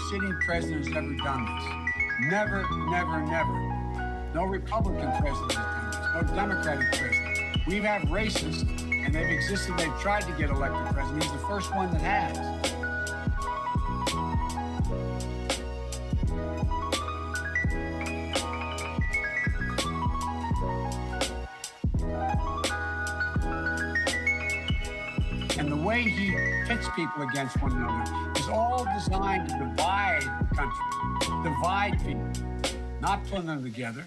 sitting president has ever done this. Never, never, never. No Republican president has done this. No Democratic president. We have racists, and they've existed. They've tried to get elected president. He's the first one that has. And the way he pits people against one another is all designed to divide the country, divide people, not put them together.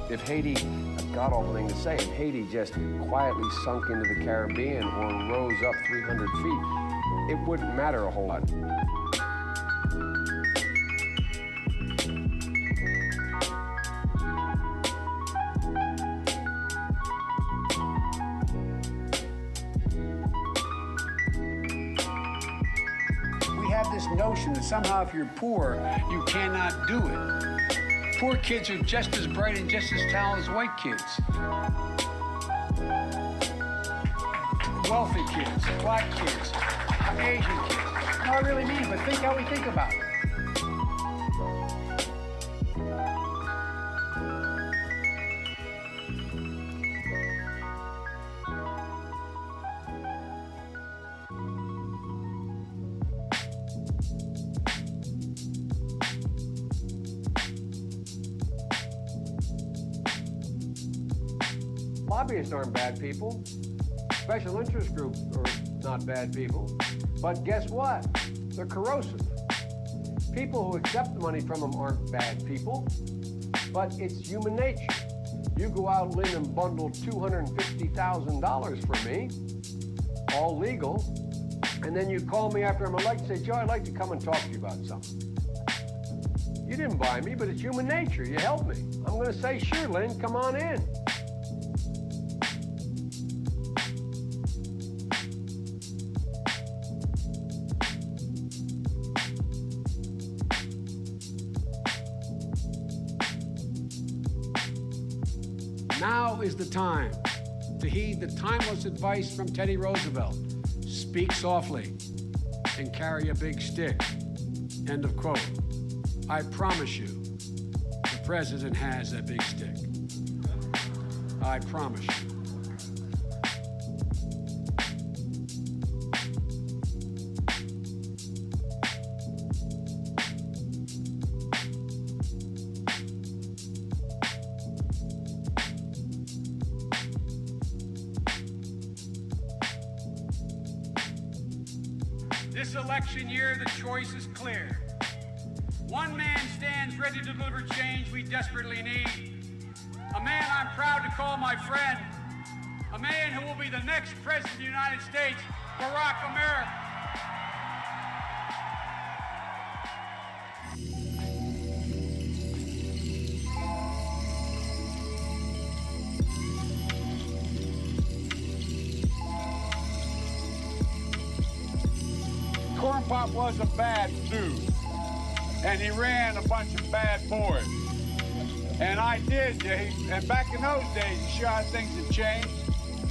If Haiti, a god-awful thing to say, if Haiti just quietly sunk into the Caribbean or rose up 300 feet, it wouldn't matter a whole lot. We have this notion that somehow if you're poor, you cannot do it. Poor kids are just as bright and just as talented as white kids. Wealthy kids, black kids, Asian kids. No, I really mean it, but think how we think about it. Lobbyists aren't bad people. Special interest groups are not bad people. But guess what? They're corrosive. People who accept the money from them aren't bad people, but it's human nature. You go out, Lynn, and bundle $250,000 for me, all legal, and then you call me after I'm elected and say, Joe, I'd like to come and talk to you about something. You didn't buy me, but it's human nature. You helped me. I'm going to say, sure, Lynn, come on in. Now is the time to heed the timeless advice from Teddy Roosevelt. Speak softly and carry a big stick. End of quote. I promise you, the president has that big stick. I promise you. This election year, the choice is clear. One man stands ready to deliver change we desperately need. A man I'm proud to call my friend. A man who will be the next president of the United States, Barack America. Corn Pop was a bad dude, and he ran a bunch of bad boys. And I did, and back in those days, you sure how things had changed.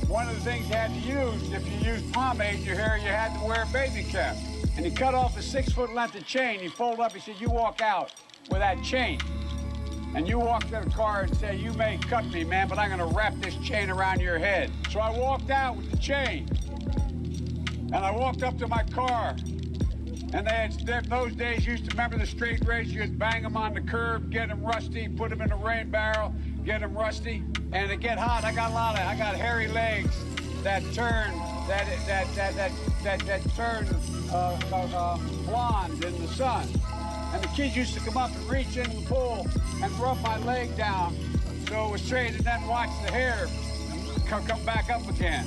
One of the things you had to use, if you used pomade in your hair, you had to wear a baby cap. And he cut off a 6-foot length of chain, he folded up, he said, you walk out with that chain. And you walk to the car and say, you may cut me, man, but I'm gonna wrap this chain around your head. So I walked out with the chain. And I walked up to my car. And those days, you used to remember the straight race. You'd bang them on the curb, get them rusty, put them in a rain barrel, get them rusty. And to get hot, I got hairy legs that turn, blonde in the sun. And the kids used to come up and reach in the pool and rub my leg down so it was straight, and then watch the hair come back up again.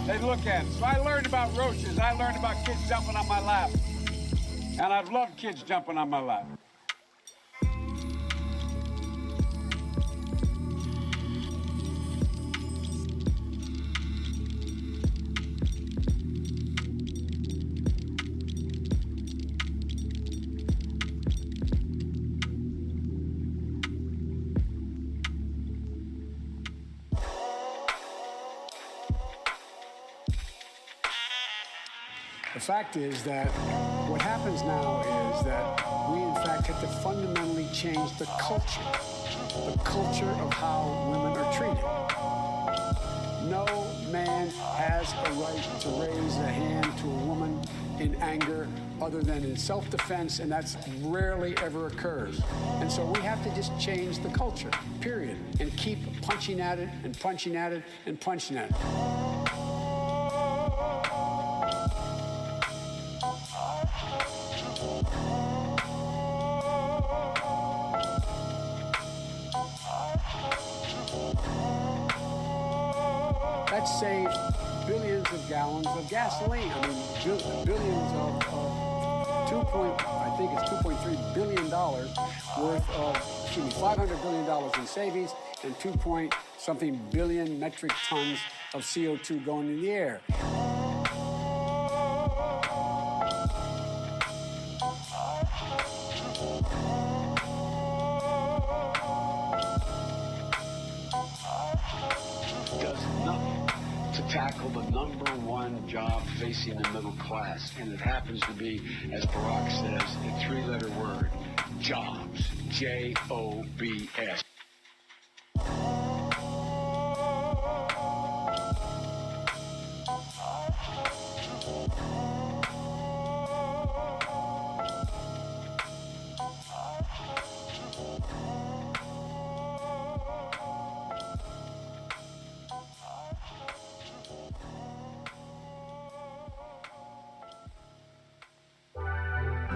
They'd look at it. So I learned about roaches. I learned about kids jumping on my lap. And I've loved kids jumping on my lap. The fact is that what happens now is that we, in fact, have to fundamentally change the culture of how women are treated. No man has a right to raise a hand to a woman in anger other than in self-defense, and that's rarely ever occurs. And so we have to just change the culture, period, and keep punching at it and punching at it and punching at it. That saves billions of gallons of gasoline. I mean, billions of $2.3 billion worth of, $500 billion in savings and 2-point-something billion metric tons of CO2 going in the air. Tackle the number one job facing the middle class, and it happens to be, as Barack says, a three-letter word: jobs. J-O-B-S.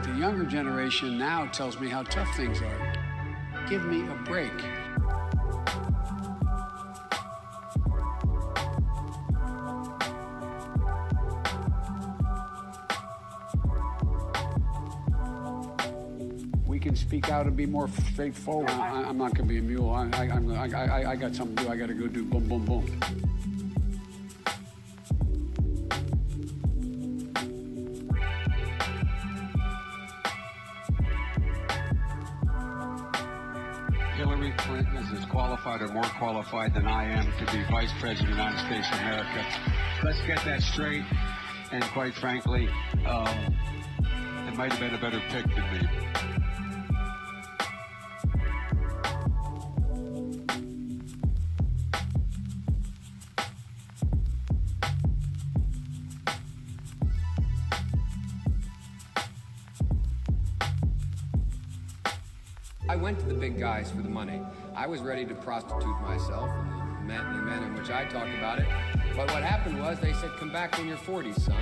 The younger generation now tells me how tough things are. Give me a break. We can speak out and be more straightforward. I'm not going to be a mule. I got something to do. I got to go do boom, boom, boom. Hillary Clinton is as qualified or more qualified than I am to be Vice President of the United States of America. Let's get that straight. And quite frankly, it might have been a better pick than me. I went to the big guys for the money. I was ready to prostitute myself and the men in which I talk about it. But what happened was they said, come back when you're 40, son.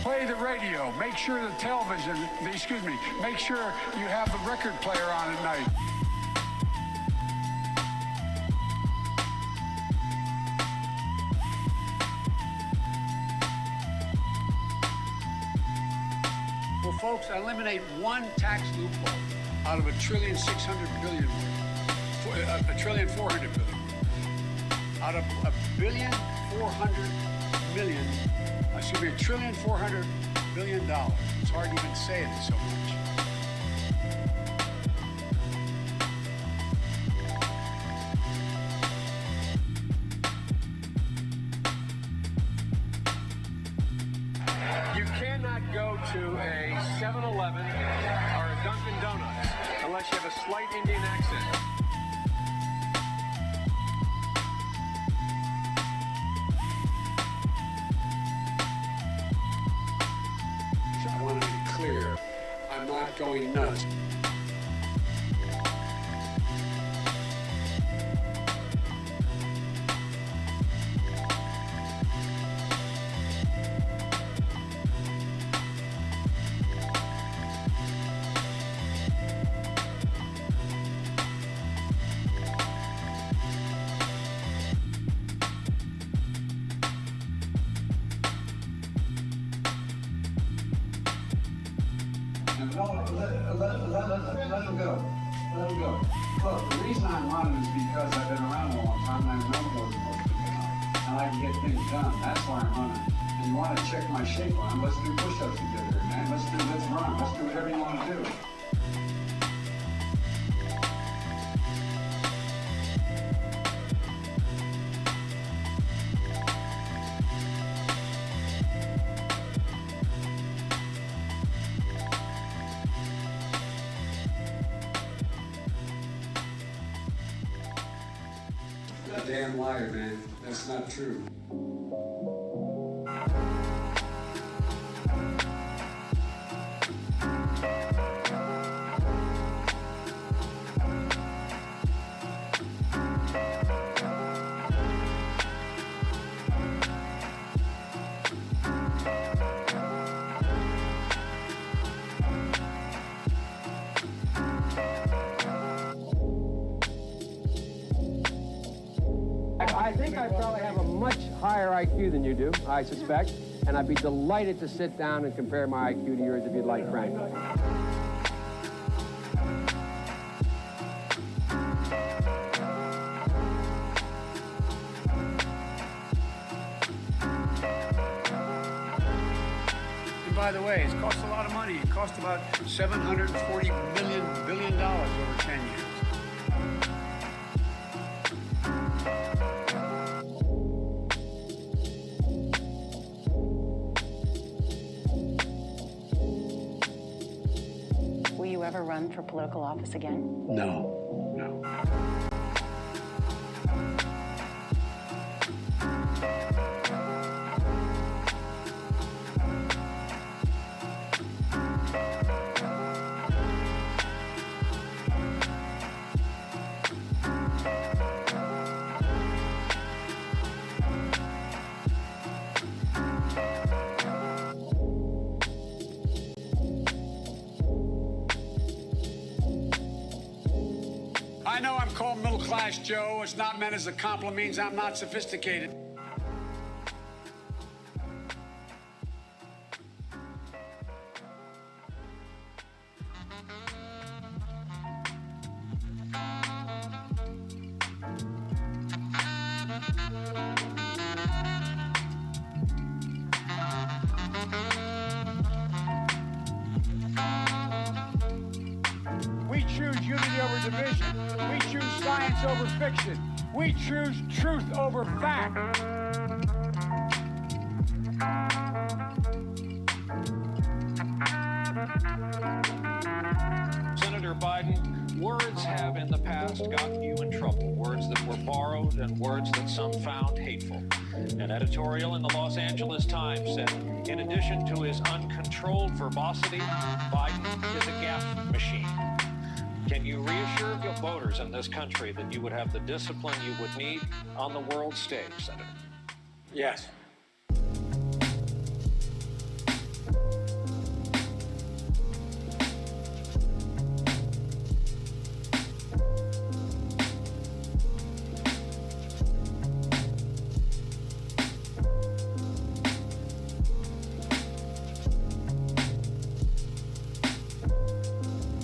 Play the radio. Make sure the television, make sure you have the record player on at night. Well, folks, eliminate one tax loophole out of $1.6 trillion, $1.4 trillion. Out of $1.4 billion, $1.4 trillion. It's hard to even say it so much. You cannot go to a 7-Eleven or a Dunkin' Donuts unless you have a slight Indian accent. I want to be clear. I'm not going nuts. No, let him go. Let him go. Look, the reason I'm running is because I've been around a long time and I know more than most people know. And I can get things done. That's why I'm running. And you want to check my shape on, let's do push-ups together, man. Let's run. Let's do whatever you want to do. A damn liar, man. That's not true. I think I probably have a much higher IQ than you do, I suspect, and I'd be delighted to sit down and compare my IQ to yours if you'd like, Frank. And by the way, it's cost a lot of money. It cost about $740 billion over 10 years. Will you ever run for political office again? No. I know I'm called middle-class Joe. It's not meant as a compliment, means I'm not sophisticated. We choose unity over division. We choose science over fiction. We choose truth over fact. Senator Biden, words have in the past gotten you in trouble. Words that were borrowed and words that some found hateful. An editorial in the Los Angeles Times said, in addition to his uncontrolled verbosity, Biden is a gaffe machine. Can you reassure your voters in this country that you would have the discipline you would need on the world stage, Senator? Yes.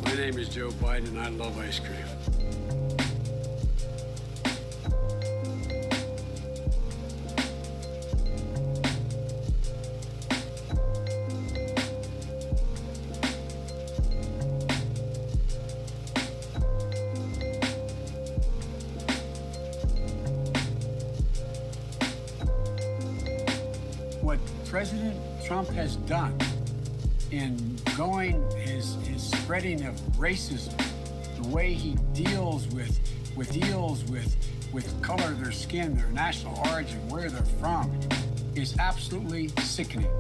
My name is Joe Biden, and I love ice cream. What President Trump has done in going his spreading of racism, the way he deals with color of their skin, their national origin, where they're from, is absolutely sickening.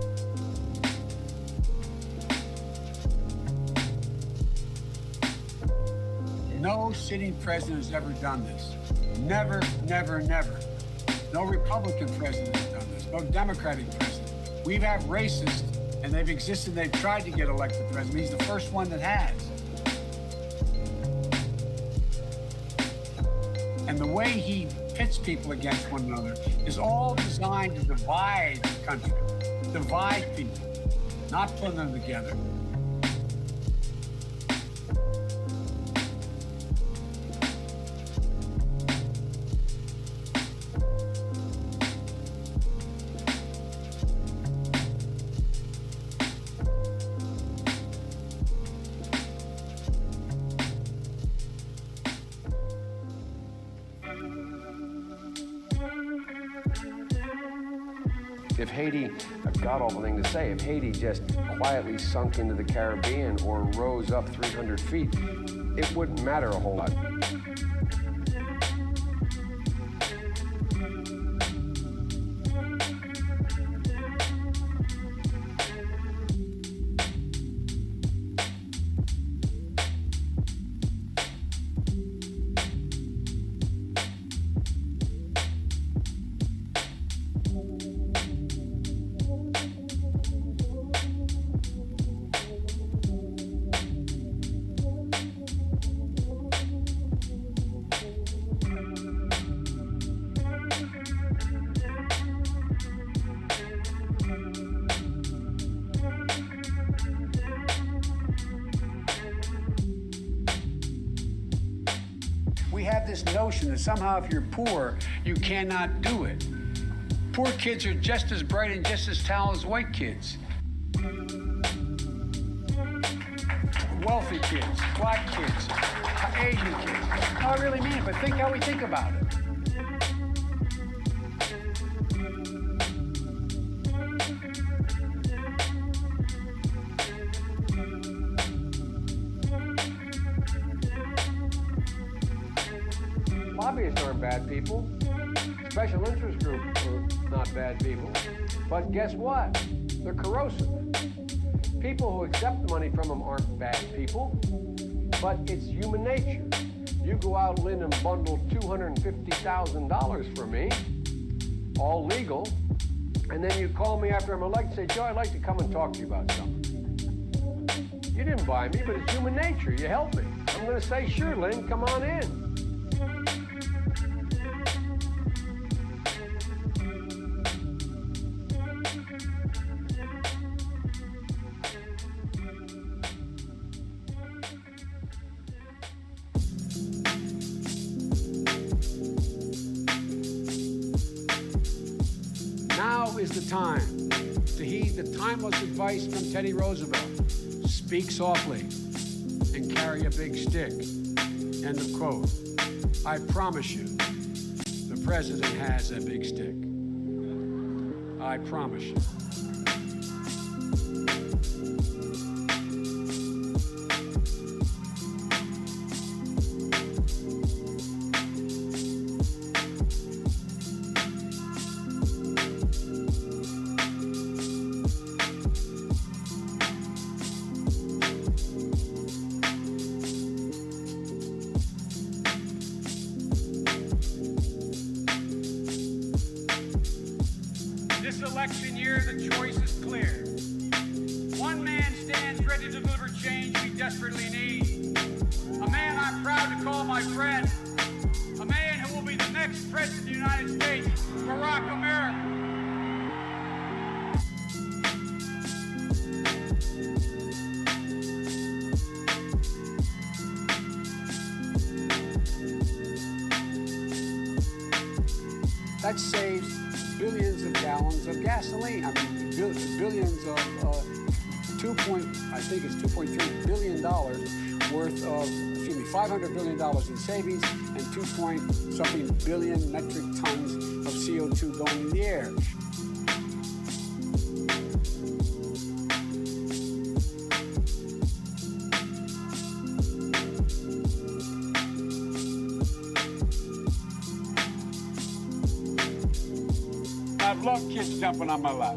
No sitting president has ever done this. Never, never, never. No Republican president has done this. No Democratic president. We've had racists, and they've existed, they've tried to get elected president. He's the first one that has. And the way he pits people against one another is all designed to divide the country, divide people, not put them together. If Haiti, a god-awful thing to say, if Haiti just quietly sunk into the Caribbean or rose up 300 feet, it wouldn't matter a whole lot. We have this notion that somehow if you're poor, you cannot do it. Poor kids are just as bright and just as talented as white kids. Wealthy kids, black kids, Asian kids. No, I really mean it, but think how we think about it. Lobbyists aren't bad people. Special interest groups are not bad people. But guess what? They're corrosive. People who accept the money from them aren't bad people. But it's human nature. You go out, Lynn, and bundle $250,000 for me, all legal, and then you call me after I'm elected and say, Joe, I'd like to come and talk to you about something. You didn't buy me, but it's human nature. You helped me. I'm going to say, sure, Lynn, come on in. Now is the time to heed the timeless advice from Teddy Roosevelt. Speak softly and carry a big stick. End of quote. I promise you, the president has a big stick. I promise you. This election year, the choice is clear. One man stands ready to deliver change we desperately need. A man I'm proud to call my friend. A man who will be the next president of the United States, Barack America. That saves billions of gallons of gasoline. I mean, billions of $2.3 billion worth of, $500 billion in savings and 2-point-something billion metric tons of CO2 going in the air. I've loved kids jumping on my lap.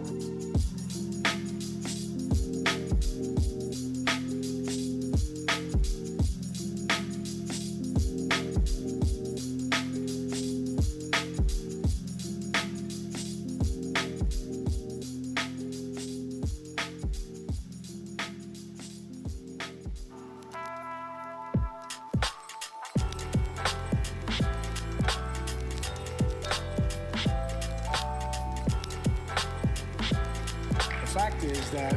The fact is that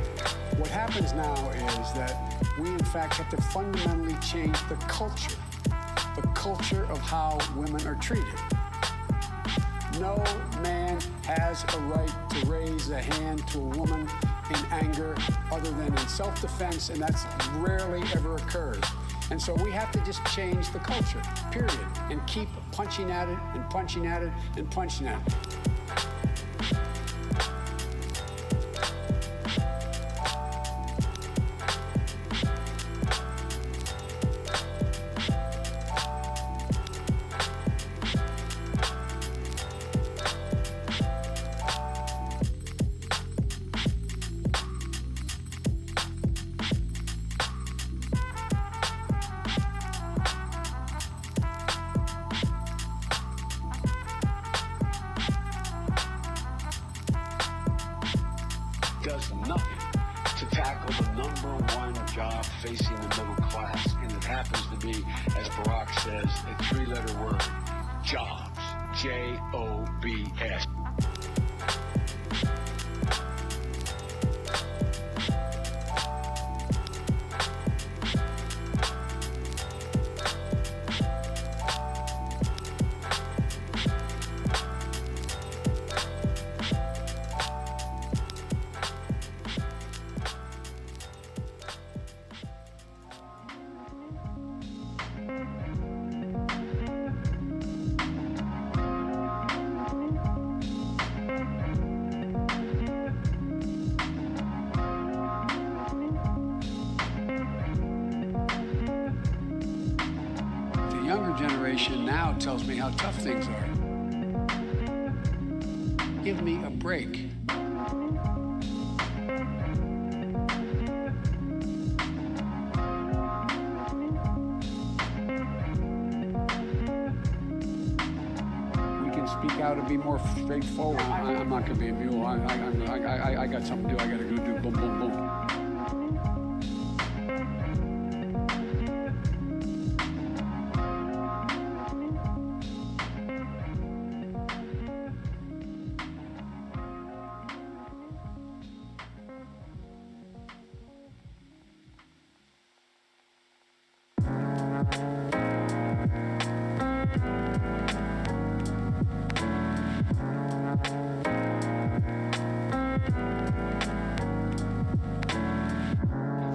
what happens now is that we, in fact, have to fundamentally change the culture of how women are treated. No man has a right to raise a hand to a woman in anger other than in self-defense, and that's rarely ever occurs. And so we have to just change the culture, period, and keep punching at it and punching at it and punching at it. nothing to tackle the #1 job facing the middle class, and it happens to be, as Barack says, a 3-letter word: jobs. Jobs. The younger generation now tells me how tough things are. Give me a break. We can speak out and be more straightforward. I'm not going to be a mule. I got something to do. I got to go do boom, boom, boom.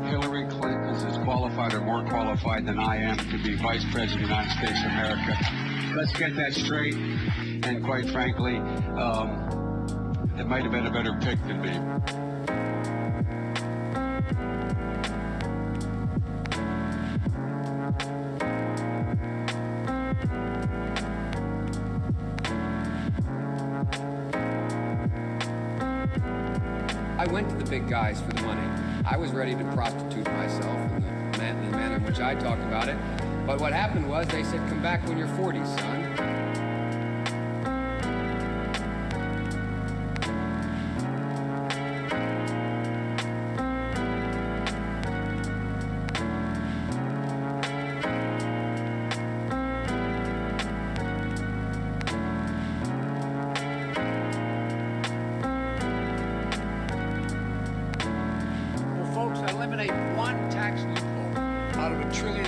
Hillary Clinton is as qualified or more qualified than I am to be Vice President of the United States of America. Let's get that straight. And quite frankly, it might have been a better pick than me. I went to the big guys for the money. I was ready to prostitute myself in the manner in which I talked about it. But what happened was they said, come back when you're 40, son. Folks, eliminate one tax loophole out of $1.6 trillion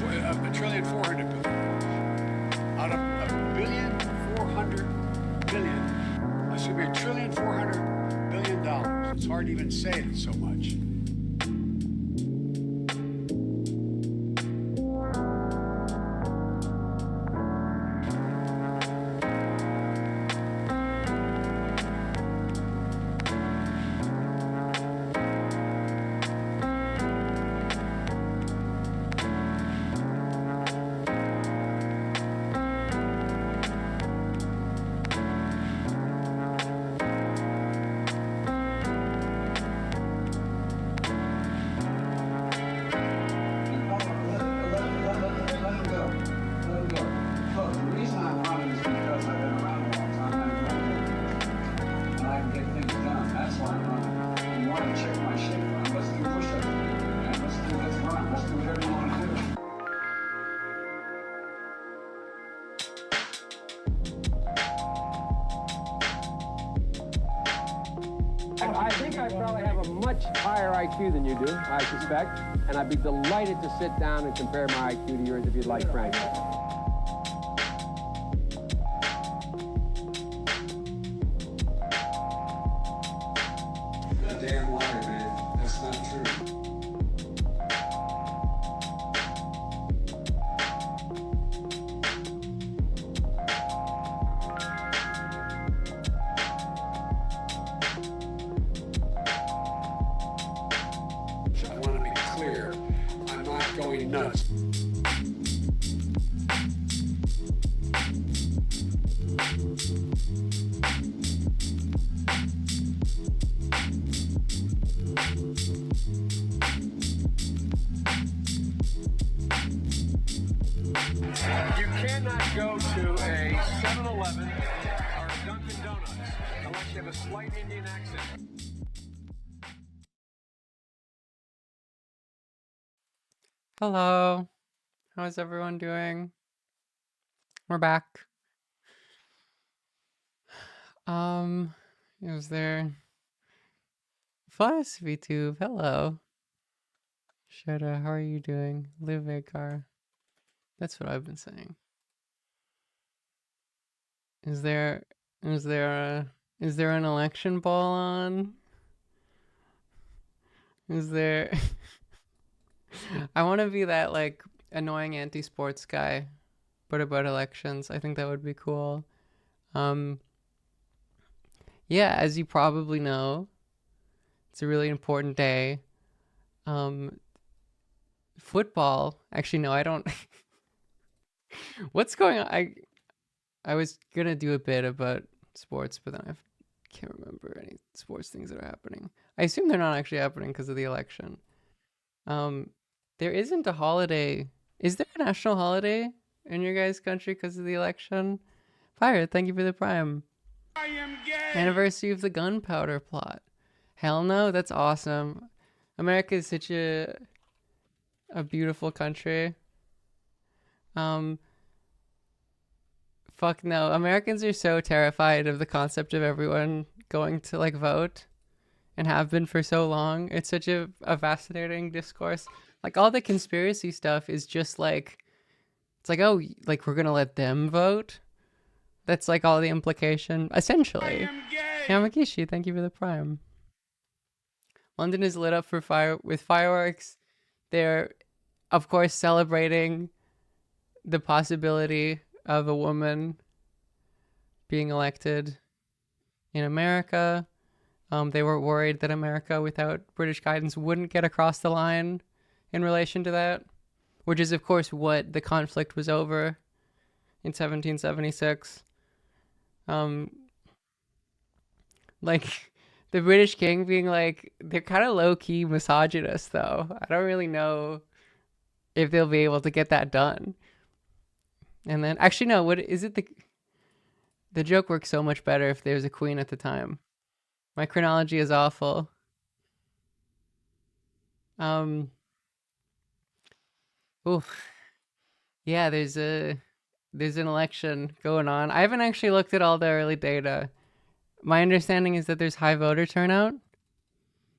worth, $1.4 trillion. Out of $1.4 billion, excuse me, $1.4 billion. It's hard to even say it so much. I think I probably have a much higher IQ than you do, I suspect, and I'd be delighted to sit down and compare my IQ to yours if you'd like, Frank. You're a damn liar, man. That's not true. I want to be clear. I'm not going nuts. You cannot go to a 7-Eleven or a Dunkin' Donuts unless you have a slight Indian accent. Hello. How's everyone doing? We're back. Is there Philosophy Tube? Hello. Shada, how are you doing? Live Agar. That's what I've been saying. Is there is there an election ball on? Is there I want to be that like annoying anti-sports guy, but about elections. I think that would be cool. Um yeah, as you probably know, it's a really important day. Football. Actually, no, I don't. What's going on? I was gonna do a bit about sports, but then I can't remember any sports things that are happening. I assume they're not actually happening because of the election. Um, there isn't a holiday. Is there a national holiday in your guys' country because of the election? Pirate, thank you for the prime. I am gay. Anniversary of the gunpowder plot. Hell no, that's awesome. America is such a beautiful country. Fuck no. Americans are so terrified of the concept of everyone going to like vote and have been for so long. It's such a fascinating discourse. Like all the conspiracy stuff is just like, it's like, oh, like we're gonna let them vote. That's like all the implication, essentially. I am gay. Yamagishi, thank you for the prime. London is lit up with fireworks. They're, of course, celebrating the possibility of a woman being elected in America. They were worried that America, without British guidance, wouldn't get across the line in relation to that, which is, of course, what the conflict was over in 1776. Like the British king being like, they're kind of low-key misogynist, though. I don't really know if they'll be able to get that done. And then, actually, no, what is it? The joke works so much better if there's a queen at the time. My chronology is awful. Oof. Yeah, there's an election going on. I haven't actually looked at all the early data. My understanding is that there's high voter turnout,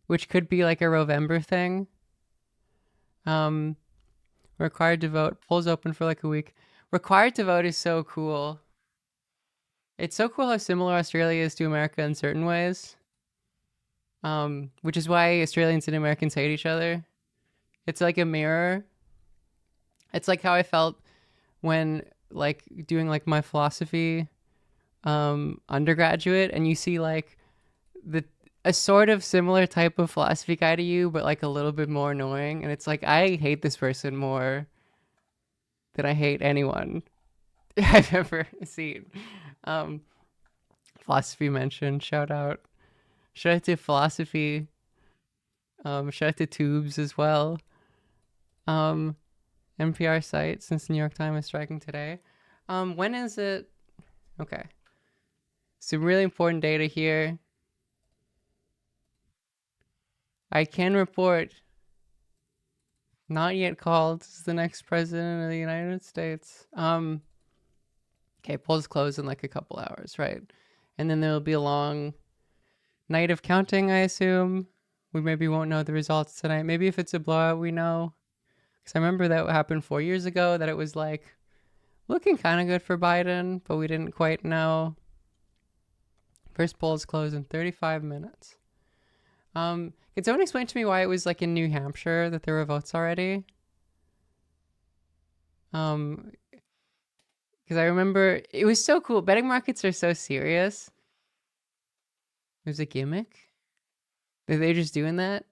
which could be like a Rovember thing. Required to vote. Polls open for like a week. Required to vote is so cool. It's so cool how similar Australia is to America in certain ways. Which is why Australians and Americans hate each other. It's like a mirror. It's like how I felt when like doing like my philosophy undergraduate, and you see like a sort of similar type of philosophy guy to you, but like a little bit more annoying. And it's like, I hate this person more than I hate anyone I've ever seen. Philosophy mentioned, shout out to philosophy. Shout out to Tubes as well. NPR site, since the New York Times is striking today. When is it? Okay. Some really important data here. I can report, not yet called, as the next president of the United States. Okay, polls close in like a couple hours, right? And then there'll be a long night of counting, I assume. We maybe won't know the results tonight. Maybe if it's a blowout, we know. Because I remember that happened 4 years ago, that it was like looking kind of good for Biden, but we didn't quite know. First polls close in 35 minutes. Can someone explain to me why it was like in New Hampshire that there were votes already? Because I remember it was so cool. Betting markets are so serious. There's a gimmick. They're just doing that.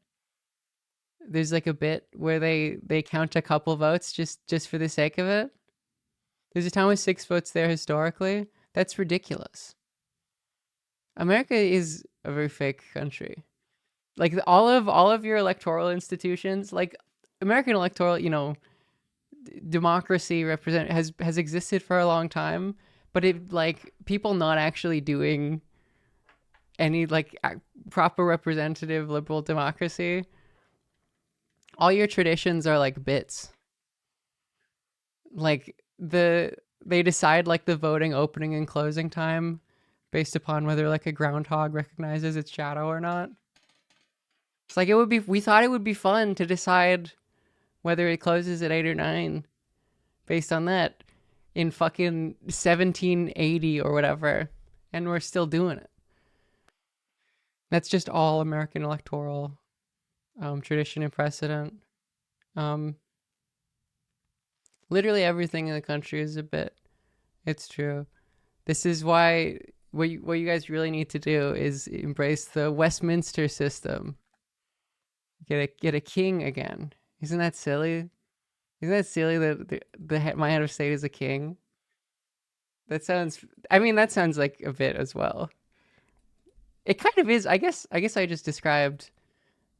There's like a bit where they count a couple votes just for the sake of it. There's a town with 6 votes there historically. That's ridiculous. America is a very fake country. Like all of your electoral institutions, like American electoral, democracy has existed for a long time, but it like people not actually doing any like proper representative liberal democracy. All your traditions are like bits. like they decide like the voting opening and closing time based upon whether like a groundhog recognizes its shadow or not. It's like we thought it would be fun to decide whether it closes at 8 or 9 based on that in fucking 1780 or whatever, and we're still doing it. That's just all American electoral tradition and precedent. Literally everything in the country is a bit. It's true. This is why what you guys really need to do is embrace the Westminster system. Get a king again. Isn't that silly? Isn't that silly that my head of state is a king? That sounds. I mean, that sounds like a bit as well. It kind of is. I guess I just described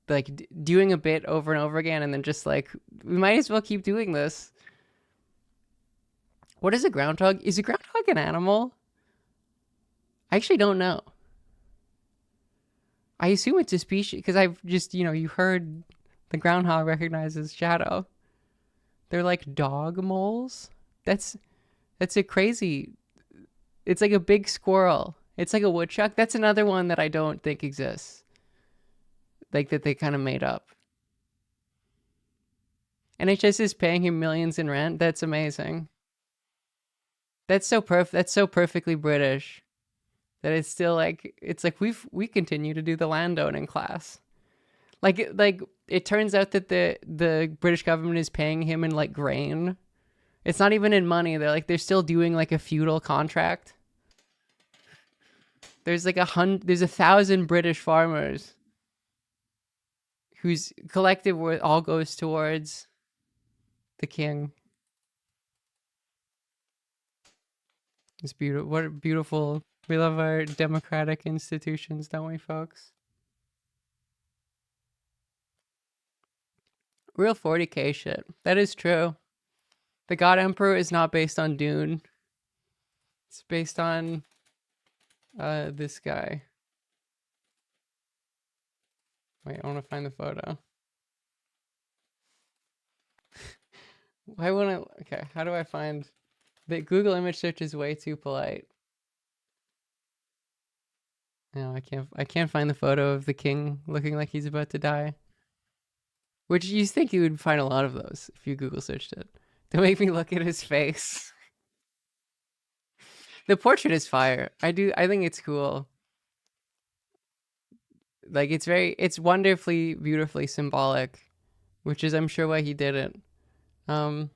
like doing a bit over and over again, and then just like we might as well keep doing this. What is a groundhog? Is a groundhog an animal? I actually don't know. I assume it's a species because I've just, you heard the groundhog recognizes shadow. They're like dog moles. That's a crazy. It's like a big squirrel. It's like a woodchuck. That's another one that I don't think exists. Like that they kind of made up. NHS is paying him millions in rent. That's amazing. That's so That's so perfectly British. That it's still like it's like we continue to do the landowning class. Like it turns out that the British government is paying him in like grain. It's not even in money. They're still doing like a feudal contract. There's like 1,000 British farmers whose collective worth all goes towards the king. It's beautiful. What beautiful. We love our democratic institutions, don't we, folks? Real 40K shit. That is true. The God Emperor is not based on Dune. It's based on this guy. Wait, I want to find the photo. Why wouldn't I? Okay, how do I find... The Google image search is way too polite. No, I can't find the photo of the king looking like he's about to die. Which you think you would find a lot of those if you Google searched it. Don't make me look at his face. The portrait is fire. I think it's cool. Like it's wonderfully, beautifully symbolic, which is I'm sure why he did it. You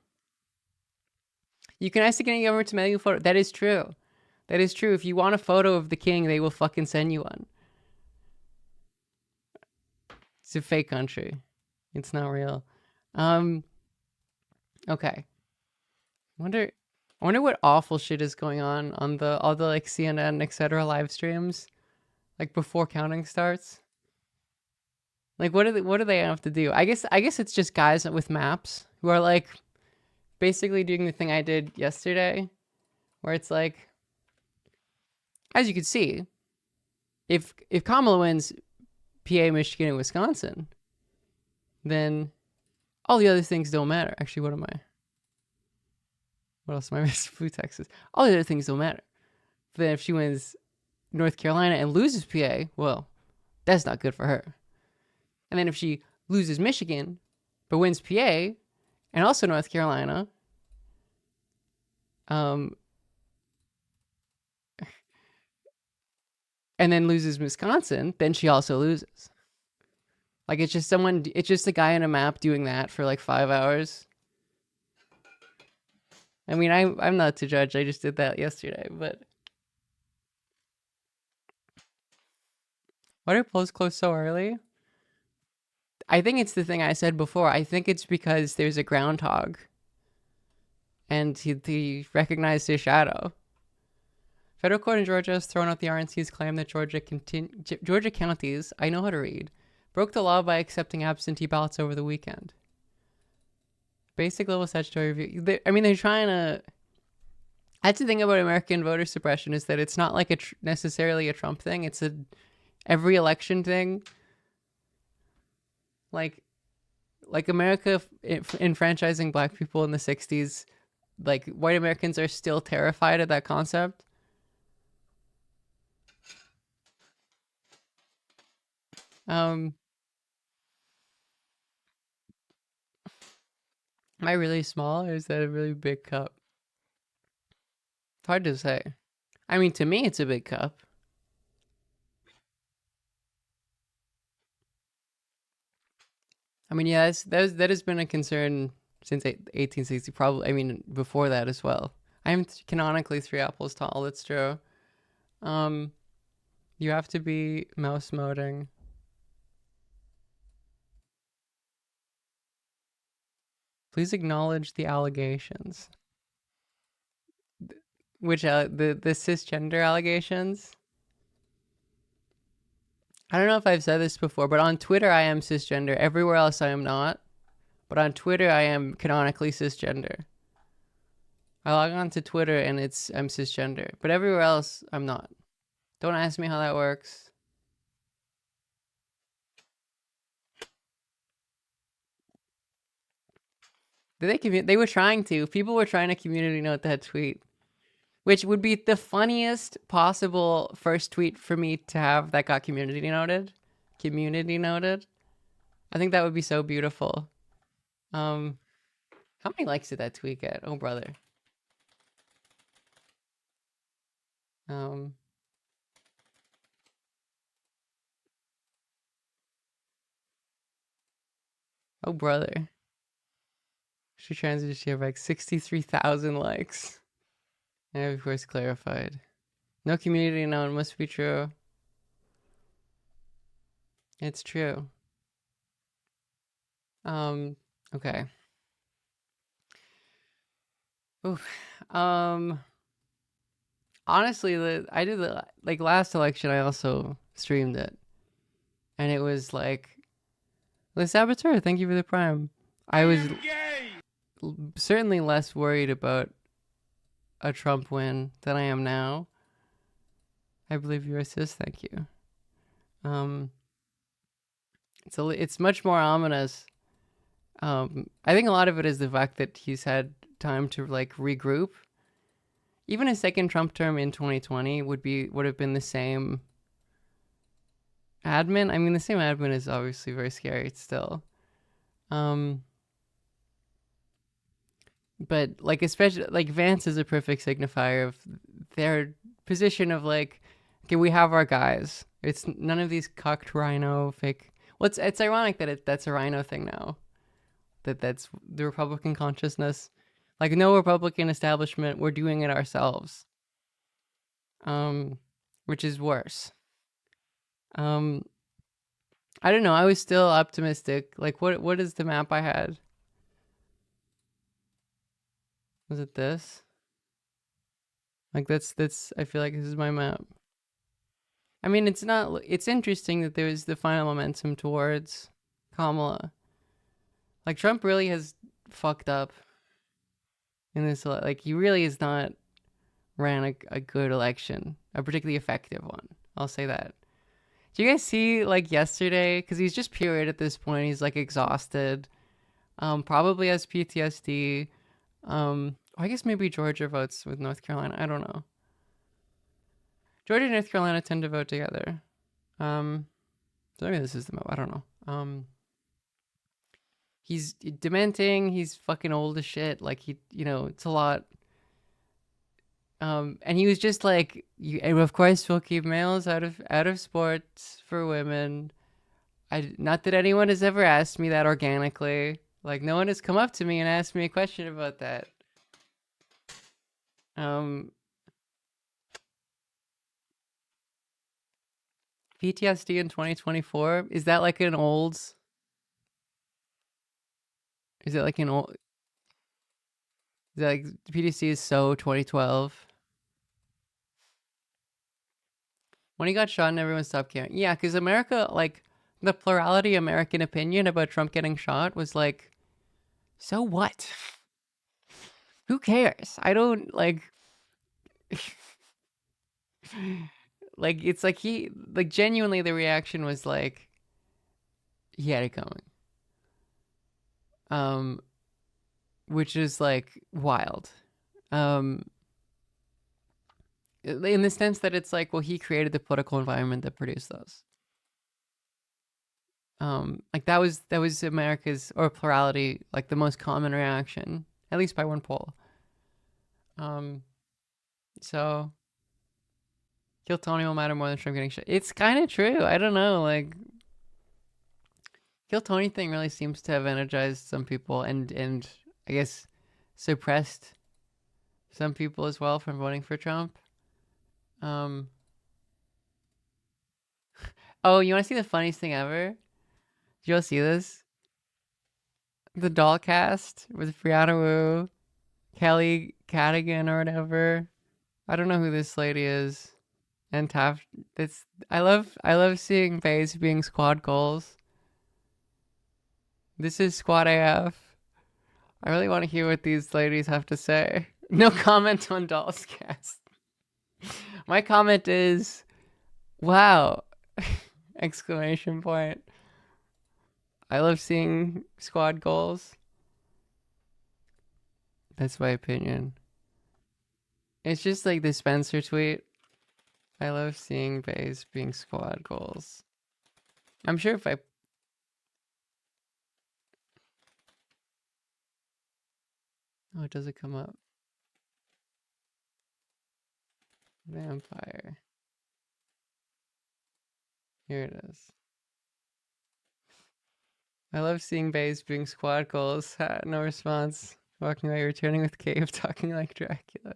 can ask the Canadian government to mail you a photo. That is true. That is true. If you want a photo of the king, they will fucking send you one. It's a fake country. It's not real. Okay. I wonder what awful shit is going on all the like CNN, etc. live streams, like before counting starts. Like what do they have to do? I guess it's just guys with maps who are like basically doing the thing I did yesterday, where it's like, as you can see, if Kamala wins PA, Michigan, and Wisconsin, then all the other things don't matter. Actually, what else am I missing? Blue Texas. All the other things don't matter. But then if she wins North Carolina and loses PA, well, that's not good for her. And then if she loses Michigan, but wins PA and also North Carolina, and then loses Wisconsin, then she also loses. Like it's just a guy in a map doing that for like 5 hours. I mean, I'm not to judge. I just did that yesterday, but why do polls close so early? I think it's the thing I said before. I think it's because there's a groundhog, and he recognized his shadow. Federal court in Georgia has thrown out the RNC's claim that Georgia counties, I know how to read, broke the law by accepting absentee ballots over the weekend. Basic level statutory review. They're trying to... That's the thing about American voter suppression, is that it's not like necessarily a Trump thing. It's a every election thing. Like America enfranchising black people in the 60s like white Americans are still terrified of that concept. Am I really small or is that a really big cup? It's hard to say. I mean, to me, it's a big cup. I mean, yeah, that has been a concern since 1860. Probably, I mean, before that as well. I'm canonically 3 apples tall. That's true. Um, you have to be mouse moding. Please acknowledge the allegations. Which the cisgender allegations? I don't know if I've said this before, but on Twitter I am cisgender. Everywhere else I am not. But on Twitter I am canonically cisgender. I log on to Twitter and I'm cisgender. But everywhere else I'm not. Don't ask me how that works. They were trying to. People were trying to community note that tweet. Which would be the funniest possible first tweet for me to have that got community noted. Community noted. I think that would be so beautiful. How many likes did that tweet get? Oh, brother. Oh, brother. She transitioned to have like 63,000 likes. And of course clarified. No community known must be true. It's true. Okay. Oof. Honestly, I did the like last election. I also streamed it, and it was like, Le Saboteur, thank you for the prime. I was certainly less worried about a Trump win than I am now. I believe you're a cis. Thank you. It's much more ominous. I think a lot of it is the fact that he's had time to like regroup. Even a second Trump term in 2020 would have been the same admin. I mean, the same admin is obviously very scary still. But like, especially like Vance is a perfect signifier of their position of like, okay, we have our guys. It's none of these cucked rhino fake. Well, it's ironic that that's a rhino thing now. That's the Republican consciousness. Like, no Republican establishment, we're doing it ourselves. Which is worse. I don't know. I was still optimistic. Like, what is the map I had? Was it this? Like, that's. I feel like this is my map. I mean, it's not. It's interesting that there was the final momentum towards Kamala. Like, Trump really has fucked up in this. Like, he really has not ran a good election, a particularly effective one. I'll say that. Do you guys see, like, yesterday? Because he's just period at this point. He's, like, exhausted. Probably has PTSD. I guess maybe Georgia votes with North Carolina. I don't know. Georgia and North Carolina tend to vote together. So maybe this is the map. I don't know. He's dementing. He's fucking old as shit. Like, it's a lot. And he was just like, and of course we'll keep males out of sports for women. Not that anyone has ever asked me that organically. Like, no one has come up to me and asked me a question about that. PTSD in 2024, is that like an old? Is it like an old? Is that like PTSD is so 2012? When he got shot and everyone stopped caring. Yeah, because America, like, the plurality American opinion about Trump getting shot was like, so what? Who cares? I don't, like... like, it's like genuinely the reaction was like, he had it coming. Which is, like, wild. Um, in the sense that it's like, well, he created the political environment that produced those. Like that was America's, or plurality, like the most common reaction, at least by one poll. So kill Tony will matter more than Trump getting shot. It's kind of true. I don't know, like kill Tony thing really seems to have energized some people and I guess suppressed some people as well from voting for Trump. Oh, you want to see the funniest thing ever? Did you all see this? The doll cast with Brianna Wu, Kelly Cadigan or whatever. I don't know who this lady is. And Taft. I love seeing Faze being squad goals. This is squad AF. I really want to hear what these ladies have to say. No comment on dolls cast. My comment is, wow! Exclamation point. I love seeing squad goals. That's my opinion. It's just like the Spencer tweet. I love seeing Bays being squad goals. I'm sure if I... Oh, does it come up? Vampire. Here it is. I love seeing Bays being squad goals. No response. Walking away, returning with Cave, talking like Dracula.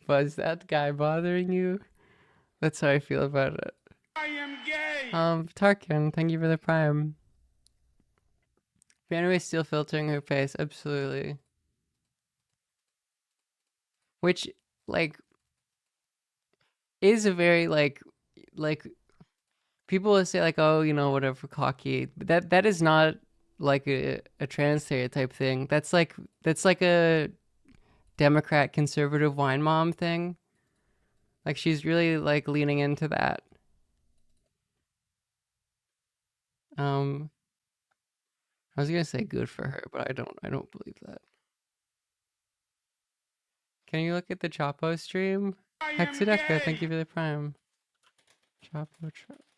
Was that guy bothering you? That's how I feel about it. I am gay! Tarkin, thank you for the prime. Vanway still filtering her face, absolutely. Which, like, is a very, like, people will say, like, oh, you know, whatever, cocky. But that is not, like, a trans stereotype thing. That's like a Democrat conservative wine mom thing. Like, she's really, like, leaning into that. I was gonna say good for her, but I don't believe that. Can you look at the Chapo stream? Hexadeca, thank you for the prime. Chapo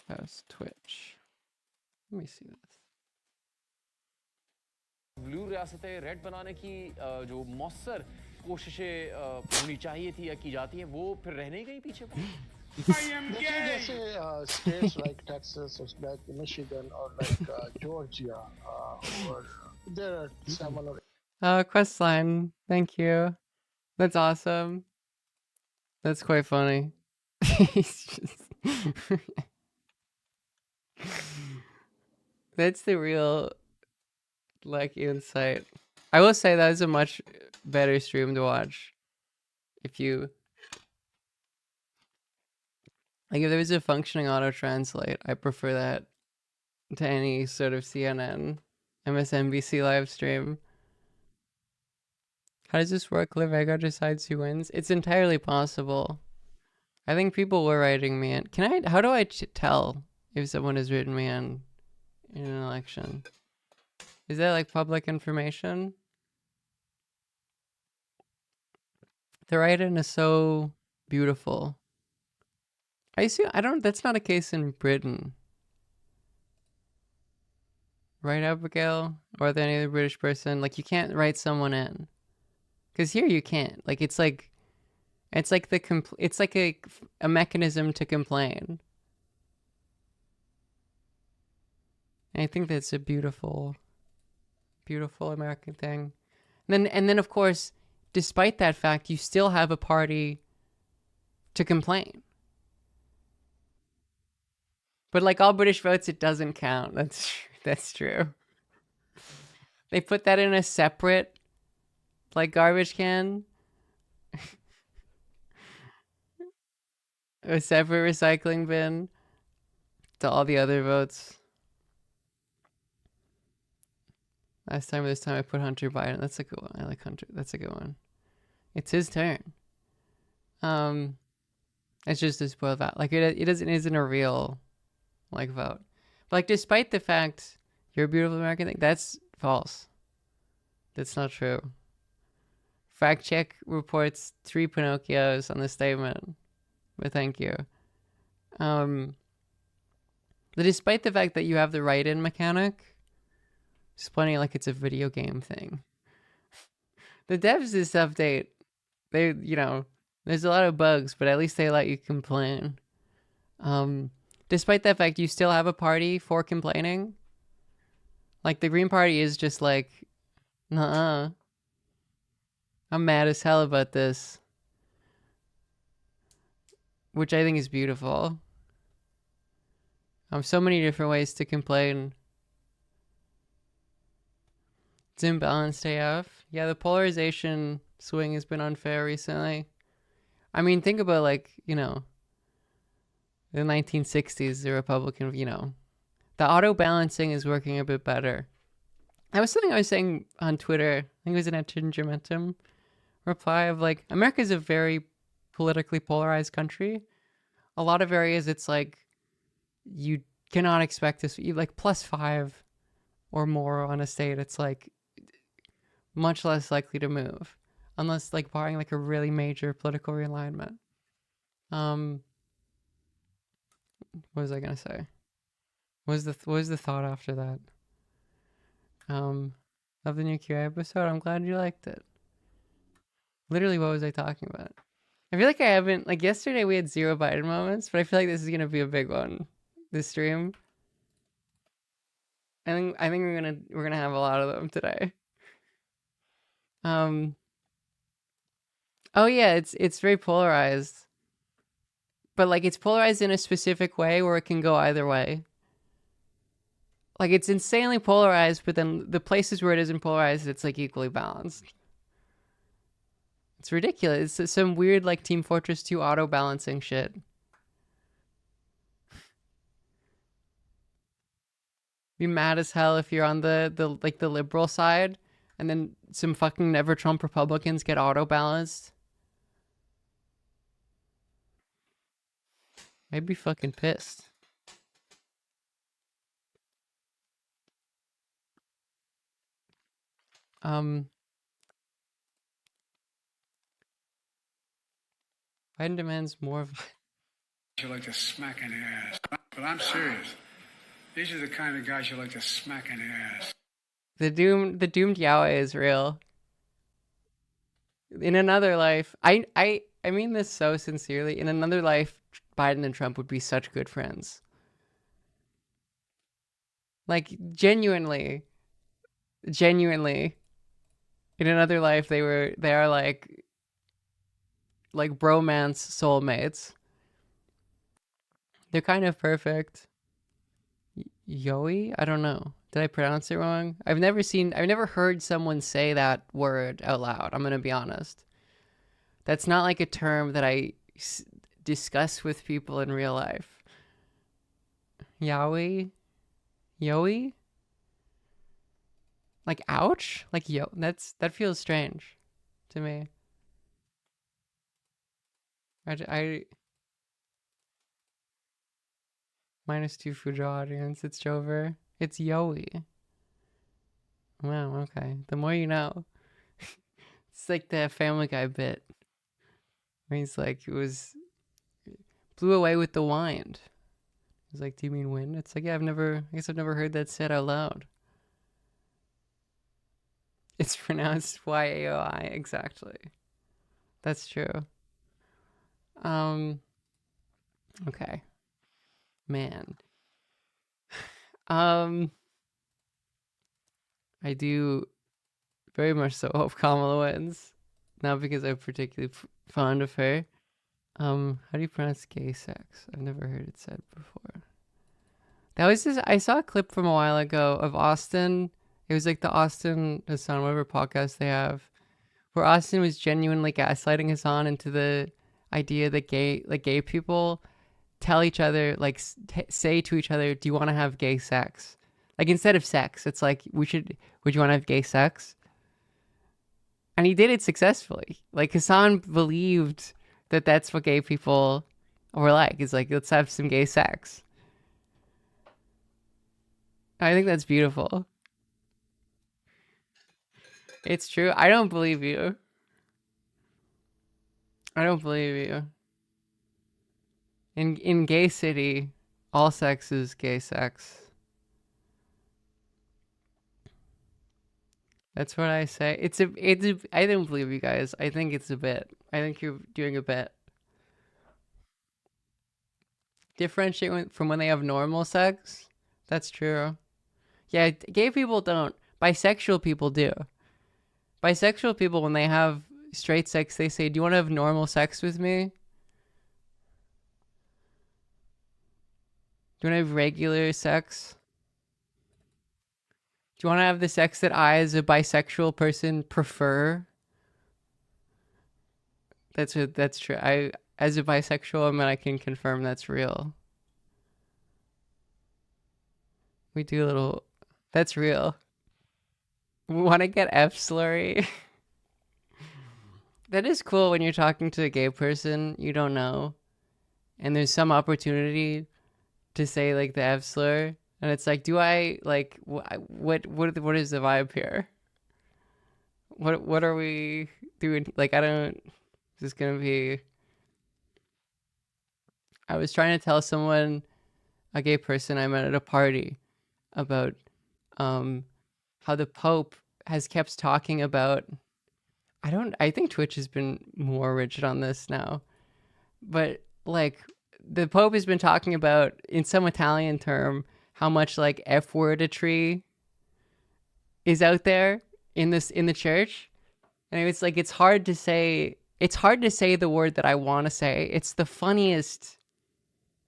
House Twitch. Let me see this. Blue रियासतें red बनाने की जो मौसर कोशिशें होनी चाहिए थी या की जाती हैं वो फिर रहने ही गई पीछे देखिए जैसे states like Texas or like Michigan or like Georgia or there are several. Questline, thank you. That's awesome. That's quite funny. That's the real, like, insight. I will say that is a much better stream to watch. If you... Like, if there was a functioning auto-translate, I prefer that to any sort of CNN, MSNBC live stream. How does this work? Levego decides who wins? It's entirely possible. I think people were writing me in. How do I tell if someone has written me in an election? Is that like public information? The write-in is so beautiful. That's not a case in Britain. Right, Abigail? Or any other British person? Like, you can't write someone in. Because here you can't. Like, it's like a mechanism to complain. And I think that's a beautiful, beautiful American thing. And then of course, despite that fact, you still have a party to complain. But like all British votes, it doesn't count. That's true. They put that in a separate, like, garbage can. A separate recycling bin to all the other votes. This time I put Hunter Biden. That's a good one. I like Hunter. That's a good one. It's his turn. It's just a spoiled vote. Like, it isn't a real, like, vote. But, like, despite the fact you're a beautiful American thing, that's false. That's not true. Fact check reports 3 Pinocchios on the statement, but thank you. But despite the fact that you have the write-in mechanic, it's plenty like it's a video game thing. The devs this update, they, there's a lot of bugs, but at least they let you complain. Despite that fact, you still have a party for complaining. Like, the Green Party is just like, nuh-uh. I'm mad as hell about this. Which I think is beautiful. So many different ways to complain. It's imbalanced AF. Yeah, the polarization swing has been unfair recently. I mean, think about, like, the 1960s, the Republican, the auto balancing is working a bit better. That was something I was saying on Twitter. I think it was an Attingementum reply of, like, America is a very politically polarized country. A lot of areas, it's like, you cannot expect this, like, +5 or more on a state. It's like much less likely to move unless, like, barring like a really major political realignment. What was I gonna say? What was the thought after that? Of the new QA episode. I'm glad you liked it. Literally, what was I talking about? I feel like I haven't, like, yesterday we had 0 Biden moments, but I feel like this is gonna be a big one this stream. I think we're gonna have a lot of them today. Oh yeah, it's very polarized. But, like, it's polarized in a specific way where it can go either way. Like, it's insanely polarized, but then the places where it isn't polarized, it's, like, equally balanced. It's ridiculous. It's some weird, like, Team Fortress 2 auto balancing shit. Be mad as hell if you're on the liberal side, and then some fucking never Trump Republicans get auto balanced. I'd be fucking pissed. Biden demands more of. You like to smack in the ass, but I'm serious. These are the kind of guys you like to smack in the ass. The doomed Yahweh is real. In another life, I mean this so sincerely. In another life, Biden and Trump would be such good friends. Like, genuinely. In another life, they are like bromance soulmates. They're kind of perfect. Yoey? I don't know. Did I pronounce it wrong? I've never heard someone say that word out loud. I'm going to be honest. That's not like a term that I discuss with people in real life. Yoey? Yoey? Like, ouch? Like, that feels strange to me. I -2 Fujo audience. It's Jover. It's Yoey. Wow, okay. The more you know. It's like the Family Guy bit. Where he's like, blew away with the wind. He's like, do you mean wind? It's like, yeah, I guess I've never heard that said out loud. It's pronounced Y-A-O-I, exactly. That's true. Okay. Man. I do very much so hope Kamala wins. Not because I'm particularly fond of her. How do you pronounce gay sex? I've never heard it said before. That was just, I saw a clip from a while ago of Austin. It was like the Austin Hassan, whatever podcast they have, where Austin was genuinely gaslighting Hassan into the idea that gay people tell each other, like, say to each other, do you want to have gay sex? Like, instead of sex, it's like, would you want to have gay sex? And he did it successfully. Like, Hassan believed that that's what gay people were like. It's like, let's have some gay sex. I think that's beautiful. It's true. I don't believe you. I don't believe you. In Gay City, all sex is gay sex. That's what I say. I don't believe you guys. I think it's a bit. I think you're doing a bit. Differentiate from when they have normal sex? That's true. Yeah, gay people don't. Bisexual people do. Bisexual people, when they have straight sex, they say, do you want to have normal sex with me? Do you want to have regular sex? Do you want to have the sex that I, as a bisexual person, prefer? That's true. As a bisexual woman, I can confirm that's real. We do a little... That's real. We want to get F slurry. That is cool when you're talking to a gay person you don't know, and there's some opportunity to say like the F slur, and it's like, do I like what is the vibe here? What are we doing? Like, I don't. This is gonna be. I was trying to tell someone, a gay person I met at a party, about how the Pope has kept talking about. I think Twitch has been more rigid on this now, but like the Pope has been talking about, in some Italian term, how much like F-wordetry is out there in the church. And it's like, it's hard to say the word that I want to say. It's the funniest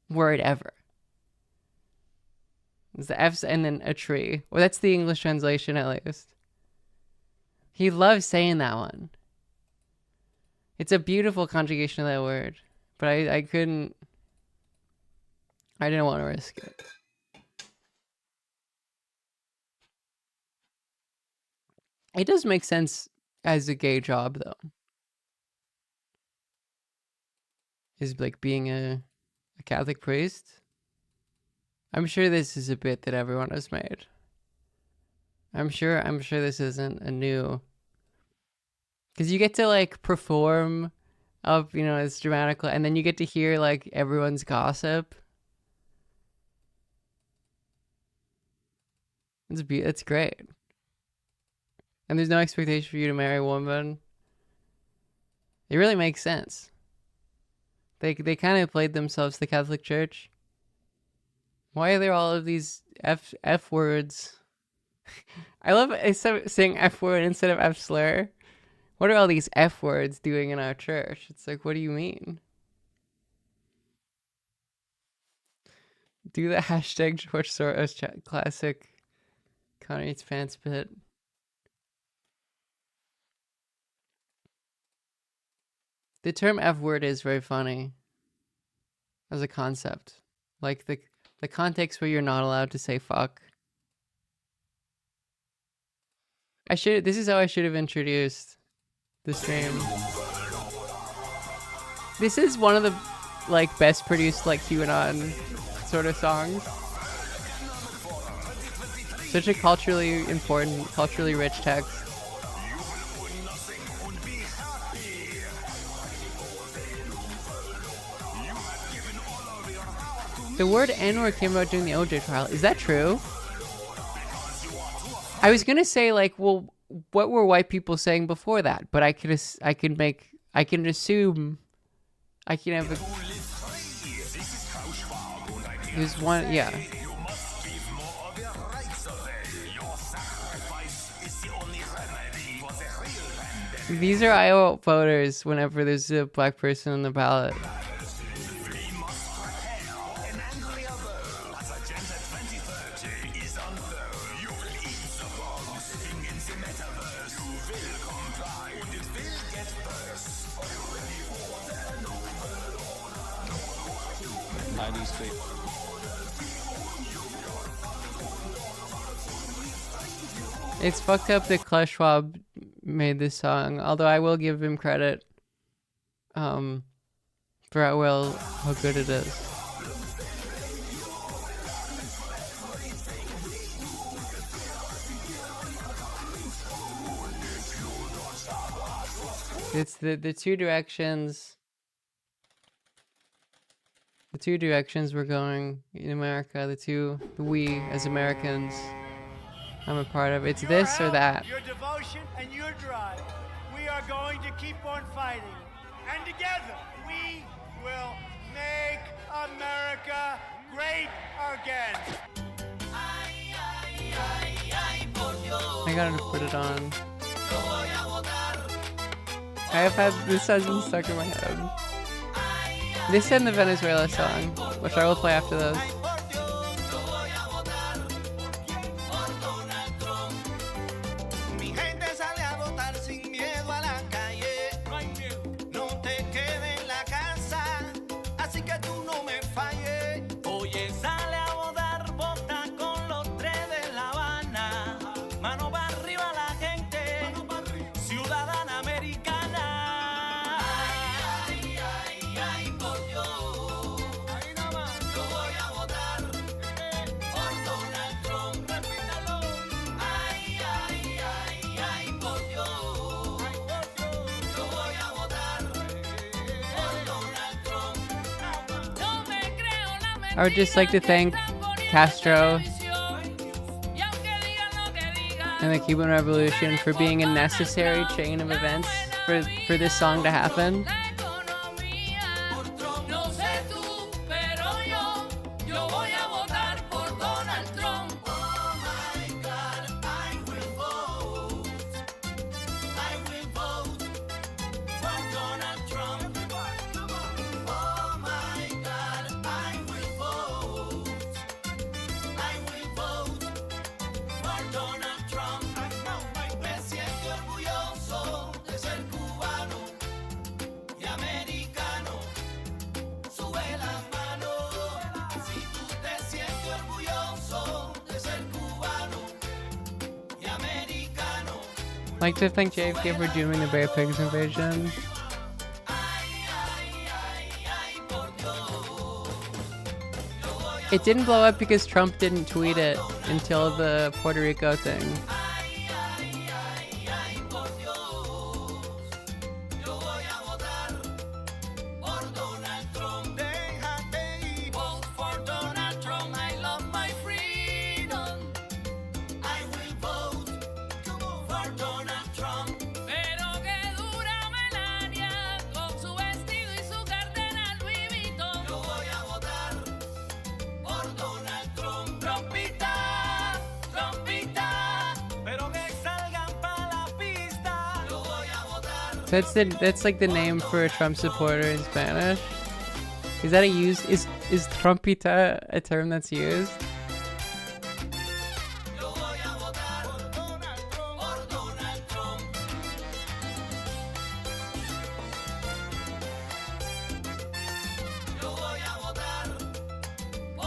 word ever. It's the F's and then a tree. Well, that's the English translation, at least. He loves saying that one. It's a beautiful conjugation of that word. But I didn't want to risk it. It does make sense as a gay job, though. Is like being a Catholic priest. I'm sure this is a bit that everyone has made. I'm sure this isn't a new, because you get to like perform up, it's dramatical, and then you get to hear like everyone's gossip. It's great. And there's no expectation for you to marry a woman. It really makes sense. They kind of played themselves, the Catholic Church. Why are there all of these F words? I love saying F word instead of F slur. What are all these F words doing in our church? It's like, what do you mean? Do the hashtag George Soros classic Connor Eats Pants bit. The term F word is very funny as a concept. Like the context where you're not allowed to say fuck. This is how I should have introduced the stream. This is one of the like best produced like QAnon sort of songs. Such a culturally important, culturally rich text. The word N-word came out during the OJ trial. Is that true? I was gonna say like, well, what were white people saying before that? But I can assume, I can have there's one, yeah. These are Iowa voters whenever there's a black person on the ballot. It's fucked up that Klaus Schwab made this song, although I will give him credit for how good it is. It's the two directions the two directions we're going in America, the we as Americans, I'm a part of. It's this or that. Your devotion and your drive. We are going to keep on fighting. And together, we will make America great again. I gotta put it on. I have had this has been stuck in my head. This and the Venezuela song, which I will play after those. I would just like to thank Castro and the Cuban Revolution for being a necessary chain of events for this song to happen. I'd like to thank JFK for doing the Bear Pigs invasion. It didn't blow up because Trump didn't tweet it until the Puerto Rico thing. That's like the name for a Trump supporter in Spanish. Is that is Trumpita a term that's used?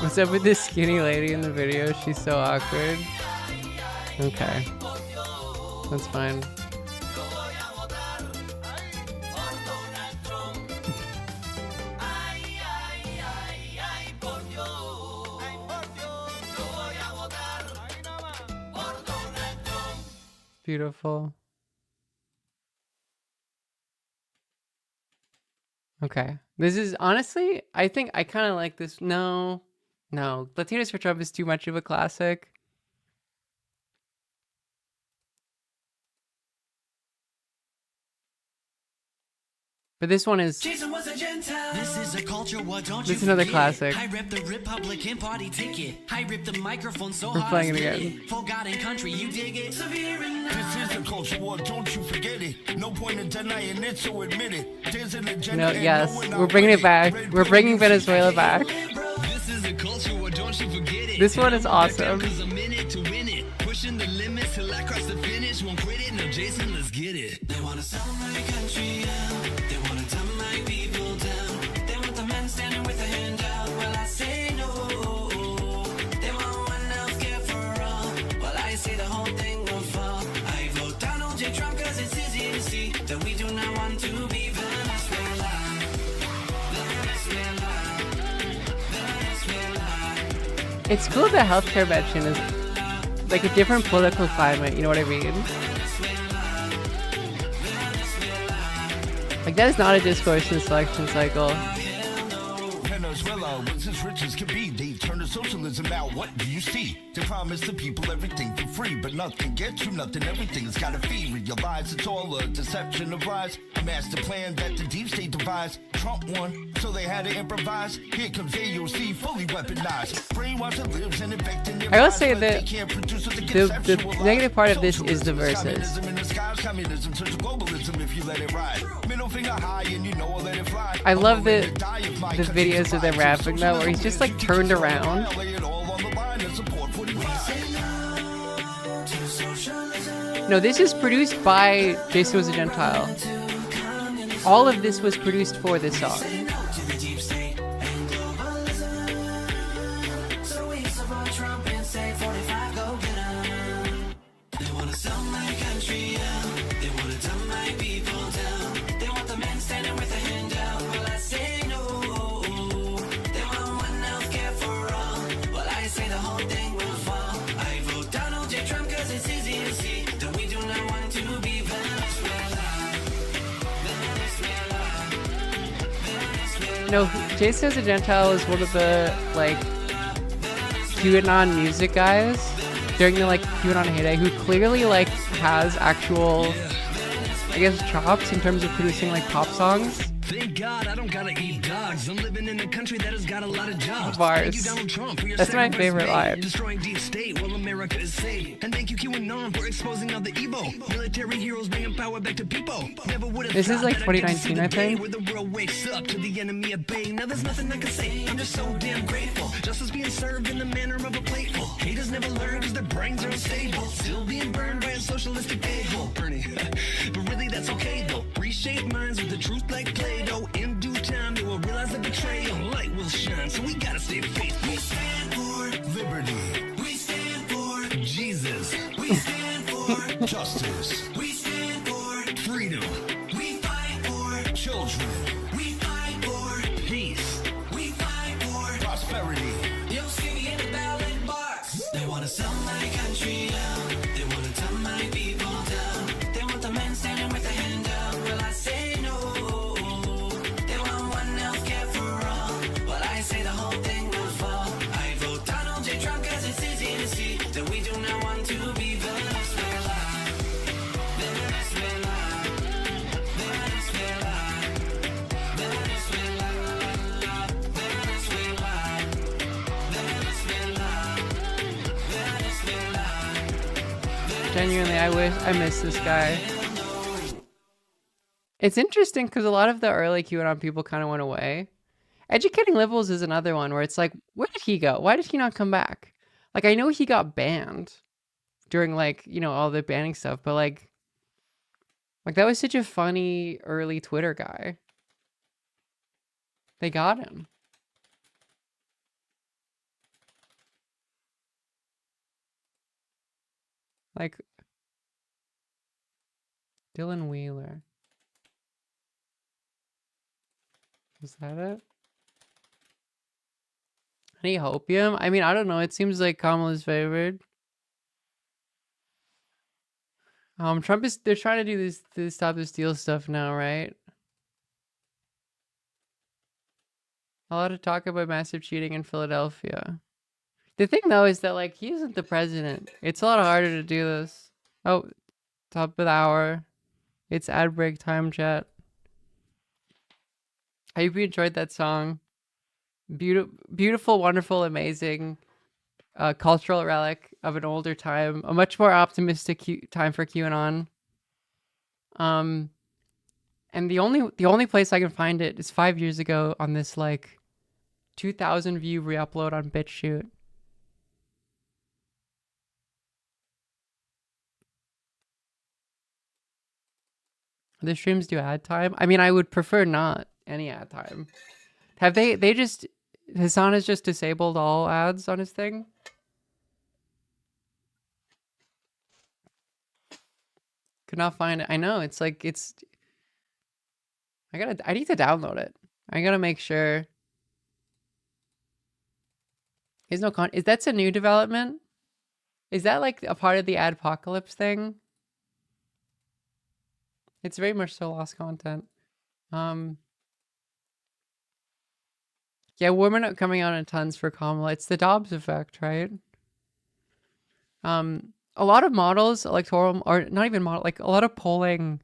What's up with this skinny lady in the video? She's so awkward. Okay. That's fine. Beautiful. Okay. This is honestly, I think I kind of like this. No. Latinos for Trump is too much of a classic. But this one is this is a culture, what don't this is another classic. I rip the Republican Party ticket. I rip the microphone so we're playing it again. For God and country, you dig it. This is a culture war, don't you forget it. No point in denying it, so admit it. There's an agenda. No, yes, we're bringing it back. We're bringing Venezuela back. This is a culture war, don't you forget it. This one is awesome. Pushing the limits till I cross the finish. Won't quit it, no Jason, let's get it. They wanna sell my country out. They wanna dumb my people down. They want the man standing with a hand out. Well, I say no. They want one healthcare for all. Well, I say the whole thing will fall. I vote Donald J. Trump cause it's easy to see that we do not want to be Venezuela. It's cool that healthcare mention is like a different political climate, you know what I mean? Like that is not a discourse in the selection cycle. Venezuela, Venezuela was as rich as could be. They turned to socialism. Now what do you see? They promise the people everything for free, but nothing gets you nothing. Everything's got a fee. Realize it's all a deception of lies. A master plan that the deep state devised. Trump won, so they had to improvise. Here comes AOC, fully weaponized. Brainwash that lives and infecting their I will lives, say but that they can't produce what they the conceptualize. negative part of this is the Socialism verses. communism in disguise. Communism turns to globalism if you let it ride. Middle finger high and you know I'll let it fly. I love the I'm die if my the country videos of them survives. rapping though, where he's just like turned around. Lay it all on the line and support 45. No, this is produced by Jason Was a Gentile. All of this was produced for this song. No, Jason as a Gentile is one of the like QAnon music guys during the like QAnon heyday who clearly like has actual, I guess, chops in terms of producing like pop songs. Thank God I don't gotta eat dogs. I'm living in a country that has got a lot of jobs. Bars. Thank you, Donald Trump, for your That's my sacrifice favorite made, line. Destroying deep state while America is saved. And thank you QAnon for exposing all the evil. Military heroes bringing power back to people. Never would have This is thought like that I'd get to see 2019, the I day think. where the world wakes up to the enemy at bay. Now there's nothing I can say. I'm just so damn grateful. Justice being served in the manner of a plateful. Haters never learn because their brains are unstable. Still being burned by a socialistic a-hole. Bernie. But really that's okay though. Reshape minds with the truth like Play-Doh. In due time they will realize the betrayal. Light will shine, so we gotta stay faithful. We stand for liberty. We stand for Jesus. We stand for justice. We stand for freedom. We fight for children. We fight for peace. We fight for prosperity. You'll see me in the ballot box. They wanna sell my country out. They wanna turn my people down. They want the man standing with a hand out. Well, I say no. They want one healthcare for all. Well, I say the whole thing will fall. I vote Donald J. Trump cause it's easy to see that we do not want to be Venezuela. Venezuela. Venezuela. Venezuela. Venezuela. Venezuela. Genuinely, I miss this guy. It's interesting because a lot of the early QAnon people kind of went away. Educating Liberals is another one where it's like, where did he go? Why did he not come back? Like, I know he got banned during like, you know, all the banning stuff, but like that was such a funny early Twitter guy. They got him. Like Dylan Wheeler. Was that it? Any hopium? I mean, I don't know. It seems like Kamala's favored. Trump is, they're trying to do this stop this steal stuff now, right? A lot of talk about massive cheating in Philadelphia. The thing though is that like he isn't the president. It's a lot harder to do this. Oh, top of the hour. It's ad break time, chat. I hope you enjoyed that song. Beautiful, wonderful, amazing cultural relic of an older time. A much more optimistic time for QAnon. And the only place I can find it is 5 years ago on this like 2,000 view re-upload on BitChute. The streams do ad time. I mean, I would prefer not any ad time. Have they just, Hassan has just disabled all ads on his thing? Could not find it. I know, it's like, I need to download it. I gotta make sure. There's no that's a new development? Is that like a part of the adpocalypse thing? It's very much so lost content. Yeah, women are coming out in tons for Kamala. It's the Dobbs effect, right? A lot of models, electoral, or not even model, like a lot of polling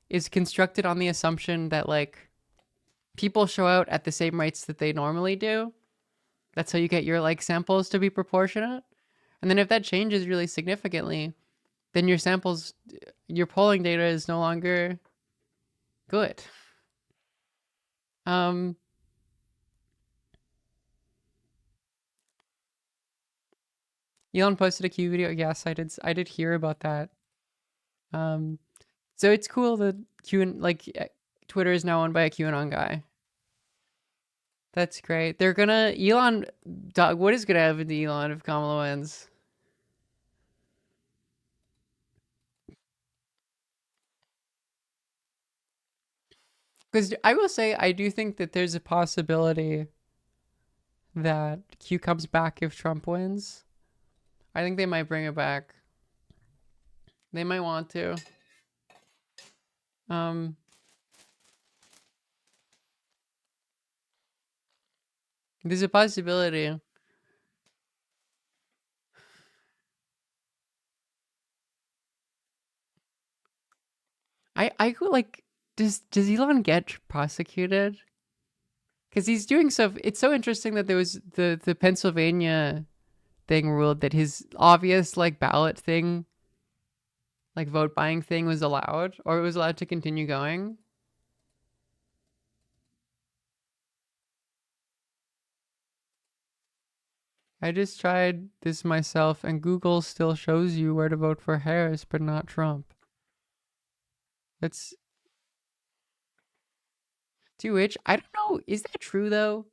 is constructed on the assumption that like people show out at the same rates that they normally do. That's how you get your like samples to be proportionate. And then if that changes really significantly, then your samples, your polling data is no longer good. Elon posted a Q video. Yes, I did hear about that. So it's cool that Twitter is now owned by a QAnon guy. That's great. They're gonna Elon. Dog, what is gonna happen to Elon if Kamala wins? Because I will say, I do think that there's a possibility that Q comes back if Trump wins. I think they might bring it back. They might want to. There's a possibility. I could like, does Elon get prosecuted? Because he's doing stuff. It's so interesting that there was the Pennsylvania thing ruled that his obvious like ballot thing, like vote buying thing, was allowed, or it was allowed to continue going. I just tried this myself, and Google still shows you where to vote for Harris, but not Trump. That's to which I don't know. Is that true though?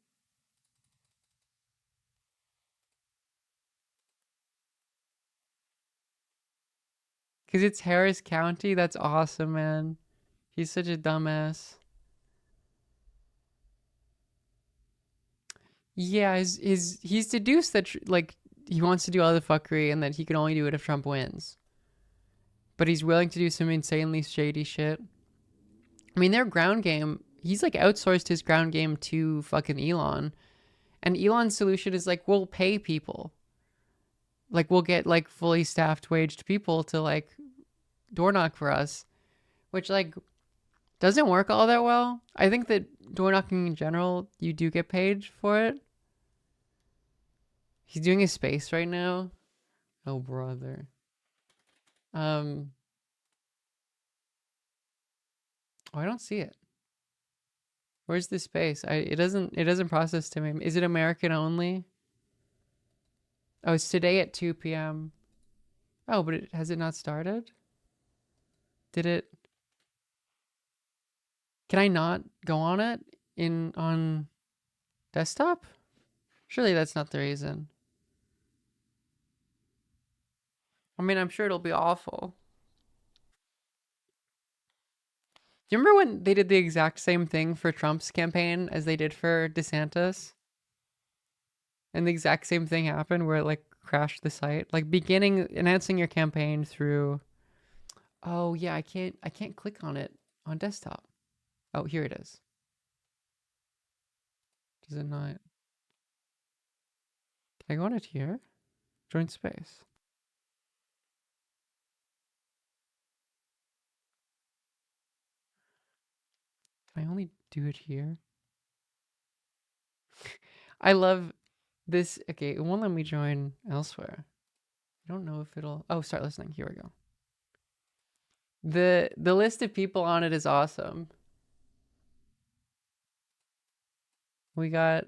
Because it's Harris County. That's awesome, man. He's such a dumbass. Yeah, he's deduced that like he wants to do all the fuckery and that he can only do it if Trump wins. But he's willing to do some insanely shady shit. I mean, their ground game, he's like outsourced his ground game to fucking Elon. And Elon's solution is like, we'll pay people. Like, we'll get like fully staffed waged people to like door knock for us, which like doesn't work all that well. I think that door knocking in general, you do get paid for it. He's doing a space right now. Oh, brother. Oh, I don't see it. Where's the space? It doesn't process to me. Is it American only? Oh, it's today at 2 p.m. Oh, but has it not started? Did it? Can I not go on it on desktop? Surely that's not the reason. I mean, I'm sure it'll be awful. Do you remember when they did the exact same thing for Trump's campaign as they did for DeSantis? And the exact same thing happened where it like crashed the site. Like announcing your campaign through. Oh yeah, I can't click on it on desktop. Oh, here it is. Does it not? Can I go on it here? Join space. Can I only do it here? I love this. Okay, it won't let me join elsewhere. I don't know if it'll. Oh, start listening. Here we go. The list of people on it is awesome. We got.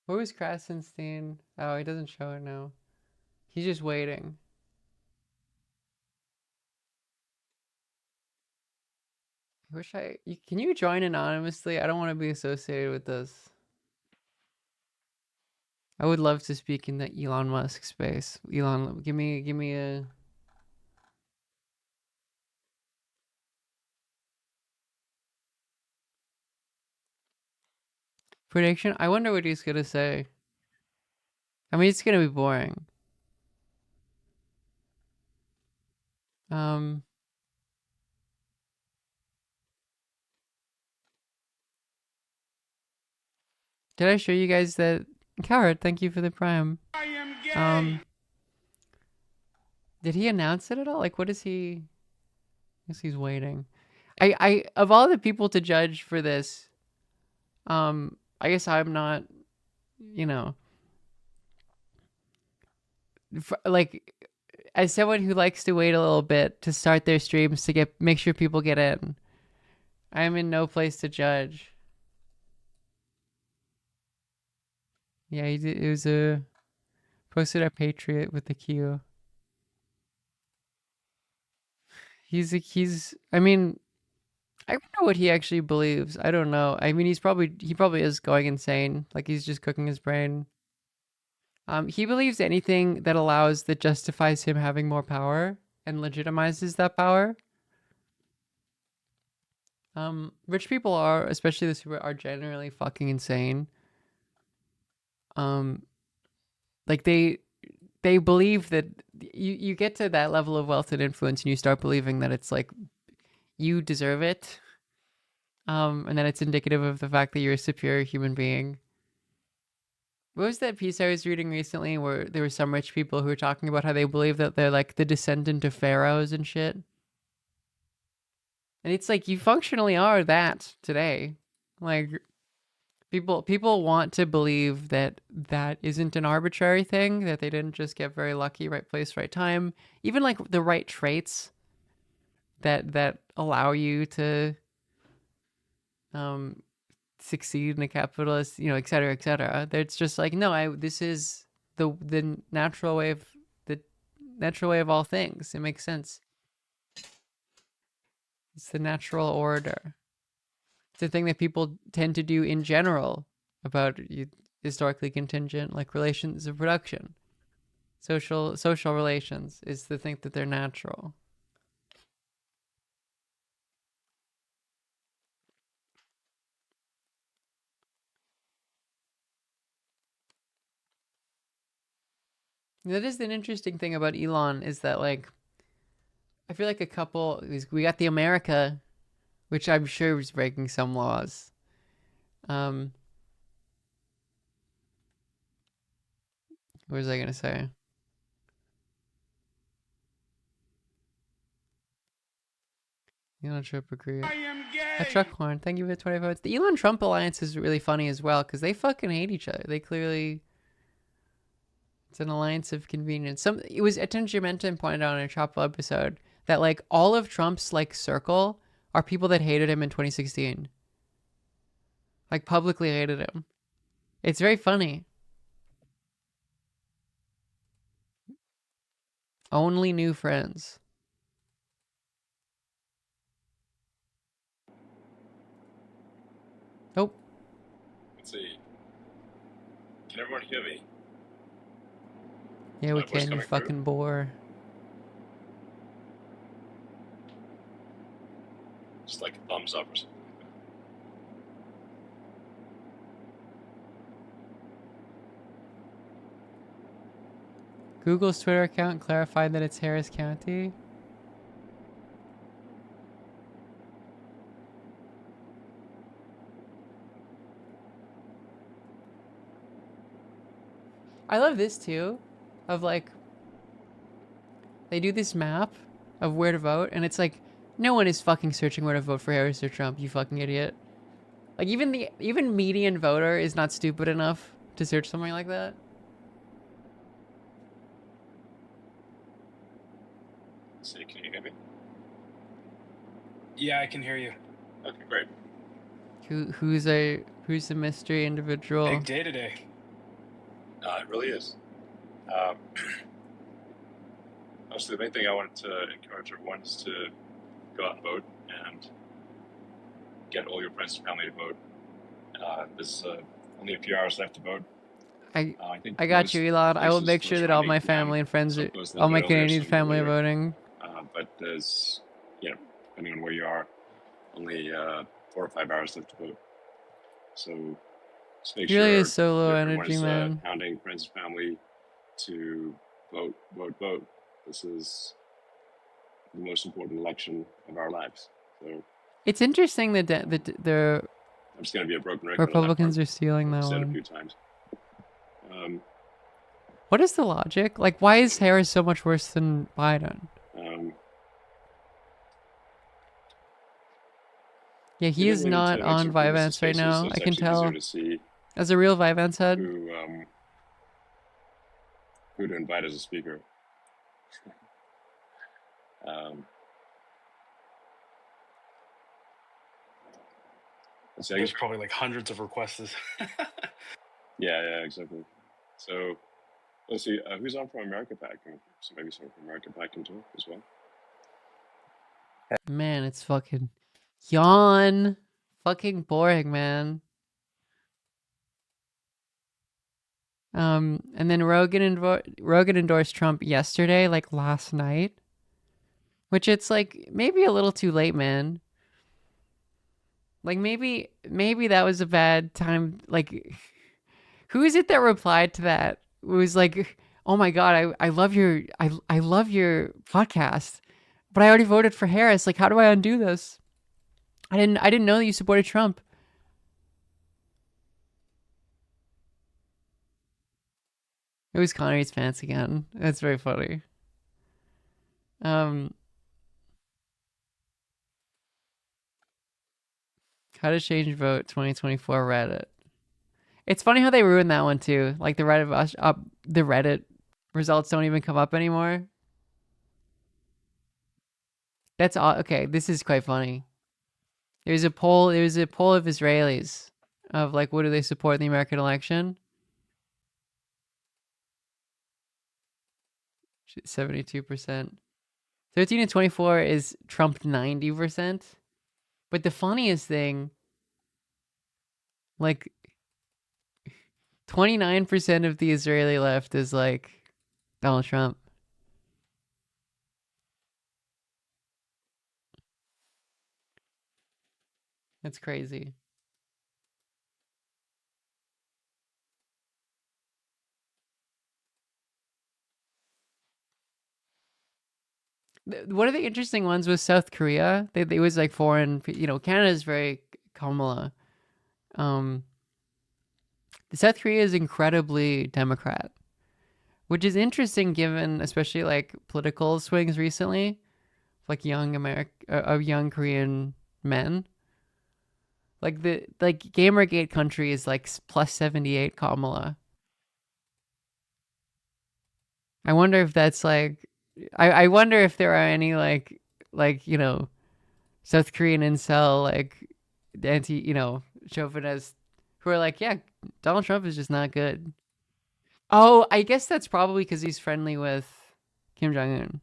Where was Krasenstein? Oh, he doesn't show it now. He's just waiting. I wish can you join anonymously? I don't want to be associated with this. I would love to speak in the Elon Musk space. Elon, give me a. Prediction? I wonder what he's gonna say. I mean, it's gonna be boring. Did I show you guys that? Coward, thank you for the prime. I am gay. Did he announce it at all? Like, what is he? I guess he's waiting. I of all the people to judge for this, I guess I'm not, you know, like, as someone who likes to wait a little bit to start their streams to make sure people get in, I'm in no place to judge. Yeah, it was a posted at Patriot with the Q. I mean, I don't know what he actually believes. I don't know. I mean, he probably is going insane. Like, he's just cooking his brain. He believes anything that justifies him having more power and legitimizes that power. Rich people especially the super, are generally fucking insane. Like they believe that you get to that level of wealth and influence and you start believing that it's like you deserve it. And that it's indicative of the fact that you're a superior human being. What was that piece I was reading recently where there were some rich people who were talking about how they believe that they're like the descendant of pharaohs and shit? And it's like, you functionally are that today. Like, people want to believe that that isn't an arbitrary thing, that they didn't just get very lucky, right place, right time. Even like the right traits that allow you to succeed in a capitalist, you know, et cetera, et cetera. It's just like, no, this is the natural way of all things. It makes sense. It's the natural order. It's the thing that people tend to do in general about historically contingent, like, relations of production. Social relations is to think that they're natural. That is an interesting thing about Elon, is that, like, I feel like we got the America, which I'm sure was breaking some laws. What was I gonna say? Elon Trump agree. I am gay. Truck horn, thank you for the 25 votes. The Elon Trump alliance is really funny as well because they fucking hate each other. They clearly, it's an alliance of convenience. It was Attention Menton pointed out in a Chopwell episode that, like, all of Trump's, like, circle are people that hated him in 2016. Like, publicly hated him. It's very funny. Only new friends. Nope. Let's see. Can everyone hear me? Yeah, we can, you fucking bore. Just like a thumbs up or something like that. Google's Twitter account clarified that it's Harris County. I love this too, of, like, they do this map of where to vote, and it's like, no one is fucking searching where to vote for Harris or Trump, you fucking idiot. Like, even median voter is not stupid enough to search something like that. Let's see, can you hear me? Yeah, I can hear you. Okay, great. Who's the mystery individual? Big day today. It really is. Obviously, the main thing I wanted to encourage everyone is to go out and vote and get all your friends and family to vote. There's only a few hours left to vote. I got you, Elon. I will make sure that all my family and friends, all my Canadian family are voting. But there's, depending on where you are, only 4 or 5 hours left to vote. So just make sure really is so low everyone energy, is, man. hounding friends and family to vote, vote, vote. This is the most important election of our lives. So It's interesting that the I'm just going to be a broken record. Republicans are stealing that I've said a one. few times. What is the logic? Like, why is Harris so much worse than Biden? Yeah, he is not on Vyvanse right now. I can tell. As a real Vyvanse head. Who to invite as a speaker. There's probably like hundreds of requests. Yeah, exactly. So let's see, who's on from America Pack? So maybe someone from America Pack can talk as well. Man, it's fucking yawn. Fucking boring, man. And then Rogan endorsed Trump yesterday, like last night. Which it's like maybe a little too late, man. Like maybe that was a bad time. Like, who is it that replied to that? It was like, oh my god, I love your podcast, but I already voted for Harris. Like, how do I undo this? I didn't know that you supported Trump. It was Connery's pants again. That's very funny. How to change vote 2024 Reddit. It's funny how they ruined that one too. Like the Reddit results don't even come up anymore. That's all. Okay, this is quite funny. There was a poll of Israelis of like, what do they support in the American election? 72%. 13 to 24 is Trump 90%. But the funniest thing, like 29% of the Israeli left is like Donald Trump. That's crazy. One of the interesting ones was South Korea. They was like foreign, Canada's very Kamala. The South Korea is incredibly Democrat, which is interesting given especially like political swings recently, like young Korean men. Like Gamergate country is like plus 78 Kamala. I wonder if that's like, I wonder if there are any like South Korean incel like chauvinist who are like, yeah, Donald Trump is just not good. Oh, I guess that's probably because he's friendly with Kim Jong-un.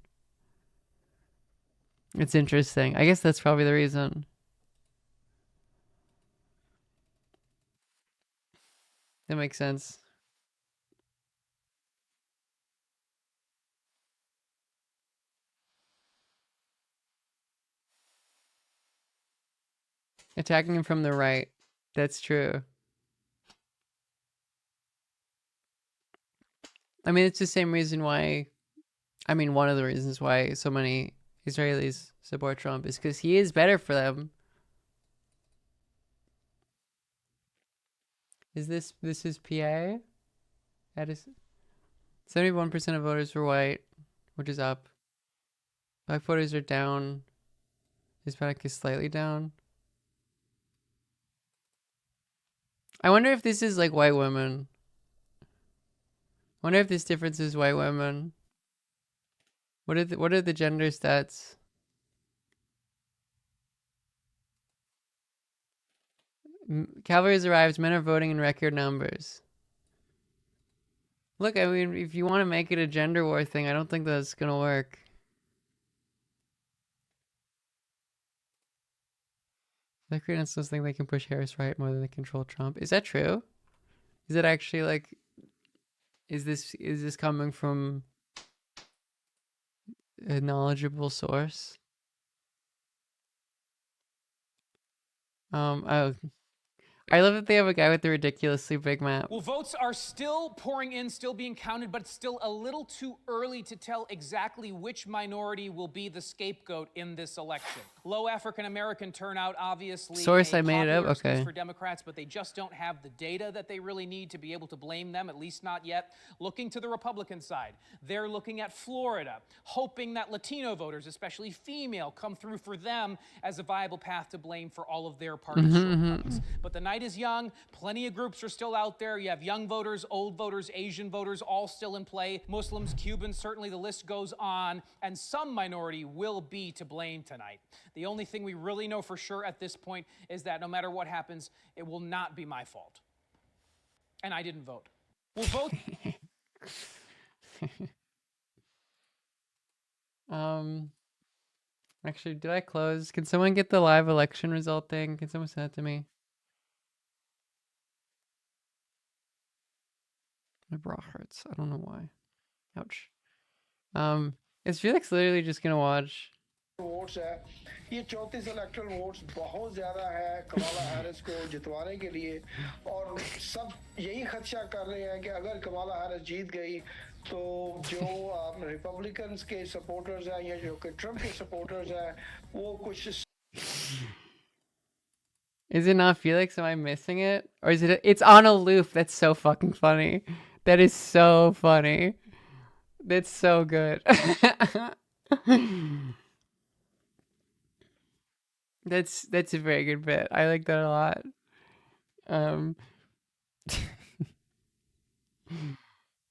It's interesting. I guess that's probably the reason. That makes sense. Attacking him from the right. That's true. I mean, it's the same reason why, one of the reasons why so many Israelis support Trump is because he is better for them. This is PA? That is 71% of voters were white, which is up. Black voters are down. Hispanic is slightly down. I wonder if this is like white women. Wonder if this difference is white women. What are the gender stats? Cavalry has arrived. Men are voting in record numbers. Look, I mean, if you want to make it a gender war thing, I don't think that's gonna work. The Koreans think they can push Harris right more than they control Trump. Is that true? Is it actually like? Is this coming from a knowledgeable source? Oh, I love that they have a guy with a ridiculously big map. Well, votes are still pouring in, still being counted, but it's still a little too early to tell exactly which minority will be the scapegoat in this election. Low African-American turnout, obviously, Source, a I made it up. popular excuse Okay. for Democrats, but they just don't have the data that they really need to be able to blame them, at least not yet. Looking to the Republican side, they're looking at Florida, hoping that Latino voters, especially female, come through for them as a viable path to blame for all of their party's shortcomings. But the night is young. Plenty of groups are still out there. You have young voters, old voters, Asian voters, all still in play. Muslims, Cubans, certainly the list goes on. And some minority will be to blame tonight. The only thing we really know for sure at this point is that no matter what happens, it will not be my fault. And I didn't vote. We'll vote. Actually, did I close? Can someone get the live election result thing? Can someone send it to me? My bra hurts. I don't know why. Ouch. Is Felix literally just gonna watch? Votes है ये 34 electoral votes बहुत ज़्यादा है Kamala Harris को जितवाने के लिए और सब यही खदशा कर रहे हैं कि अगर कमाला हैरिस जीत गई तो जो रिपब्लिकन्स के सपोर्टर्स हैं या जो कि ट्रम्प के सपोर्टर्स हैं वो कुछ Is it not Felix? Am I missing it? Or is it? It's on a loop. That's so fucking funny. That is so funny. That's so good. That's a very good bit. I like that a lot.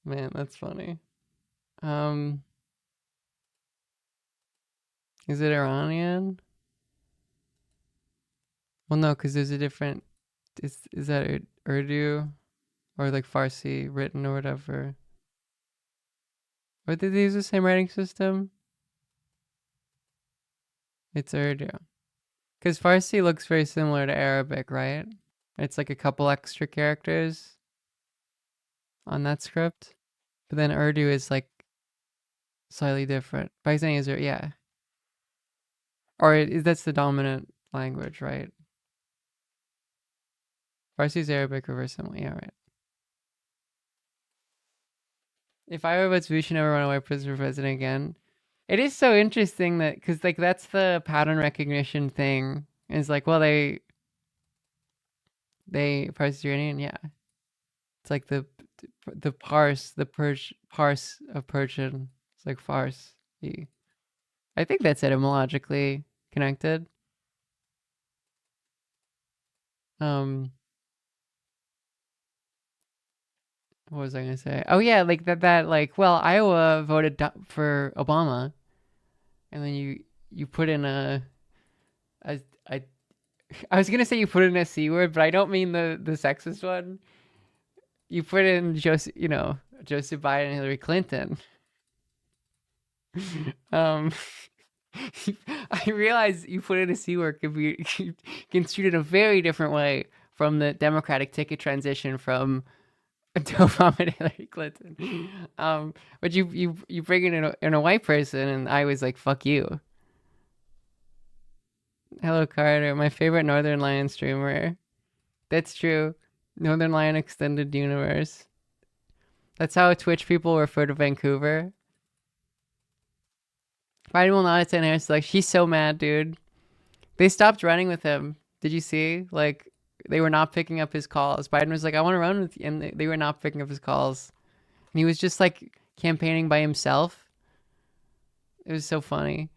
Man, that's funny. Is it Iranian? Well, no, because there's a different. Is that Urdu, or like Farsi written or whatever? Or did they use the same writing system? It's Urdu. Because Farsi looks very similar to Arabic, right? It's like a couple extra characters on that script. But then Urdu is like slightly different. Pakistani is, yeah. Or that's the dominant language, right? Farsi is Arabic or very similar. Yeah, right. If I were Bush, never run away for president again. It is so interesting that, because like that's the pattern recognition thing. It's like, well, they Farsi Iranian, yeah. It's like the parse of Persian. It's like Farsi. I think that's etymologically connected. What was I gonna say? Oh yeah, like that like, well, Iowa voted for Obama, and then you put in I was gonna say you put in a C word, but I don't mean the sexist one. You put in Joseph Biden and Hillary Clinton. I realize you put in a C word can be construed in a very different way from the Democratic ticket transition from Obama and Hillary Clinton. But you bring it in a white person, and I was like, fuck you. Hello, Carter, my favorite Northern Lion streamer. That's true. Northern Lion Extended Universe. That's how Twitch people refer to Vancouver. Biden will not attend Harris. Like, she's so mad, dude. They stopped running with him. Did you see? Like, they were not picking up his calls. Biden was like, I want to run with you. And they were not picking up his calls. And he was just like campaigning by himself. It was so funny.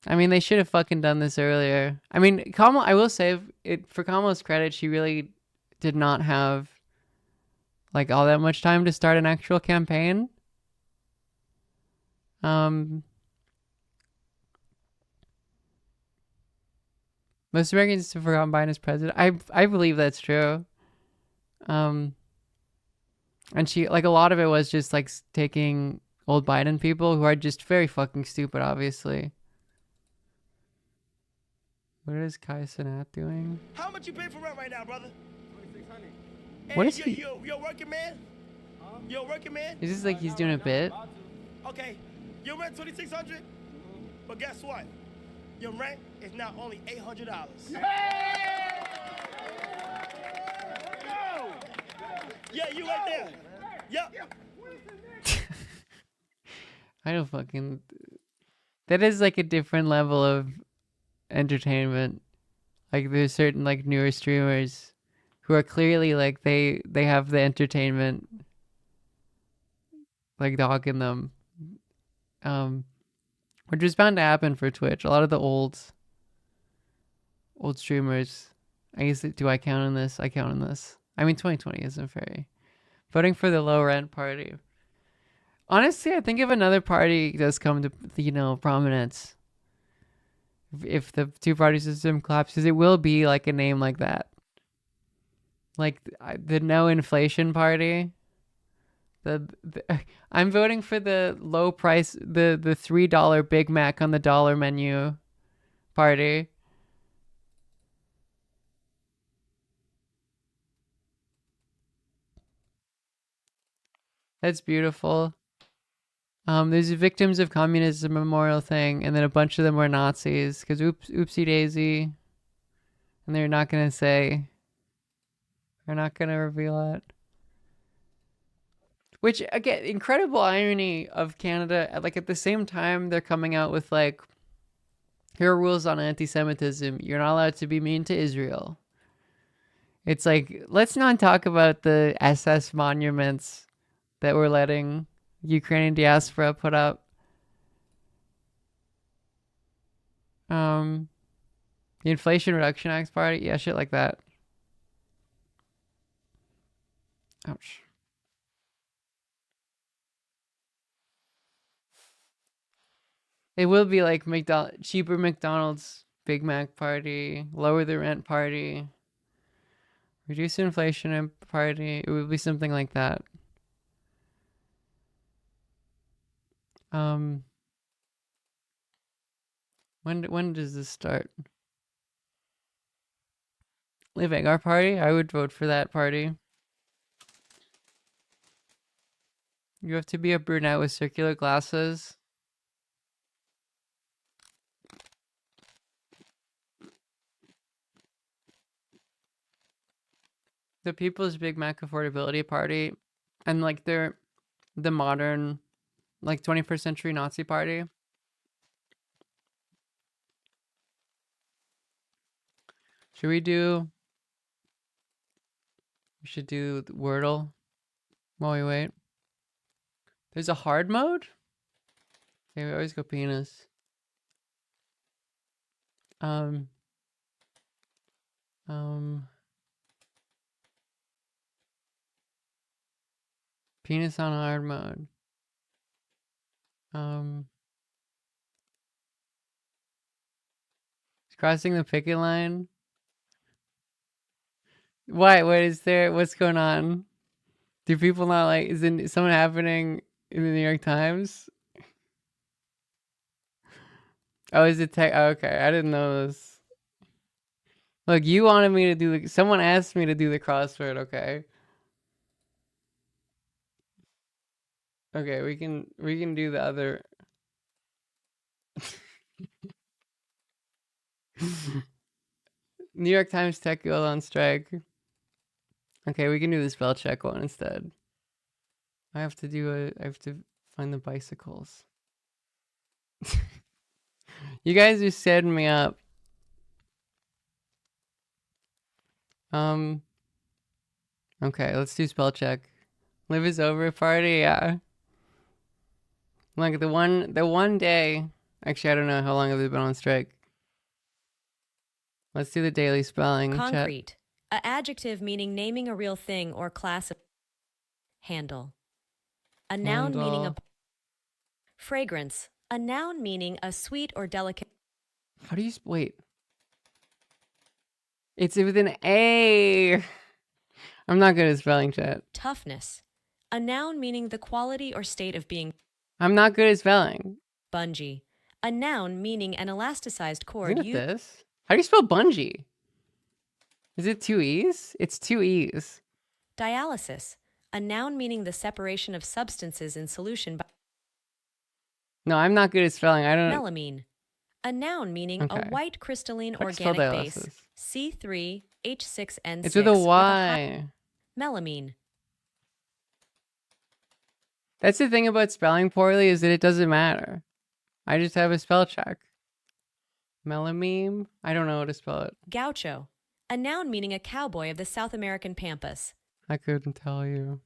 I mean, they should have fucking done this earlier. I mean, Kamala, I will say, for Kamala's credit, she really did not have like all that much time to start an actual campaign. Most Americans have forgotten Biden as president. I believe that's true. And she, like, a lot of it was just like taking old Biden people who are just very fucking stupid, obviously. What is Kai Cenat doing? How much you pay for rent right now, brother? $2,600. What is he? You're a working man? Huh? You're a working man? Is this like he's doing a bit? Okay, your rent $2,600. But guess what? your rent is now only $800. Yeah, you right there. Yep. I don't fucking. That is like a different level of entertainment. Like there's certain like newer streamers who are clearly like they have the entertainment like dog in them. Which is bound to happen for Twitch. A lot of the old streamers, I guess, do I count in this? I count in this. I mean, 2020 isn't very. Voting for the low rent party. Honestly, I think if another party does come to, prominence, if the two-party system collapses, it will be like a name like that. Like the no inflation party. I'm voting for the low price, the $3 Big Mac on the dollar menu party. That's beautiful. There's a victims of communism memorial thing, and then a bunch of them were Nazis, because oopsie daisy. And they're not going to say, they're not going to reveal it. Which, again, incredible irony of Canada. Like, at the same time, they're coming out with, like, here are rules on anti-Semitism. You're not allowed to be mean to Israel. It's like, let's not talk about the SS monuments that we're letting Ukrainian diaspora put up. The Inflation Reduction Act party. Yeah, shit like that. Ouch. It will be like cheaper McDonald's Big Mac party, lower the rent party, reduce inflation party. It would be something like that. When does this start? Living our party? I would vote for that party. You have to be a brunette with circular glasses. The People's Big Mac Affordability Party, and like they're the modern, like 21st century Nazi party. Should we do? We should do Wordle while we wait. There's a hard mode? Okay, we always go penis. Penis on hard mode. Crossing the picket line. What is there? What's going on? Do people not like? Is it something happening in the New York Times? Oh, is it tech? Oh, okay, I didn't know this. Look, you wanted me to do someone asked me to do the crossword. Okay. Okay, we can do the other. New York Times Tech Guild on strike. Okay, we can do the spell check one instead. I have to find the bicycles. You guys are setting me up. Okay, let's do spell check. Live is over party, yeah. Like the one day. Actually, I don't know how long have they been on strike. Let's do the daily spelling. Concrete. An adjective meaning naming a real thing or class of. Handle. A noun meaning a. Fragrance. A noun meaning a sweet or delicate. How do you wait? It's with an A. I'm not good at spelling, chat. Toughness. A noun meaning the quality or state of being. I'm not good at spelling. Bungee. A noun meaning an elasticized cord. Isn't it this? How do you spell bungee? Is it 2 E's? It's 2 E's. Dialysis. A noun meaning the separation of substances in solution by. No, I'm not good at spelling. I don't know. Melamine. A noun meaning a Okay. white crystalline How do you spell organic base, dialysis? C3H6N6 It's with a with a high Y. melamine. That's the thing about spelling poorly is that it doesn't matter. I just have a spell check. Melamine? I don't know how to spell it. Gaucho, a noun meaning a cowboy of the South American pampas. I couldn't tell you.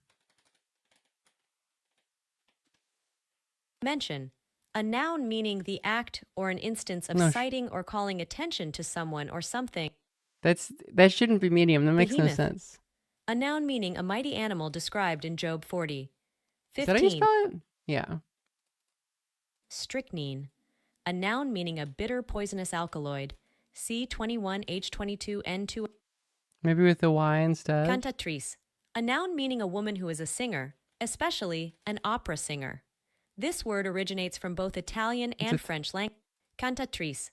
Mention, a noun meaning the act or an instance of No, citing or calling attention to someone or something. That shouldn't be medium. That makes no Behemoth, sense. a noun meaning a mighty animal described in Job 40. Is that how you 15. spell it? Yeah. Strychnine, a noun meaning a bitter poisonous alkaloid, C21H22N2. Maybe with a Y instead. Cantatrice, a noun meaning a woman who is a singer, especially an opera singer. This word originates from both Italian and French language. Cantatrice.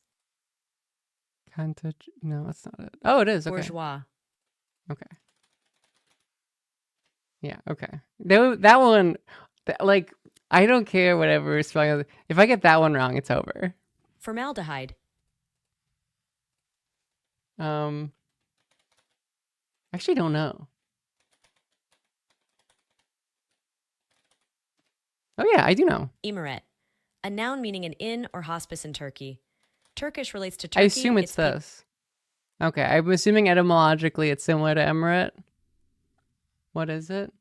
No, that's not it. Oh, it is. Okay. Bourgeois. Okay. Yeah. Okay. That one, like, I don't care whatever spelling. If I get that one wrong, it's over. Formaldehyde. Actually, don't know. Oh yeah, I do know. Imaret, a noun meaning an inn or hospice in Turkey. Turkish relates to Turkey. I assume it's this. Okay, I'm assuming etymologically it's similar to Emirate. What is it?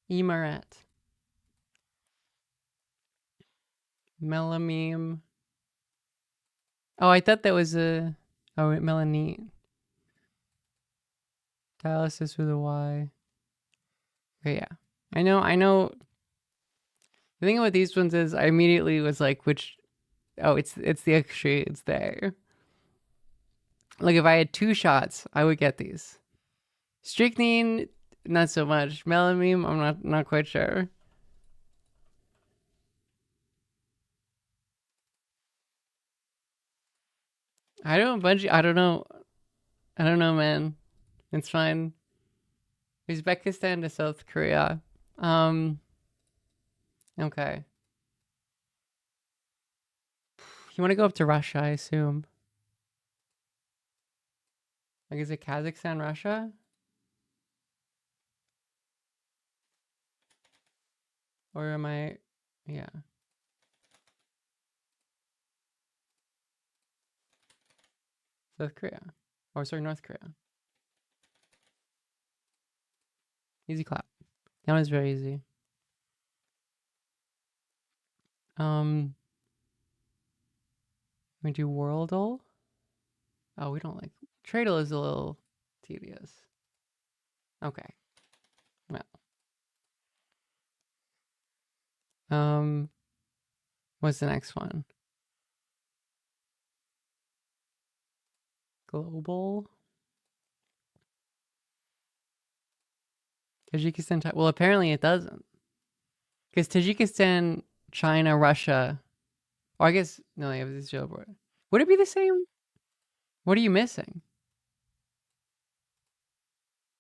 Emaret. Melamine. Oh, I thought that was a... Oh, melanine. Dialysis with a Y. Okay, yeah. I know. The thing about these ones is I immediately was like, which... Oh, it's the extra, it's there. Like, if I had 2 shots, I would get these. Strychnine, not so much. Melamine, I'm not quite sure. I don't know, man. It's fine. Uzbekistan to South Korea. Okay. You want to go up to Russia, I assume. Like, is it Kazakhstan, Russia? Or am I... Yeah. South Korea. Or, sorry, North Korea. Easy clap. That one's very easy. We do Worldle. Oh, we don't like... Tradle is a little tedious. Okay. Well. What's the next one? Global. Tajikistan. Well, apparently it doesn't. Because Tajikistan, China, Russia. Or I guess no, they have this jailbreak. Would it be the same? What are you missing?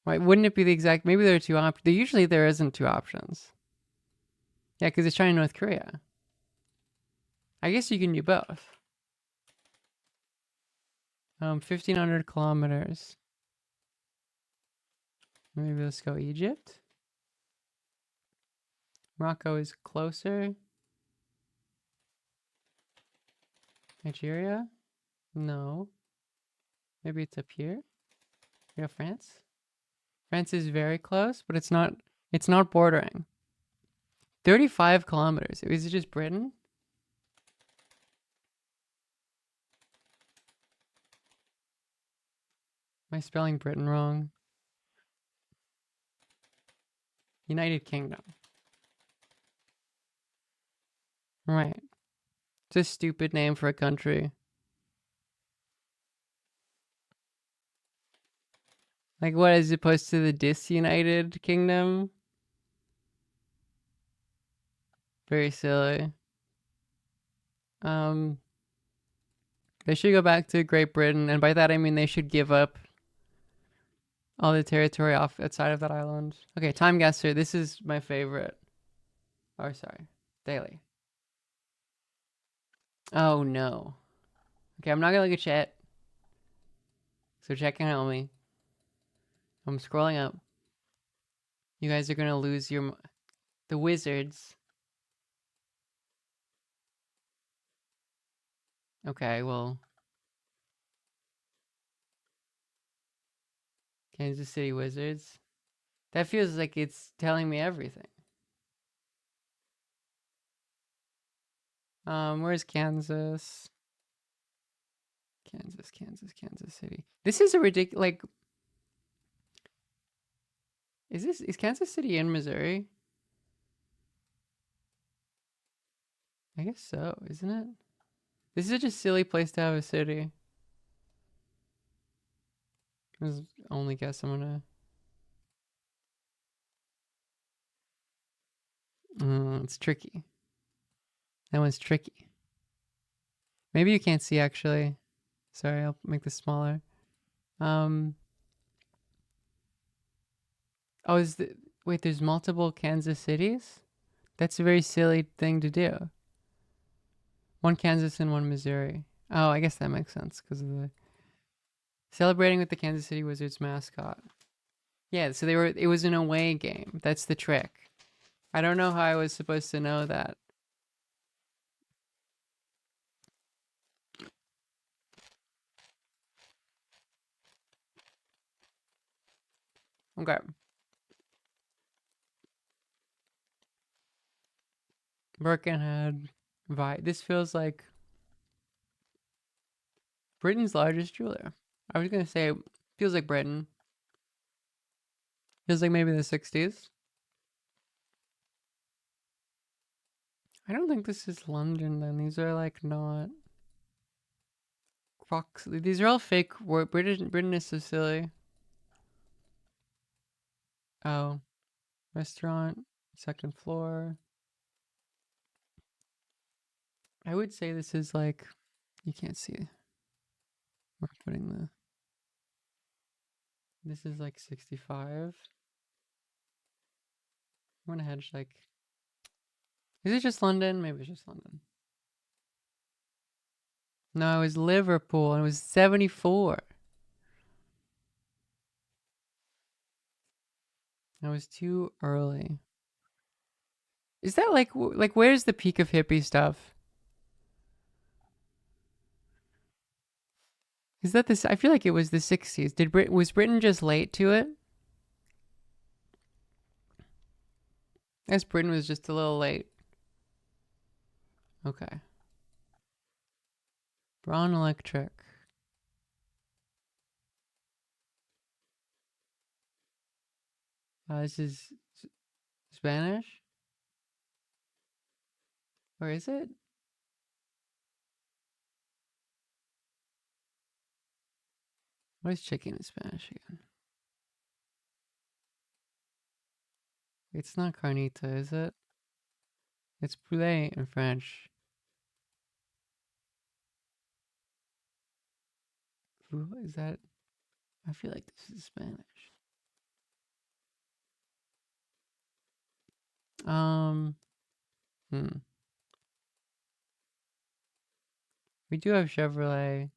Right? Wouldn't it be the exact? Maybe there are 2 options. Usually there isn't 2 options. Yeah, because it's China, North Korea. I guess you can do both. 1,500 kilometers. Maybe let's go Egypt. Morocco is closer. Nigeria? No. Maybe it's up here. We have France. France is very close, but it's not bordering. 35 kilometers. Is it just Britain? Am I spelling Britain wrong? United Kingdom. Right. It's a stupid name for a country. Like, what, as opposed to the disunited kingdom? Very silly. They should go back to Great Britain, and by that I mean they should give up all the territory off outside of that island. Okay, Time Guesser. This is my favorite. Oh, sorry. Daily. Oh, no. Okay, I'm not gonna look at chat. So chat can help me. I'm scrolling up. You guys are gonna lose your... The wizards. Okay, well... Kansas City Wizards. That feels like it's telling me everything. Where's Kansas? Kansas City. This is a ridiculous... Like... Is Kansas City in Missouri? I guess so, isn't it? This is such a silly place to have a city. This is the only guess I'm gonna... It's tricky. That one's tricky. Maybe you can't see actually. Sorry, I'll make this smaller. Oh, wait, there's multiple Kansas cities? That's a very silly thing to do. One Kansas and one Missouri. Oh, I guess that makes sense because of the celebrating with the Kansas City Wizards mascot. Yeah, so it was an away game. That's the trick. I don't know how I was supposed to know that. Okay. Birkenhead. This feels like Britain's largest jeweler. I was gonna say, feels like Britain. Feels like maybe the 60s. I don't think this is London then. These are like not... Crocs. These are all fake. Britain is so silly. Oh. Restaurant. Second floor. I would say this is like... You can't see. We're putting the... This is like 65. I'm gonna hedge like... Is it just London? Maybe it's just London. No, it was Liverpool and it was 74. That was too early. Is that like where's the peak of hippie stuff? Is that this? I feel like it was the 60s. Was Britain just late to it? I guess Britain was just a little late. Okay. Braun Electric. This is Spanish? Or is it? What is chicken in Spanish again? It's not carnita, is it? It's poulet in French. Who is that? I feel like this is Spanish. We do have Chevrolet,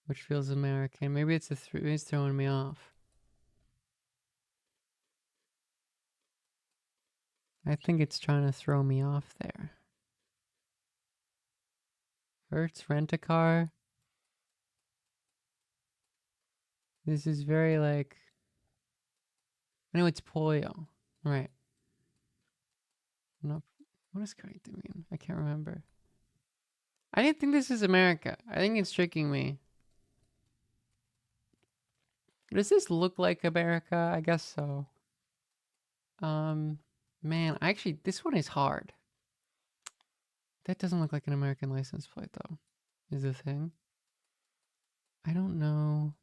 which feels American. Maybe it's it's throwing me off. I think it's trying to throw me off there. Hertz Rent-A-Car. This is very like... I know it's Pollo. Right. No, what does carnita mean? I can't remember. I didn't think this is America. I think it's tricking me. Does this look like America? I guess so. Man, actually, this one is hard. That doesn't look like an American license plate, though. Is the thing. I don't know.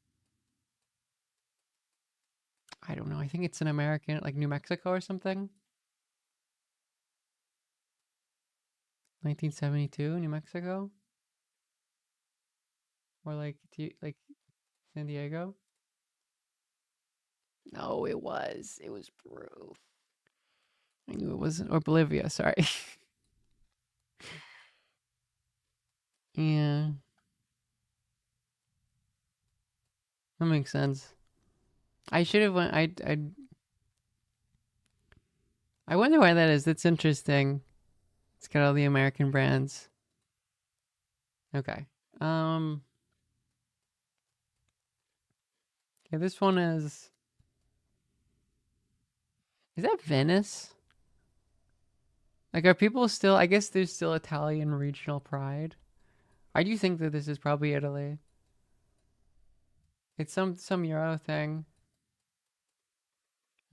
I don't know. I think it's an American, like New Mexico or something. 1972, New Mexico? Or like San Diego? No, it was. It was Peru. I knew it wasn't. Or Bolivia, sorry. Yeah. That makes sense. I should have went. I wonder why that is. That's interesting. It's got all the American brands. Okay. Yeah, this one is. Is that Venice? Like, are people still? I guess there's still Italian regional pride. I do think that this is probably Italy. It's some Euro thing.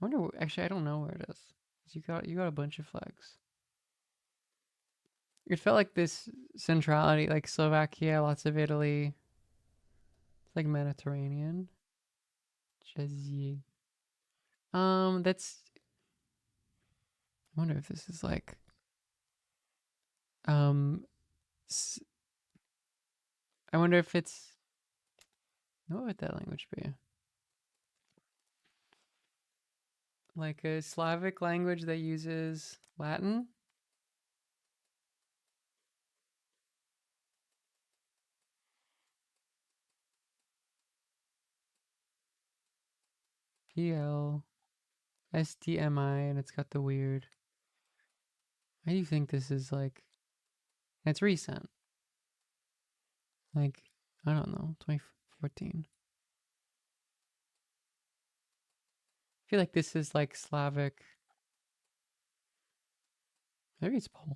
I wonder. Actually, I don't know where it is. You got a bunch of flags. It felt like this centrality, like Slovakia, lots of Italy. It's like Mediterranean. Jazzy. That's. I wonder if this is like. I wonder if it's. What would that language be? Like a Slavic language that uses Latin? PLSTMI, and it's got the weird. I do think this is like. It's recent. Like, I don't know, 2014. I feel like this is like Slavic. Maybe it's Poland.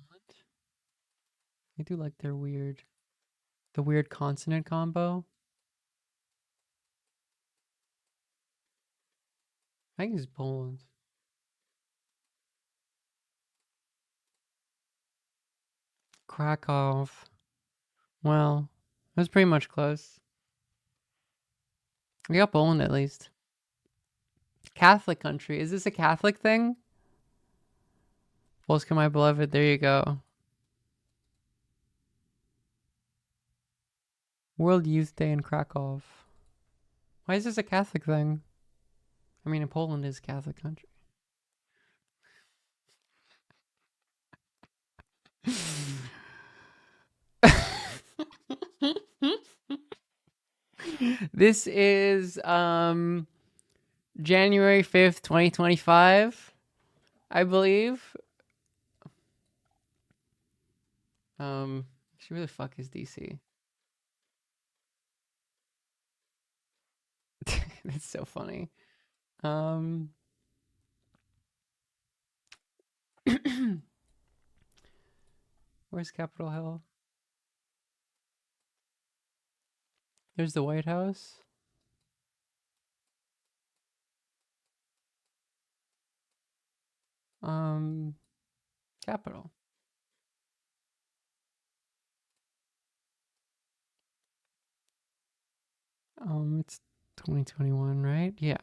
They do like the weird consonant combo. I think it's Poland. Krakow. Well, it was pretty much close. We got Poland at least. Catholic country. Is this a Catholic thing? Polska, my beloved. There you go. World Youth Day in Krakow. Why is this a Catholic thing? I mean, Poland is a Catholic country. This is January 5th, 2025, I believe. Where the fuck is DC? That's so funny. Where's Capitol Hill? There's the White House. Capitol. It's 2021, right? Yeah.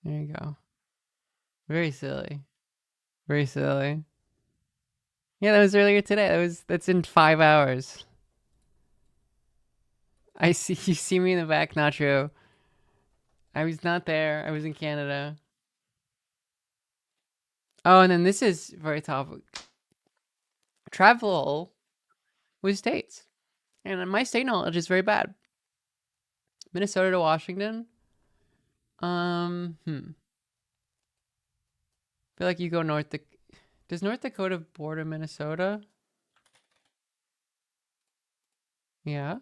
There you go. Very silly. Very silly. Yeah, that was earlier today. That's in 5 hours. I see you see me in the back, Nacho. I was not there. I was in Canada. Oh, and then this is very topic. Travel with states. And my state knowledge is very bad. Minnesota to Washington. I feel like you go north. Does North Dakota border Minnesota? Yeah.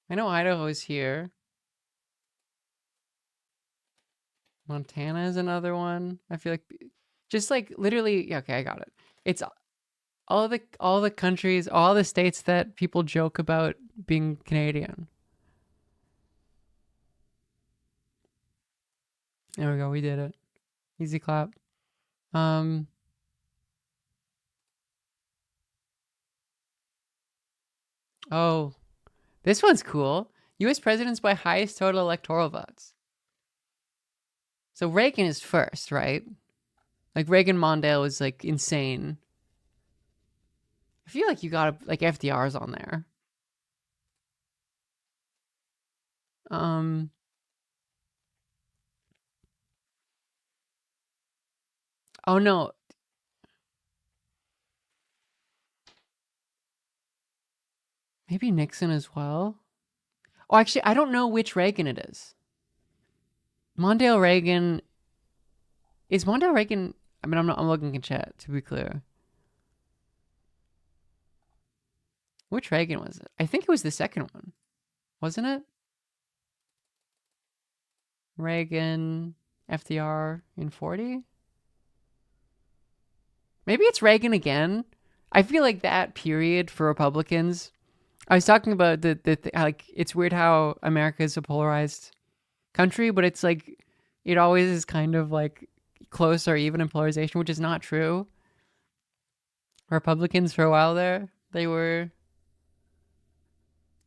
I know Idaho is here. Montana is another one. I feel like just like literally, yeah, okay, I got it. It's all the countries, all the states that people joke about being Canadian. There we go. We did it. Easy clap. Oh, this one's cool. U.S. presidents by highest total electoral votes. So Reagan is first, right? Like Reagan Mondale was like insane. I feel like you got like FDR's on there. Oh no. Maybe Nixon as well. Oh, actually, I don't know which Reagan it is. Mondale Reagan. Is Mondale Reagan? I mean, I'm looking in chat to be clear. Which Reagan was it? I think it was the second one, wasn't it? Reagan, FDR in 40. Maybe it's Reagan again. I feel like that period for Republicans. I was talking about like it's weird how America is a polarized country, but it's like it always is kind of like close or even in polarization, which is not true. Republicans for a while there, they were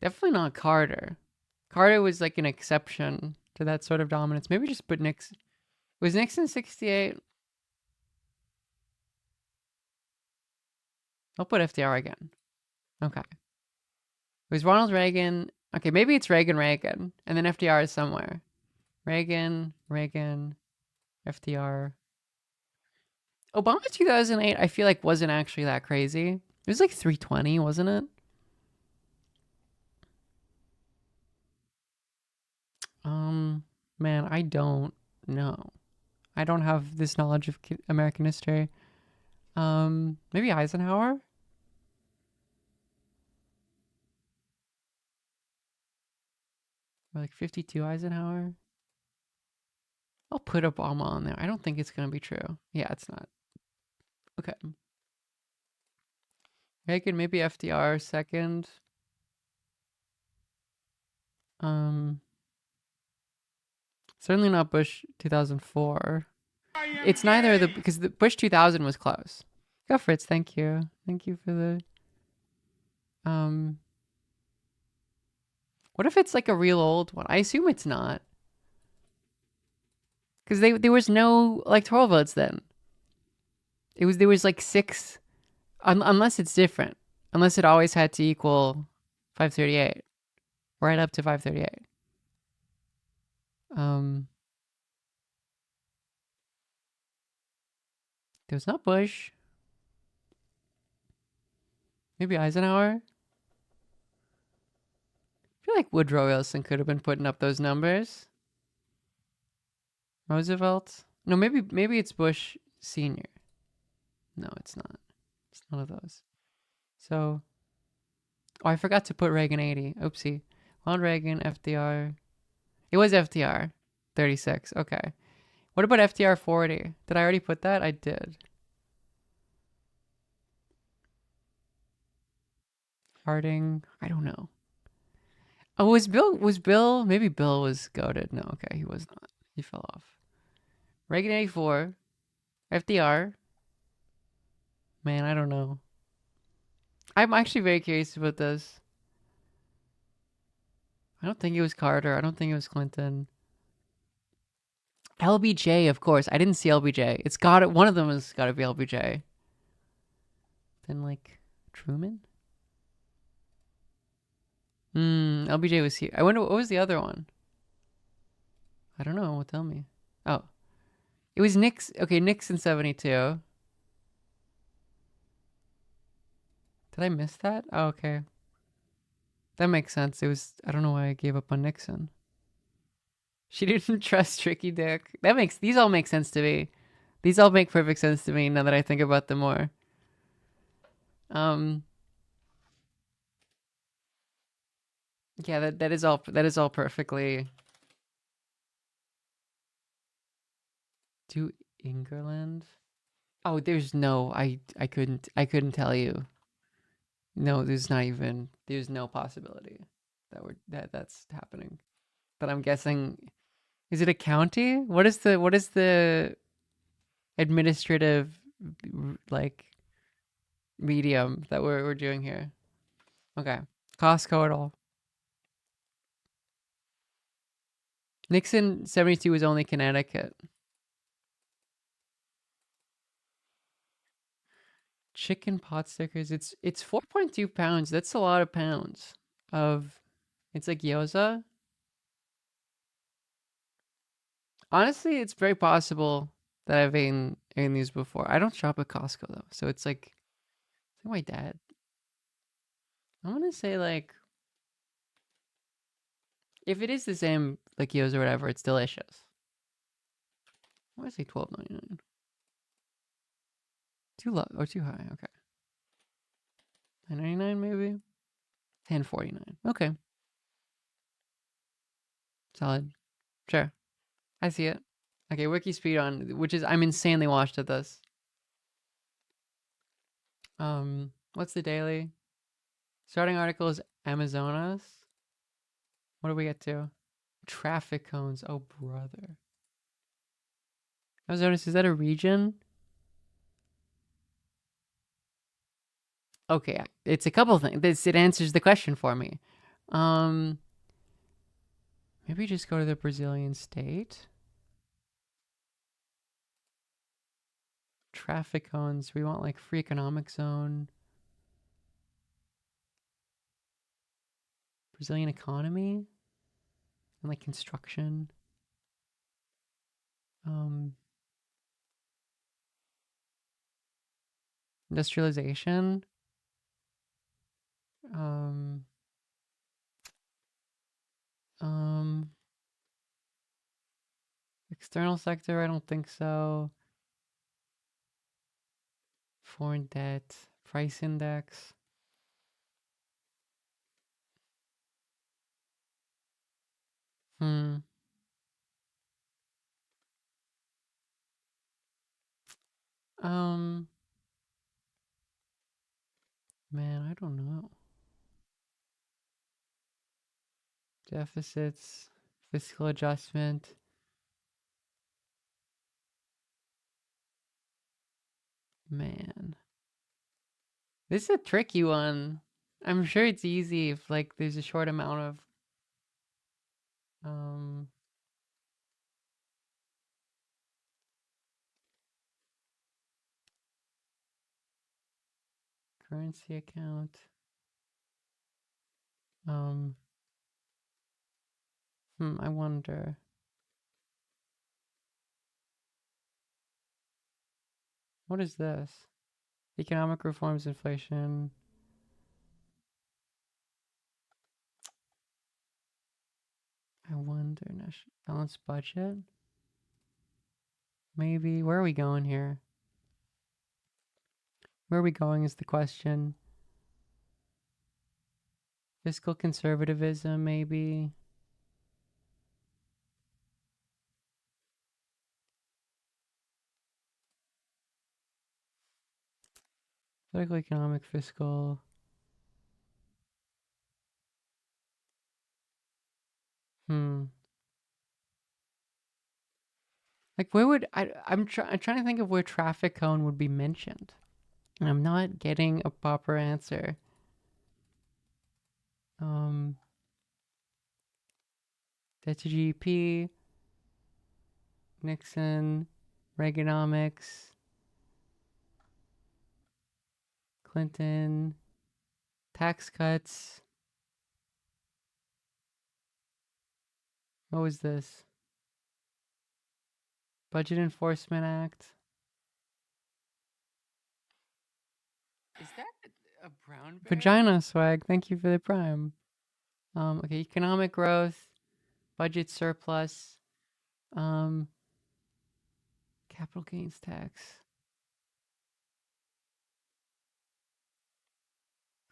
definitely not Carter. Carter was like an exception to that sort of dominance. Maybe just put Nixon. Was Nixon 68? I'll put FDR again. Okay. It was Ronald Reagan. Okay, maybe it's Reagan, and then FDR is somewhere. Reagan, FDR. Obama 2008, I feel like wasn't actually that crazy. It was like 320, wasn't it? Man, I don't know. I don't have this knowledge of American history. Maybe Eisenhower? Or like 52 Eisenhower? I'll put Obama on there. I don't think it's going to be true. Yeah, it's not. Okay. Reagan, maybe FDR second. Certainly not Bush 2004. It's neither of the, because the Bush 2000 was close. Go Fritz, thank you. Thank you for the what if it's like a real old one? I assume it's not. Because there was no electoral votes then. There was like 6 unless it's different. Unless it always had to equal 538. Right up to 538. There's not Bush. Maybe Eisenhower. I feel like Woodrow Wilson could have been putting up those numbers. Roosevelt. No, maybe it's Bush Senior. No, it's not. It's none of those. So, oh, I forgot to put Reagan 80. Oopsie. Ronald Reagan, FDR. It was FDR. 36. Okay. What about FDR 40? Did I already put that? I did. Harding. I don't know. Oh, was Bill? Maybe Bill was goated. No, okay. He was not. He fell off. Reagan 84. FDR. Man, I don't know. I'm actually very curious about this. I don't think it was Carter. I don't think it was Clinton. LBJ, of course. I didn't see LBJ. It's got it. One of them has got to be LBJ. Then like Truman. LBJ was here. I wonder what was the other one. I don't know. Tell me. Oh, it was Nixon. Okay, Nixon 72. Did I miss that? Oh, okay. That makes sense. It was. I don't know why I gave up on Nixon. She didn't trust Tricky Dick. These all make sense to me. These all make perfect sense to me now that I think about them more. Yeah, that is all perfectly. Do England? Oh, there's no. I couldn't tell you. No, there's no possibility that's happening. But I'm guessing, is it a county? What is the administrative like medium that we're doing here? Okay, Costco at all. Nixon 72 was only Connecticut. Chicken pot stickers. It's 4.2 pounds. That's a lot of pounds of. It's like gyoza. Honestly, it's very possible that I've eaten these before. I don't shop at Costco though, so it's like my dad. I'm gonna say like If it is the same like Yo's or whatever, it's delicious. Why is it $12.99? Too low or too high? Okay. $9.99 maybe. $10.49. Okay. Solid. Sure. I see it. Okay, wiki speed on, which is I'm insanely washed at this. What's the daily? Starting article is Amazonas. What do we get to? Traffic cones. Oh brother. Amazonas, is that a region? Okay, it's a couple things. It answers the question for me. Maybe just go to the Brazilian state. Traffic cones. We want like free economic zone. Brazilian economy. And like construction. Industrialization. External sector, I don't think so. Foreign debt, price index. Man, I don't know. Deficits, fiscal adjustment. Man. This is a tricky one. I'm sure it's easy if like there's a short amount of currency account. I wonder. What is this? Economic reforms, inflation. I wonder. National balanced budget? Maybe. Where are we going here? Where are we going is the question. Fiscal conservatism, maybe. Political, economic, fiscal. Like where would I'm trying to think of where traffic cone would be mentioned. And I'm not getting a proper answer. Debt to GDP, Nixon, Reaganomics, Clinton, tax cuts. What was this? Budget Enforcement Act. Is that a brown bear? Vagina swag. Thank you for the prime. Okay, economic growth, budget surplus, capital gains tax,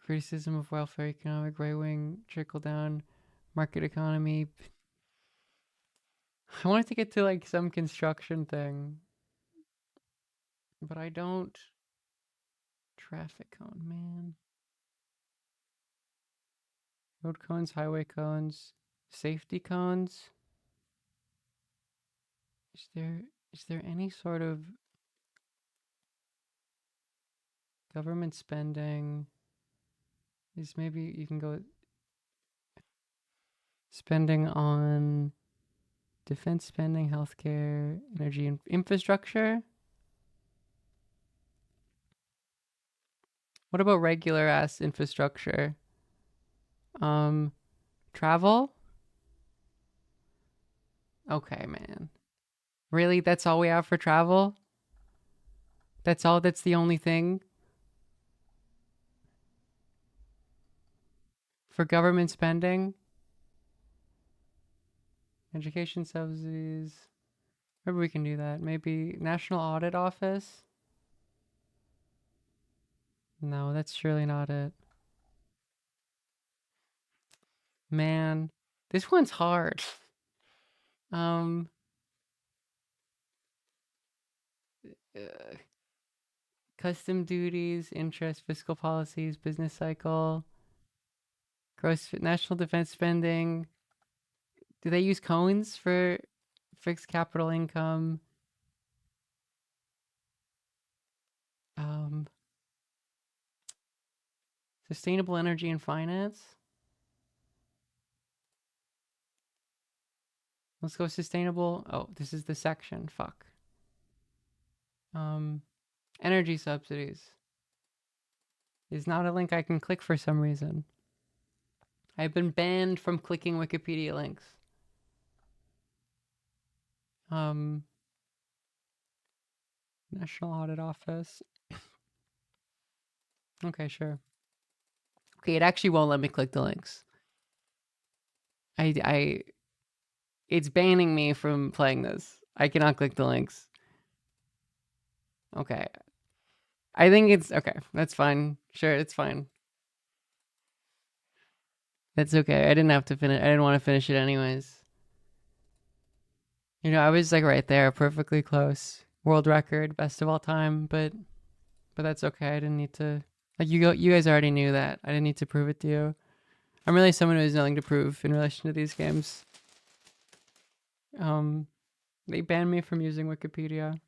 criticism of welfare, economic right wing, trickle down, market economy. I wanted to get to like some construction thing, but I don't. Traffic cone, man. Road cones, highway cones, safety cones. Is there any sort of government spending? Is maybe you can go spending on defense spending, healthcare, energy, and infrastructure. What about regular ass infrastructure? Travel? Okay, man. Really? That's all we have for travel? That's all? That's the only thing? For government spending? Education subsidies. Maybe we can do that. Maybe National Audit Office. No, that's surely not it. Man, this one's hard. Um, custom duties, interest, fiscal policies, business cycle, gross national defense spending. Do they use cones for fixed capital income? Sustainable energy and finance. Let's go sustainable. Oh, this is the section. Fuck. Energy subsidies is not a link I can click for some reason. I've been banned from clicking Wikipedia links. National Audit Office. Okay, sure. Okay, it actually won't let me click the links. It's banning me from playing this. I cannot click the links. Okay. I think it's okay. That's fine. Sure, it's fine. That's okay. I didn't have to finish. I didn't want to finish it anyways. You know, I was like right there, perfectly close. World record, best of all time, but that's okay. I didn't need to. Like you guys already knew that. I didn't need to prove it to you. I'm really someone who has nothing to prove in relation to these games. They banned me from using Wikipedia.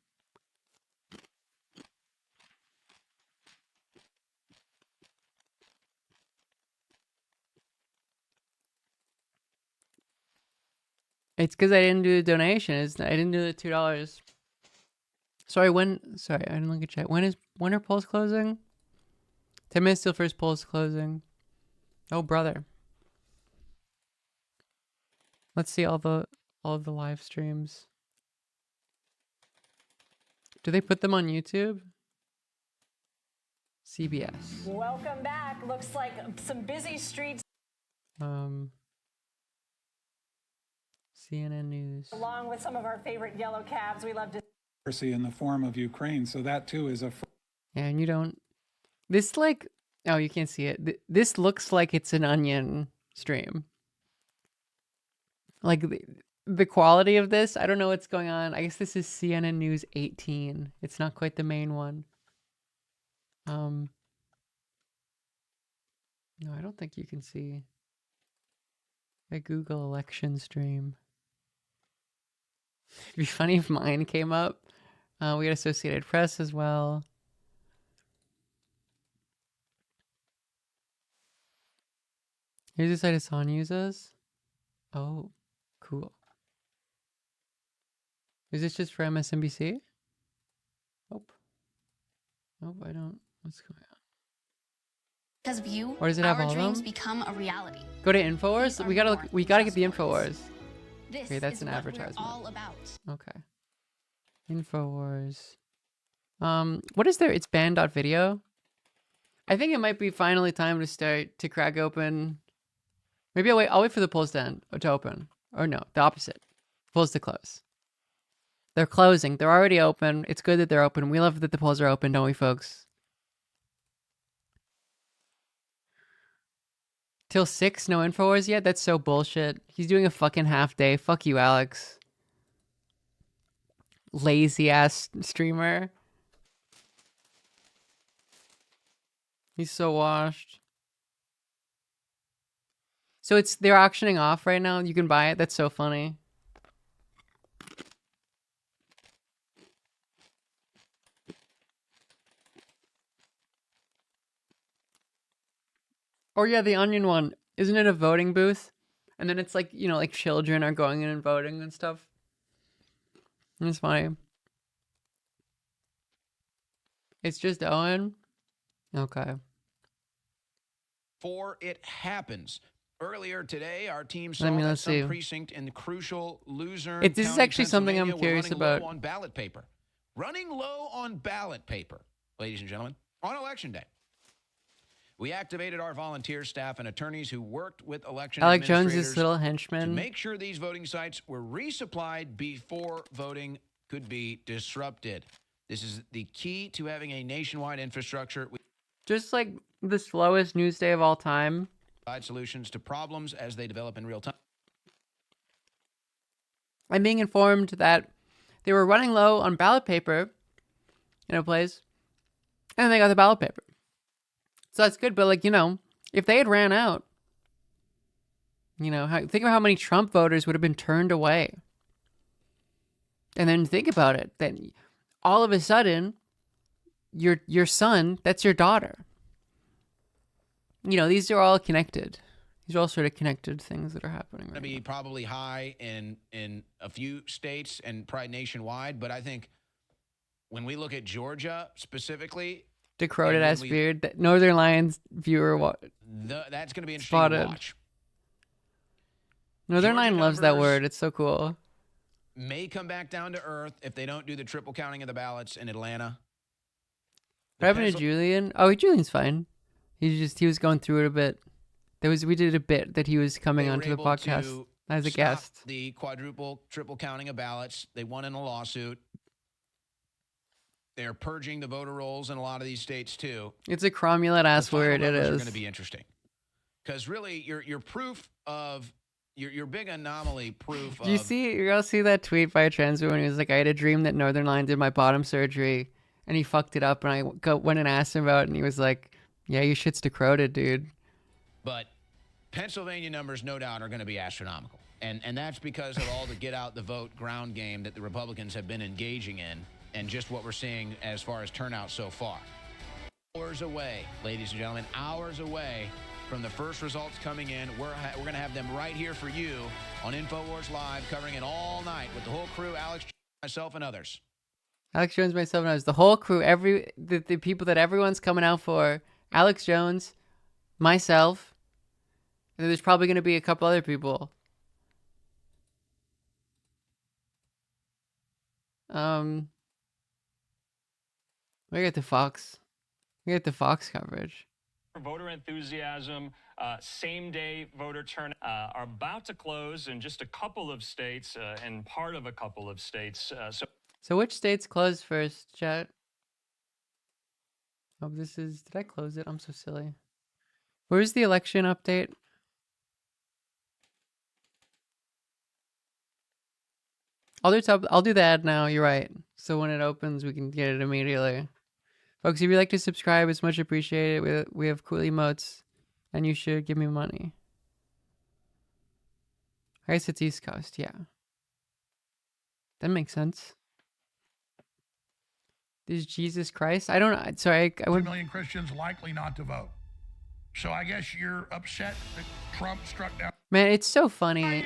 It's because I didn't do the donation. I didn't do the $2. Sorry, I didn't look at chat. When are polls closing? 10 minutes till first polls closing. Oh brother. Let's see all the live streams. Do they put them on YouTube? CBS. Welcome back. Looks like some busy streets. CNN News. Along with some of our favorite yellow cabs, we love to. In the form of Ukraine, so that too is a. Yeah, and you don't. This like, oh, you can't see it. This looks like it's an Onion stream. Like the quality of this, I don't know what's going on. I guess this is CNN News 18. It's not quite the main one. No, I don't think you can see a Google election stream. It'd be funny if mine came up. We had Associated Press as well. Here's the site Hassan uses. Oh, cool. Is this just for MSNBC? Nope. Nope, I don't. What's going on? Because of you, Or does it have our all of dreams them? become a reality. Go to Infowars. We gotta get the Infowars. This Okay, that's is an what advertisement. we're all about. Okay. Infowars. What is there? It's banned.video. I think it might be finally time to start to crack open. Maybe I'll wait for the polls to open. Or no, the opposite. Polls to close. They're closing. They're already open. It's good that they're open. We love that the polls are open, don't we, folks? Till 6, no Infowars yet? That's so bullshit. He's doing a fucking half day. Fuck you, Alex. Lazy ass streamer. He's so washed. So they're auctioning off right now. You can buy it. That's so funny. Or yeah, the Onion one. Isn't it a voting booth? And then it's like, you know, like children are going in and voting and stuff. It's funny. It's just Owen? Okay. For it happens. Earlier today, our team Let saw me- that let's some see. precinct in the crucial Luzerne This is County, actually something I'm Pennsylvania, were curious running low about. on ballot paper. Running low on ballot paper, ladies and gentlemen, on Election Day. We activated our volunteer staff and attorneys who worked with election Alex Jones, administrators this little to henchman. make sure these voting sites were resupplied before voting could be disrupted. This is the key to having a nationwide infrastructure. Just like the slowest news day of all time. Provide solutions to problems as they develop in real time. I'm being informed that they were running low on ballot paper in a place, and they got the ballot paper. So that's good, but like, you know, if they had ran out, you know, think of how many Trump voters would have been turned away. And then think about it, then all of a sudden, your son, that's your daughter. You know, these are all connected. These are all sort of connected things that are happening. Going to be probably high in a few states and probably nationwide, but I think when we look at Georgia specifically, Decroded ass beard. That Northern Lions viewer. That's going to be interesting spotted. to watch. Northern Georgia Line loves that numbers word. It's so cool. May come back down to earth if they don't do the triple counting of the ballots in Atlanta. What happened to Julian? Oh, Julian's fine. He was going through it a bit. We did a bit that he was coming onto the podcast as a guest. The quadruple, triple counting of ballots. They won in a lawsuit. They're purging the voter rolls in a lot of these states too. It's a cromulent ass word. It Are is going to be interesting because really, your proof of your big anomaly proof. You all see that tweet by a trans woman? He was like, "I had a dream that Northern Line did my bottom surgery, and he fucked it up." And I went and asked him about it, and he was like, "Yeah, your shit's decroded, dude." But Pennsylvania numbers, no doubt, are going to be astronomical, and that's because of all the get out the vote ground game that the Republicans have been engaging in. And just what we're seeing as far as turnout so far. Hours away, ladies and gentlemen, hours away from the first results coming in. We're going to have them right here for you on InfoWars Live, covering it all night with the whole crew, Alex, myself, and others. Alex Jones, myself, and others. The whole crew, the people that everyone's coming out for. Alex Jones, myself, and there's probably going to be a couple other people. We got the Fox. We got the Fox coverage. Voter enthusiasm, same-day voter turnout are about to close in just a couple of states and part of a couple of states. So which states closed first, chat? Oh, did I close it? I'm so silly. Where's the election update? I'll do the ad now. You're right. So when it opens, we can get it immediately. Folks, if you'd like to subscribe, it's much appreciated. We have cool emotes, and you should give me money. I guess it's East Coast, yeah. That makes sense. This is Jesus Christ? I don't know. Sorry, I 2 million Christians likely not to vote. So I guess you're upset that Trump struck down. Man, it's so funny.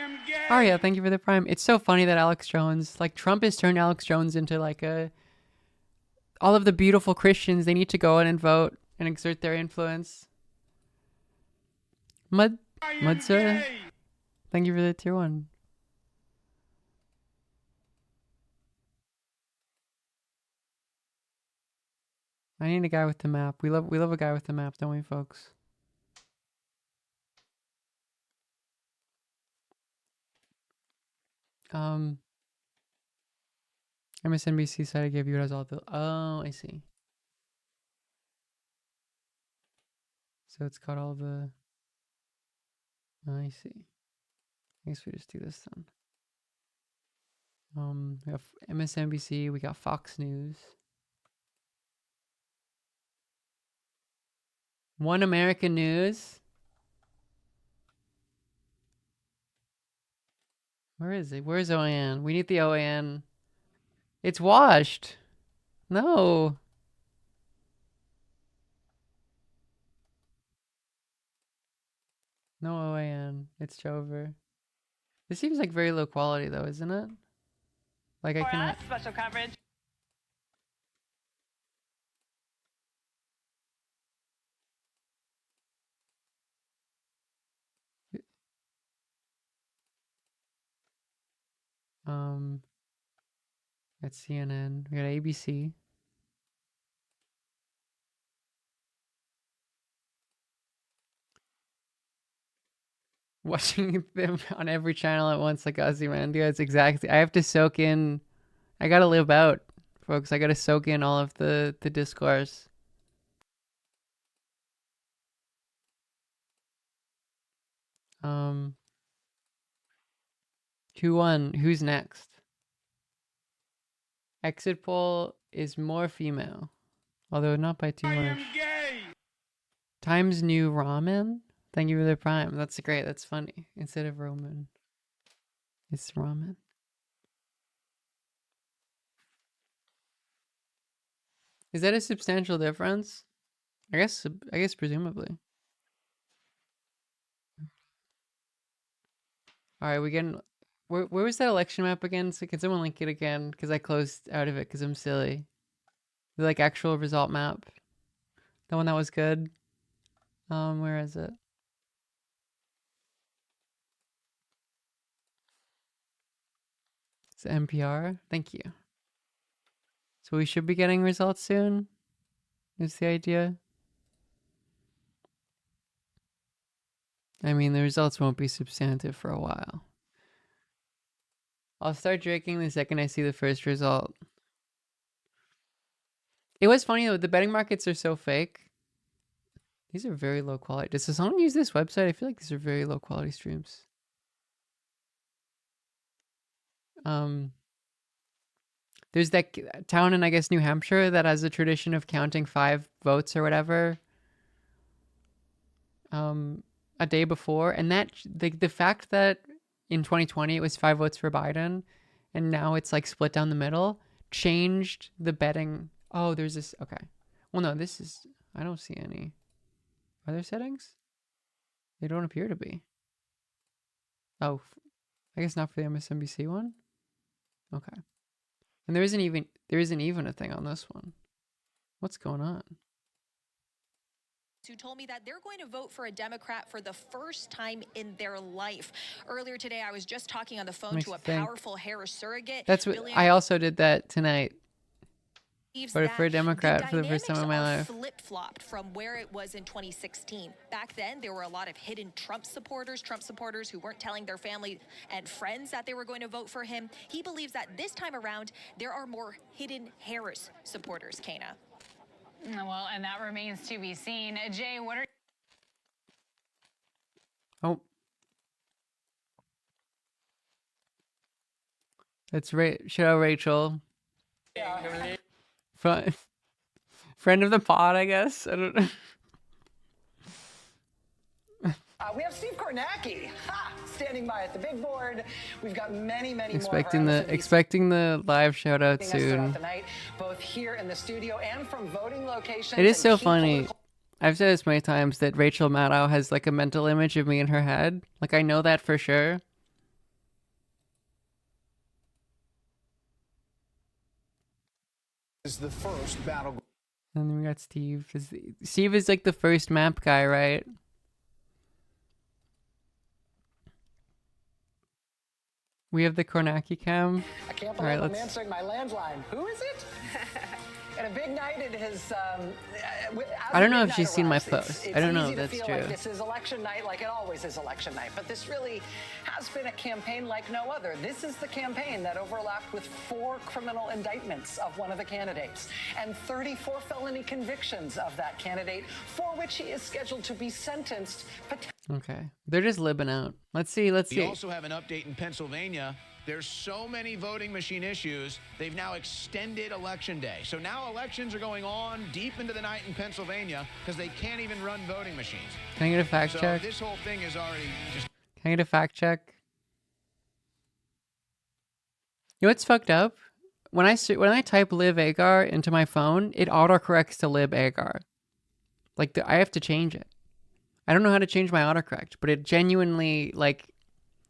Oh yeah, thank you for the prime. It's so funny that Alex Jones, like Trump has turned Alex Jones into like all of the beautiful Christians, they need to go in and vote and exert their influence. Mudsa, thank you for the tier 1. I need a guy with the map. We love a guy with the map, don't we, folks? MSNBC said I gave you guys all the. Oh, I see. So it's got all the. I see. I guess we just do this then. We have MSNBC. We got Fox News. One American News. Where is it? Where's OAN? We need the OAN. It's washed. No. No OAN. It's Jover. This seems like very low quality though, isn't it? Like I cannot. Special coverage. That's CNN. We got ABC. Watching them on every channel at once like Ozymandias. Exactly. I have to soak in. I gotta live out, folks. I gotta soak in all of the discourse. Who won? Who's next? Exit poll is more female, although not by too much. I am gay. Times New Ramen. Thank you for the prime. That's great. That's funny. Instead of Roman, it's ramen. Is that a substantial difference? I guess presumably. All right, we getting. Where was that election map again? So can someone link it again? Because I closed out of it because I'm silly. The like actual result map. The one that was good. Where is it? It's NPR. Thank you. So we should be getting results soon. Is the idea? I mean, the results won't be substantive for a while. I'll start drinking the second I see the first result. It was funny though, the betting markets are so fake. These are very low quality. Does someone use this website? I feel like these are very low quality streams. There's that town in, I guess, New Hampshire that has a tradition of counting 5 votes or whatever a day before. And that the fact that in 2020 it was 5 votes for Biden and now it's like split down the middle changed the betting. Oh, there's this. Okay. Well, no, this is, I don't see any. Are there settings? They don't appear to be. Oh, I guess not for the MSNBC one. Okay. And there isn't even a thing on this one. What's going on? Who told me that they're going to vote for a Democrat for the first time in their life. Earlier today, I was just talking on the phone to a powerful Harris surrogate. That's what I also did that tonight. Voted for a Democrat for the first time in my life. Flip-flopped from where it was in 2016. Back then, there were a lot of hidden Trump supporters who weren't telling their family and friends that they were going to vote for him. He believes that this time around, there are more hidden Harris supporters, Kana. Well, and that remains to be seen. Jay, what are... Oh. That's right. Shout out Rachel. Friend of the pod, I guess. I don't know. We have Steve Kornacki standing by at the big board. We've got many expecting the live shout out soon. Tonight, both here in the studio and from voting locations. It is so funny. I've said this many times that Rachel Maddow has like a mental image of me in her head. Like I know that for sure. Is the first battle. And then we got Steve. Steve is like the first map guy, right? We have the Kornacki cam. I can't believe I'm answering my landline. Who is it? And a big night it has. I don't know if she's seen my post. I don't know if that's true. Like this is election night, like it always is election night. But this really has been a campaign like no other. This is the campaign that overlapped with 4 criminal indictments of one of the candidates and 34 felony convictions of that candidate, for which he is scheduled to be sentenced. Okay, they're just libbing out. Let's see. We also have an update in Pennsylvania. There's so many voting machine issues, they've now extended Election Day. So now elections are going on deep into the night in Pennsylvania because they can't even run voting machines. Can I get a fact check? This whole thing is already just... Can I get a fact check? You know what's fucked up? When I type Liv Agar into my phone, it autocorrects to Lib Agar. Like, I have to change it. I don't know how to change my autocorrect, but it genuinely, like...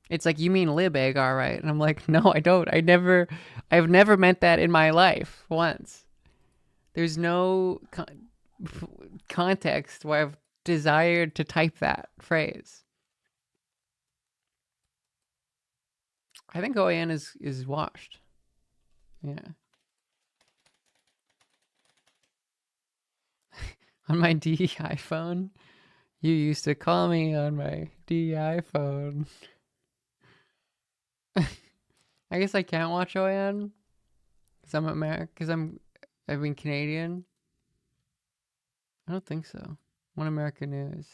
It's like, you mean Lib Agar, right? And I'm like, no, I don't. I've never meant that in my life once. There's no context where I've desired to type that phrase. I think OAN is washed. Yeah. On my DEI phone. You used to call me on my DI phone. I guess I can't watch OAN because I'm American. I've been Canadian. I don't think so. One American News.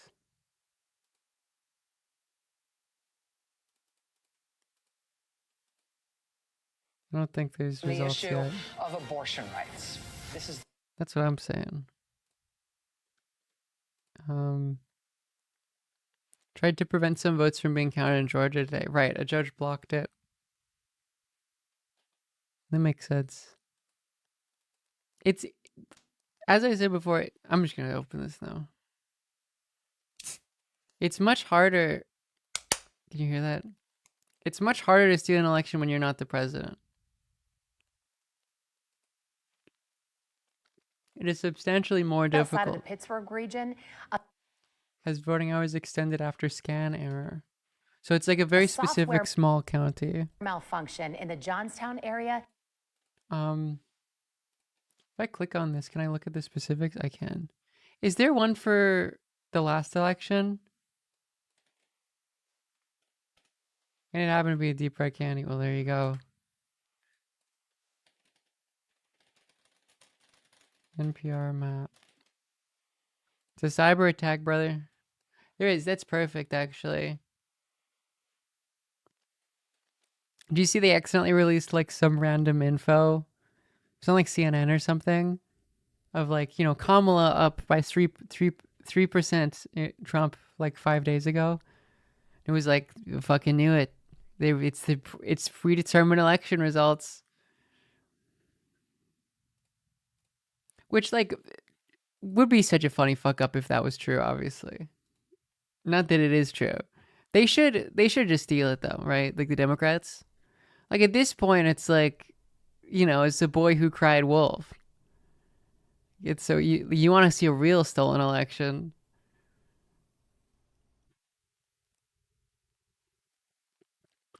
I don't think there's The results issue yet. of abortion rights. This is That's what I'm saying. Tried to prevent some votes from being counted in Georgia today. Right, a judge blocked it. That makes sense. It's, as I said before, I'm just gonna open this now. It's much harder. Can you hear that? It's much harder to steal an election when you're not the president. It is substantially more difficult. Outside of the Pittsburgh region, Has voting hours extended after scan error? So it's like a very specific small county. malfunction in the Johnstown area. If I click on this, can I look at the specifics? I can. Is there one for the last election? And it happened to be a deep red county. Well, there you go. NPR map. It's a cyber attack, brother. There is. That's perfect, actually. Do you see they accidentally released like some random info? It's on like CNN or something. Of like, you know, Kamala up by 3% Trump like 5 days ago. It was like, fucking knew it. It's predetermined election results. Which like would be such a funny fuck up if that was true, obviously. Not that it is true. They should just steal it though, right? Like the Democrats. Like at this point it's like, you know, it's the boy who cried wolf. It's so you want to see a real stolen election.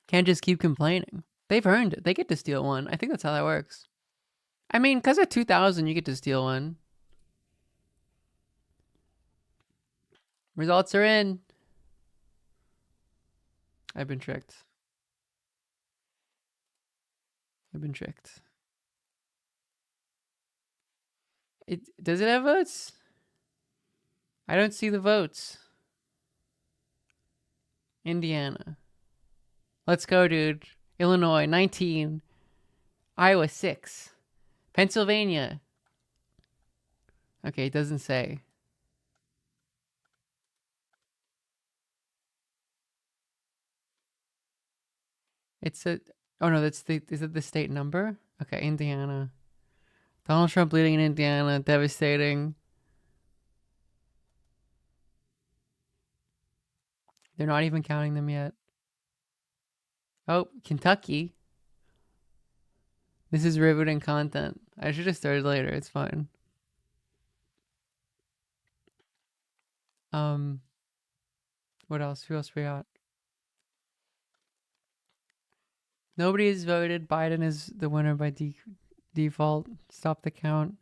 Can't just keep complaining. They've earned it. They get to steal one. I think that's how that works. I mean, because of 2000, you get to steal one. Results are in. I've been tricked. I've been tricked. Does it have votes? I don't see the votes. Indiana. Let's go, dude. Illinois, 19. Iowa, 6. Pennsylvania. Okay, it doesn't say. It's a... Oh, no, that's the... Is it the state number? Okay, Indiana. Donald Trump leading in Indiana. Devastating. They're not even counting them yet. Oh, Kentucky. This is riveting content. I should have started later. It's fine. What else? Who else we got? Nobody has voted. Biden is the winner by default. Stop the count.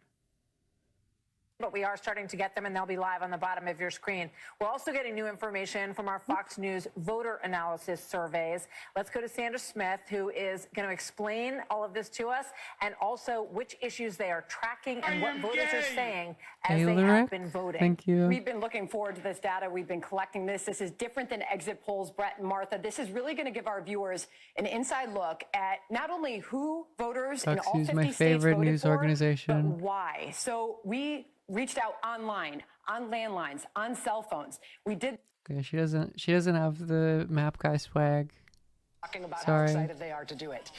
But we are starting to get them, and they'll be live on the bottom of your screen. We're also getting new information from our Fox News voter analysis surveys. Let's go to Sandra Smith, who is going to explain all of this to us, and also which issues they are tracking and what voters are saying as they have been voting. Thank you. We've been looking forward to this data. We've been collecting this. This is different than exit polls, Brett and Martha. This is really going to give our viewers an inside look at not only who voters in all 50 my states favorite voted news for, organization. but why. So we reached out online, on landlines, on cell phones. We did. Okay, she doesn't have the map guy swag. Talking about Sorry. how excited they are to do it.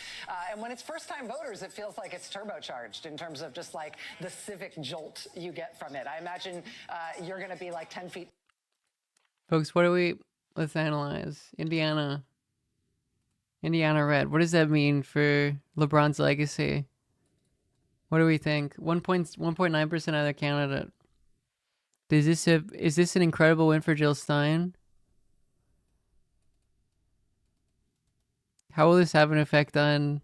And when it's first-time voters, it feels like it's turbocharged in terms of just like the civic jolt you get from it. I imagine you're going to be like 10 feet. Folks, let's analyze. Indiana red. What does that mean for LeBron's legacy? What do we think? 1.9% other candidate. Is this an incredible win for Jill Stein? How will this have an effect on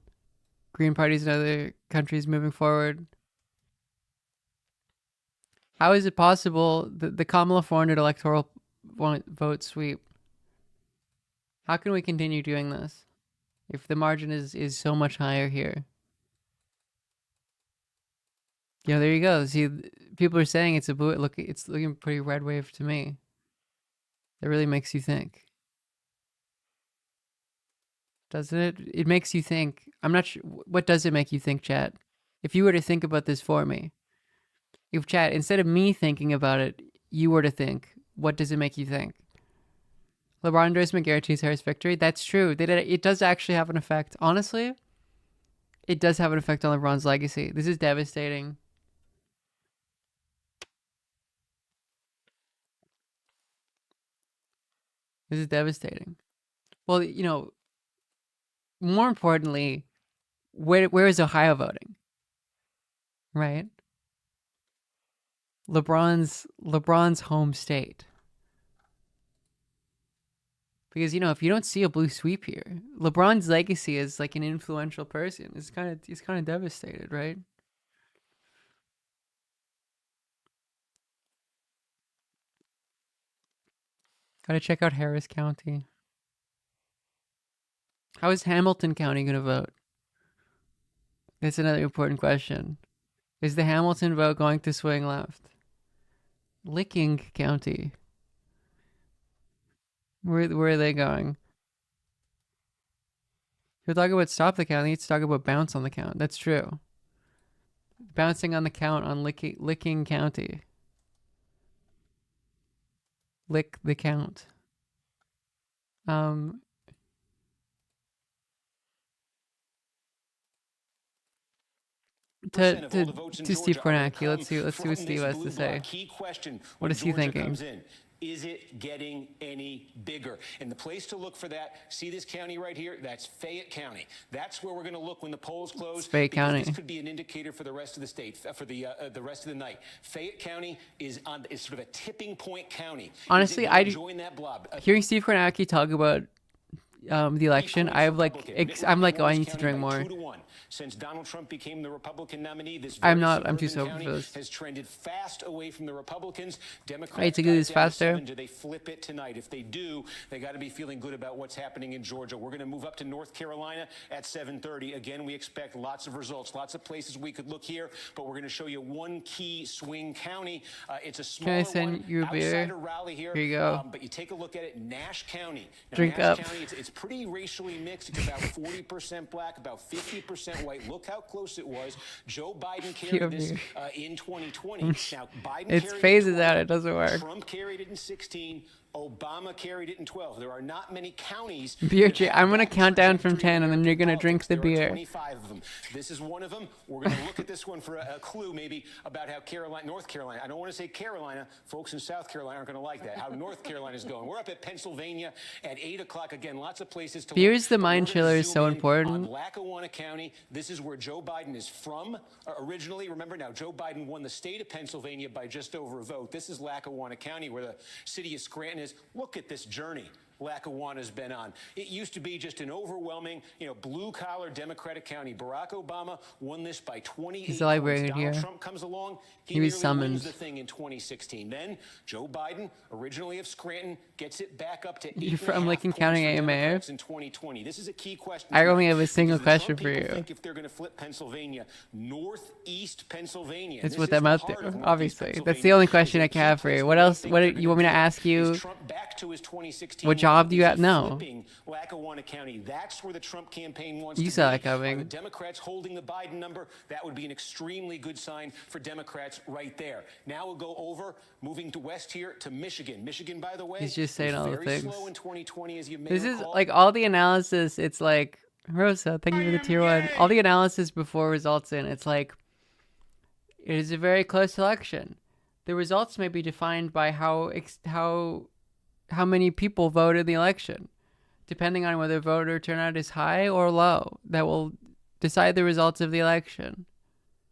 Green parties in other countries moving forward? How is it possible that the Kamala 400 electoral vote sweep. How can we continue doing this if the margin is so much higher here? Yeah, there you go. See, people are saying it's a blue. Look, it's looking pretty red wave to me. That really makes you think, doesn't it? It makes you think. I'm not sure. What does it make you think, chat? If you were to think about this for me, if chat, instead of me thinking about it, you were to think, what does it make you think? LeBron endorsement guarantees Harris victory. That's true. It does actually have an effect. Honestly, it does have an effect on LeBron's legacy. This is devastating. This is devastating. Well, you know, more importantly, where is Ohio voting? Right? LeBron's home state. Because, you know, if you don't see a blue sweep here, LeBron's legacy as like an influential person is he's kind of devastated, right? Gotta check out Harris County. How is Hamilton County gonna vote? That's another important question. Is the Hamilton vote going to swing left? Licking County. Where are they going? If you're talking about stop the count, you need to talk about bounce on the count. That's true. Bouncing on the count on Licking County. Lick the count. To Steve Kornacki, let's see what Steve has to say. What is he thinking? Is it getting any bigger? And the place to look for that, see this county right here? That's Fayette County. That's where we're going to look when the polls close. It's Fayette County. This could be an indicator for the rest of the state, for the rest of the night. Fayette County is sort of a tipping point county. Honestly, hearing Steve Kornacki talk about the election, I'm like, oh, I need to drink more. 2-1. Since Donald Trump became the Republican nominee, this I'm too sober for this. Has trended fast away from the Republicans. Democrats I need to do this faster. Do they flip it tonight? If they do, they got to be feeling good about what's happening in Georgia. We're going to move up to North Carolina at 7:30. Again, we expect lots of results, lots of places we could look here, but we're going to show you one key swing county. It's a smaller outsider rally here. Here you go. But you take a look at it, Nash County. Now, Drink Nash up. County, it's pretty racially mixed. It's about 40% black, about 50% white. Look how close it was. Joe Biden carried this in 2020. Now, Biden it phases out. It doesn't work. Trump carried it in 16. Obama carried it in 12. There are not many counties. Beer, I'm going to count down from 10, and then you're going to drink the beer. 25 of them. This is one of them. We're going to look at this one for a clue maybe about how North Carolina, I don't want to say Carolina. Folks in South Carolina aren't going to like that. How North Carolina is going. We're up at Pennsylvania at 8 o'clock. Again, lots of places to look. Beer's the mind chiller is so important. Lackawanna County. This is where Joe Biden is from originally. Remember now, Joe Biden won the state of Pennsylvania by just over a vote. This is Lackawanna County, where the city of Scranton is. Look at this journey Lackawanna's been on. It used to be just an overwhelming, blue-collar Democratic county. Barack Obama won this by 28 He's the librarian points. Donald here. Trump comes along. He was summoned. Wins the thing in 2016. Then Joe Biden, originally of Scranton, gets it back up to 8.5 You're from Licking County AMA. in 2020. This is a key question. I only have a single question for you. you. Think if they're going to flip Pennsylvania, northeast Pennsylvania. It's what I'm out there, obviously. That's the only question I can have for you. What else? What do you want me to ask you? What job do you have? No. Lackawanna County. That's where the Trump campaign wants you to saw be. it coming. The Democrats holding the Biden number. That would be an extremely good sign for Democrats right there. Now we'll go over, moving to west here to Michigan. Michigan, by the way, he's just saying all the things. Slow in 2020, as you may this recall. is like all the analysis. It's like Rosa, thank you for the tier 1. All the analysis before results in. It's like it is a very close election. The results may be defined by how many people voted in the election, depending on whether voter turnout is high or low. That will decide the results of the election.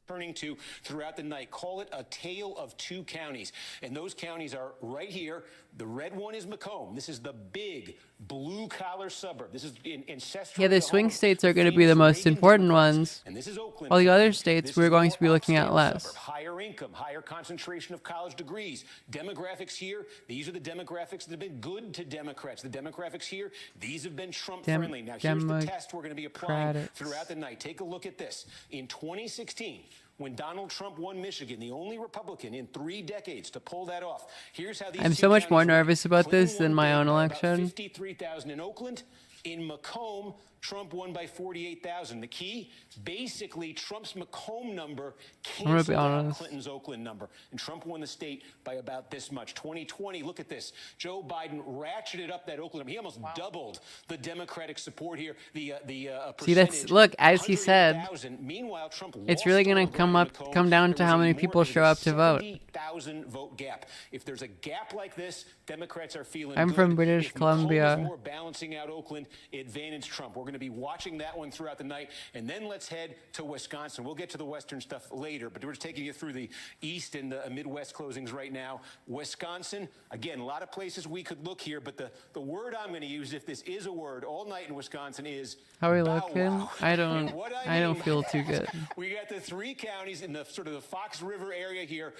Turning to throughout the night. Call it a tale of two counties. And those counties are right here. The red one is Macomb. This is the big blue-collar suburb. This is ancestral. Yeah, the swing states are going to be the most important ones. And this is Oakland. While the other states we're going to be looking at less. Higher income, higher concentration of college degrees. Demographics here, these are the demographics that have been good to Democrats. The demographics here, these have been Trump-friendly. Now, here's the test we're going to be applying throughout the night. Take a look at this. In 2016, when Donald Trump won Michigan, the only Republican in 3 decades to pull that off. Here's how these I'm so much more nervous about this than my own election. 53,000 in Oakland. In Macomb, Trump won by 48,000. The key, basically, Trump's Macomb number canceled out Clinton's Oakland number. And Trump won the state by about this much. 2020, look at this. Joe Biden ratcheted up that Oakland number. He almost doubled the Democratic support here. See, that's, look, as he said, meanwhile, Trump it's really going to come down to how many people show up to vote. 70,000 vote gap. If there's a gap like this, Democrats are feeling I'm good. from British Columbia. More balancing out Oakland, advantage Trump. We're going to be watching that one throughout the night, and then let's head to Wisconsin. We'll get to the Western stuff later, but we're just taking you through the East and the Midwest closings right now. Wisconsin, again, a lot of places we could look here, but the word I'm going to use, if this is a word, all night in Wisconsin is how are we looking? I don't feel too good. We got the 3 counties in the sort of the Fox River area here.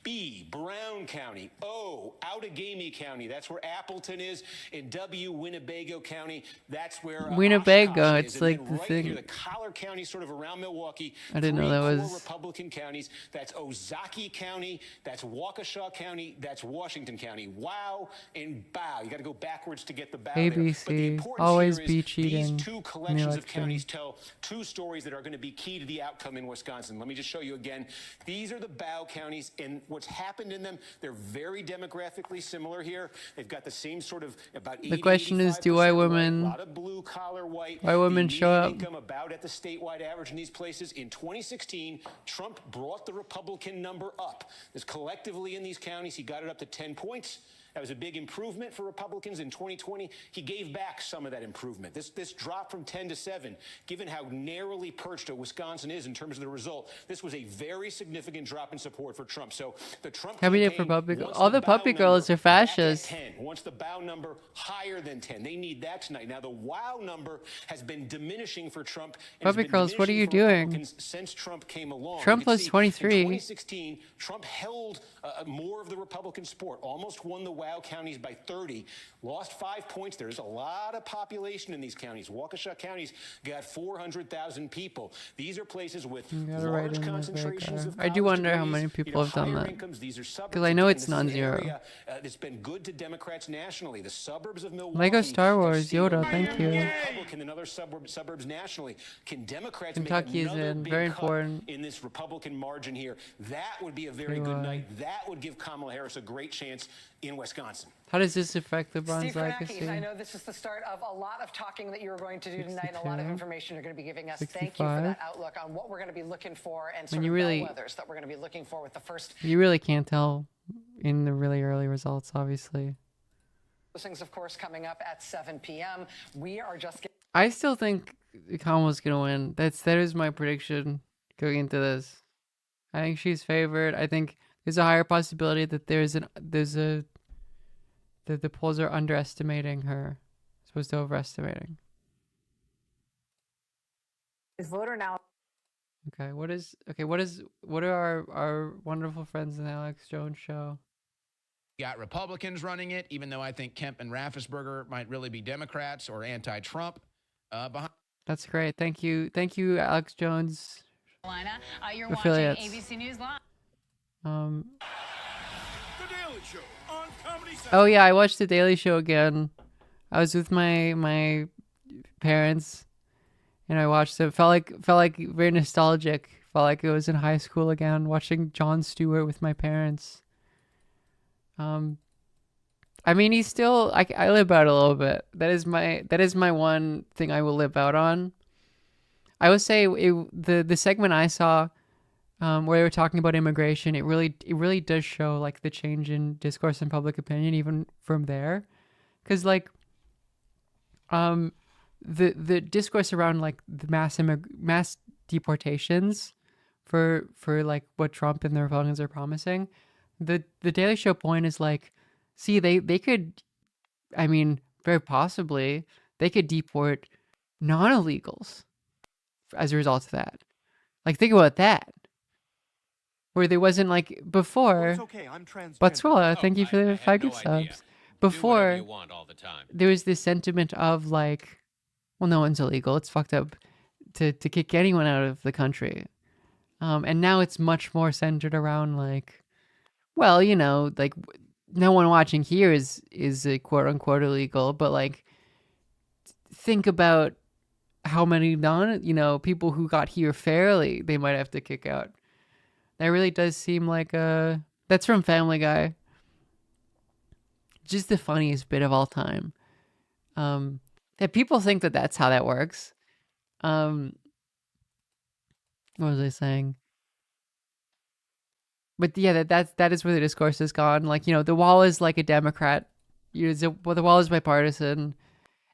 B, Brown County. O, Outagamie County. That's where Appleton is. And W, Winnebago County. That's where Winnebago. Oshkosh It's is. like And the right thing. Here, the Collar County, sort of around Milwaukee. I didn't know that 3 was core Republican counties. That's Ozaukee County. That's Waukesha County. That's Washington County. Wow and bow. You got to go backwards to get the bow there. But the ABC. importance Always here is be cheating. These 2 collections of counties tell 2 stories that are going to be key to the outcome in Wisconsin. Let me just show you again. These are the bow counties, and what's happened in them. They're very demographically similar here. They've got the same sort of about 80, The question is, do white women, a lot of blue collar white show up? income about at the statewide average in these places. In 2016, Trump brought the Republican number up. This collectively in these counties, he got it up to 10 points. That was a big improvement for Republicans in 2020. He gave back some of that improvement. This drop from 10 to 7, given how narrowly perched Wisconsin is in terms of the result, this was a very significant drop in support for Trump. So the Trump campaign, all the puppy girls are fascists. 10, wants the bow number higher than 10. They need that tonight. Now the wow number has been diminishing for Trump. Puppy girls, what are you doing? Since Trump came along. Trump was 23. In 2016, Trump held more of the Republican support, almost won the wow counties by 30, lost 5 points. There's a lot of population in these counties. Waukesha county's got 400,000 people. These are places with large concentrations of I do wonder how many people have done that. Because I know it's non-zero. It's been good to Democrats nationally. The suburbs of Milwaukee. Lego Star Wars, Yoda, thank you. Republican and other suburbs nationally. Can Democrats Kentucky make another is big very cut important. in this Republican margin here? That would be a very good night. That would give Kamala Harris a great chance in Wisconsin. How does this affect the bronze Steve legacy? I know this is the start of a lot of talking that you're going to do tonight and a lot of information you're going to be giving us. 65. Thank you for that outlook on what we're going to be looking for and sort of bellwethers that we're going to be looking for with the first. You really can't tell in the really early results, obviously. Things, of course, coming up at 7 p.m. We are just getting. I still think Kamala's gonna win. That is my prediction going into this. I think she's favored. I think there's a higher possibility that that the polls are underestimating her, as opposed to overestimating. Voter now. Okay, what are our wonderful friends in the Alex Jones show? Got Republicans running it, even though I think Kemp and Raffensperger might really be Democrats or anti-Trump. Behind. That's great. Thank you, Alex Jones. You're affiliates. watching ABC News Live. The Daily Show on Comedy Central. Oh yeah, I watched The Daily Show again. I was with my parents, and I watched it. Felt like very nostalgic. Felt like it was in high school again, watching Jon Stewart with my parents. I mean, he's still. I live out a little bit. That is my one thing I will live out on. I would say the segment I saw, where they were talking about immigration, it really does show like the change in discourse and public opinion even from there, because like, the discourse around like the mass deportations, for like what Trump and the Republicans are promising. The Daily Show point is like, see, they could, I mean, very possibly, they could deport non-illegals as a result of that. Like, think about that. where there wasn't like before. okay. I'm transgender. Botswala, Oh, thank you for the 5 gift subs. Before, you want all the time. there was this sentiment of like, well, no one's illegal. It's fucked up to kick anyone out of the country. And now it's much more centered around like, well, you know, like no one watching here is a quote unquote illegal, but like think about how many people who got here fairly they might have to kick out. That really does seem like that's from Family Guy. Just the funniest bit of all time. That people think that that's how that works. What was I saying? But yeah, that is where the discourse has gone. Like, you know, the wall is like a Democrat. The wall is bipartisan.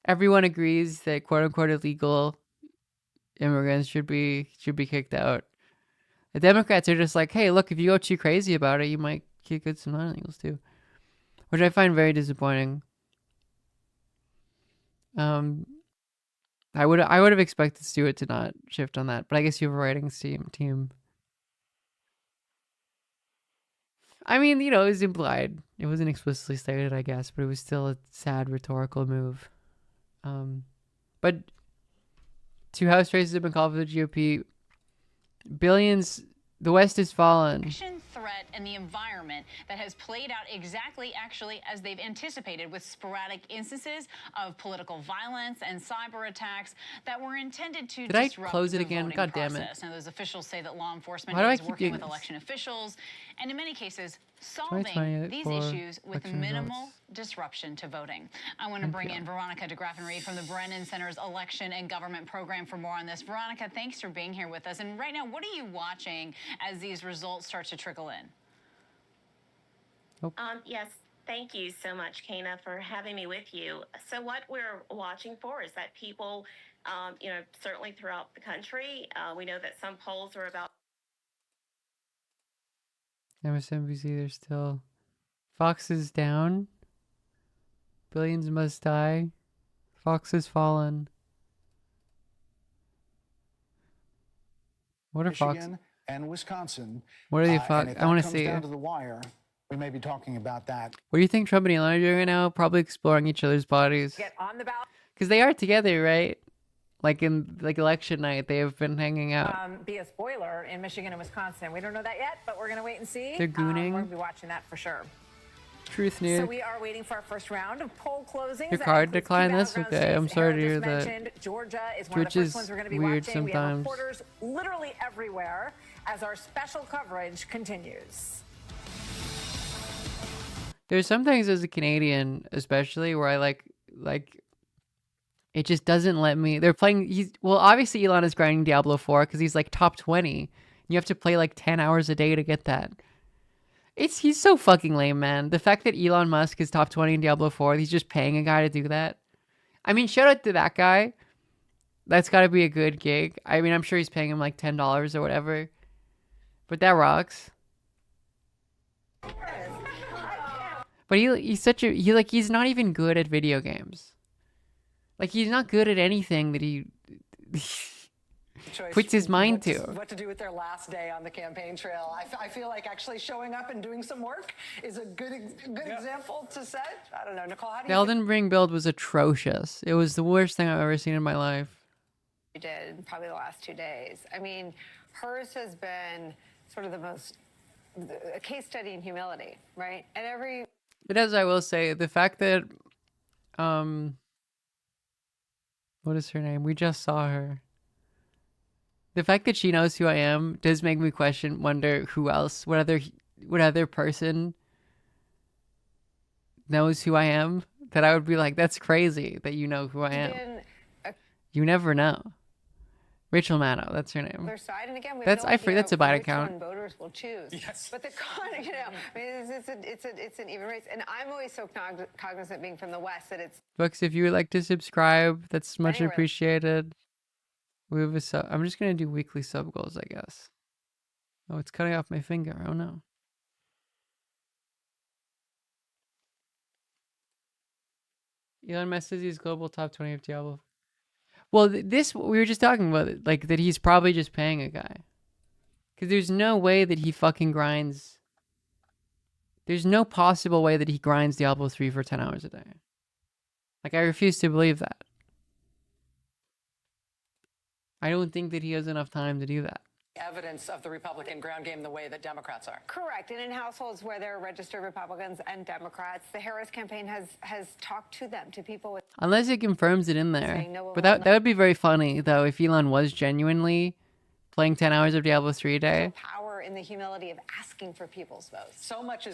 Everyone agrees that quote unquote illegal immigrants should be kicked out. The Democrats are just like, hey, look, if you go too crazy about it, you might kick out some non-illegals too, which I find very disappointing. I would have expected Stewart to not shift on that, but I guess you have a writing team. I mean, you know, it was implied. It wasn't explicitly stated, I guess, but it was still a sad rhetorical move. But 2 House races have been called for the GOP. Billions. The West has fallen. Threat and the environment that has played out exactly actually as they've anticipated, with sporadic instances of political violence and cyber attacks that were intended to Did I disrupt close it the again? voting God damn it. process. Now, those officials say that law enforcement Why do I is keep working doing with this? election officials and in many cases solving 2028 these for issues with election minimal results. disruption to voting. I want to bring in Veronica DeGraffenreid from the Brennan Center's Election and Government Program for more on this. Veronica, thanks for being here with us. And right now, what are you watching as these results start to trickle in? Yes, thank you so much, Kana, for having me with you. So what we're watching for is that people, certainly throughout the country, we know that some polls are about MSNBC, they're still. Fox is down. Billions must die. Fox has fallen. What are Fox? Michigan and Wisconsin. What are the And Fox? if I want that to comes see. down to the wire, we may be talking about that. What do you think Trump and Elon are doing right now? Probably exploring each other's bodies. Get on the ballot. Because they are together, right? Like in election night, they have been hanging out. Be a spoiler in Michigan and Wisconsin. We don't know that yet, but we're going to wait and see. They're gooning. We're going to be watching that for sure. Truth news. So we are waiting for our first round of poll closings. Your That card includes declined key this? battleground Okay, I'm states sorry to Harold hear just that. mentioned. Georgia is one Which of the is first ones we're going to be weird watching. We have sometimes. reporters literally everywhere as our special coverage continues. There's some things as a Canadian, especially, where I like it just doesn't let me. They're playing. Obviously Elon is grinding Diablo 4 because he's like top 20. You have to play like 10 hours a day to get that. He's so fucking lame, man. The fact that Elon Musk is top 20 in Diablo 4, he's just paying a guy to do that. I mean, shout out to that guy. That's got to be a good gig. I mean, I'm sure he's paying him like $10 or whatever. But that rocks. But he's not even good at video games. Like, he's not good at anything that he puts his mind to. What to do with their last day on the campaign trail. I feel like actually showing up and doing some work is a good example to set. I don't know, Nicole, how do The you Elden Ring build was atrocious. It was the worst thing I've ever seen in my life. We did probably the last 2 days. I mean, hers has been sort of a case study in humility, right? And But as I will say, the fact that, what is her name? We just saw her. The fact that she knows who I am does make me wonder who else, what other person knows who I am, that I would be like, that's crazy that you know who I am. You never know. Rachel Maddow, that's her name. other side, and again, we That's have no that's a idea Biden which account. one voters will choose. Yes. But I mean, it's an even race, and I'm always so cognizant, being from the West, that it's. Folks, if you would like to subscribe, that's much Anyway. appreciated. We have a sub. I'm just gonna do weekly sub goals, I guess. Oh, it's cutting off my finger. Oh no. Elon Musk says he's global top 20 of Diablo. Well, this we were just talking about it, like that he's probably just paying a guy. Because there's no way that he fucking grinds. There's no possible way that he grinds Diablo 3 for 10 hours a day. Like, I refuse to believe that. I don't think that he has enough time to do that. Evidence of the Republican ground game the way that Democrats are. Correct. And in households where there are registered Republicans and Democrats, the Harris campaign has talked to them, to people with... Unless it confirms it in there. Saying no one But will that would be very funny, though, if Elon was genuinely playing 10 hours of Diablo 3 a day. power in the humility of asking for people's votes. So much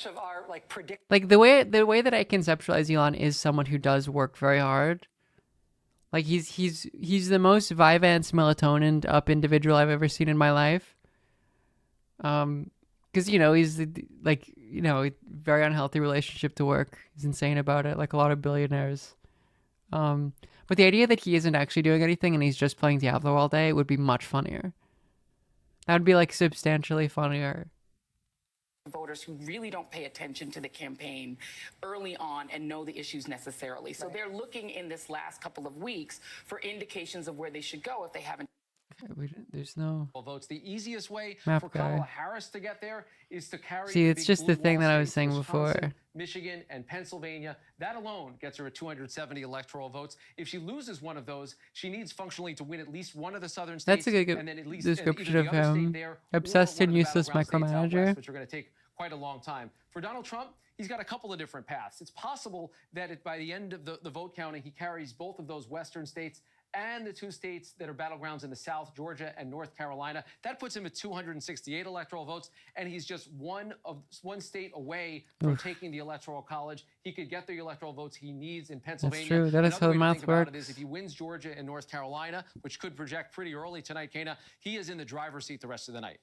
of our like predict. Like, the way that I conceptualize Elon is someone who does work very hard. Like, he's the most Vyvanse melatonin up individual I've ever seen in my life. Because, you know, he's very unhealthy relationship to work. He's insane about it, like a lot of billionaires. But the idea that he isn't actually doing anything and he's just playing Diablo all day would be much funnier. That would be like substantially funnier. Voters who really don't pay attention to the campaign early on and know the issues necessarily. So they're looking in this last couple of weeks for indications of where they should go if they haven't. There's no votes. The easiest way map for guy. Kamala Harris to get there is to carry. See, the it's big just the blue thing wall that I was states, saying Wisconsin, before. Michigan and Pennsylvania. That alone gets her at 270 electoral votes. If she loses one of those, she needs functionally to win at least one of the southern states. That's a good and then at least description either of the other him. state there or Obsessed one and of the useless battleground states out micromanager. west, which are going to take quite a long time. For Donald Trump, he's got a couple of different paths. It's possible that by the end of the vote counting, he carries both of those western states and the two states that are battlegrounds in the South, Georgia and North Carolina. That puts him at 268 electoral votes, and he's just one state away from taking the Electoral College. He could get the electoral votes he needs in Pennsylvania. true. That is Another how the way to math think about it works. is if he wins Georgia and North Carolina, which could project pretty early tonight, Kana, he is in the driver's seat the rest of the night.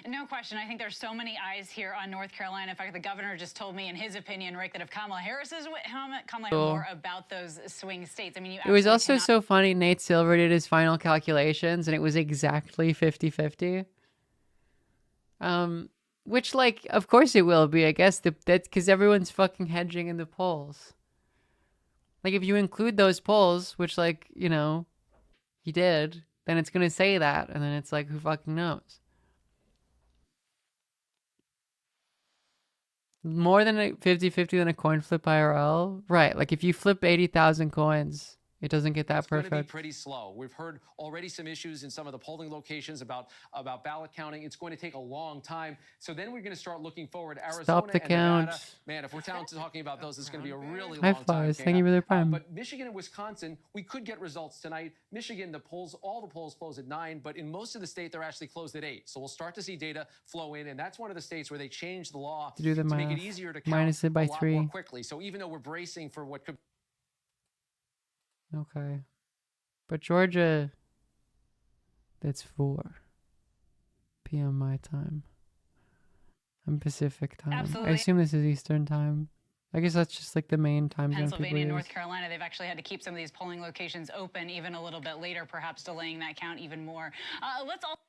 No question. I think there's so many eyes here on North Carolina. In fact, the governor just told me, in his opinion, Rick, that if Kamala Harris is Kamala Cool. more about those swing states. I mean, you It was absolutely also cannot- so funny. Nate Silver did his final calculations, and it was exactly 50-50. Which, like, of course it will be. I guess that's because everyone's fucking hedging in the polls. Like, if you include those polls, which, like, you know, he did, then it's gonna say that, and then it's like, who fucking knows? More than a 50-50 than a coin flip IRL? Right, like if you flip 80,000 coins, it doesn't get that It's going to be perfect. pretty slow. We've heard already some issues in some of the polling locations about ballot counting. It's going to take a long time. So then we're going to start looking forward. Arizona Stop the and Nevada, count. man, if we're talking about those, it's going to be a really High long time. fives. Thank Kana. you for the prime. But Michigan and Wisconsin, we could get results tonight. Michigan, all the polls close at 9, but in most of the state, they're actually closed at 8. So we'll start to see data flow in, and that's one of the states where they changed the law To do the make math. it easier to count Minus it by a lot 3. more quickly. So even though we're bracing for what could Okay. But Georgia, that's 4 p.m. my time. I'm Pacific time. Absolutely. I assume this is Eastern time. I guess that's just like the main time zone people Pennsylvania and use. North Carolina, they've actually had to keep some of these polling locations open even a little bit later, perhaps delaying that count even more. Let's all.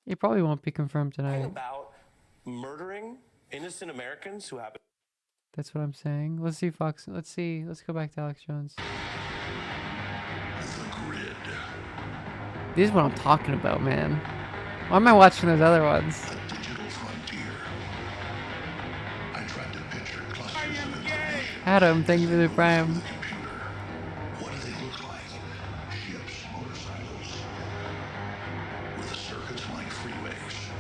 It probably won't be confirmed tonight. About murdering innocent Americans who have. That's what I'm saying. Let's see Fox. Let's see. Let's go back to Alex Jones. This is what I'm talking about, man. Why am I watching those other ones? Adam, thank you for the prime. What do they look like? Ships, motorcycles, with the circuits like freeways.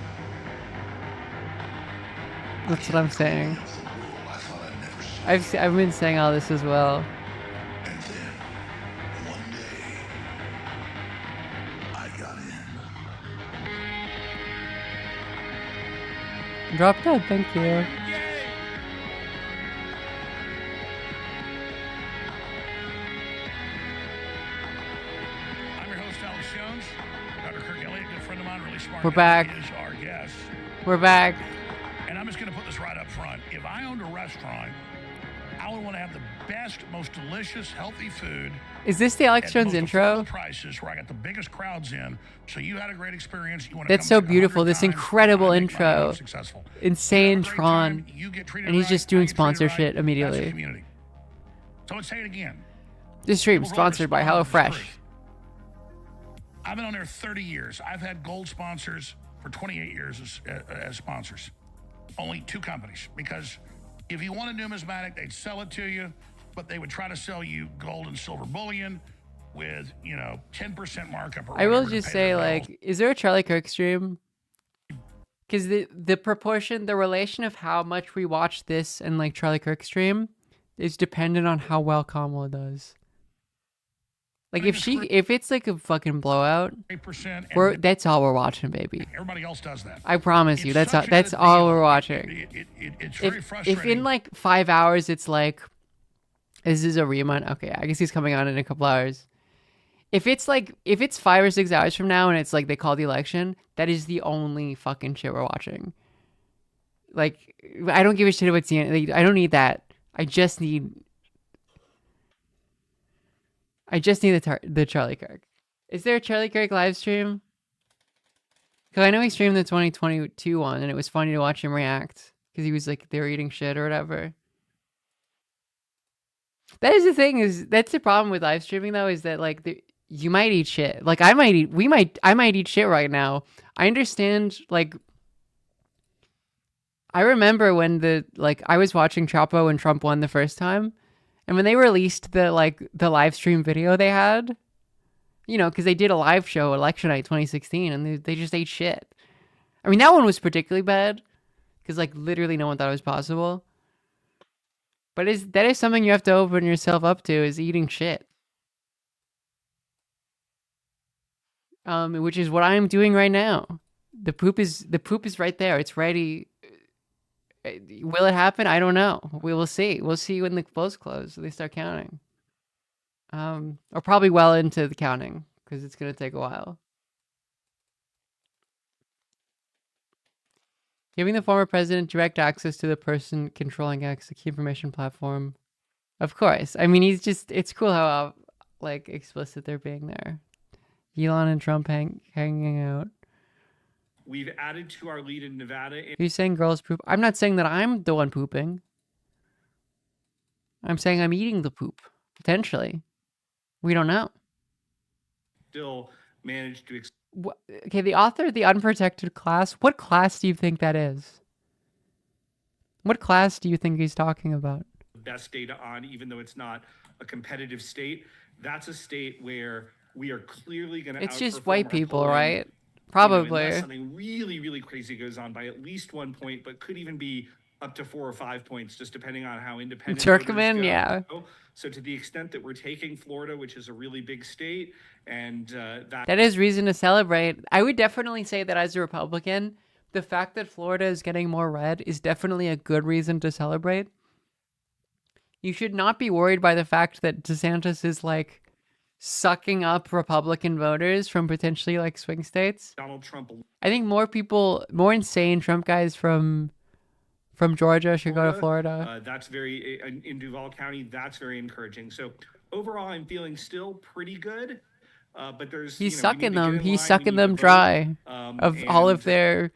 That's what I'm saying. I've been saying all this as well. I got in. Drop dead, thank you. I'm your host, Alex Jones. Dr. Kirk Elliott, good friend of mine, really smart. We're guy, back. is our guest. We're back. And I'm just going to put this right up front. If I owned a restaurant, I would want to have the best, most delicious, healthy food. Is this the Alex at Jones most intro? affordable prices where I got the biggest crowds in, so you had a great experience. You want That's so beautiful. This incredible intro. Insane Tron. And he's just doing sponsorship immediately. So let's say it again. This stream sponsored by HelloFresh. I've been on there 30 years. I've had gold sponsors for 28 years as sponsors. Only 2 companies, because if you want a numismatic, they'd sell it to you, but they would try to sell you gold and silver bullion with, 10% markup. Or I will whatever to just pay say, their like, bills. is there a Charlie Kirk stream? Because the proportion, the relation of how much we watch this and like Charlie Kirk stream is dependent on how well Kamala does. Like if it's like a fucking blowout, 8%, that's all we're watching, baby. everybody else does that. I promise you, It's that's such a good all deal. we're watching. It's very If frustrating. in like 5 hours it's like, this is a rerun. Okay, I guess he's coming on in a couple hours. If it's 5 or 6 hours from now and it's like they call the election, that is the only fucking shit we're watching. Like, I don't give a shit about CNN. Like, I don't need that. I just need the Charlie Kirk. Is there a Charlie Kirk live stream? Because I know he streamed the 2022 one, and it was funny to watch him react. Because he was like, they were eating shit or whatever. That is the thing, that's the problem with live streaming, though, is that, like, you might eat shit. Like, I might eat shit right now. I understand, like, I remember when I was watching Chapo when Trump won the first time. And when they released the live stream video they had, because they did a live show election night 2016, and they just ate shit. I mean, that one was particularly bad because like literally no one thought it was possible. But that is something you have to open yourself up to, is eating shit. Which is what I'm doing right now. The poop is right there. It's ready. Will it happen? I don't know. We will see. We'll see when the polls close. They start counting. Or probably well into the counting, because it's going to take a while. Giving the former president direct access to the person controlling X, the key information platform. Of course. I mean, it's cool how, like, explicit they're being there. Elon and Trump hanging out. We've added to our lead in Nevada. Are you saying girls poop? I'm not saying that I'm the one pooping. I'm saying I'm eating the poop, potentially. We don't know. Still managed to Okay, the author of the unprotected class. What class do you think that is? What class do you think he's talking about? best data on, even though it's not a competitive state. That's a state where we are clearly going to. It's just white people, right? Probably. Unless something really, really crazy goes on by at least 1 point, but could even be up to 4 or 5 points, just depending on how independent. Turkmen, yeah. So to the extent that we're taking Florida, which is a really big state, and that is reason to celebrate. I would definitely say that as a Republican, the fact that Florida is getting more red is definitely a good reason to celebrate. You should not be worried by the fact that DeSantis is like sucking up Republican voters from potentially like swing states. Donald Trump. I think more people, more insane Trump guys from Georgia should go to Florida. That's very, in Duval County, that's very encouraging. So overall, I'm feeling still pretty good. But there's He's sucking them. He's sucking them dry of all of their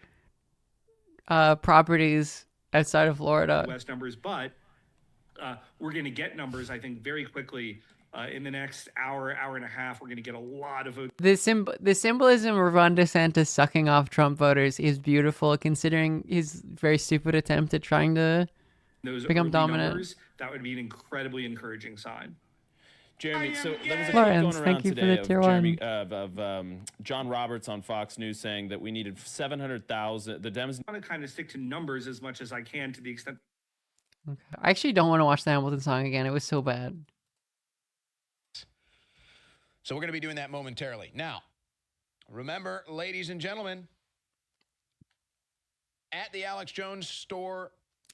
properties outside of Florida. West numbers, but we're going to get numbers, I think, very quickly. In the next hour and a half, we're going to get a lot of votes. The symbolism of Ron DeSantis sucking off Trump voters is beautiful, considering his very stupid attempt at trying to become dominant. Numbers, that would be an incredibly encouraging sign. Jeremy, so there was a Lawrence, clip going around today of John Roberts on Fox News saying that we needed 700,000. The Dems. I want to kind of stick to numbers as much as I can to the extent. Okay. I actually don't want to watch the Hamilton song again. It was so bad. So we're going to be doing that momentarily. Now, remember, ladies and gentlemen, at the Alex Jones store.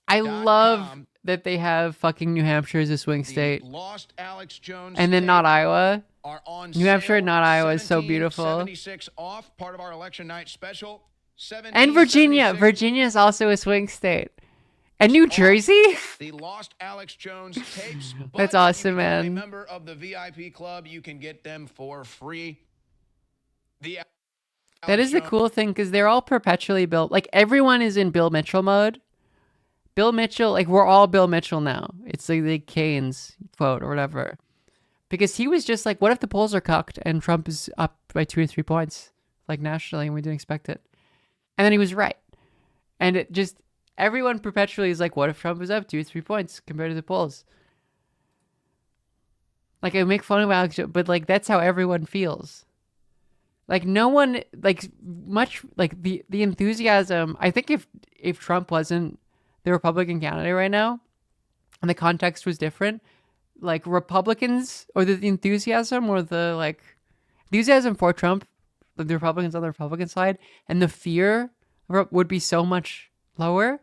I love that they have fucking New Hampshire as a swing state. Lost Alex Jones and then not Iowa. New Hampshire and not Iowa is so beautiful. 76 off, part of our election night special. And Virginia. Virginia is also a swing state. And New Jersey? The Lost Alex Jones tapes. That's awesome, man. A member of the VIP club, you can get them for free. That is the cool thing, because they're all perpetually built. Like, everyone is in Bill Mitchell mode. Bill Mitchell, like, we're all Bill Mitchell now. It's like the Keynes quote or whatever. Because he was just like, what if the polls are cucked and Trump is up by 2 or 3 points, like nationally, and we didn't expect it? And then he was right. And it just, everyone perpetually is like, what if Trump was up 2 or 3 points compared to the polls? Like, I make fun of Alex, but like, that's how everyone feels. Like, no one, like, much, like, the enthusiasm, I think if Trump wasn't the Republican candidate right now, and the context was different, like, Republicans, or the enthusiasm, or the, like, enthusiasm for Trump, like the Republicans on the Republican side, and the fear would be so much lower.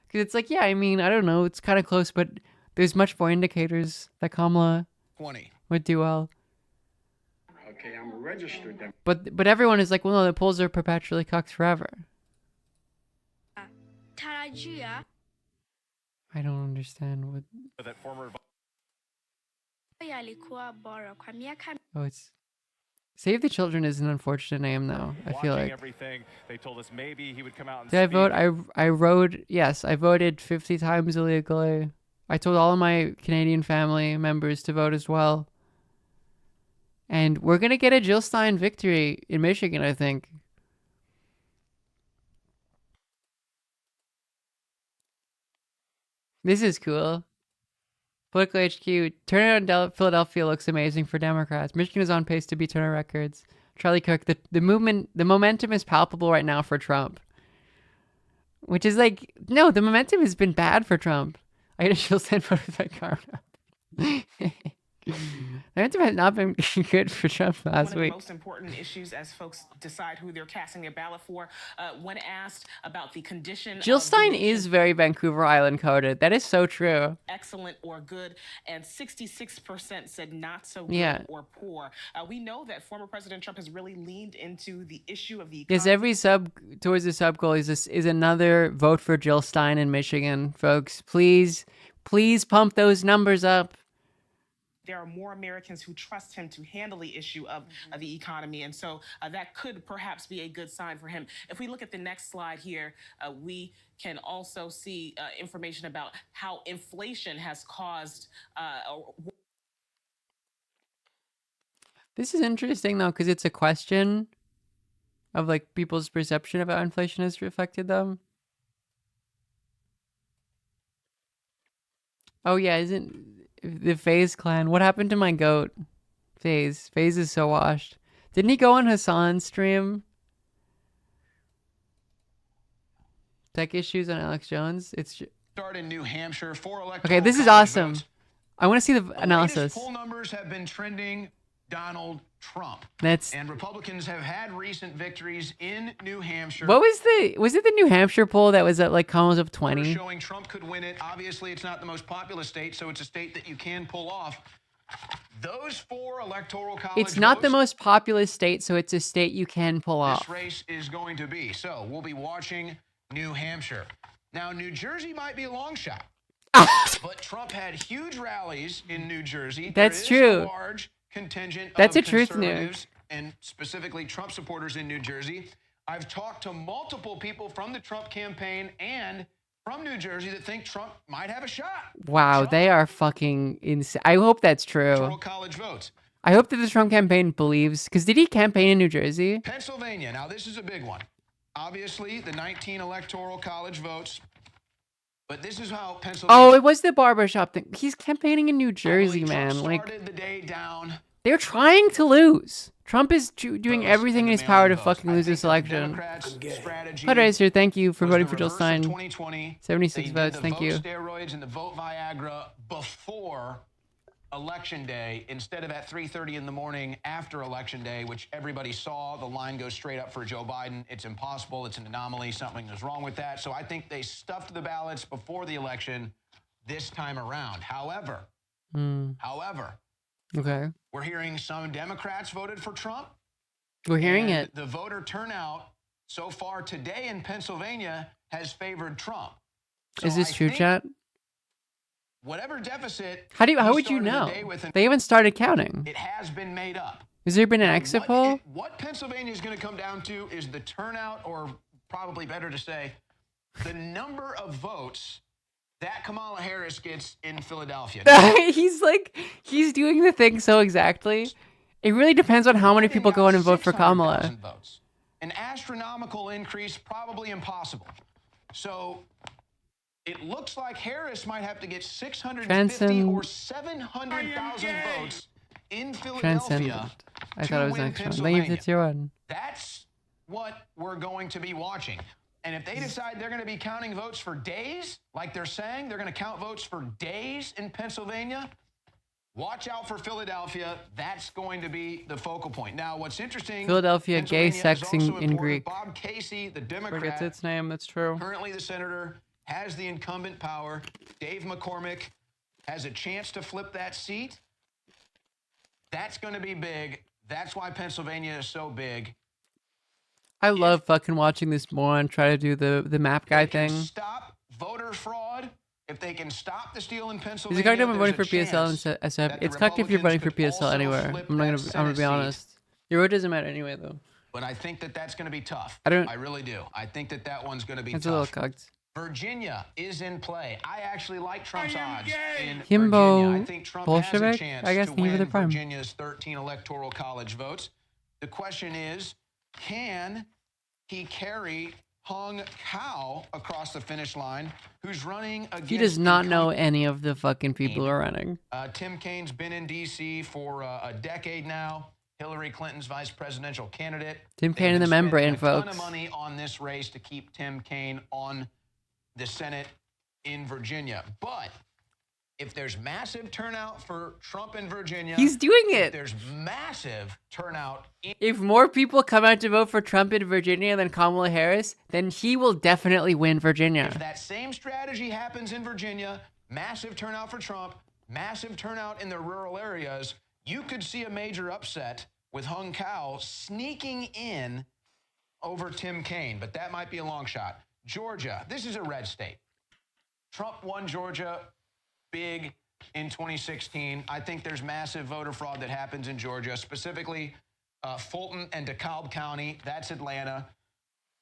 Because it's like, yeah, I mean, I don't know, it's kind of close, but there's much more indicators that Kamala 20 would do well. Okay, I'm registered then. But everyone is like, well, no, the polls are perpetually cucked forever. I don't understand what. That former. Oh, it's Save the Children is an unfortunate name, though. I feel like. Everything. They told us maybe he would come out and Did I speak. vote? I wrote yes. I voted 50 times illegally. I told all of my Canadian family members to vote as well. And we're gonna get a Jill Stein victory in Michigan, I think. This is cool. Political HQ. Turnout in Philadelphia looks amazing for Democrats. Michigan is on pace to beat turnout records. Charlie Cook. The momentum is palpable right now for Trump. Which is like, no, the momentum has been bad for Trump. I had a Jill Stein vote with that card. The momentum has not been good for Trump last week. One of the most important issues as folks decide who they're casting their ballot for. When asked about the condition, Jill Stein is very Vancouver Island coded. That is so true. Excellent or good, and 66% said not so good Yeah. or poor. We know that former President Trump has really leaned into the issue of the Yes, every sub towards the sub goal is another vote for Jill Stein in Michigan, folks. Please pump those numbers up. There are more Americans who trust him to handle the issue of the economy. And so that could perhaps be a good sign for him. If we look at the next slide here, we can also see information about how inflation has caused. This is interesting, though, because it's a question of like people's perception of how inflation has affected them. Oh, yeah, isn't the FaZe clan? What happened to my goat? FaZe is so washed. Didn't he go on Hassan's stream? Tech issues on Alex Jones. It's Start in New Hampshire. 4 electoral okay. This is college awesome. votes. I want to see the The analysis. latest poll numbers have been trending Donald Trump. That's And Republicans have had recent victories in New Hampshire. what was it the New Hampshire poll that was at like Kamala's up 20? Showing Trump could win it. Obviously, it's not the most populous state, so it's a state that you can pull off. Those 4 electoral college It's not the votes, most populous state, so it's a state you can pull this off. race is going to be. So we'll be watching New Hampshire. Now, New Jersey might be a long shot. But Trump had huge rallies in New Jersey. That's There is true. A large contingent That's of a truth nuke. conservatives and specifically Trump supporters in New Jersey. I've talked to multiple people from the Trump campaign and from New Jersey that think Trump might have a shot. Wow, they are fucking insane. I hope that's true. Electoral college votes. I hope that the Trump campaign believes, because did he campaign in New Jersey? Pennsylvania. Now, this is a big one. Obviously, the 19 electoral college votes. But this is how Pennsylvania. Oh, it was the barbershop thing. He's campaigning in New Jersey, man. Like, started the day down. they're trying to lose. Trump is doing everything in his power to fucking lose this election. Fundraiser, thank you for voting for Jill Stein. 76 votes, thank you. Steroids and the vote Viagra before Election Day instead of at 3:30 in the morning after Election Day, which everybody saw. The line goes straight up for Joe Biden. It's impossible. It's an anomaly. Something is wrong with that. So I think they stuffed the ballots before the election this time around. However, Okay. we're hearing some Democrats voted for Trump. We're hearing and it. The voter turnout so far today in Pennsylvania has favored Trump. So Is this I true, think chat? Whatever deficit. How we would you started the know? day with, They haven't started counting. it has been made up. Has there been an exit poll? What Pennsylvania is going to come down to is the turnout, or probably better to say, the number of votes that Kamala Harris gets in Philadelphia. He's doing the thing so exactly. It really depends on how many people go in and vote for Kamala. An astronomical increase, probably impossible. So it looks like Harris might have to get 650 or 700,000 votes in Transcendent. Philadelphia I thought it was win next one. Thank you for the one. That's what we're going to be watching. And if they decide they're going to be counting votes for days, like they're saying, they're going to count votes for days in Pennsylvania, watch out for Philadelphia. That's going to be the focal point. Now, what's interesting, Philadelphia, gay Pennsylvania sex is also in important. Greek. Bob Casey, the Democrat, Forgets its name. That's true. currently the senator, has the incumbent power. Dave McCormick has a chance to flip that seat. That's going to be big. That's why Pennsylvania is so big. I love fucking watching this moron try to do the map guy thing. Stop voter fraud. If they can stop the steal in Is Pennsylvania, it correct if I'm voting there's for a PSL chance and SF? that the It's correct if you're voting for Republicans could PSL also anywhere. flip I'm that gonna Senate be seat. honest. Your vote doesn't matter anyway, though. But I think that that's going to be tough. I really do. I think that that one's going to be It's tough. a little cucked. Virginia is in play. I actually like Trump's odds in Himbo Virginia. I think Trump has a Bolshevik? chance I guess to thank you for win the prime. Virginia's 13 electoral college votes. The question is, can he carry Hung Kao across the finish line, who's running against... He does not know any of the fucking people who are running. Tim Kaine's been in D.C. for a decade now. Hillary Clinton's vice presidential candidate. Tim They've Kaine in been the membrane, spending a ton folks. of money on this race to keep Tim Kaine on the Senate in Virginia. But if there's massive turnout for Trump in Virginia... He's doing if it. there's massive turnout... If more people come out to vote for Trump in Virginia than Kamala Harris, then he will definitely win Virginia. If that same strategy happens in Virginia, massive turnout for Trump, massive turnout in the rural areas, you could see a major upset with Hung Kao sneaking in over Tim Kaine, but that might be a long shot. Georgia, this is a red state. Trump won Georgia big in 2016. I think there's massive voter fraud that happens in Georgia, specifically Fulton and DeKalb County. That's Atlanta.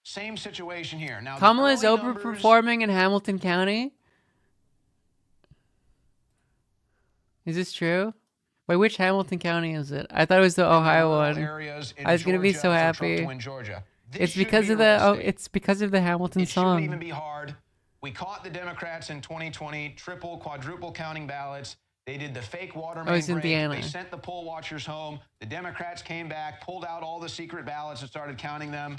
Same situation here. Now, Kamala is overperforming in Hamilton County? Is this true? Wait, which Hamilton County is it? I thought it was the Ohio one. I was gonna be so happy. It's because of the it's because of the Hamilton song. Shouldn't even be hard. We caught the Democrats in 2020, triple, quadruple counting ballots. They did the fake water main it's break. Indiana. They sent the poll watchers home. The Democrats came back, pulled out all the secret ballots and started counting them.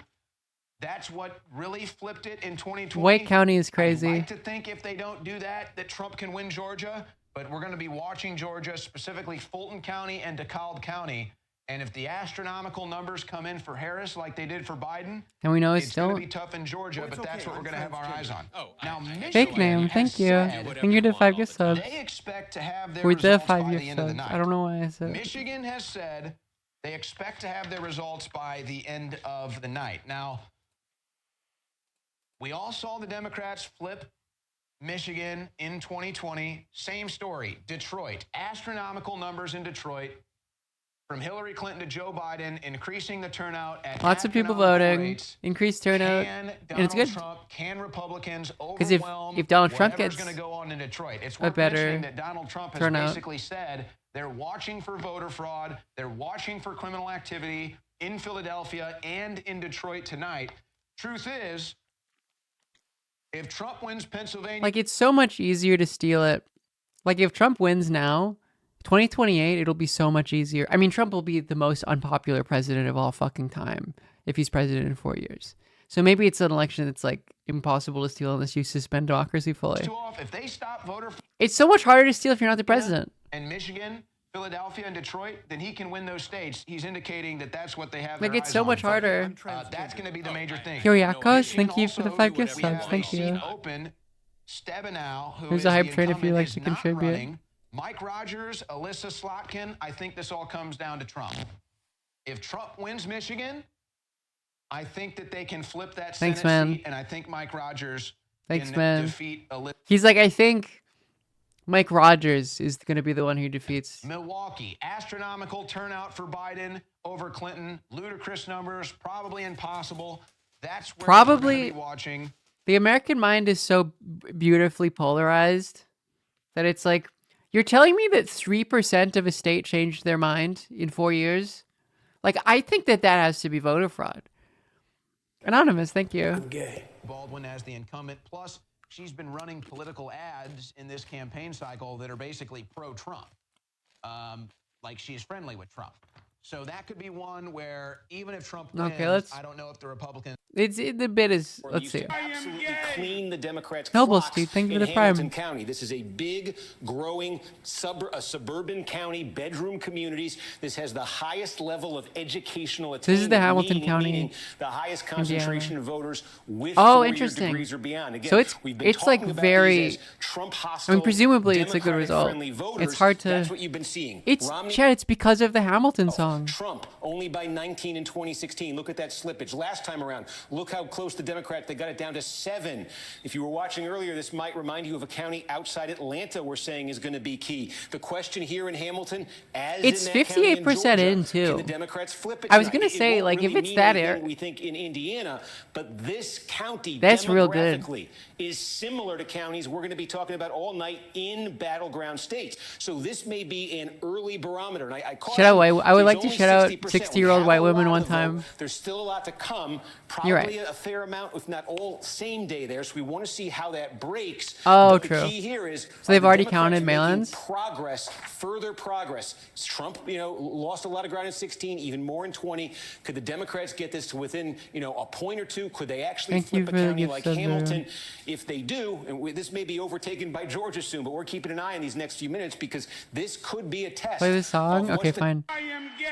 That's what really flipped it in 2020. White County is crazy. I'd like to think if they don't do that, that Trump can win Georgia. But we're going to be watching Georgia, specifically Fulton County and DeKalb County. And if the astronomical numbers come in for Harris like they did for Biden, And we know it's going to still be tough in Georgia, but that's what we're going to have our eyes on. Now, fake name. Thank you. Thank you to 5 gift subs. They expect to have their For the results 5 by the gift end of the subs. night. I don't know why I said. Michigan has said they expect to have their results by the end of the night. Now, we all saw the Democrats flip Michigan in 2020. Same story. Detroit. Astronomical numbers in Detroit. From Hillary Clinton to Joe Biden, increasing the turnout at Lots of people astronomical voting. rates. Increased turnout. Can And it's good. Trump, can Republicans Because if overwhelm Donald Trump whatever's gets going to go on in Detroit? It's a worth better mentioning that Donald Trump has turnout. basically said they're watching for voter fraud, they're watching for criminal activity in Philadelphia and in Detroit tonight. Truth is, if Trump wins Pennsylvania, Like, it's so much easier to steal it. Like, if Trump wins now, 2028, it'll be so much easier. I mean, Trump will be the most unpopular president of all fucking time if he's president in 4 years. So maybe it's an election that's, like, impossible to steal unless you suspend democracy fully. if they stop voter It's so much harder to steal if you're not the president. and Michigan, Philadelphia, and Detroit, then he can win those states. He's indicating that that's what they have. Like, their it's eyes so on. much harder. That's going to be the major thing. Kyriakos, thank you for the 5 gift We have subs. a Thank seat you. Open. Stabenow, who There's is a hype the train if you'd incumbent, like is to not contribute. running. Mike Rogers, Alyssa Slotkin, I think this all comes down to Trump. If Trump wins Michigan, I think that they can flip that Thanks, Senate man. seat, and I think Mike Rogers Thanks, can man. defeat Alyssa. He's like, I think Mike Rogers is going to be the one who defeats. Milwaukee, astronomical turnout for Biden over Clinton. Ludicrous numbers, probably impossible. That's where we're Probably going to be watching. the American mind is so beautifully polarized that it's like, you're telling me that 3% of a state changed their mind in 4 years? Like, I think that that has to be voter fraud. Anonymous, thank you. I'm gay. Baldwin as the incumbent. Plus, she's been running political ads in this campaign cycle that are basically pro-Trump. Like she's friendly with Trump. So that could be one where even if Trump wins, Okay, let's. I don't know if the Republicans. The bit is. Let's see. Absolutely clean the Democrats' Noble clocks Steve, thank you in for the Hamilton prime. County. This is a big, growing suburban county, bedroom communities. This has the highest level of educational attainment. This is the Hamilton County, meaning the highest concentration of voters with Oh, four-year interesting. degrees or beyond. Again, So it's we've been like talking about very. these as Trump hostile, I mean, presumably it's a good result. Democratic-friendly voters. It's hard to. That's what you've been seeing. It's Romney, Chad. It's because of the Hamilton song. Trump only by 19 in 2016. Look at that slippage. Last time around, look how close the Democrats, they got it down to 7. If you were watching earlier, this might remind you of a county outside Atlanta we're saying is going to be key. The question here in Hamilton, as It's in that county in 58% Georgia, in, too. can the Democrats flip it I was tonight? gonna say, won't like, if really it's mean that anything, area- we think in Indiana, but this county That's real good. demographically is similar to counties we're going to be talking about all night in battleground states. So this may be an early barometer. And I Shout out, I would there's like to only shout out 60%. 60-year-old We white have a women lot one to vote. time. There's still a lot to come. You're Probably right. a fair amount, if not all, same day there. So we want to see how that breaks. Oh, But the true. key here is So they've the already Democrats counted making mail-ins? Progress, further progress. Trump, lost a lot of ground in 16, even more in 20. Could the Democrats get this to within, a point or two? Could they actually Thank you flip a for the county gift like of the- Hamilton? If they do, and this may be overtaken by Georgia soon, but we're keeping an eye on these next few minutes because this could be a test. Play the song? of Okay, what's the fine.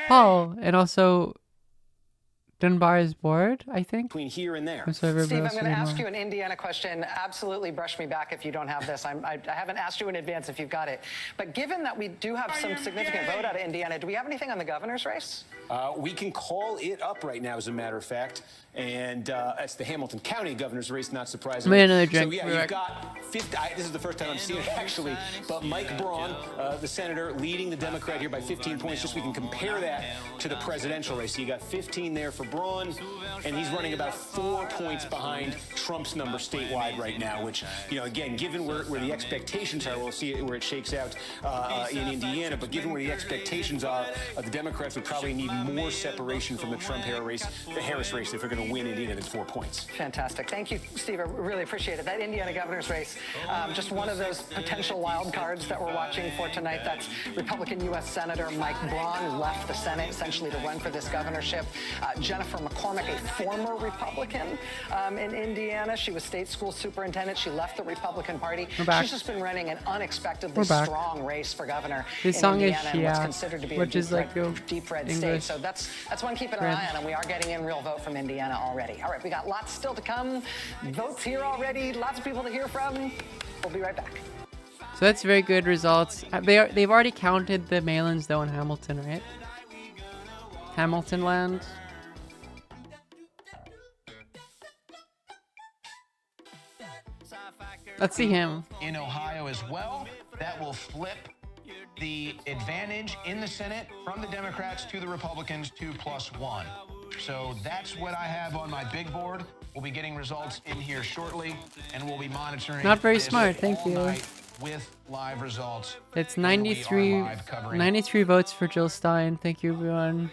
Paul, and also Dunbar is bored, I think. between here and there. So everybody Steve, I'm else going to will ask know. you an Indiana question. Absolutely brush me back if you don't have this. I haven't asked you in advance if you've got it. But given that we do have some significant vote out of Indiana, do we have anything on the governor's race? We can call it up right now, as a matter of fact. And that's the Hamilton County governor's race, not surprisingly. Give me another drink. So, yeah, Be you've right got 50. This is the first time I'm seeing it, actually. But Mike Braun, the senator, leading the Democrat here by 15 points. Just so we can compare that to the presidential race. So you got 15 there for Braun, and he's running about 4 points behind Trump's number statewide right now, which, again, given where the expectations are, we'll see where it shakes out in Indiana. But given where the expectations are, the Democrats would probably need more separation from the Trump-Harris race if they're going to win Indiana than 4 points. Fantastic. Thank you, Steve. I really appreciate it. That Indiana governor's race, just one of those potential wild cards that we're watching for tonight. That's Republican U.S. Senator Mike Braun left the Senate essentially to run for this governorship. Jennifer McCormick, a former Republican in Indiana. She was state school superintendent. She left the Republican Party. We're back. She's just been running an unexpectedly We're back. strong race for governor This in song is Indiana in what's Shia, considered to be which a is like a deep red state. English So that's one keeping an red. eye on, and we are getting in real vote from Indiana already. All right, we got lots still to come. Votes here already. Lots of people to hear from. We'll be right back. So that's very good results. They've already counted the mail-ins though in Hamilton, right? Hamilton land. Let's see him. In Ohio as well, that will flip the advantage in the Senate from the Democrats to the Republicans 2+1. So that's what I have on my big board. We'll be getting results in here shortly, and we'll be monitoring. Not very this smart, thank all you. night with live results. It's And we are 93, live covering 93 votes for Jill Stein. Thank you, everyone.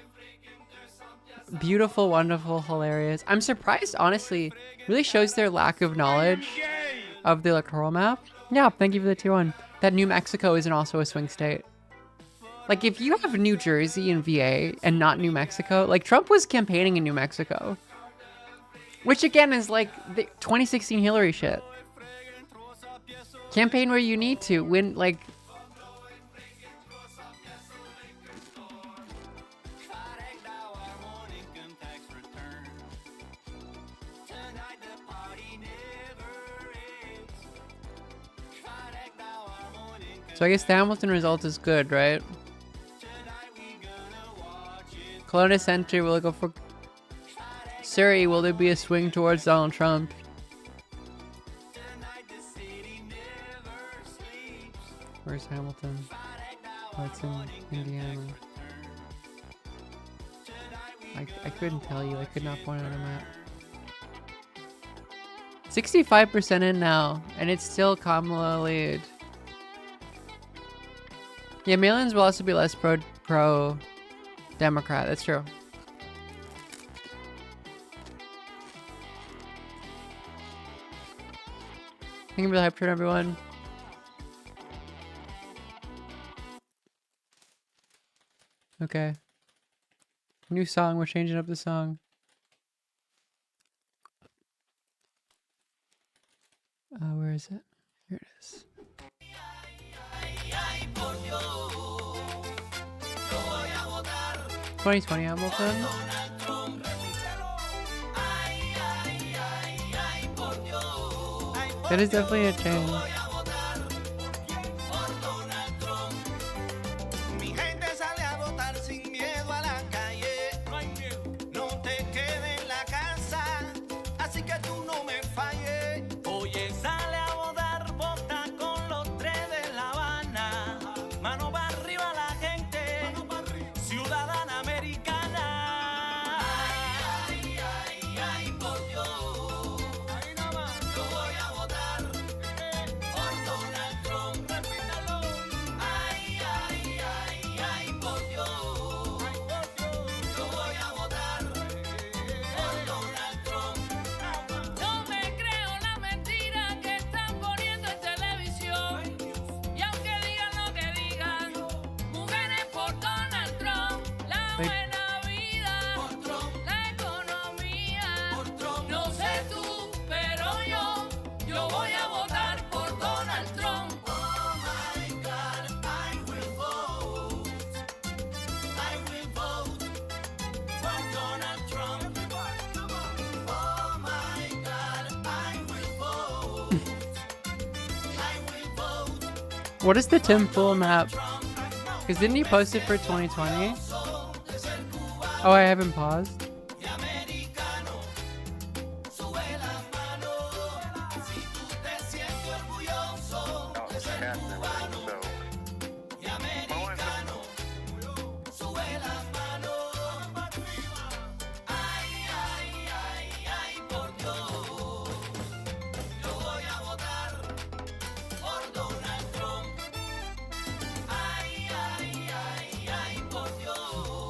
Beautiful, wonderful, hilarious. I'm surprised, honestly. Really shows their lack of knowledge of the electoral map. Yeah, thank you for the tier 1. That New Mexico isn't also a swing state. Like, if you have New Jersey and VA and not New Mexico, like, Trump was campaigning in New Mexico. Which, again, is like the 2016 Hillary shit. Campaign where you need to win, like... So I guess the Hamilton result is good, right? Kelowna Center will go for... Surrey, will there be a swing towards Donald Trump? Where's Hamilton? Oh, it's in Indiana. I couldn't tell you. I could not point out a map. 65% in now, and it's still Kamala lead. Yeah, mail-ins will also be less pro Democrat. That's true. Thank you for the hype train, everyone. Okay. New song. We're changing up the song. Where is it? Here it is. "2020 Hamilton." That is definitely a change. Mi gente sale a votar sin miedo a la calle. No hay miedo. No te quedes en la casa, así que tú no me falles. Oye, sale a votar, vota con los tres de La Habana. Mano para arriba la gente, ciudadana americana. Ay, ay, ay, por Dios. Ahí nada más. Yo voy a votar por Donald Trump. Repítalo. Ay, ay, ay, ay, por Dios. Yo voy a votar por Donald Trump. No me creo la mentira que están poniendo en televisión. Y aunque digan lo que digan, mujeres por Donald Trump. La Wait. buena vida por Trump. La economía por Trump. No sé tú, pero yo voy a votar por Donald Trump. Oh my God, I will vote. I will vote for Donald Trump. Oh my God, I will vote. I will vote. What is the Tim Pool map? Because didn't he post it for 2020? Oh, I haven't paused.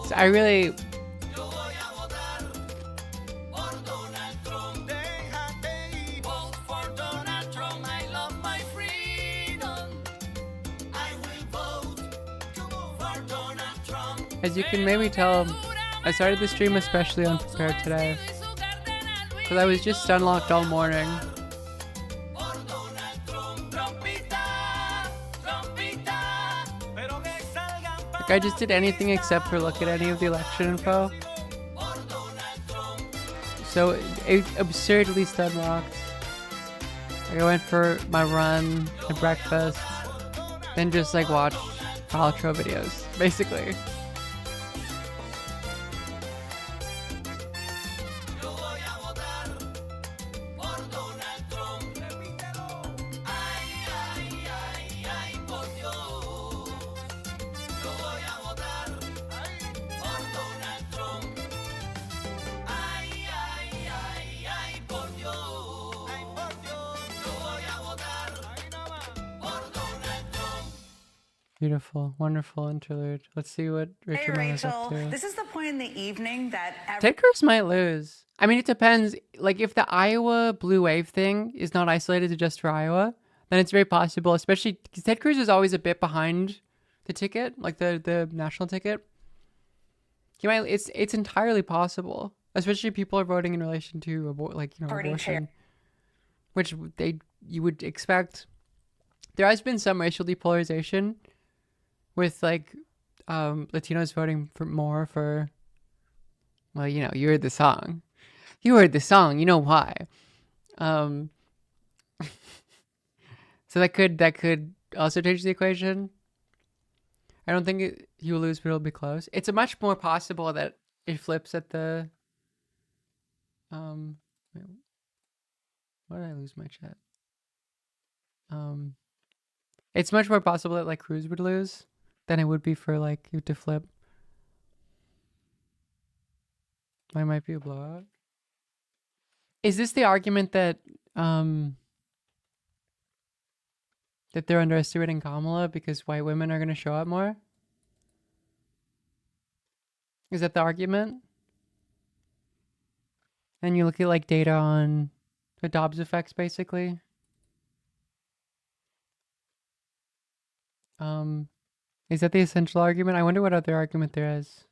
So I really Vote for Donald Trump. I love my freedom. I will vote for Donald Trump. As you can maybe tell, I started the stream especially unprepared today. Because I was just unlocked all morning. Like I just did anything except for look at any of the election info. So it absurdly unlocked. Like I went for my run, had breakfast, then just like watched outro videos, basically. Beautiful, wonderful interlude. Let's see what Richard Hey, Mann's up Rachel. to. This is the point in the evening that Ted Cruz might lose. I mean, it depends. Like, if the Iowa blue wave thing is not isolated to just for Iowa, then it's very possible, especially because Ted Cruz is always a bit behind the ticket, like the national ticket. He might. It's entirely possible, especially if people are voting in relation to Party chair. abortion, which you would expect. There has been some racial depolarization with Latinos voting more for. Well, you heard the song. You heard the song. You know why. So that could also change the equation. I don't think he will lose, but it'll be close. It's much more possible that it flips at the. Wait, why did I lose my chat? It's much more possible that Cruz would lose than it would be for you to flip. Mine might be a blowout. Is this the argument that that they're underestimating Kamala because white women are going to show up more? Is that the argument? And you look at data on the Dobbs effects, basically. Is that the essential argument? I wonder what other argument there is.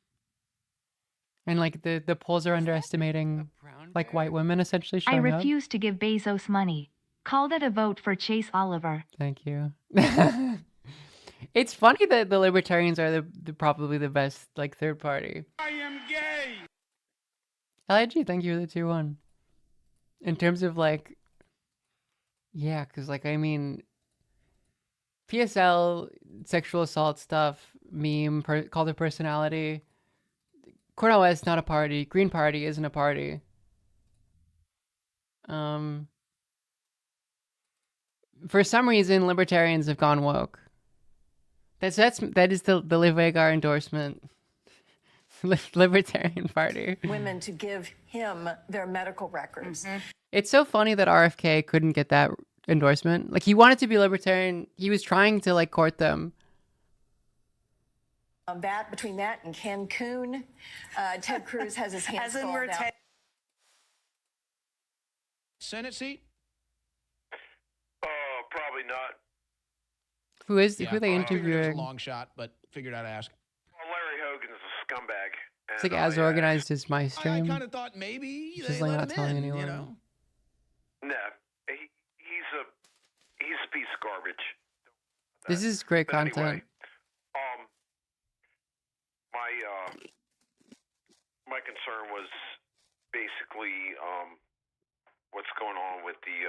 And like the polls are underestimating like white women essentially I showing up. refuse to give Bezos money. Call that a vote for Chase Oliver. Thank you. It's funny that the libertarians are the probably the best like third party. I am gay. LIG, thank you for the 2-1. In terms of like, yeah, because like I mean, PSL sexual assault stuff, meme, cult of personality. Cornel West not a party. Green Party isn't a party. For some reason, libertarians have gone woke. That is the Liv Agar endorsement. Libertarian Party. Women to give him their medical records. It's so funny that RFK couldn't get that endorsement. Like he wanted to be libertarian. He was trying to like court them. Between that and Cancun, Ted Cruz has his hands full now. Senate seat? Probably not. Who is Yeah, who are they I figured it was interviewing? a long shot, but figured I'd ask. Well, Larry Hogan's a scumbag. It's like as organized as my I stream. kind of thought maybe Just they like let not him telling in, anyone. you know. No, he's a piece of garbage. This is great But anyway, content. my concern was basically what's going on with the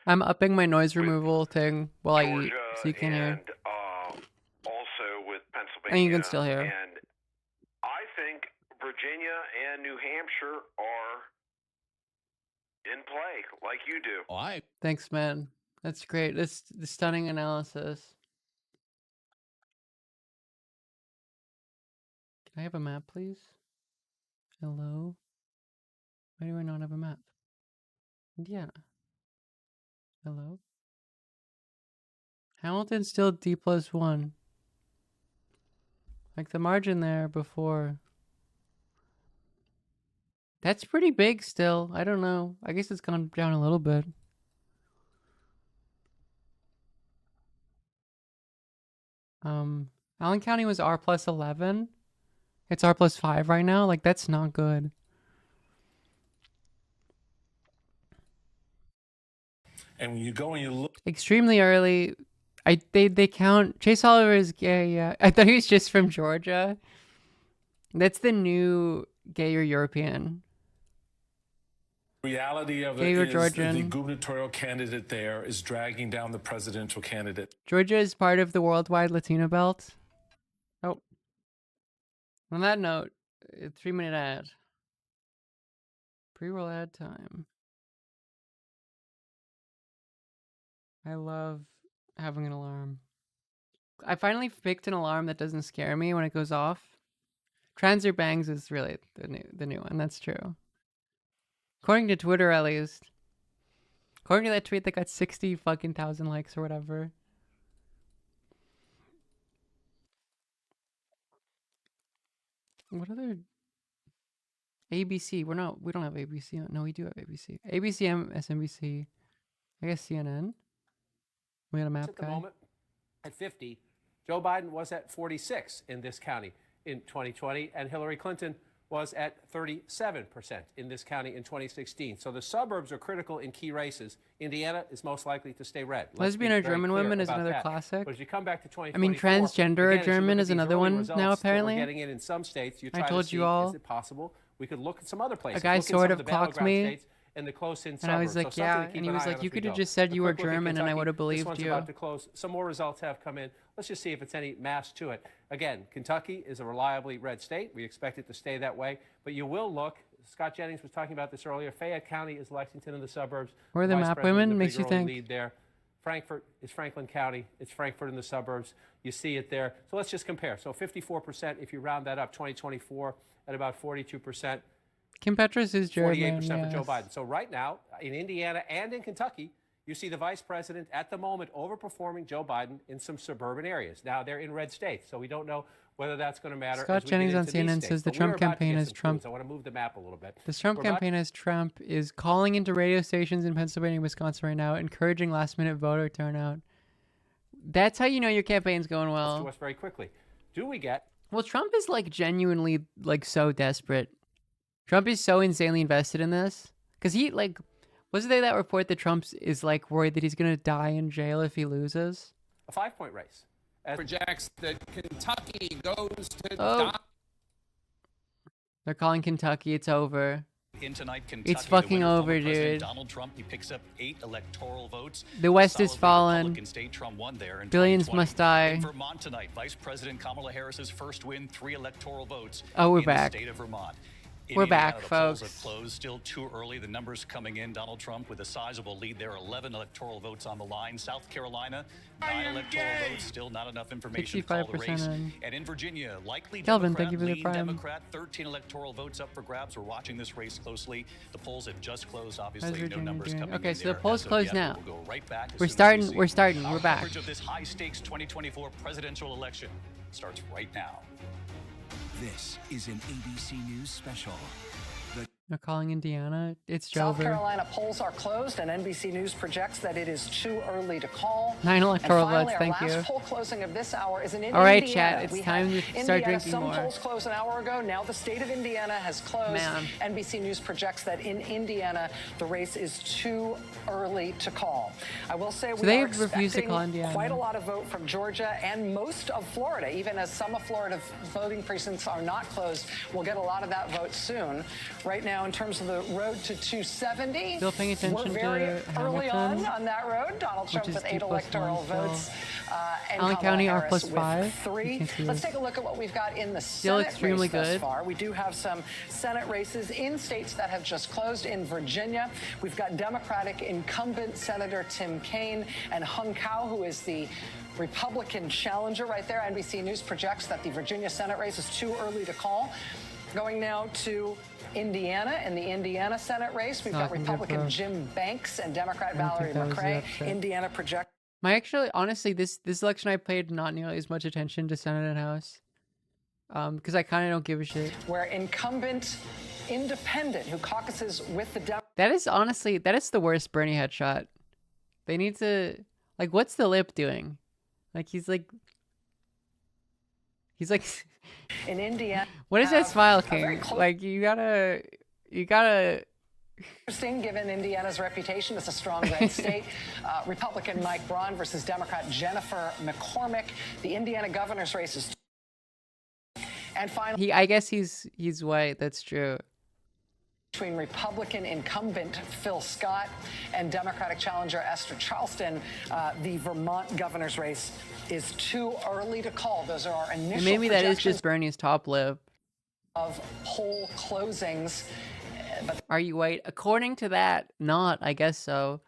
I'm upping my noise removal thing while I eat, Georgia so you can hear. and also with Pennsylvania. And you can still hear. And I think Virginia and New Hampshire are in play, like you do. Oh, Thanks, man. That's great. That's the stunning analysis. Can I have a map, please? Hello? Why do I not have a map? Yeah. Hello? Hamilton's still D+1. Like the margin there before. That's pretty big still. I don't know. I guess it's gone down a little bit. Allen County was R+11. It's R+5 right now. Like that's not good. And when you go and you look, Extremely early. They count Chase Oliver is gay. Yeah, I thought he was just from Georgia. That's the new gay or European. reality of it Gay or is Georgian. the gubernatorial candidate there is dragging down the presidential candidate. Georgia is part of the worldwide Latino belt. Oh. On that note, a 3-minute ad. Pre-roll ad time. I love having an alarm. I finally picked an alarm that doesn't scare me when it goes off. Trans or bangs is really the new one. That's true. According to Twitter, at least. According to that tweet that got 60 fucking thousand likes or whatever. What other ABC? We don't have ABC. No, we do have ABC. ABC, MSNBC. I guess CNN. We had a map At the guy. moment, at 50, Joe Biden was at 46 in this county in 2020, and Hillary Clinton was at 37% in this county in 2016. So the suburbs are critical in key races. Indiana is most likely to stay red. Let's Lesbian be or very German clear women is about another that. classic. But as you come back to I mean, 2024, transgender again, as you German look at is these another early one results now, that we're apparently. getting in some states, you I try told to see, you all. is it possible we could look at some other places? A guy Look at some sort of of the clocked battleground me. states and the close-in And I was suburbs. like, So something yeah. to keep And he an was eye on like, as you we could have go. just said A you were quick look at German and I Kentucky. would have This believed one's you. about to close. Some more results have come in. Let's just see if it's any mass to it. Again, Kentucky is a reliably red state. We expect it to stay that way. But you will look. Scott Jennings was talking about this earlier. Fayette County is Lexington in the suburbs. Where are the Vice map president, women? the Makes big you early think. lead there. Frankfort is Franklin County. It's Frankfort in the suburbs. You see it there. So let's just compare. So 54% if you round that up. 2024 at about 42%. Kim Petras is German. 48% for Joe Yes. Biden. So right now, in Indiana and in Kentucky, you see the vice president at the moment overperforming Joe Biden in some suburban areas. Now, they're in red states, so we don't know whether that's going to matter. Scott as we Jennings get on into these CNN states. says the But Trump we're about to campaign get is some Trump. clues. I want to move the map a little bit. This Trump We're about- campaign as Trump is calling into radio stations in Pennsylvania and Wisconsin right now, encouraging last-minute voter turnout. That's how you know your campaign's going to well. us very quickly. Do we get? Well, Trump is like genuinely like so desperate. Trump is so insanely invested in this because he like wasn't there that report that Trump is like worried that he's gonna die in jail if he loses? A 5-point race. As projects that Kentucky goes to Oh. They're calling Kentucky. It's over. In tonight, Kentucky, It's fucking the winner, over, former President dude. Donald Trump, he picks up 8 electoral votes. The West is Solidly fallen. Republican state, Trump won there in Billions 2020. must die. In Vermont tonight, Vice President Kamala Harris's first win, 3 electoral votes. Oh, we're in back. The state of Vermont. We're Indiana, back, the polls folks. have closed. Still too early. The numbers coming in. Donald Trump with a sizable lead there. 11 electoral votes on the line. South Carolina, 9 electoral votes. Still not enough information to call the race. 65% in. And in Virginia, likely Kelvin, Democrat, thank you for the lean prime. Democrat, 13 electoral votes up for grabs. We're watching this race closely. The polls have just closed. Obviously, no Virginia numbers doing? coming Okay, in so the there polls as of closed yet, now. but we'll go right back as We're soon as we starting. see. We're starting. Our We're back. coverage of this high-stakes 2024 presidential election starts right now. This is an ABC News special. They're calling Indiana. It's South Jover. Carolina polls are closed, and NBC News projects that it is too early to call. 9 electoral and finally, votes, thank our you. last poll closing of this hour is in All right, Indiana. chat, it's We time had to start Indiana, drinking some more. polls closed an hour ago. Now the state of Indiana has closed. Man. NBC News projects that in Indiana, the race is too early to call. I will say So we they are refuse to expecting call Indiana. quite a lot of vote from Georgia and most of Florida, even as some of Florida voting precincts are not closed. We'll get a lot of that vote soon. Right now, in terms of the road to 270, Still paying attention we're very to early Hamilton, on that road. Donald Trump which is with 8 2+1 electoral still. votes. And Allen Kamala County, R Harris plus with 5. 3. You can see Let's this. take a look at what we've got in the Still Senate extremely race thus good. far. We do have some Senate races in states that have just closed. In Virginia, we've got Democratic incumbent Senator Tim Kaine and Hung Cao, who is the Republican challenger right there. NBC News projects that the Virginia Senate race is too early to call. Going now to Indiana. In the Indiana Senate race, we've Not got gonna get Republican vote. Jim Banks and Democrat I don't Valerie think that was the McRae. upset. Indiana projects My actually, honestly, this election I paid not nearly as much attention to Senate and House, because I kind of don't give a shit. where incumbent independent who caucuses with the Democrats. That is honestly, that is the worst Bernie headshot. They need to, like, what's the lip doing? Like, he's like, In Indiana. what is that smile, a very King? close- Like, you gotta. Interesting, given Indiana's reputation as a strong red state. Republican Mike Braun versus Democrat Jennifer McCormick. The Indiana governor's race is. And finally, I guess he's white. That's true. between Republican incumbent Phil Scott and Democratic challenger Esther Charleston, the Vermont governor's race is too early to call. Those are our initial And maybe that is projections just Bernie's top lip. of poll closings. Are you white? According to that, not. I guess so.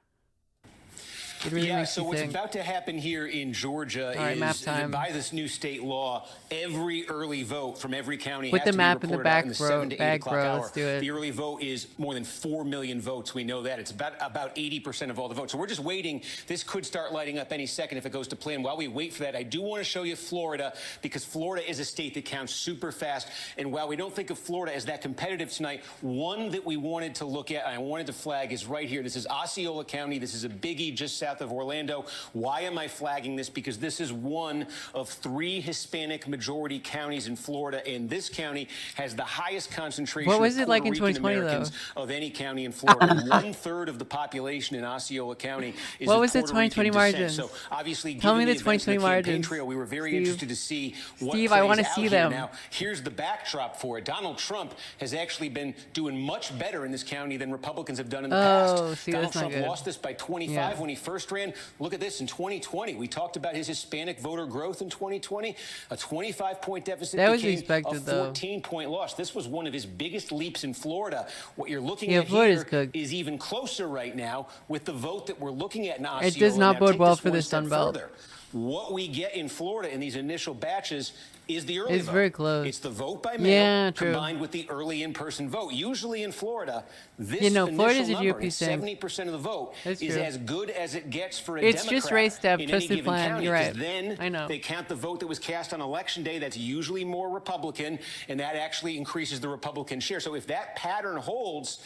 It really Yeah, makes so you what's think. about to happen here in Georgia All right, map is time. that by this new state law, every early vote from every county Put has the to map be in the reported out back, in the bro- 7 to 8 bag, o'clock bro. hour. Let's do it. The early vote is more than 4 million votes. We know that. It's about 80% of all the votes. So we're just waiting. This could start lighting up any second if it goes to plan. While we wait for that, I do want to show you Florida, because Florida is a state that counts super fast. And while we don't think of Florida as that competitive tonight, one that we wanted to look at and I wanted to flag is right here. This is Osceola County. This is a biggie just south of Orlando. Why am I flagging this? Because this is one of 3 Hispanic majority counties in Florida, and this county has the highest concentration What was of it like in Puerto Rican 2020 though? Americans of any county in Florida. 1/3 of the population in Osceola County is What of was the Puerto Rican 2020 descent. margins? So obviously, Tell me given the events in 2020 campaign margins, trail, we were very Steve. interested to see what Steve, I plays wanna out see here. them. Now, here's the backdrop for it. Donald Trump has actually been doing much better in this county than Republicans have done in the past. see, Donald that's not Trump good. lost this by 25 Yeah. when he first ran. Look at this in 2020. We talked about his Hispanic voter growth in 2020. A 25-point deficit That was became expected, a though. 14-point loss. This was one of his biggest leaps in Florida. What you're looking Yeah, at Florida's here good. is even closer right now with the vote that we're looking at in It Osceola. does not Now, bode take well this for one the step Sun Belt. further. What we get in Florida in these initial batches is the early It's vote. very close. It's the vote by mail Yeah, true. combined with the early in-person vote. Usually in Florida, this You know, Florida's initial a number, GOP thing. 70% of the vote, That's is true. as good as it gets for a It's Democrat just race step, in trusted any given plan. county. You're 'Cause right. Then I know. they count the vote that was cast on election day. That's usually more Republican, and that actually increases the Republican share. So if that pattern holds,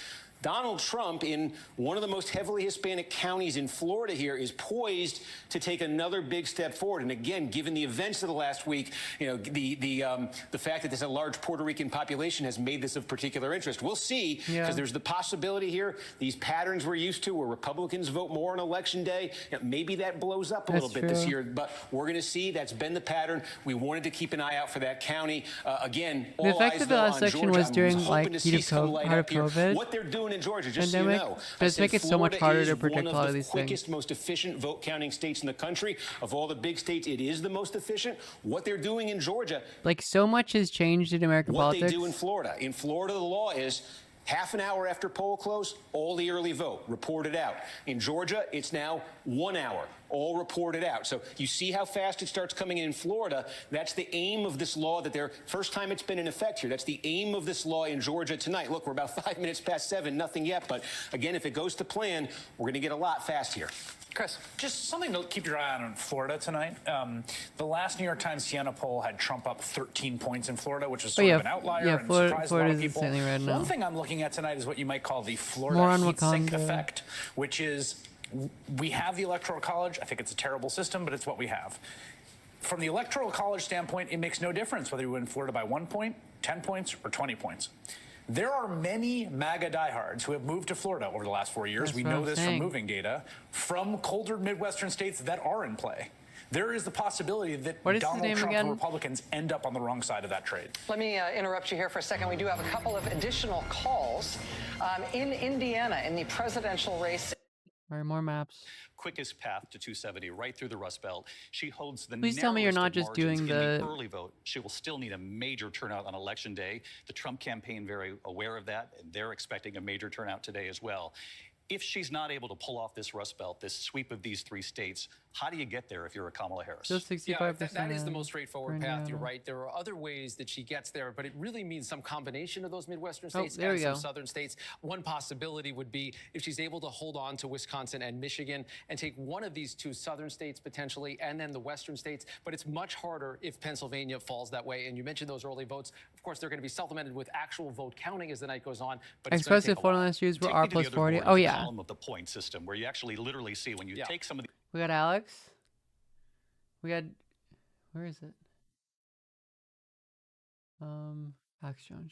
Donald Trump, in one of the most heavily Hispanic counties in Florida here, is poised to take another big step forward. And again, given the events of the last week, you know, the fact that there's a large Puerto Rican population has made this of particular interest. We'll see, because there's the possibility here, these patterns we're used to where Republicans vote more on Election Day, you know, maybe that blows up a little bit this year. But we're going to see that's been the pattern. We wanted to keep an eye out for that county. Again, The fact that the last section was during like heat of COVID, what they're doing in Georgia, just pandemic, so you know, does make it so much harder to predict a lot of these quickest, things. most efficient vote counting states in the country. Of all the big states, it is the most efficient. What they're doing in Georgia, Like so much has changed in American what politics. they do in Florida. In Florida, the law is half an hour after poll close, all the early vote reported out. In Georgia, it's now 1 hour, all reported out. So you see how fast it starts coming in Florida. That's the aim of this law that they're, first time it's been in effect here. That's the aim of this law in Georgia tonight. Look, we're about 5 minutes past 7, nothing yet. But again, if it goes to plan, we're going to get a lot fast here. Chris, just something to keep your eye on in Florida tonight. The last New York Times Siena poll had Trump up 13 points in Florida, which is sort of an outlier and surprised a lot of people. One thing I'm looking at tonight is what you might call the Florida heat sink effect, which is we have the Electoral College. I think it's a terrible system, but it's what we have. From the Electoral College standpoint, it makes no difference whether you win Florida by 1 point, 10 points, or 20 points. There are many MAGA diehards who have moved to Florida over the last 4 years. We know this from moving data from colder Midwestern states that are in play. There is the possibility that Donald Trump and Republicans end up on the wrong side of that trade. Let me interrupt you here for a second. We do have a couple of additional calls. In Indiana, in the presidential race. All right, more maps. Quickest path to 270 right through the Rust Belt. She holds the Please tell me you're not just doing the early vote. She will still need a major turnout on Election Day. The Trump campaign very aware of that, and they're expecting a major turnout today as well. If she's not able to pull off this Rust Belt, this sweep of these 3 states, how do you get there if you're a Kamala Harris? Just 65%. Yeah, that is the most straightforward path. You're right. There are other ways that she gets there, but it really means some combination of those Midwestern states and some southern states. One possibility would be if she's able to hold on to Wisconsin and Michigan and take one of these 2 southern states potentially, and then the western states. But it's much harder if Pennsylvania falls that way. And you mentioned those early votes. Of course, they're going to be supplemented with actual vote counting as the night goes on. But Expressive photo last year's were R plus 40. Oh, yeah. Of the point system, where you actually literally see when you take some of the. We got Alex. We got, where is it? Alex Jones.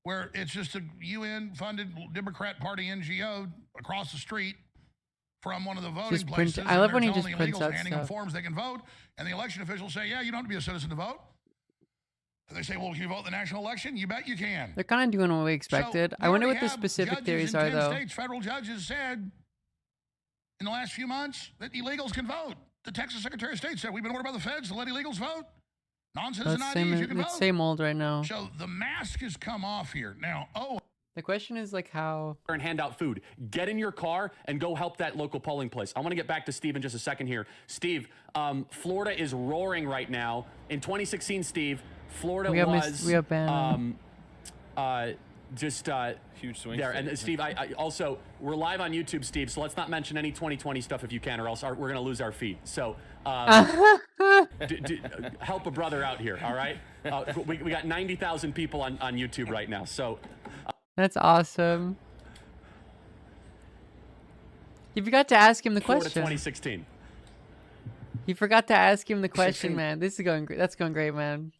Where it's just a UN-funded Democrat Party NGO across the street from one of the voting places. I love when he just prints out handing them forms they can vote, and the election officials say, yeah, you don't have to be a citizen to vote. And they say, well, can you vote in the national election? You bet you can. They're kind of doing what we expected. I wonder what the specific theories are, though. States, federal judges said in the last few months that illegals can vote. The Texas Secretary of State said, we've been ordered by the feds to let illegals vote. Non-citizen IDs, you can vote. It's same old right now. So the mask has come off here. Now, the question is like how... And hand out food. Get in your car and go help that local polling place. I want to get back to Steve in just a second here. Steve, Florida is roaring right now. In 2016, Steve, Florida was... just huge swing there. And Steve, I also, we're live on YouTube, Steve, so let's not mention any 2020 stuff if you can, or else we're going to lose our feed. So help a brother out here, all right? We got 90,000 people on YouTube right now, so... That's awesome. You forgot to ask him the question. Florida 2016. You forgot to ask him the question, man. This is going great. That's going great, man.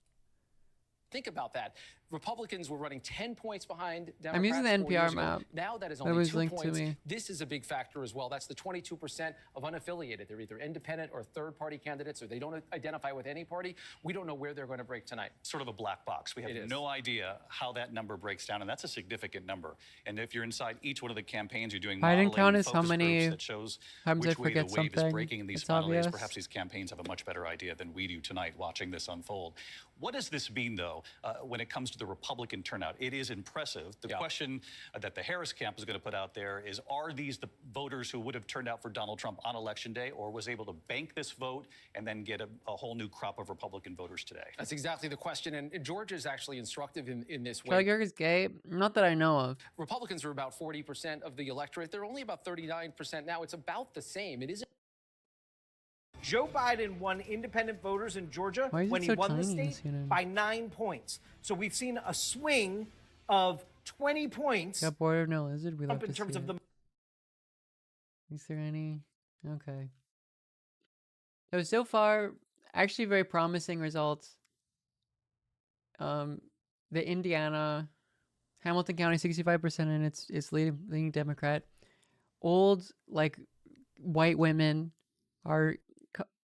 Think about that. Republicans were running 10 points behind Democrats. I'm using the NPR map. Now that is only 2 points. This is a big factor as well. That's the 22% of unaffiliated. They're either independent or third-party candidates, or they don't identify with any party. We don't know where they're going to break tonight. Sort of a black box. We have no idea how that number breaks down, and that's a significant number. And if you're inside each one of the campaigns, you're doing modeling, focus groups that shows which way the wave is breaking in these final days. Perhaps these campaigns have a much better idea than we do tonight watching this unfold. What does this mean, though, when it comes to the Republican turnout? It is impressive. The question that the Harris camp is going to put out there is, are these the voters who would have turned out for Donald Trump on Election Day, or was able to bank this vote and then get a whole new crop of Republican voters today? That's exactly the question, and Georgia is actually instructive in this way. Charlie Kirk is gay? Not that I know of. Republicans are about 40% of the electorate. They're only about 39% now. It's about the same. It isn't. Joe Biden won independent voters in Georgia when he won the state by 9 points. So we've seen a swing of 20 points. Got bored of no lizard. We love Trump in to terms see of it. Is there any? Okay. So so far, actually very promising results. The Indiana, Hamilton County, 65%, and it's leading Democrat. Old like white women are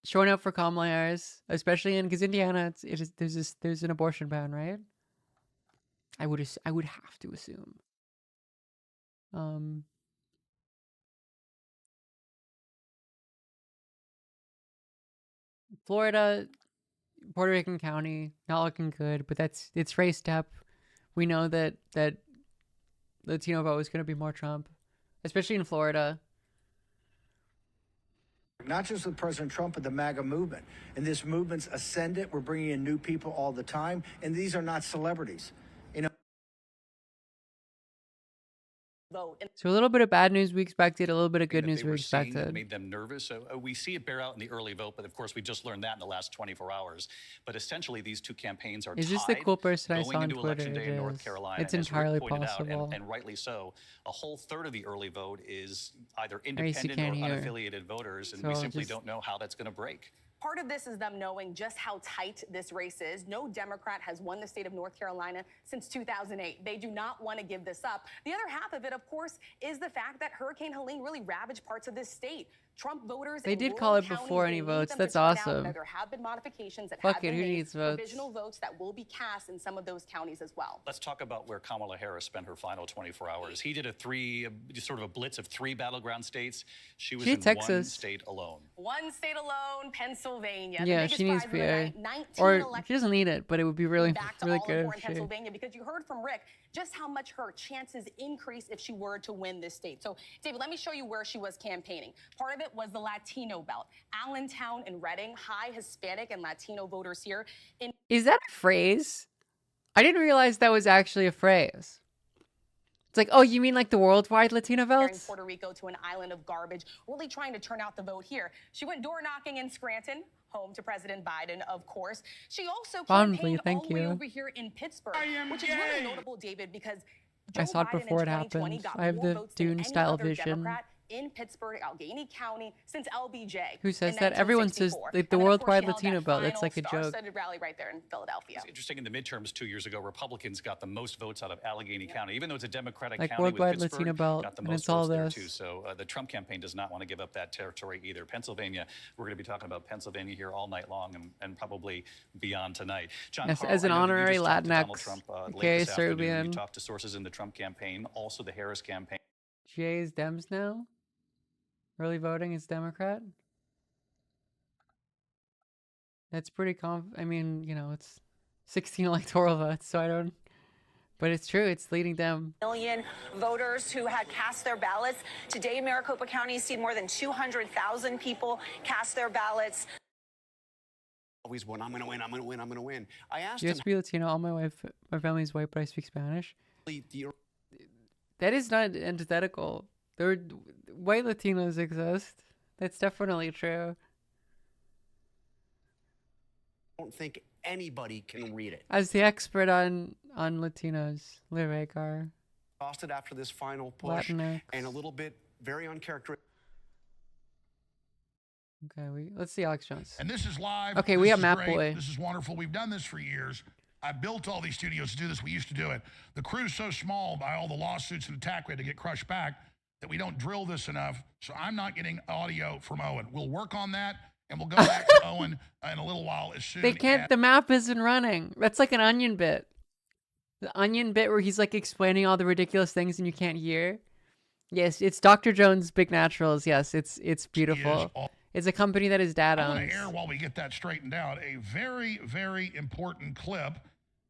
showing up for Kamala Harris, especially because Indiana, there's an abortion ban, right? I would have to assume. Florida, Puerto Rican County, not looking good, but it's race step. We know that Latino vote is going to be more Trump, especially in Florida. Not just with President Trump, but the MAGA movement. And this movement's ascendant. We're bringing in new people all the time, and these are not celebrities. You know. So a little bit of bad news we expected, a little bit of good news we That expected. made them nervous. We see it bear out in the early vote, but of course we just learned that in the last 24 hours. But essentially, these two campaigns are Is this the cool person I going saw on into Twitter? Election Day in North Carolina. It's as Rick entirely pointed out, possible. and rightly so. A whole third of the early vote is either you independent can't or hear. unaffiliated voters, and So we simply just- don't know how that's going to break. Part of this is them knowing just how tight this race is. No Democrat has won the state of North Carolina since 2008. They do not want to give this up. The other half of it, of course, is the fact that Hurricane Helene really ravaged parts of this state. Trump voters They in did rural call it counties, before they any need votes. them to That's turn out. awesome. Now, there have been modifications that Fuck have it, been who made, needs votes? provisional votes that will be cast in some of those counties as well. Let's talk about where Kamala Harris spent her final 24 hours. He did sort of a blitz of 3 battleground states. She was She in did one Texas. state alone. One state alone, Pennsylvania. The Yeah, biggest she needs prize of the night, PA. 19 Or elections. she doesn't need it, but it would be really, Back to really all good important if she... Pennsylvania, because you heard from Rick just how much her chances increase if she were to win this state. So, David, let me show you where she was campaigning. Part of it was the Latino belt. Allentown and Reading, high Hispanic and Latino voters here. Is that a phrase? I didn't realize that was actually a phrase. It's like, oh, you mean like the worldwide Latino In votes? Puerto Rico to an island of garbage, really trying to turn out the vote here. She went door knocking in Scranton, home to President Biden, of course. She also Fondly, campaigned thank all the way you. over here in Pittsburgh, which is really notable, David, because Joe I saw it Biden before in it 2020 happened. got I have more the votes than any Dune-style other vision. Democrat in Pittsburgh, Allegheny County, since LBJ. Who says in that? Everyone says 1964. like the And then, of course, worldwide she held Latino that belt. That's final like a joke. star-studded rally right there in Philadelphia. It's interesting, in the midterms 2 years ago, Republicans got the most votes out of Allegheny County, even though it's a Democratic Like county. worldwide with Pittsburgh, Latino belt, got the and most it's all votes there this. too. So the Trump campaign does not want to give up that territory either. Pennsylvania, we're going to be talking about Pennsylvania here all night long and probably beyond tonight. John, Yes, Carl, as an I know that you honorary just talked to Donald Latinx, Trump, late aka this afternoon. Serbian. You talked to sources in the Trump campaign, also the Harris campaign. GA's Dems now? Early voting is Democrat? That's pretty I mean, you know, it's 16 electoral votes, so I don't... But it's true, it's leading them. Million voters who had cast their ballots. Today, Maricopa County has seen more than 200,000 people cast their ballots. Always won. I'm going to win. I'm going to win. I'm going to win. I asked him. USB Latino, all my family's white, but I speak Spanish. That is not antithetical. White Latinos exist. That's definitely true. I don't think anybody can read it. As the expert on Latinos, lyric are Lost it after this final push, Latinx. and a little bit very uncharacteristic. Okay, let's see Alex Jones. And this is live. Okay, This we got is Matt great. Boy. This is wonderful. We've done this for years. I built all these studios to do this. We used to do it. The crew's so small by all the lawsuits and attack we had to get crushed back that we don't drill this enough. So I'm not getting audio from Owen. We'll work on that, and we'll go back to Owen in a little while as soon They can't. The map isn't running. That's like an Onion bit. The Onion bit where he's like explaining all the ridiculous things and you can't hear. Yes, it's Dr. Jones' Big Naturals. Yes, it's beautiful. It's a company that his dad I'm owns. going to air while we get that straightened out a very, very important clip,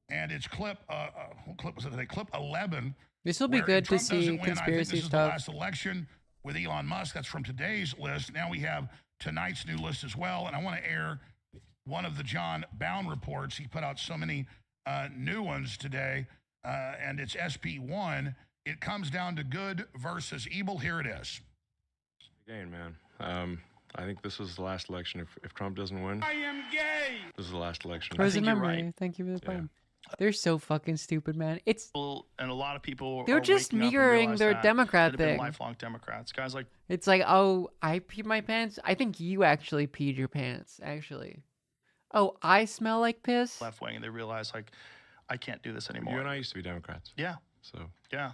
and it's clip. What clip was it today? Clip 11. This will be where good to Trump see doesn't win. I think conspiracy this is stuff. the last election with Elon Musk. That's from today's list. Now we have tonight's new list as well, and I want to air one of the John Bound reports. He put out so many new ones today, and it's SP1. It comes down to good versus evil. Here it is. Again, man. I think this is the last election. If Trump doesn't win, I am gay. this is the last election. Rose in memory. Thank you for the Yeah. poem. They're so fucking stupid, man. It's and a lot of people they're are just waking up and mirroring realize their that Democrat have been thing. lifelong Democrats. Guys like It's like, oh, I peed my pants. I think you actually peed your pants. Actually, oh, I smell like piss. left wing, and they realize like I can't do this anymore. You and I used to be Democrats. Yeah. So Yeah.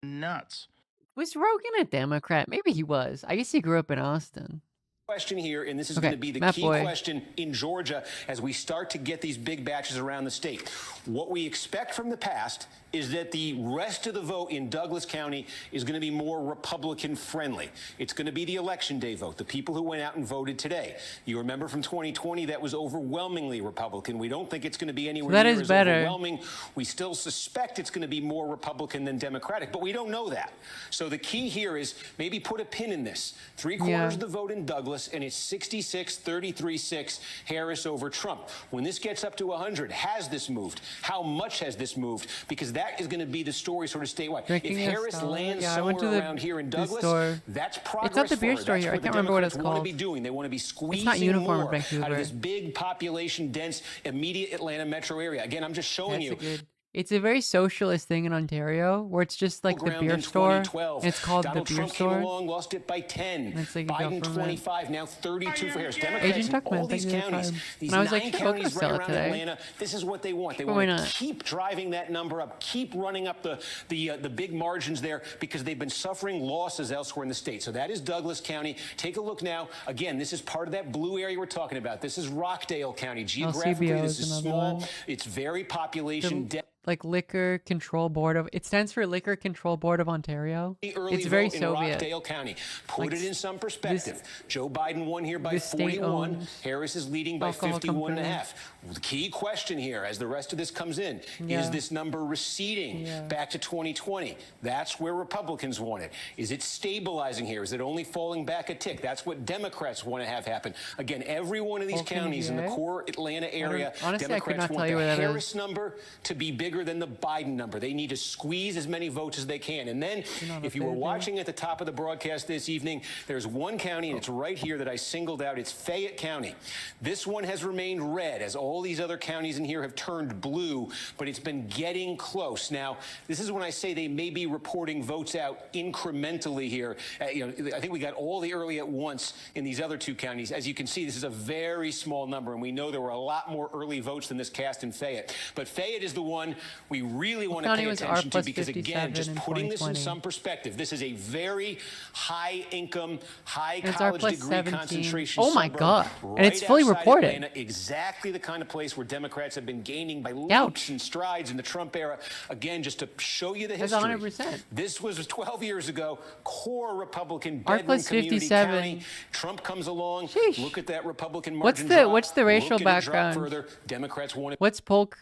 Nuts. Was Rogan a Democrat? Maybe he was. I guess he grew up in Austin. Question here, and this is Okay, going to be the Matt key Boy. question in Georgia as we start to get these big batches around the state. What we expect from the past is that the rest of the vote in Douglas County is going to be more Republican friendly. It's going to be the election day vote, the people who went out and voted today. You remember from 2020 that was overwhelmingly Republican. We don't think it's going to be anywhere That near is as better. overwhelming. We still suspect it's going to be more Republican than Democratic, but we don't know that. So the key here is maybe put a pin in this. 3/4 of the vote in Douglas, and it's 66-33-6 Harris over Trump. When this gets up to 100, has this moved? How much has this moved? Because that is going to be the story sort of statewide. Drinking If a Harris Stella. lands Yeah, I went to somewhere the around here in beer Douglas, store. that's progress. It's not the beer for her. store That's here. I what the can't remember what it's Democrats want to called. be doing. They want to be It's not squeezing Uniform more Vancouver. out of this big population dense immediate Atlanta metro area. Again, I'm just showing That's you. It's a very socialist thing in Ontario where it's just like the Ground beer in store. 2012. And it's called Donald the beer Trump store. came along, lost it by 10. And it's like a Biden government. 25, now 32 for Harris. Agent Democrats in Tuckman, all these thank you for the counties, time. these And I was 9 like, shit, we'll counties sell right it around today. Atlanta, this is what they want. They But why want to not? keep driving that number up, keep running up the big margins there because they've been suffering losses elsewhere in the state. So that is Douglas County. Take a look now. Again, this is part of that blue area we're talking about. This is Rockdale County. Geographically, LCBO this is is another small. one. It's very population dense. Like Liquor Control Board of, it stands for Liquor Control Board of Ontario. Early It's very vote in Soviet. Rockdale County. Put Like it in some perspective. Joe Biden won here by this state 41. owns Harris is leading by alcohol 51 and a company. half. The key question here, as the rest of this comes in, Yeah. is this number receding Yeah. back to 2020? That's where Republicans want it. Is it stabilizing here? Is it only falling back a tick? That's what Democrats want to have happen. Again, every one of these Fulton, counties in the PA? core Atlanta area, honestly, I could Democrats not want tell you the where that Harris is. number to be bigger than the Biden number. They need to squeeze as many votes as they can. And then, if you were watching at the top of the broadcast this evening, there's one county, and it's right here that I singled out. It's Fayette County. This one has remained red, as all these other counties in here have turned blue, but it's been getting close. Now, this is when I say they may be reporting votes out incrementally here. I think we got all the early at once in these other 2 counties. As you can see, this is a very small number, and we know there were a lot more early votes than this cast in Fayette. But Fayette is the one we really want to county pay was R attention to plus because, again, 57 just in putting this in 2020. some perspective, this is a very high income, high And it's R college plus degree 17. concentration. Oh my suburb God. And right it's fully outside reported. Atlanta, exactly the kind of place where Democrats have been gaining by Ouch. leaps and strides in the Trump era. Again, just to show you the That's history. 100%. This was 12 years ago. Core Republican R bedroom plus community 57. county. Trump comes along. Sheesh. Look at that Republican What's margin the drop. what's the racial Look at it drop background? further. Democrats want it. What's Polk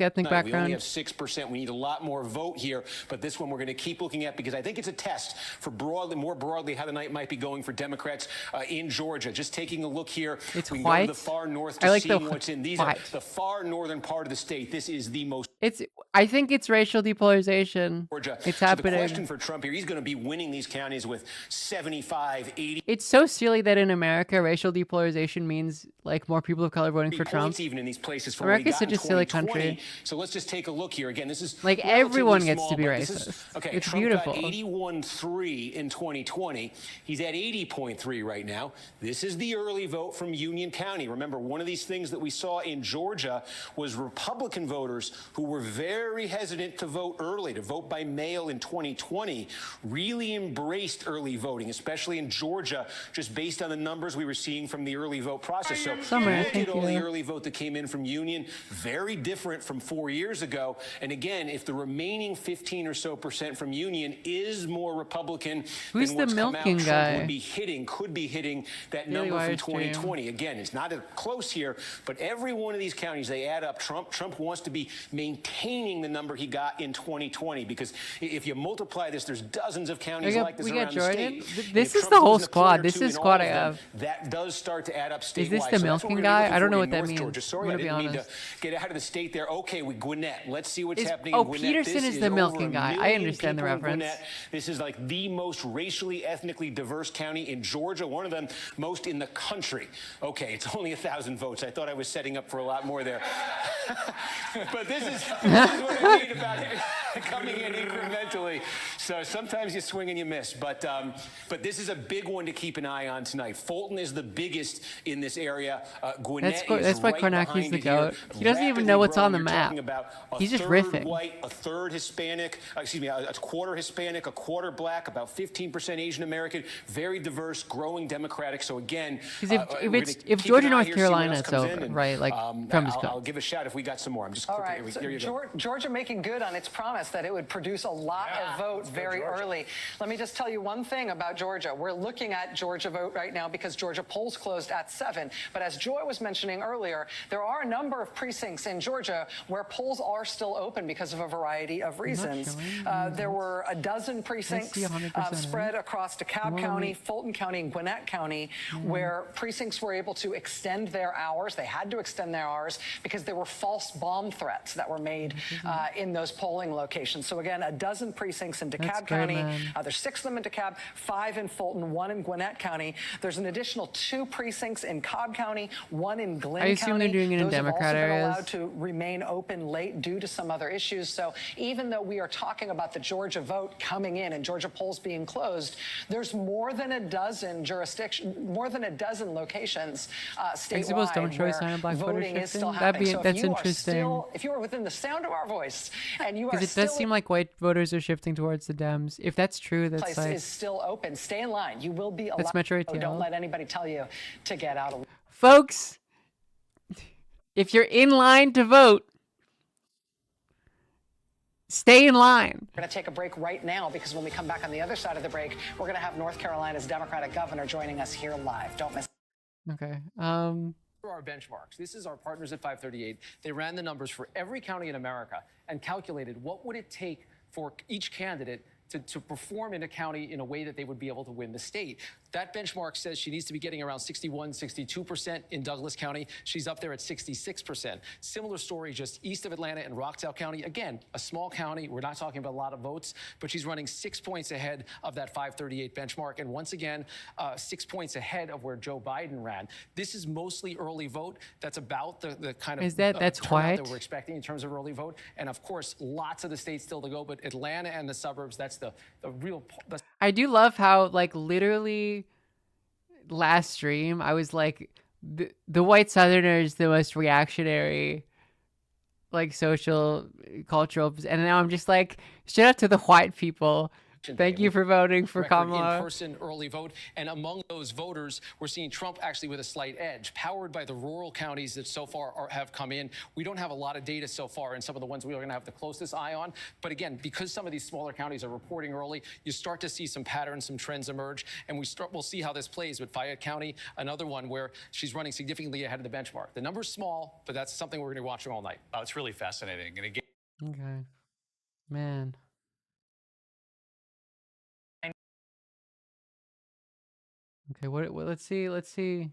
ethnic We only background? have 6%. We need a lot more vote here, but this one we're going to keep looking at because I think it's a test for more broadly how the night might be going for Democrats in Georgia. Just taking a look here, It's we white. go to the far north I to like see the what's in. These white. are the far northern part of the state. This is the most. I think it's racial depolarization. Georgia. It's So happening. the question for Trump here, he's going to be winning these counties with 75, 80. It's so silly that in America, racial depolarization means like more people of color voting for Trump. Points even in these places from America's what we got such a silly in 2020. country. So let's just take a look here. Again, this is Like, relatively everyone gets small, to be but this is- racist. okay, It's Trump beautiful. got 81.3 in 2020. He's at 80.3 right now. This is the early vote from Union County. Remember, one of these things that we saw in Georgia was Republican voters who were very hesitant to vote early, to vote by mail in 2020, really embraced early voting, especially in Georgia, just based on the numbers we were seeing from the early vote process. So Summer, look thank at all the you. early vote that came in from Union, very different from 4 years ago. And again, if the remaining 15 or so percent from Union is more Republican Who's than the what's come out, milking Trump guy? could be hitting that Daily number from Wire stream. 2020. Again, it's not close here, but every one of these counties, they add up. Trump wants to be maintaining maintaining the number he got in 2020. Because if you multiply this, there's dozens of counties like this around the state. This is the whole squad. This is squad I have. That does start to add up statewide. Is this the milking guy? I don't know what that means. Sorry, I didn't mean to get out of the state there. Okay, with Gwinnett. Let's see what's happening in Gwinnett. Peterson is the milking guy. I understand the reference. This is like the most racially, ethnically diverse county in Georgia, one of them most in the country. Okay, it's only 1,000 votes. I thought I was setting up for a lot more there. But this is what I mean about it coming in incrementally. So sometimes you swing and you miss. But this is a big one to keep an eye on tonight. Fulton is the biggest in this area. Gwinnett that's why Kornacki's the GOAT. He doesn't even know what's on the map. He's just riffing. White, a third Hispanic, a quarter Hispanic, a quarter black, about 15% Asian American, very diverse, growing Democratic. So again, if Georgia, North Carolina, it's over, right? Like Trump is gone. I'll give a shout if we got some more. I'm just all right. So Georgia making good on its promise that it would produce a lot of votes very early. Let me just tell you one thing about Georgia. We're looking at Georgia vote right now because Georgia polls closed at 7. But as Joy was mentioning earlier, there are a number of precincts in Georgia where polls are still open because of a variety of reasons. There were a dozen precincts spread across DeKalb County, Fulton County, and Gwinnett County, where precincts were able to extend their hours. They had to extend their hours because there were false bomb threats that were made in those polling locations. So again, a dozen precincts in DeKalb County. There's 6 of them in DeKalb, 5 in Fulton, 1 in Gwinnett County. There's an additional 2 precincts in Cobb County, 1 in Glenn County. I assume they're doing it in Democrat areas. Allowed to remain open late due to some other issues. So even though we are talking about the Georgia vote coming in and Georgia polls being closed, there's more than a dozen locations statewide where voting is still happening. That's interesting. If you are within the sound of our voice and you are because it does seem like white voters are shifting towards the Dems. If that's true, that's place is still open. Stay in line. You will be allowed. That's Metro ATL. Don't let anybody tell you to get out of. Folks, if you're in line to vote, stay in line. We're going to take a break right now because when we come back on the other side of the break, we're going to have North Carolina's Democratic governor joining us here live. Don't miss. Okay. Our benchmarks. This is our partners at 538. They ran the numbers for every county in America and calculated what would it take for each candidate to perform in a county in a way that they would be able to win the state. That benchmark says she needs to be getting around 61, 62% in Douglas County. She's up there at 66%. Similar story just east of Atlanta in Rockdale County. Again, a small county. We're not talking about a lot of votes, but she's running 6 points ahead of that 538 benchmark. And once again, 6 points ahead of where Joe Biden ran. This is mostly early vote. That's about the kind of that's turnout that we're expecting in terms of early vote. And of course, lots of the states still to go, but Atlanta and the suburbs, that's the real. I do love how, like, literally last stream, I was like, the white Southerners, the most reactionary, like, social, cultural, and now I'm just like, shout out to the white people. Thank you for voting for Kamala. In-person early vote. And among those voters, we're seeing Trump actually with a slight edge, powered by the rural counties that so far have come in. We don't have a lot of data so far in some of the ones we are going to have the closest eye on. But again, because some of these smaller counties are reporting early, you start to see some patterns, some trends emerge. And we'll see how this plays with Fayette County, another one where she's running significantly ahead of the benchmark. The number's small, but that's something we're going to be watching all night. Oh, it's really fascinating. And again, okay, man. Okay, what let's see.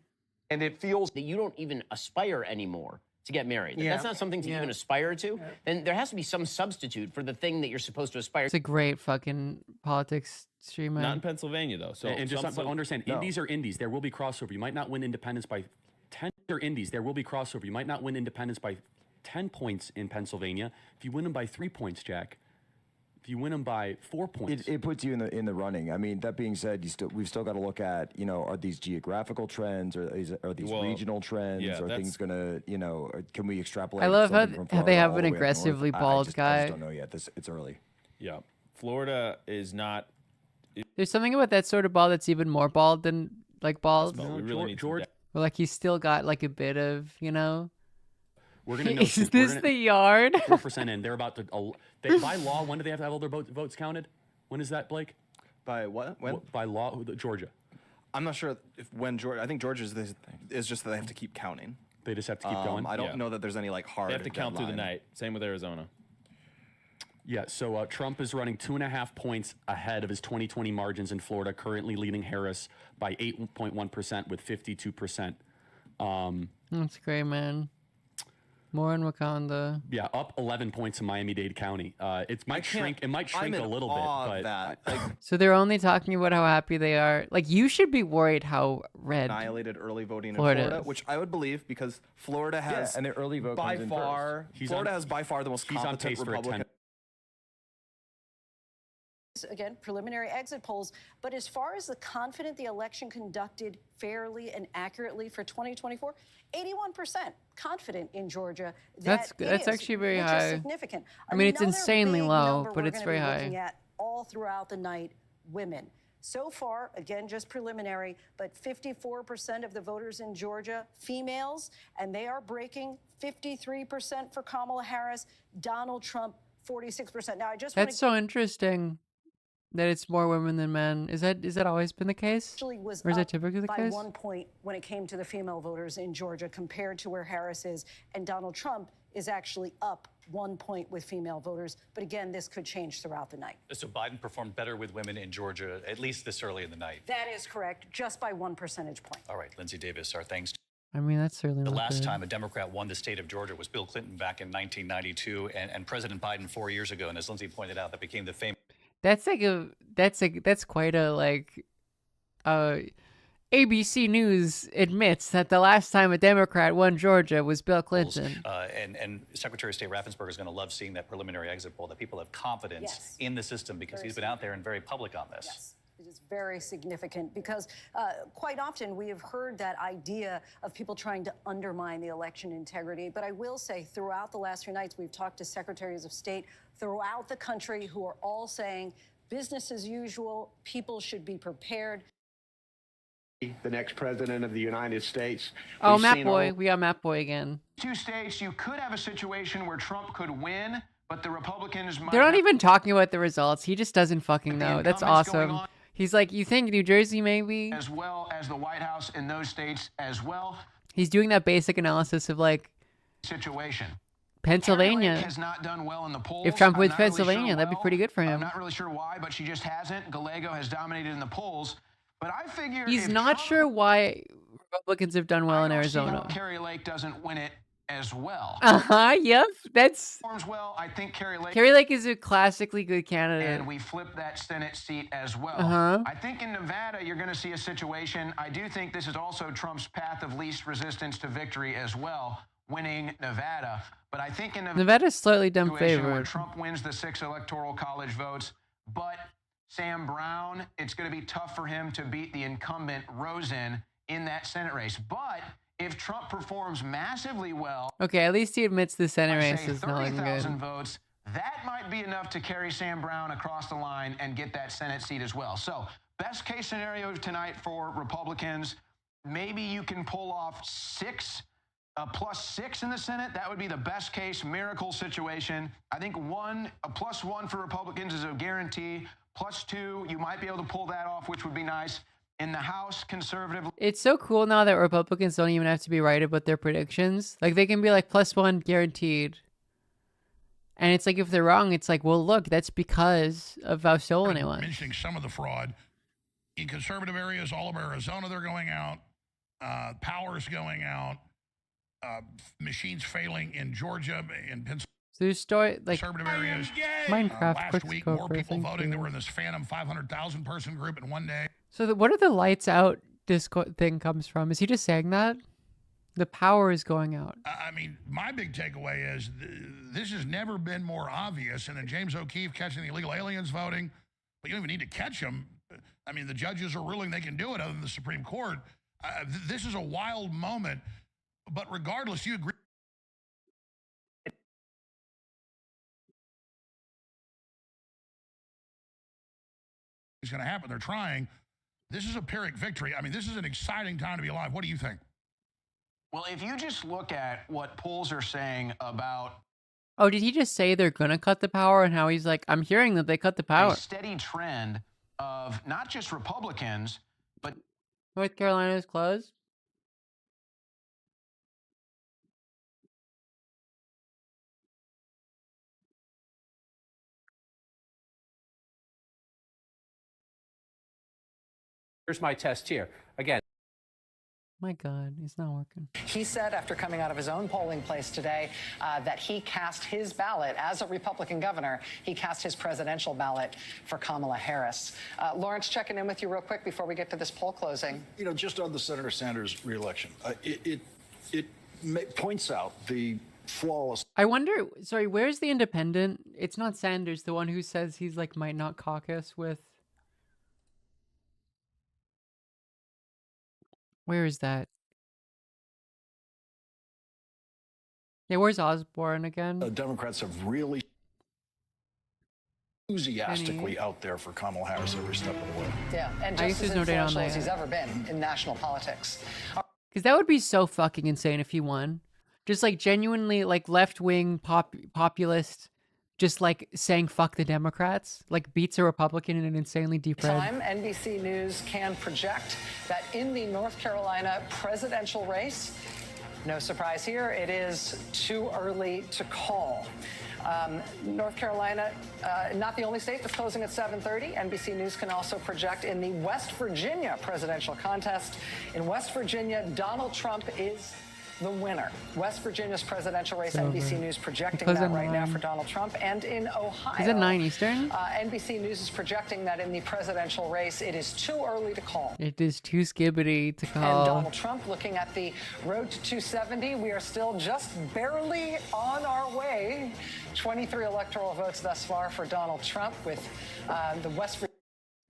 And it feels that you don't even aspire anymore to get married. That's not something to even aspire to. Then there has to be some substitute for the thing that you're supposed to aspire to. It's a great fucking politics stream. Not in Pennsylvania, though. So and just understand, indies are indies. There will be crossover. You might not win independence by 10 or indies. There will be crossover. You might not win independence by 10 points in Pennsylvania. If you win them by 3 points, Jack. If you win them by 4 points, it puts you in the running. I mean, that being said, we've still got to look at, are these geographical trends, or are these regional trends, are things gonna, can we extrapolate? I love how they have an aggressively bald guy. I just don't know yet. It's early. Yeah, Florida is not. There's something about that sort of bald that's even more bald than like bald. We really need George. Or like he's still got like a bit of, We're gonna know. Is this the yard? 4% in. They're about to. By law, when do they have to have all their votes counted? When is that, Blake? By what? When? By law, Georgia. I'm not sure when Georgia. I think Georgia is just that they have to keep counting. They just have to keep going. I don't know that there's any hard. They have to count through the night. Same with Arizona. Yeah, so Trump is running 2.5 points ahead of his 2020 margins in Florida, currently leading Harris by 8.1% with 52%. That's great, man. More in Wakanda. Yeah, up 11 points in Miami-Dade County. It might shrink a little bit, but so they're only talking about how happy they are. Like, you should be worried how red annihilated early voting Florida in Florida, is. which I would believe because Florida has and the early vote by comes in far first. Florida has by far the most he's on competent pace for a Republican. Again, preliminary exit polls. But as far as the confident the election conducted fairly and accurately for 2024, 81% confident in Georgia. That's actually very which high. Is significant. I mean, it's Another insanely big low, number but we're it's gonna very be high. looking at all throughout the night, women. So far, again, just preliminary, but 54% of the voters in Georgia, females, and they are breaking 53% for Kamala Harris, Donald Trump, 46%. Now, I just want That's so interesting that it's more women than men. Is that always been the case? actually was Or is up that typically the by case? 1 point when it came to the female voters in Georgia compared to where Harris is, and Donald Trump is actually up 1 point with female voters. But again, this could change throughout the night. So Biden performed better with women in Georgia, at least this early in the night. That is correct, just by 1 percentage point. All right, Lindsay Davis, our thanks. I mean, that's certainly The not last good. time a Democrat won the state of Georgia was Bill Clinton back in 1992, and President Biden 4 years ago. And as Lindsay pointed out, that became the famous. That's quite a like ABC News admits that the last time a Democrat won Georgia was Bill Clinton. And Secretary of State Raffensperger is going to love seeing that preliminary exit poll, that people have confidence in the system because he's been out there and very public on this. Yes. It is very significant because quite often we have heard that idea of people trying to undermine the election integrity. But I will say throughout the last few nights, we've talked to secretaries of state throughout the country who are all saying business as usual, people should be prepared. The next president of the United States. Oh, We've Matt seen Boy. We got Matt Boy again. 2 states, you could have a situation where Trump could win, but the Republicans might They're not even talking about the results. He just doesn't fucking know. That's incumbents going awesome. on. He's like, you think New Jersey maybe? As well as the White House in those states as well. He's doing that basic analysis of like Situation. Pennsylvania. Carrie Lake has not done well in the polls. If Trump I'm wins not really Pennsylvania, sure that'd be pretty good for I'm him. not really sure why, but she just hasn't. Gallego has dominated in the polls. But I figure He's if not Trump sure why Republicans have done well in Arizona. Carrie Lake doesn't win it as well. Yep. That's Performs well. I think Carrie Lake is a classically good candidate. And we flip that Senate seat as well. I think in Nevada, you're going to see a situation. I do think this is also Trump's path of least resistance to victory as well, winning Nevada. But I think in Nevada's slightly dumb situation where favorite. Trump wins the 6 electoral college votes, but Sam Brown, it's going to be tough for him to beat the incumbent Rosen in that Senate race. But if Trump performs massively well, Okay, at least he admits the Senate say race is not looking 30,000 good. votes, that might be enough to carry Sam Brown across the line and get that Senate seat as well. So best case scenario tonight for Republicans, maybe you can pull off +6 in the Senate. That would be the best case miracle situation. I think a +1 for Republicans is a guarantee. +2, you might be able to pull that off, which would be nice. In the House, conservative. It's so cool now that Republicans don't even have to be right about their predictions. Like, they can be like +1 guaranteed. And it's like, if they're wrong, it's like, well, look, that's because of how stolen it was. Mentioning some of the fraud. In conservative areas, all of Arizona, they're going out. Power's going out. Machines failing in Georgia, in Pennsylvania. So there's story like Conservative areas. Minecraft. Last week, more Quickscoper, people thank voting. you. There were in this phantom 500,000 person group in one day. So what are the lights out Discord thing comes from? Is he just saying that? The power is going out. I mean, my big takeaway is this has never been more obvious. And then James O'Keefe catching the illegal aliens voting, but you don't even need to catch them. I mean, the judges are ruling they can do it other than the Supreme Court. This is a wild moment. But regardless, you agree. It's going to happen. They're trying. This is a Pyrrhic victory. I mean, this is an exciting time to be alive. What do you think? Well, if you just look at what polls are saying about Oh, did he just say they're gonna cut the power? And how he's like, I'm hearing that they cut the power. a steady trend of not just Republicans, but North Carolina is closed. Here's my test here. Again. My God, it's not working. He said after coming out of his own polling place today that he cast his ballot as a Republican governor. He cast his presidential ballot for Kamala Harris. Lawrence, checking in with you real quick before we get to this poll closing. You know, just on the Senator Sanders reelection, it points out the flawless. I wonder, sorry, where's the independent? It's not Sanders, the one who says he's like might not caucus with. Where is that? Yeah, where's Osborne again? Democrats have really enthusiastically out there for Kamala Harris every step of the way. Yeah, and just as influential as he's ever been in national politics. Because that would be so fucking insane if he won. Just like genuinely like left-wing populist, just like saying fuck the Democrats, like beats a Republican in an insanely deep red. Time, NBC News can project that in the North Carolina presidential race, no surprise here, it is too early to call. North Carolina, not the only state that's closing at 7:30. NBC News can also project in the West Virginia presidential contest. In West Virginia, Donald Trump is the winner. West Virginia's presidential race, NBC News projecting that right now for Donald Trump. And in Ohio, is it 9 Eastern? NBC News is projecting that in the presidential race, it is too early to call. It is too skibbity to call. And Donald Trump looking at the road to 270. We are still just barely on our way. 23 electoral votes thus far for Donald Trump with the West Virginia.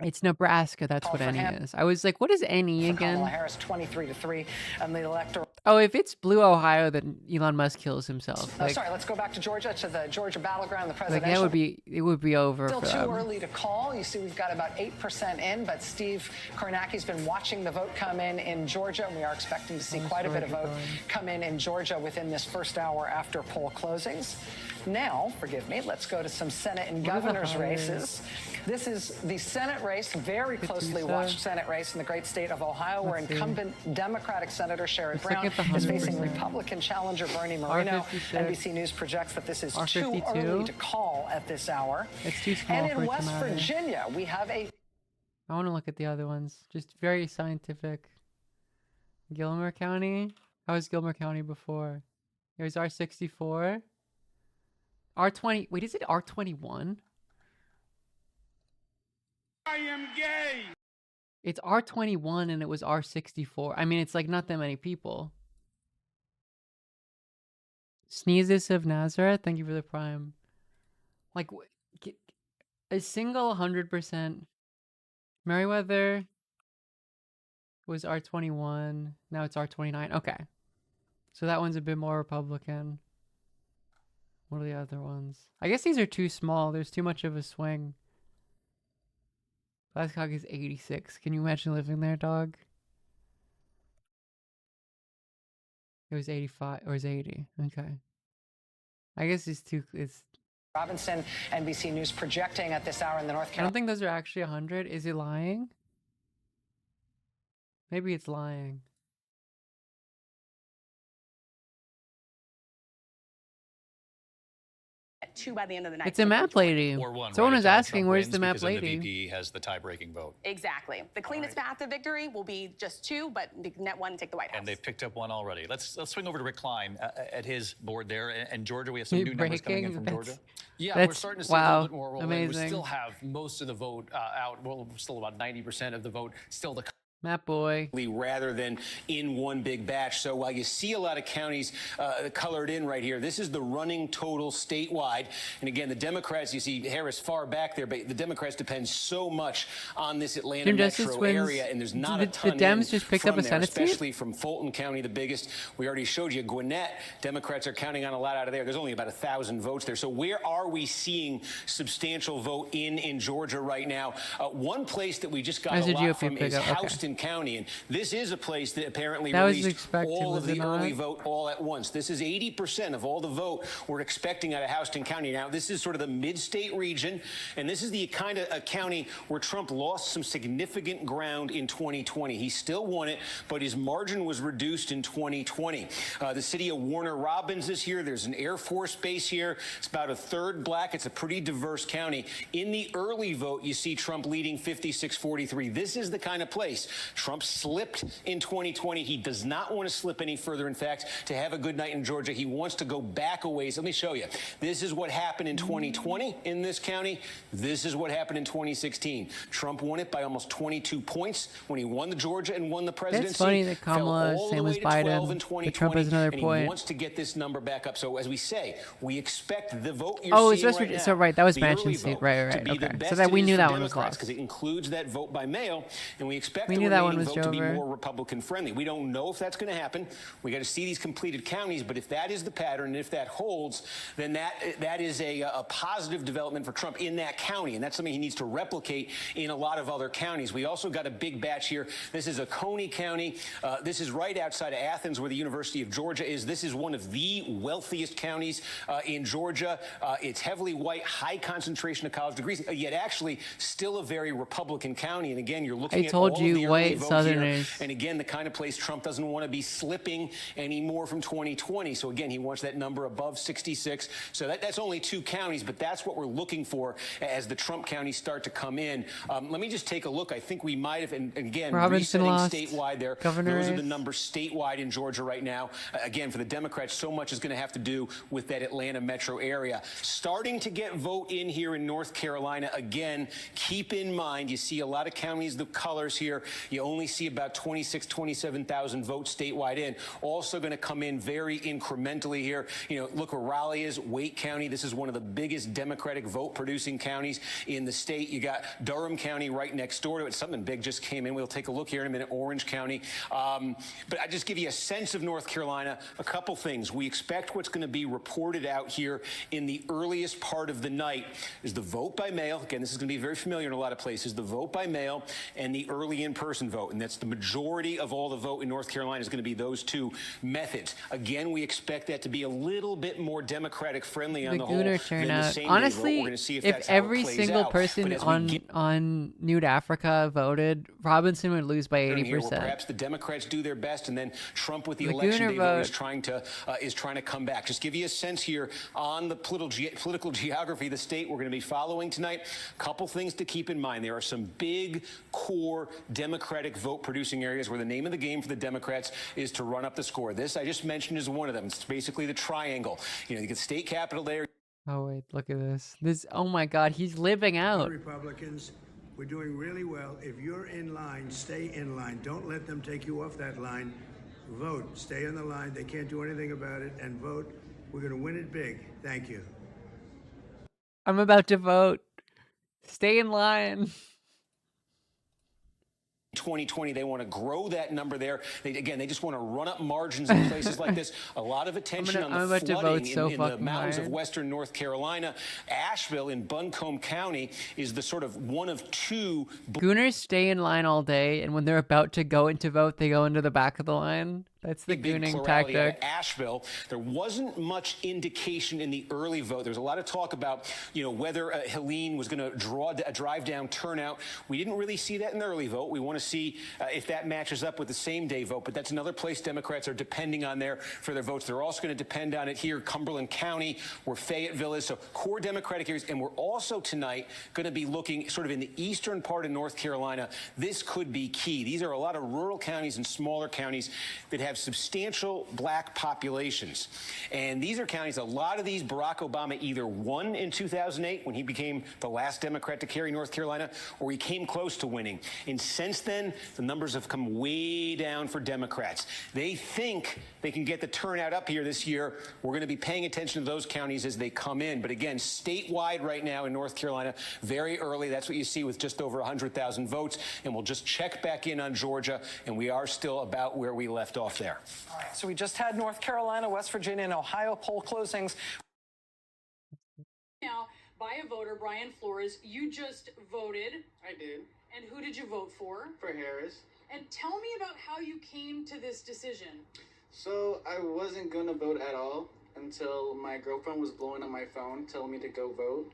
It's Nebraska. That's what NE is. I was like, what is NE again? Kamala Harris 23-3 and the electoral. Oh, if it's blue Ohio, then Elon Musk kills himself. Like, sorry, let's go back to Georgia, to the Georgia battleground, the presidential. Like it would be over Still for too them. early to call. You see, we've got about 8% in, but Steve Kornacki's been watching the vote come in Georgia, and we are expecting to see quite a bit of vote come in Georgia within this first hour after poll closings. Now, forgive me, let's go to some Senate and governor's races. This is the Senate race, very closely watched Senate race in the great state of Ohio, where incumbent Democratic Senator Sherrod Brown is facing Republican challenger Bernie Moreno. NBC News projects that this is too early to call at this hour. It's too small and for in it West to matter. Virginia, we have a... I want to look at the other ones. Just very scientific. Gilmer County? How was Gilmer County before? There's R64. R20. Wait, is it R21? I am gay. It's R21 and it was R64. I mean, it's like not that many people. Sneezes of Nazareth. Thank you for the prime. Like a single 100%. Meriwether was R21. Now it's R29. Okay. So that one's a bit more Republican. What are the other ones? I guess these are too small. There's too much of a swing. Glasscock is 86. Can you imagine living there, dog? It was 85 or is 80. Okay. I guess it's too. It's. Robinson, NBC News projecting at this hour in the North Carolina. I don't think those are actually 100. Is it lying? Maybe it's lying. Two by the end of the night. It's a map lady. Someone was asking, where's the map lady? The VP has the tie-breaking vote. Exactly. The cleanest path to victory will be just two, but net one take the White House. And they've picked up one already. Let's swing over to Rick Klein at his board there. And Georgia, we have some new numbers coming in from Georgia. Yeah, we're starting to see a little bit more rolling. Amazing. We still have most of the vote out. Well, still about 90% of the vote still to come. Map boy. Rather than in one big batch. So while you see a lot of counties colored in right here, this is the running total statewide. And again, the Democrats, you see Harris far back there, but the Democrats depend so much on this Atlanta metro area, and there's not a ton the Dems just picked up a Senate seat? especially from Fulton County, the biggest. We already showed you Gwinnett. Democrats are counting on a lot out of there. There's only about 1,000 votes there. So where are we seeing substantial vote in Georgia right now? One place that we just got a lot from is Houston Houston County. And this is a place that apparently that released all of the early vote all at once. This is 80% of all the vote we're expecting out of Houston County. Now, this is sort of the mid-state region, and this is the kind of a county where Trump lost some significant ground in 2020. He still won it, but his margin was reduced in 2020. The city of Warner Robins is here. There's an Air Force base here. It's about a third black. It's a pretty diverse county. In the early vote, you see Trump leading 56-43. This is the kind of place. Trump slipped in 2020. He does not want to slip any further. In fact, to have a good night in Georgia, he wants to go back a ways. Let me show you. This is what happened in 2020 in this county. This is what happened in 2016. Trump won it by almost 22 points when he won the Georgia and won the presidency. It's funny that Kamala, same as Biden, but Trump has another point. He wants to get this number back up. So as we say, we expect the vote you're seeing right now, so right, that was mentioned. Right. Okay. So that we knew that one was lost because it includes that vote by mail, and we expect we the knew that one remaining was vote to be over. more Republican friendly. We don't know if that's going to happen. We got to see these completed counties, but if that is the pattern, and if that holds, then that is a positive development for Trump in that county, and that's something he needs to replicate in a lot of other counties. We also got a big batch here. This is Oconee County. This is right outside of Athens, where the University of Georgia is. This is one of the wealthiest counties in Georgia. It's heavily white, high concentration of college degrees, yet actually still a very Republican county. And again, you're looking at all of the early vote here. And again, the kind of place Trump doesn't want to be slipping anymore from 2020. So again, he wants that number above 66. So that's only 2 counties, but that's what we're looking for as the Trump counties start to come in. Let me just take a look. I think we might have, and again, resetting statewide there. Those are the numbers statewide in Georgia right now. Again, for the Democrats, so much is going to have to do with that Atlanta metro area. Starting to get vote in here in North Carolina. Again, keep in mind, you see a lot of counties, the colors here. You only see about 27,000 votes statewide in. Also going to come in very incrementally here. You know, look where Raleigh is, Wake County. This is one of the biggest Democratic vote-producing counties in the state. You got Durham County right next door to it. Something big just came in. We'll take a look here in a minute. Orange County. But I just give you a sense of North Carolina. A couple things. We expect what's going to be reported out here in the earliest part of the night is the vote by mail. Again, this is going to be very familiar in a lot of places. The vote by mail and the early in-person vote. And that's the majority of all the vote in North Carolina is going to be those 2 methods. Again, we expect that to be a little bit more Democratic friendly on the whole than the same Honestly, day vote. We're going to see if if every single person on Nude Africa voted, Robinson would lose by 80%. Perhaps the Democrats do their best, and then Trump with the election day vote is trying to come back. Just give you a sense here on the political geography of the state we're going to be following tonight. A couple things to keep in mind. There are some big core Democratic vote-producing areas where the name of the game for the Democrats is to run up the score. This I just mentioned is one of them. It's basically the triangle. You know, you get state capital there. Oh wait, look at this. Oh my God, he's living out. Republicans, we're doing really well. If you're in line, stay in line. Don't let them take you off that line. Vote. Stay on the line. They can't do anything about it. And vote. We're going to win it big. Thank you. I'm about to vote. Stay in line. 2020, they want to grow that number there. They just want to run up margins in places like this. A lot of attention on the flooding in the mountains of western North Carolina. Asheville in Buncombe County is the sort of one of 2. Gooners stay in line all day, and when they're about to go into vote, they go into the back of the line. That's the gooning tactic. Asheville, there wasn't much indication in the early vote. There was a lot of talk about, whether Helene was going to drive down turnout. We didn't really see that in the early vote. We want to see if that matches up with the same day vote. But that's another place Democrats are depending on there for their votes. They're also going to depend on it here, Cumberland County, where Fayetteville is. So core Democratic areas. And we're also tonight going to be looking sort of in the eastern part of North Carolina. This could be key. These are a lot of rural counties and smaller counties that have substantial black populations. And these are counties, a lot of these Barack Obama either won in 2008 when he became the last Democrat to carry North Carolina, or he came close to winning. And since then, the numbers have come way down for Democrats. They think they can get the turnout up here this year. We're going to be paying attention to those counties as they come in. But again, statewide right now in North Carolina, very early. That's what you see with just over 100,000 votes. And we'll just check back in on Georgia, and we are still about where we left off there. All right, so we just had North Carolina, West Virginia, and Ohio poll closings. Now, by a voter, Brian Flores, you just voted. I did. And who did you vote for? For Harris. And tell me about how you came to this decision. So I wasn't going to vote at all until my girlfriend was blowing up my phone telling me to go vote.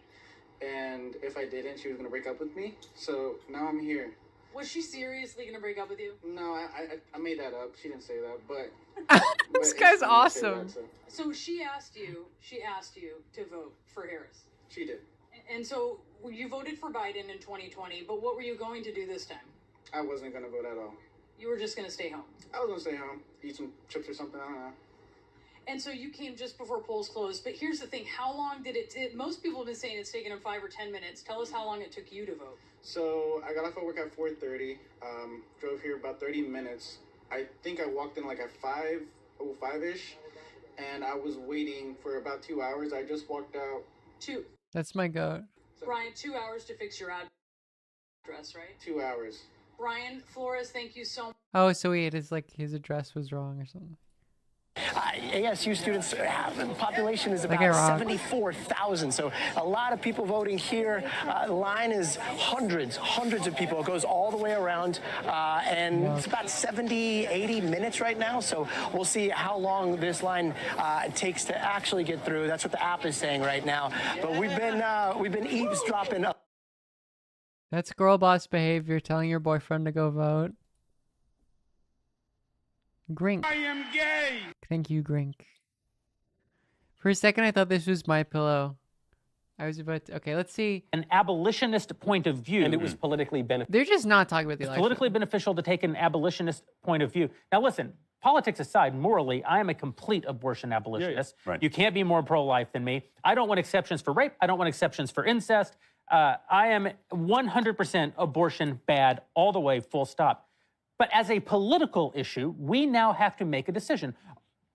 And if I didn't, she was going to break up with me. So now I'm here. Was she seriously going to break up with you? No, I made that up. She didn't say that, but... This guy's awesome. So she asked you to vote for Harris. She did. And so you voted for Biden in 2020, but what were you going to do this time? I wasn't going to vote at all. You were just going to stay home. I was going to stay home, eat some chips or something, I don't know. And so you came just before polls closed, but here's the thing. How long did it most people have been saying it's taken them 5 or 10 minutes. Tell us how long it took you to vote. So I got off of work at 4:30, drove here about 30 minutes. I think I walked in like at 5:05-ish, and I was waiting for about 2 hours. I just walked out. That's my goat. Brian, 2 hours to fix your address, right? 2 hours. Brian Flores, thank you so much. Oh, so his address was wrong or something. ASU students, the population is That about guy rocks. 74,000, so a lot of people voting here. The line is hundreds of people. It goes all the way around, and it's about 70, 80 minutes right now, so we'll see how long this line takes to actually get through. That's what the app is saying right now, but we've been eavesdropping. That's girl boss behavior, telling your boyfriend to go vote. Grink. I am gay. Thank you, Grink. For a second, I thought this was My Pillow. I was about to... Okay, let's see. An abolitionist point of view. And it was politically beneficial. They're just not talking about the It's election. politically beneficial to take an abolitionist point of view. Now, listen, politics aside, morally, I am a complete abortion abolitionist. Right. You can't be more pro-life than me. I don't want exceptions for rape. I don't want exceptions for incest. I am 100% abortion bad all the way, full stop. But as a political issue, we now have to make a decision.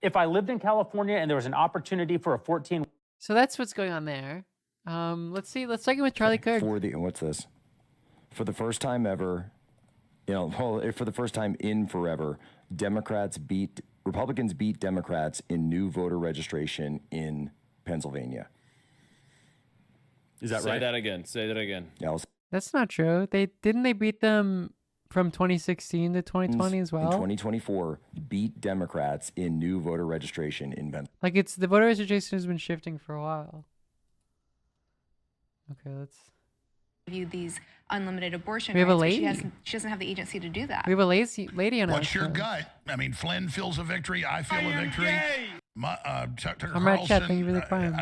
If I lived in California and there was an opportunity for a 14... So that's what's going on there. Let's see. Let's check in with Charlie Kirk. What's this? For the first time ever, for the first time in forever, Republicans beat Democrats in new voter registration in Pennsylvania. Is that Say right? that again. Say that again. Yeah, That's not true. They beat them from 2016 to 2020 as well. In 2024, beat Democrats in new voter registration in Pennsylvania. Like the voter registration has been shifting for a while. Okay, let's. You these unlimited abortion We have a rights, but lady. she doesn't have the agency to do that. We have a lady on our What's your show. gut? I mean, Flynn feels a victory. I feel a victory. Tucker Comrade Chet, Carlson. thank you for the prime.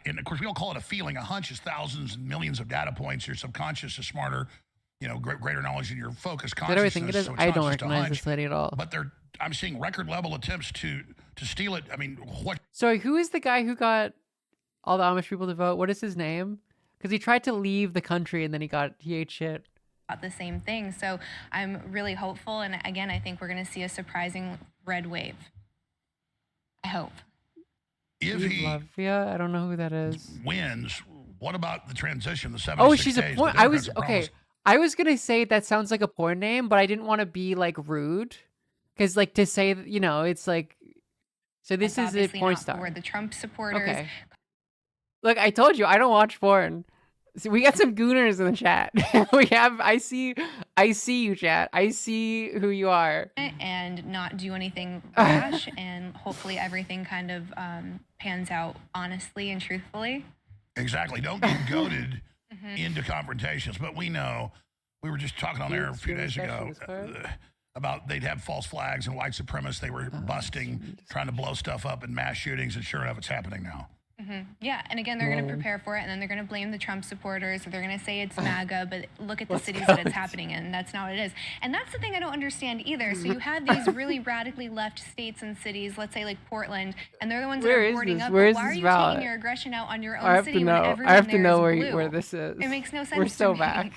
And of course, we don't call it a feeling. A hunch is thousands and millions of data points. Your subconscious is smarter. Greater knowledge in your focus Is that what I think it is? consciousness. So it's I not don't just a recognize hunch. this lady at all. But I'm seeing record level attempts to steal it. I mean, what? So who is the guy who got all the Amish people to vote? What is his name? Because he tried to leave the country and then he ate shit. The same thing. So I'm really hopeful. And again, I think we're going to see a surprising red wave. I hope. If he Latvia? I don't know who that is. wins, what about the transition? The 76 Oh, she's a days? porn. The I was Democrats have okay. promised. I was gonna say that sounds like a porn name, but I didn't want to be like rude, because like to say it's like. So this That's is a obviously porn not star. for the Trump supporters. Okay. Look, I told you I don't watch porn. So we got some gooners in the chat. I see you, chat. I see who you are. And not do anything rash, and hopefully everything kind of pans out honestly and truthfully. Exactly. Don't get goaded into confrontations. But we know, we were just talking on air a few days ago about they'd have false flags and white supremacists they were busting, trying to blow stuff up in mass shootings, and sure enough, it's happening now. Yeah, and again, they're going to prepare for it, and then they're going to blame the Trump supporters, or they're going to say it's MAGA, but look at the cities that it's happening in. That's not what it is. And that's the thing I don't understand either. So you have these really radically left states and cities, let's say like Portland, and they're the ones that Where are is boarding this? up. Where But is why are this you ballot? taking your aggression out on your I own have city to when know. everyone I have to there know is where blue? this is. It makes no sense. We're to so me. back.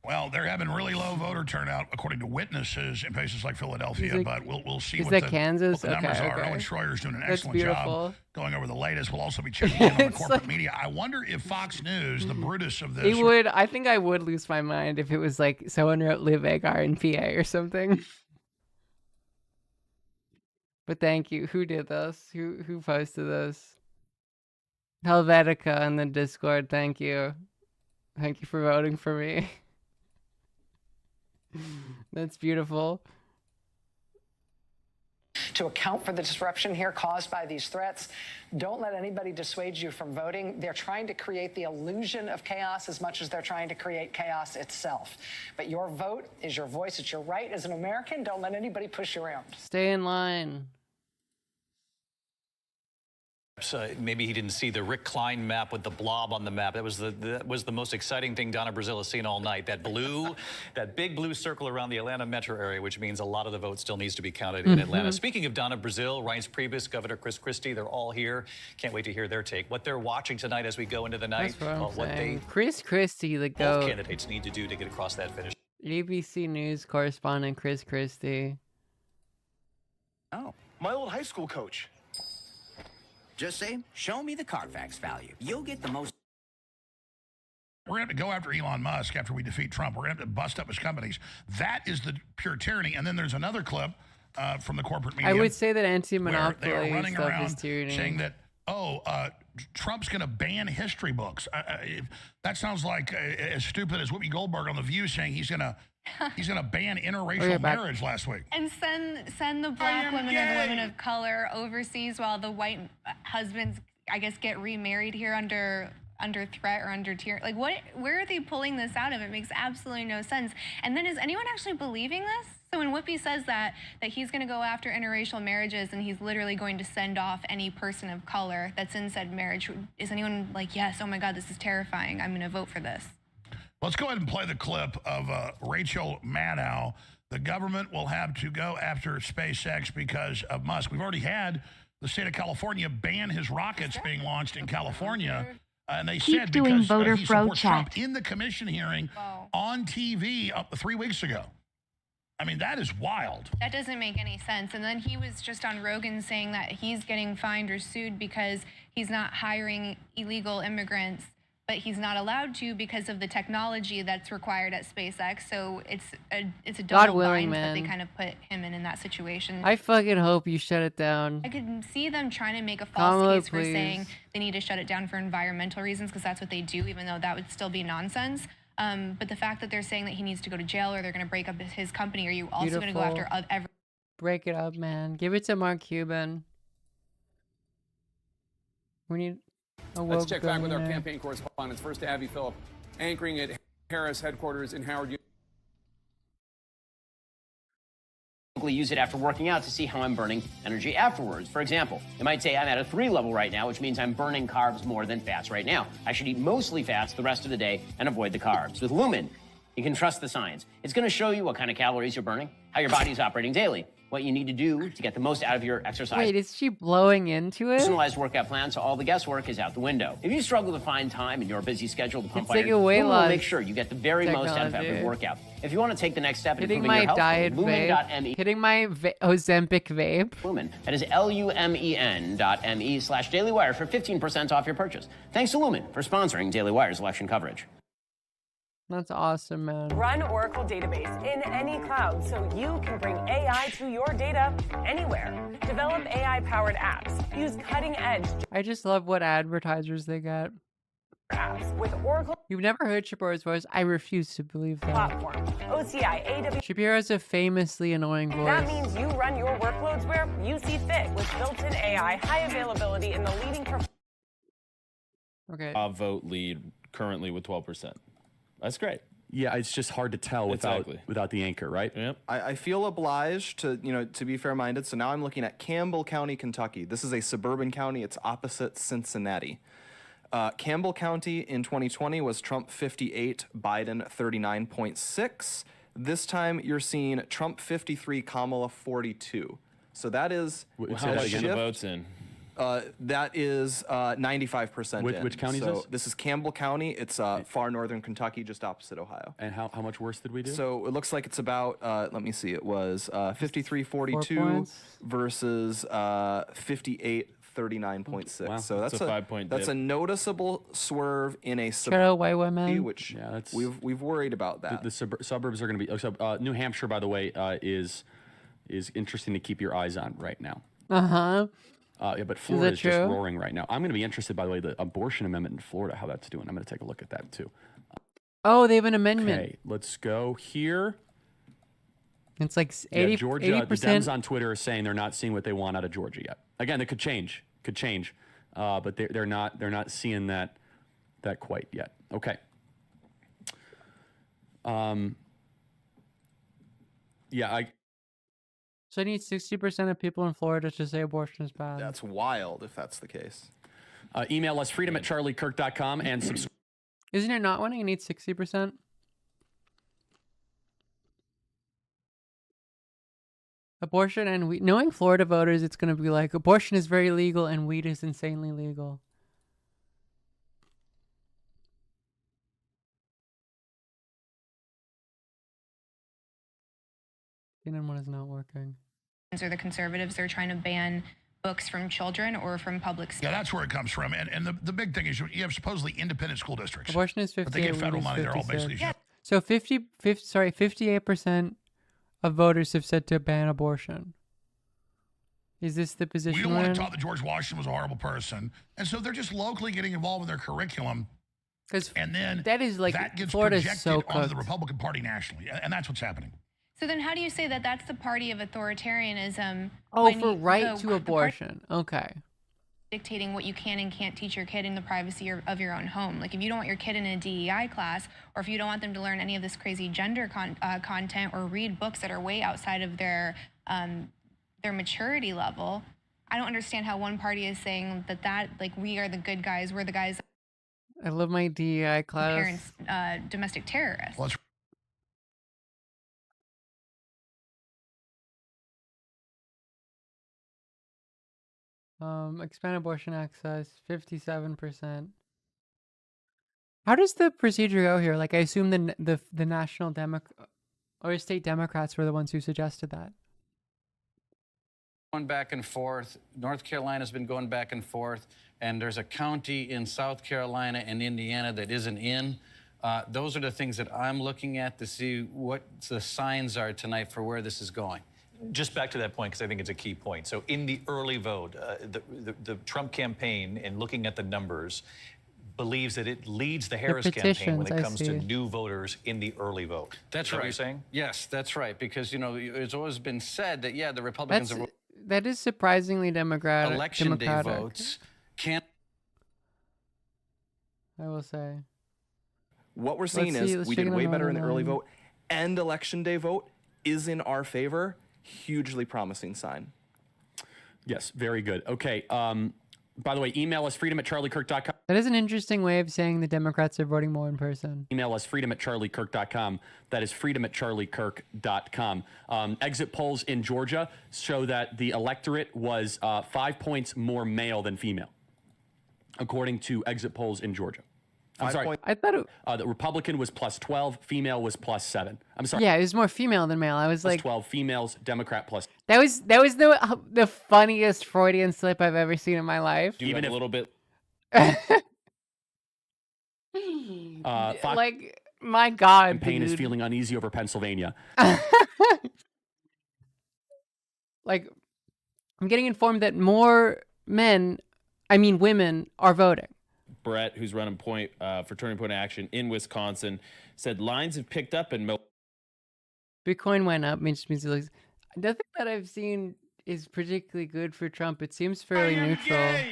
Well, they're having really low voter turnout, according to witnesses in places like Philadelphia, but we'll see is what that the, Kansas? what the numbers Okay, are. okay. Owen Schroyer's doing an That's excellent beautiful. job going over the latest. We'll also be checking in on the It's corporate like- media. I wonder if Fox News, the Brutus of It this, would. I think I would lose my mind if it was like someone wrote Live Agar in PA or something. But thank you. Who did this? Who posted this? Helvetica in the Discord. Thank you. Thank you for voting for me. That's beautiful. To account for the disruption here caused by these threats, don't let anybody dissuade you from voting. They're trying to create the illusion of chaos as much as they're trying to create chaos itself. But your vote is your voice. It's your right as an American. Don't let anybody push you around. Stay in line. Maybe he didn't see the Rick Klein map with the blob on the map. That was the most exciting thing Donna Brazile has seen all night. That blue, that big blue circle around the Atlanta metro area, which means a lot of the vote still needs to be counted in Atlanta. Speaking of Donna Brazile, Reince Priebus, Governor Chris Christie, they're all here. Can't wait to hear their take. What they're watching tonight as we go into the night. That's what I'm saying. They Chris Christie, the both GOAT. candidates need to do to get across that finish. ABC News correspondent Chris Christie. Oh, my old high school coach. Just say, show me the Carfax value. You'll get the most. We're going to have to go after Elon Musk after we defeat Trump. We're going to have to bust up his companies. That is the pure tyranny. And then there's another clip from the corporate media. I would say that where anti-monopoly they are running stuff around is tyranny. saying that, Trump's going to ban history books. That sounds like as stupid as Whoopi Goldberg on The View saying he's going to ban interracial marriage last week. And send the black women or the women of color overseas while the white husbands, I guess, get remarried here under threat or under tyranny. Like, where are they pulling this out of? It makes absolutely no sense. And then is anyone actually believing this? So when Whoopi says that he's going to go after interracial marriages and he's literally going to send off any person of color that's in said marriage, is anyone like, yes, oh my God, this is terrifying, I'm going to vote for this? Let's go ahead and play the clip of Rachel Maddow. The government will have to go after SpaceX because of Musk. We've already had the state of California ban his rockets being launched in California. And they said because he supports Trump in the commission hearing on TV 3 weeks ago. I mean, that is wild. That doesn't make any sense. And then he was just on Rogan saying that he's getting fined or sued because he's not hiring illegal immigrants, but he's not allowed to because of the technology that's required at SpaceX. So it's a double bind that they kind of put him in that situation. I fucking hope you shut it down. I could see them trying to make a false case for saying they need to shut it down for environmental reasons because that's what they do, even though that would still be nonsense. But the fact that they're saying that he needs to go to jail or they're going to break up his company, are you also going to go after every... Break it up, man. Give it to Mark Cuban. We need a woke Let's check back with our billionaire. campaign correspondents. First to Abby Phillip, anchoring at Harris headquarters in Howard. Use it after working out to see how I'm burning energy afterwards. For example, it might say I'm at a 3 level right now, which means I'm burning carbs more than fats right now. I should eat mostly fats the rest of the day and avoid the carbs. With Lumen, you can trust the science. It's going to show you what kind of calories you're burning, how your body's operating daily, what you need to do to get the most out of your exercise. Wait, is she blowing into it? Personalized workout plan, so all the guesswork is out the window. If you struggle to find time in your busy schedule to pump It's like iron, a weight Lumen will loss make sure you get the very most out of every technology. workout. If you want to take the next step in Hitting improving my your health, diet vape. lumen.me. Hitting my Ozempic vape. Lumen. That is lumen.me/dailywire for 15% off your purchase. Thanks to Lumen for sponsoring Daily Wire's election coverage. That's awesome, man. Run Oracle Database in any cloud so you can bring AI to your data anywhere. Develop AI-powered apps. Use cutting-edge I just love what advertisers they get. apps with Oracle You've never heard Shapiro's voice? I refuse to believe that. platform. OCI, AWS. Shapiro's a famously annoying That voice. means you run your workloads where you see fit with built-in AI, high availability, and the leading Okay. Vote lead currently with 12%. That's great. Yeah, it's just hard to tell without the anchor, right? Yep. I feel obliged to be fair-minded. So now I'm looking at Campbell County, Kentucky. This is a suburban county. It's opposite Cincinnati. Campbell County in 2020 was Trump 58, Biden 39.6. This time you're seeing Trump 53, Kamala 42. So that is How much are the votes in? That is 95% Which county is so this? This is Campbell County. It's far northern Kentucky, just opposite Ohio. And how much worse did we do? So it looks like it's about, let me see, it was 53-42 points? versus 58-39.6. Wow, So that's a 5-point that's dip. a noticeable swerve in a Shout out white suburb, women. which Yeah, that's- we've worried about that. The suburbs are going to be. New Hampshire, by the way, is interesting to keep your eyes on right now. Uh-huh. Yeah, but Florida is just true? roaring right now. I'm going to be interested, by the way, the abortion amendment in Florida, how that's doing. I'm going to take a look at that too. Oh, they have an amendment. Okay, let's go here. It's like 80, yeah, Georgia, 80%. the Dems on Twitter are saying they're not seeing what they want out of Georgia yet. Again, it could change, but they're not seeing that quite yet. Okay. Yeah, So I need 60% of people in Florida to say abortion is bad. That's wild if that's the case. Email us freedom@charliekirk.com and subscribe. Isn't it not winning? It needs 60%. Abortion and weed. Knowing Florida voters, it's going to be like abortion is very legal and weed is insanely legal. CNN one is not working. Or the conservatives, they're trying to ban books from children or from public schools. Yeah, that's where it comes from. And the big thing is you have supposedly independent school districts. Abortion is 58. But they get federal money. They're all basically... So 58% of voters have said to ban abortion. Is this the position We don't we're want in? to talk that George Washington was a horrible person. And so they're just locally getting involved in their curriculum. And then that is like that gets Florida's projected so onto the cooked. Republican Party nationally. And that's what's happening. So then how do you say that that's the party of authoritarianism? Oh, when for you- right the- to the abortion. Okay. dictating what you can and can't teach your kid in the privacy of your own home. Like if you don't want your kid in a DEI class, or if you don't want them to learn any of this crazy gender content or read books that are way outside of their maturity level, I don't understand how one party is saying that like we are the good guys, we're the guys that I love my DEI class. parents domestic terrorists. Well, Expand abortion access, 57%. How does the procedure go here? Like, I assume the national or state Democrats were the ones who suggested that. Going back and forth. North Carolina's been going back and forth, and there's a county in South Carolina and Indiana that isn't in. Those are the things that I'm looking at to see what the signs are tonight for where this is going. Just back to that point, because I think it's a key point. So in the early vote, the Trump campaign, in looking at the numbers, believes that it leads the Harris campaign when it comes to new voters in the early vote. That's right. What you're saying? Yes, that's right. Because, you know, it's always been said that, yeah, the Republicans are... That is surprisingly democratic. Election day votes can't... I will say. What we're seeing is we did way better in the early vote, and election day vote is in our favor. Hugely promising sign. Yes, very good. Okay. By the way, email us freedom@charliekirk.com. That is an interesting way of saying the Democrats are voting more in person. Email us freedom@charliekirk.com. That is freedom@charliekirk.com. Exit polls in Georgia show that the electorate was 5 points more male than female, according to exit polls in Georgia. I'm sorry. I thought it... the Republican was +12, female was +7. I'm sorry. Yeah, it was more female than male. I was like... 12 females, Democrat +. That was the funniest Freudian slip I've ever seen in my life. Even a little bit. Like, my God, Campaign is dude. feeling uneasy over Pennsylvania. Like, I'm getting informed that more women are voting. Brett, who's running point for Turning Point Action in Wisconsin, said lines have picked up in Bitcoin went up, which means it looks... Nothing that I've seen is particularly good for Trump. It seems fairly neutral. Gay!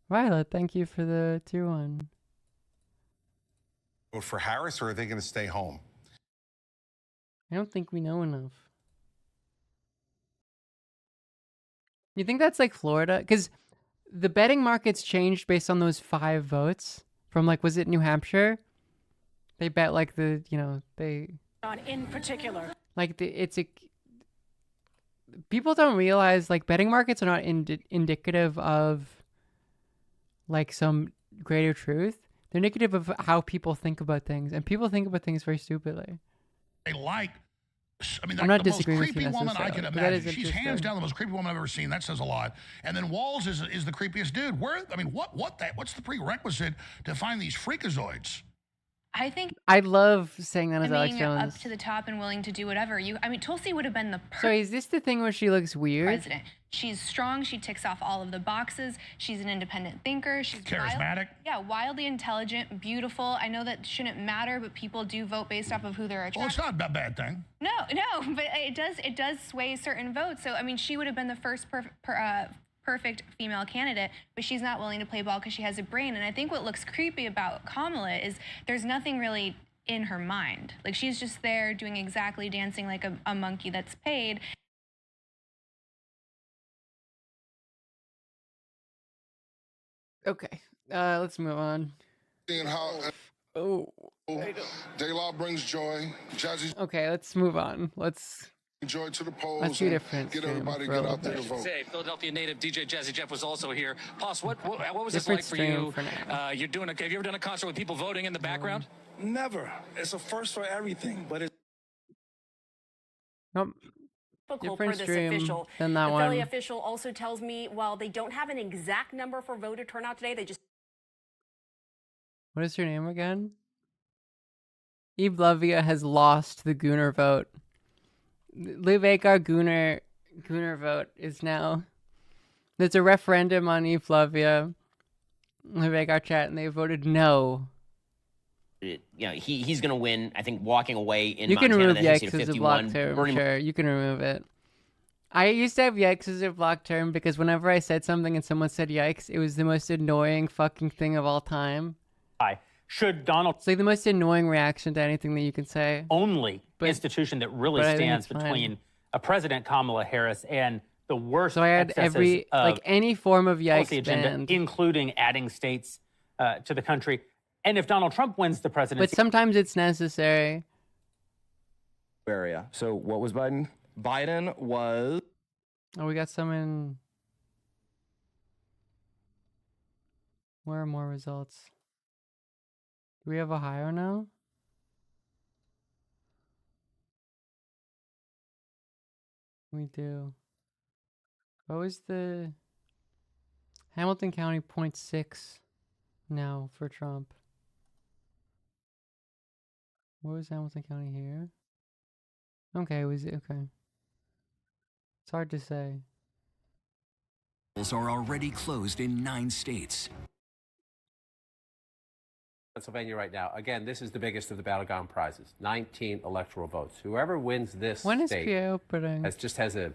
Violet, thank you for the tier 1. Vote for Harris, or are they going to stay home? I don't think we know enough. You think that's like Florida? Because the betting markets changed based on those 5 votes from, like, was it New Hampshire? They bet like in particular. Like people don't realize, like, betting markets are not indicative of like some greater truth. They're indicative of how people think about things, and people think about things very stupidly. They like... I mean, I'm not the most disagreeing with creepy you woman I necessarily, could but that is imagine. She's hands interesting. down the most creepy woman I've ever seen. That says a lot. And then Walls is the creepiest dude. What's the prerequisite to find these freakazoids? I think I love saying that as Alex being Jones. up to the top and willing to do whatever. I mean, Tulsi would have been the So perfect is this the thing where she looks weird? president. She's strong. She ticks off all of the boxes. She's an independent thinker. She's charismatic. Wildly intelligent, beautiful. I know that shouldn't matter, but people do vote based off of who they're attracted. Well, it's not a bad thing. No, but it does sway certain votes. So I mean, she would have been the first perfect female candidate, but she's not willing to play ball because she has a brain. And I think what looks creepy about Kamala is there's nothing really in her mind. Like, she's just there doing exactly dancing like a monkey that's paid. Okay, let's move on. Seeing how Daylaw brings joy, Jazzy. Okay, let's move on. Let's joy to the polls. Let's do different. Get everybody get out there to vote. Say, Philadelphia native DJ Jazzy Jeff was also here. Poss, what was this like for you? You're doing have you ever done a concert with people voting in the background? Never. It's a first for everything, but it's different per stream this official. than that the one. Philly official also tells me while they don't have an exact number for voter turnout today, they just What is her name again? Eve Lovia has lost the Gooner vote. Liv Agar Gooner vote is now. There's a referendum on Eve Lovia. Liv Agar chat, and they voted no. He's going to win. I think walking away in You Montana, can remove that Yikes as a block term. Sure, you can remove it. I used to have Yikes as a block term because whenever I said something and someone said Yikes, it was the most annoying fucking thing of all time. Should Donald... It's like the most annoying reaction to anything that you can say. Only institution that really stands between a President Kamala Harris and the worst So I had every, like any form of Yikes agenda, banned. including adding states to the country. And if Donald Trump wins the presidency... But sometimes it's necessary. Area. So what was Biden? Biden was... Oh, we got some in... Where are more results? Do we have Ohio now? We do. What was the... Hamilton County 0.6 now for Trump. What was Hamilton County here? Okay, okay. It's hard to say. Are already closed in 9 states. Pennsylvania right now. Again, this is the biggest of the battleground prizes. 19 electoral votes. Whoever wins this When is state PA opening? has a...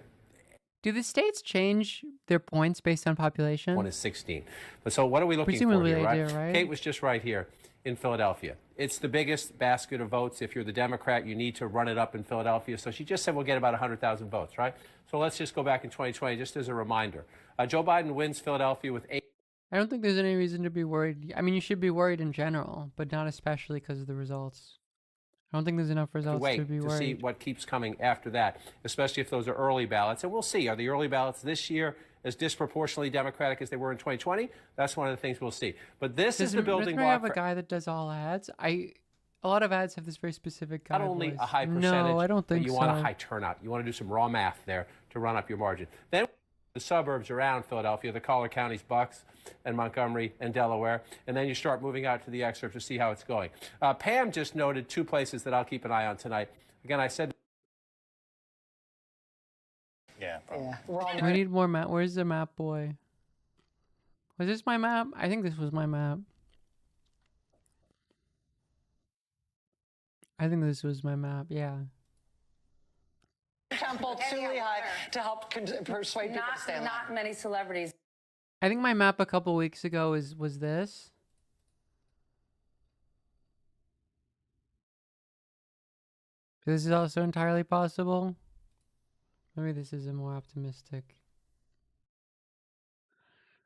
Do the states change their points based on population? One is 16. But so what are we looking Presumably for here, they right? do, right? Kate was just right here in Philadelphia. It's the biggest basket of votes. If you're the Democrat, you need to run it up in Philadelphia. So she just said we'll get about 100,000 votes, right? So let's just go back in 2020 just as a reminder. Joe Biden wins Philadelphia with 8. I don't think there's any reason to be worried. I mean, you should be worried in general, but not especially because of the results. I don't think there's enough results to be worried. To see what keeps coming after that, especially if those are early ballots. And we'll see. Are the early ballots this year as disproportionately Democratic as they were in 2020? That's one of the things we'll see. But this is the building block. I have a guy that does all ads. A lot of ads have this very specific guy Not only voice. a high percentage, no, I don't think but you so. want a high turnout. You want to do some raw math there to run up your margin. Then the suburbs around Philadelphia, the Collier counties, Bucks and Montgomery and Delaware, and then you start moving out to the excerpt to see how it's going. Pam just noted 2 places that I'll keep an eye on tonight. Again, I said... Yeah. We need more map. Where's the map boy? Was this my map? I think this was my map. I think this was my map, yeah. Temple too high to help persuade people to stay alive. not many celebrities. I think my map a couple weeks ago was this. This is also entirely possible. Maybe this is a more optimistic.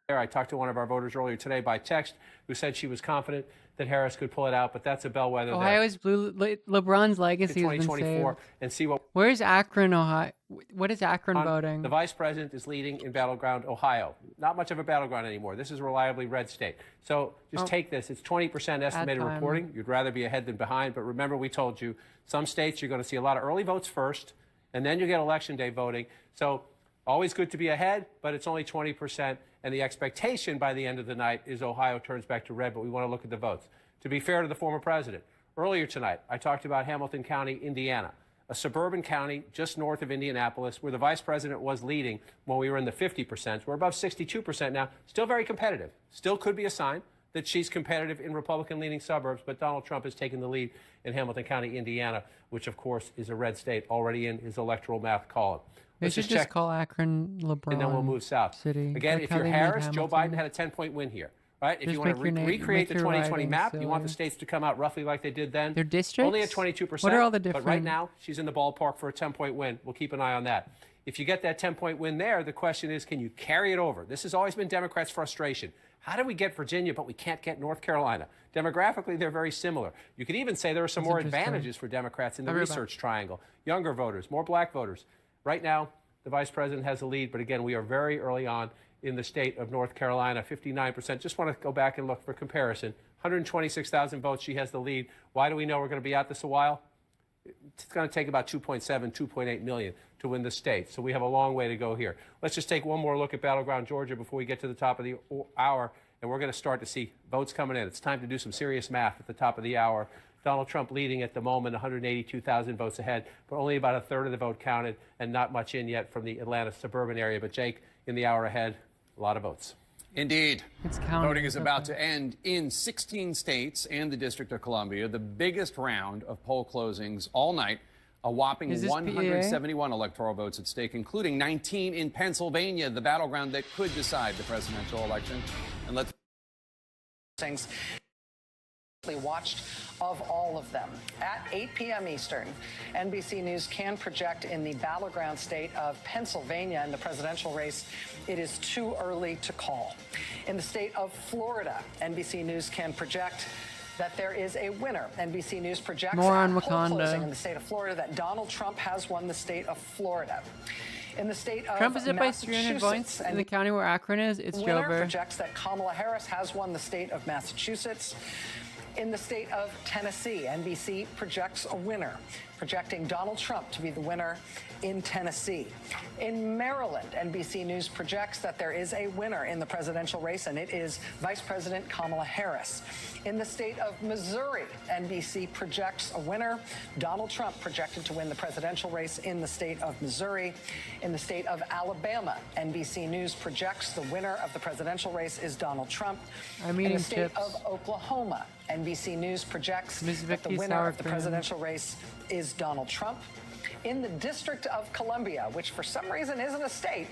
I talked to one of our voters earlier today by text who said she was confident that Harris could pull it out, but that's a bellwether. Ohio is blue. LeBron's legacy has been 2024 saved. and see what. Where's Akron, Ohio? What is Akron voting? The vice president is leading in battleground Ohio. Not much of a battleground anymore. This is a reliably red state. So just take this. It's 20% estimated reporting. You'd rather be ahead than behind. But remember, we told you some states you're going to see a lot of early votes first, and then you get election day voting. So always good to be ahead, but it's only 20%. And the expectation by the end of the night is Ohio turns back to red, but we want to look at the votes. To be fair to the former president, Earlier tonight, I talked about Hamilton County, Indiana, a suburban county just north of Indianapolis where the vice president was leading when we were in the 50%. We're above 62% now. Still very competitive. Still could be a sign that she's competitive in Republican-leaning suburbs, but Donald Trump has taken the lead in Hamilton County, Indiana, which, of course, is a red state already in his electoral math column. They should just call Akron LeBron and then we'll move south. City. Again, like if how you're they made Harris, Joe Hamilton. Biden had a 10-point win here. Right? If Just you want to recreate the your 2020 riding map, you want the silly. states to come out roughly like they did then. Their districts? Only at 22%. What are all the But right different- now, she's in the ballpark for a 10-point win. We'll keep an eye on that. If you get that 10-point win there, the question is, can you carry it over? This has always been Democrats' frustration. How do we get Virginia, but we can't get North Carolina? Demographically, they're very similar. You could even say there are some more advantages for Democrats in the research triangle. Younger voters, more black voters. Right now, the vice president has the lead, but again, we are very early on in the state of North Carolina, 59%. Just want to go back and look for comparison. 126,000 votes, she has the lead. Why do we know we're going to be at this a while? It's going to take about 2.7, 2.8 million to win the state. So we have a long way to go here. Let's just take one more look at battleground Georgia before we get to the top of the hour, and we're going to start to see votes coming in. It's time to do some serious math at the top of the hour. Donald Trump leading at the moment, 182,000 votes ahead, but only about a third of the vote counted and not much in yet from the Atlanta suburban area. But Jake, in the hour ahead, a lot of votes. Indeed. It's counting. Voting is about to end in 16 states and the District of Columbia, the biggest round of poll closings all night. A whopping Is this 171 electoral votes at stake, including 19 in Pennsylvania, the battleground that could decide the presidential election. And let's watched of all of them. At 8 p.m. Eastern, NBC News can project in the battleground state of Pennsylvania in the presidential race, it is too early to call. In the state of Florida, NBC News can project that there is a winner. NBC News projects More on at poll Wakanda. closing in the state of Florida that Donald Trump has won the state of Florida. In the state of Trump is up by 300 points in the county where Akron is. It's winner Jover. projects that Kamala Harris has won the state of Massachusetts. In the state of Tennessee, NBC projects a winner, projecting Donald Trump to be the winner in Tennessee. In Maryland, NBC News projects that there is a winner in the presidential race, and it is Vice President Kamala Harris. In the state of Missouri, NBC projects a winner, Donald Trump projected to win the presidential race in the state of Missouri. In the state of Alabama, NBC News projects the winner of the presidential race is Donald Trump. In the state of Oklahoma, NBC News projects that the winner of the presidential race is Donald Trump. In the District of Columbia, which for some reason isn't a state,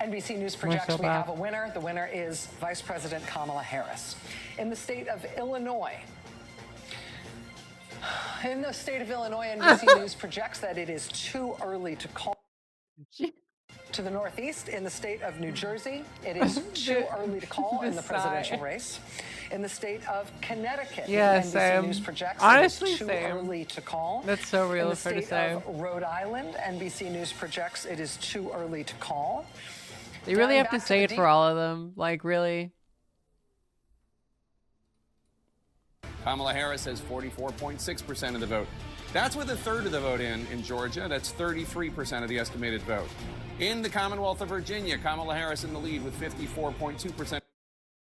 NBC News projects we have a winner. The winner is Vice President Kamala Harris. In the state of Illinois, NBC News projects that it is too early to call. To the northeast, in the state of New Jersey, it is too early to call in the presidential race. In the state of Connecticut, NBC News projects Honestly, it is too early to call. That's so real in the for to state say. of Rhode Island, NBC News projects it is too early to call. They really Going have to back say the it for all of them. Like, really? Kamala Harris has 44.6% of the vote. That's with a third of the vote in Georgia. That's 33% of the estimated vote. In the Commonwealth of Virginia, Kamala Harris in the lead with 54.2%.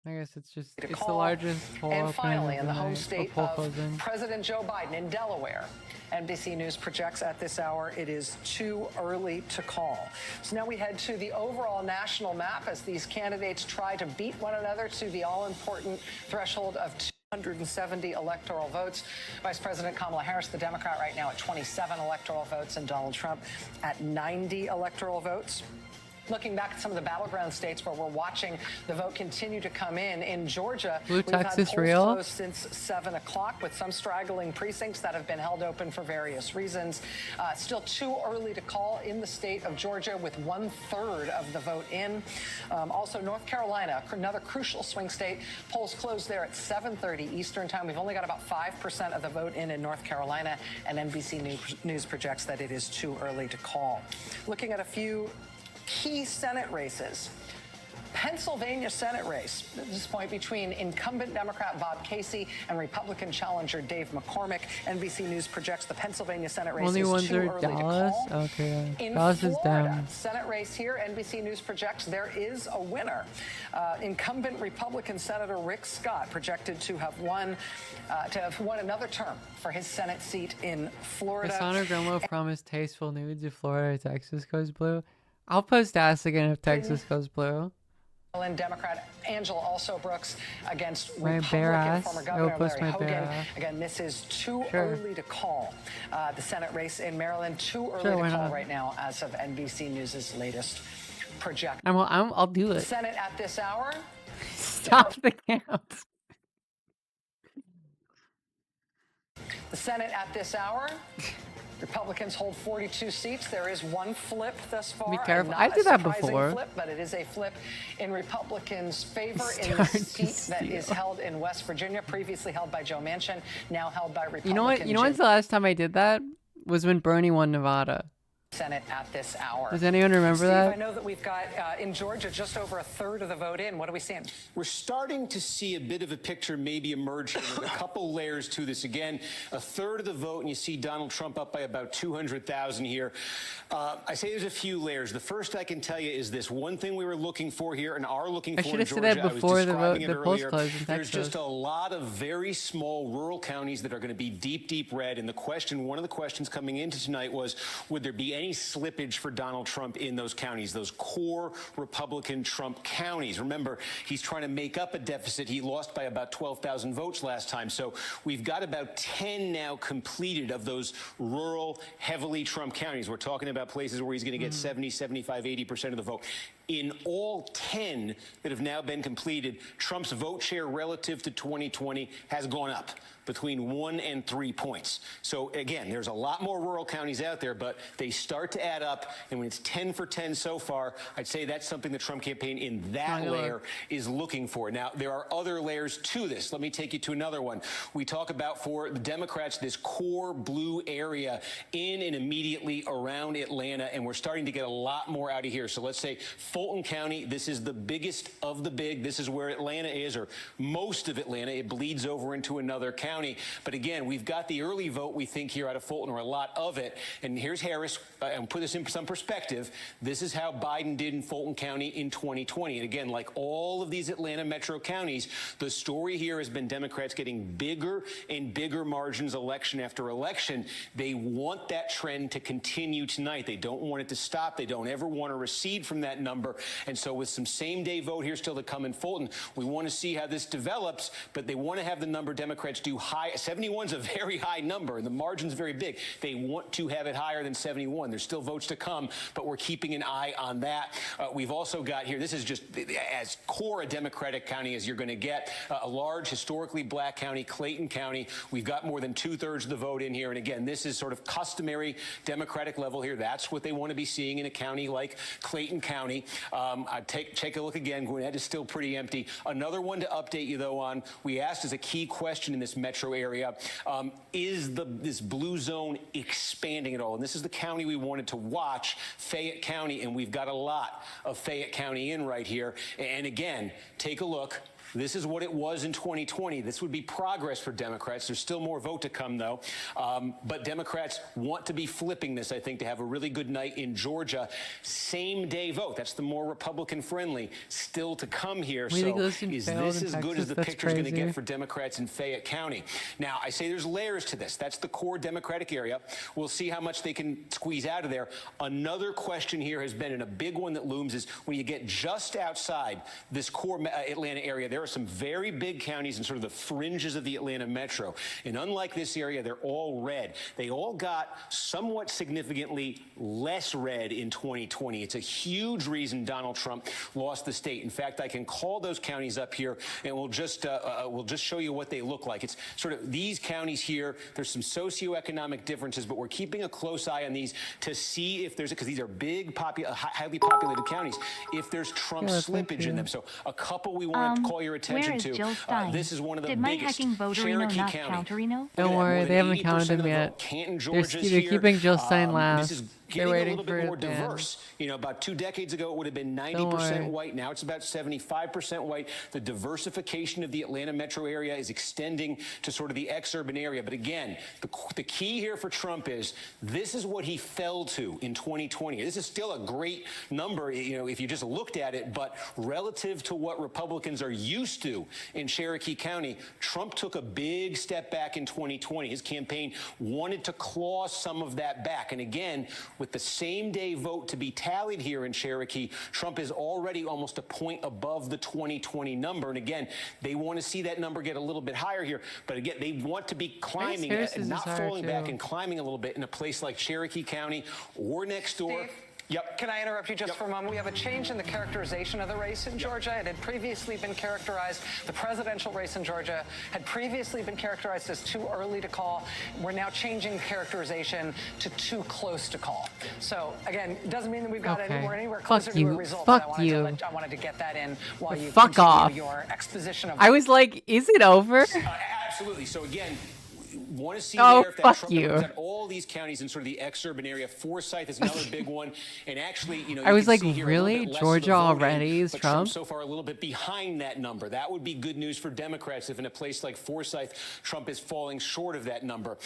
I guess it's the largest poll And opening finally, of in the the home night, state poll of closing. President Joe Biden in Delaware, NBC News projects at this hour it is too early to call. So now we head to the overall national map as these candidates try to beat one another to the all-important threshold of 270 electoral votes. Vice President Kamala Harris, the Democrat, right now at 27 electoral votes, and Donald Trump at 90 electoral votes. Looking back at some of the battleground states where we're watching the vote continue to come in Georgia, Blue we've had Texas polls real? closed since 7 o'clock with some straggling precincts that have been held open for various reasons. Still too early to call in the state of Georgia with 1/3 of the vote in. Also, North Carolina, another crucial swing state. Polls closed there at 7:30 Eastern time. We've only got about 5% of the vote in North Carolina, and NBC News projects that it is too early to call. Looking at a few key Senate races. Pennsylvania Senate race, at this point, between incumbent Democrat Bob Casey and Republican challenger Dave McCormick. NBC News projects the Pennsylvania Senate race Only is ones too are early Dallas? to call. Okay. In Dallas is Florida, down. Senate race here, NBC News projects there is a winner. Incumbent Republican Senator Rick Scott projected to have won another term for his Senate seat in Florida. Cassandra Grunwald promised tasteful nudes if Florida or Texas goes blue. I'll post ass again if Texas goes blue. Democrat Angela Also Brooks against My bare Republican ass. former I Governor will post Larry my bare Hogan. ass. Again, this is too Sure. early to call. The Senate race in Maryland, too early Sure, to why call not? right now as of NBC News' latest projection. I'll do The it. Senate at this hour. Stop the count. The Senate at this hour. Republicans hold 42 seats. There is one flip thus far. Be careful. Not I a did that surprising before. Flip, but it is a flip in Republicans' favor in the Start to seat that is steal. held in West Virginia, previously held by Joe Manchin, now held by Republican. You know what? You know when's the last time I did that? Was when Bernie won Nevada. Senate at this hour. Does anyone remember Steve, that? I know that we've got in Georgia just over a third of the vote in. What are we seeing? We're starting to see a bit of a picture maybe emerge here with a couple layers to this. Again, a third of the vote, and you see Donald Trump up by about 200,000 here. I say there's a few layers. The first I can tell you is this one thing we were looking for here and are looking I for should in have said Georgia. that before the vote, describing it the polls earlier. closed in There's Texas. just a lot of very small rural counties that are going to be deep, deep red. And the question, one of the questions coming into tonight was, would there be any slippage for Donald Trump in those counties, those core Republican Trump counties? Remember, he's trying to make up a deficit. He lost by about 12,000 votes last time. So we've got about 10 now completed of those rural, heavily Trump counties. We're talking about places where he's going to get 70, 75, 80% of the vote. In all 10 that have now been completed, Trump's vote share relative to 2020 has gone up between 1 and 3 points. So again, there's a lot more rural counties out there, but they start to add up. And when it's 10 for 10 so far, I'd say that's something the Trump campaign in that layer is looking for. Now, there are other layers to this. Let me take you to another one. We talk about, for the Democrats, this core blue area in and immediately around Atlanta, and we're starting to get a lot more out of here. So let's say Fulton County, this is the biggest of the big. This is where Atlanta is, or most of Atlanta. It bleeds over into another county. But again, we've got the early vote, we think, here out of Fulton, or a lot of it. And here's Harris, and put this in some perspective. This is how Biden did in Fulton County in 2020. And again, like all of these Atlanta metro counties, the story here has been Democrats getting bigger and bigger margins election after election. They want that trend to continue tonight. They don't want it to stop. They don't ever want to recede from that number. And so with some same-day vote here still to come in Fulton, we want to see how this develops, but they want to have the number Democrats do high. 71 is a very high number, and the margin's very big. They want to have it higher than 71. There's still votes to come, but we're keeping an eye on that. We've also got here, this is just as core a Democratic county as you're going to get, a large, historically black county, Clayton County. We've got more than 2/3 of the vote in here. And again, this is sort of customary Democratic level here. That's what they want to be seeing in a county like Clayton County. Take a look again. Gwinnett is still pretty empty. Another one to update you, though, on, we asked as a key question in this metro area, is this blue zone expanding at all? And this is the county we wanted to watch, Fayette County, and we've got a lot of Fayette County in right here. And again, take a look. This is what it was in 2020. This would be progress for Democrats. There's still more vote to come, though. But Democrats want to be flipping this, I think, to have a really good night in Georgia. Same-day vote. That's the more Republican-friendly. Still to come here. So is this as good as the picture's going to get for Democrats in Fayette County? Now, I say there's layers to this. That's the core Democratic area. We'll see how much they can squeeze out of there. Another question here has been, and a big one that looms, is when you get just outside this core Atlanta area, there are some very big counties in sort of the fringes of the Atlanta metro. And unlike this area, they're all red. They all got somewhat significantly less red in 2020. It's a huge reason Donald Trump lost the state. In fact, I can call those counties up here, and we'll just show you what they look like. It's sort of these counties here. There's some socioeconomic differences, but we're keeping a close eye on these to see if there's, because these are big, highly populated counties, if there's Trump slippage in them. So a couple we want to call your attention to. This is one of the biggest. Cherokee County. Don't worry, they haven't counted them yet. They're keeping Jill Stein last. getting a little bit more diverse. You know, about 2 decades ago, it would have been 90% white. Now it's about 75% white. The diversification of the Atlanta metro area is extending to sort of the ex-urban area. But again, the key here for Trump is this is what he fell to in 2020. This is still a great number, you know, if you just looked at it, but relative to what Republicans are used to in Cherokee County, Trump took a big step back in 2020. His campaign wanted to claw some of that back. And again, with the same day vote to be tallied here in Cherokee, Trump is already almost a point above the 2020 number. And again, they want to see that number get a little bit higher here. But again, they want to be climbing, not falling back and climbing a little bit in a place like Cherokee County or next door. Steve? Yep. Can I interrupt you just for a moment? We have a change in the characterization of the race in Georgia. It had previously been characterized, the presidential race in Georgia had previously been characterized as too early to call. We're now changing characterization to too close to call. So again, it doesn't mean that we've got anywhere closer to a result. Fuck I wanted to get that in while you fuck off. Your exposition of. I was like, is it over? Absolutely. So again, want to see there if that fuck Trump you. represents all these counties in sort of the ex-urban area. Forsyth is another big one, and actually, you know, I was like, really, Georgia already is Trump? So far, a little bit behind that number. That would be good news for Democrats if in a place like Forsyth, Trump is falling short of that number.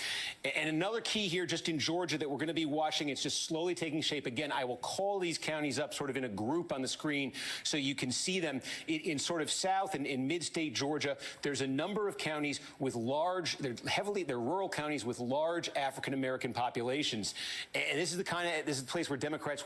And another key here, just in Georgia, that we're going to be watching. It's just slowly taking shape. Again, I will call these counties up sort of in a group on the screen so you can see them in sort of south and in mid-state Georgia. There's a number of counties with large, they're rural counties with large African-American populations. And this is the place where Democrats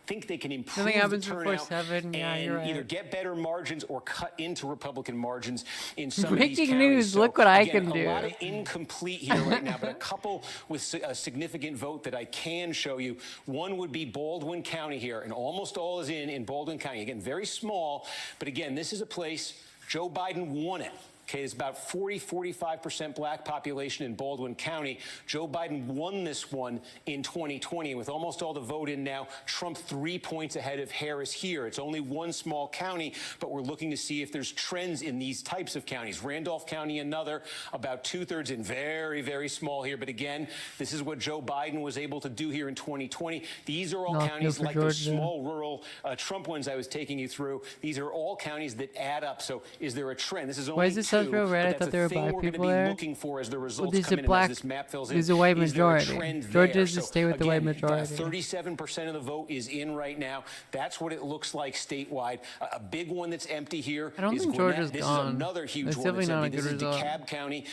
think they can improve the turnout and either get better margins or cut into Republican margins in some of these counties. Breaking news, look what I can do. A lot of incomplete here right now, but a couple with a significant vote that I can show you. One would be Baldwin County here, and almost all is in Baldwin County. Again, very small, but again, this is a place Joe Biden won it. Okay, there's about 45% black population in Baldwin County. Joe Biden won this one in 2020. With almost all the vote in now, Trump 3 points ahead of Harris here. It's only one small county, but we're looking to see if there's trends in these types of counties. Randolph County, another, about 2/3 in very, very small here. But again, this is what Joe Biden was able to do here in 2020. These are all counties like the small rural Trump ones I was taking you through. These are all counties that add up. So is there a trend? This is only South Real Red? I thought there were black people there. Looking for as the results there's come a black, in, as this map fills in. there's a white majority. Georgia's to stay with the white Again, majority. 37% of the vote is in right now. That's what it looks like statewide. A big one that's empty here. I don't think Georgia's this gone. Is another huge that's one definitely that's not empty. a good This result. is DeKalb County,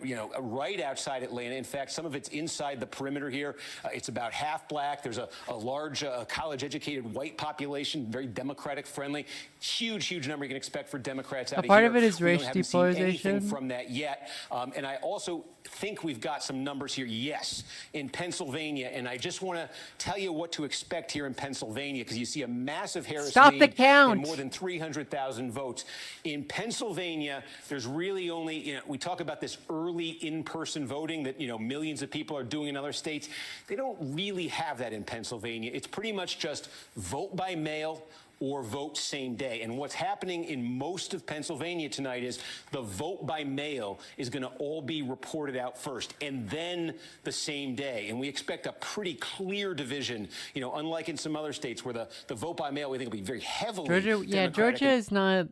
you know, right outside Atlanta. In fact, some of it's inside the perimeter here. It's about half black. There's a large college-educated white population, very Democratic friendly. Huge number you can expect for Democrats out of here. Part of it is race haven't seen anything depolarization. from that yet. And I also think we've got some numbers here, yes, in Pennsylvania. And I just want to tell you what to expect here in Pennsylvania, because you see a massive Harris lead the count. and more than 300,000 votes. In Pennsylvania, there's really only, you know, we talk about this early in-person voting that, you know, millions of people are doing in other states. They don't really have that in Pennsylvania. It's pretty much just vote by mail or vote same day. And what's happening in most of Pennsylvania tonight is the vote by mail is going to all be reported out first and then the same day. And we expect a pretty clear division, you know, unlike in some other states where the vote by mail we think will be very heavily Democratic.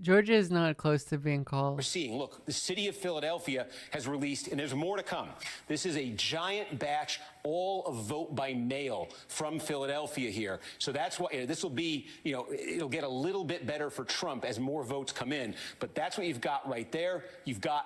Georgia is not close to being called. We're seeing, look, the city of Philadelphia has released, and there's more to come. This is a giant batch, all of vote by mail from Philadelphia here. So that's why this will be, you know, it'll get a little bit better for Trump as more votes come in. But that's what you've got right there. You've got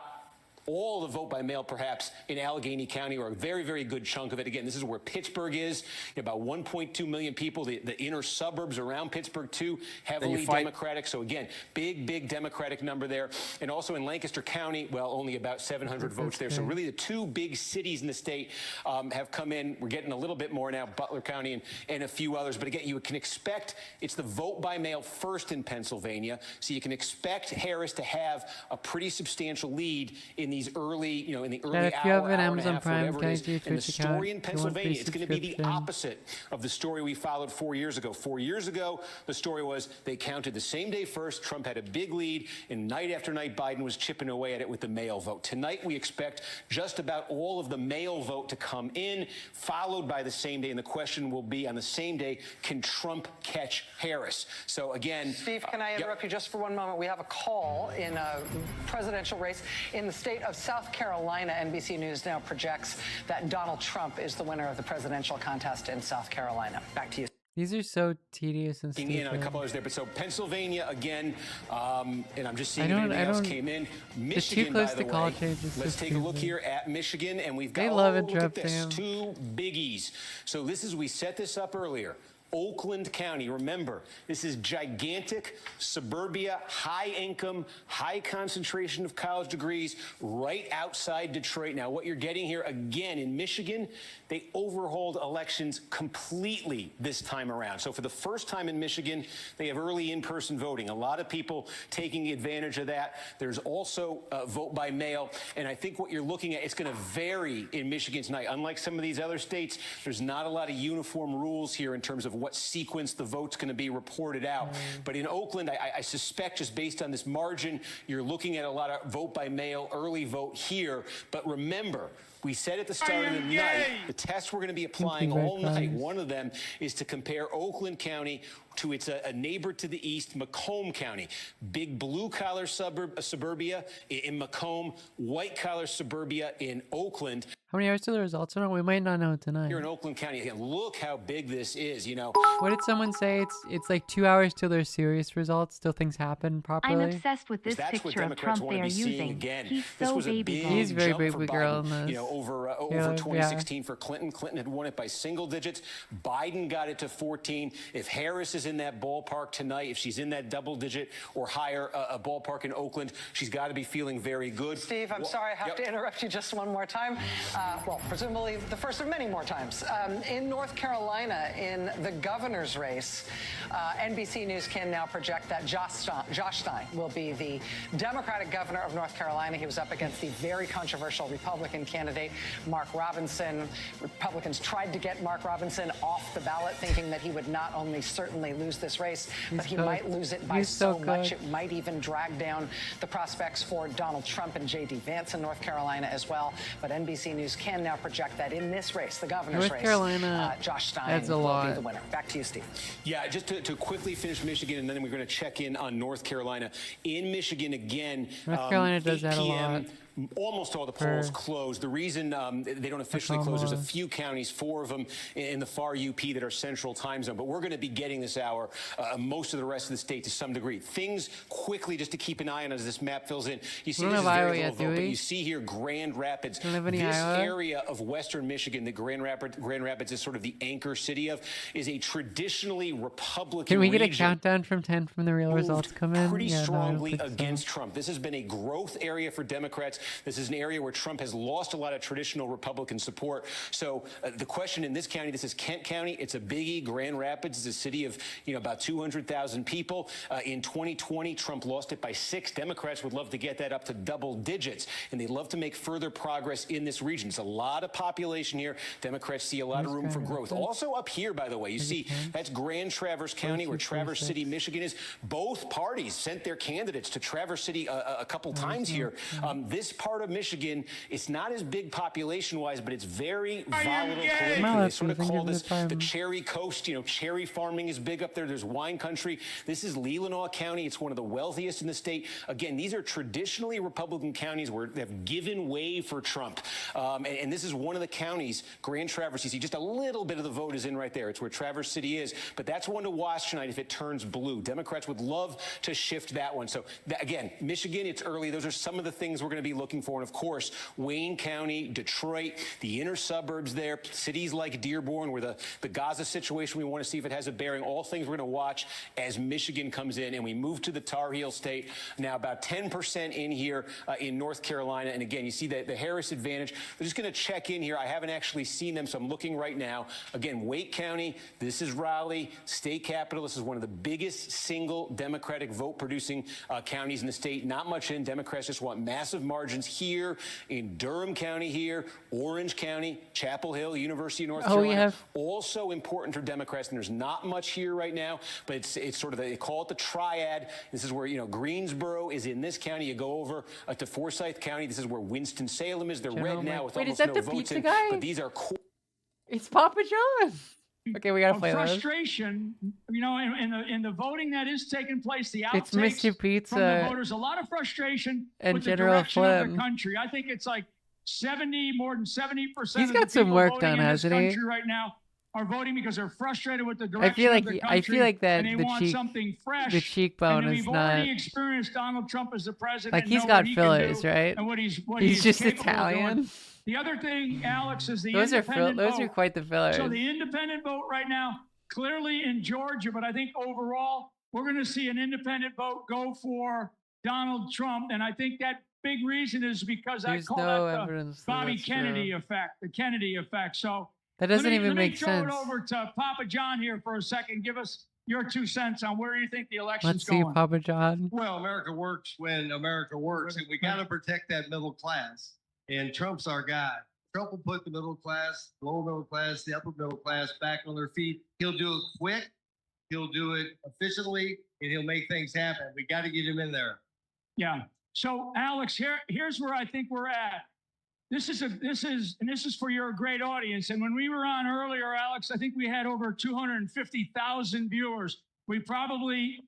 all the vote by mail, perhaps, in Allegheny County, or a very, very good chunk of it. Again, this is where Pittsburgh is. About 1.2 million people. The inner suburbs around Pittsburgh, too, heavily Democratic. So, again, big Democratic number there. And also in Lancaster County, well, only about 700 votes there. So, really, the two big cities in the state have come in. We're getting a little bit more now, Butler County and a few others. But, again, you can expect it's the vote by mail first in Pennsylvania. So, you can expect Harris to have a pretty substantial lead in these early, in the early if you have an hour and a Amazon half, Prime, whatever can I it is. do a And the Twitch account? story in Do you want free Pennsylvania, it's going to be the subscription? opposite of the story we followed 4 years ago. 4 years ago, the story was they counted the same day first. Trump had a big lead, and night after night, Biden was chipping away at it with the mail vote. Tonight, we expect just about all of the mail vote to come in, followed by the same day. And the question will be on the same day, can Trump catch Harris? So again, Steve, can I interrupt you just for one moment? We have a call in a presidential race in the state of South Carolina. NBC News now projects that Donald Trump is the winner of the presidential contest in South Carolina. Back to you. These are so tedious and stupid. In on a couple others there, but so Pennsylvania again, and I'm just seeing if anything else came in. Michigan, by the way, let's take a look here at Michigan, and we've got, look at this, two biggies. So this is, we set this up earlier. Oakland County, remember, this is gigantic suburbia, high income, high concentration of college degrees right outside Detroit. Now, what you're getting here again in Michigan, they overhauled elections completely this time around. So for the first time in Michigan, they have early in-person voting. A lot of people taking advantage of that. There's also vote by mail. And I think what you're looking at, it's going to vary in Michigan tonight. Unlike some of these other states, there's not a lot of uniform rules here in terms of what sequence the vote's going to be reported out. But in Oakland, I suspect just based on this margin, you're looking at a lot of vote by mail, early vote here. But remember, we said at the start of the night, the test we're going to be applying all night, one of them is to compare Oakland County to its a neighbor to the east, Macomb County. Big blue-collar suburbia in Macomb, white-collar suburbia in Oakland. How many hours till the results are? We might not know tonight. Here in Oakland County, again, look how big this is, What did someone say? It's like 2 hours till there's serious results, till things happen properly. I'm obsessed with this picture of Trump they are using. He's so baby. He's very baby girl in this. Over 2016 for Clinton. Clinton had won it by single digits. Biden got it to 14. If Harris is in that ballpark tonight, if she's in that double digit or higher a ballpark in Oakland, she's got to be feeling very good. Steve, I'm sorry, I have to interrupt you just one more time. Well, presumably the first of many more times. In North Carolina, in the governor's race, NBC News can now project that Josh Stein will be the Democratic governor of North Carolina. He was up against the very controversial Republican candidate, Mark Robinson. Republicans tried to get Mark Robinson off the ballot, thinking that he would not only certainly lose this race, but he might lose it by so much. It might even drag down the prospects for Donald Trump and J.D. Vance in North Carolina as well. But NBC News can now project that in this race, the governor's race, Josh Stein will be the winner. Back to you, Steve. Yeah, just to quickly finish Michigan, and then we're going to check in on North Carolina. In Michigan, again, North Carolina does that a lot. Almost all the polls closed. The reason they don't officially close, there's a few counties, 4 of them in the far UP that are central time zone. But we're going to be getting this hour, most of the rest of the state to some degree. Things quickly, just to keep an eye on as this map fills in. You see, this is very little vote, but you see here Grand Rapids. This area of western Michigan that Grand Rapids is sort of the anchor city of, is a traditionally Republican Can we get a region. countdown from 10 from the real results come in? Pretty strongly against Trump. This has been a growth area for Democrats. This is an area where Trump has lost a lot of traditional Republican support. So the question in this county, this is Kent County. It's a biggie. Grand Rapids is a city of about 200,000 people. In 2020, Trump lost it by 6. Democrats would love to get that up to double digits, and they'd love to make further progress in this region. It's a lot of population here. Democrats see a lot of room for growth. Also up here, by the way, you see that's Grand Traverse County, where Traverse City, Michigan is. Both parties sent their candidates to Traverse City a couple times here. This part of Michigan, it's not as big population-wise, but it's very volatile politically. They sort of call this the cherry coast. Cherry farming is big up there. There's wine country. This is Leelanau County. It's one of the wealthiest in the state. Again, these are traditionally Republican counties where they have given way for Trump. And this is one of the counties, Grand Traverse. You see just a little bit of the vote is in right there. It's where Traverse City is. But that's one to watch tonight if it turns blue. Democrats would love to shift that one. So, again, Michigan, it's early. Those are some of the things we're going to be looking for. And of course, Wayne County, Detroit, the inner suburbs there, cities like Dearborn, where the Gaza situation, we want to see if it has a bearing. All things we're going to watch as Michigan comes in and we move to the Tar Heel state. Now about 10% in here in North Carolina. And again, you see the Harris advantage. They're just going to check in here. I haven't actually seen them, so I'm looking right now. Again, Wake County, this is Raleigh, state capital. This is one of the biggest single Democratic vote producing counties in the state. Not much in. Democrats just want massive margins margins here in Durham County here, Orange County, Chapel Hill, University of North Oh, Carolina. Also important for Democrats, and there's not much here right now, but it's sort of, they call it the triad. This is where, you know, Greensboro is in this county. You go over to Forsyth County. This is where Winston-Salem is. They're red now with Wait, is almost that no the votes pizza in, guy? but these are core. It's Papa John. Okay, we gotta play those. Frustration, you know, in the voting that is taking place, the It's outtakes Mr. Pizza from the voters, a lot of frustration and with General the direction of Flynn. the country. I think it's like more than 70% He's of got the some people work voting done, in this hasn't he? country right now are voting because they're frustrated with the I direction feel like of the I country. feel like that and they the want something fresh. the cheekbone and is we've not already experienced Donald Trump as the president. like and he's know got what he can fillers, do right? And what he's He's just capable of doing. Italian. The other thing, Alex, is the Those are independent those are vote. quite the fillers. So the independent vote right now, clearly in Georgia, but I think overall we're going to see an independent vote go for Donald Trump, and I think that big reason is because There's I call no that the evidence that Bobby that's Kennedy true. effect, the Kennedy effect. So That doesn't even let make me throw sense. it over to Papa John here for a second. Give us your 2 cents on where you think the election's Let's see, going. Papa John. Well, America works when America works, and we got to protect that middle class. And Trump's our guy. Trump will put the middle class, lower middle class, the upper middle class back on their feet. He'll do it quick, he'll do it efficiently, and he'll make things happen. We got to get him in there. Yeah. So, Alex, here's where I think we're at. This is for your great audience. And when we were on earlier, Alex, I think we had over 250,000 viewers. We probably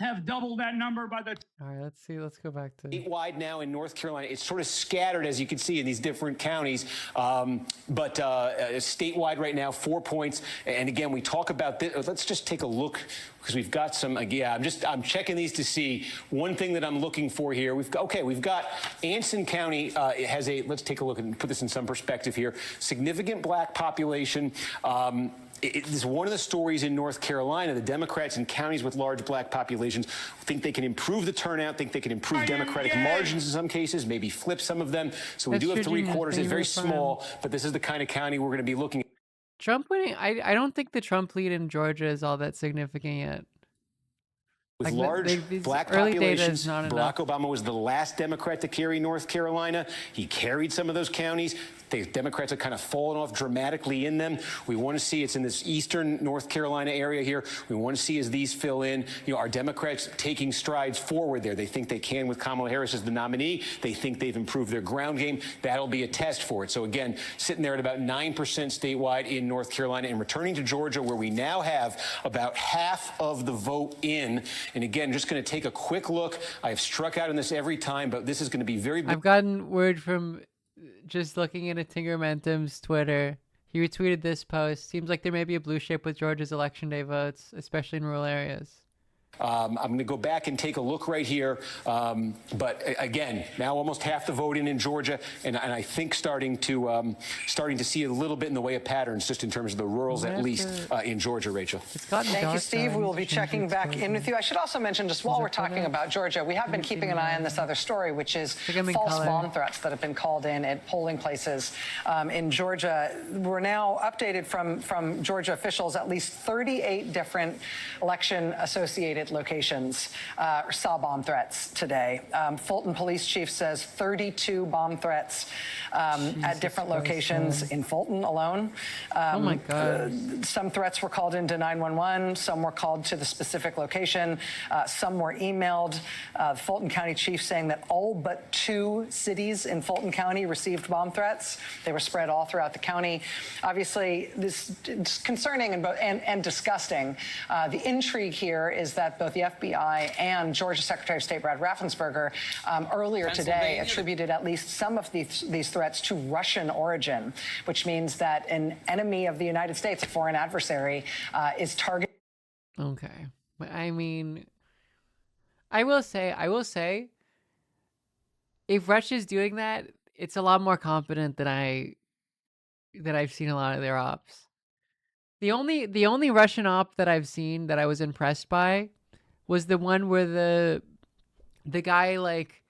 have doubled that number by the. All right, let's see. Let's go back to Statewide now in North Carolina, it's sort of scattered, as you can see, in these different counties. But statewide right now, 4 points. And again, we talk about this. Let's just take a look because we've got some. Yeah, I'm checking these to see one thing that I'm looking for here. We've got Anson County has a. Let's take a look and put this in some perspective here. Significant black population. It is one of the stories in North Carolina. The Democrats in counties with large black populations think they can improve the turnout, think they can improve Democratic margins in some cases, maybe flip some of them. So we do have 3/4. It's very small, but this is the kind of county we're going to be looking at. Trump winning. I don't think the Trump lead in Georgia is all that significant yet. With Like, large black early data populations, is not Barack enough. Obama was the last Democrat to carry North Carolina. He carried some of those counties. The Democrats have kind of fallen off dramatically in them. We want to see it's in this eastern North Carolina area here. We want to see as these fill in, you know, our Democrats taking strides forward there. They think they can with Kamala Harris as the nominee. They think they've improved their ground game. That'll be a test for it. So again, sitting there at about 9% statewide in North Carolina and returning to Georgia, where we now have about half of the vote in. And again, just going to take a quick look. I've struck out on this every time, but this is going to be very. I've gotten word from just looking at Tingermentum's Twitter. He retweeted this post. Seems like there may be a blue shape with Georgia's election day votes, especially in rural areas. I'm going to go back and take a look right here. But again, now almost half the vote in Georgia, and I think starting to see a little bit in the way of patterns, just in terms of the rurals, at least in Georgia, Rachel. Thank you, Steve. We will be checking back in with you. I should also mention, just while we're talking about Georgia, we have been keeping an eye on this other story, which is false bomb threats that have been called in at polling places in Georgia. We're now updated from Georgia officials. At least 38 different election-associated locations saw bomb threats today. Fulton Police Chief says 32 bomb threats at different locations in Fulton alone. Oh my God. Some threats were called into 911. Some were called to the specific location. Some were emailed. Fulton County Chief saying that all but 2 cities in Fulton County received bomb threats. They were spread all throughout the county. Obviously, this is concerning and disgusting. The intrigue here is that both the FBI and Georgia Secretary of State Brad Raffensperger earlier today attributed at least some of these threats to Russian origin, which means that an enemy of the United States, a foreign adversary, is targeting. Okay. I mean, I will say, if Russia's doing that, it's a lot more competent than I've seen a lot of their ops. The only Russian op that I've seen that I was impressed by was the one where the guy like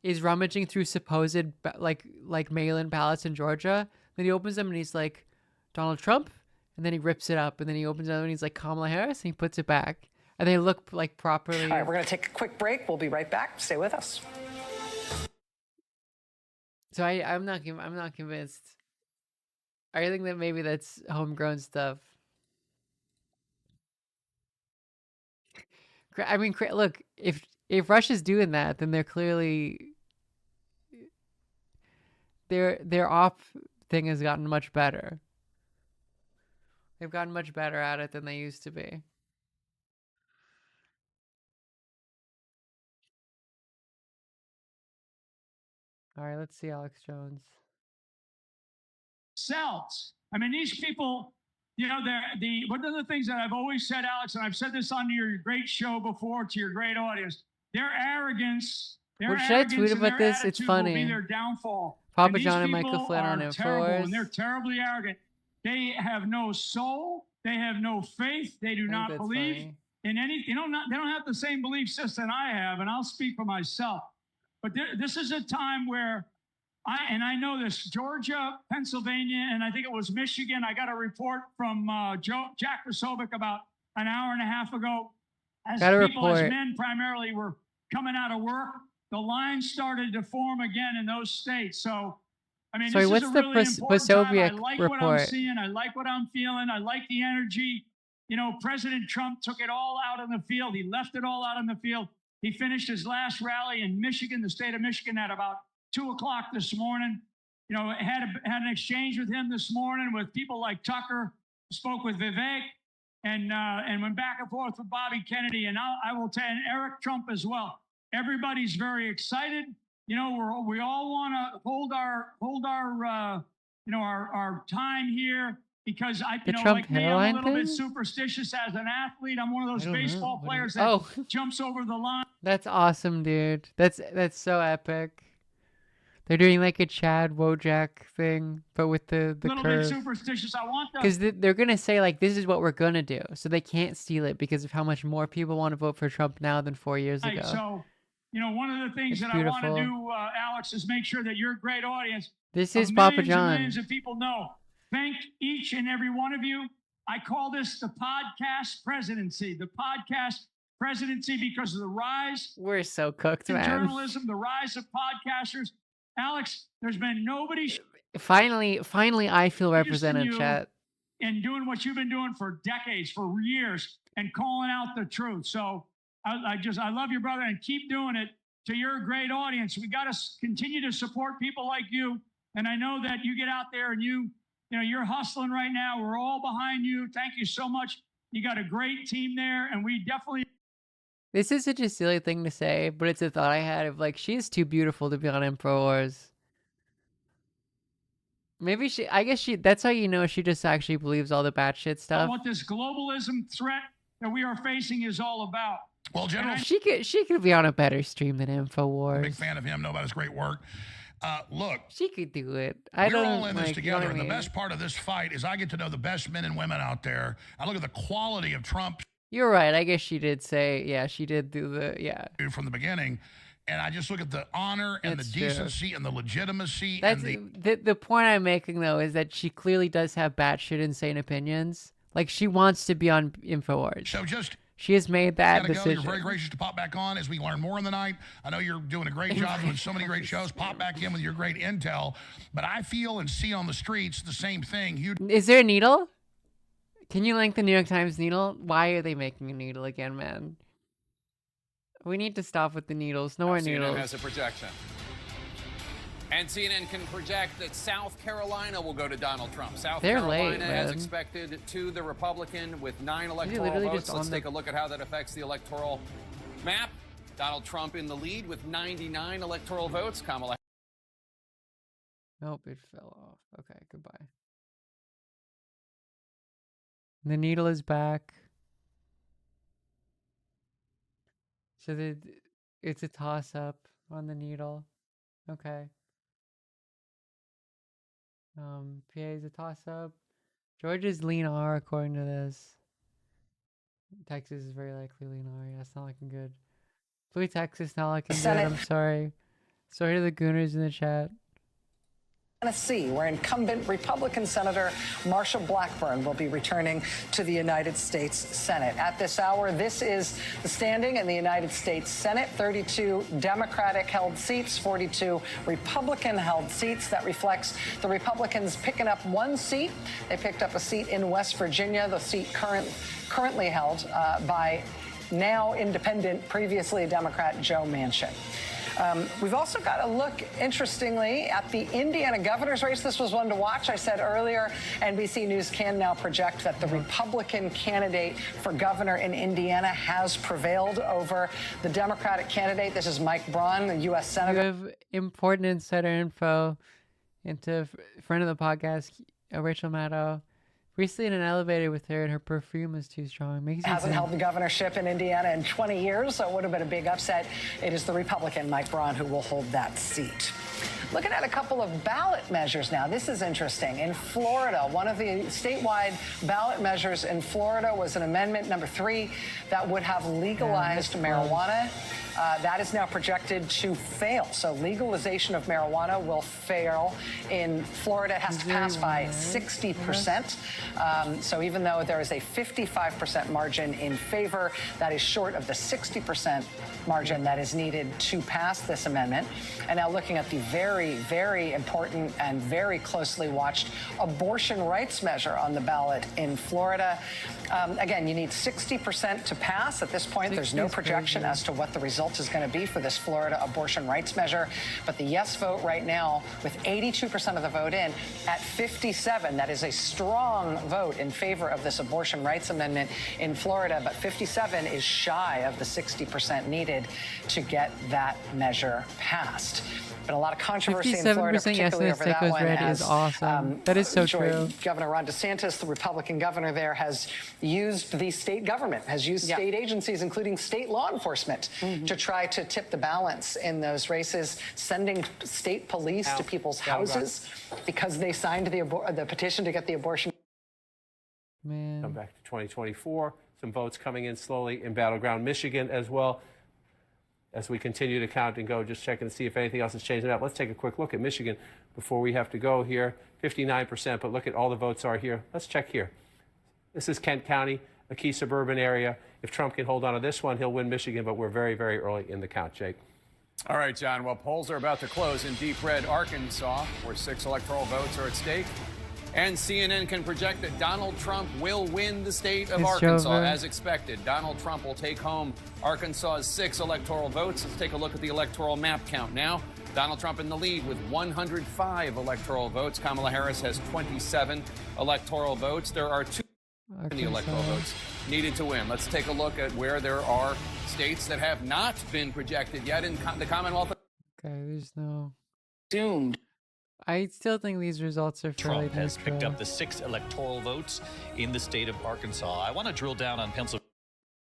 is rummaging through supposed like mail-in ballots in Georgia. Then he opens them and he's like, Donald Trump, and then he rips it up, and then he opens it up and he's like, Kamala Harris, and he puts it back, and they look like properly. All right, we're going to take a quick break. We'll be right back. Stay with us. So I'm not convinced. I think that maybe that's homegrown stuff. I mean, look, if Russia's doing that, then they're clearly their op thing has gotten much better. They've gotten much better at it than they used to be. All right, let's see Alex Jones. Cells. I mean, these people, you know, one of the things that I've always said, Alex, and I've said this on your great show before to your great audience, their arrogance. What should I tweet about this? It's funny. Will be their downfall. Papa John and Michael Flynn on Infowars. And Infowars. they're terribly arrogant. They have no soul. They have no faith. They do not believe in anything. They don't have the same belief system I have, and I'll speak for myself. But this is a time where I know this, Georgia, Pennsylvania, and I think it was Michigan. I got a report from Jack Posobiec about an hour and a half ago. As men primarily were coming out of work, the lines started to form again in those states. So, I mean, this is a really important time. I like what I'm seeing. I like what I'm feeling. I like the energy. You know, President Trump took it all out on the field. He left it all out on the field. He finished his last rally in Michigan, the state of Michigan, at about 2 o'clock this morning. You know, had an exchange with him this morning with people like Tucker, spoke with Vivek, and went back and forth with Bobby Kennedy. And I will tell you, and Eric Trump as well. Everybody's very excited. You know, we all want to hold our time here because like me, I'm a little bit superstitious as an athlete. I'm one of those baseball players that jumps over the line. That's awesome, dude. That's so epic. They're doing like a Chad Wojak thing, but with the little curve. Bit superstitious. I want because they're gonna say like this is what we're gonna do, so they can't steal it because of how much more people want to vote for Trump now than 4 years ago. So, you know, one of the things I want to do, Alex, is make sure that your great audience. This is Papa John. Millions of people know. Thank each and every one of you. I call this the podcast presidency. The podcast presidency because of the rise. We're so cooked, man. Journalism, the rise of podcasters. Alex, there's been nobody. Finally, I feel represented, chat. And doing what you've been doing for decades, for years, and calling out the truth. So I love your brother, and keep doing it to your great audience. We got to continue to support people like you. And I know that you get out there and you're hustling right now. We're all behind you. Thank you so much. You got a great team there, and we definitely. This is such a silly thing to say, but it's a thought I had of like, she's too beautiful to be on InfoWars. Maybe that's how you know she just actually believes all the batshit stuff. What this globalism threat that we are facing is all about. Well, General, she could be on a better stream than InfoWars. Big fan of him, know about his great work. Look, she could do it. We're all in this together, and the best part of this fight is I get to know the best men and women out there. I look at the quality of Trump. You're right. I guess she did say, she did do from the beginning, and I just look at the honor and the decency and the legitimacy. That's the point I'm making though is that she clearly does have batshit insane opinions. Like she wants to be on InfoWars. So she has made that decision. You're very gracious to pop back on as we learn more in the night. I know you're doing a great job doing so many great shows. Pop back in with your great intel. But I feel and see on the streets the same thing. Is there a needle? Can you link the New York Times needle? Why are they making a needle again, man? We need to stop with the needles. No more needles. CNN has a projection. And CNN can project that South Carolina will go to Donald Trump. South Carolina as expected to the Republican with 9 electoral votes. Let's take a look at how that affects the electoral map. Donald Trump in the lead with 99 electoral votes. Kamala. Nope, it fell off. Okay, goodbye. The needle is back. So it's a toss-up on the needle. Okay. PA is a toss-up. Georgia's lean R according to this. Texas is very likely lean R. Yeah, it's not looking good. Blue Texas not looking good. I'm sorry. Sorry to the Gooners in the chat. Tennessee, where incumbent Republican Senator Marsha Blackburn will be returning to the United States Senate. At this hour, this is the standing in the United States Senate: 32 Democratic-held seats, 42 Republican-held seats. That reflects the Republicans picking up one seat. They picked up a seat in West Virginia, the seat currently held by now independent, previously Democrat Joe Manchin. We've also got to look, interestingly, at the Indiana governor's race. This was one to watch. I said earlier, NBC News can now project that the Republican candidate for governor in Indiana has prevailed over the Democratic candidate. This is Mike Braun, the U.S. Senator. You have important insider info into friend of the podcast, Rachel Maddow. Recently in an elevator with her, and her perfume is too strong. Hasn't held the governorship in Indiana in 20 years, so it would have been a big upset. It is the Republican, Mike Braun, who will hold that seat. Looking at a couple of ballot measures now. This is interesting. In Florida, one of the statewide ballot measures in Florida was an amendment number 3 that would have legalized marijuana. That is now projected to fail. So legalization of marijuana will fail in Florida. It has to pass by 60%. So even though there is a 55% margin in favor, that is short of the 60% margin that is needed to pass this amendment. And now looking at the very, very important and very closely watched abortion rights measure on the ballot in Florida. Again, you need 60% to pass. At this point, there's no projection as to what the result is going to be for this Florida abortion rights measure. But the yes vote right now, with 82% of the vote in, at 57, that is a strong vote in favor of this abortion rights amendment in Florida. But 57 is shy of the 60% needed to get that measure passed. Been a lot of controversy in Florida, particularly over that one. Is awesome. That is so true. Governor Ron DeSantis, the Republican governor there, has used the state government, has used state agencies, including state law enforcement, to try to tip the balance in those races, sending state police to people's houses because they signed the petition to get the abortion. Man. Come back to 2024. Some votes coming in slowly in battleground Michigan as well. As we continue to count and go, just checking to see if anything else is changing up. Let's take a quick look at Michigan before we have to go here. 59%, but look at all the votes are here. Let's check here. This is Kent County, a key suburban area. If Trump can hold on to this one, he'll win Michigan, but we're very, very early in the count, Jake. All right, John. Well, polls are about to close in deep red Arkansas, where 6 electoral votes are at stake. And CNN can project that Donald Trump will win the state of Arkansas as expected. Donald Trump will take home Arkansas's 6 electoral votes. Let's take a look at the electoral map count now. Donald Trump in the lead with 105 electoral votes. Kamala Harris has 27 electoral votes. There are 2 electoral votes needed to win. Let's take a look at where there are states that have not been projected yet in the Commonwealth. Okay, there's no... Doomed. I still think these results are fairly Trump has picked up the 6 electoral votes in the state of Arkansas. I want to drill down on Pennsylvania.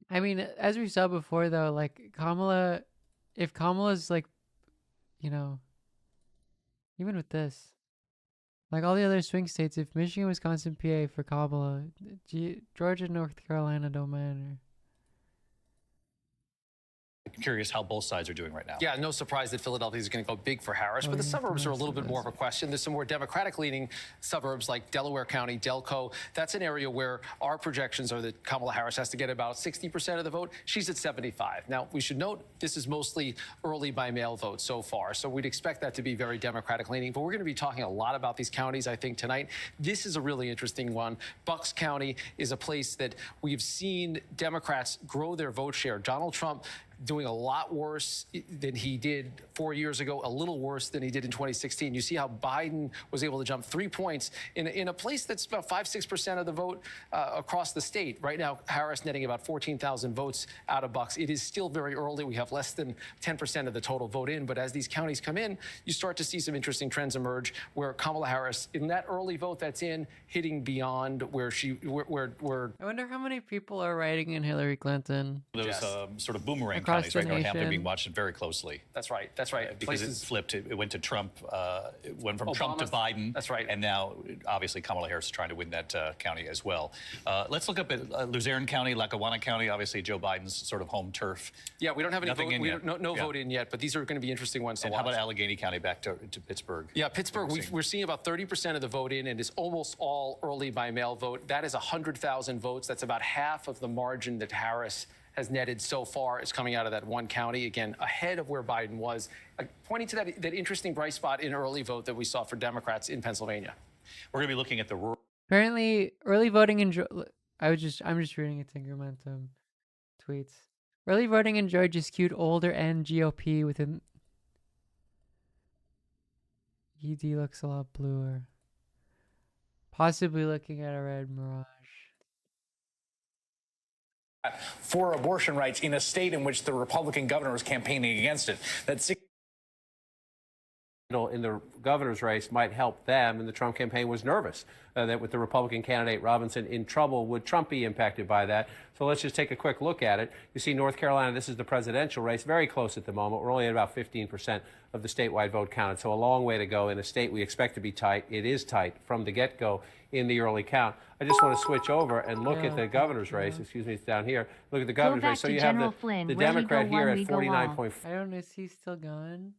I mean, as we saw before, though, like Kamala, if Kamala's like, you know, even with this, like all the other swing states, if Michigan, Wisconsin, PA for Kamala, Georgia, North Carolina don't matter. I'm curious how both sides are doing right now. Yeah, no surprise that Philadelphia is going to go big for Harris, but the suburbs are a little bit more of a question. There's some more Democratic-leaning suburbs like Delaware County, Delco. That's an area where our projections are that Kamala Harris has to get about 60% of the vote. She's at 75. Now, we should note this is mostly early by mail votes so far, so we'd expect that to be very Democratic-leaning, but we're going to be talking a lot about these counties, I think, tonight. This is a really interesting one. Bucks County is a place that we've seen Democrats grow their vote share. Donald Trump doing a lot worse than he did 4 years ago, a little worse than he did in 2016. You see how Biden was able to jump 3 points in a place that's about 5-6% of the vote across the state. Right now, Harris netting about 14,000 votes out of Bucks. It is still very early. We have less than 10% of the total vote in. But as these counties come in, you start to see some interesting trends emerge where Kamala Harris, in that early vote that's in, hitting beyond where I wonder how many people are writing in Hillary Clinton. Those sort of boomerang across counties, the right? Northampton nation. being watched very closely. That's right. That's right. Because it flipped. It went to Trump. It went from Trump to Obama. Biden. That's right. And now, obviously, Kamala Harris is trying to win that county as well. Let's look up at Luzerne County, Lackawanna County. Obviously, Joe Biden's sort of home turf. Yeah, we don't have any Nothing vote. in yet. No Yeah. vote in yet, but these are going to be interesting ones to And watch. how about Allegheny County back to Pittsburgh? Yeah, Pittsburgh, we're seeing about 30% of the vote in, and it's almost all early by mail vote. That is 100,000 votes. That's about half of the margin that Harris has netted so far is coming out of that one county, again, ahead of where Biden was, pointing to that interesting bright spot in early vote that we saw for Democrats in Pennsylvania. We're going to be looking at the rural. Apparently, early voting in I'm just reading a Tinkermentum tweets. Early voting in Georgia skewed older and GOP within. ED looks a lot bluer. Possibly looking at a red mirage. For abortion rights in a state in which the Republican governor was campaigning against it. In the governor's race might help them, and the Trump campaign was nervous that with the Republican candidate Robinson in trouble, would Trump be impacted by that? So let's just take a quick look at it. You see North Carolina, this is the presidential race, very close at the moment. We're only at about 15% of the statewide vote counted, so a long way to go in a state we expect to be tight. It is tight from the get-go in the early count. I just want to switch over and look at the governor's race. Excuse me, it's down here. Look at the governor's race. So you have the Democrat here at 49.4. I don't know, is he still going?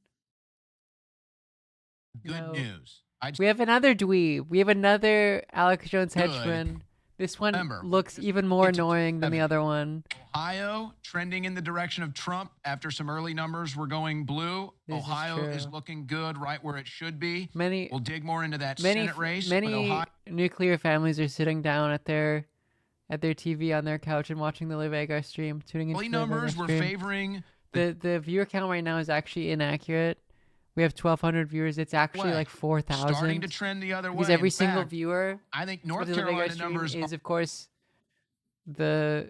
Good news. We have another dweeb. We have another Alex Jones henchman. This one looks even more annoying than the other one. Ohio trending in the direction of Trump after some early numbers were going blue. Ohio is looking good, right where it should be. We'll dig more into that Senate race. Many nuclear families are sitting down at their TV on their couch and watching the Live Agar stream, tuning into the numbers were stream. favoring the viewer count right now is actually inaccurate. We have 1,200 viewers. It's actually like 4,000. Starting to trend the other way. Because every In single fact, viewer, I think North Carolina numbers is, of course, a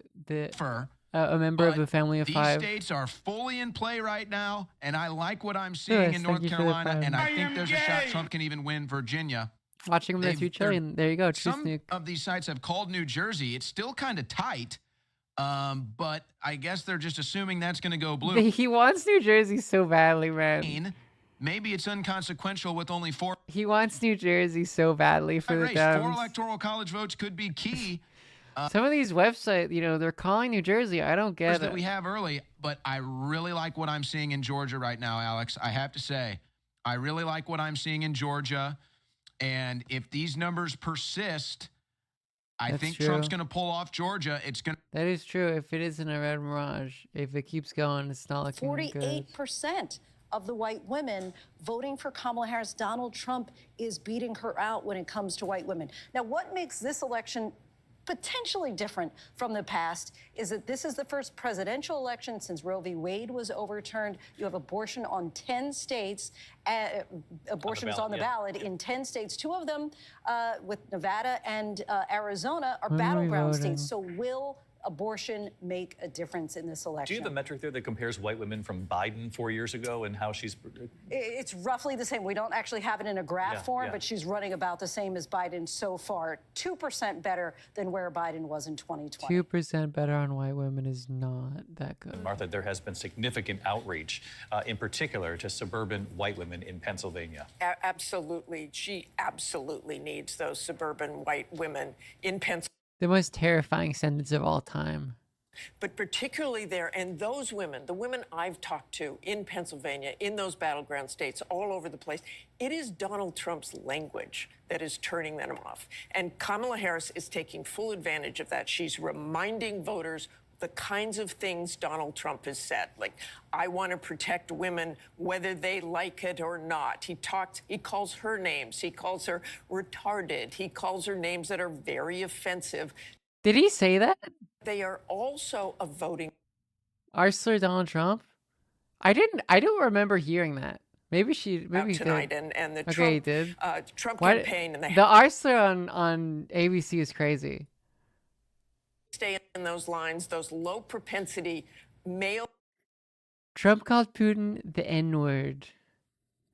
member of the family of 5. These states are fully in play right now, and I like what I'm seeing in North Carolina, and I think there's a shot Trump can even win Virginia. Watching them through Chile, and there you go. Some of these sites have called New Jersey. It's still kind of tight, but I guess they're just assuming that's going to go blue. He wants New Jersey so badly, man. Maybe it's inconsequential with only 4. He wants New Jersey so badly for the Dems. 4 electoral college votes could be key. Some of these websites, they're calling New Jersey. I don't get it. That we have early, but I really like what I'm seeing in Georgia right now, Alex. I have to say, I really like what I'm seeing in Georgia. And if these numbers persist, I think Trump's going to pull off Georgia. That is true. If it isn't a red mirage, if it keeps going, it's not looking good. 48% of the white women voting for Kamala Harris. Donald Trump is beating her out when it comes to white women. Now, what makes this election potentially different from the past is that this is the first presidential election since Roe v. Wade was overturned. You have abortion on 10 states. Abortion is on the ballot in 10 states. 2 of them, with Nevada and Arizona, are battleground states. So will abortion make a difference in this election? Do you have the metric there that compares white women from Biden 4 years ago and how she's... It's roughly the same. We don't actually have it in a graph form, but she's running about the same as Biden so far. 2% better than where Biden was in 2020. 2% better on white women is not that good. Martha, there has been significant outreach, in particular to suburban white women in Pennsylvania. Absolutely. She absolutely needs those suburban white women in Pennsylvania. The most terrifying sentence of all time. But particularly there, and those women, the women I've talked to in Pennsylvania, in those battleground states, all over the place, it is Donald Trump's language that is turning them off. And Kamala Harris is taking full advantage of that. She's reminding voters the kinds of things Donald Trump has said, like, I want to protect women whether they like it or not. He calls her names. He calls her retarded. He calls her names that are very offensive. Did he say that? They are also a voting. Arslur Donald Trump? I don't remember hearing that. Maybe he tonight did. And the he Trump, did. Trump campaign and the Arslur on ABC is crazy. Stay in those lines, those low propensity male. Trump called Putin the N-word.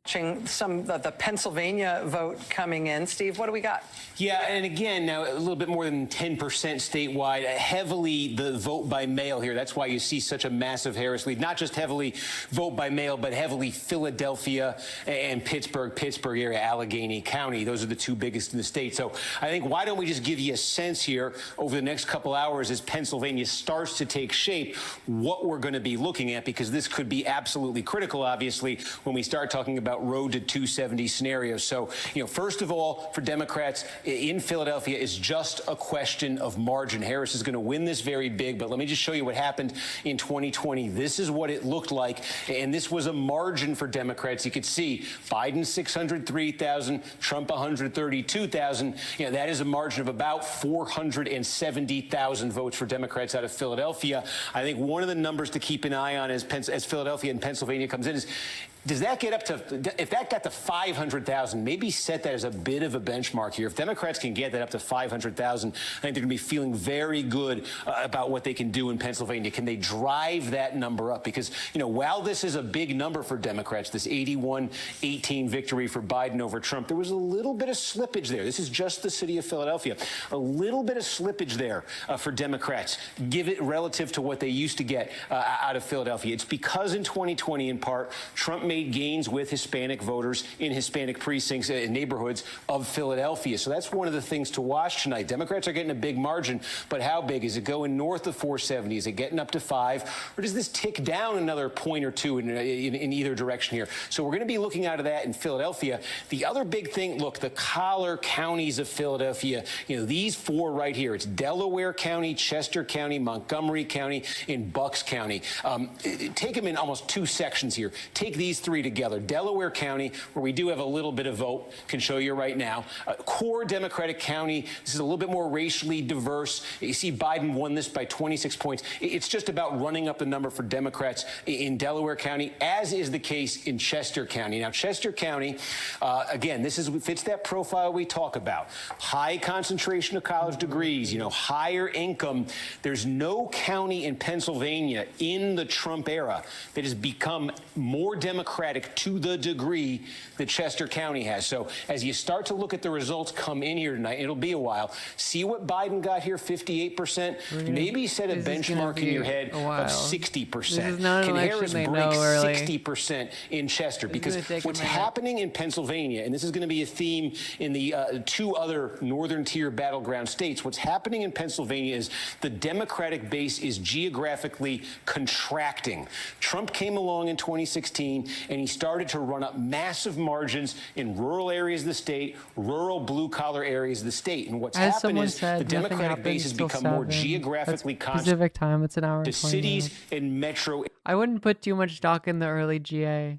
Some of the Pennsylvania vote coming in. Steve, what do we got? Yeah, and again, now a little bit more than 10% statewide, heavily the vote by mail here. That's why you see such a massive Harris lead. Not just heavily vote by mail, but heavily Philadelphia and Pittsburgh area, Allegheny County. Those are the two biggest in the state. So I think why don't we just give you a sense here over the next couple hours as Pennsylvania starts to take shape, what we're going to be looking at, because this could be absolutely critical, obviously, when we start talking about road to 270 scenarios. So, first of all, for Democrats in Philadelphia, is just a question of margin. Harris is going to win this very big, but let me just show you what happened in 2020. This is what it looked like, and this was a margin for Democrats. You could see Biden 603,000, Trump 132,000. That is a margin of about 470,000 votes for Democrats out of Philadelphia. I think one of the numbers to keep an eye on as Philadelphia and Pennsylvania comes in is, does that get up to, if that got to 500,000, maybe set that as a bit of a benchmark here. If Democrats can get that up to 500,000, I think they're going to be feeling very good about what they can do in Pennsylvania. Can they drive that number up? Because, while this is a big number for Democrats, this 81-18 victory for Biden over Trump, there was a little bit of slippage there. This is just the city of Philadelphia. A little bit of slippage there for Democrats. Give it relative to what they used to get out of Philadelphia. It's because in 2020, in part, Trump made gains with Hispanic voters in Hispanic precincts and neighborhoods of Philadelphia. So that's one of the things to watch tonight. Democrats are getting a big margin, but how big? Is it going north of 470? Is it getting up to 5? Or does this tick down another point or two in either direction here? So we're going to be looking out of that in Philadelphia. The other big thing, look, the collar counties of Philadelphia, these four right here. It's Delaware County, Chester County, Montgomery County, and Bucks County. Take them in almost two sections here. Take these three together. Delaware County, where we do have a little bit of vote, can show you right now. Core Democratic county, this is a little bit more racially diverse. You see Biden won this by 26 points. It's just about running up the number for Democrats in Delaware County, as is the case in Chester County. Now, Chester County, again, this fits that profile we talk about. High concentration of college degrees, higher income. There's no county in Pennsylvania in the Trump era that has become more Democratic to the degree that Chester County has. So as you start to look at the results come in here tonight, it'll be a while. See what Biden got here, 58%. Maybe set a benchmark in your head of 60%. Can Harris break 60% in Chester? Because what's happening in Pennsylvania, and this is going to be a theme in the two other northern tier battleground states, what's happening in Pennsylvania is the Democratic base is geographically contracting. Trump came along in 2016 and he started to run up massive margins in rural areas of the state, rural blue-collar areas of the state. And what's happened is the Democratic base has become more geographically concentrated. Pacific time, it's an hour to and 20 cities minutes. and metro I wouldn't put too much stock in the early GA.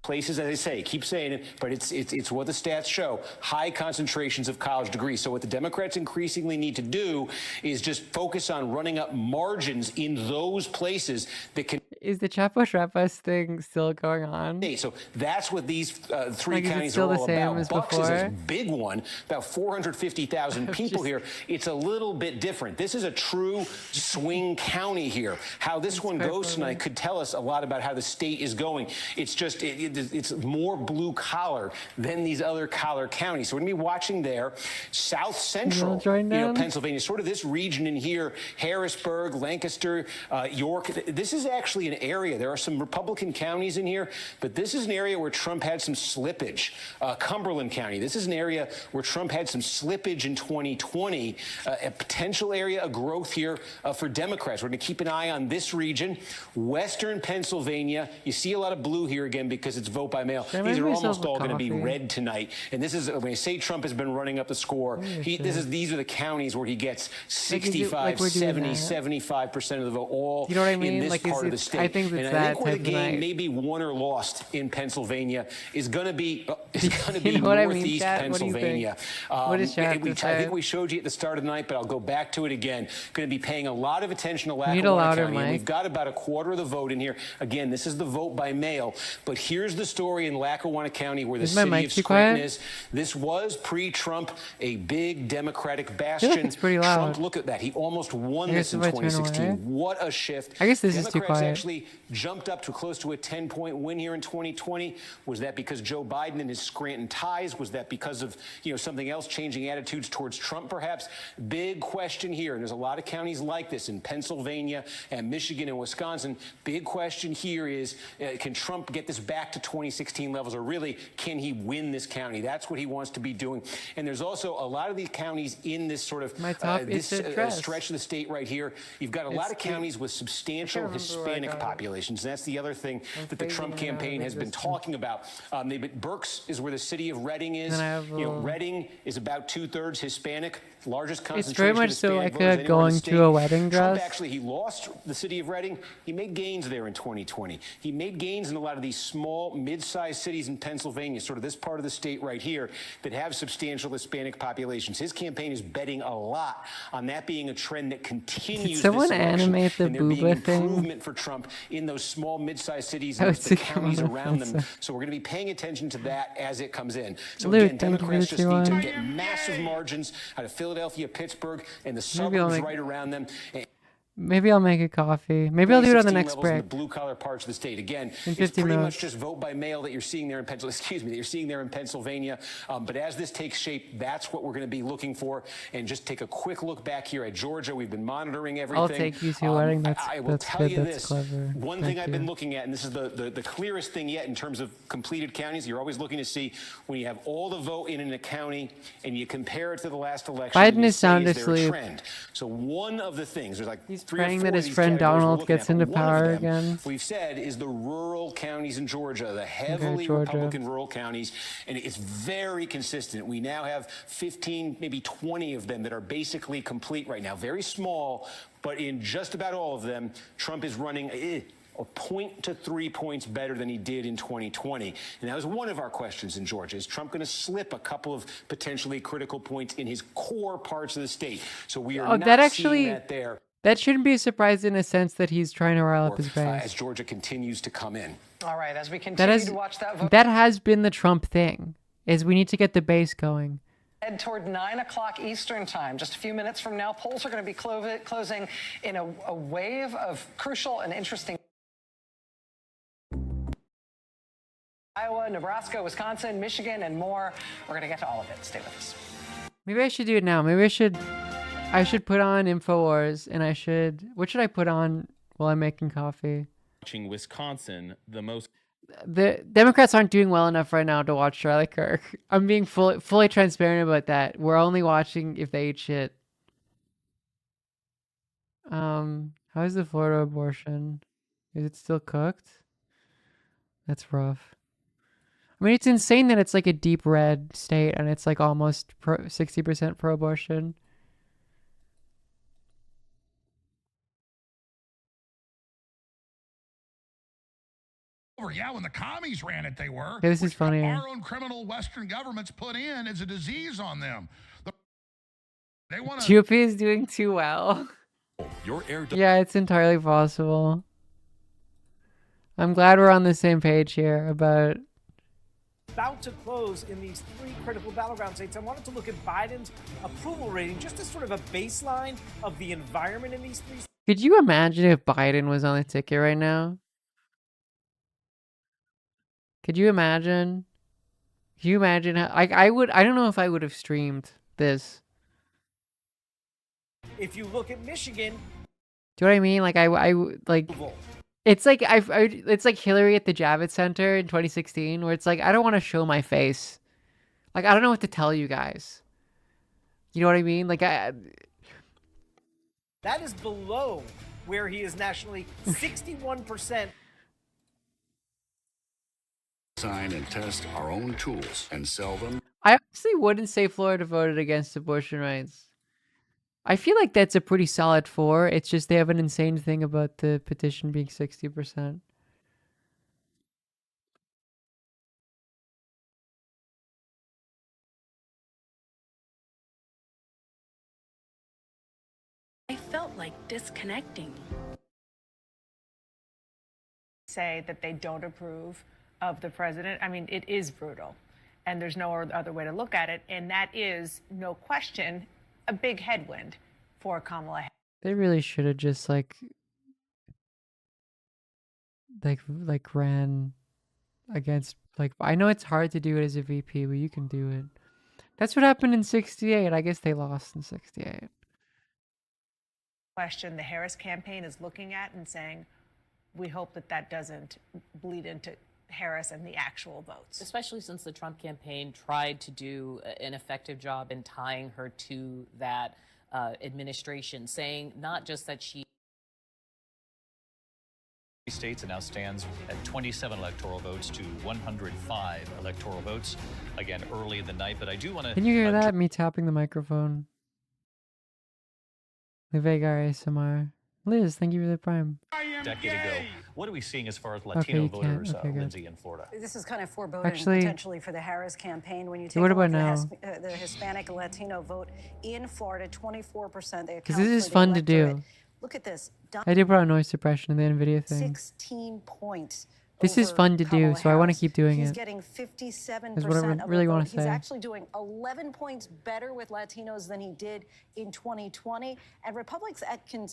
places, as I say, keep saying it, but it's what the stats show. High concentrations of college degrees. So what the Democrats increasingly need to do is just focus on running up margins in those places that can. Is the Chapo Trapas thing still going on? So that's what these three Like, is it counties still are the all same about. as Bucks is before? this big one, about 450,000 people here. It's a little bit different. This is a true swing county here. How this one goes tonight could tell us a lot about how the state is going. It's just it's more blue collar than these other collar counties. So we're going to be watching there. South Central, Pennsylvania, sort of this region in here, Harrisburg, Lancaster, York. This is actually an area. There are some Republican counties in here, but this is an area where Trump had some slippage. Cumberland County, this is an area where Trump had some slippage in 2020, a potential area of growth here for Democrats. We're going to keep an eye on this region. Western Pennsylvania, you see a lot of blue here again because it's vote by mail. These are almost all going to be red tonight. And this is, when I say Trump has been running up the score, these are the counties where he gets 65, 70, 75% of the vote, all in this part of the state. I think and I think where the game may be won or lost in Pennsylvania is going to be northeast Pennsylvania. What is I think we showed you at the start of the night, but I'll go back to it again. Going to be paying a lot of attention to Lackawanna County. And we've got about a quarter of the vote in here. Again, this is the vote by mail. But here's the story in Lackawanna County where the city of Scranton is. This was pre-Trump a big Democratic bastion. It's pretty loud. Trump, look at that. He almost won this in 2016. What a shift. I guess this is too Democrats quiet. actually basically jumped up to close to a 10-point win here in 2020? Was that because Joe Biden and his Scranton ties? Was that because of, something else, changing attitudes towards Trump, perhaps? Big question here, and there's a lot of counties like this in Pennsylvania and Michigan and Wisconsin. Big question here is, can Trump get this back to 2016 levels, or really, can he win this county? That's what he wants to be doing. And there's also a lot of these counties in this sort of stretch of the state right here. You've got a lot of counties with substantial Hispanic populations. And that's the other thing that the Trump campaign has been talking about. Berks is where the city of Reading is. Reading is about 2/3 Hispanic. Largest concentration. It's very much of so Hispanic like voters anywhere in going the state. to a wedding dress. Trump actually, he lost the city of Reading. He made gains there in 2020. He made gains in a lot of these small, mid-sized cities in Pennsylvania, sort of this part of the state right here, that have substantial Hispanic populations. His campaign is betting a lot on that being a trend that continues. Did someone this election, animate the and there being booba thing? improvement for Trump in those small, mid-sized cities Oh, and it's the a counties camera around them. offensive. So we're going to be paying attention to that as it comes in. So Luke, again, thank you for Democrats the just need to 2-1. get massive margins out of Philadelphia, Pittsburgh, and the Maybe I'll suburbs make- right around them. Maybe I'll make a coffee. Maybe I'll do it on the 2016 next levels in break. the blue-collar parts of the state. Again, In it's 50 pretty minutes. much just vote by mail that you're seeing there in Pennsylvania. But as this takes shape, that's what we're going to be looking for. And just take a quick look back here at Georgia. We've been monitoring everything. I'll take you to a wedding. That's I will tell good. you That's this. clever. One Thank thing I've been you. looking at, and this is the clearest thing yet in terms of completed counties, you're always looking to see when you have all the vote in a county and you compare it to the last election. Biden and you is say, sound is there a asleep. trend? So one of the things, there's like He's 3 or praying 4 that of his these friend categories we're Donald looking gets at, into but one of power them again. we've said is the rural counties in Georgia, the heavily Georgia. Republican rural counties, and it's very consistent. We now have 15, maybe 20 of them that are basically complete right now. Very small, but in just about all of them, Trump is running a point to 3 points better than he did in 2020. And that was one of our questions in Georgia. Is Trump going to slip a couple of potentially critical points in his core parts of the state? So we are not that actually seeing that there. That shouldn't be a surprise in a sense that he's trying to rile up his base. As Georgia continues to come in. All right, as we continue to watch that vote. That has been the Trump thing, is we need to get the base going. Head toward 9 o'clock Eastern time. Just a few minutes from now, polls are going to be closing in a wave of crucial and interesting. Iowa, Nebraska, Wisconsin, Michigan, and more. We're going to get to all of it. Stay with us. Maybe I should do it now. Maybe I should put on InfoWars, and what should I put on while I'm making coffee? Watching Wisconsin, The Democrats aren't doing well enough right now to watch Charlie Kirk. I'm being fully transparent about that. We're only watching if they eat shit. How's the Florida abortion? Is it still cooked? That's rough. I mean, it's insane that it's like a deep red state and it's like almost 60% pro-abortion. Yeah, when the commies ran it, they were. Yeah, this is funny. Our own criminal Western governments put in as a disease on them. They want to. GOP is doing too well. Yeah, it's entirely possible. I'm glad we're on the same page here about. About to close in these 3 critical battleground states. I wanted to look at Biden's approval rating just as sort of a baseline of the environment in these 3 states. Could you imagine if Biden was on the ticket right now? Could you imagine? Can you imagine how I don't know if I would have streamed this. If you look at Michigan, Do you know what I mean? Like like it's like it's like Hillary at the Javits Center in 2016 where it's like I don't want to show my face. Like I don't know what to tell you guys. You know what I mean? Like that is below where he is nationally. 61%. Design and test our own tools and sell them. I honestly wouldn't say Florida voted against abortion rights. I feel like that's a pretty solid 4. It's just they have an insane thing about the petition being 60%. I felt like disconnecting. Say that they don't approve of the president. I mean, it is brutal, and there's no other way to look at it. And that is, no question, a big headwind for Kamala Harris. They really should have just like like ran against I know it's hard to do it as a VP, but you can do it. That's what happened in 68. I guess they lost in 68. Question the Harris campaign is looking at and saying, we hope that that doesn't bleed into Harris and the actual votes. Especially since the Trump campaign tried to do an effective job in tying her to that administration, saying not just that she States and now stands at 27 electoral votes to 105 electoral votes. Again, early in the night, but I do want to. Can you hear that? Me tapping the microphone. Levegar ASMR. Liz, thank you for the prime. Decade ago. What are we seeing as far as Latino voters, Lindsay, in Florida? This is kind of foreboding potentially for the Harris campaign. When you take what a about look now? at the Hispanic Latino vote in Florida, 24%. Because this is fun to do. Look at this. I did put on noise suppression in the NVIDIA thing. 16 points. This is fun to do, so I want to keep doing He's it. getting 57% Is what I of really the want vote. to He's say. actually doing 11 points better with Latinos than he did in 2020. And Republicans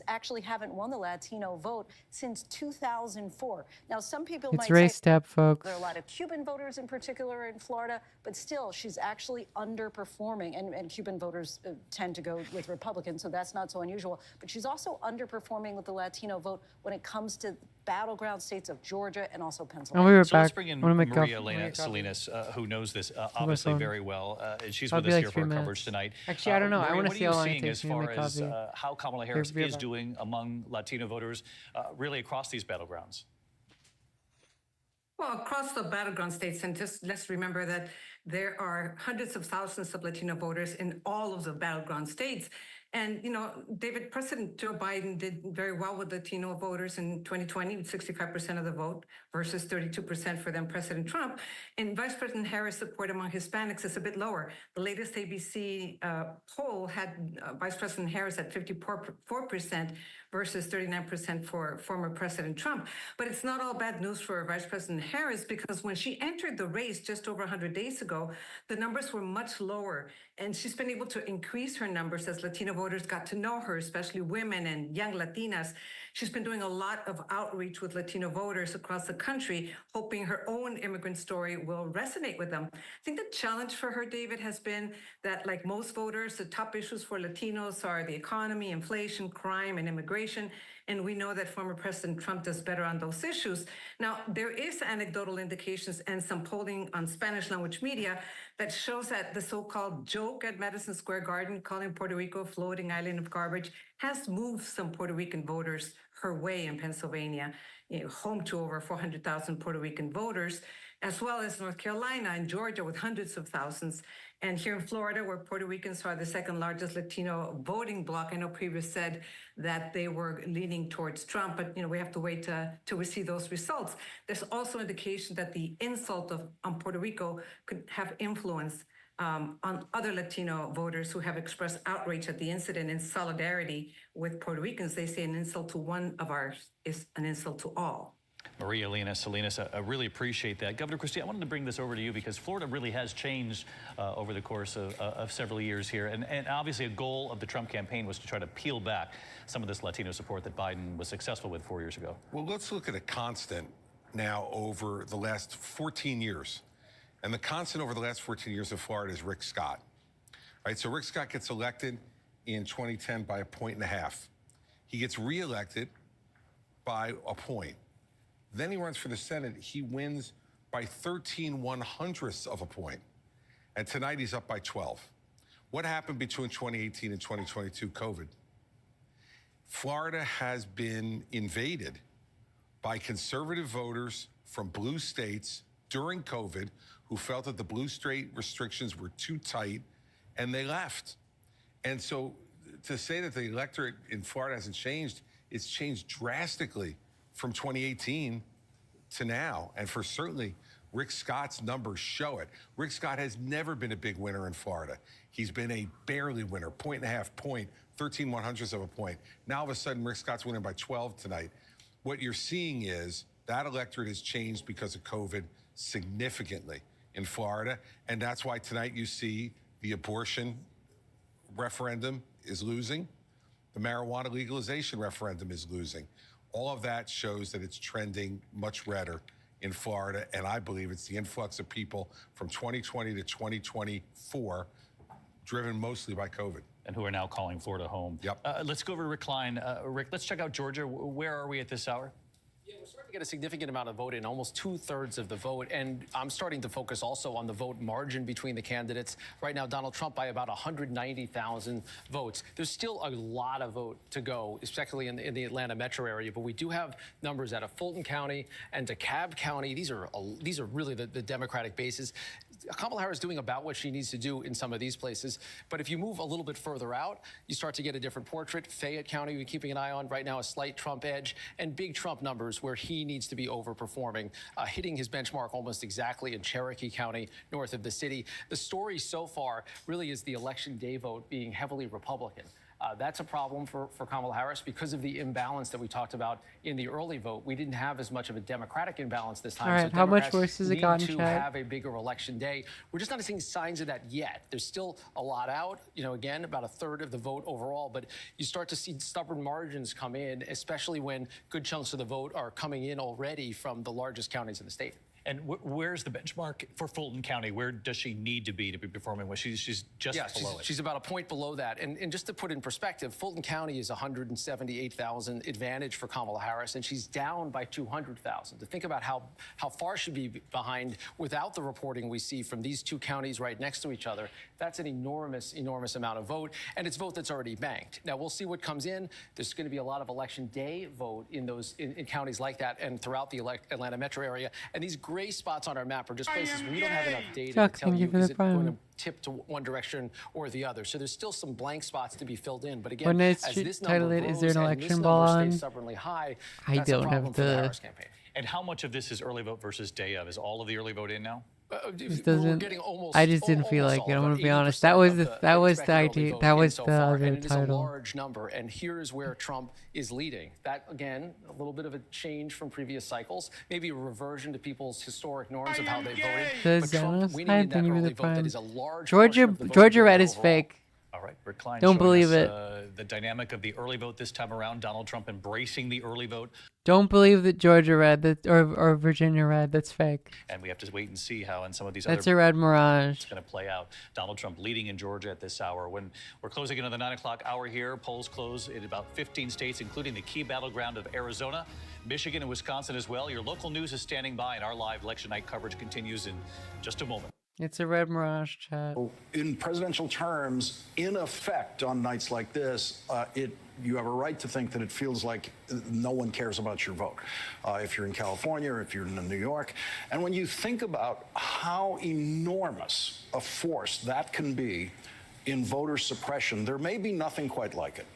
actually haven't won the Latino vote since 2004. Now, some people It's might race say step, folks. there are a lot of Cuban voters in particular in Florida, but still, she's actually underperforming. And Cuban voters tend to go with Republicans, so that's not so unusual. But she's also underperforming with the Latino vote when it comes to battleground states of Georgia and also Pennsylvania. And we were So back. let's bring in Maria Elena Salinas, who knows this obviously very well. And she's with us here for our coverage tonight. Actually, I don't know. I want to see how long it seeing takes as me to far make as coffee. how Kamala Harris is doing among Latino voters, really across these battlegrounds? Well, across the battleground states, and just let's remember that there are hundreds of thousands of Latino voters in all of the battleground states. And, you know, President Joe Biden did very well with Latino voters in 2020, with 65% of the vote versus 32% for then President Trump. And Vice President Harris' support among Hispanics is a bit lower. The latest ABC poll had Vice President Harris at 54% versus 39% for former President Trump. But it's not all bad news for Vice President Harris, because when she entered the race just over 100 days ago, the numbers were much lower. And she's been able to increase her numbers as Latino voters got to know her, especially women and young Latinas. She's been doing a lot of outreach with Latino voters across the country, hoping her own immigrant story will resonate with them. I think the challenge for her, David, has been that, like most voters, the top issues for Latinos are the economy, inflation, crime, and immigration. And we know that former President Trump does better on those issues. Now, there is anecdotal indications and some polling on Spanish language media that shows that the so-called joke at Madison Square Garden, calling Puerto Rico a floating island of garbage, has moved some Puerto Rican voters her way in Pennsylvania, home to over 400,000 Puerto Rican voters, as well as North Carolina and Georgia with hundreds of thousands. And here in Florida, where Puerto Ricans are the second largest Latino voting bloc, I know previous said that they were leaning towards Trump, but we have to wait till we see those results. There's also indication that the insult on Puerto Rico could have influence on other Latino voters who have expressed outrage at the incident in solidarity with Puerto Ricans. They say an insult to one of ours is an insult to all. Maria Elena Salinas, I really appreciate that. Governor Christie, I wanted to bring this over to you because Florida really has changed over the course of several years here. And obviously a goal of the Trump campaign was to try to peel back some of this Latino support that Biden was successful with 4 years ago. Well, let's look at a constant now over the last 14 years. And the constant over the last 14 years of Florida is Rick Scott. Right? So Rick Scott gets elected in 2010 by 1.5 points. He gets reelected by a point. Then he runs for the Senate. He wins by 13/100ths of a point. And tonight he's up by 12. What happened between 2018 and 2022? COVID. Florida has been invaded by conservative voters from blue states during COVID who felt that the blue state restrictions were too tight, and they left. And so to say that the electorate in Florida hasn't changed, it's changed drastically from 2018 to now. And for certainly Rick Scott's numbers show it. Rick Scott has never been a big winner in Florida. He's been a barely winner, 1.5 points, 13/100ths of a point. Now all of a sudden Rick Scott's winning by 12 tonight. What you're seeing is that electorate has changed because of COVID significantly in Florida. And that's why tonight you see the abortion referendum is losing. The marijuana legalization referendum is losing. All of that shows that it's trending much redder in Florida, and I believe it's the influx of people from 2020 to 2024, driven mostly by COVID. And who are now calling Florida home. Yep. Let's go over to Rick Klein. Rick, let's check out Georgia. Where are we at this hour? Yeah, we're starting to get a significant amount of vote in, almost 2/3 of the vote. And I'm starting to focus also on the vote margin between the candidates. Right now, Donald Trump by about 190,000 votes. There's still a lot of vote to go, especially in the Atlanta metro area. But we do have numbers out of Fulton County and DeKalb County. These are really the Democratic bases. Kamala Harris is doing about what she needs to do in some of these places. But if you move a little bit further out, you start to get a different portrait. Fayette County, we're keeping an eye on right now, a slight Trump edge, and big Trump numbers where he needs to be overperforming, hitting his benchmark almost exactly in Cherokee County, north of the city. The story so far really is the election day vote being heavily Republican. That's a problem for Kamala Harris because of the imbalance that we talked about in the early vote. We didn't have as much of a Democratic imbalance this time. All right, so how much Democrats worse has it need gotten, to Chad? have a bigger election day. We're just not seeing signs of that yet. There's still a lot out. You know, again, about 1/3 of the vote overall, but you start to see stubborn margins come in, especially when good chunks of the vote are coming in already from the largest counties in the state. And where's the benchmark for Fulton County? Where does she need to be performing? Well, she's just below it. She's about a point below that. And just to put in perspective, Fulton County is 178,000 advantage for Kamala Harris, and she's down by 200,000. To think about how far she'd be behind without the reporting we see from these two counties right next to each other, that's an enormous, enormous amount of vote, and it's vote that's already banked. Now, we'll see what comes in. There's going to be a lot of election day vote in counties like that and throughout the Atlanta metro area. And these gray spots on our map are just places we don't have enough data Chuck, to tell thank you you for is the it going to prime. tip to one direction or the other. So there's still some blank spots to be filled in. But When again, it's as this titled number it, is there an grows and this election ball number on? stays stubbornly high, I that's a don't problem have for the the. Harris campaign. And how much of this is early vote versus day of? Is all of the early vote in now? This We're doesn't. getting almost, I just didn't feel like almost it. all I'm of gonna be 80% honest. That was of the expected early idea. vote That in was so the far, other and it is a title. large number. And here is where Trump is leading. That again, a little bit of a change from previous cycles, maybe a reversion to people's historic norms of how they voted. The But Trump Zenos winning in that thank you for early the vote that prime. is a large Georgia, portion of the vote Georgia overall. Red is fake. All right, Rick Klein. Don't showing believe us, it. The dynamic of the early vote this time around. Donald Trump embracing the early vote. Don't believe that Georgia Red that or Virginia Red. That's fake. And we have to wait and see how in some of these That's other a red mirage. it's going to play out. Donald Trump leading in Georgia at this hour. When we're closing in on the 9 o'clock hour here, polls close in about 15 states, including the key battleground of Arizona, Michigan, and Wisconsin as well. Your local news is standing by, and our live election night coverage continues in just a moment. It's a red mirage, chat. In presidential terms, in effect, on nights like this, you have a right to think that it feels like no one cares about your vote. If you're in California or if you're in New York. And when you think about how enormous a force that can be in voter suppression, there may be nothing quite like it.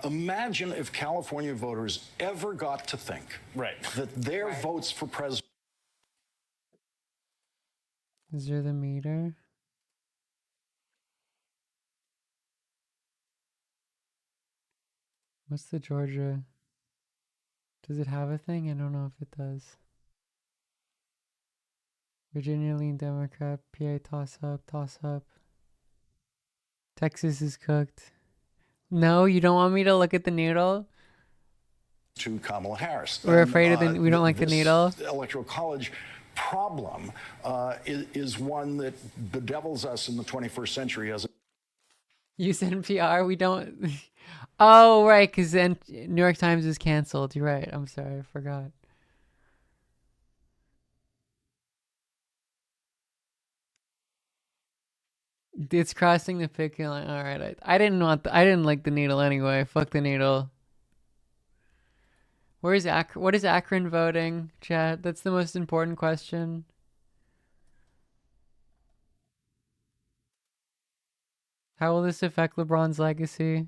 Imagine if California voters ever got to think that their votes for president. Is there the meter? What's the Georgia? Does it have a thing? I don't know if it does. Virginia lean Democrat. PA toss up, toss up. Texas is cooked. No, you don't want me to look at the needle? To Kamala Harris. We're afraid of we don't like the this needle? Electoral college problem is one that bedevils us in the 21st century as a Use NPR. We don't. Oh, right, because then New York Times is canceled. You're right. I'm sorry. I forgot. It's crossing the picket line. All right. I didn't like the needle anyway. Fuck the needle. What is Akron voting, chat? That's the most important question. How will this affect LeBron's legacy?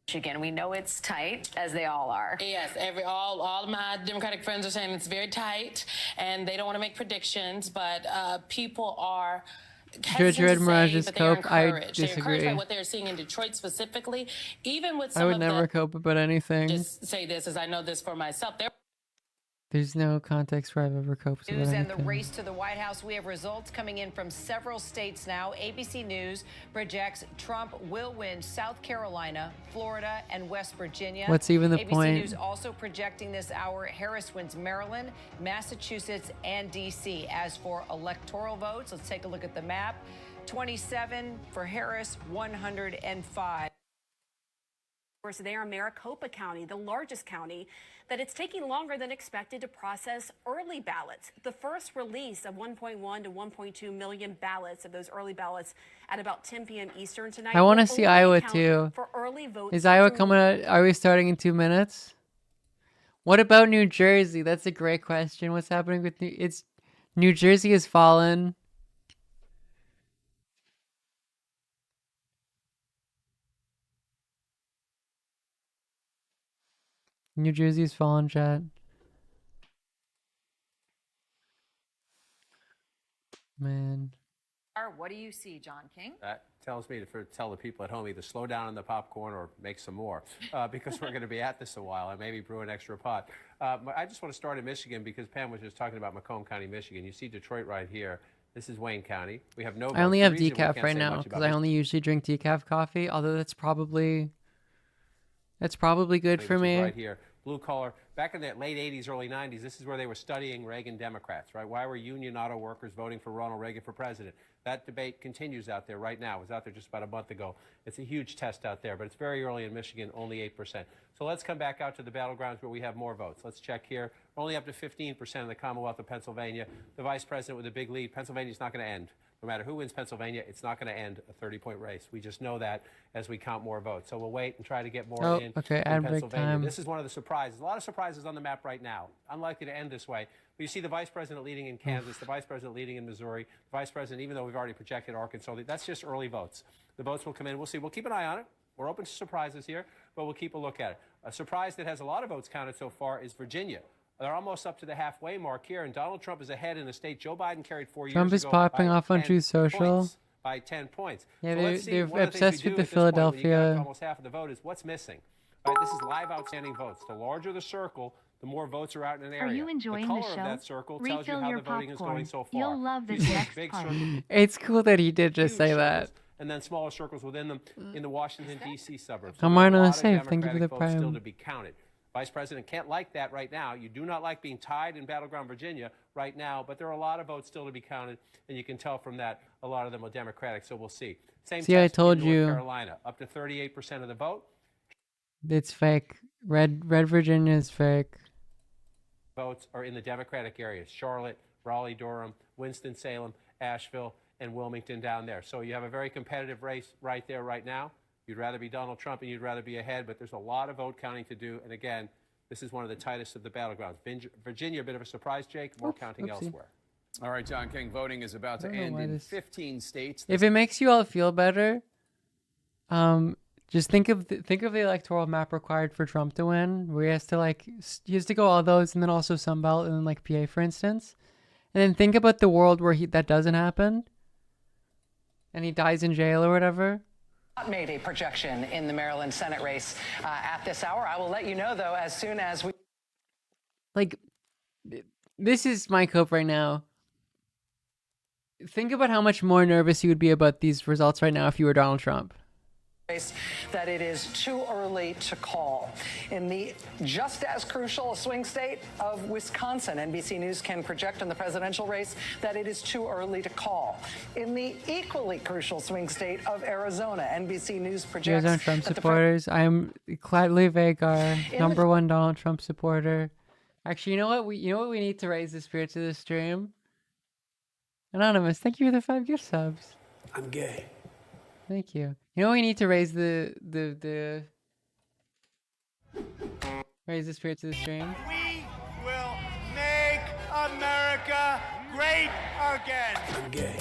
Michigan. We know it's tight, as they all are. Yes, all of my Democratic friends are saying it's very tight, and they don't want to make predictions, but people are Georgia Red Mirage is cope. I They're disagree. encouraged by what they're seeing in Detroit specifically, even with some I would of never the, cope about anything. just say this, as I know this for myself, There's no context where I've ever coped with News and the anything. race to the White House. We have results coming in from several states now. ABC News projects Trump will win South Carolina, Florida, and West Virginia. What's even the ABC point? News also projecting this hour Harris wins Maryland, Massachusetts, and D.C. As for electoral votes, let's take a look at the map. 27 for Harris, 105. There in Maricopa County, the largest county, that it's taking longer than expected to process early ballots. The first release of 1.1 to 1.2 million ballots of those early ballots at about 10 p.m. Eastern tonight. I want to will see only Iowa count too. For early votes. Is Iowa coming out? Are we starting in 2 minutes? What about New Jersey? That's a great question. What's happening with New Jersey has fallen. New Jersey's fallen, chat. Man. What do you see, John King? That tells me to tell the people at home either slow down on the popcorn or make some more, because we're going to be at this a while and maybe brew an extra pot. I just want to start in Michigan because Pam was just talking about Macomb County, Michigan. You see Detroit right here. This is Wayne County. We have no. I only have votes. The reason we decaf can't right say now much because about I only usually drink decaf coffee. Although that's probably good for which is me. Right here, blue collar. Back in the late 80s, early 90s, this is where they were studying Reagan Democrats, right? Why were union auto workers voting for Ronald Reagan for president? That debate continues out there right now. It was out there just about a month ago. It's a huge test out there, but it's very early in Michigan, only 8%. So let's come back out to the battlegrounds where we have more votes. Let's check here. We're only up to 15% in the Commonwealth of Pennsylvania. The vice president with a big lead. Pennsylvania's not going to end. No matter who wins Pennsylvania, it's not going to end a 30-point race. We just know that as we count more votes. So we'll wait and try to get more in Okay, ad break Pennsylvania. time. This is one of the surprises. A lot of surprises on the map right now. Unlikely to end this way. But you see the vice president leading in Kansas, the vice president leading in Missouri, the vice president, even though we've already projected Arkansas, that's just early votes. The votes will come in. We'll see. We'll keep an eye on it. We're open to surprises here, but we'll keep a look at it. A surprise that has a lot of votes counted so far is Virginia. They're almost up to the halfway mark here, and Donald Trump is ahead in a state Joe Biden carried 4 years ago. Trump is popping off on Truth Social. By 10 points. Yeah, So let's see. they're One of the things obsessed we with do the at this point when you get up to Philadelphia. almost half of the vote is what's missing. Right, this is live outstanding votes. The larger the circle, the more votes are out in an area. Are you enjoying the the color show? of that circle tells you Refill how your the voting is popcorn. going so far. You'll love You this see a next big part. circle, It's cool that he did just say that. and then smaller circles within them in the Washington, D.C. suburbs. I'm So there are Marno a lot of safe. Thank you for Democratic the votes still prime. to be counted. Vice President can't like that right now. You do not like being tied in battleground Virginia right now, but there are a lot of votes still to be counted, and you can tell from that a lot of them are Democratic, so we'll see. Same See, I test in told North you. Carolina, up to 38% of the vote. It's fake. Red Virginia is fake. Votes are in the Democratic areas, Charlotte, Raleigh-Durham, Winston-Salem, Asheville, and Wilmington down there. So you have a very competitive race right there right now. You'd rather be Donald Trump and you'd rather be ahead, but there's a lot of vote counting to do. And again, this is one of the tightest of the battlegrounds. Virginia, a bit of a surprise, Jake, more counting elsewhere. All right, John King, voting is about to I don't know end why in this- 15 states. If it makes you all feel better, just think of the electoral map required for Trump to win, where he has to go all those, and then also Sunbelt, and then like PA, for instance. And then think about the world where that doesn't happen, and he dies in jail or whatever. Not made a projection in the Maryland Senate race at this hour. I will let you know, though, as soon as we. Like, this is my hope right now. Think about how much more nervous you would be about these results right now if you were Donald Trump. That it is too early to call. In the just as crucial swing state of Wisconsin, NBC News can project in the presidential race that it is too early to call. In the equally crucial swing state of Arizona, NBC News projects Arizona Trump that the supporters. I'm Cladley Vagar, #1 Donald Trump supporter. Actually, you know what? We need to raise the spirits of the stream. Anonymous, thank you for the 5 gift subs. I'm gay. Thank you. You know we need to raise the raise the spirits of the stream. We will make America great again. I'm gay.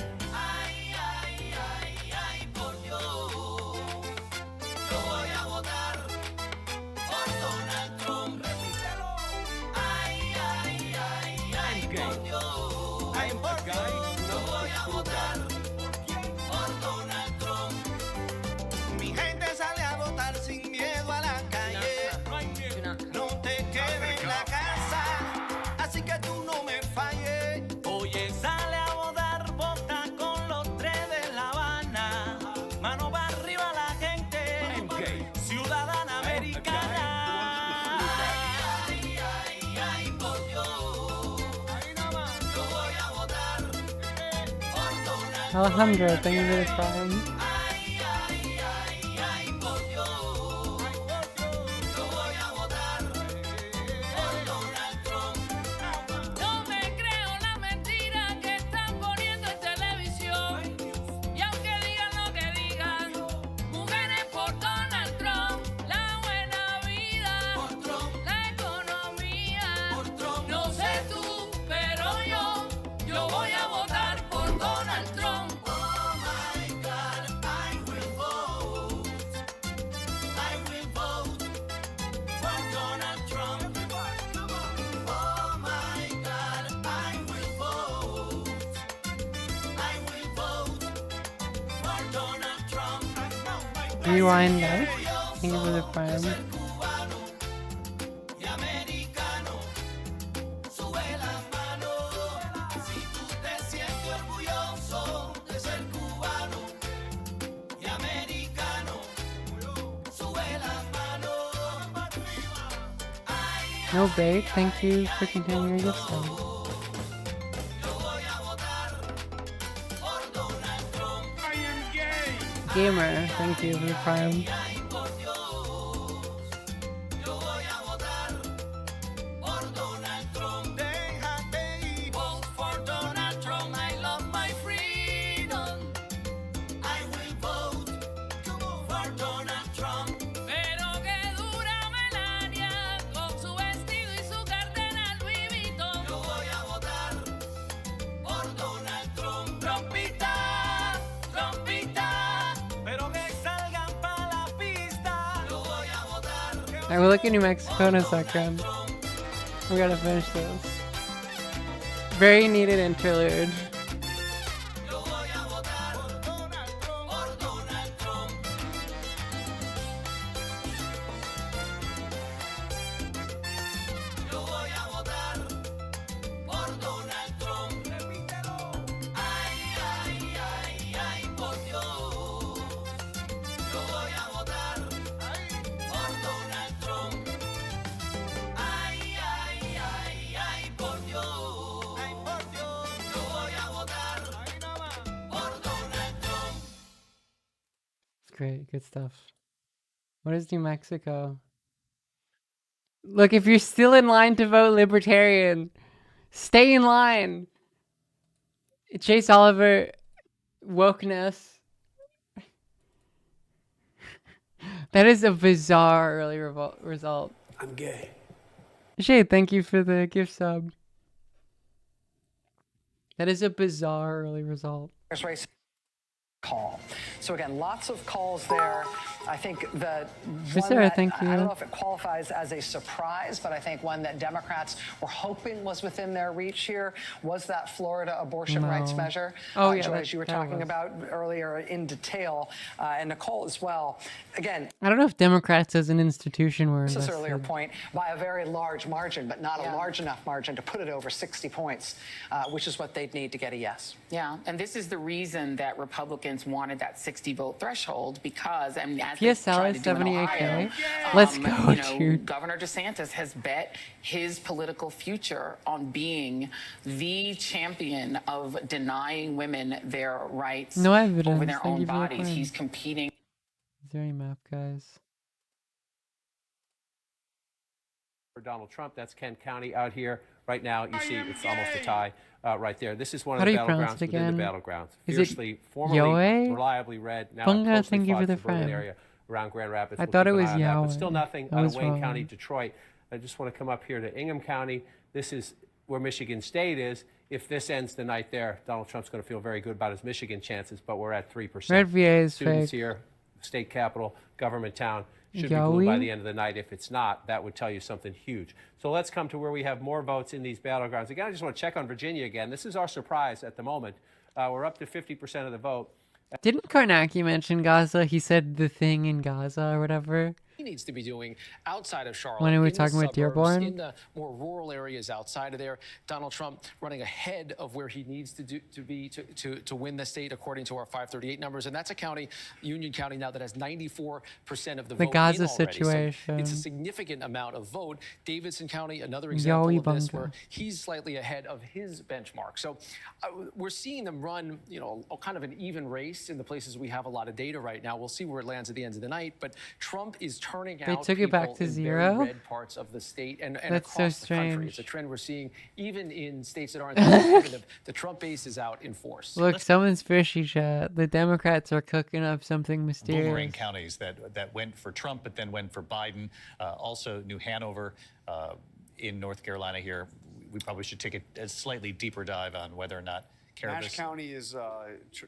Mi gente sale a votar sin miedo a la calle. No te quedes en la casa. Alejandro, thank you for the prime. No me creo la mentira que están poniendo en televisión. Y aunque digan lo que digan, mujeres por Donald Trump, la buena vida, la economía. No sé tú, pero yo voy a votar por Donald Trump. Oh my God, I will vote. I will vote for Donald Trump. Oh my God, I will vote. I will vote for Donald Trump. Rewind life. Thank you for the prime. Y americano, sube las manos. Si tú te sientes orgulloso de ser cubano y americano, sube las manos. No bait. Thank you for continuing your gift sub. Gamer, thank you for the prime. Vote for Donald Trump. I love my freedom. I will vote for Donald Trump. Pero que dura Melania con su vestido y su cartera Louis Vuitton. Yo voy a votar por Donald Trump. Trompita, trompita, pero que salgan pa' la pista. Yo voy a votar. Alright, we'll look at New Mexico in a second. We gotta finish this. Very needed interlude. It's great, good stuff. What is New Mexico? Look, if you're still in line to vote Libertarian, stay in line. Chase Oliver, wokeness. That is a bizarre early result. I'm gay. Shade, thank you for the gift sub. That is a bizarre early result. Race call. So again, lots of calls there. I think that one Sarah, that, thank I you. don't know if it qualifies as a surprise, but I think one that Democrats were hoping was within their reach here was that Florida abortion rights measure. Oh, yeah, Joy, that- as you were that talking was. about earlier in detail, and Nicole as well. Again, I don't know if Democrats as an institution were Chris's invested. earlier point, by a very large margin, but not a large enough margin to put it over 60 points, which is what they'd need to get a yes. Yeah, and this is the reason that Republicans wanted that 60 vote threshold because, I mean, as PSL they tried is to do in 78K. Ohio, Let's go, you know, dude. Governor DeSantis has bet his political future on being the champion of denying women their rights No evidence. over their Thank own you for the bodies. point. He's competing. Is there any map, guys? For Donald Trump, that's Kent County out here right now. You see, it's almost a tie right there. This is one How of do the you pronounce battlegrounds it within the again? battlegrounds. Is it Fiercely, formerly Yoe? reliably red, now Bunga, closely thank you for fought the suburban friend. area around Grand Rapids. I We'll thought keep it an was eye on that, Yahweh. but still nothing I out was of Wayne wrong. County, Detroit. I just want to come up here to Ingham County. This is where Michigan State is. If this ends the night there, Donald Trump's going to feel very good about his Michigan chances, but we're at 3%. Red VA is Students fake. here, state capital, government town, should be blue by Yowie? the end of the night. If it's not, that would tell you something huge. So let's come to where we have more votes in these battlegrounds. Again, I just want to check on Virginia again. This is our surprise at the moment. We're up to 50% of the vote. Didn't Karnacki mention Gaza? He said the thing in Gaza or whatever. he needs to be doing outside of Charlotte. When are we in the talking about suburbs, Dearborn? in the more rural areas outside of there. Donald Trump running ahead of where he needs to win the state, according to our 538 numbers. And that's a county, Union County, now that has 94% of the vote Gaza in already. situation. So it's a significant amount of vote. Davidson County, another example of this, where he's slightly ahead of his benchmark. So we're seeing them run, kind of an even race in the places we have a lot of data right now. We'll see where it lands at the end of the night. But Trump is turning out took it back to in zero? very red parts of the state and That's across so the country. strange. It's a trend we're seeing even in states that aren't that competitive. The Trump base is out in force. Look, someone's fishy chat. The Democrats are cooking up something mysterious. Boomerang counties that went for Trump, but then went for Biden. Also, New Hanover in North Carolina here. We probably should take a slightly deeper dive on whether or not Nash County is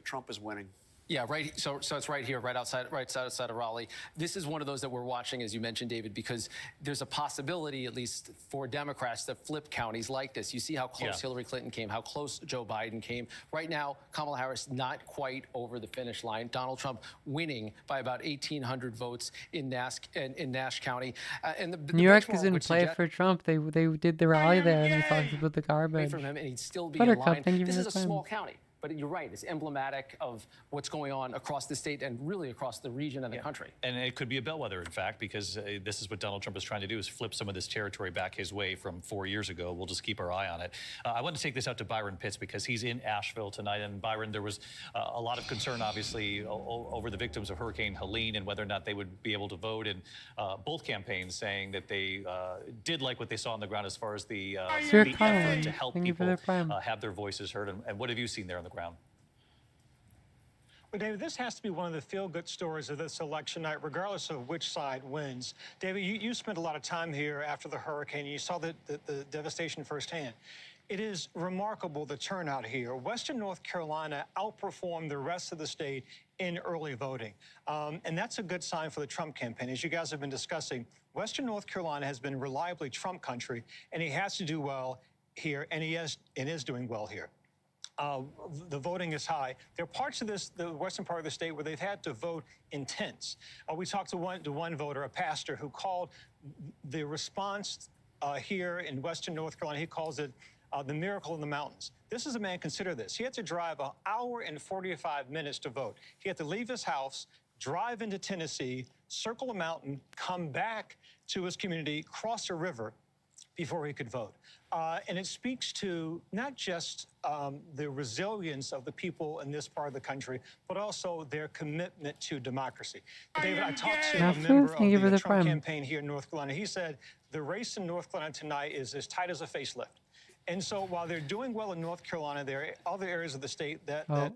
Trump is winning. Yeah, right. So it's right here, right outside of Raleigh. This is one of those that we're watching, as you mentioned, David, because there's a possibility, at least for Democrats, to flip counties like this. You see how close Hillary Clinton came, how close Joe Biden came. Right now, Kamala Harris not quite over the finish line. Donald Trump winning by about 1,800 votes in Nash County. And the New York benchmark is in would play suggest- for Trump. They did the rally there, and he talked about the garbage. from him, and he'd still be Buttercup, in line. thank you This for is a the time. small county, but you're right. It's emblematic of what's going on across the state and really across the region and the country. And it could be a bellwether, in fact, because this is what Donald Trump is trying to do, is flip some of this territory back his way from 4 years ago. We'll just keep our eye on it. I want to take this out to Byron Pitts because he's in Asheville tonight. And Byron, there was a lot of concern, obviously, over the victims of Hurricane Helene and whether or not they would be able to vote in both campaigns, saying that they did like what they saw on the ground as far as the effort to help people have their voices heard. And what have you seen there on the ground? Well, David, this has to be one of the feel-good stories of this election night, regardless of which side wins. David, you spent a lot of time here after the hurricane. You saw the devastation firsthand. It is remarkable, the turnout here. Western North Carolina outperformed the rest of the state in early voting. And that's a good sign for the Trump campaign. As you guys have been discussing, Western North Carolina has been reliably Trump country, and he has to do well here, and he is doing well here. The voting is high. There are parts of the western part of the state where they've had to vote in tents. We talked to one voter, a pastor, who called the response here in Western North Carolina, he calls it the miracle in the mountains. This is a man, consider this. He had to drive 1 hour and 45 minutes to vote. He had to leave his house, drive into Tennessee, circle a mountain, come back to his community, cross a river before he could vote. And it speaks to not just the resilience of the people in this part of the country, but also their commitment to democracy. David, I talked to a member of the Trump campaign here in North Carolina. He said the race in North Carolina tonight is as tight as a facelift. And so while they're doing well in North Carolina, there are other areas of the state that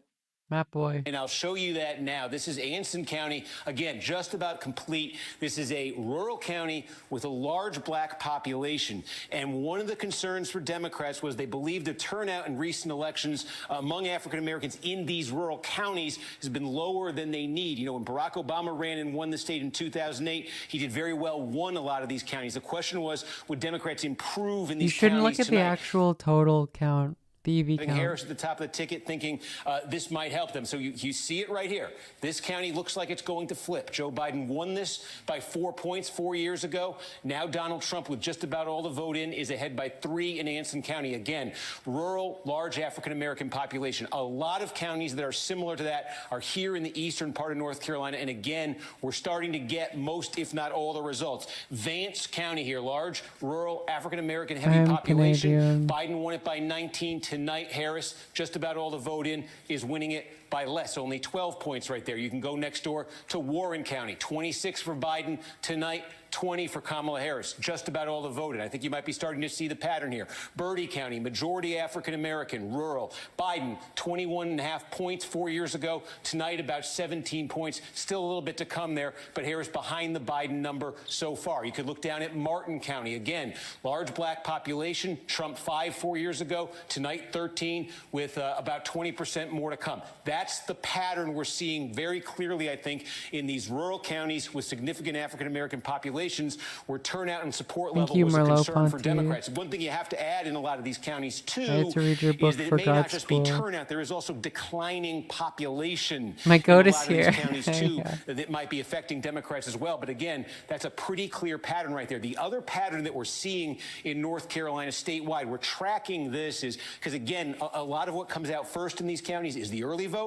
Map boy. And I'll show you that now. This is Anson County. Again, just about complete. This is a rural county with a large black population. And one of the concerns for Democrats was they believed the turnout in recent elections among African Americans in these rural counties has been lower than they need. You know, when Barack Obama ran and won the state in 2008, he did very well, won a lot of these counties. The question was, would Democrats improve in these You shouldn't counties look at tonight? the actual total count. The EV count. Harris at the top of the ticket thinking this might help them. So you see it right here. This county looks like it's going to flip. Joe Biden won this by 4 points 4 years ago. Now Donald Trump, with just about all the vote in, is ahead by 3 in Anson County. Again, rural, large African-American population. A lot of counties that are similar to that are here in the eastern part of North Carolina. And again, we're starting to get most, if not all, the results. Vance County here, large, rural, African-American heavy population. Canadian. Biden won it by 19. Tonight, Harris, just about all the vote in, is winning it by less, only 12 points right there. You can go next door to Warren County, 26 for Biden tonight, 20 for Kamala Harris, just about all the vote in. I think you might be starting to see the pattern here. Bertie County, majority African-American, rural. Biden, 21.5 points 4 years ago. Tonight, about 17 points. Still a little bit to come there, but Harris behind the Biden number so far. You could look down at Martin County. Again, large black population. Trump 5 4 years ago. Tonight, 13, with about 20% more to come. That That's the pattern we're seeing very clearly, I think, in these rural counties with significant African-American populations where turnout and support level was a concern for Democrats. One thing you have to add in a lot of these counties, too, is that it may not just be turnout. There is also declining population My goat in a is lot of here. these counties, too, that might be affecting Democrats as well. But again, that's a pretty clear pattern right there. The other pattern that we're seeing in North Carolina statewide, we're tracking this is because, again, a lot of what comes out first in these counties is the early vote,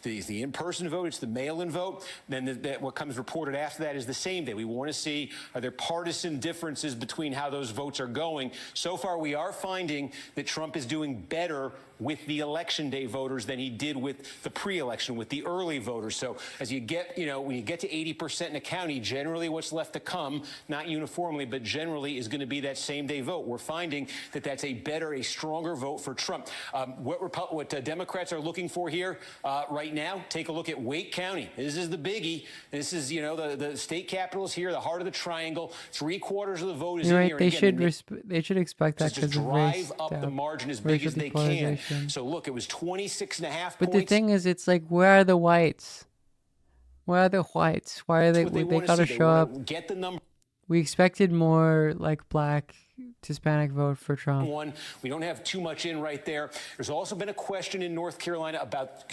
it's the in-person vote, it's the mail-in vote. Then what comes reported after that is the same day. We want to see, are there partisan differences between how those votes are going? So far, we are finding that Trump is doing better with the election day voters than he did with the pre-election, with the early voters. So as you get, when you get to 80% in a county, generally what's left to come, not uniformly, but generally is going to be that same day vote. We're finding that that's a better, a stronger vote for Trump. What Democrats are looking for here right now, take a look at Wake County. This is the biggie. This is, the state capital is here, the heart of the triangle. 3/4 of the vote is You're in right. here. They should expect that just because of drive up the margin as big as they can. polarization. So look, it was 26.5 But points. the thing is, it's like, where are the whites? Where are the whites? Why are they? They gotta show up. Get the number. We expected more like black Hispanic vote for Trump. One, we don't have too much in right there. There's also been a question in North Carolina about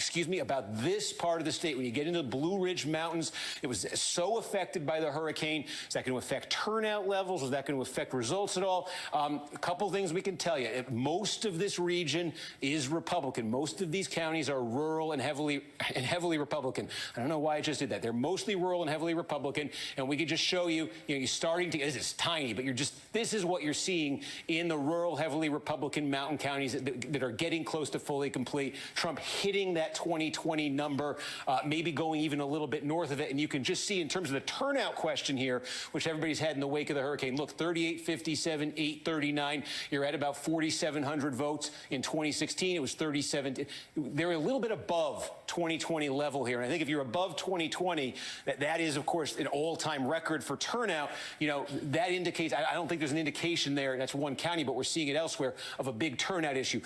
this part of the state. When you get into the Blue Ridge Mountains, it was so affected by the hurricane. Is that going to affect turnout levels? Is that going to affect results at all? A couple things we can tell you. Most of this region is Republican. Most of these counties are rural and heavily Republican. I don't know why I just did that. They're mostly rural and heavily Republican. And we could just show you, you're starting to, this is tiny, but this is what you're seeing in the rural, heavily Republican mountain counties that are getting close to fully complete. Trump hitting that 2020 number, maybe going even a little bit north of it. And you can just see in terms of the turnout question here, which everybody's had in the wake of the hurricane. Look, 3857, 839. You're at about 4,700 votes. In 2016, it was 37. They're a little bit above 2020 level here. And I think if you're above 2020, that is, of course, an all-time record for turnout. That indicates, I don't think there's an indication there, that's one county, but we're seeing it elsewhere, of a big turnout issue.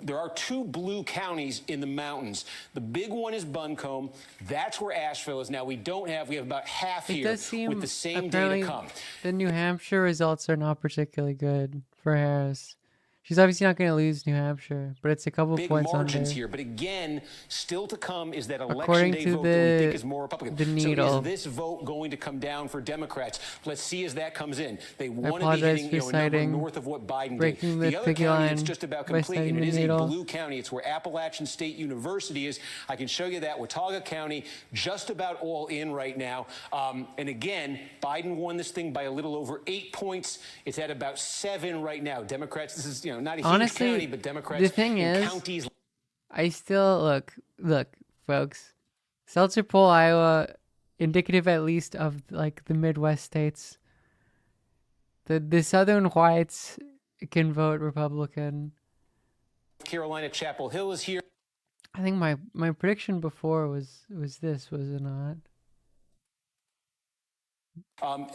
There are two blue counties in the mountains. The big one is Buncombe. That's where Asheville is now. We have about half here with the same day to come. The New Hampshire results are not particularly good for Harris. She's obviously not going to lose New Hampshire, but it's a couple points margins under. here. But again, still to come is that election According day to vote that we think is more Republican. the needle. So is this vote going to come down for Democrats? Let's see as that comes in. They want to be apologize hitting for a number citing north of what Biden breaking did. the other picket county line it's just about by complete, citing and it the is a needle. blue county. It's where Appalachian State University is. I can show you that. Watauga County, just about all in right now. And again, Biden won this thing by a little over 8 points. It's at about 7 right now. Democrats, this is not a huge county, but Democrats the thing is, counties. I still look, folks. Seltzer poll Iowa, indicative at least of like the Midwest states. The Southern whites can vote Republican. Carolina, Chapel Hill is here. I think my prediction before was this, was it not?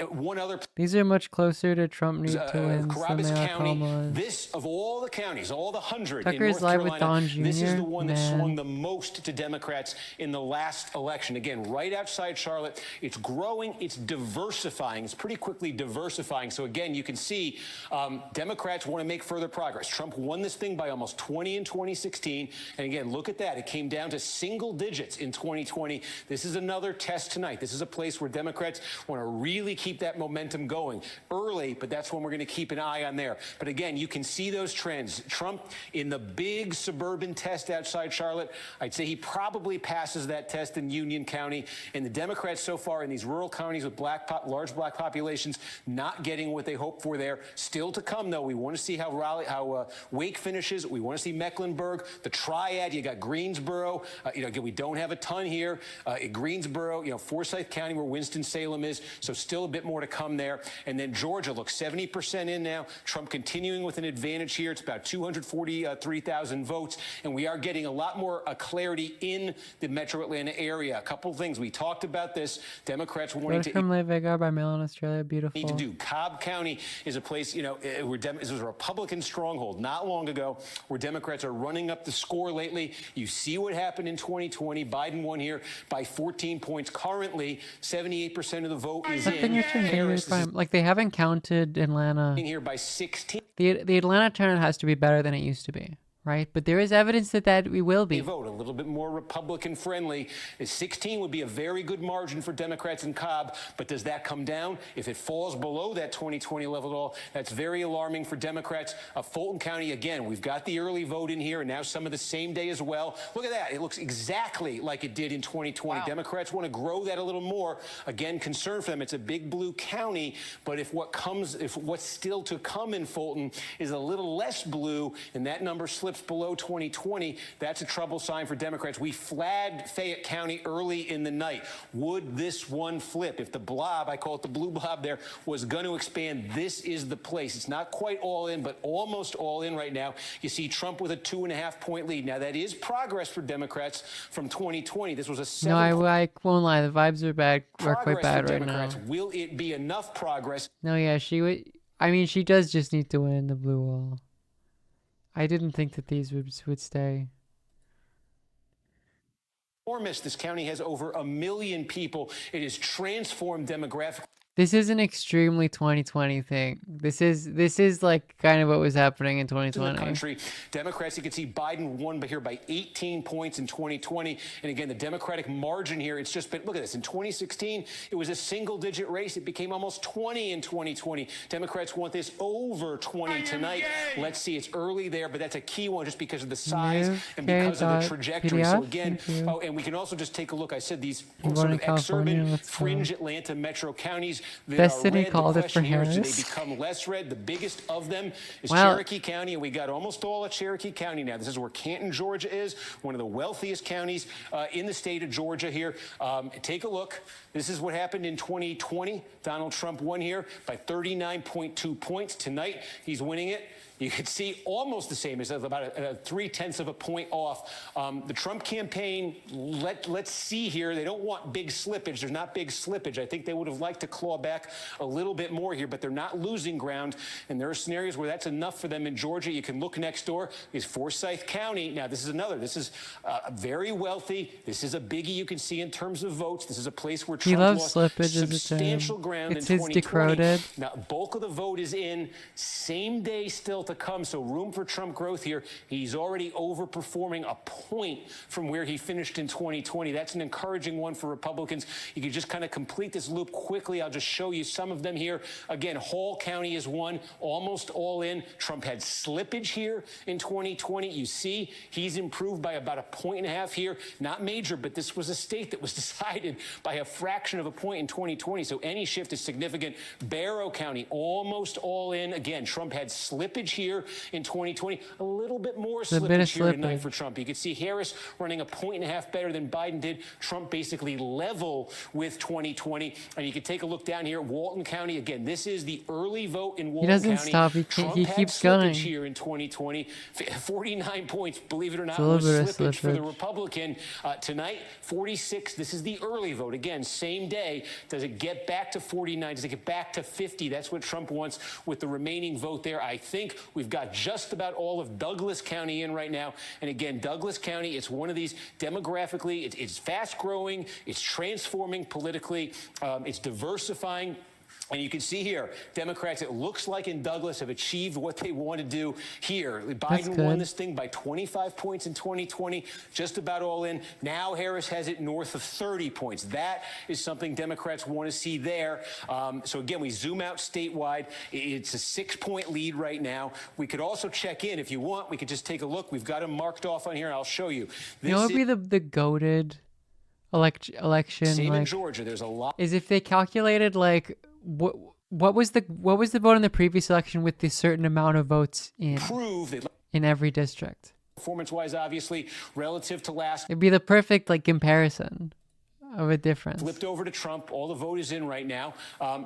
One other. These are much closer to Trump need to win than Carabas they are County. Kamala's. This of all the counties, all the 100 Tucker's in North live Carolina, with Don Jr. this is the one that Man. swung the most to Democrats in the last election. Again, right outside Charlotte, it's growing, it's diversifying, it's pretty quickly diversifying. So again, you can see Democrats want to make further progress. Trump won this thing by almost 20 in 2016, and again, look at that. It came down to single digits in 2020. This is another test tonight. This is a place where Democrats want to really keep that momentum going early, but that's when we're going to keep an eye on there. But again, you can see those trends. Trump in the big suburban test outside Charlotte, I'd say he probably passes that test in Union County. And the Democrats so far in these rural counties with large black populations, not getting what they hope for there. Still to come, though. We want to see how Wake finishes. We want to see Mecklenburg, the triad. You got Greensboro. Again, we don't have a ton here. Greensboro, Forsyth County, where Winston-Salem is. So still a bit more to come there. And then Georgia, look, 70% in now. Trump continuing with an advantage here. It's about 243,000 votes. And we are getting a lot more clarity in the metro Atlanta area. A couple of things. We talked about this. Democrats wanting to... From Le Vega by mail in Australia. Beautiful. Need to do. Cobb County is a place, you know, where this was a Republican stronghold not long ago, where Democrats are running up the score lately. You see what happened in 2020. Biden won here by 14 points. Currently, 78% of the vote is in. Harris is Like, they haven't counted Atlanta. in here by 16. The Atlanta turnout has to be better than it used to be, right? But there is evidence that we will be. Vote a little bit more Republican friendly. 16 would be a very good margin for Democrats in Cobb, but does that come down? If it falls below that 2020 level at all, that's very alarming for Democrats. Fulton County, again, we've got the early vote in here, and now some of the same day as well. Look at that. It looks exactly like it did in 2020. Wow. Democrats want to grow that a little more. Again, concern for them. It's a big blue county, but if what's still to come in Fulton is a little less blue, and that number slips below 2020, that's a trouble sign for Democrats. We flagged Fayette County early in the night. Would this one flip? If the blob, I call it the blue blob there, was going to expand, this is the place. It's not quite all in, but almost all in right now. You see Trump with a 2.5-point lead. Now, that is progress for Democrats from 2020. This was a 7. No, I won't lie. The vibes are bad. Are quite bad right now. Will it be enough progress? No, yeah, she would. I mean, she does just need to win the blue wall. I didn't think that these would stay. This county has over 1 million people. It is transformed demographically. This is an extremely 2020 thing. This is like kind of what was happening in 2020. In the country, Democrats, you can see Biden won here by 18 points in 2020. And again, the Democratic margin here, it's just been, look at this. In 2016, it was a single-digit race. It became almost 20 in 2020. Democrats want this over 20 tonight. Let's see. It's early there, but that's a key one just because of the size and because of the trajectory. So again, oh, and we can also just take a look. I said these sort of exurban, fringe Atlanta metro counties. Destiny called it for Harris. They become less red. The biggest of them is Cherokee County, and we got almost all of Cherokee County now. This is where Canton, Georgia is, one of the wealthiest counties in the state of Georgia here. Take a look. This is what happened in 2020. Donald Trump won here by 39.2 points. Tonight, he's winning it. You could see almost the same, as about 0.3 of a point off. The Trump campaign, let's see here. They don't want big slippage. There's not big slippage. I think they would have liked to claw back a little bit more here, but they're not losing ground. And there are scenarios where that's enough for them in Georgia. You can look next door. Is Forsyth County. Now, this is another. This is very wealthy. This is a biggie you can see in terms of votes. This is a place where Trump lost substantial ground in 2020. Decroded. Now, bulk of the vote is in. Same day still to come, so room for Trump growth here. He's already overperforming a point from where he finished in 2020. That's an encouraging one for Republicans. You can just kind of complete this loop quickly. I'll just show you some of them here. Again, Hall County is one, almost all in. Trump had slippage here in 2020. You see, he's improved by about 1.5 points here. Not major, but this was a state that was decided by a fraction of a point in 2020, so any shift is significant. Barrow County, almost all in. Again, Trump had slippage here in 2020, a little bit more slippage here tonight for Trump. You can see Harris running 1.5 points better than Biden did. Trump basically level with 2020. And you can take a look down here, Walton County. Again, this is the early vote in Walton County. He doesn't stop. He keeps going. Here in 2020, 49 points. Believe it or not, was slippage for the Republican. Tonight, 46. This is the early vote. Again, same day. Does it get back to 49? Does it get back to 50? That's what Trump wants with the remaining vote there. I think we've got just about all of Douglas County in right now. And again, Douglas County, it's one of these demographically, it's fast growing, it's transforming politically, it's diversifying. And you can see here, Democrats, it looks like in Douglas, have achieved what they want to do here. Biden won this thing by 25 points in 2020, just about all in. Now Harris has it north of 30 points. That is something Democrats want to see there. So again, we zoom out statewide. It's a 6-point lead right now. We could also check in if you want. We could just take a look. We've got them marked off on here. I'll show you. You know what would be the goated election? Same in Georgia. There's a lot. Is if they calculated like what was the vote in the previous election with the certain amount of votes in every district. Performance-wise, obviously, relative to last. It'd be the perfect like comparison of a difference. Flipped over to Trump. All the vote is in right now.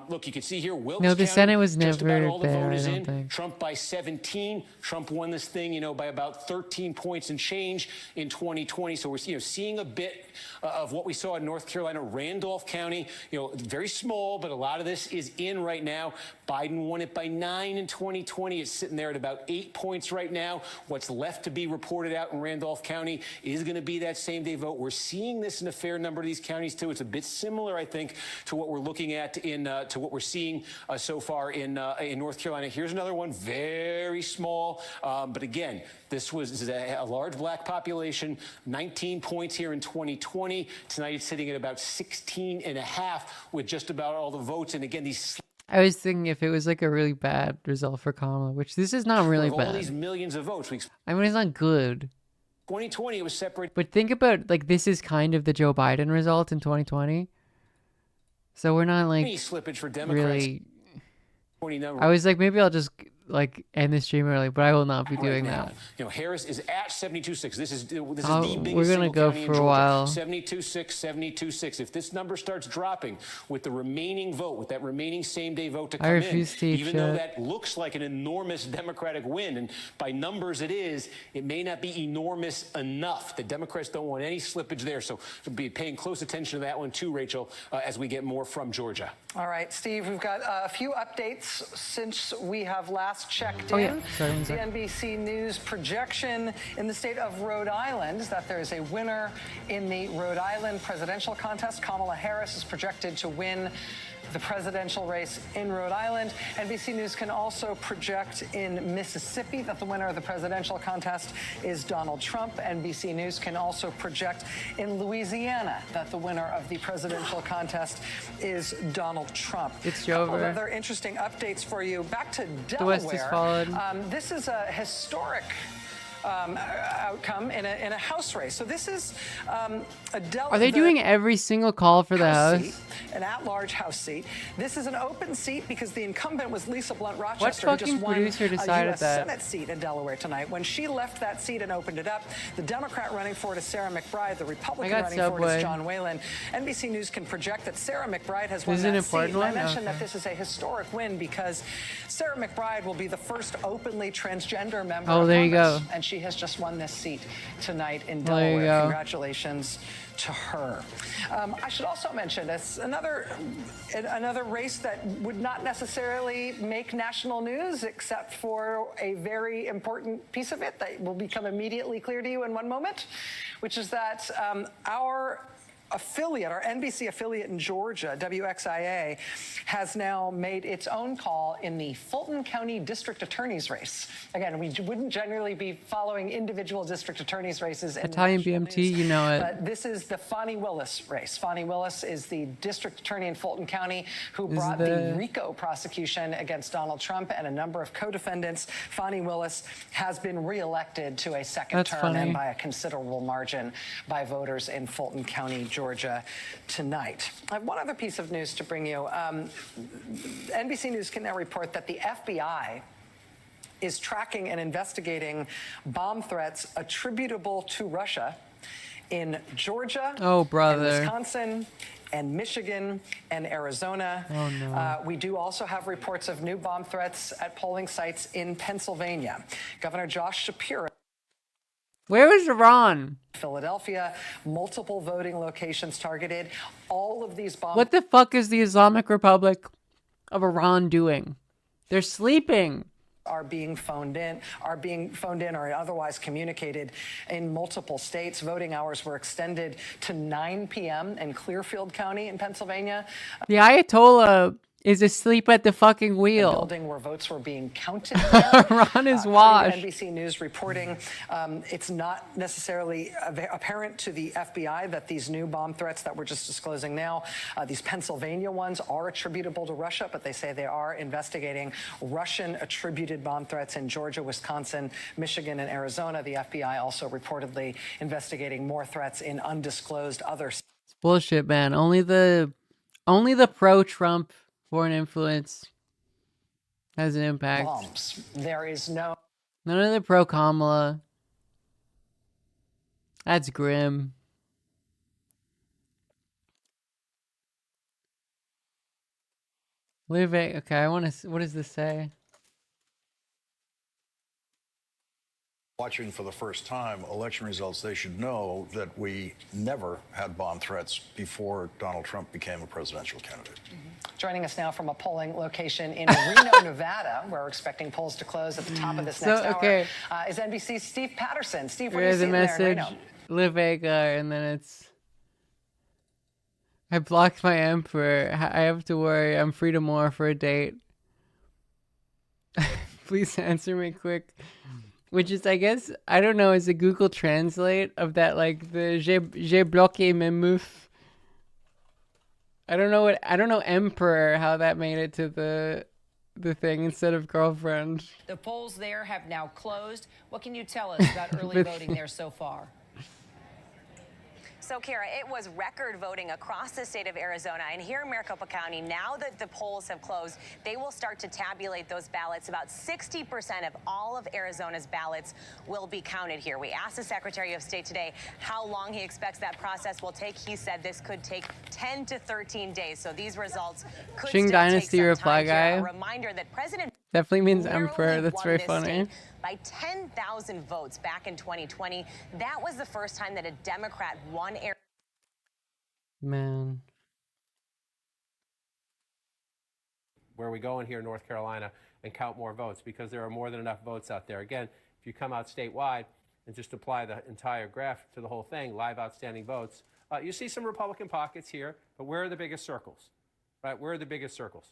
Look, you can see here, Wilkes No, the County, Senate was just about never all the there, vote I is don't in. think. Trump by 17. Trump won this thing, by about 13 points and change in 2020. So we're seeing a bit of what we saw in North Carolina, Randolph County, very small, but a lot of this is in right now. Biden won it by 9 in 2020. It's sitting there at about 8 points right now. What's left to be reported out in Randolph County is going to be that same day vote. We're seeing this in a fair number of these counties too. It's a bit similar, I think, to what we're looking at to what we're seeing so far in North Carolina. Here's another one, very small, but again, this is a large black population, 19 points here in 2020. Tonight it's sitting at about 16 and a half with just about all the votes. And again, these I was thinking if it was like a really bad result for Kamala, which this is not really all bad. these millions of votes. I mean, it's not good. 2020, it was separated. But think about, like, this is kind of the Joe Biden result in 2020. So we're not, like, Any slippage for Democrats. really... 20 number. I was like, maybe I'll just, like, end the stream early, but I will not be Right doing now. that. Harris is at 72.6. This is the biggest We're gonna single go county in for a Georgia. while. 72.6, 72.6. If this number starts dropping with the remaining vote, with that remaining same-day vote to I come refuse in, to eat even though shit. that looks like an enormous Democratic win, and by numbers it is, it may not be enormous enough. The Democrats don't want any slippage there, so we'll be paying close attention to that one too, Rachel, as we get more from Georgia. All right, Steve, we've got a few updates since we have last checked Oh, in. yeah. Sorry, one the sec. NBC News projection in the state of Rhode Island is that there is a winner in the Rhode Island presidential contest. Kamala Harris is projected to win the presidential race in Rhode Island. NBC News can also project in Mississippi that the winner of the presidential contest is Donald Trump. NBC News can also project in Louisiana that the winner of the presidential contest is Donald Trump. It's A couple of over. other interesting updates for you. Back to Delaware. The West has fallen. This is a historic outcome in a House race. So this is a Are they doing every single call for the House? seat, an at-large House seat. This is an open seat because the incumbent was Lisa Blunt Rochester, who just fucking won producer a decided U.S. that? Senate seat in Delaware tonight. When she left that seat and opened it up, the Democrat running for it is Sarah McBride. The Republican got running for it Subway. is John Whalen. NBC News can project that Sarah McBride has won This is an that important seat. And I one? mentioned Okay. that this is a historic win because Sarah McBride will be the first openly transgender member Oh, of there you Congress, go. and she has just won this seat tonight in There you Delaware. go. Congratulations to her. I should also mention it's another race that would not necessarily make national news, except for a very important piece of it that will become immediately clear to you in one moment, which is that our affiliate, our NBC affiliate in Georgia, WXIA, has now made its own call in the Fulton County District Attorney's race. Again, we wouldn't generally be following individual district attorneys' races in Italian national BMT, news, you know it. But this is the Fonnie Willis race. Fonnie Willis is the district attorney in Fulton County who Is brought the- the RICO prosecution against Donald Trump and a number of co-defendants. Fonnie Willis has been reelected to a second That's term funny. and by a considerable margin by voters in Fulton County, Georgia, tonight. I have one other piece of news to bring you. NBC News can now report that the FBI is tracking and investigating bomb threats attributable to Russia in Georgia, Oh, brother. and Wisconsin, and Michigan, and Arizona. Oh, no. We do also have reports of new bomb threats at polling sites in Pennsylvania. Governor Josh Shapiro. Where is Iran? Philadelphia, multiple voting locations targeted. All of these bombs. What the fuck is the Islamic Republic of Iran doing? They're sleeping. Are being phoned in or otherwise communicated in multiple states. Voting hours were extended to 9 p.m. in Clearfield County in Pennsylvania. The Ayatollah is asleep at the fucking A wheel. building where votes were being counted. There. Iran is According washed. to NBC News reporting, it's not necessarily apparent to the FBI that these new bomb threats that we're just disclosing now, these Pennsylvania ones, are attributable to Russia, but they say they are investigating Russian-attributed bomb threats in Georgia, Wisconsin, Michigan, and Arizona. The FBI also reportedly investigating more threats in undisclosed other states. It's bullshit, man. Only the pro-Trump foreign influence has an impact. Bombs. There is no. None of the pro-Kamala. That's grim. Live a. Okay, I want to. What does this say? Watching for the first time election results, they should know that we never had bomb threats before Donald Trump became a presidential candidate. Joining us now from a polling location in Reno, Nevada, where we're expecting polls to close at the top of this next hour, is NBC's Steve Patterson. Steve, what do you see there in Reno? Live Vega, and then it's. I blocked my emperor. I have to worry. I'm free tomorrow for a date. Please answer me quick. Which is, I guess, I don't know, is a Google Translate of that, like, the j'ai bloqué mes meufs. I don't know emperor, how that made it to the thing instead of girlfriend. The polls there have now closed. What can you tell us about early voting there so far? So, Kara, it was record voting across the state of Arizona. And here in Maricopa County, now that the polls have closed, they will start to tabulate those ballots. About 60% of all of Arizona's ballots will be counted here. We asked the Secretary of State today how long he expects that process will take. He said this could take 10 to 13 days. So these results could Qing still Dynasty take some reply time here. guy. A reminder that President Definitely means narrowly emperor. That's won very this funny. state by 10,000 votes back in 2020. That was the first time that a Democrat won Arizona. Man. Where we go in here in North Carolina and count more votes, because there are more than enough votes out there. Again, if you come out statewide and just apply the entire graph to the whole thing, live outstanding votes, you see some Republican pockets here, but where are the biggest circles? Right? Where are the biggest circles?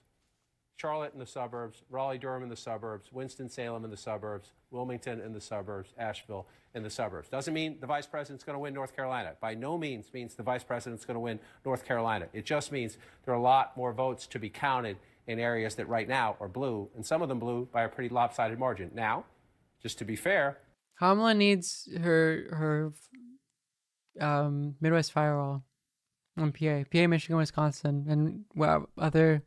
Charlotte in the suburbs, Raleigh-Durham in the suburbs, Winston-Salem in the suburbs, Wilmington in the suburbs, Asheville in the suburbs. Doesn't mean the vice president's going to win North Carolina. By no means means the vice president's going to win North Carolina. It just means there are a lot more votes to be counted in areas that right now are blue, and some of them blue by a pretty lopsided margin. Now, just to be fair, Kamala needs her Midwest firewall on PA, Michigan, Wisconsin, and other.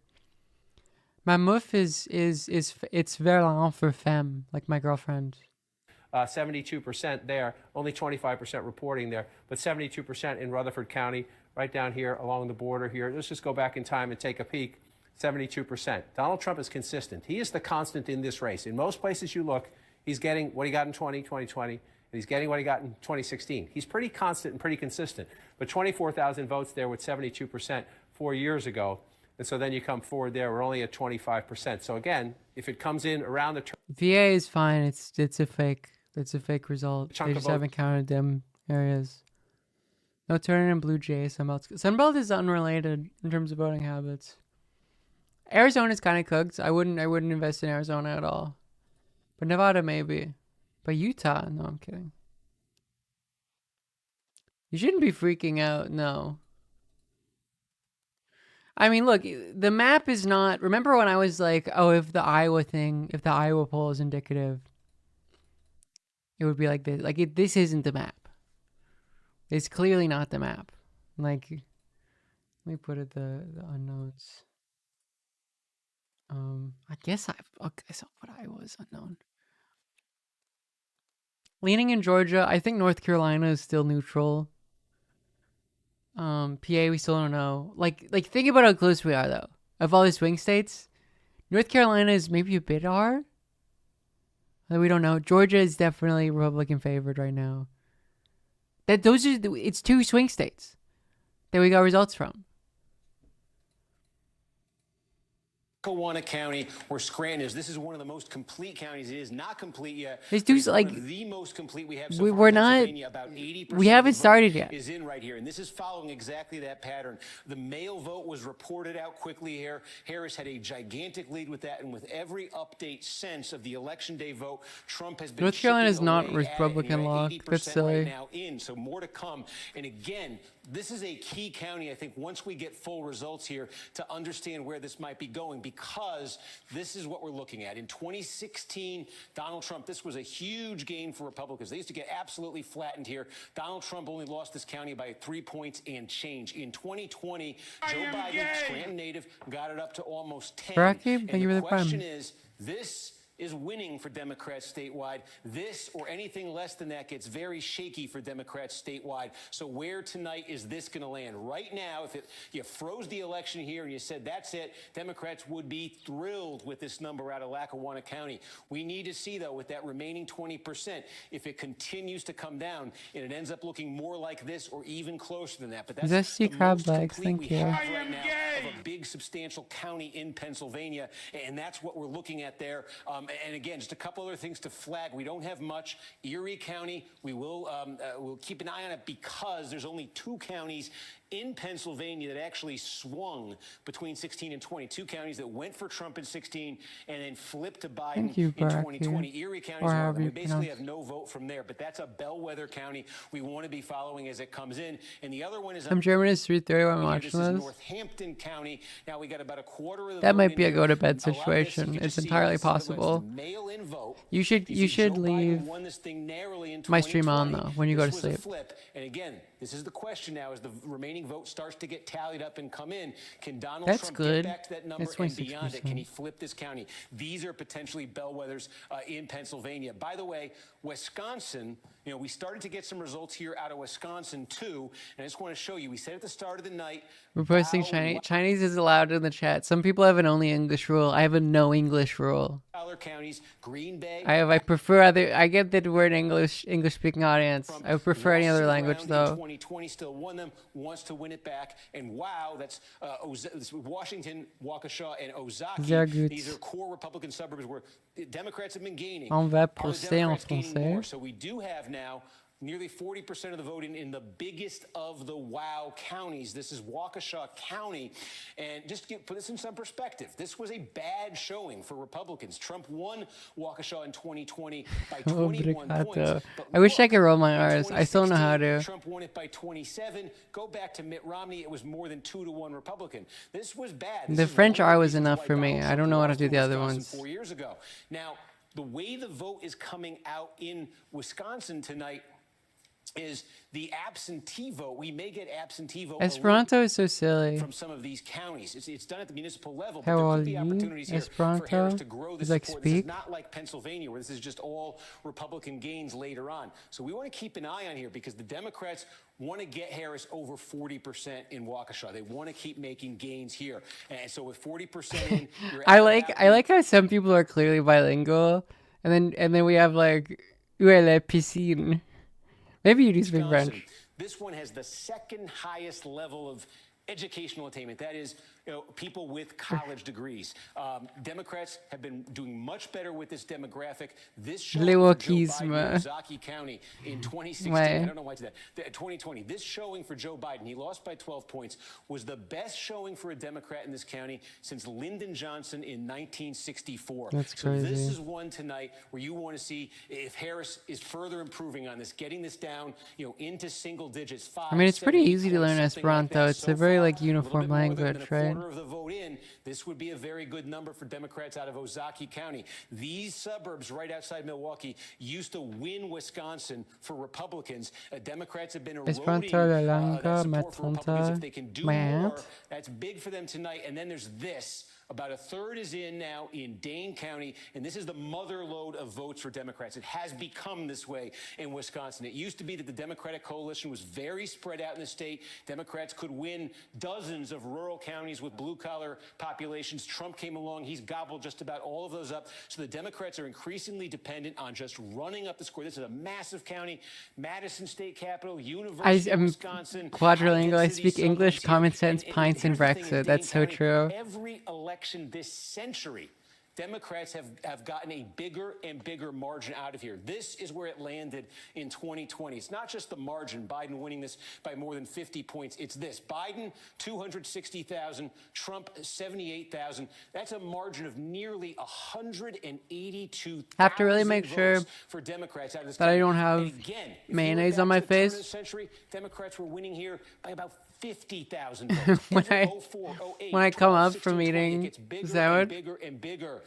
My meuf is it's Verlan for femme, like my girlfriend. 72% there, only 25% reporting there, but 72% in Rutherford County, right down here along the border here. Let's just go back in time and take a peek. 72%. Donald Trump is consistent. He is the constant in this race. In most places you look, he's getting what he got in 2020, and he's getting what he got in 2016. He's pretty constant and pretty consistent. But 24,000 votes there with 72% 4 years ago. And so then you come forward there, we're only at 25%. So again, if it comes in around the VA is fine. It's a fake. It's a fake result. They just haven't counted them areas. No turning in Blue Jay. Sunbelt is unrelated in terms of voting habits. Arizona's kind of cooked. I wouldn't invest in Arizona at all. But Nevada maybe. But Utah, no, I'm kidding. You shouldn't be freaking out. No. I mean, look, the map is not. Remember when I was like, oh, if the Iowa poll is indicative, it would be like this. Like, this isn't the map. It's clearly not the map. Like, let me put it the unknowns. I guess I'll put Iowa as unknown. Leaning in Georgia, I think North Carolina is still neutral. PA, we still don't know. Like think about how close we are, though. Of all the swing states, North Carolina is maybe a bit hard. We don't know. Georgia is definitely Republican favored right now. It's 2 swing states that we got results from. Lackawanna County, where Scranton is. This is one of the most complete counties. It is not complete yet. These dudes, like, one of the most complete we have so we're far in not. Pennsylvania. About 80% We haven't of the vote started yet. Is in right here, and this is following exactly that pattern. The mail vote was reported out quickly here. Harris had a gigantic lead with that, and with every update since of the election day vote, Trump has been. North Carolina is not away Republican lock. That's silly. right now in, so more to come. And again, this is a key county, I think, once we get full results here, to understand where this might be going, because this is what we're looking at. In 2016, Donald Trump, this was a huge gain for Republicans. They used to get absolutely flattened here. Donald Trump only lost this county by 3 points and change. In 2020, Joe Biden, Scranton native, got it up to almost 10. Rocky, thank you for the prime. The question is, this is winning for Democrats statewide. This or anything less than that gets very shaky for Democrats statewide. So where tonight is this going to land? Right now, if you froze the election here and you said that's it, Democrats would be thrilled with this number out of Lackawanna County. We need to see, though, with that remaining 20%, if it continues to come down and it ends up looking more like this or even closer than that. But that's Zesty the crab most legs, complete thank we you. have right now of a big, substantial county in Pennsylvania, and that's what we're looking at there. And again, just a couple other things to flag. We don't have much. Erie County, we'll keep an eye on it because there's only 2 counties in Pennsylvania that actually swung between 16 and 20. 2 counties that went for Trump in 16 and then flipped to Biden Thank you, in Barack, 2020. yeah. Erie County is Or one of however them. We you basically pronounce have no vote from there, but that's a bellwether county we want to be following as it comes in. And the other one is I'm German is 3:30 while I'm watching this is this. Northampton County. Now we got about a quarter of the That vote might in be a here. go to bed A lot of this situation. you can It's just see entirely some of it's possible. the mail-in vote. You should leave Won this thing narrowly in my stream on 2020. though when you go to This was a sleep. flip. And again, this is the question now as the remaining vote starts to get tallied up and come in. Can Donald That's Trump good. get back to that number It's and beyond it? Can 26%. he flip this county? These are potentially bellwethers in Pennsylvania. By the way, Wisconsin, we started to get some results here out of Wisconsin too. And I just want to show you, we said at the start of the night, We're posting Chinese. Chinese is allowed in the chat. Some people have an only English rule. I have a no English rule. counties, Green Bay. I prefer other. I get that we're an English speaking audience. I would prefer any other language In though. 2020 still won them, wants to win it back. And wow, that's Washington, Waukesha, and Ozaki. Sehr gut. These are core Republican suburbs where Democrats have been gaining. On va Are the pousser en Democrats gaining français. more? So we do have now nearly 40% of the vote in the biggest of the WOW counties. This is Waukesha County. And just to put this in some perspective, this was a bad showing for Republicans. Trump won Waukesha in 2020 by 21 points. Obrigado. But I wish I look, could roll my in R's. I still don't know how 2016, to. Trump won it by 27. Go back to Mitt Romney. It was more than 2-1 Republican. This was bad. This The is French one of R the was reasons enough why for me. Donald I Trump don't know how to lost do in the other Wisconsin ones. 4 years ago. Now, the way the vote is coming out in Wisconsin tonight is the absentee vote. We may get absentee vote Esperanto is so silly. from some of these counties. It's done at the municipal level, but How there are could be you? opportunities here for Esperanto? Harris to grow this Is like support. This is speak? not like Pennsylvania, where this is just all Republican gains later on. So we want to keep an eye on here because the Democrats want to get Harris over 40% in Waukesha. They want to keep making gains here. And so with 40% in, you're I at like how some people are clearly bilingual, and then we have like où est la piscine. Maybe you do speak French. This one has the second highest level of educational attainment. That is, people with college degrees. Democrats have been doing much better with this demographic. This showing for Joe Biden in Ozaki County in 2016. I don't know why I did that. 2020. This showing for Joe Biden, he lost by 12 points, was the best showing for a Democrat in this county since Lyndon Johnson in 1964. That's so this crazy. is one tonight where you want to see if Harris is further improving on this, getting this down, into single digits. 5, I mean, it's pretty 7, 8 easy to points, learn something like Esperanto. that. It's So a very far, like a little uniform bit more than language, a right? quarter of the vote in, this would be a very good number for Democrats out of Ozaki County. These suburbs right outside Milwaukee used to win Wisconsin for Republicans. Democrats have been eroding Esperanto la that langue support for Republicans. If matanta they can do mat. more, that's big for them tonight. And then there's this. About a third is in now in Dane County, and this is the mother lode of votes for Democrats. It has become this way in Wisconsin. It used to be that the Democratic coalition was very spread out in the state. Democrats could win dozens of rural counties with blue-collar populations. Trump came along. He's gobbled just about all of those up. So the Democrats are increasingly dependent on just running up the score. This is a massive county, Madison State Capital, University of I'm Wisconsin. quadrilingual. I speak high-density English, suburbs common here. sense, pints, and here's the thing is Brexit. Dane That's so County, true. Every election this century, Democrats have gotten a bigger and bigger margin out of here. This is where it landed in 2020. It's not just the margin, Biden winning this by more than 50 points. It's this. Biden, 260,000. Trump, 78,000. That's a margin of nearly 182,000 Have to really make sure votes for Democrats out of this that I country. don't have And again, if you mayonnaise look on my back to the turn of face. the century, Democrats were winning here by about 50,000 votes. When I- 04, 08, when I come 12, up from 16, 20, it eating gets bigger salad. and bigger and bigger.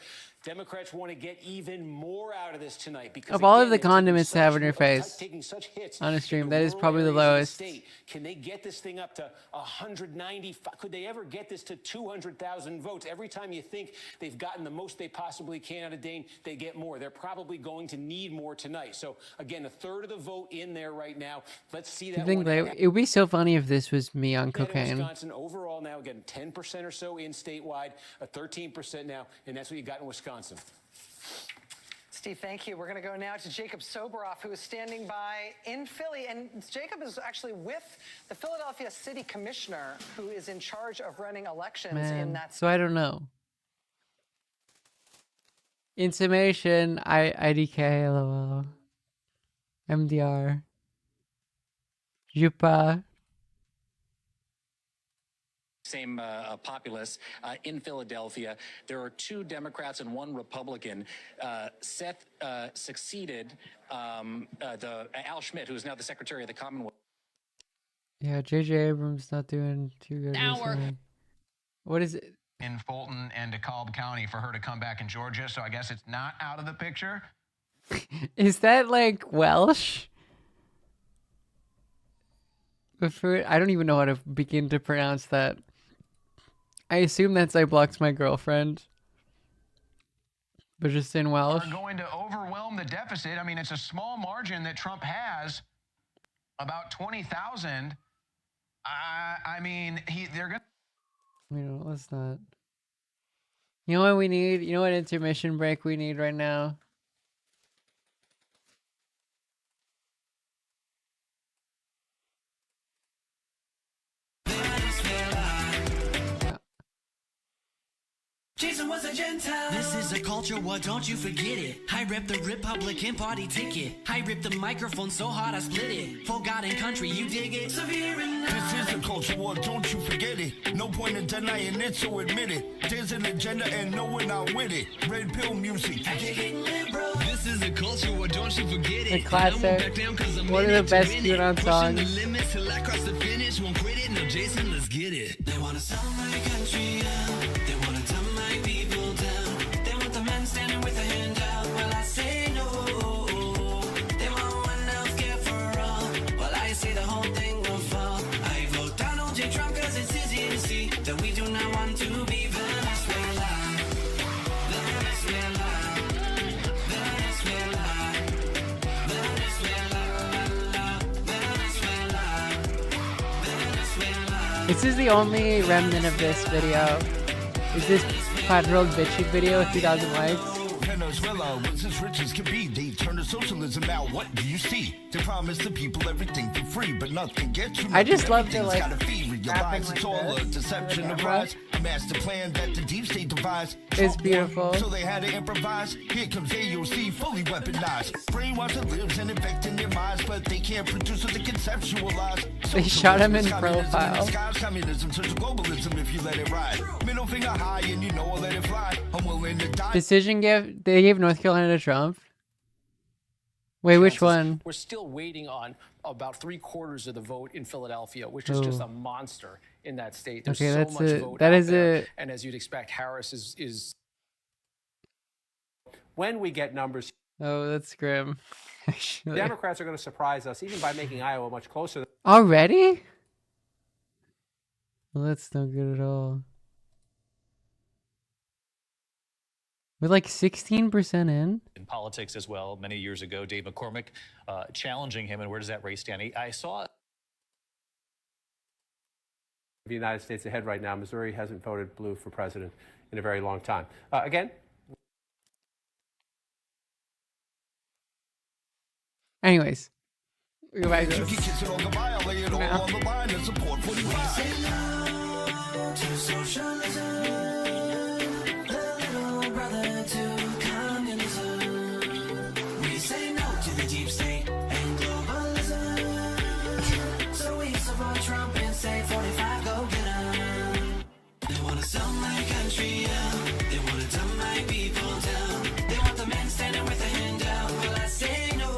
Democrats want to get even more out of this tonight because Of all of again, the they're taking condiments to have such on your face taking such hits on a in stream, the that is rural probably the areas of lowest. state. Can they get this thing up to 195? Could they ever get this to 200,000 votes? Every time you think they've gotten the most they possibly can out of Dane, they get more. They're probably going to need more tonight. So again, a third of the vote in there right now. Let's see I that think one. it would be so funny if this was me on In cocaine. Wisconsin overall now, again, 10% or so in statewide, a 13% now, and that's what you got in Wisconsin. Steve, thank you. We're going to go now to Jacob Soboroff, who is standing by in Philly. And Jacob is actually with the Philadelphia City Commissioner, who is in charge of running elections in Man, that so I don't know. In summation, IDK, LOL, MDR, Jupa. Same populace in Philadelphia. There are 2 Democrats and 1 Republican. Seth succeeded Al Schmidt, who is now the Secretary of the Commonwealth. Yeah, J.J. Abrams not doing too good recently. What is it? In Fulton and DeKalb County for her to come back in Georgia, so I guess it's not out of the picture. Is that like Welsh? I don't even know how to begin to pronounce that. I assume that's I blocked my girlfriend. But just in Welsh. Are going to overwhelm the deficit. I mean, it's a small margin that Trump has, about 20,000. I mean, they're going to... You know, let's not. You know what we need? You know what intermission break we need right now? Jason was a Gentile. This is a culture war, don't you forget it. I rep the Republican Party ticket. I rip the microphone so hard I split it. For God and country, you dig it? Severe enough. This is a culture war, don't you forget it. No point in denying it, so admit it. There's an agenda and no one out with it. Red pill music. This is a culture war, don't you forget it. The classic. One of the best QAnon songs. The limits till I cross the finish, won't quit it. No, Jason, let's get it. They wanna sell my country out. They wanna dumb my people down. They want the man standing with a hand out. Well, I say no. They want one healthcare for all. Well, I say the whole thing will fall. I vote Donald J. Trump cause it's easy to see that we do not want to be Venezuela. Venezuela. Venezuela. Venezuela. This is the only remnant of this video. Is this 5-year-old bitching video with 2,000 likes? Venezuela was as rich as could be. They turned to socialism. Now what do you see? They promise the people everything for free, but nothing gets you. I just love to Everything's like gotta be realized. like It's all a this. deception of rise. A master plan that the deep state devised. It's beautiful. So they had to improvise. Here comes AOC, fully weaponized. Brainwash that lives and infecting their minds, but they can't produce what they conceptualize. They shot him in Socialism is communism profile. disguise. Communism turns to globalism if you let it ride. Middle finger high and you know I'll let it fly. I'm willing to die. Decision they gave North Carolina to Trump. Wait, which one? We're still waiting on about 3/4 of the vote in Philadelphia, which is just Oh. a monster in that state. There's Okay, so that's much a- vote that out is there. a- And as you'd expect, Harris is When we get numbers, Oh, that's grim. Actually. Democrats are going to surprise us, even by making Iowa much closer. Already? Well, that's no good at all. We're like 16% in? In politics as well, many years ago, Dave McCormick challenging him, and where does that race stand? I saw The United States ahead right now. Missouri hasn't voted blue for president in a very long time. Again, Anyways. We go back to You can this. kiss it on the mile, lay it all Yeah. on the line and support 45. Say no to socialism, the little brother to communism. We say no to the deep state and globalism. So we support Trump and say 45, go get 'em. They wanna sell my country out. They wanna dumb my people down. They want the man standing with a hand out. Well, I say no.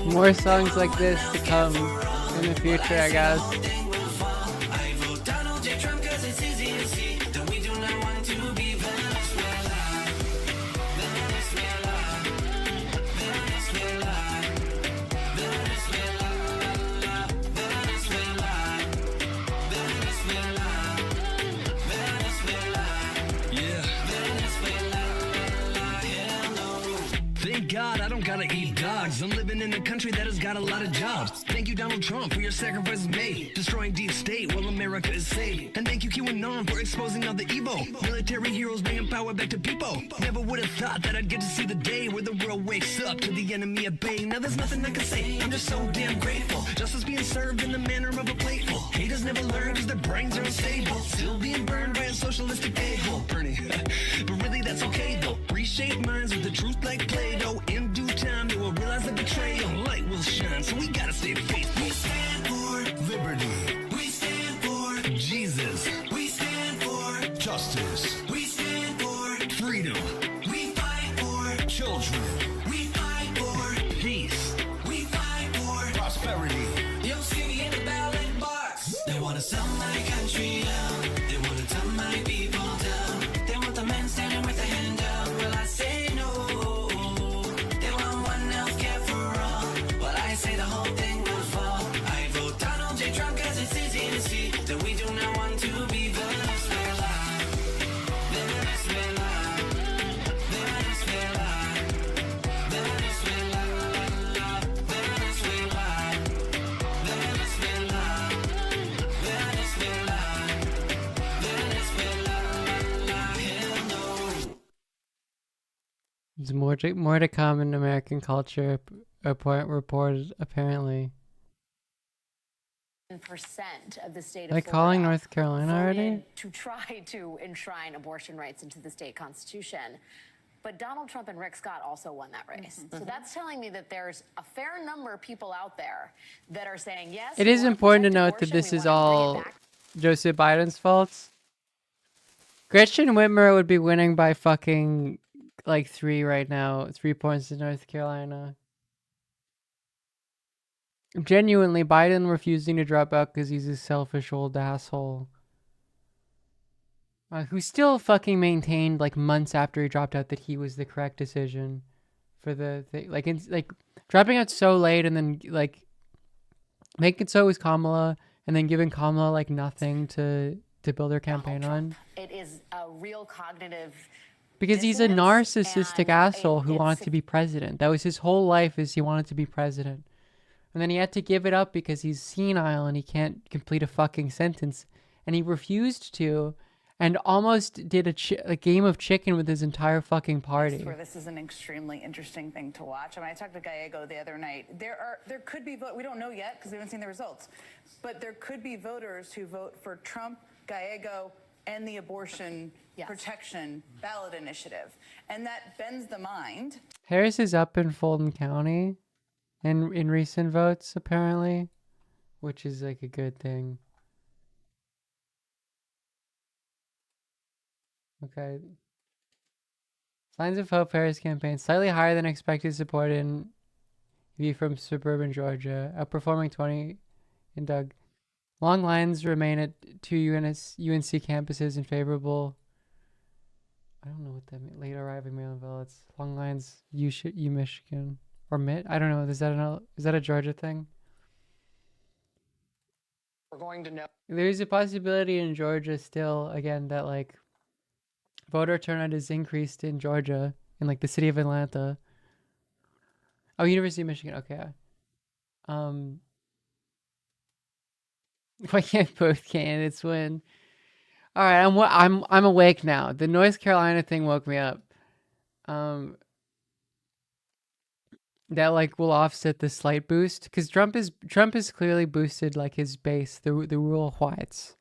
More songs like this to come in the future, I guess. I vote Donald J. Trump cause it's easy to see that we do not want to be Venezuela. gotta eat dogs. I'm living in a country that has got a lot of jobs. Thank you, Donald Trump, for your sacrifices made, destroying deep state while America is saved. And thank you, QAnon, for exposing all the evil. Military heroes bringing power back to people. Never would have thought that I'd get to see the day where the world wakes up to the enemy at bay. Now there's nothing I can say, I'm just so damn grateful. Justice being served in the manner of a plateful. Haters never learn because their brains are unstable. Still being burned by a socialistic a-hole, Bernie. But really that's okay though. Reshape minds with the truth like Play-Doh. In due time you will realize the betrayal. Light will shine, so we gotta stay faithful. We stand for liberty. We stand for Jesus. We stand for Justice. We stand for Freedom. We fight for Children. We fight for Peace. We fight for Prosperity. You'll see me in the ballot box. They wanna sell my country out. They wanna dumb my people down. They want the man standing with a hand out. Well, I say no. They want one healthcare for all. Well, I say the whole thing will fall. I vote Donald J. Trump cause it's easy to see that we do not want to be Venezuela. Venezuela. Venezuela. Venezuela. Venezuela. Venezuela. Venezuela. Venezuela. Hell no. There's more to come in American culture. Reported apparently. Percent of the state Are of they calling Florida North Carolina already? voted to try to enshrine abortion rights into the state constitution. But Donald Trump and Rick Scott also won that race. So that's telling me that there's a fair number of people out there that are saying, yes, It we is wanna important to protect note that abortion, this we is wanna bring it all back. Joseph Biden's fault. Gretchen Whitmer would be winning by fucking like 3 right now. 3 points to North Carolina. Genuinely, Biden refusing to drop out because he's a selfish old asshole. Who still fucking maintained like months after he dropped out that he was the correct decision for the thing. Like dropping out so late and then like making it so it was Kamala and then giving Kamala like nothing to build her campaign on. It is a real cognitive Because he's a dissonance, narcissistic and asshole who it's wanted to be president. That was his whole life, is he wanted to be president. And then he had to give it up because he's senile and he can't complete a fucking sentence. And he refused to and almost did a game of chicken with his entire fucking party. Where this is an extremely interesting thing to watch. I mean, I talked to Gallego the other night. There could be we don't know yet because we haven't seen the results, but there could be voters who vote for Trump, Gallego, and the abortion protection ballot initiative, and that bends the mind. Harris is up in Fulton County in recent votes, apparently, which is like a good thing. Okay. Signs of Hope Harris campaign. Slightly higher than expected support in view from suburban Georgia. Outperforming 20 in Doug. Long lines remain at 2 UNC campuses in favorable. I don't know what that means. Late arriving mail-in ballots. Long lines, U Michigan. Or Mitt? I don't know. Is that a Georgia thing? We're going to know. There's a possibility in Georgia still, again, that like voter turnout is increased in Georgia, in like the city of Atlanta. Oh, University of Michigan. Okay. Why can't both candidates win? All right, I'm awake now. The North Carolina thing woke me up. That like will offset the slight boost because Trump has clearly boosted like his base, the rural whites.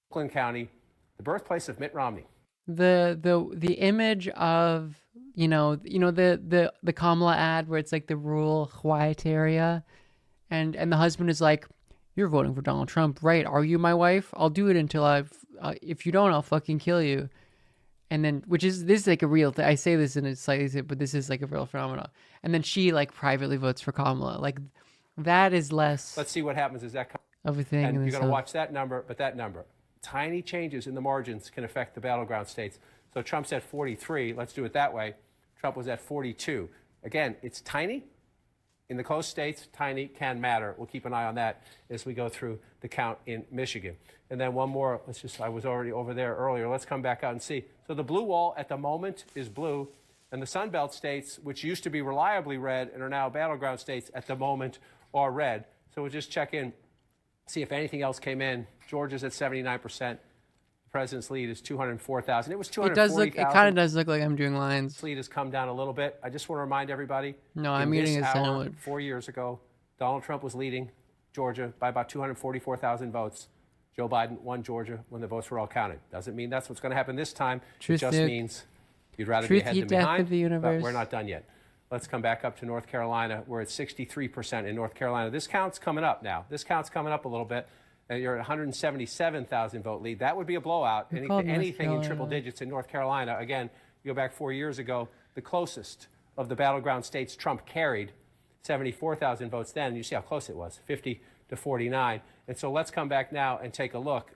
Oakland County, the birthplace of Mitt Romney. The image of the Kamala ad where it's like the rural white area, and the husband is like, "You're voting for Donald Trump, right? Are you my wife? I'll do it until if you don't, I'll fucking kill you." And then, this is like a real thing. I say this in a slightly, but this is like a real phenomenon. And then she like privately votes for Kamala. Like that is less. Let's see what happens as that of a thing. And in you're the going to South. watch that number, but that number. Tiny changes in the margins can affect the battleground states. So Trump's at 43. Let's do it that way. Trump was at 42. Again, it's tiny. In the close states, tiny can matter. We'll keep an eye on that as we go through the count in Michigan. And then one more. I was already over there earlier. Let's come back out and see. So the blue wall at the moment is blue, and the Sun Belt states, which used to be reliably red and are now battleground states at the moment, are red. So we'll just check in, see if anything else came in. Georgia's at 79%. The president's lead is 204,000. It was 240,000. It kind of does look like I'm doing lines. Lead has come down a little bit. I just want to remind everybody. No, I'm eating a sandwich. 4 years ago, Donald Trump was leading Georgia by about 244,000 votes. Joe Biden won Georgia when the votes were all counted. Doesn't mean that's what's going to happen this time. Truth, it just Duke. means you'd rather Truth, be ahead ye than death behind. of the universe. But we're not done yet. Let's come back up to North Carolina. We're at 63% in North Carolina. This count's coming up now. This count's coming up a little bit. And you're at 177,000 vote lead. That would be a blowout. Anything in triple digits in North Carolina. Again, you go back 4 years ago, the closest of the battleground states Trump carried, 74,000 votes then. You see how close it was, 50 to 49. And so let's come back now and take a look.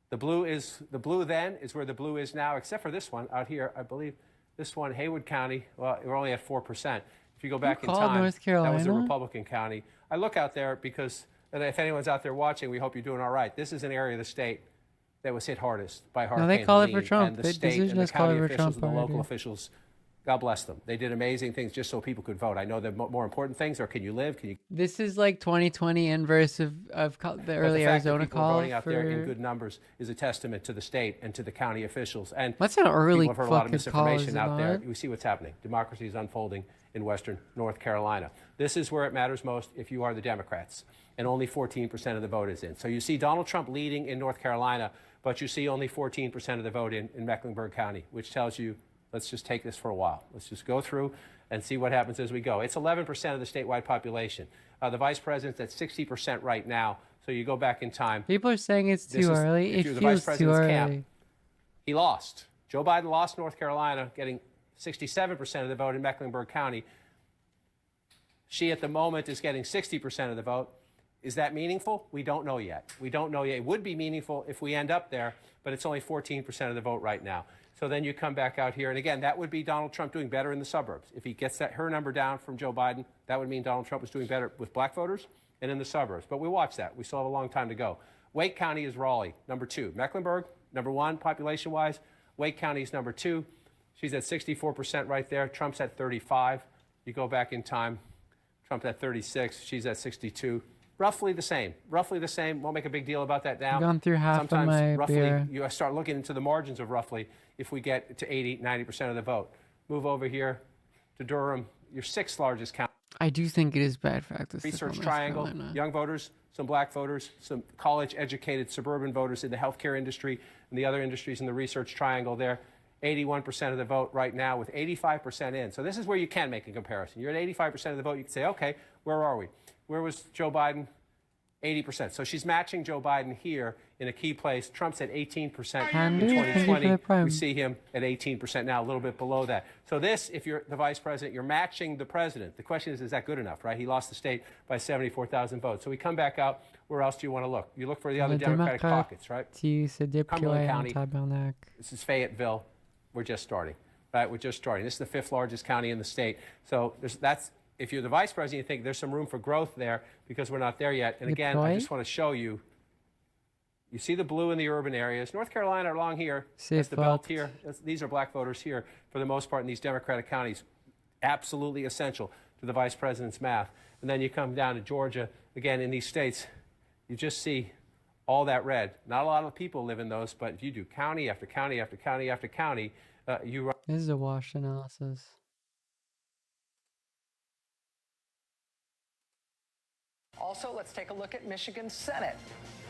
The blue then is where the blue is now, except for this one out here, I believe. This one, Haywood County, well, we're only at 4%. If you go back in time, North that was a Carolina? Republican county. I look out there because, and if anyone's out there watching, we hope you're doing all right. This is an area of the state that was hit hardest by Hurricane No, they call it for Helene, Trump. and the The state decision and the is called county for officials Trump and the local already. officials, God bless them. They did amazing things just so people could vote. I know the more important things are, can you live? Can you? This is like 2020 inverse of the early the fact that Arizona people are call voting out there in for. good numbers is a testament to the state and to the county officials. And That's an early people have heard a lot of fucking call, misinformation is it out there. not? We see what's happening. Democracy is unfolding in Western North Carolina. This is where it matters most if you are the Democrats. And only 14% of the vote is in. So you see Donald Trump leading in North Carolina, but you see only 14% of the vote in Mecklenburg County, which tells you, let's just take this for a while. Let's just go through and see what happens as we go. It's 11% of the statewide population. The vice president's at 60% right now. So you go back in time. People are saying it's too early. If It you're the vice feels too president's early. camp, he lost. Joe Biden lost North Carolina, getting 67% of the vote in Mecklenburg County. She, at the moment, is getting 60% of the vote. Is that meaningful? We don't know yet. We don't know yet. It would be meaningful if we end up there, but it's only 14% of the vote right now. So then you come back out here, and again, that would be Donald Trump doing better in the suburbs. If he gets her number down from Joe Biden, that would mean Donald Trump was doing better with black voters and in the suburbs. But we watch that. We still have a long time to go. Wake County is Raleigh, number 2. Mecklenburg, number 1 population-wise. Wake County is number 2. She's at 64% right there. Trump's at 35. You go back in time, Trump's at 36. She's at 62. Roughly the same. Roughly the same. Won't make a big deal about that now. I've gone through half of Sometimes my roughly, beer. you start looking into the margins of roughly if we get to 80, 90% of the vote. Move over here to Durham, your 6th largest county. I do think it is bad practice. to Research call North triangle, Carolina. young voters, some black voters, some college-educated suburban voters in the healthcare industry and the other industries in the research triangle there. 81% of the vote right now with 85% in. So this is where you can make a comparison. You're at 85% of the vote. You can say, okay, where are we? Where was Joe Biden? 80%. So she's matching Joe Biden here in a key place. Trump's at 18% in 2020. We see him at 18% now, a little bit below that. So this, if you're the vice president, you're matching the president. The question is that good enough, right? He lost the state by 74,000 votes. So we come back out. Where else do you want to look? You look for the other Democratic pockets, right? Cumberland County. This is Fayetteville. We're just starting, right? We're just starting. This is the 5th largest county in the state. So that's, if you're the vice president, you think there's some room for growth there because we're not there yet. And again, I just want to show you, you see the blue in the urban areas. North Carolina along here, that's the belt here. These are black voters here for the most part in these Democratic counties. Absolutely essential to the vice president's math. And then you come down to Georgia. Again, in these states, you just see all that red. Not a lot of people live in those, but if you do county after county after county after county, you run. This is a wash analysis. Also, let's take a look at Michigan Senate.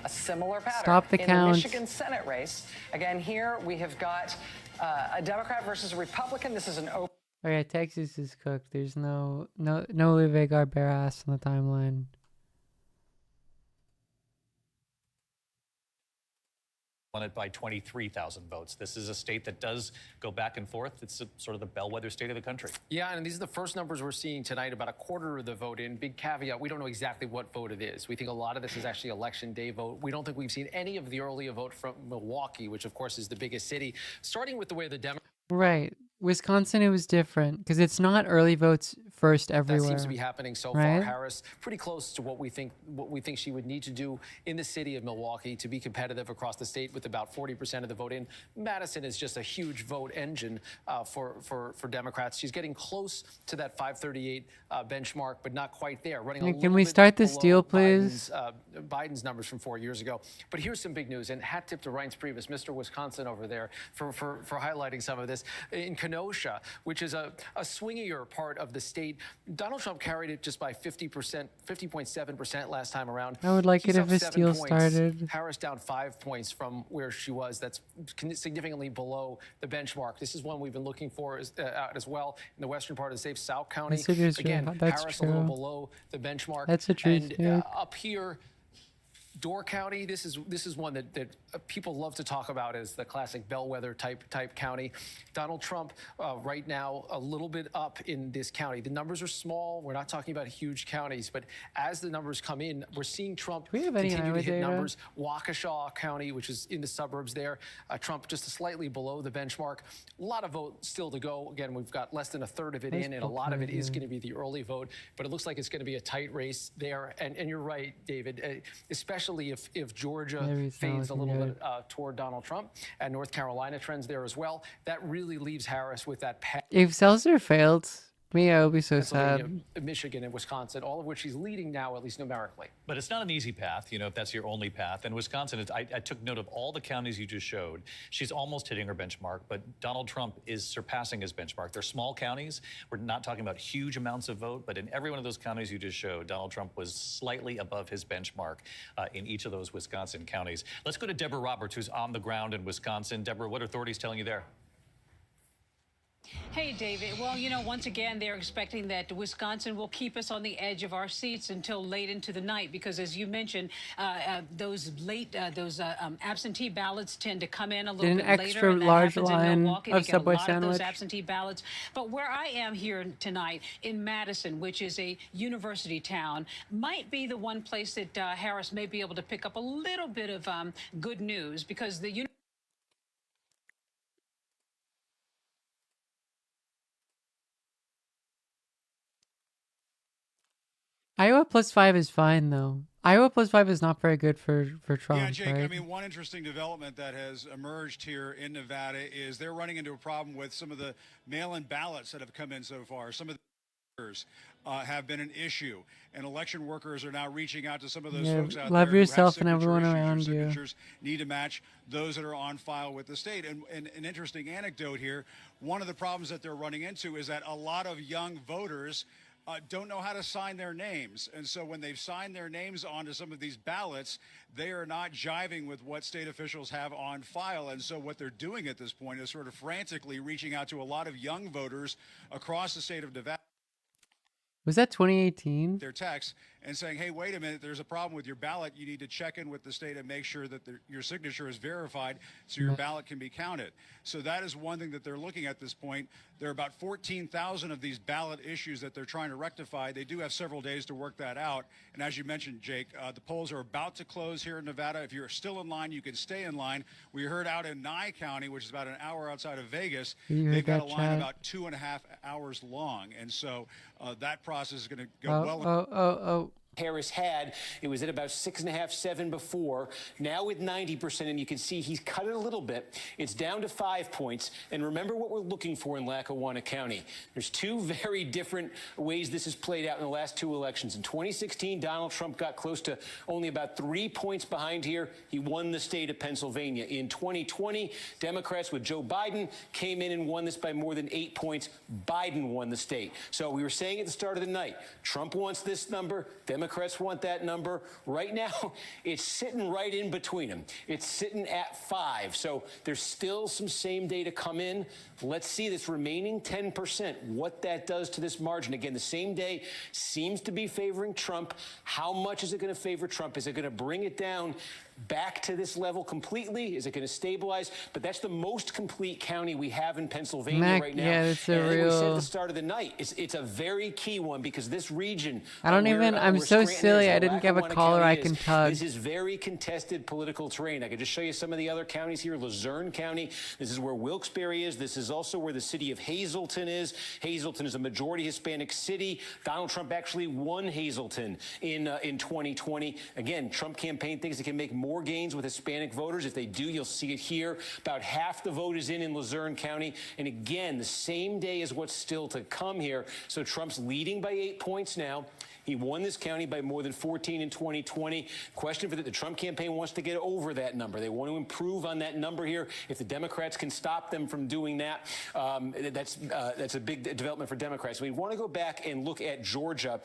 A similar pattern. Stop the in count. the Michigan Senate race. Again, here we have got a Democrat versus a Republican. This is an open. Okay, Texas is cooked. There's no Olivier Garbera on the timeline. Won it by 23,000 votes. This is a state that does go back and forth. It's sort of the bellwether state of the country. Yeah, and these are the first numbers we're seeing tonight, about a quarter of the vote in. Big caveat, we don't know exactly what vote it is. We think a lot of this is actually election day vote. We don't think we've seen any of the earlier vote from Milwaukee, which of course is the biggest city. Starting with the way the Democrats. Right. Wisconsin, it was different because it's not early votes first That everywhere. seems to be happening so right? far. Harris pretty close to what we think she would need to do in the city of Milwaukee to be competitive across the state with about 40% of the vote in. Madison is just a huge vote engine for Democrats. She's getting close to that 538 benchmark, but not quite there. Running a Hey, little can we bit start this below deal, please? Biden's numbers from 4 years ago. But here's some big news, and hat tip to Reince Priebus, Mr. Wisconsin over there, for highlighting some of this. In Kenosha, which is a swingier part of the state, Donald Trump carried it just by 50%, 50.7% last time around. I would like He's it up if this 7 deal points. started. Harris down 5 points from where she was. That's significantly below the benchmark. This is one we've been looking for as well in the western part of the state, South County. Yes, it is true. Again, That's Harris true. a little below the benchmark. That's a truth, And dude. up here, Door County, this is one that people love to talk about as the classic bellwether type county. Donald Trump right now a little bit up in this county. The numbers are small. We're not talking about huge counties, but as the numbers come in, we're seeing Trump we have any continue to highway hit data? numbers. Waukesha County, which is in the suburbs there, Trump just slightly below the benchmark. A lot of vote still to go. Again, we've got less than a third of it Nice in, and a lot of it is book, going to be the early vote, but it looks like it's going to be a tight race there. And you're right, David, especially if Georgia Maybe it's not fades a looking little good. bit toward Donald Trump, and North Carolina trends there as well. That really leaves Harris with that path. If Seltzer failed, me, I would be so Pennsylvania, sad. Michigan, and Wisconsin, all of which he's leading now, at least numerically. But it's not an easy path, you know, if that's your only path. And Wisconsin, I took note of all the counties you just showed. She's almost hitting her benchmark, but Donald Trump is surpassing his benchmark. They're small counties. We're not talking about huge amounts of vote, but in every one of those counties you just showed, Donald Trump was slightly above his benchmark in each of those Wisconsin counties. Let's go to Deborah Roberts, who's on the ground in Wisconsin. Deborah, what are authorities telling you there? Hey, David. Well, you know, once again, they're expecting that Wisconsin will keep us on the edge of our seats until late into the night, because, as you mentioned, those absentee ballots tend to come in a little An bit extra later. And that large happens in line Milwaukee. of They get a Subway lot of those sandwich. absentee ballots. But where I am here tonight in Madison, which is a university town, might be the one place that Harris may be able to pick up a little bit of good news, because the Iowa +5 is fine though. Iowa +5 is not very good for Trump. Yeah, Jake, right? I mean, one interesting development that has emerged here in Nevada is they're running into a problem with some of the mail-in ballots that have come in so far. Some of the have been an issue, and election workers are now reaching out to some of those Yeah, folks out love there yourself who and have signature everyone issues. around Your you. signatures need to match those that are on file with the state. And an interesting anecdote here, one of the problems that they're running into is that a lot of young voters don't know how to sign their names. And so when they've signed their names onto some of these ballots, they are not jiving with what state officials have on file. And so what they're doing at this point is sort of frantically reaching out to a lot of young voters across the state of Nevada. Was that 2018? Their text and saying, hey, wait a minute, there's a problem with your ballot. You need to check in with the state and make sure that your signature is verified so your ballot can be counted. So that is one thing that they're looking at this point. There are about 14,000 of these ballot issues that they're trying to rectify. They do have several days to work that out. And as you mentioned, Jake, the polls are about to close here in Nevada. If you're still in line, you can stay in line. We heard out in Nye County, which is about an hour outside of Vegas, You heard they've got a that, line Chad? about 2.5 hours long. And so that process is going to go Oh. Harris had. It was at about 6.5, 7 before. Now with 90%, and you can see he's cut it a little bit. It's down to 5 points. And remember what we're looking for in Lackawanna County. There's two very different ways this has played out in the last two elections. In 2016, Donald Trump got close to only about 3 points behind here. He won the state of Pennsylvania. In 2020, Democrats with Joe Biden came in and won this by more than 8 points. Biden won the state. So we were saying at the start of the night, Trump wants this number, Democrats want that number. Right now, it's sitting right in between them. It's sitting at 5. So there's still some same day to come in. Let's see this remaining 10%, what that does to this margin. Again, the same day seems to be favoring Trump. How much is it going to favor Trump? Is it going to bring it down back to this level completely? Is it going to stabilize? But that's the most complete county we have in Pennsylvania right now. Yeah, it's a and I think we said at real. the start of the night, it's a very key one because this region. I don't where, even. I'm where so Scranton silly. is, I where didn't have a Lackawanna collar County I can tug. This is very contested political terrain. I could just show you some of the other counties here. Luzerne County. This is where Wilkes-Barre is. This is also where the city of Hazleton is. Hazleton is a majority Hispanic city. Donald Trump actually won Hazleton in 2020. Again, Trump campaign thinks it can make more gains with Hispanic voters. If they do, you'll see it here. About half the vote is in Luzerne County. And again, the same day is what's still to come here. So Trump's leading by 8 points now. He won this county by more than 14 in 2020. Question for the Trump campaign wants to get over that number. They want to improve on that number here. If the Democrats can stop them from doing that, that's a big development for Democrats. We want to go back and look at Georgia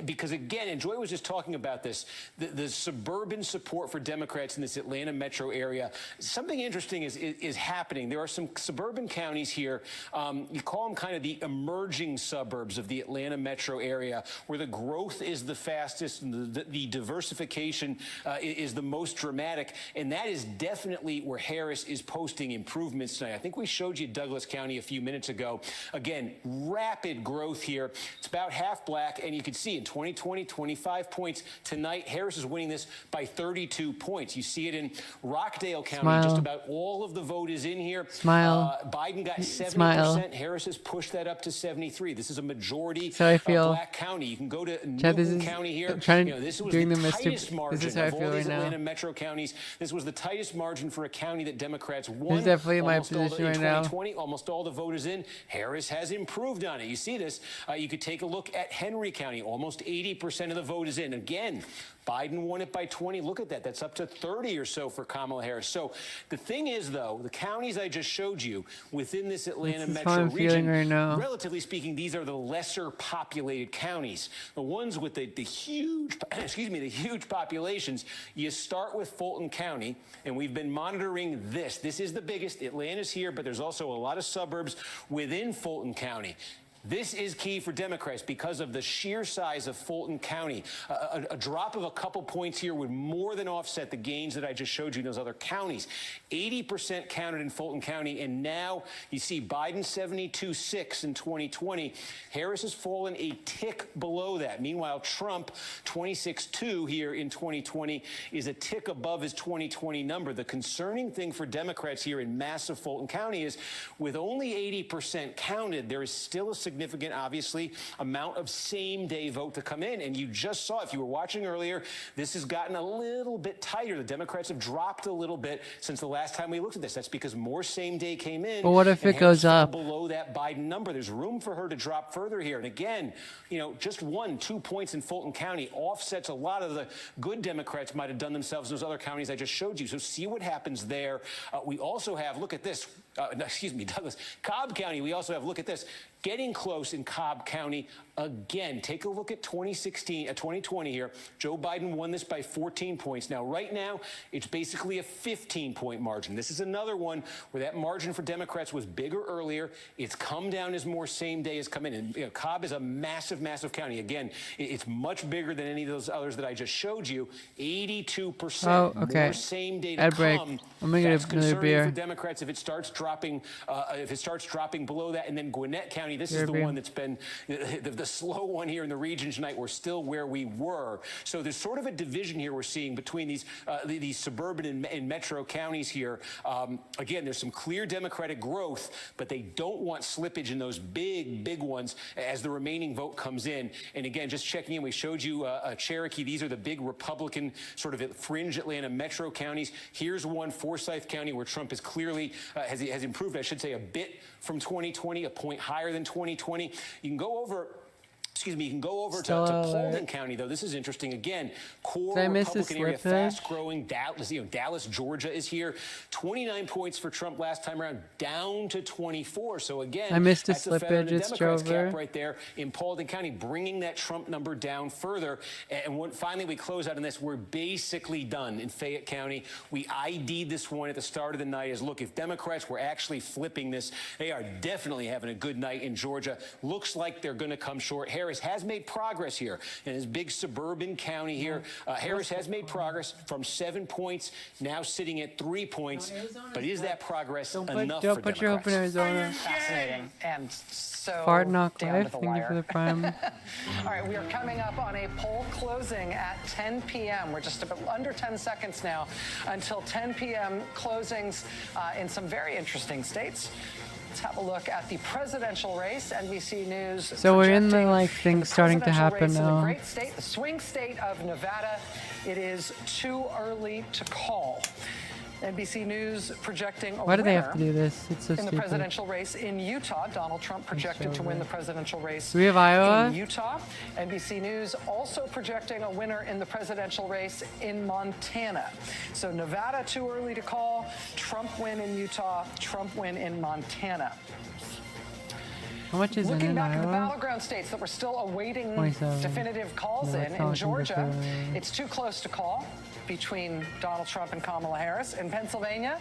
because, again, and Joy was just talking about this, the suburban support for Democrats in this Atlanta metro area. Something interesting is happening. There are some suburban counties here. You call them kind of the emerging suburbs of the Atlanta metro area, where the growth is the fastest and the diversification is the most dramatic. And that is definitely where Harris is posting improvements tonight. I think we showed you Douglas County a few minutes ago. Again, rapid growth here. It's about half black. And you can see in 2020, 25 points. Tonight, Harris is winning this by 32 points. You see it in Rockdale County. Smile. Just about all of the vote is in here. Smile. Biden got 70%. Smile. Harris has pushed that up to 73. This is a majority So I feel. black county. You can go to Chad, this Newton is- County here. I'm trying- You know, this was doing the the Mr. tightest margin This is how I of all feel these right now. Atlanta metro counties. This was the tightest margin for a county that Democrats won. This is definitely my Almost all position in right now. 2020, almost all the vote is in. Harris has improved on it. You see this. You could take a look at Henry County. Almost 80% of the vote is in. Again, Biden won it by 20. Look at that. That's up to 30 or so for Kamala Harris. So the thing is, though, the counties I just showed you within this Atlanta This is metro how I'm region, feeling right now. relatively speaking, these are the lesser populated counties. The ones with the huge, the huge populations. You start with Fulton County, and we've been monitoring this. This is the biggest. Atlanta's here, but there's also a lot of suburbs within Fulton County. This is key for Democrats because of the sheer size of Fulton County. A drop of a couple points here would more than offset the gains that I just showed you in those other counties. 80% counted in Fulton County, and now you see Biden 72.6 in 2020. Harris has fallen a tick below that. Meanwhile, Trump 26.2 here in 2020 is a tick above his 2020 number. The concerning thing for Democrats here in massive Fulton County is with only 80% counted, there is still a significant, obviously, amount of same-day vote to come in. And you just saw, if you were watching earlier, this has gotten a little bit tighter. The Democrats have dropped a little bit since the last time we looked at this. That's because more same-day came in. But what if and it Harris goes fell up? below that Biden number? There's room for her to drop further here. And again, you know, just 1-2 points in Fulton County offsets a lot of the good Democrats might have done themselves in those other counties I just showed you. So see what happens there. We also have, look at this, Douglas, Cobb County. We also have, look at this, getting close in Cobb County again. Take a look at 2020 here. Joe Biden won this by 14 points. Now, right now, it's basically a 15-point margin. This is another one where that margin for Democrats was bigger earlier. It's come down as more same day has come in. And you know, Cobb is a massive, massive county. Again, it's much bigger than any of those others that I just showed you. 82% Oh, okay. more same day to Ad break. come. I'm gonna get That's another concerning beer. for Democrats if it starts dropping below that. And then Gwinnett County, this Beer, is the beer. one that's been the slow one here in the region tonight. We're still where we were. So there's sort of a division here we're seeing between these suburban and metro counties here. Again, there's some clear Democratic growth, but they don't want slippage in those big ones as the remaining vote comes in. And again, just checking in, we showed you Cherokee. These are the big Republican sort of fringe Atlanta metro counties. Here's one, Forsyth County, where Trump is clearly has improved, I should say, a bit from 2020, a point higher than 2020. You can go over to Paulding County, though. This is interesting. Again, core Did I miss Republican the area, slip there? fast-growing. Dallas, Georgia is here. 29 points for Trump last time around, down to 24. So again, I missed a that's a feather in slippage. the It's Democrats' Jover. cap right there in Paulding County, bringing that Trump number down further. And when finally we close out on this, we're basically done in Fayette County. We ID'd this one at the start of the night as, look, if Democrats were actually flipping this, they are definitely having a good night in Georgia. Looks like they're going to come short. Harris Harris has made progress here in his big suburban county here. Harris has made progress from 7 points, now sitting at 3 points. But is that progress enough Don't for put your hope in Democrats? Arizona. Fascinating. And so Fart Knock down Life, to the thank you for wire. the prime. All right, we are coming up on a poll closing at 10 p.m. We're just about under 10 seconds now until 10 p.m. closings in some very interesting states. Let's have a look at the presidential race. NBC News. So we're in the projecting like things starting to presidential happen race in the now. great state, the swing state of Nevada. It is too early to call. NBC News projecting a Why do they have winner to do this? It's so in the stupid. presidential race in Utah. Donald Trump projected to win the presidential race Do we have Iowa? in Utah. NBC News also projecting a winner in the presidential race in Montana. So Nevada too early to call. Trump win in Utah. Trump win in Montana. How much is Looking in back at the Iowa? battleground states that we're still awaiting 27. definitive calls No, in it's not looking Georgia, good. it's too close to call between Donald Trump and Kamala Harris. In Pennsylvania,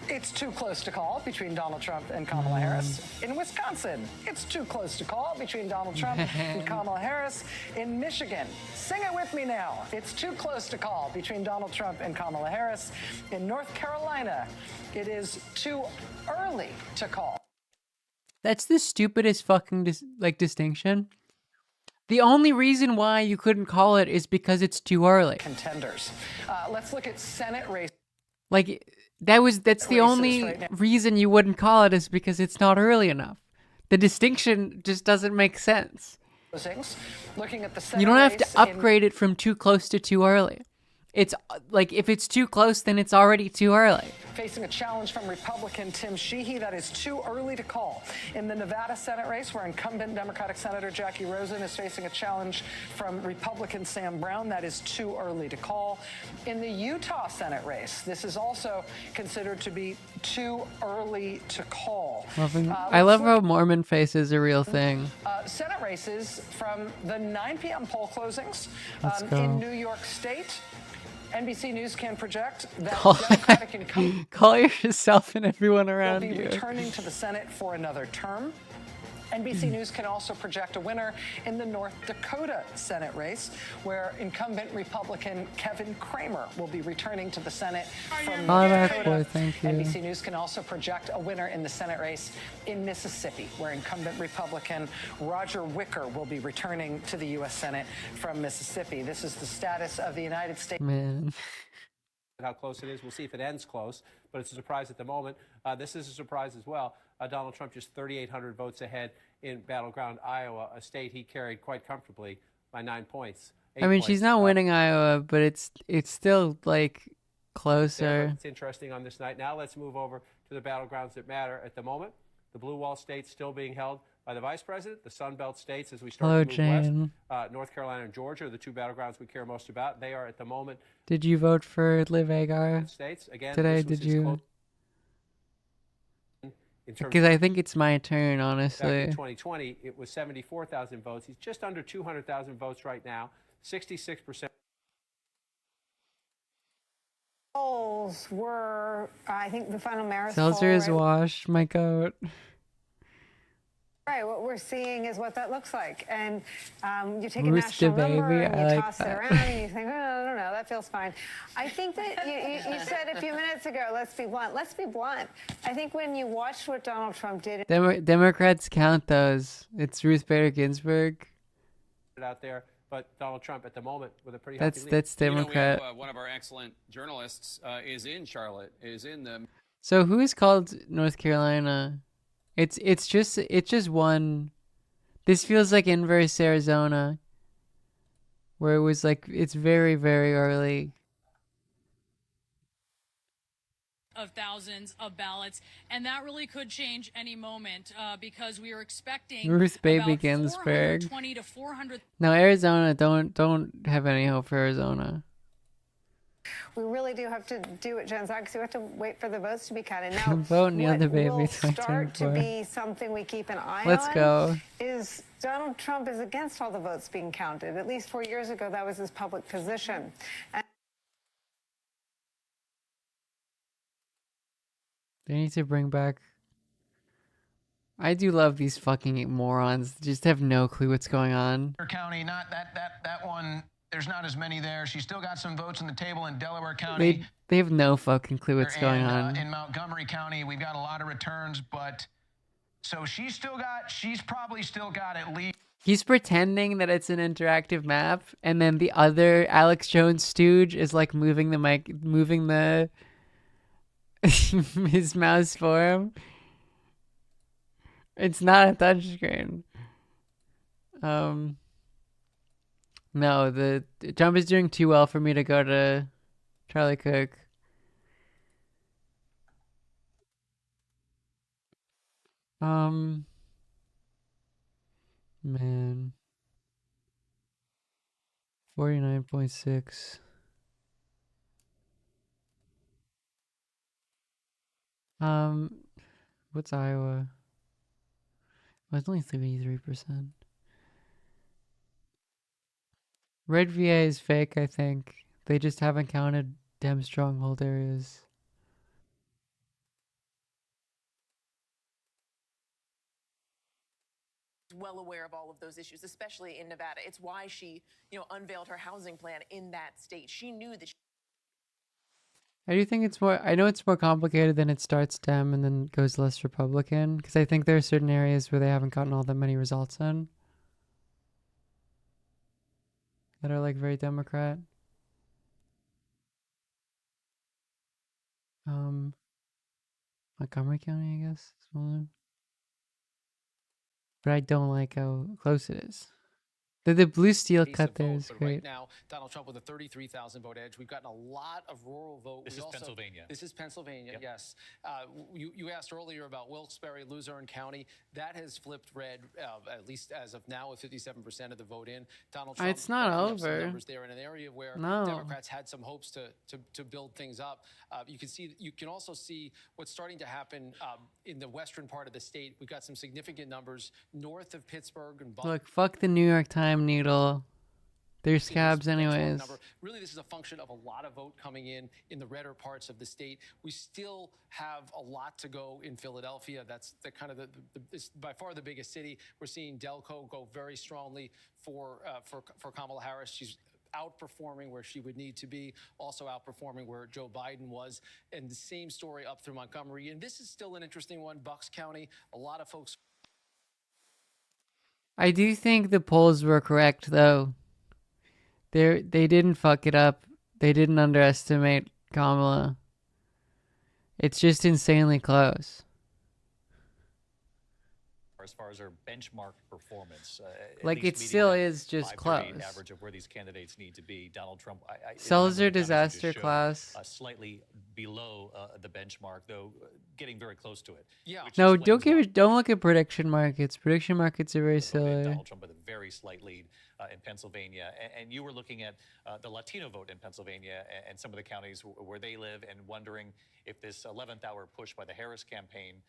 it's too close to call between Donald Trump and Kamala Harris. In Wisconsin, it's too close to call between Donald Trump and Kamala Harris. In Michigan, sing it with me now. It's too close to call between Donald Trump and Kamala Harris. In North Carolina, it is too early to call. That's the stupidest fucking distinction. The only reason why you couldn't call it is because it's too early. Contenders. Let's look at Senate race. Like that's the only right now. reason you wouldn't call it is because it's not early enough. The distinction just doesn't make sense. Closings. Looking at the Senate You don't have race to upgrade it from too close to too early. It's like if it's too close, then it's already too early. Facing a challenge from Republican Tim Sheehy that is too early to call. In the Nevada Senate race, where incumbent Democratic Senator Jackie Rosen is facing a challenge from Republican Sam Brown, that is too early to call. In the Utah Senate race, this is also considered to be too early to call. I love how Mormon face is a real thing. Senate races from the 9 p.m. poll closings Let's go. in New York State. NBC News can project that Call, Democratic incumbent call yourself and everyone will around be you. returning to the Senate for another term. NBC News can also project a winner in the North Dakota Senate race, where incumbent Republican Kevin Cramer will be returning to the Senate from Bye, North back, Dakota. boy, thank you. NBC News can also project a winner in the Senate race in Mississippi, where incumbent Republican Roger Wicker will be returning to the U.S. Senate from Mississippi. This is the status of the United States. Man. How close it is. We'll see if it ends close, but it's a surprise at the moment. This is a surprise as well. Donald Trump just 3,800 votes ahead in battleground Iowa, a state he carried quite comfortably by 9 points. I mean, she's not winning Iowa, but it's still like closer. It's interesting on this night. Now let's move over to the battlegrounds that matter at the moment. The blue wall states still being held by the vice president. The Sun Belt states, as we start Hello, to move Jane. west, North Carolina and Georgia are the two battlegrounds we care most about. They are at the moment Did you vote for Liv Agar states. Again, today? this was Did his you? close in terms Because I think it's my turn, back honestly. in 2020, it was 74,000 votes. He's just under 200,000 votes right now. 66%. Polls were, I think, the final Marist Seltzer is poll, right? washed. My goat. Right, what we're seeing is what that looks like. And you take Rooster a national number baby, and I you like toss that. it around and you think, oh, I don't know, that feels fine. I think that you said a few minutes ago, let's be blunt. Let's be blunt. I think when you watched what Donald Trump did. Democrats count those. It's Ruth Bader Ginsburg. Out there, but Donald Trump at the moment with a pretty healthy lead. That's Democrat. We have, one of our excellent journalists is in Charlotte, is in the. So who is called North Carolina? It's just one. This feels like inverse Arizona, where it was like it's very, very early. Of thousands of ballots, and that really could change any moment because we are expecting Ruth Baby about Ginsburg. 420 to 400. No, Arizona, don't have any hope for Arizona. We really do have to do what Jen said, because we have to wait for the votes to be counted. Now, Vote Neil the Baby. will 2024. start to be something we keep an eye Let's on. go. Is Donald Trump is against all the votes being counted. At least 4 years ago, that was his public position. And They need to bring back. I do love these fucking morons. They just have no clue what's going on. County, not that one. There's not as many there. She's still got some votes on the table in Delaware County. They have no fucking clue what's going and, on. In Montgomery County, we've got a lot of returns, but so she's probably still got at least. He's pretending that it's an interactive map, and then the other Alex Jones stooge is like moving the his mouse for him. It's not a touchscreen. No, the Trump is doing too well for me to go to Charlie Cook. Man. 49.6. What's Iowa? Oh, it's only 33%. Red VA is fake, I think. They just haven't counted Dem stronghold areas. Well aware of all of those issues, especially in Nevada. It's why she, unveiled her housing plan in that state. She knew that. I do think it's more, I know it's more complicated than it starts Dem and then goes less Republican, because I think there are certain areas where they haven't gotten all that many results in that are like very Democrat. Montgomery County, I guess, is one. But I don't like how close it is. The blue steel cut there is great. Right now, Donald Trump with a 33,000 vote edge. We've gotten a lot of rural vote. This is Pennsylvania. This is Pennsylvania, yes. You asked earlier about Wilkes-Barre, Luzerne County. That has flipped red, at least as of now, with 57% of the vote in. Donald Trump. It's not over. Some numbers there in an area where Democrats had some hopes to build things up. You can also see what's starting to happen in the western part of the state. We've got some significant numbers north of Pittsburgh and Look, fuck the New York Times needle. They're scabs anyways. Really, this is a function of a lot of vote coming in the redder parts of the state. We still have a lot to go in Philadelphia. That's by far the biggest city. We're seeing Delco go very strongly for Kamala Harris. She's outperforming where she would need to be, also outperforming where Joe Biden was. And the same story up through Montgomery. And this is still an interesting one. Bucks County, a lot of folks. I do think the polls were correct, though. They didn't fuck it up. They didn't underestimate Kamala. It's just insanely close. As far as her benchmark performance, like it still is just close. Average of where these candidates need to be. Donald Trump, Selzer disaster class. Slightly below the benchmark, though, getting very close to it. Yeah. No, don't look at prediction markets. Prediction markets are very silly. Donald Trump with a very slight lead in Pennsylvania, and you were looking at the Latino vote in Pennsylvania and some of the counties where they live, and wondering if this 11th hour push by the Harris campaign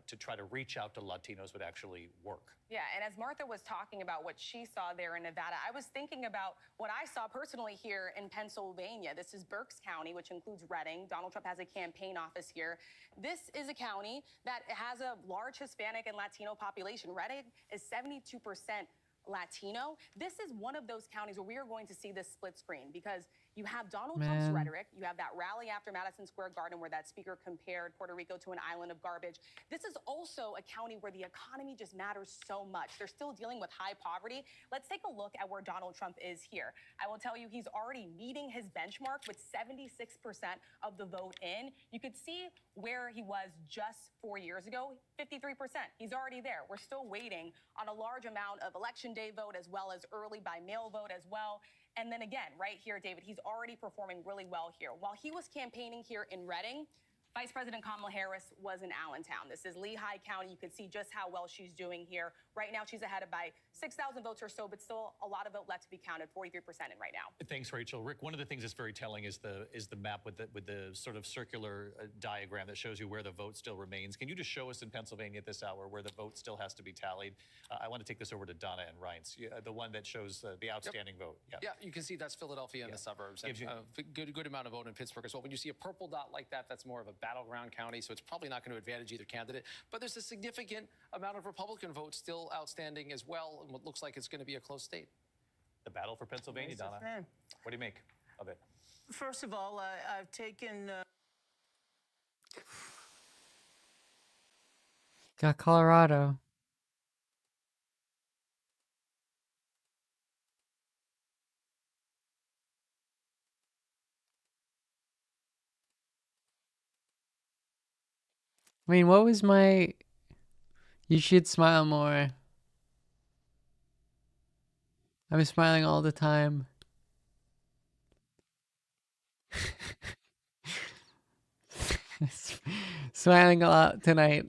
to try to reach out to Latinos would actually work. Yeah, and as Martha was talking about what she saw there in Nevada, I was thinking about what I saw personally here in Pennsylvania. This is Berks County, which includes Reading. Donald Trump has a campaign office here. This is a county that has a large Hispanic and Latino population. Reading is 72% Latino. This is one of those counties where we are going to see this split screen, because you have Donald Trump's rhetoric. You have that rally after Madison Square Garden where that speaker compared Puerto Rico to an island of garbage. This is also a county where the economy just matters so much. They're still dealing with high poverty. Let's take a look at where Donald Trump is here. I will tell you, he's already meeting his benchmark with 76% of the vote in. You could see where he was just 4 years ago, 53%. He's already there. We're still waiting on a large amount of election day vote, as well as early by mail vote as well. And then again, right here, David, he's already performing really well here. While he was campaigning here in Reading, Vice President Kamala Harris was in Allentown. This is Lehigh County. You can see just how well she's doing here. Right now, she's ahead of by 6,000 votes or so, but still a lot of vote left to be counted, 43% in right now. Thanks, Rachel. Rick, one of the things that's very telling is the map with the sort of circular diagram that shows you where the vote still remains. Can you just show us in Pennsylvania at this hour where the vote still has to be tallied? I want to take this over to Donna and Reince, the one that shows the outstanding vote. Yeah, you can see that's Philadelphia and the suburbs. And a good amount of vote in Pittsburgh as well. When you see a purple dot like that, that's more of a battleground county, so it's probably not going to advantage either candidate. But there's a significant amount of Republican votes still outstanding as well, and what looks like it's going to be a close state. The battle for Pennsylvania, Donna. What do you make of it? First of all, I've taken. Got Colorado. I mean, what was my... You should smile more. I'm smiling all the time. Smiling a lot tonight.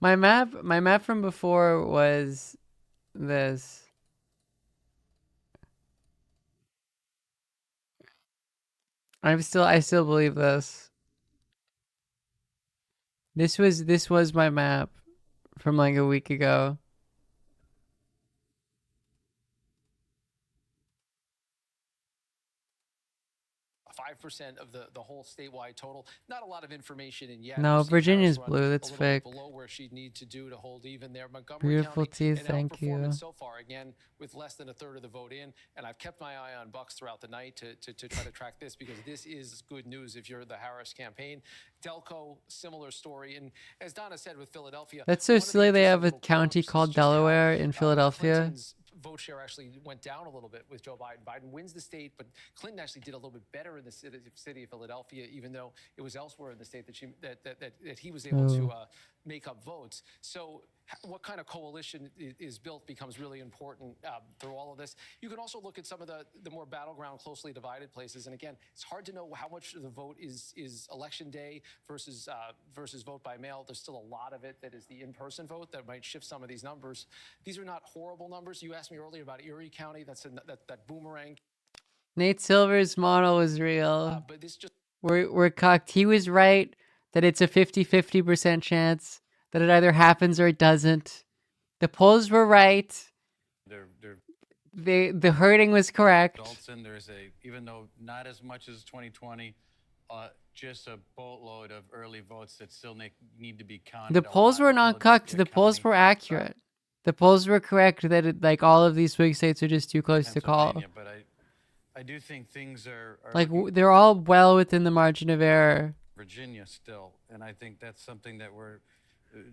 My map from before was this. I still believe this. This was my map from like a week ago. 5% of the whole statewide total. Not a lot of information in yet. No, We've seen Virginia's Harris run blue. That's a little bit fake. Below where she'd need to do to hold even there. Montgomery Beautiful County, teeth, an thank you. outperformance so far, again, with less than a third of the vote in. And I've kept my eye on Bucks throughout the night to try to track this, because this is good news if you're the Harris campaign. Delco, similar story. And as Donna said with Philadelphia, That's so silly. They have a county called Delaware in Philadelphia. Clinton's vote share actually went down a little bit with Joe Biden. Biden wins the state, but Clinton actually did a little bit better in the city of Philadelphia, even though it was elsewhere in the state that he was able to make up votes. So what kind of coalition is built becomes really important through all of this. You can also look at some of the more battleground, closely divided places. And again, it's hard to know how much of the vote is election day versus vote by mail. There's still a lot of it that is the in-person vote that might shift some of these numbers. These are not horrible numbers. You asked me earlier about Erie County. That's that boomerang. Nate Silver's model was real. But this just We're cocked. He was right that it's a 50% chance that it either happens or it doesn't. The polls were right. The herding was correct. Dalton, there's even though not as much as 2020, just a boatload of early votes that still need to be counted. The polls were not cocked. The polls were accurate. The polls were correct that like all of these swing states are just too close to call. But I do think things are Like they're all well within the margin of error. Virginia still, and I think that's something that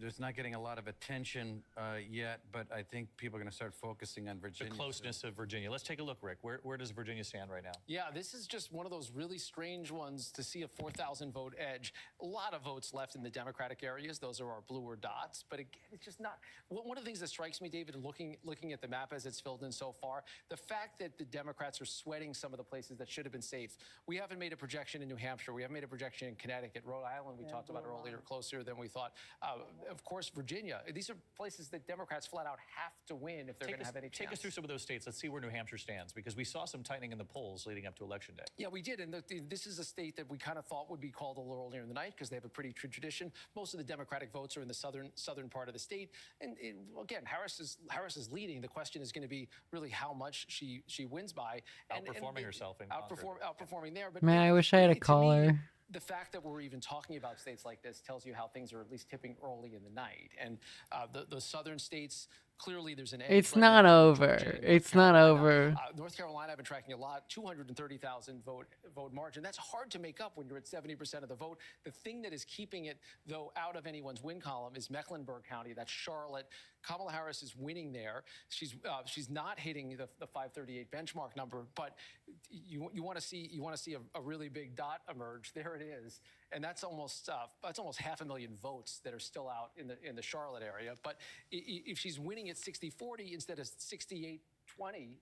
there's not getting a lot of attention yet, but I think people are going to start focusing on Virginia. The closeness of Virginia. Let's take a look, Rick. Where does Virginia stand right now? Yeah, this is just one of those really strange ones to see a 4,000 vote edge. A lot of votes left in the Democratic areas. Those are our bluer dots. But again, it's just not. One of the things that strikes me, David, looking at the map as it's filled in so far, the fact that the Democrats are sweating some of the places that should have been safe. We haven't made a projection in New Hampshire. We haven't made a projection in Connecticut. Rhode Island, we talked about earlier, closer than we thought. Of course, Virginia. These are places that Democrats flat out have to win if they're going to have any chance. Take us through some of those states. Let's see where New Hampshire stands, because we saw some tightening in the polls leading up to Election Day. Yeah, we did. And this is a state that we kind of thought would be called a little earlier in the night because they have a pretty tradition. Most of the Democratic votes are in the southern part of the state. And again, Harris is leading. The question is going to be really how much she wins by. Outperforming herself in Congress. Outperforming there. But Man, I wish I had a caller. The fact that we're even talking about states like this tells you how things are at least tipping early in the night. And the southern states, clearly there's an edge. It's not over. It's not over. North Carolina, I've been tracking a lot, 230,000 vote margin. That's hard to make up when you're at 70% of the vote. The thing that is keeping it, though, out of anyone's win column is Mecklenburg County. That's Charlotte. Kamala Harris is winning there. She's not hitting the 538 benchmark number, but you want to see a really big dot emerge. There it is, and that's almost 500,000 votes that are still out in the Charlotte area. But if she's winning at 60-40 instead of 68-20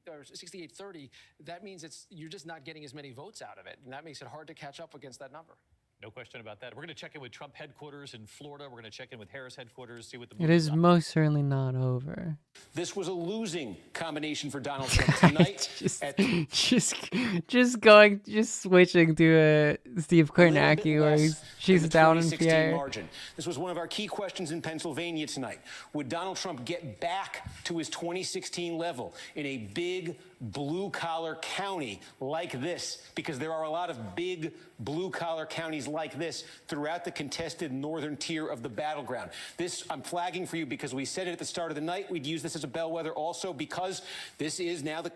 or 68-30, that means you're just not getting as many votes out of it, and that makes it hard to catch up against that number. No question about that. We're going to check in with Trump headquarters in Florida. We're going to check in with Harris headquarters, see what the It is most certainly not over. This was a losing combination for Donald Trump tonight. just switching to Steve Kornacki, where she's down in PA. Margin. This was one of our key questions in Pennsylvania tonight. Would Donald Trump get back to his 2016 level in a big blue-collar county like this? Because there are a lot of big blue-collar counties like this throughout the contested northern tier of the battleground. This I'm flagging for you because we said it at the start of the night. We'd use this as a bellwether also because this is now the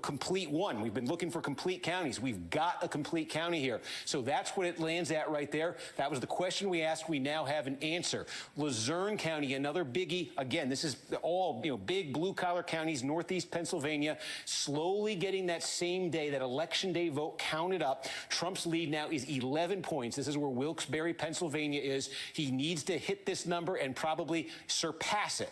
complete one. We've been looking for complete counties. We've got a complete county here. So that's what it lands at right there. That was the question we asked. We now have an answer. Luzerne County, another biggie. Again, this is all big blue-collar counties, northeast Pennsylvania, slowly getting that same day, that election day vote counted up. Trump's lead now is 11 points. This is where Wilkes-Barre, Pennsylvania is. He needs to hit this number and probably surpass it.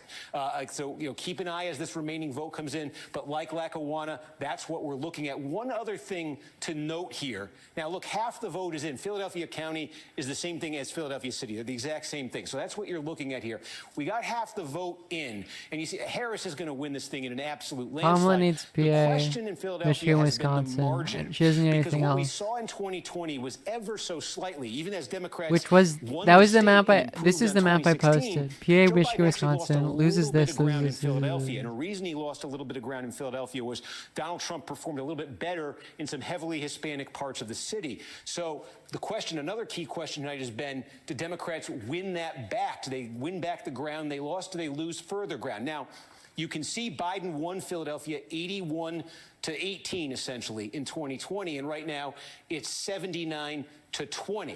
So keep an eye as this remaining vote comes in. But like Lackawanna, that's what we're looking at. One other thing to note here. Now, look, half the vote is in. Philadelphia County is the same thing as Philadelphia City. They're the exact same thing. So that's what you're looking at here. We got half the vote in. And you see, Harris is going to win this thing in an absolute landslide. Kamala needs PA, in Philadelphia Michigan, has been the Wisconsin. margin, She doesn't need because anything what we else. saw in 2020 was ever so slightly, even as Democrats Which was won that was the state map and this is improved the on map I 2016, posted. PA, Joe Michigan, Biden actually lost a Wisconsin loses little bit this, of ground loses in this. Philadelphia, and the reason he lost a little bit of ground in Philadelphia was Donald Trump performed a little bit better in some heavily Hispanic parts of the city. So the question, another key question tonight has been, do Democrats win that back? Do they win back the ground they lost? Do they lose further ground? Now, you can see Biden won Philadelphia 81 to 18, essentially, in 2020. And right now, it's 79 to 20.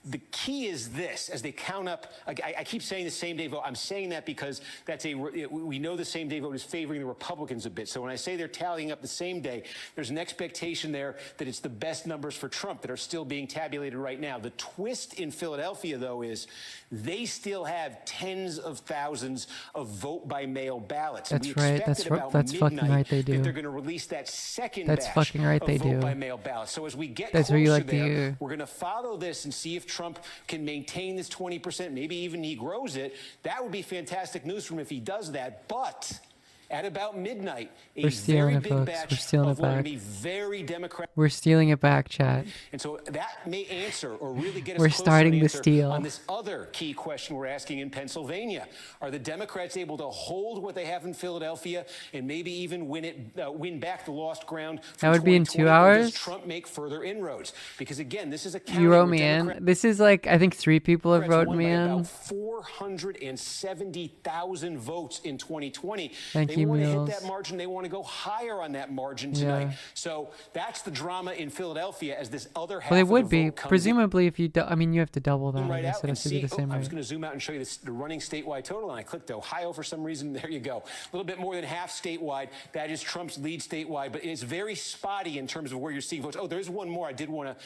The key is this, as they count up, I keep saying the same day vote. I'm saying that because we know the same day vote is favoring the Republicans a bit. So when I say they're tallying up the same day, there's an expectation there that it's the best numbers for Trump that are still being tabulated right now. The twist in Philadelphia, though, is they still have tens of thousands of vote-by-mail ballots. That's we right. That's fucking right. They do. They're going to release that second That's batch fucking right. of They do. vote-by-mail ballots. So as we get That's closer what you like to there, hear. we're going to follow this and see if Trump can maintain this 20%, maybe even he grows it. That would be fantastic news for him if he does that. But at about midnight, We're stealing it, folks. We're stealing it back. Very Democratic. We're stealing it back, chat. And so that may answer or really get us We're closer starting to the answer steal. on this other key question we're asking in Pennsylvania. Are the Democrats able to hold what they have in Philadelphia and maybe even win back the lost ground? That would be in 2 Or hours. does Trump make further inroads? Because again, this is a county You wrote where me Democrats in. This is like I think 3 people have wrote won me by in. about 470,000 votes in 2020. Thank they you, want to hit Mills. that margin. They want to go higher on that margin Yeah. tonight. So that's the drama in Philadelphia as this other half Well, they of would the be vote comes in. presumably if you. I mean, you have to double that. I Right guess out it and has to be see. the same I was rate. going to zoom out and show you the running statewide total, and I clicked Ohio for some reason. There you go. A little bit more than half statewide. That is Trump's lead statewide, but it's very spotty in terms of where you're seeing votes. Oh, there's one more I did want to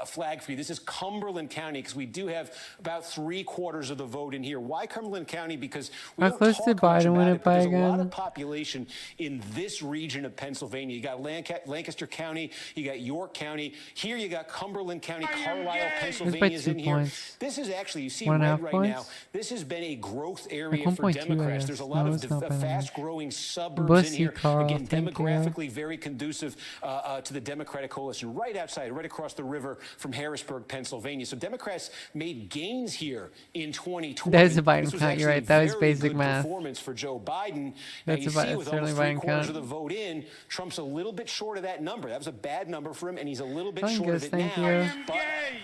flag for you. This is Cumberland County, because we do have about 3/4 of the vote in here. Why Cumberland County? Because we How don't close talk did much Biden about win it, it but by there's a lot again? of population in this region of Pennsylvania. You got Lancaster County, you got York County. Here you got Cumberland County, Carlisle, Pennsylvania is in 2 here. points. This is actually, you see 1.5 right points? now, this has been a growth area Like for 1.2, I Democrats. guess. There's a lot No, of it's not by that much. fast-growing suburbs Bussy, in here. Carl, Again, thank you. demographically very conducive to the Democratic coalition. Right outside, right across the river from Harrisburg, Pennsylvania. So Democrats made gains here in 2020. That is a Biden This was count, you're actually right. That was very basic good math. performance for Joe Biden. That's and you about- see, that's with certainly almost Biden 3/4 count. of the vote in, Trump's a little bit short of that number. That was a bad number for him, and he's a little bit Thank short you, of it thank now. you. But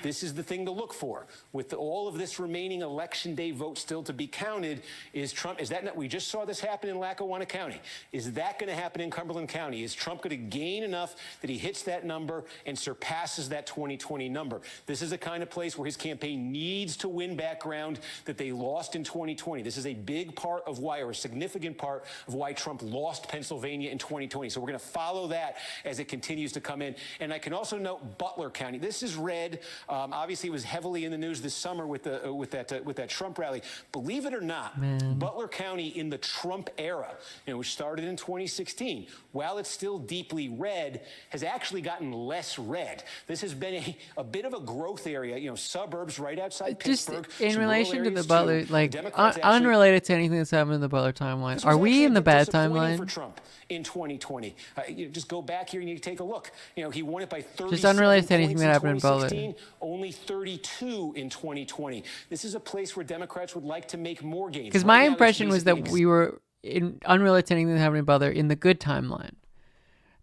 this is the thing to look for. With all of this remaining election day vote still to be counted, is Trump, is that not, we just saw this happen in Lackawanna County. Is that going to happen in Cumberland County? Is Trump going to gain enough that he hits that number and surpasses that 2020 number? This is the kind of place where his campaign needs to win back ground that they lost in 2020. This is a big part of why, or a significant part of why Trump lost Pennsylvania in 2020. So we're going to follow that as it continues to come in. And I can also note Butler County. This is red. Obviously, it was heavily in the news this summer with that Trump rally. Believe it or not, Butler County in the Trump era, which started in 2016, while it's still deeply red, has actually gotten less red. This has been a bit of a growth area, suburbs right outside Pittsburgh. Just in some rural relation to the areas Butler, too. like Democrats actually- unrelated to anything that's happened in the Butler timeline. This Are was we actually in the a bit bad disappointing for timeline? Trump in 2020. Just go back here and you take a look. He won it by 37 Just unrelated to anything points that happened in Butler. 2016, only 32 in 2020. This is a place where Democrats would like to make more gains. Because Right my now, there's impression was that basically we were unrelated to anything that happened in Butler in the good timeline.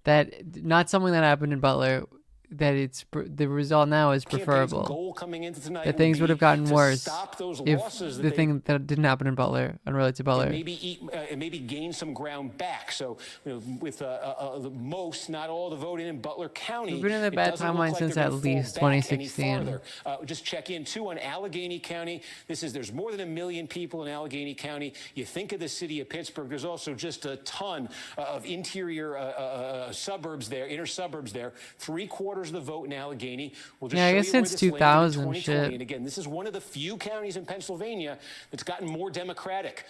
That not something that happened in Butler. That the result now is preferable. goal coming into tonight That things would have gotten worse stop those if losses that the they- thing that didn't happen in Butler, unrelated to Butler. and maybe gain some ground back. So with the most, not all the voting in Butler County, We've been in the it bad doesn't look timeline like since they're at gonna fall least back any 2016. farther. Just check in too on Allegheny County. There's more than 1 million people in Allegheny County. You think of the city of Pittsburgh. There's also just a ton of interior suburbs there, inner suburbs there. 3/4 of the vote in Allegheny. We'll just Yeah, I show guess you where since this landed in 2000, 2020. shit. And again, this is one of the few counties in Pennsylvania that's gotten more Democratic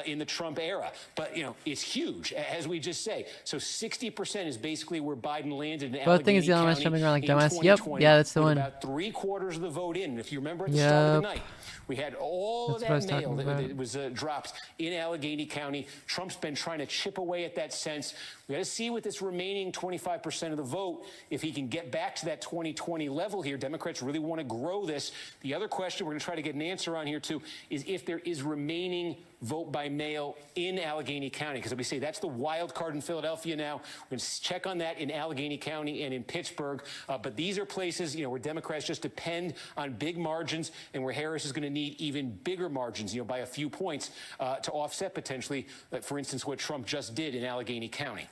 in the Trump era. But, it's huge, as we just say. So 60% is basically where Biden landed in Both Allegheny things Elon Musk County jumping around like in dumbass. Yep, 2020, yeah, that's the with one. about 3/4 of the vote in. And if you remember at the start of the Yep. night, we had all That's of what I was that mail talking that about. was dropped in Allegheny County. Trump's been trying to chip away at that sense. We got to see with this remaining 25% of the vote if he can get back to that 2020 level here. Democrats really want to grow this. The other question we're going to try to get an answer on here too is if there is remaining vote by mail in Allegheny County, because we say that's the wild card in Philadelphia now. We're going to check on that in Allegheny County and in Pittsburgh. But these are places, where Democrats just depend on big margins and where Harris is going to need even bigger margins, by a few points to offset potentially, for instance, what Trump just did in Allegheny County.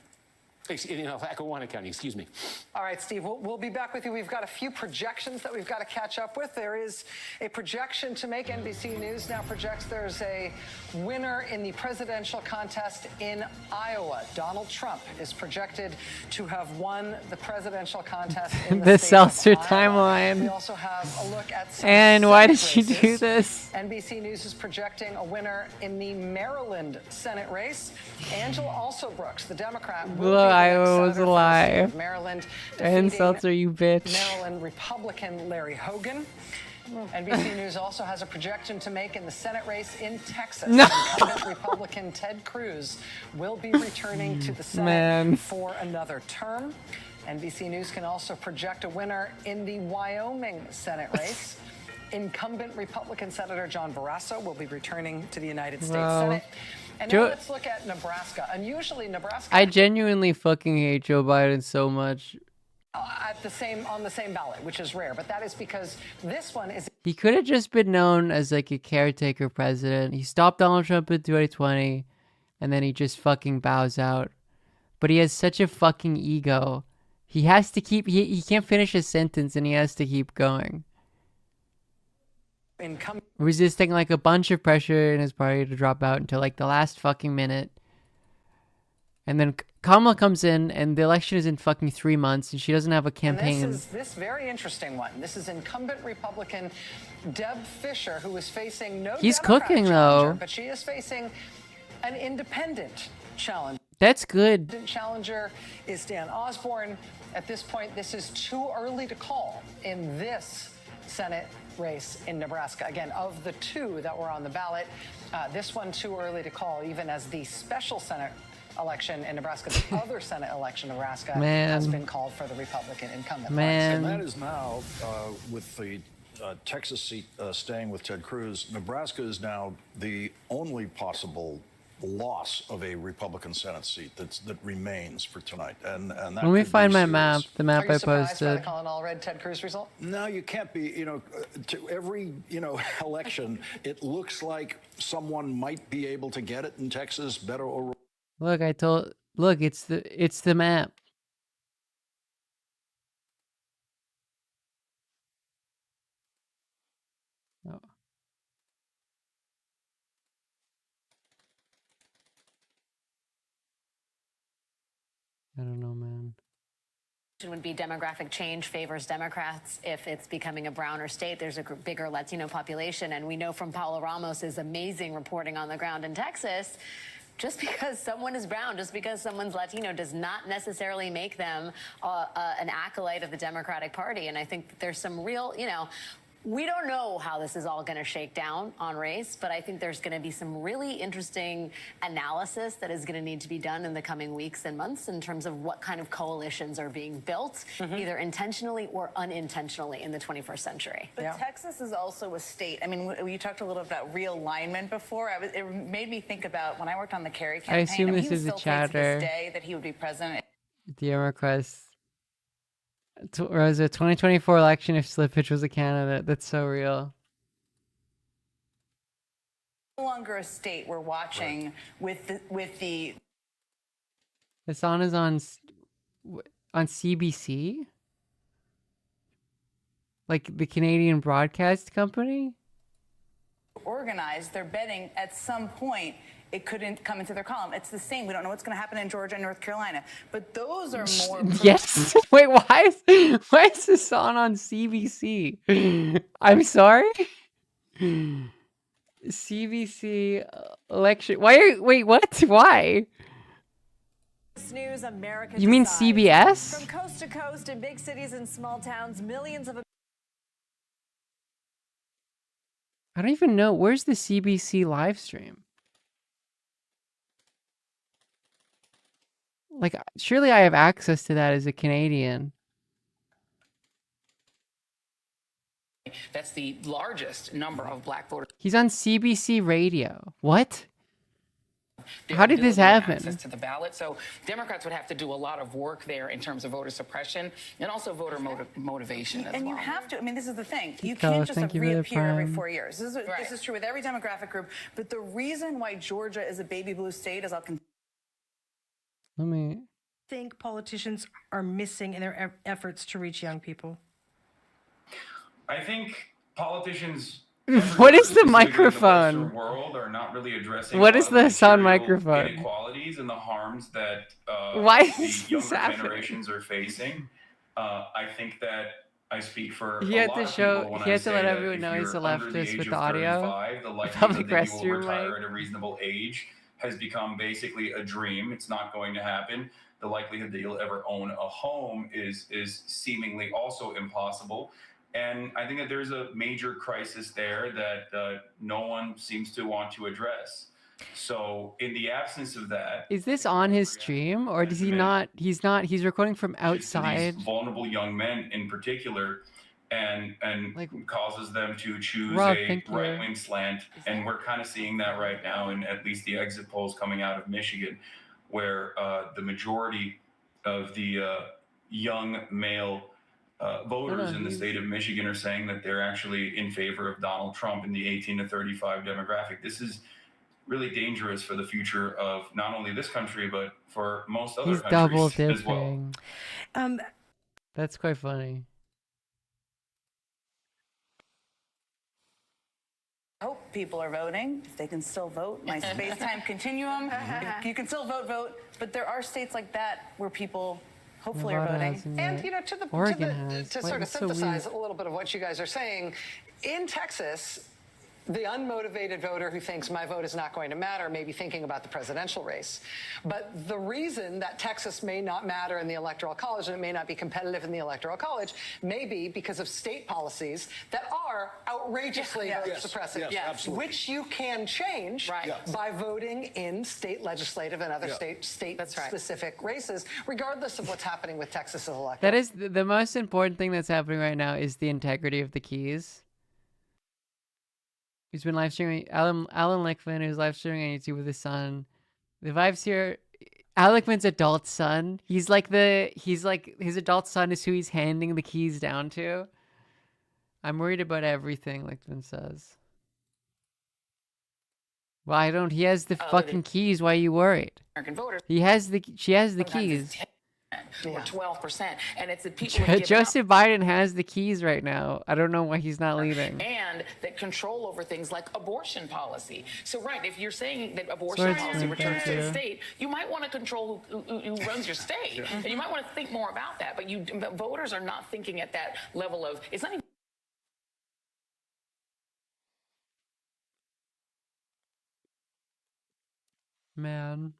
In Lackawanna County, excuse me. All right, Steve, we'll be back with you. We've got a few projections that we've got to catch up with. There is a projection to make. NBC News now projects there's a winner in the presidential contest in Iowa. Donald Trump is projected to have won the presidential contest in the The state Seltzer of Iowa. timeline. We also have a look at some And why did Senate she do races. this? NBC News is projecting a winner in the Maryland Senate race. Angela Alsobrooks, the Democrat, will Look, be the next Iowa was senator a from the lie. state of Maryland, And defeating Seltzer, you bitch. Maryland Republican Larry Hogan. NBC News also has a projection to make in the Senate race in Texas. No. Incumbent Republican Ted Cruz will be returning to the Senate Man. for another term. NBC News can also project a winner in the Wyoming Senate race. Incumbent Republican Senator John Barrasso will be returning to the United States Bro. Senate. And now let's look at Nebraska. Unusually, Nebraska I genuinely fucking hate Joe Biden so much. on the same ballot, which is rare. But that is because this one is He could have just been known as like a caretaker president. He stopped Donald Trump in 2020, and then he just fucking bows out. But he has such a fucking ego. He has to keep. He can't finish a sentence, and he has to keep going. Resisting like a bunch of pressure in his party to drop out until like the last fucking minute. And then Kamala comes in, and the election is in fucking 3 months, and she doesn't have a campaign. And this very interesting one. This is incumbent Republican Deb Fischer, who is facing no He's Democratic cooking, challenger, though. but she is facing an independent challenger. That's good. Independent challenger is Dan Osborne. At this point, this is too early to call in this Senate race in Nebraska. Again, of the two that were on the ballot, this one too early to call, even as the special Senate election in Nebraska, the other Senate election in Nebraska has been called for the Republican incumbent. And that is now, with the Texas seat staying with Ted Cruz, Nebraska is now the only possible loss of a Republican Senate seat that remains for tonight. And that Let me could be find my serious. map, the map I By the posted. Colin Allred Ted Cruz result? No, you can't be, to every, election, it looks like someone might be able to get it in Texas, better or Look, it's the map. Oh. I don't know, man. Would be demographic change favors Democrats if it's becoming a browner state. There's a bigger Latino population, and we know from Paula Ramos's amazing reporting on the ground in Texas, just because someone is brown, just because someone's Latino, does not necessarily make them an acolyte of the Democratic Party. And I think that there's some real, we don't know how this is all going to shake down on race, but I think there's going to be some really interesting analysis that is going to need to be done in the coming weeks and months in terms of what kind of coalitions are being built, either intentionally or unintentionally in the 21st century. But Texas is also a state. I mean, you talked a little about realignment before. It made me think about when I worked on the Kerry campaign. I assume mean, this he is a still thinks to this chatter. day that he would be president. Democrats. Was a 2024 election if Slippage was a candidate. That's so real. No longer a state we're watching with the. Hassan is on CBC, like the Canadian Broadcast Company. Organized, they're betting at some point it couldn't come into their column. It's the same. We don't know what's going to happen in Georgia and North Carolina, but those are more. Yes. Wait, why is Hassan on CBC? I'm sorry. CBC election. Wait, what? Why? News America You mean decides. CBS? From coast to coast in big cities and small towns, millions of I don't even know. Where's the CBC live stream? Like, surely I have access to that as a Canadian. That's the largest number of black voters. He's on CBC radio. What? Their How did this ability to happen? Access to the ballot. So Democrats would have to do a lot of work there in terms of voter suppression and also voter motivation as And well. you have to. I mean, this is the thing. You Carlos, can't just thank you for the reappear every prime. 4 years. This is true with every demographic group. But the reason why Georgia is a baby blue state, as I'll continue. Let me. Think politicians are missing in their efforts to reach young people? I think politicians. What is the specifically in the microphone? Western world are not really addressing. What a is lot of the sound material microphone? Inequalities and the harms that Why the is this younger happening? generations are facing. I think that I speak for He a had lot to of show. people when He I had to say let that everyone if know he's a you're under the leftist age with of audio. 35, the likelihood Public that you will restroom retire mic. at a reasonable age has become basically a dream. It's not going to happen. The likelihood that you'll ever own a home is seemingly also impossible. And I think that there's a major crisis there that no one seems to want to address. So in the absence of that, Is this on his stream or does he not? He's not. He's recording from to outside. these vulnerable young men in particular, and causes them to choose Rob, a thank you. right-wing slant. And we're kind of seeing that right now in at least the exit polls coming out of Michigan, where the majority of the young male voters in the state of Michigan are saying that they're actually in favor of Donald Trump in the 18 to 35 demographic. This is really dangerous for the future of not only this country, but for most other He's double countries as well. dipping. That's quite funny. I hope people are voting. If they can still vote, my space-time continuum. If you can still vote. But there are states like that where people hopefully are Nevada voting. hasn't yet. And to Oregon has. to Why- sort of it's so synthesize weird. a little bit of what you guys are saying, in Texas, the unmotivated voter who thinks my vote is not going to matter may be thinking about the presidential race. But the reason that Texas may not matter in the Electoral College and it may not be competitive in the Electoral College may be because of state policies that are outrageously vote suppressive, absolutely. which you can change by voting in state legislative and other state-specific races, regardless of what's happening with Texas's electorate. That is the most important thing that's happening right now is the integrity of the keys. He's been live streaming. Alan Lickman, who's live streaming on YouTube with his son. The vibes here. Alan Lickman's adult son. He's like his adult son is who he's handing the keys down to. I'm worried about everything, Lickman says. Why don't he has the fucking keys? Why are you worried? American voters. She has the Sometimes keys. or 12%. And it's the people who have given up. Joseph Biden has the keys right now. I don't know why he's not leading. And that control over things like abortion policy. So, right, if you're saying that abortion policy returns to the state, you might want to control who runs your state. And you might want to think more about that. But voters are not thinking at that level of, it's not even. Man.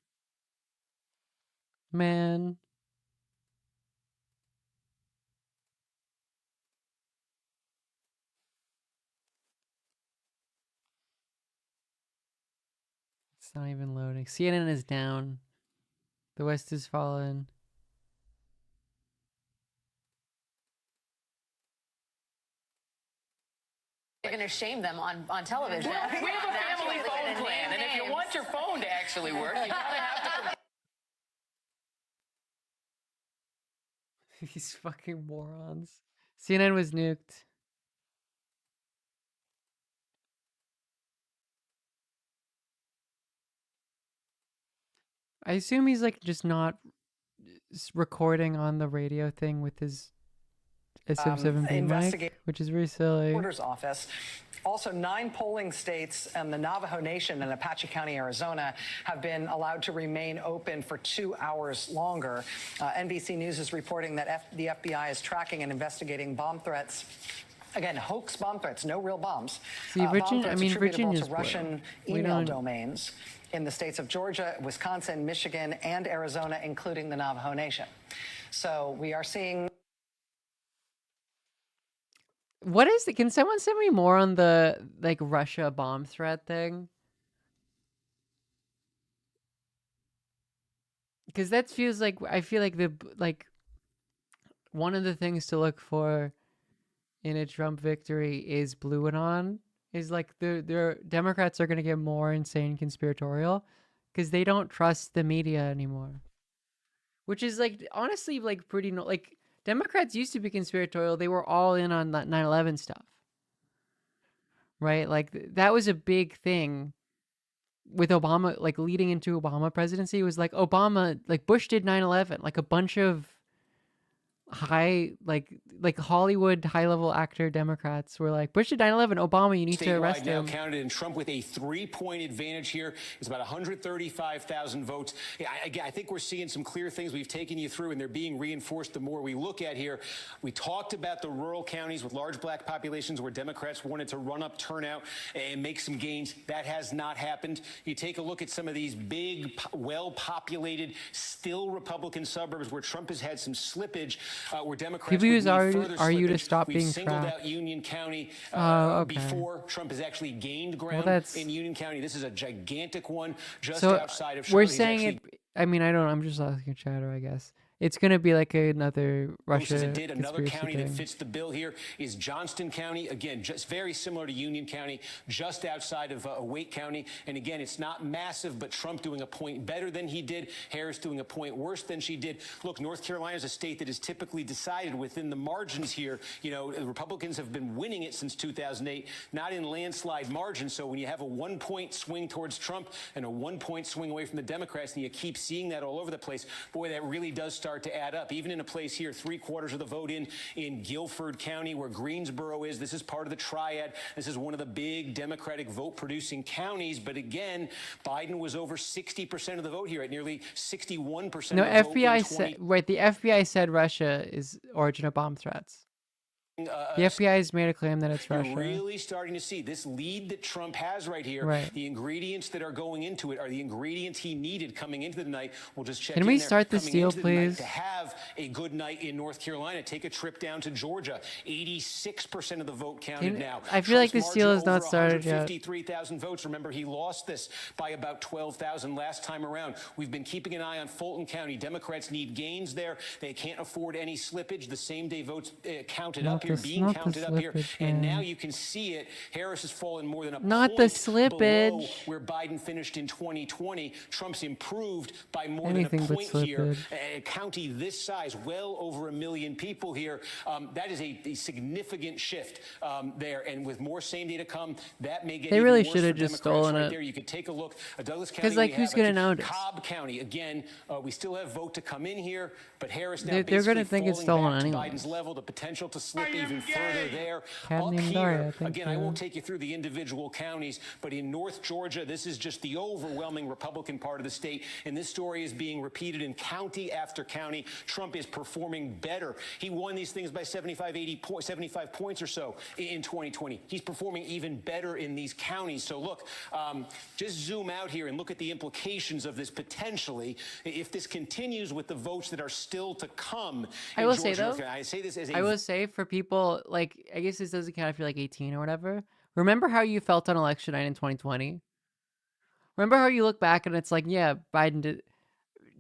It's not even loading. CNN is down. The West has fallen. You're going to shame them on television. Well, we have a family phone plan, and if you want your phone to actually work, you gotta have to. These fucking morons. CNN was nuked. I assume he's like just not recording on the radio thing with his SM7B mic, which is really silly. Reporter's office. Also, 9 polling states and the Navajo Nation in Apache County, Arizona, have been allowed to remain open for 2 hours longer. NBC News is reporting that the FBI is tracking and investigating bomb threats. Again, hoax bomb threats, no real bombs. See, Virginia's to Russian email domains in the states of Georgia, Wisconsin, Michigan, and Arizona, including the Navajo Nation. So we are seeing. What is it? Can someone send me more on the like Russia bomb threat thing? Because that feels like, I feel like one of the things to look for in a Trump victory is Blue Anon. Is like the Democrats are going to get more insane conspiratorial because they don't trust the media anymore. Which is like honestly like pretty like Democrats used to be conspiratorial. They were all in on that 9/11 stuff. Right? Like that was a big thing with Obama, like leading into Obama presidency. It was like Obama, like Bush did 9/11, like a bunch of like Hollywood high-level actor Democrats were like, Bush did 9/11, Obama, you need to arrest him. Now counted, and Trump with a 3-point advantage here. It's about 135,000 votes. Yeah, I think we're seeing some clear things we've taken you through, and they're being reinforced the more we look at here. We talked about the rural counties with large black populations where Democrats wanted to run up turnout and make some gains. That has not happened. You take a look at some of these big, well-populated, still Republican suburbs where Trump has had some slippage. Where Democrats people use RU to stop being singled trapped. out Union County Okay. before Trump has actually gained ground in Union County. This is a gigantic one just outside of Charlotte. We're saying it. I mean, I don't. I'm just asking chatter, I guess. It's going to be like another Russia Another county thing. that fits the bill here is Johnston County. Again, just very similar to Union County, just outside of Wake County. And again, it's not massive, but Trump doing a point better than he did. Harris doing a point worse than she did. Look, North Carolina is a state that is typically decided within the margins here. You know, the Republicans have been winning it since 2008, not in landslide margins. So when you have a 1-point swing towards Trump and a 1-point swing away from the Democrats, and you keep seeing that all over the place, boy, that really does start to add up. Even in a place here, 3/4 of the vote in Guilford County, where Greensboro is. This is part of the triad. This is one of the big Democratic vote-producing counties. But again, Biden was over 60% of the vote here, at nearly 61% No, of the vote. FBI said, right, the FBI said Russia is origin of bomb threats. The FBI has made a claim that it's Russia. You're really starting to see this lead that Trump has right here. Right. The ingredients that are going into it are the ingredients he needed coming into the night. We'll just check. Can we in there. start this Coming deal, into the night please? To have a good night in North Carolina, take a trip down to Georgia. 86% of the vote counted now. I feel like Trump's this deal margin has not over started yet. 153,000 votes. Remember, he lost this by about 12,000 last time around. We've been keeping an eye on Fulton County. Democrats need gains there. They can't afford any slippage. The same day votes counted up here. the being not the counted up here, and slippage, now man. you can see it. Harris has fallen more than a Not point the below slippage. where Biden finished in 2020. Trump's improved by more Anything than a but point here. slippage. A county this size, well over 1 million people here, that is a significant shift there. And with more same day to come, that may get They even really worse should have for just Democrats stolen right it. there. You could take a look. Douglas County, Because, like, we who's have, gonna notice? Cobb County, again, we still have vote to come in here, but Harris now They're basically gonna think it's falling stolen back to anyways. Biden's level, the potential to slip even further there. Cadmium Up Daria, here, thank again, I you. won't take you through the individual counties, but in North Georgia, this is just the overwhelming Republican part of the state, and this story is being repeated in county after county. Trump is performing better. He won these things by 75 points or so in 2020. He's performing even better in these counties. So look, just zoom out here and look at the implications of this potentially if this continues with the votes that are still to come. I in will Georgia, say, though, North Carolina. I say this as a I will say for people, like, I guess this doesn't count if you're like 18 or whatever. Remember how you felt on election night in 2020? Remember how you look back and it's like, yeah, Biden did.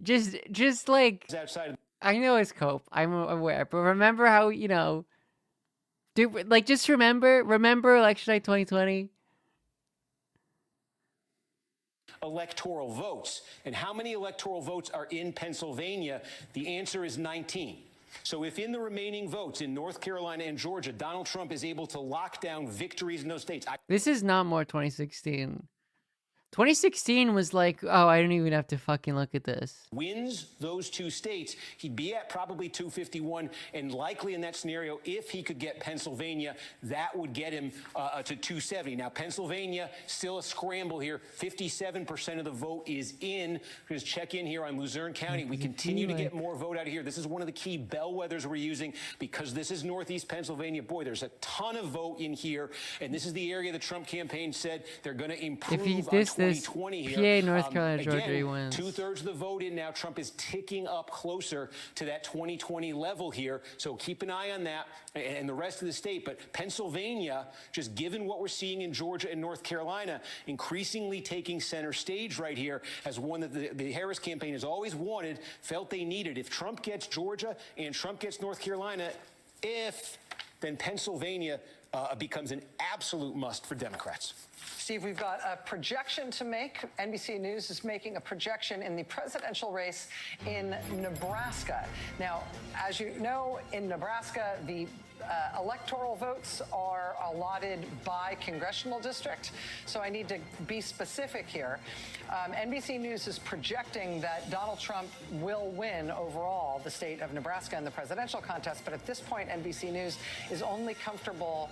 Just like, outside of I know it's cope. I'm aware. But remember how, you know, dude, like, just remember election night 2020? electoral votes. And how many electoral votes are in Pennsylvania? The answer is 19. So if in the remaining votes in North Carolina and Georgia, Donald Trump is able to lock down victories in those states. This is not more 2016. 2016 was like, oh, I don't even have to fucking look at this. Wins those two states, he'd be at probably 251, and likely in that scenario, if he could get Pennsylvania, that would get him to 270. Now, Pennsylvania, still a scramble here. 57% of the vote is in. Just check in here on Luzerne County. We continue to get more vote out of here. This is one of the key bellwethers we're using because this is Northeast Pennsylvania. Boy, there's a ton of vote in here, and this is the area the Trump campaign said they're going to improve on 2020 here. PA, North Carolina, Georgia, he Again, wins. 2/3 of the vote in now. Trump is ticking up closer to that 2020 level here. So keep an eye on that and the rest of the state. But Pennsylvania, just given what we're seeing in Georgia and North Carolina, increasingly taking center stage right here as one that the Harris campaign has always wanted, felt they needed. If Trump gets Georgia and Trump gets North Carolina, then Pennsylvania becomes an absolute must for Democrats. Steve, we've got a projection to make. NBC News is making a projection in the presidential race in Nebraska. Now, as you know, in Nebraska, the electoral votes are allotted by congressional district. So I need to be specific here. NBC News is projecting that Donald Trump will win overall the state of Nebraska in the presidential contest. But at this point, NBC News is only comfortable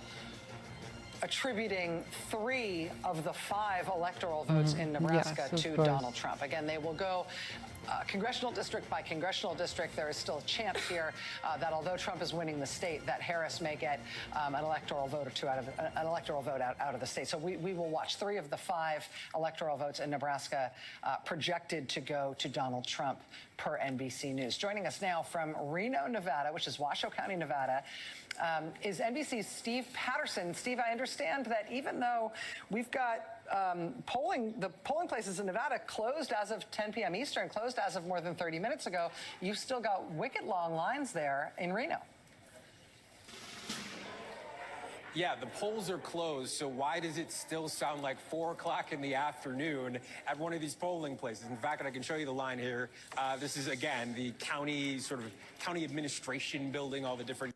attributing 3 of the 5 electoral votes in Nebraska Yes, to of course. Donald Trump. Again, they will go congressional district by congressional district. There is still a chance here that although Trump is winning the state, that Harris may get an electoral vote or 2 out of the state. So we will watch 3 of the 5 electoral votes in Nebraska projected to go to Donald Trump per NBC News. Joining us now from Reno, Nevada, which is Washoe County, Nevada, is NBC's Steve Patterson. Steve, I understand that even though we've got the polling places in Nevada closed as of 10 p.m. Eastern, closed as of more than 30 minutes ago, you've still got wicked long lines there in Reno. Yeah, the polls are closed, so why does it still sound like 4 o'clock in the afternoon at one of these polling places? In fact, I can show you the line here. This is, again, the county administration building, all the different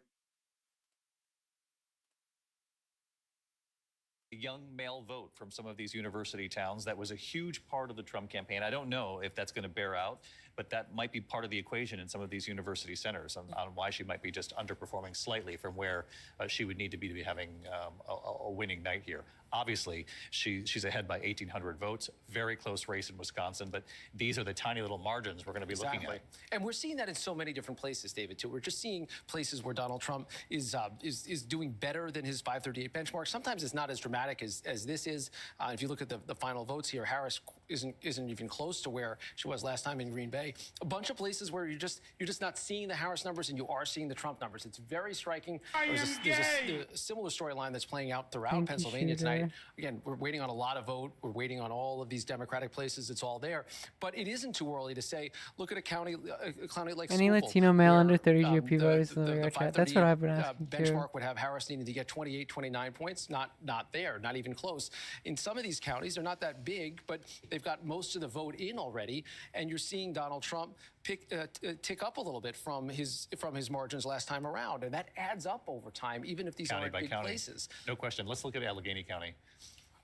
young male vote from some of these university towns. That was a huge part of the Trump campaign. I don't know if that's going to bear out, but that might be part of the equation in some of these university centers on why she might be just underperforming slightly from where she would need to be having a winning night here. Obviously, she's ahead by 1,800 votes. Very close race in Wisconsin, but these are the tiny little margins we're going to be looking at. And we're seeing that in so many different places, David, too. We're just seeing places where Donald Trump is doing better than his 538 benchmark. Sometimes it's not as dramatic as this is. If you look at the final votes here, Harris isn't even close to where she was last time in Green Bay. A bunch of places where you're just not seeing the Harris numbers and you are seeing the Trump numbers. It's very striking. There's a similar storyline that's playing out throughout Pennsylvania tonight. Again, we're waiting on a lot of vote. We're waiting on all of these Democratic places. It's all there. But it isn't too early to say, look at a county like Any Schuylkill, Latino male where, under 30 GOP voters in the the radar chat. That's what I've been 538, asking too. benchmark would have Harris needing to get 28, 29 points. Not there, not even close. In some of these counties, they're not that big, but they've got most of the vote in already, and you're seeing Donald Trump tick up a little bit from his margins last time around, and that adds up over time, even if these County aren't by big county. places. No question. Let's look at Allegheny County.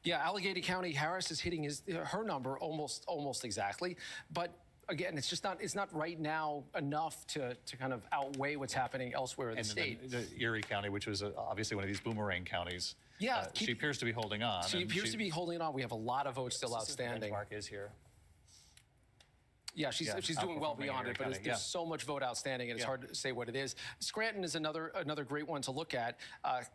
Yeah, Allegheny County, Harris is hitting her number almost exactly, but again, it's not right now enough to kind of outweigh what's happening elsewhere in the state. The Erie County, which was obviously one of these boomerang counties. Yeah, she appears to be holding on. She appears to be holding on. We have a lot of votes still outstanding. Benchmark is here. Yeah, she's doing well beyond it, but there's so much vote outstanding, and it's hard to say what it is. Scranton is another great one to look at.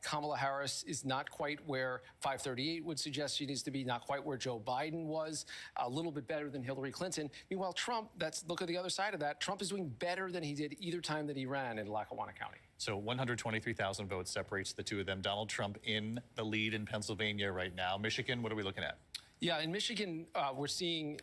Kamala Harris is not quite where 538 would suggest she needs to be, not quite where Joe Biden was, a little bit better than Hillary Clinton. Meanwhile, Trump, look at the other side of that. Trump is doing better than he did either time that he ran in Lackawanna County. So 123,000 votes separates the two of them. Donald Trump in the lead in Pennsylvania right now. Michigan, what are we looking at? Yeah, in Michigan, we're seeing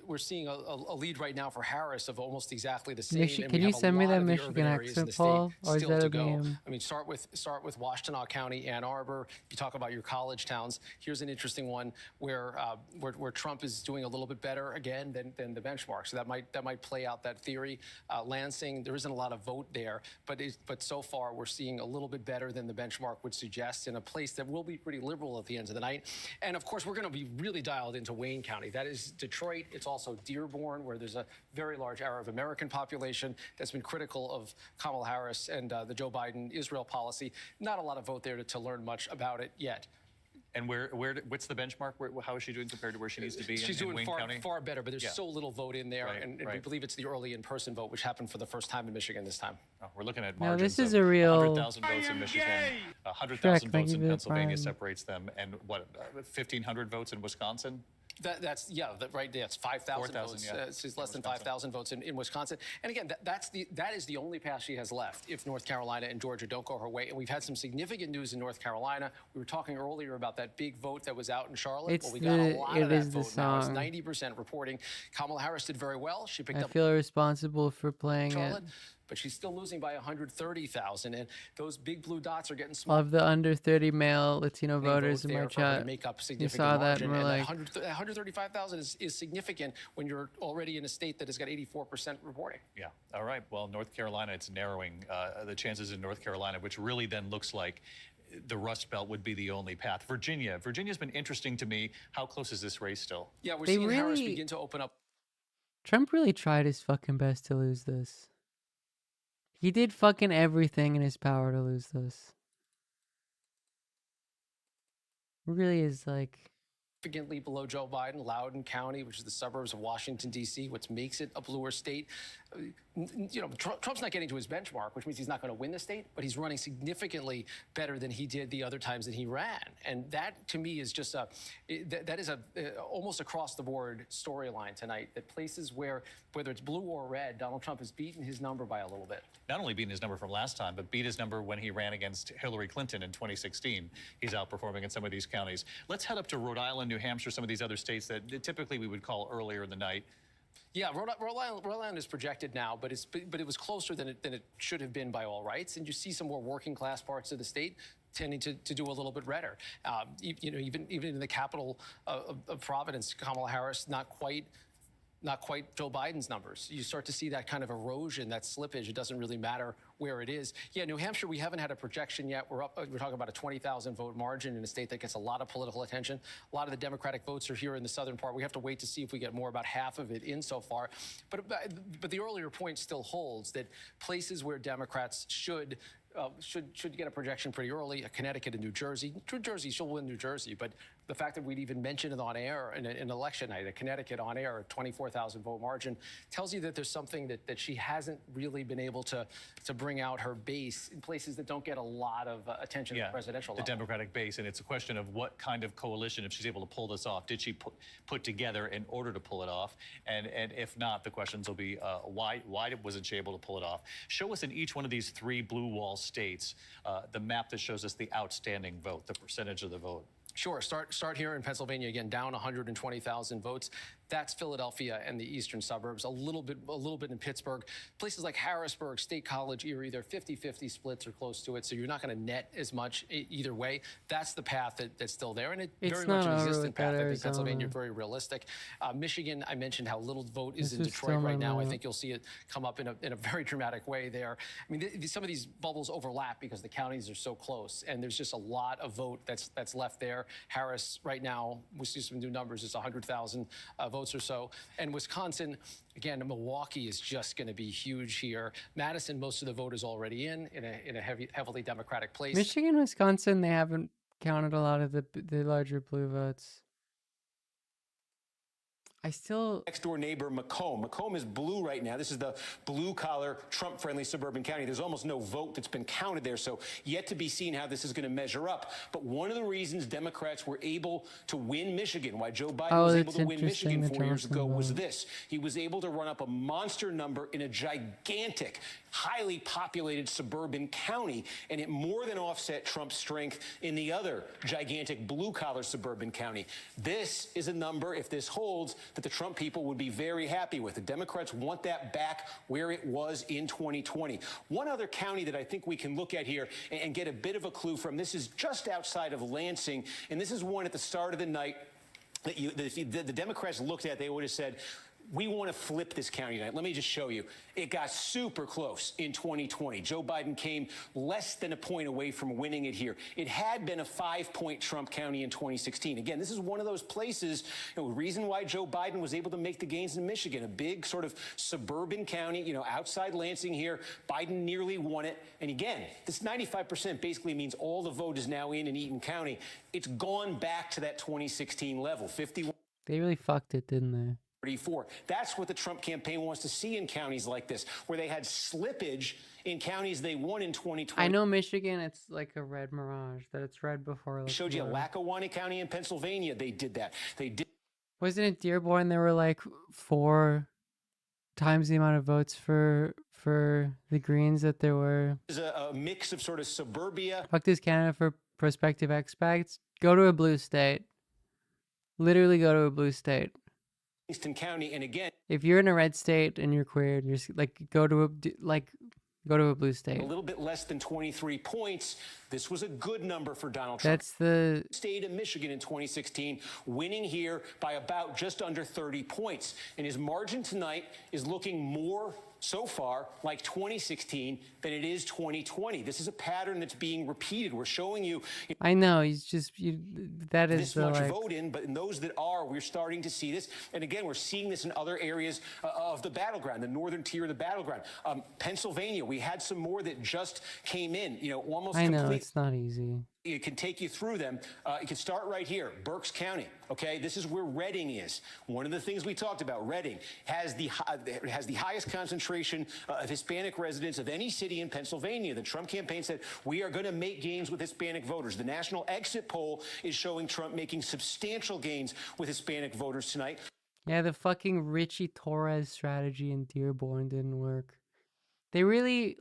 a lead right now for Harris of almost exactly the same. Can you send me that Michigan exit poll, or is that a meme? I mean, start with Washtenaw County, Ann Arbor. You talk about your college towns. Here's an interesting one where Trump is doing a little bit better again than the benchmark. So that might play out that theory. Lansing, there isn't a lot of vote there, but so far we're seeing a little bit better than the benchmark would suggest in a place that will be pretty liberal at the end of the night. And of course, we're going to be really dialed into Wayne County. That is Detroit. It's also Dearborn, where there's a very large Arab American population that's been critical of Kamala Harris and the Joe Biden Israel policy. Not a lot of vote there to learn much about it yet. And what's the benchmark? How is she doing compared to where she needs to be She's in doing Wayne County? far better, but there's so little vote in there, Right, and right. we believe it's the early in-person vote, which happened for the first time in Michigan this time. Oh, we're looking at No, margins this is of a real 100,000 votes in Michigan, 100,000 Shrek, thank votes you in for the Pennsylvania prime. separates them, and what, 1,500 votes in Wisconsin? That's right there. It's 5,000 votes. yeah. It's less than 5,000 votes in Wisconsin. And again, that is the only path she has left if North Carolina and Georgia don't go her way. And we've had some significant news in North Carolina. We were talking earlier about that big vote that was out in Charlotte. It's We got a lot of that the vote now. It's song. 90% reporting. Kamala Harris did very well. She picked I up feel responsible for playing Charlotte, it. but she's still losing by 130,000. And those big blue dots are getting smaller. Of the under 30 male Latino voters in my chat, Make up you significant saw that margin. and we're And like, 135,000 is significant when you're already in a state that has got 84% reporting. Yeah. All right. Well, North Carolina, it's narrowing the chances in North Carolina, which really then looks like the Rust Belt would be the only path. Virginia's been interesting to me. How close is this race still? Yeah, we're They seeing Harris really- begin to open up. Trump really tried his fucking best to lose this. He did fucking everything in his power to lose this. It really is like, Significantly below Joe Biden, Loudoun County, which is the suburbs of Washington, D.C., which makes it a bluer state. You know, Trump's not getting to his benchmark, which means he's not going to win the state, but he's running significantly better than he did the other times that he ran. And that, to me, is just that is almost across the board storyline tonight, that places where, whether it's blue or red, Donald Trump has beaten his number by a little bit. Not only beating his number from last time, but beat his number when he ran against Hillary Clinton in 2016. He's outperforming in some of these counties. Let's head up to Rhode Island, New Hampshire, some of these other states that typically we would call earlier in the night. Yeah, Rhode Island is projected now, but it was closer than it should have been by all rights. And you see some more working class parts of the state tending to do a little bit redder. You know, even in the capital of Providence, Kamala Harris not quite Joe Biden's numbers. You start to see that kind of erosion, that slippage. It doesn't really matter where it is. Yeah, New Hampshire, we haven't had a projection yet. We're talking about a 20,000 vote margin in a state that gets a lot of political attention. A lot of the Democratic votes are here in the southern part. We have to wait to see if we get more, about half of it in so far. But the earlier point still holds, that places where Democrats should get a projection pretty early, Connecticut and New Jersey. New Jersey, she'll win New Jersey, but the fact that we'd even mentioned it on air in an election night, at Connecticut on air, a 24,000 vote margin, tells you that there's something that she hasn't really been able to bring out her base in places that don't get a lot of attention at the presidential level. The Democratic base, and it's a question of what kind of coalition, if she's able to pull this off, did she put together in order to pull it off? And if not, the questions will be why wasn't she able to pull it off? Show us in each one of these 3 blue wall states the map that shows us the outstanding vote, the percentage of the vote. Sure. Start here in Pennsylvania, again, down 120,000 votes. That's Philadelphia and the eastern suburbs, a little bit in Pittsburgh. Places like Harrisburg, State College, Erie, they're 50-50 splits or close to it, so you're not going to net as much either way. That's the path that's still there, and it's very much an existent path. I think Pennsylvania, very realistic. Michigan, I mentioned how little vote is in Detroit right now. I think you'll see it come up in a very dramatic way there. I mean, some of these bubbles overlap because the counties are so close, and there's just a lot of vote that's left there. Harris, right now, we see some new numbers, it's 100,000 votes or so. And Wisconsin, again, Milwaukee is just going to be huge here. Madison, most of the vote is already in a heavily Democratic place. Michigan, Wisconsin, they haven't counted a lot of the larger blue votes. Next door neighbor, Macomb. Macomb is blue right now. This is the blue-collar, Trump-friendly suburban county. There's almost no vote that's been counted there, so yet to be seen how this is going to measure up. But one of the reasons Democrats were able to win Michigan, why Joe Biden was able to win Michigan 4 years ago, was this. He was able to run up a monster number in a gigantic, highly populated suburban county, and it more than offset Trump's strength in the other gigantic blue-collar suburban county. This is a number, if this holds, that the Trump people would be very happy with. The Democrats want that back where it was in 2020. One other county that I think we can look at here and get a bit of a clue from, this is just outside of Lansing, and this is one at the start of the night that the Democrats looked at. They would have said, we want to flip this county tonight. Let me just show you. It got super close in 2020. Joe Biden came less than a point away from winning it here. It had been a 5-point Trump county in 2016. Again, this is one of those places, the reason why Joe Biden was able to make the gains in Michigan, a big sort of suburban county, outside Lansing here. Biden nearly won it. And again, this 95% basically means all the vote is now in Eaton County. It's gone back to that 2016 level, 51. They really fucked it, didn't they? 34. That's what the Trump campaign wants to see in counties like this, where they had slippage in counties they won in 2020. I know Michigan, it's like a red mirage, that it's red before. I showed you Lackawanna County in Pennsylvania. They did that. They did. Wasn't it Dearborn? There were like 4 times the amount of votes for the Greens that there were. There's a mix of sort of suburbia. Fuck this Canada for prospective expats. Go to a blue state. Literally go to a blue state. Kingston County, and again, if you're in a red state and you're queer, and you're like go to a blue state. A little bit less than 23 points. This was a good number for Donald Trump. That's the state of Michigan in 2016, winning here by about just under 30 points. And his margin tonight is looking more so far like 2016 than it is 2020. This is a pattern that's being repeated. We're showing you. I know he's just that is this much vote in, but in those that are, we're starting to see this. And again, we're seeing this in other areas of the battleground, the northern tier of the battleground. Pennsylvania, we had some more that just came in. Almost. I know it's not easy. It can take you through them. You can start right here, Berks County. Okay, this is where Reading is. One of the things we talked about, Reading has the highest concentration of Hispanic residents of any city in Pennsylvania. The Trump campaign said we are going to make gains with Hispanic voters. The national exit poll is showing Trump making substantial gains with Hispanic voters tonight. Yeah, the fucking Richie Torres strategy in Dearborn didn't work. They really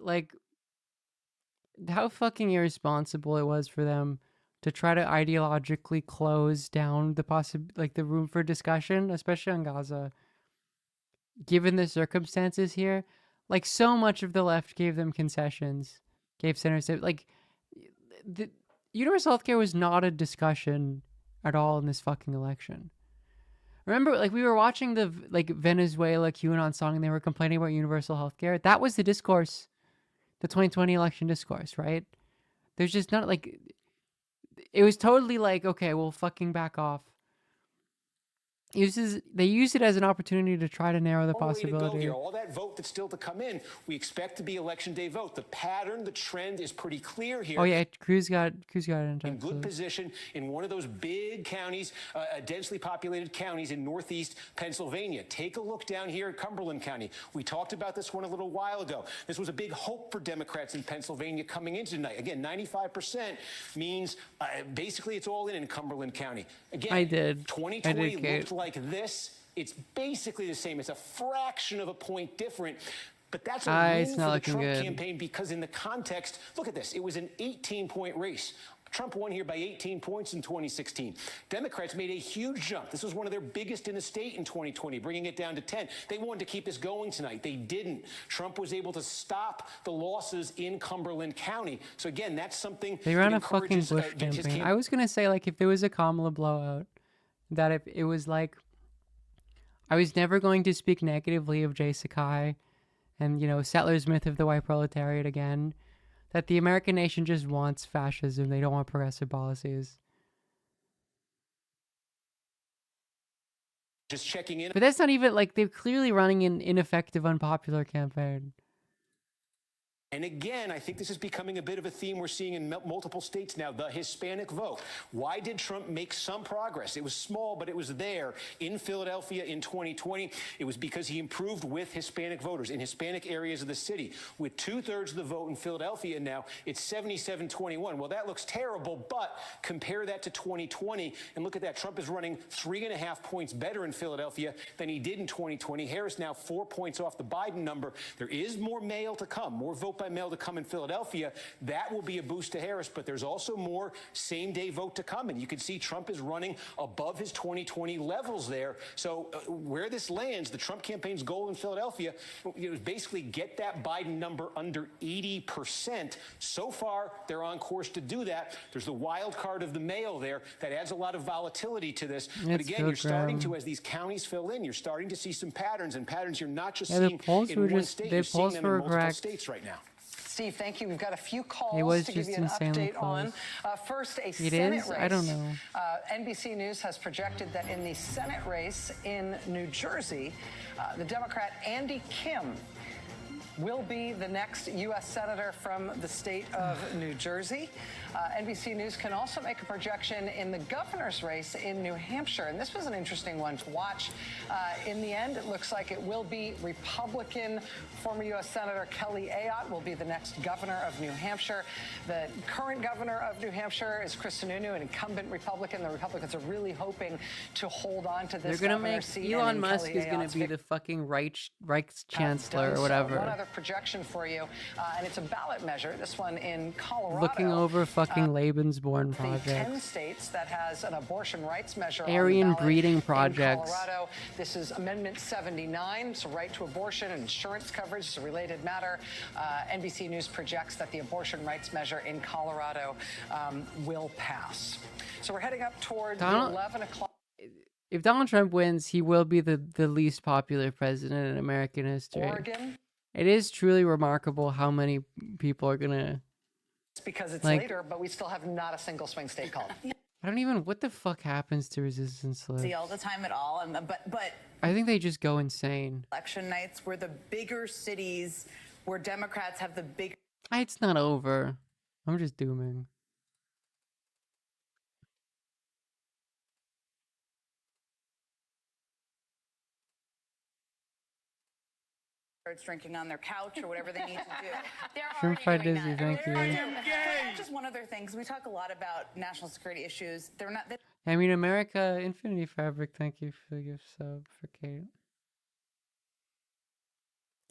how fucking irresponsible it was for them to try to ideologically close down the room for discussion, especially on Gaza. Given the circumstances here, so much of the left gave them concessions, gave centers the universal healthcare was not a discussion at all in this fucking election. Remember, we were watching the Venezuela QAnon song and they were complaining about universal healthcare. That was the discourse. The 2020 election discourse, right? There's just not it was totally okay, we'll fucking back off. they use it as an opportunity to try to narrow the Long way to go possibility. here. All that vote that's still to come in, we expect to be election day vote. The pattern, the trend is pretty clear here. Oh yeah, Cruz got in In Texas. good position in one of those big counties, densely populated counties in northeast Pennsylvania. Take a look down here at Cumberland County. We talked about this one a little while ago. This was a big hope for Democrats in Pennsylvania coming into tonight. Again, 95% means basically it's all in Cumberland County. Again, I did. 2020 Kate. looked like this. It's basically the same. It's a fraction of a point different. But that's a It's win not for the looking Trump good. campaign because in the context, look at this. It was an 18-point race. Trump won here by 18 points in 2016. Democrats made a huge jump. This was one of their biggest in the state in 2020, bringing it down to 10. They wanted to keep this going tonight. They didn't. Trump was able to stop the losses in Cumberland County. So again, that's something They ran that a fucking encourages, Bush his campaign. I was gonna say, like, if there was a Kamala blowout, that if it was like, I was never going to speak negatively of Jay Sakai and, settlers myth of the white proletariat again, that the American nation just wants fascism. They don't want progressive policies. Just checking in. But that's not even, like, they're clearly running an ineffective, unpopular campaign. And again, I think this is becoming a bit of a theme we're seeing in multiple states now, the Hispanic vote. Why did Trump make some progress? It was small, but it was there in Philadelphia in 2020. It was because he improved with Hispanic voters in Hispanic areas of the city. With 2/3 of the vote in Philadelphia now, it's 77-21. Well, that looks terrible, but compare that to 2020, and look at that. Trump is running 3.5 points better in Philadelphia than he did in 2020. Harris now 4 points off the Biden number. There is more mail to come, more vote by mail to come in Philadelphia. That will be a boost to Harris, but there's also more same-day vote to come, and you can see Trump is running above his 2020 levels there. So where this lands, the Trump campaign's goal in Philadelphia, is basically get that Biden number under 80%. So far, they're on course to do that. There's the wild card of the mail there that adds a lot of volatility to this. But It's again, you're starting grim. to, as these counties fill in, you're starting to see some patterns, and patterns you're not just Yeah, the seeing polls in were one just- state. the You're seeing polls them were in multiple correct. states right now. Steve, thank you. We've got a few calls It was to give just you an insanely update on. close. First, a It Senate is? race. I don't know. NBC News has projected that in the Senate race in New Jersey, the Democrat Andy Kim will be the next U.S. Senator from the state of New Jersey. NBC News can also make a projection in the governor's race in New Hampshire. And this was an interesting one to watch. In the end, it looks like it will be Republican. Former U.S. Senator Kelly Ayotte will be the next governor of New Hampshire. The current governor of New Hampshire is Chris Sununu, an incumbent Republican. The Republicans are really hoping to hold on to this They're gonna governor's make seat. Elon and in Musk Kelly is gonna Ayotte's be the fucking Reich Chancellor done or so. whatever. One other projection for you, and it's a ballot measure. This one in Colorado. Looking over fucking Lebensborn The 10 projects. states that has an abortion rights measure Aryan on the ballot breeding in projects. Colorado. This is Amendment 79, so right to abortion and insurance coverage is a related matter. NBC News projects that the abortion rights measure in Colorado will pass. So we're heading up toward the 11 o'clock. If Donald Trump wins, he will be the least popular president in American history. Oregon. It is truly remarkable how many people are gonna. It's because it's like, later, but we still have not a single swing state called. I don't even. What the fuck happens to resistance lists? See all the time at all, but I think they just go insane. election nights were the bigger cities where Democrats have the bigger. It's not over. I'm just dooming. Drinking on their couch or whatever they need to do. They're Shrimp already fried doing Disney, that. thank you. Can I add just one other thing, because we talk a lot about national security issues. They're not. I mean, America, Infinity Fabric, thank you for the gift sub for Kate.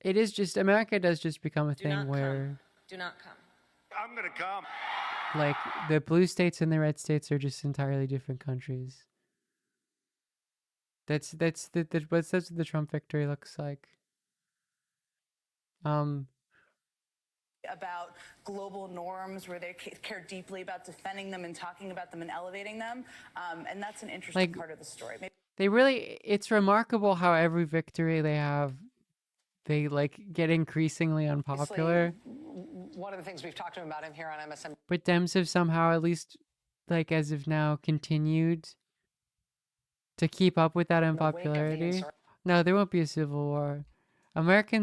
It is just, America does just become a thing where, Do not come. I'm gonna come. like, the blue states and the red states are just entirely different countries. That's what the Trump victory looks like. About global norms where they care deeply about defending them and talking about them and elevating them. And that's an interesting Like, part of the story. They really, it's remarkable how every victory they have, they like get increasingly unpopular. One of the things we've talked about him here on MSM. But Dems have somehow, at least like as of now, continued to keep up with that In the wake of the unpopularity. No, there won't be a civil war. America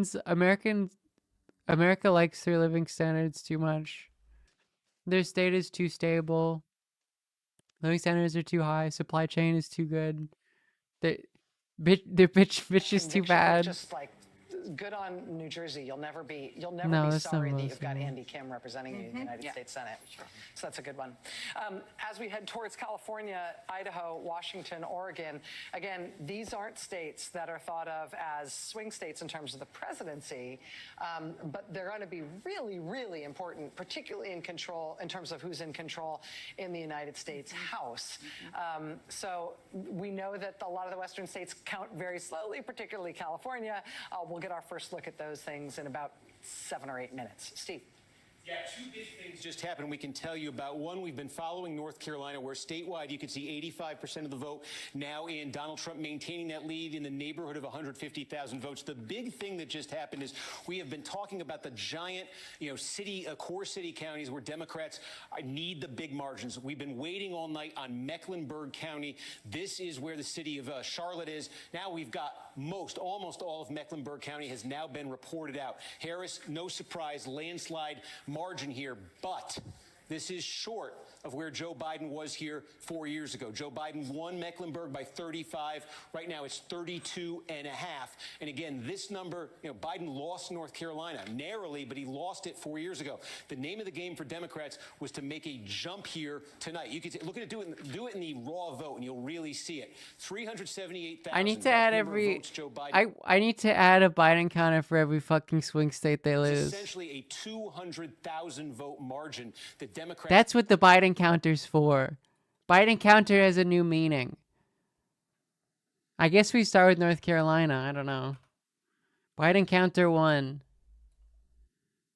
likes their living standards too much. Their state is too stable. Living standards are too high. Supply chain is too good. Their bitch is too bad. Just like, good on New Jersey. You'll never be No, be that's not sorry that you've got possible. Andy Kim representing you in the United States Senate. So that's a good one. As we head towards California, Idaho, Washington, Oregon, again, these aren't states that are thought of as swing states in terms of the presidency, but they're going to be really, really important, particularly in terms of who's in control in the United States House. So we know that a lot of the Western states count very slowly, particularly California. We'll get our first look at those things in about 7 or 8 minutes. Steve. Yeah, two big things just happened we can tell you about. One, we've been following North Carolina, where statewide you can see 85% of the vote now in. Donald Trump maintaining that lead in the neighborhood of 150,000 votes. The big thing that just happened is we have been talking about the giant, core city counties where Democrats need the big margins. We've been waiting all night on Mecklenburg County. This is where the city of Charlotte is. Now we've got almost all of Mecklenburg County has now been reported out. Harris, no surprise, landslide margin here, but this is short of where Joe Biden was here 4 years ago. Joe Biden won Mecklenburg by 35. Right now it's 32 and a half. And again, this number, Biden lost North Carolina narrowly, but he lost it 4 years ago. The name of the game for Democrats was to make a jump here tonight. You could look at it, do it in the raw vote, and you'll really see it. 378,000. I need to add I need to add a Biden counter for every fucking swing state they lose. It's essentially a 200,000 vote margin that Democrats. That's what the Biden counter's for. Biden counter has a new meaning. I guess we start with North Carolina. I don't know. Biden counter 1.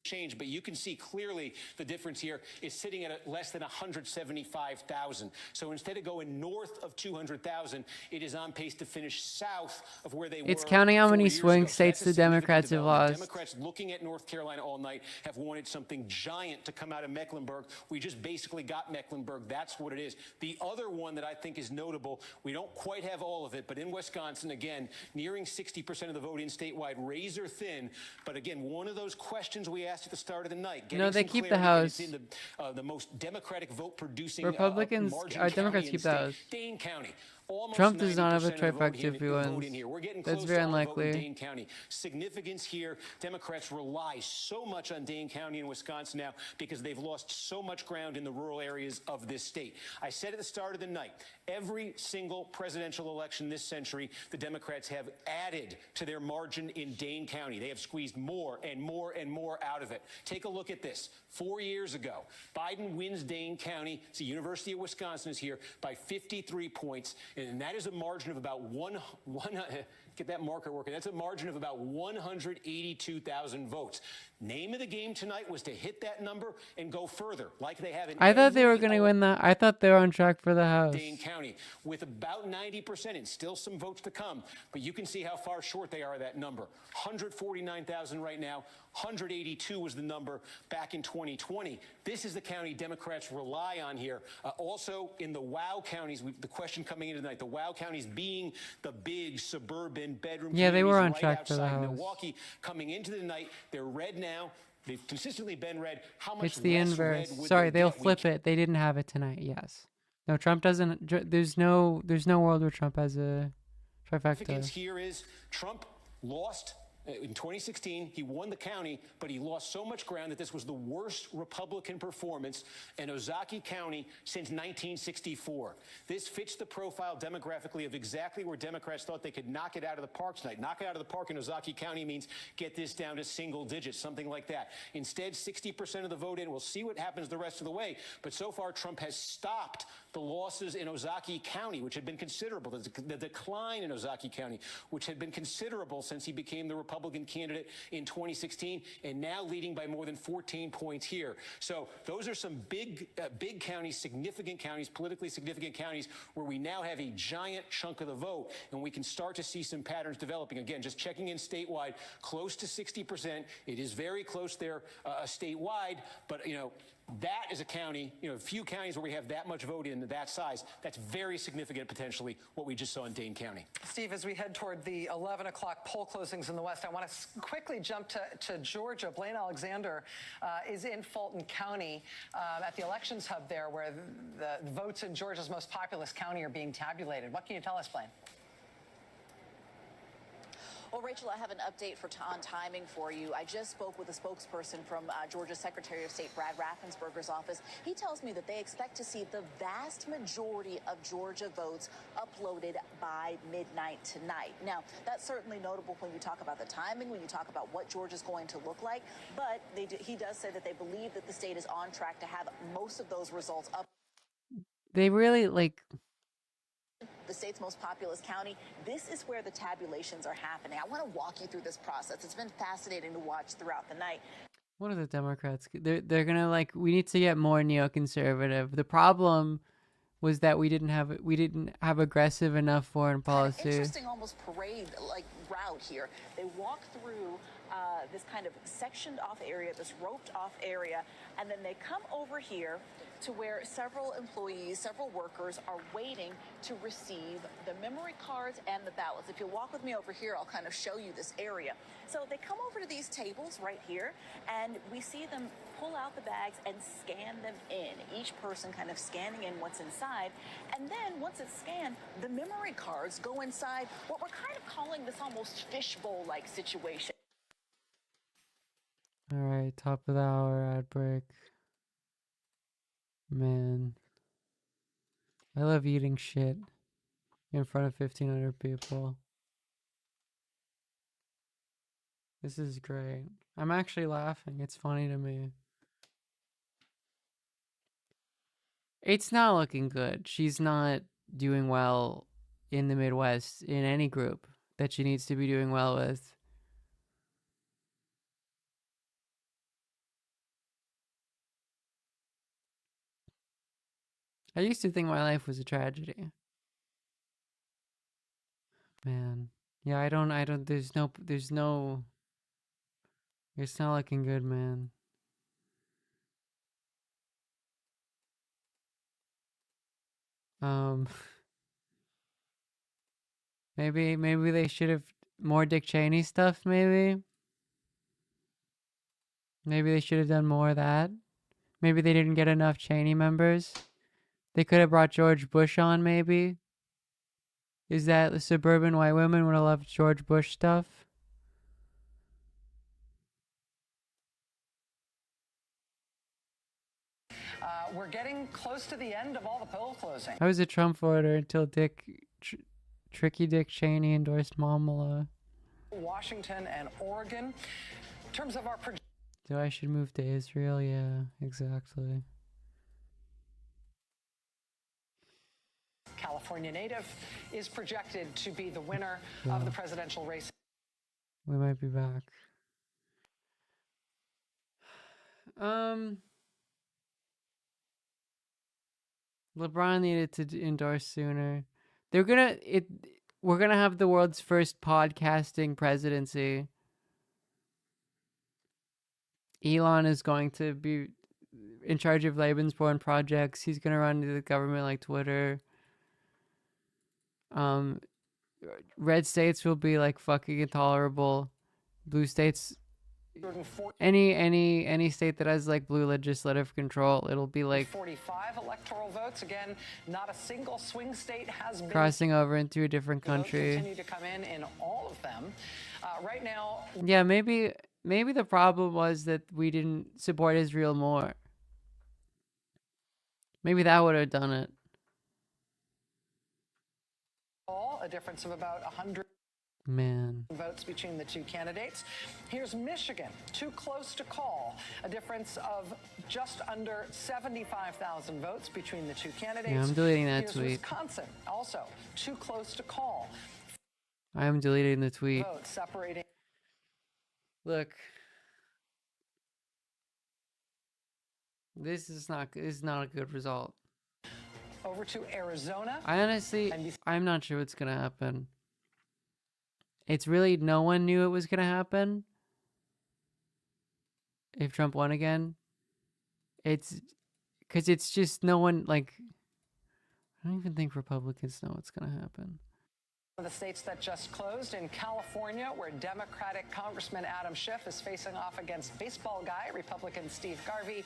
Change, but you can see clearly the difference here is sitting at less than 175,000. So instead of going north of 200,000, it is on pace to finish south of where they were. It's counting how many 4 years swing ago. So states that's a the Democrats significant have development. lost. Democrats looking at North Carolina all night have wanted something giant to come out of Mecklenburg. We just basically got Mecklenburg. That's what it is. The other one that I think is notable, we don't quite have all of it, but in Wisconsin, again, nearing 60% of the vote in statewide, razor thin. But again, one of those questions we asked at the start of the night. No, they keep the clarity, House. it's in the most Democratic vote producing Republicans, Democrats keep the House. Dane County. Almost Trump does not have a 90% of the vote trifecta if he vote wins. in here. We're getting That's close very to all the vote in unlikely. Dane County. Significance here. Democrats rely so much on Dane County and Wisconsin now because they've lost so much ground in the rural areas of this state. I said at the start of the night, every single presidential election this century, the Democrats have added to their margin in Dane County. They have squeezed more and more and more out of it. Take a look at this. 4 years ago, Biden wins Dane County. The University of Wisconsin is here by 53 points, and that is a margin of about get that marker working. That's a margin of about 182,000 votes. Name of the game tonight was to hit that number and go further, like they have in I thought they were every going to win that. I thought they were on track for the House. Dane County with about 90% and still some votes to come. But you can see how far short they are of that number. 149,000 right now. 182 was the number back in 2020. This is the county Democrats rely on here. Also in the WOW counties, the question coming into tonight, the WOW counties being the big suburban bedroom Yeah, they were on communities track right for the outside House. Milwaukee. Coming into the night, they're red now. They've consistently been red. How much It's the less inverse. red would Sorry, they they'll get? flip it. They didn't have it tonight. Yes. No, Trump doesn't. There's no world where Trump has a Significance trifecta. here is Trump lost in 2016. He won the county, but he lost so much ground that this was the worst Republican performance in Ozaukee County since 1964. This fits the profile demographically of exactly where Democrats thought they could knock it out of the park tonight. Knock it out of the park in Ozaukee County means get this down to single digits, something like that. Instead, 60% of the vote in. We'll see what happens the rest of the way. But so far, Trump has stopped the losses in Ozaukee County, which had been considerable. The decline in Ozaukee County, which had been considerable since he became the Republican candidate in 2016, and now leading by more than 14 points here. So those are some big counties, significant counties, politically significant counties, where we now have a giant chunk of the vote, and we can start to see some patterns developing. Again, just checking in statewide, close to 60%. It is very close there statewide, but That is a county, a few counties where we have that much vote in that size. That's very significant, potentially, what we just saw in Dane County. Steve, as we head toward the 11 o'clock poll closings in the West, I want to quickly jump to Georgia. Blaine Alexander is in Fulton County at the elections hub there, where the votes in Georgia's most populous county are being tabulated. What can you tell us, Blaine? Well, Rachel, I have an update on timing for you. I just spoke with a spokesperson from Georgia's Secretary of State Brad Raffensperger's office. He tells me that they expect to see the vast majority of Georgia votes uploaded by midnight tonight. Now, that's certainly notable when you talk about the timing, when you talk about what Georgia's going to look like. But he does say that they believe that the state is on track to have most of those results up. They really The state's most populous county. This is where the tabulations are happening. I want to walk you through this process. It's been fascinating to watch throughout the night. What are the Democrats? They're gonna we need to get more neoconservative. The problem was that we didn't have aggressive enough foreign policy. Interesting, almost parade like route here. They walk through this kind of sectioned off area, this roped off area, and then they come over here to where several employees, several workers are waiting to receive the memory cards and the ballots. If you'll walk with me over here, I'll kind of show you this area. So they come over to these tables right here, and we see them pull out the bags and scan them in. Each person kind of scanning in what's inside. And then once it's scanned, the memory cards go inside what we're kind of calling this almost fishbowl-like situation. All right, top of the hour ad break. Man, I love eating shit in front of 1,500 people. This is great. I'm actually laughing. It's funny to me. It's not looking good. She's not doing well in the Midwest in any group that she needs to be doing well with. I used to think my life was a tragedy. Man. Yeah, I don't, it's not looking good, man. Maybe they should have more Dick Cheney stuff, maybe. Maybe they should have done more of that. Maybe they didn't get enough Cheney members. They could have brought George Bush on, maybe. Is that the suburban white women would have loved George Bush stuff? We're getting close to the end of all the poll closing. I was a Trump voter until Tricky Dick Cheney endorsed Mamala. Washington and Oregon. In terms of our So I should move to Israel? Yeah, exactly. California native is projected to be the winner of the presidential race. We might be back. LeBron needed to endorse sooner. We're gonna have the world's first podcasting presidency. Elon is going to be in charge of Lebensborn projects. He's gonna run the government like Twitter. Red states will be like fucking intolerable. Blue states, any state that has like blue legislative control, it'll be like 45 electoral votes. Again, not a single swing state has been crossing over into a different country. Continue to come in all of them. Right now. Yeah, maybe the problem was that we didn't support Israel more. Maybe that would have done it. A difference of about 100 votes between the two candidates. Here's Michigan, too close to call. A difference of just under 75,000 votes between the two candidates. Yeah, I'm deleting that Here's tweet. Wisconsin, also too close to call. I am deleting the tweet. Votes separating. Look. This is not a good result. Over to Arizona. I'm not sure what's gonna happen. It's really no one knew it was gonna happen. If Trump won again, it's because it's just no one like. I don't even think Republicans know what's going to happen. The states that just closed in California, where Democratic Congressman Adam Schiff is facing off against baseball guy Republican Steve Garvey.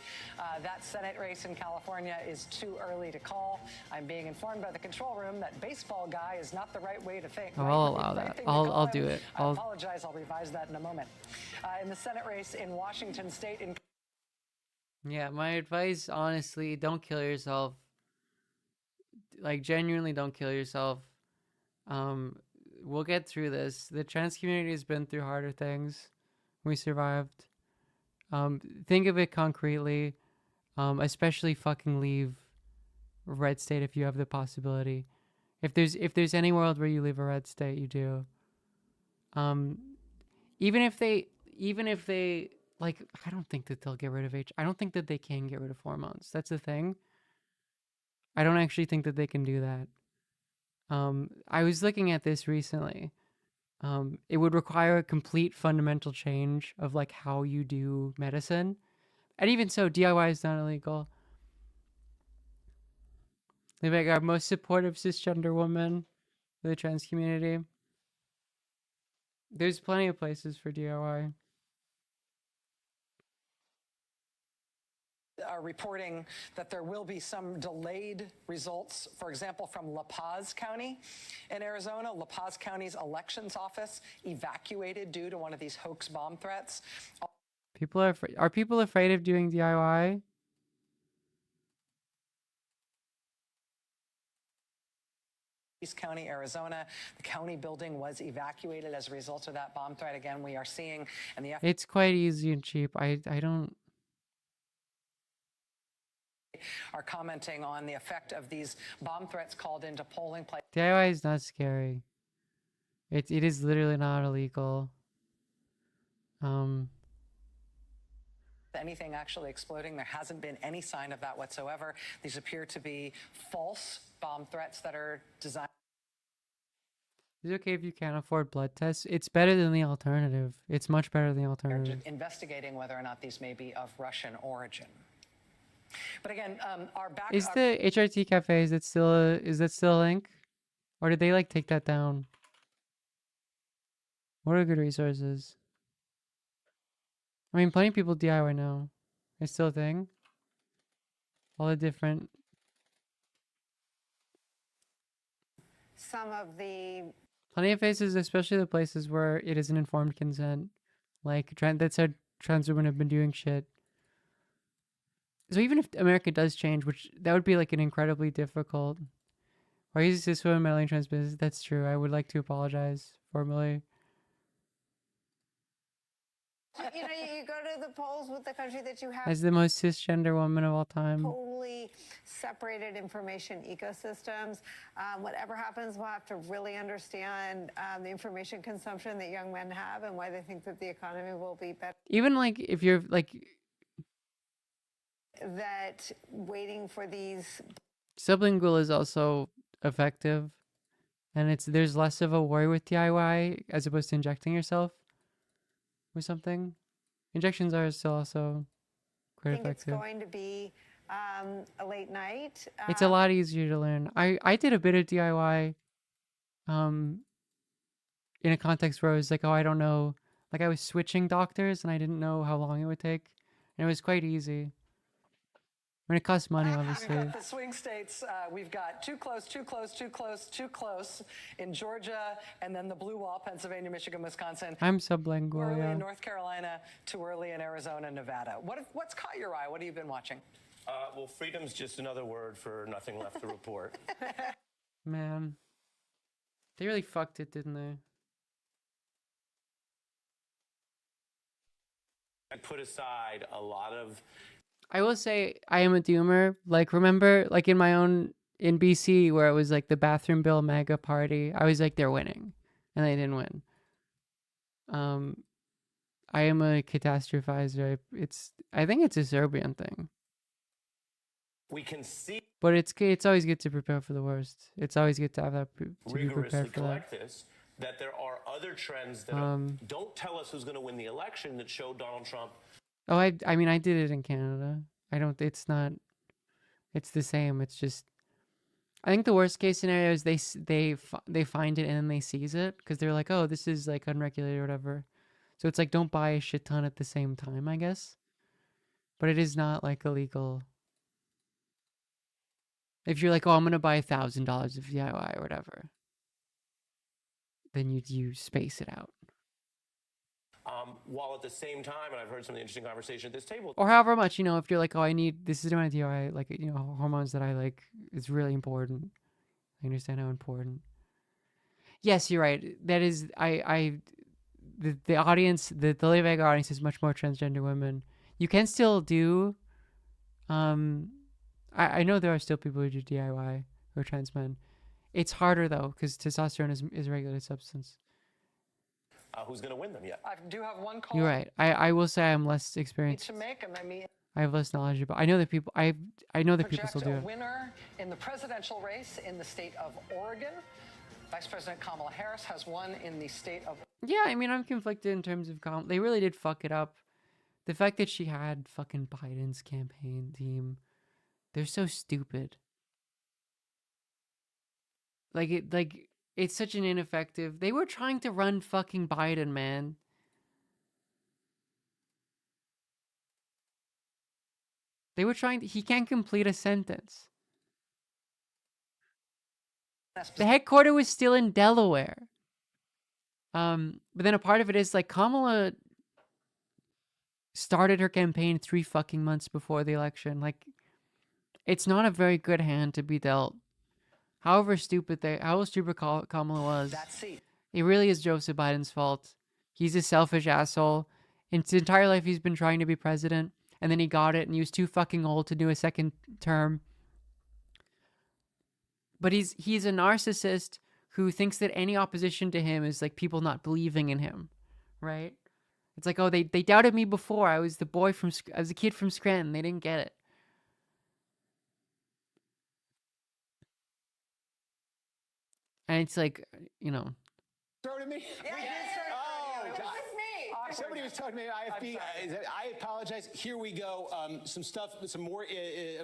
That Senate race in California is too early to call. I'm being informed by the control room that baseball guy is not the right way to think. Oh, I'll allow that. I'll do it. I apologize. I'll revise that in a moment. In the Senate race in Washington State. Yeah, my advice, honestly, don't kill yourself. Like, genuinely don't kill yourself. We'll get through this. The trans community has been through harder things. We survived. Think of it concretely. Especially fucking leave a red state if you have the possibility. If there's any world where you leave a red state, you do. Even if they like, I don't think that they'll get rid of I don't think that they can get rid of 4 months. That's the thing. I don't actually think that they can do that. I was looking at this recently. It would require a complete fundamental change of like how you do medicine. And even so, DIY is not illegal. They're like our most supportive cisgender woman for the trans community. There's plenty of places for DIY. Are reporting that there will be some delayed results, for example, from La Paz County in Arizona. La Paz County's elections office evacuated due to one of these hoax bomb threats. People are people afraid of doing DIY? East County, Arizona. The county building was evacuated as a result of that bomb threat. Again, we are seeing, and the It's quite easy and cheap. I don't. Are commenting on the effect of these bomb threats called into polling places. DIY is not scary. It is literally not illegal. Anything actually exploding, there hasn't been any sign of that whatsoever. These appear to be false bomb threats that are designed. Is it okay if you can't afford blood tests? It's better than the alternative. It's much better than the alternative. Investigating whether or not these may be of Russian origin. But again, our back. Is the HRT cafe, is that still a link? Or did they like take that down? What are good resources? I mean, plenty of people DIY now. It's still a thing. All the different. Some of the. Plenty of places, especially the places where it is an informed consent. Like, that said trans women have been doing shit. So even if America does change, which that would be like an incredibly difficult. Why is this woman meddling trans business? That's true. I would like to apologize formally. You know, you go to the polls with the country that you have. As the most cisgender woman of all time. Totally separated information ecosystems. Whatever happens, we'll have to really understand the information consumption that young men have and why they think that the economy will be better. Even like if you're like. That waiting for these. Sublingual is also effective, and there's less of a worry with DIY as opposed to injecting yourself with something. Injections are still also quite effective. It's going to be a late night. It's a lot easier to learn. I did a bit of DIY in a context where I was like, oh, I don't know. Like I was switching doctors and I didn't know how long it would take. And it was quite easy. I mean, it costs money, obviously. We've got the swing states. We've got too close, too close, too close, too close in Georgia, and then the blue wall, Pennsylvania, Michigan, Wisconsin. I'm sublingual, too early yeah. in North Carolina, too early in Arizona, Nevada. What's caught your eye? What have you been watching? Well, freedom's just another word for nothing left to report. Man. They really fucked it, didn't they? I put aside a lot of... I will say I am a doomer. Like, remember, like in BC where it was like the bathroom bill mega party, I was like, they're winning. And they didn't win. I am a catastrophizer. I think it's a Serbian thing. We can see... But it's always good to prepare for the worst. It's always good to have that, to be prepared for collect this, that there are other trends that don't tell us who's going to win the election that show Donald Trump. Oh, I mean, I did it in Canada. I don't. It's not. It's the same. It's just. I think the worst case scenario is they find it and then they seize it because they're like, oh, this is like unregulated or whatever. So it's like don't buy a shit ton at the same time, I guess. But it is not like illegal. If you're like, oh, I'm gonna buy $1,000 of DIY or whatever, then you space it out. While at the same time, and I've heard some of the interesting conversation at this table. Or however much, if you're like, oh, this is my DIY, like, hormones that I like, it's really important. I understand how important. Yes, you're right. That is, the audience, the Lady Gaga audience is much more transgender women. You can still do, I know there are still people who do DIY who are trans men. It's harder though, because testosterone is a regulated substance. Who's going to win them yet? I do have one call. You're right. I will say I'm less experienced. To make, and I mean, I have less knowledge about. I know that people. I know that people still do a it. winner in the presidential race in the state of Oregon. Vice President Kamala Harris has won in the state of. Yeah, I mean, I'm conflicted in terms of they really did fuck it up. The fact that she had fucking Biden's campaign team, they're so stupid. It's such an ineffective. They were trying to run fucking Biden, man. They were trying to, he can't complete a sentence. The headquarters was still in Delaware. But then a part of it is like Kamala started her campaign 3 fucking months before the election. Like, it's not a very good hand to be dealt. How stupid Kamala was. It really is Joseph Biden's fault. He's a selfish asshole. In his entire life, he's been trying to be president, and then he got it, and he was too fucking old to do a second term. But he's a narcissist who thinks that any opposition to him is like people not believing in him, right? It's like, oh, they doubted me before. I was a kid from Scranton. They didn't get it. And it's like, Started me? Yeah, oh, God. Somebody was talking to me at IFB. I apologize. Here we go. Some more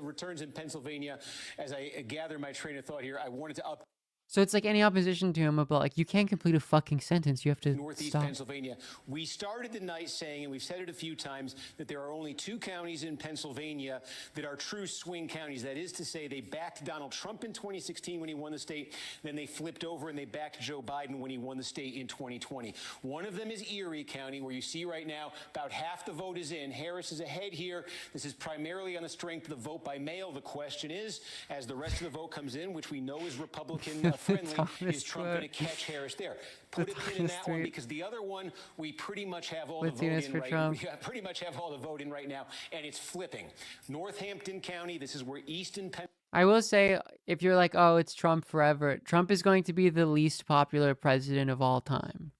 returns in Pennsylvania. As I gather my train of thought here, I wanted to up. So it's like any opposition to him about like, you can't complete a fucking sentence. You have to Northeast stop. Pennsylvania. We started the night saying, and we've said it a few times, that there are only 2 counties in Pennsylvania that are true swing counties. That is to say, they backed Donald Trump in 2016 when he won the state. Then they flipped over and they backed Joe Biden when he won the state in 2020. One of them is Erie County, where you see right now about half the vote is in. Harris is ahead here. This is primarily on the strength of the vote by mail. The question is, as the rest of the vote comes in, which we know is Republican friendly, is Trump going to catch Harris there? Put a pin in that one, because the other one, we pretty much have all the vote in right now. We pretty much have all the vote in right now, and it's flipping. Northampton County, this is where Easton, I will say, if you're like, oh, it's Trump forever, Trump is going to be the least popular president of all time.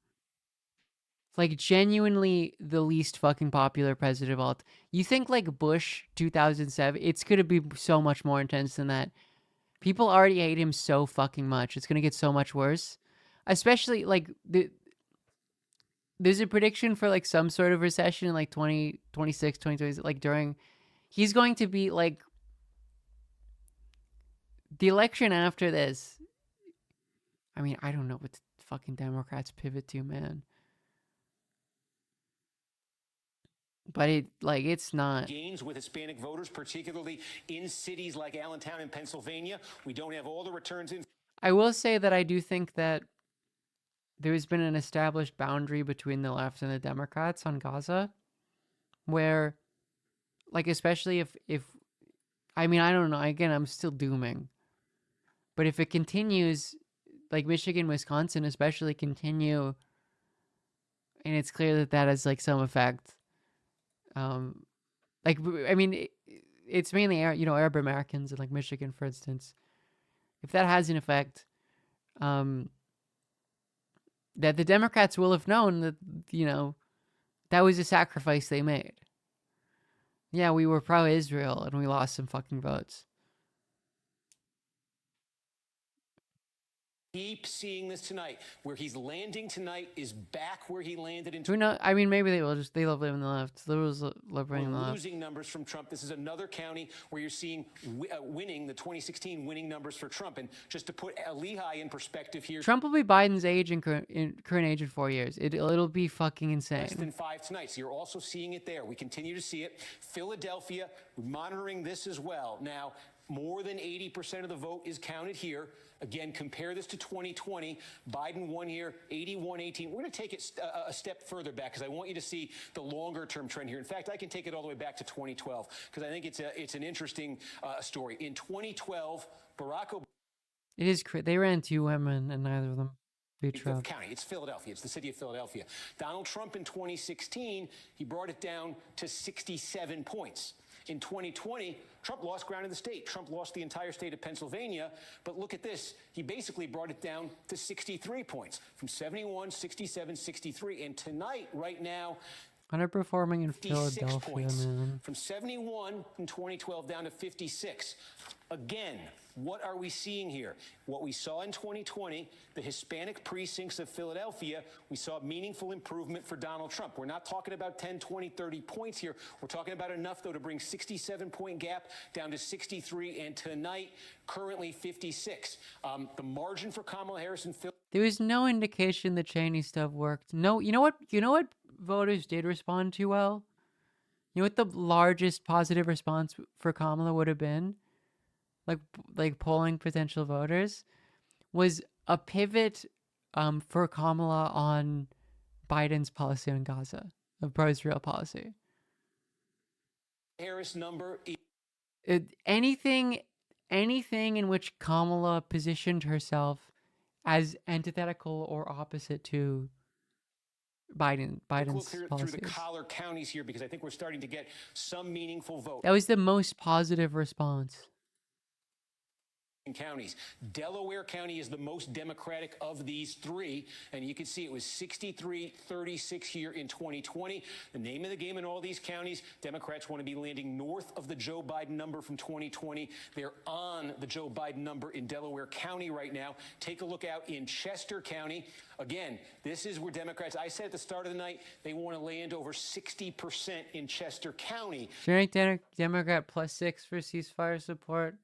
Like, genuinely the least fucking popular president of all time. You think, like, Bush 2007, it's going to be so much more intense than that. People already hate him so fucking much. It's going to get so much worse. Especially, like, there's a prediction for, like, some sort of recession in, like, 2026, 2020, like, during... He's going to be, like... The election after this... I mean, I don't know what the fucking Democrats pivot to, man. But it's not. Gains with Hispanic voters, particularly in cities like Allentown in Pennsylvania. We don't have all the returns in. I will say that I do think that there's been an established boundary between the left and the Democrats on Gaza, where, like, especially if I mean, I don't know. Again, I'm still dooming. But if it continues, like Michigan, Wisconsin especially continue, and it's clear that that has, like, some effect. Like, I mean, it's mainly, Arab Americans in, like, Michigan, for instance. If that has an effect, that the Democrats will have known that, that was a sacrifice they made. Yeah, we were pro-Israel and we lost some fucking votes. Keep seeing this tonight. Where he's landing tonight is back where he landed in. Who knows? I mean, maybe they love living the left. Liberals love bringing the left. Losing numbers from Trump. This is another county where you're seeing winning the 2016 winning numbers for Trump. And just to put Lehigh in perspective here, Trump will be Biden's age in current age in 4 years. It'll be fucking insane. less than 5 tonight. So you're also seeing it there. We continue to see it. Philadelphia, monitoring this as well. Now, more than 80% of the vote is counted here. Again, compare this to 2020. Biden won here, 81-18. We're going to take it a step further back because I want you to see the longer-term trend here. In fact, I can take it all the way back to 2012 because I think it's an interesting story. In 2012, Barack Obama. It is. They ran 2 women, and neither of them beat Trump. County. It's Philadelphia. It's the city of Philadelphia. Donald Trump in 2016, he brought it down to 67 points. In 2020, Trump lost ground in the state. Trump lost the entire state of Pennsylvania. But look at this. He basically brought it down to 63 points from 71, 67, 63. And tonight, right now, Underperforming in 56 Philadelphia, points. man. From 71 in 2012 down to 56. Again, what are we seeing here? What we saw in 2020, the Hispanic precincts of Philadelphia, we saw meaningful improvement for Donald Trump. We're not talking about 10, 20, 30 points here. We're talking about enough, though, to bring 67-point gap down to 63, and tonight, currently 56. The margin for Kamala Harris in Philadelphia. There was no indication the Cheney stuff worked. No, you know what voters did respond to well? You know what the largest positive response for Kamala would have been? Like polling potential voters, was a pivot for Kamala on Biden's policy on Gaza, of pro-Israel policy. Harris number. Anything in which Kamala positioned herself as antithetical or opposite to Biden's Through policies. the collar counties here, because I think we're starting to get some meaningful vote. That was the most positive response. Counties. Delaware County is the most Democratic of these 3, and you can see it was 63-36 here in 2020. The name of the game in all these counties, Democrats want to be landing north of the Joe Biden number from 2020. They're on the Joe Biden number in Delaware County right now. Take a look out in Chester County. Again, this is where Democrats, I said at the start of the night, they want to land over 60% in Chester County. Generic Democrat +6 for ceasefire support.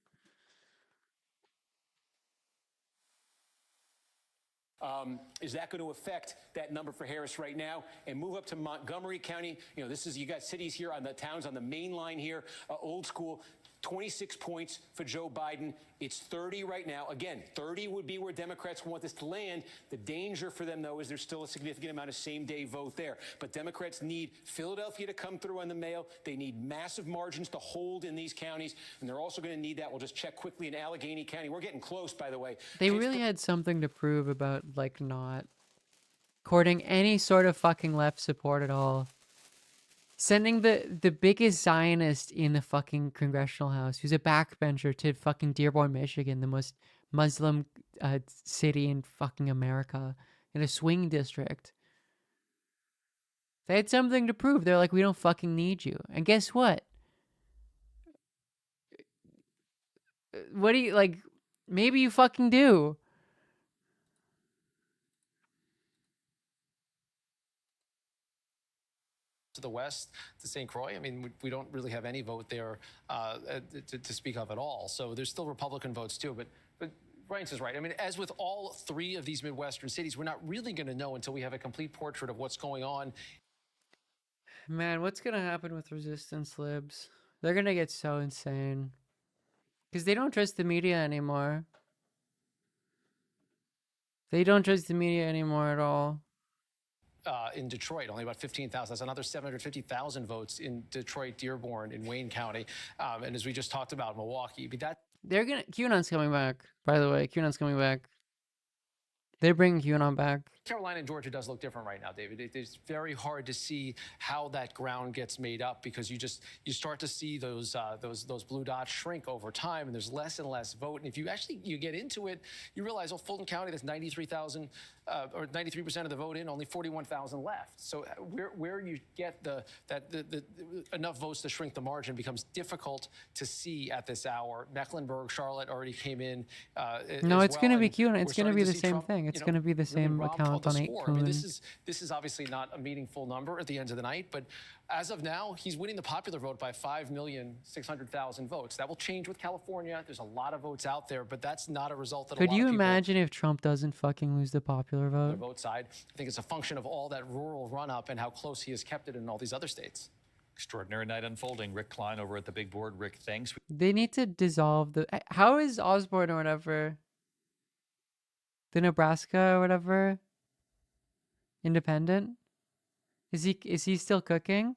Is that going to affect that number for Harris right now? And move up to Montgomery County. You know, you got cities here on the towns on the main line here, old school. 26 points for Joe Biden. It's 30 right now. Again, 30 would be where Democrats want this to land. The danger for them, though, is there's still a significant amount of same-day vote there. But Democrats need Philadelphia to come through on the mail. They need massive margins to hold in these counties, and they're also going to need that. We'll just check quickly in Allegheny County. We're getting close, by the way. They really had something to prove about, like, not courting any sort of fucking left support at all. Sending the biggest Zionist in the fucking congressional house, who's a backbencher, to fucking Dearborn, Michigan, the most Muslim city in fucking America, in a swing district. They had something to prove. They're like, we don't fucking need you. And guess what? What do you, like, maybe you fucking do. To the west, to St. Croix. I mean, we don't really have any vote there to speak of at all. So there's still Republican votes too. But Ryan's is right. I mean, as with all 3 of these Midwestern cities, we're not really going to know until we have a complete portrait of what's going on. Man, what's going to happen with resistance libs? They're going to get so insane. Because they don't trust the media anymore. They don't trust the media anymore at all. In Detroit, only about 15,000. That's another 750,000 votes in Detroit, Dearborn, in Wayne County. And as we just talked about, Milwaukee. But QAnon's coming back, by the way. QAnon's coming back. They're bringing QAnon back. Carolina and Georgia does look different right now, David. It's very hard to see how that ground gets made up because you start to see those blue dots shrink over time, and there's less and less vote. And if you get into it, you realize, Fulton County, that's 93,000 or 93% of the vote in, only 41,000 left. So where you get the enough votes to shrink the margin becomes difficult to see at this hour. Mecklenburg, Charlotte already came in. No, as it's well, going to be and cute. we're It's going to starting be the see same Trump, thing. It's you know, going to be the really same rob account the on score. I mean, 8kun. this is obviously not a meaningful number at the end of the night, but as of now, he's winning the popular vote by 5,600,000 votes. That will change with California. There's a lot of votes out there, but that's not a result that a Could lot you of people imagine if Trump doesn't fucking lose the popular on the vote? vote side. I think it's a function of all that rural run-up and how close he has kept it in all these other states. Extraordinary night unfolding. Rick Klein over at the big board. Rick, thanks. They need to dissolve the. How is Osborne or whatever? The Nebraska or whatever. Independent. Is he still cooking?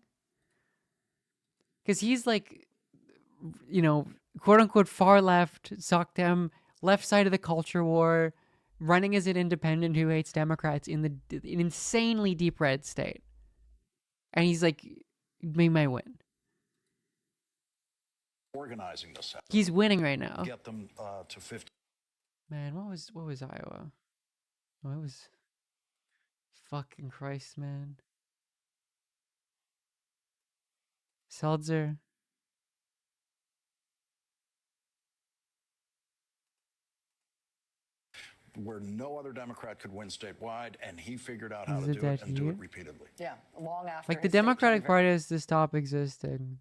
Because he's like, you know, quote unquote far left, socked him, left side of the culture war, running as an independent who hates Democrats in an insanely deep red state. And he's like, we may win. Organizing this. He's winning right now. Get them to 50. Man, what was Iowa? Oh, it was fucking Christ, man. Seltzer. Where no other Democrat could win statewide, and he figured out how Is to it do it that and do heat? it repeatedly. Yeah, long after. Like the his state Democratic change. Party has to stop existing.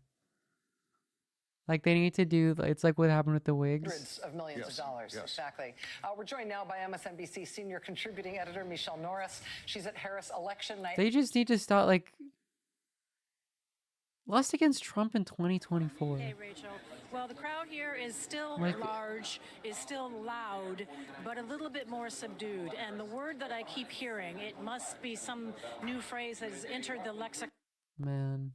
Like they need to do. It's like what happened with the Whigs. Hundreds of millions of dollars. Exactly. We're joined now by MSNBC senior contributing editor Michelle Norris. She's at Harris election night. They just need to start like. Lost against Trump in 2024. Hey, Rachel. Well, the crowd here is still Like- large, is still loud, but a little bit more subdued. And the word that I keep hearing, it must be some new phrase that has entered the lexicon. Man.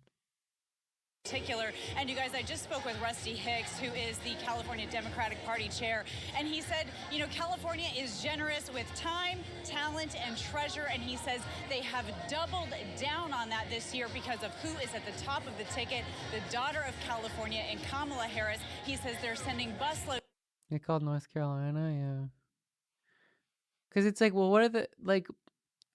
Particular. And you guys, I just spoke with Rusty Hicks, who is the California Democratic Party chair, and he said, you know, California is generous with time, talent, and treasure, and he says they have doubled down on that this year because of who is at the top of the ticket, the daughter of California and Kamala Harris. He says they're sending busloads. They called North Carolina, yeah. Because it's like, well, what are the like?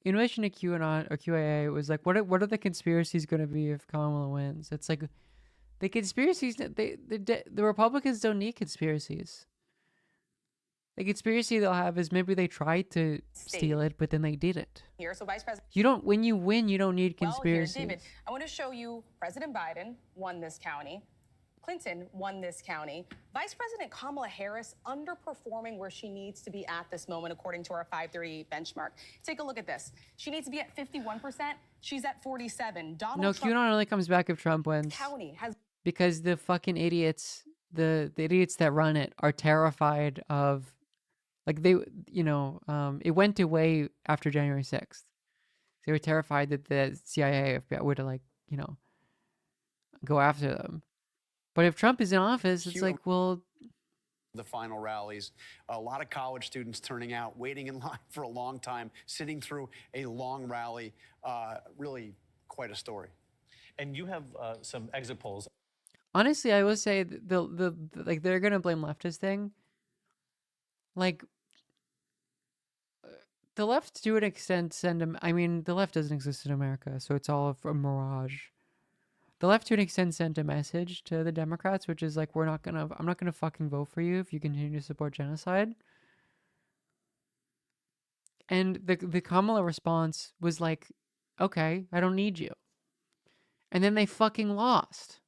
In relation to QAnon or QAA, it was like, what are the conspiracies going to be if Kamala wins? It's like, the conspiracies. The Republicans don't need conspiracies. The conspiracy they'll have is maybe they tried to steal it, but then they did it. Here, so Vice President. You don't. When you win, you don't need Well, conspiracies. here, David, I want to show you President Biden won this county. Clinton won this county. Vice President Kamala Harris underperforming where she needs to be at this moment, according to our 538 benchmark. Take a look at this. She needs to be at 51%. She's at 47. Donald No, Trump QAnon only comes back if Trump wins. County has Because the fucking idiots, the idiots that run it are terrified of, like they, you know, it went away after January 6th. They were terrified that the CIA, FBI would like, you know, go after them. But if Trump is in office, it's like, well, the final rallies, a lot of college students turning out, waiting in line for a long time, sitting through a long rally, really quite a story. And you have some exit polls. honestly, I will say the like they're gonna blame leftist thing. Like the left to an extent send them. I mean, the left doesn't exist in America, so it's all a mirage. The left to an extent sent a message to the Democrats, which is like, I'm not gonna fucking vote for you if you continue to support genocide. And the Kamala response was like, okay, I don't need you. And then they fucking lost.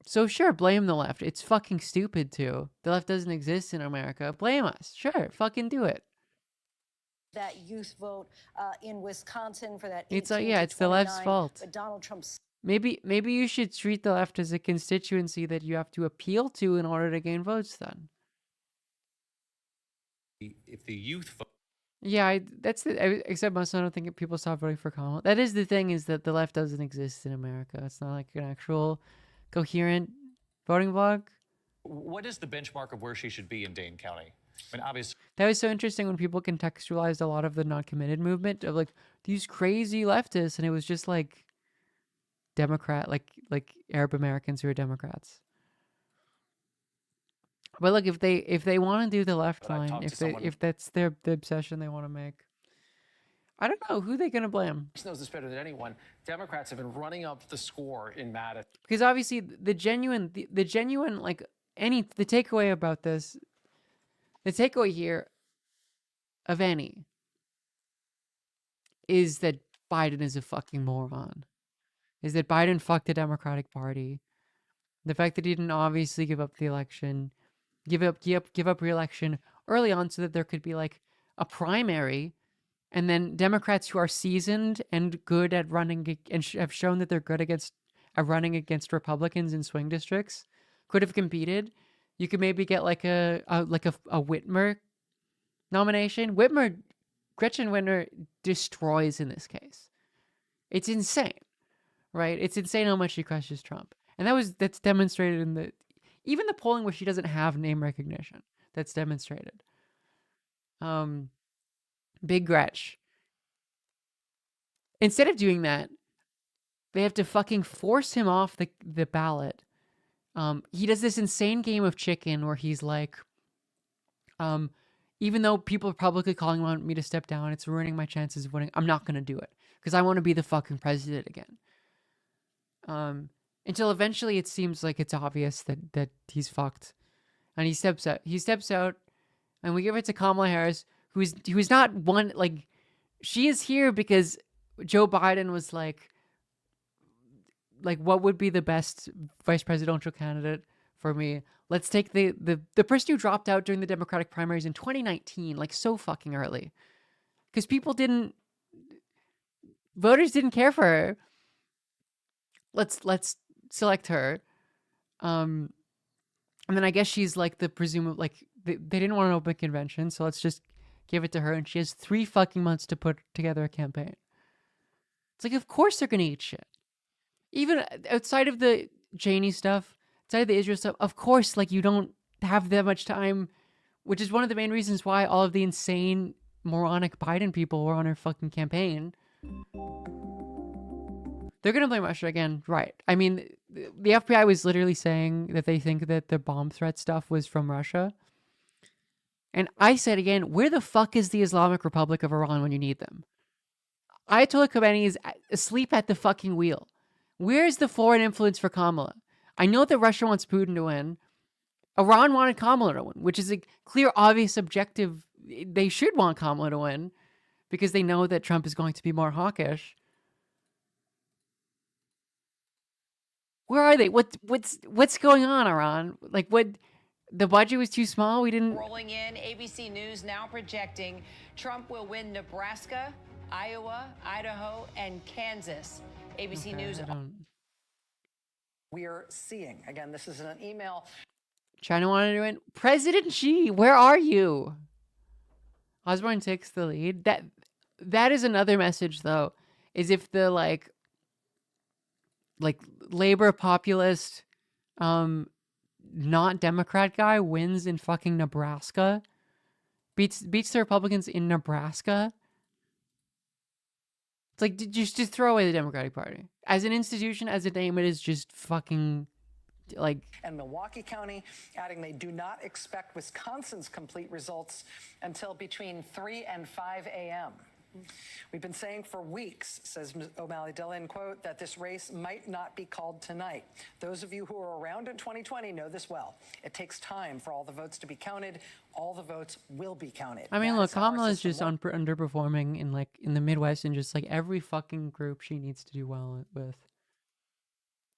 So sure, blame the left. It's fucking stupid too. The left doesn't exist in America. Blame us. Sure, fucking do it. That youth vote in Wisconsin for that. It's like, yeah, it's the left's 18 to 29, fault. But Donald Trump's. Maybe you should treat the left as a constituency that you have to appeal to in order to gain votes then. If the youth vote. Yeah, except most I don't think people stop voting for Kamala. That is the thing, is that the left doesn't exist in America. It's not like an actual coherent voting bloc. What is the benchmark of where she should be in Dane County? I mean, obviously. That was so interesting when people contextualized a lot of the non-committed movement of like these crazy leftists, and it was just like Democrat, like Arab Americans who are Democrats. But look, if they want to do the left But I've line, talked to if someone- that's the obsession they want to make, I don't know who they're gonna blame. knows this better than anyone. Democrats have been running up the score in Madison. Because obviously the genuine like the takeaway about this, the takeaway here of any is that Biden is a fucking moron. Is that Biden fucked the Democratic Party. The fact that he didn't obviously give up the election, give up re-election early on so that there could be like a primary, and then Democrats who are seasoned and good at running and have shown that they're good at running against Republicans in swing districts could have competed. You could maybe get like a Whitmer nomination. Gretchen Whitmer destroys in this case. It's insane, right? It's insane how much she crushes Trump. And that's demonstrated in even the polling where she doesn't have name recognition. That's demonstrated. Big Gretch. Instead of doing that, they have to fucking force him off the ballot. He does this insane game of chicken where he's like, even though people are publicly calling on me to step down, it's ruining my chances of winning. I'm not going to do it because I want to be the fucking president again. Until eventually it seems like it's obvious that he's fucked. And he steps out, and we give it to Kamala Harris, who's not one, like, she is here because Joe Biden was like, what would be the best vice presidential candidate for me? Let's take the person who dropped out during the Democratic primaries in 2019, like so fucking early. Because voters didn't care for her. Let's select her. And then I guess she's like the presumed, like, they didn't want an open convention, so let's just give it to her, and she has 3 fucking months to put together a campaign. It's like, of course they're gonna eat shit. Even outside of the Cheney stuff, outside of the Israel stuff, of course, like, you don't have that much time, which is one of the main reasons why all of the insane, moronic Biden people were on her fucking campaign. They're going to blame Russia again, right? I mean, the FBI was literally saying that they think that the bomb threat stuff was from Russia. And I said again, where the fuck is the Islamic Republic of Iran when you need them? Ayatollah Khomeini is asleep at the fucking wheel. Where is the foreign influence for Kamala? I know that Russia wants Putin to win. Iran wanted Kamala to win, which is a clear, obvious objective. They should want Kamala to win because they know that Trump is going to be more hawkish. Where are they? What's going on, Iran? Like, what? The budget was too small. We didn't. Rolling in, ABC News now projecting Trump will win Nebraska, Iowa, Idaho, and Kansas. ABC News. We're seeing, again, this is an email. China wanted to win. President Xi, where are you? Osborne takes the lead. That is another message, though, is if the like labor populist, not Democrat guy wins in fucking Nebraska, beats the Republicans in Nebraska. It's like, just throw away the Democratic Party. As an institution, as a name, it is just fucking, like... And Milwaukee County adding they do not expect Wisconsin's complete results until between 3 and 5 a.m. We've been saying for weeks, says O'Malley Dillon, quote, that this race might not be called tonight. Those of you who were around in 2020 know this well. It takes time for all the votes to be counted. All the votes will be counted. I mean, look, Kamala is just underperforming in the Midwest and just like every fucking group she needs to do well with.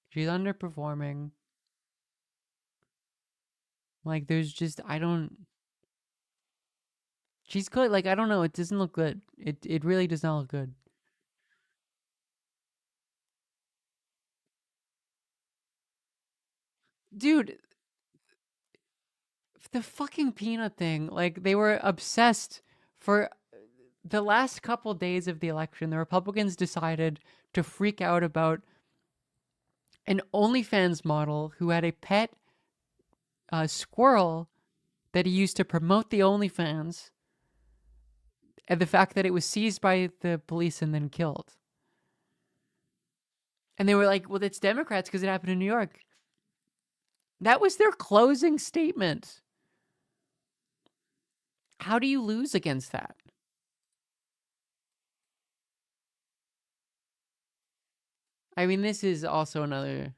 She's underperforming. Like, there's just, she's good. Like, I don't know. It doesn't look good. It really does not look good. Dude, the fucking peanut thing. Like, they were obsessed for the last couple days of the election. The Republicans decided to freak out about an OnlyFans model who had a pet squirrel that he used to promote the OnlyFans. And the fact that it was seized by the police and then killed. And they were like, well, it's Democrats because it happened in New York. That was their closing statement. how do you lose against that? I mean, this is also another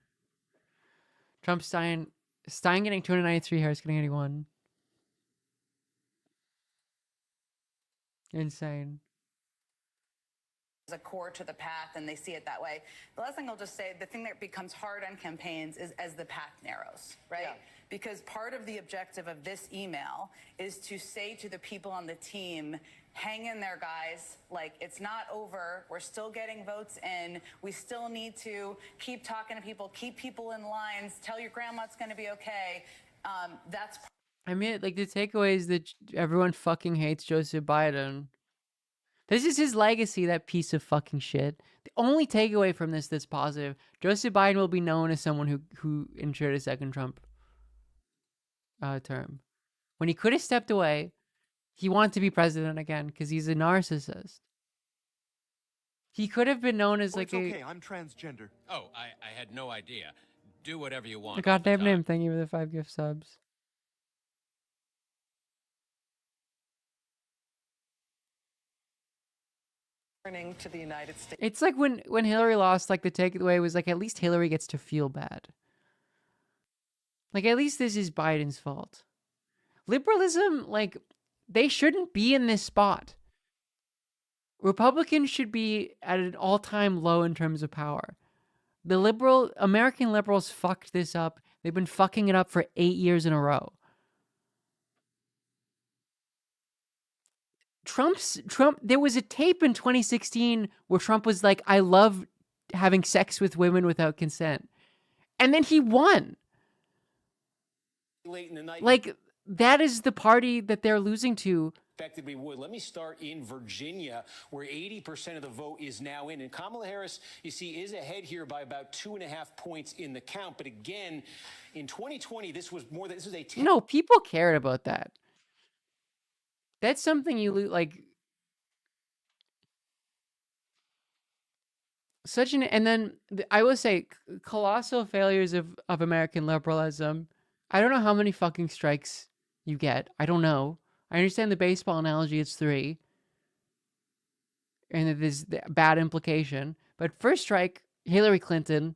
Trump Stein getting 293, Harris getting 81. Insane. As a core to the path, and they see it that way. The last thing I'll just say, the thing that becomes hard on campaigns is as the path narrows, right? Yeah. Because part of the objective of this email is to say to the people on the team, hang in there, guys. Like, it's not over. We're still getting votes in. We still need to keep talking to people, keep people in lines, tell your grandma it's going to be okay. That's. I mean, like, the takeaway is that everyone fucking hates Joseph Biden. This is his legacy, that piece of fucking shit. The only takeaway from this that's positive, Joseph Biden will be known as someone who ensured a second Trump term. When he could have stepped away, he wanted to be president again because he's a narcissist. He could have been known as like okay, I'm transgender. Oh, I had no idea. Do whatever you want. a goddamn name. Thank you for the 5 gift subs. To the United States. It's like when Hillary lost, like the takeaway was like, at least Hillary gets to feel bad. Like, at least this is Biden's fault. Liberalism, like, they shouldn't be in this spot. Republicans should be at an all-time low in terms of power. The American liberals fucked this up. They've been fucking it up for 8 years in a row. There was a tape in 2016 where Trump was like, I love having sex with women without consent. And then he won. Late in the night. Like, that is the party that they're losing to. Expected we would. Let me start in Virginia, where 80% of the vote is now in. And Kamala Harris, you see, is ahead here by about 2.5 points in the count. But again, in 2020, this was a 10. No, people cared about that. That's something you like. And then I will say, colossal failures of American liberalism. I don't know how many fucking strikes you get. I don't know. I understand the baseball analogy, it's 3. And there's the bad implication. But first strike, Hillary Clinton,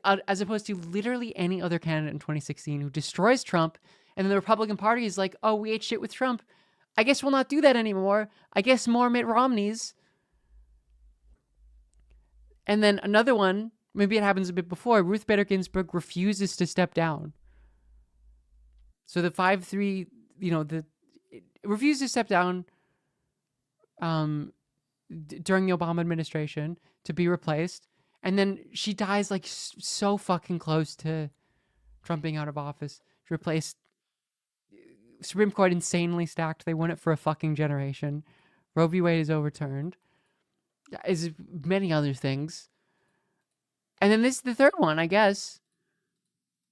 as opposed to literally any other candidate in 2016 who destroys Trump. And then the Republican Party is like, oh, we ate shit with Trump. I guess we'll not do that anymore. I guess more Mitt Romneys. And then another one, maybe it happens a bit before, Ruth Bader Ginsburg refuses to step down. So the 5-3, refuses to step down during the Obama administration to be replaced. And then she dies like so fucking close to Trump being out of office. She replaced Supreme Court insanely stacked. They won it for a fucking generation. Roe v. Wade is overturned. As many other things. And then the third one, I guess,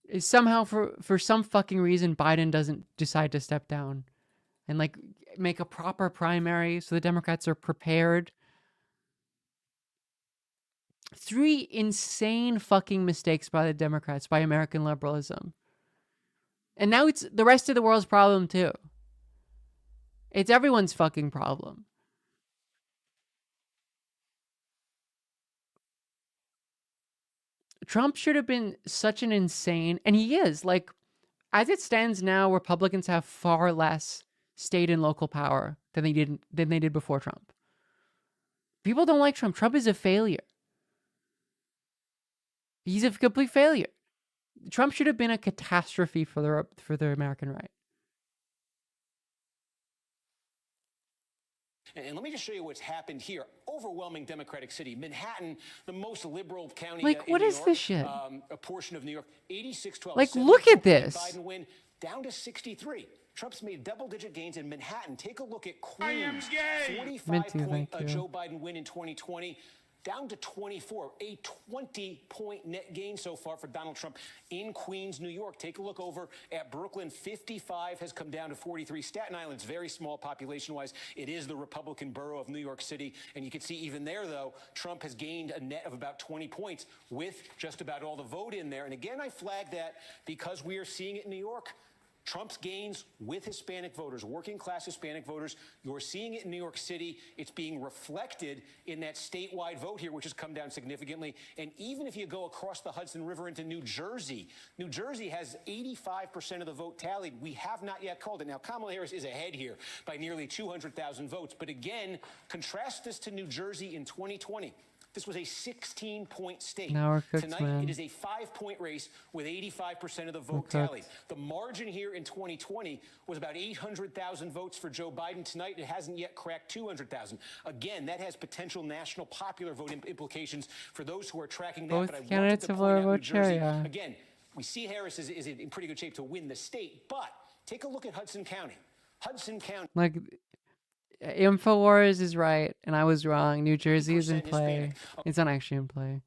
is somehow for some fucking reason Biden doesn't decide to step down and like make a proper primary so the Democrats are prepared. 3 insane fucking mistakes by the Democrats, by American liberalism. And now it's the rest of the world's problem too. It's everyone's fucking problem. Trump should have been such an insane, and he is, like, as it stands now, Republicans have far less state and local power than they did before Trump. People don't like Trump. Trump is a failure. He's a complete failure. Trump should have been a catastrophe for the American right. And let me just show you what's happened here. Overwhelming Democratic city. Manhattan, the most liberal county like, in what New is York, this shit? A portion of New York, 86-12. Like, look at this. Biden win down to 63. Trump's made double-digit gains in Manhattan. Take a look at Queens. 45-point Joe Biden win in 2020. Down to 24, a 20-point net gain so far for Donald Trump in Queens, New York. Take a look over at Brooklyn. 55 has come down to 43. Staten Island's very small population-wise. It is the Republican borough of New York City. And you can see even there, though, Trump has gained a net of about 20 points with just about all the vote in there. And again, I flag that because we are seeing it in New York. Trump's gains with Hispanic voters, working class Hispanic voters, you're seeing it in New York City. It's being reflected in that statewide vote here, which has come down significantly. And even if you go across the Hudson River into New Jersey has 85% of the vote tallied. We have not yet called it. Now, Kamala Harris is ahead here by nearly 200,000 votes. But again, contrast this to New Jersey in 2020. This was a 16-point state. Now we're cooked, Tonight, man. it is a 5-point race with 85% of the vote We're cooked. tallied. The margin here in 2020 was about 800,000 votes for Joe Biden. Tonight, it hasn't yet cracked 200,000. Again, that has potential national popular vote implications for those who are tracking that. Both But I wanted candidates to have point lower out New vote share, Jersey. yeah. Again, we see Harris is in pretty good shape to win the state. But take a look at Hudson County. Hudson County. Like, InfoWars is right, and I was wrong. New Jersey is in play. Hispanic. It's not actually in play.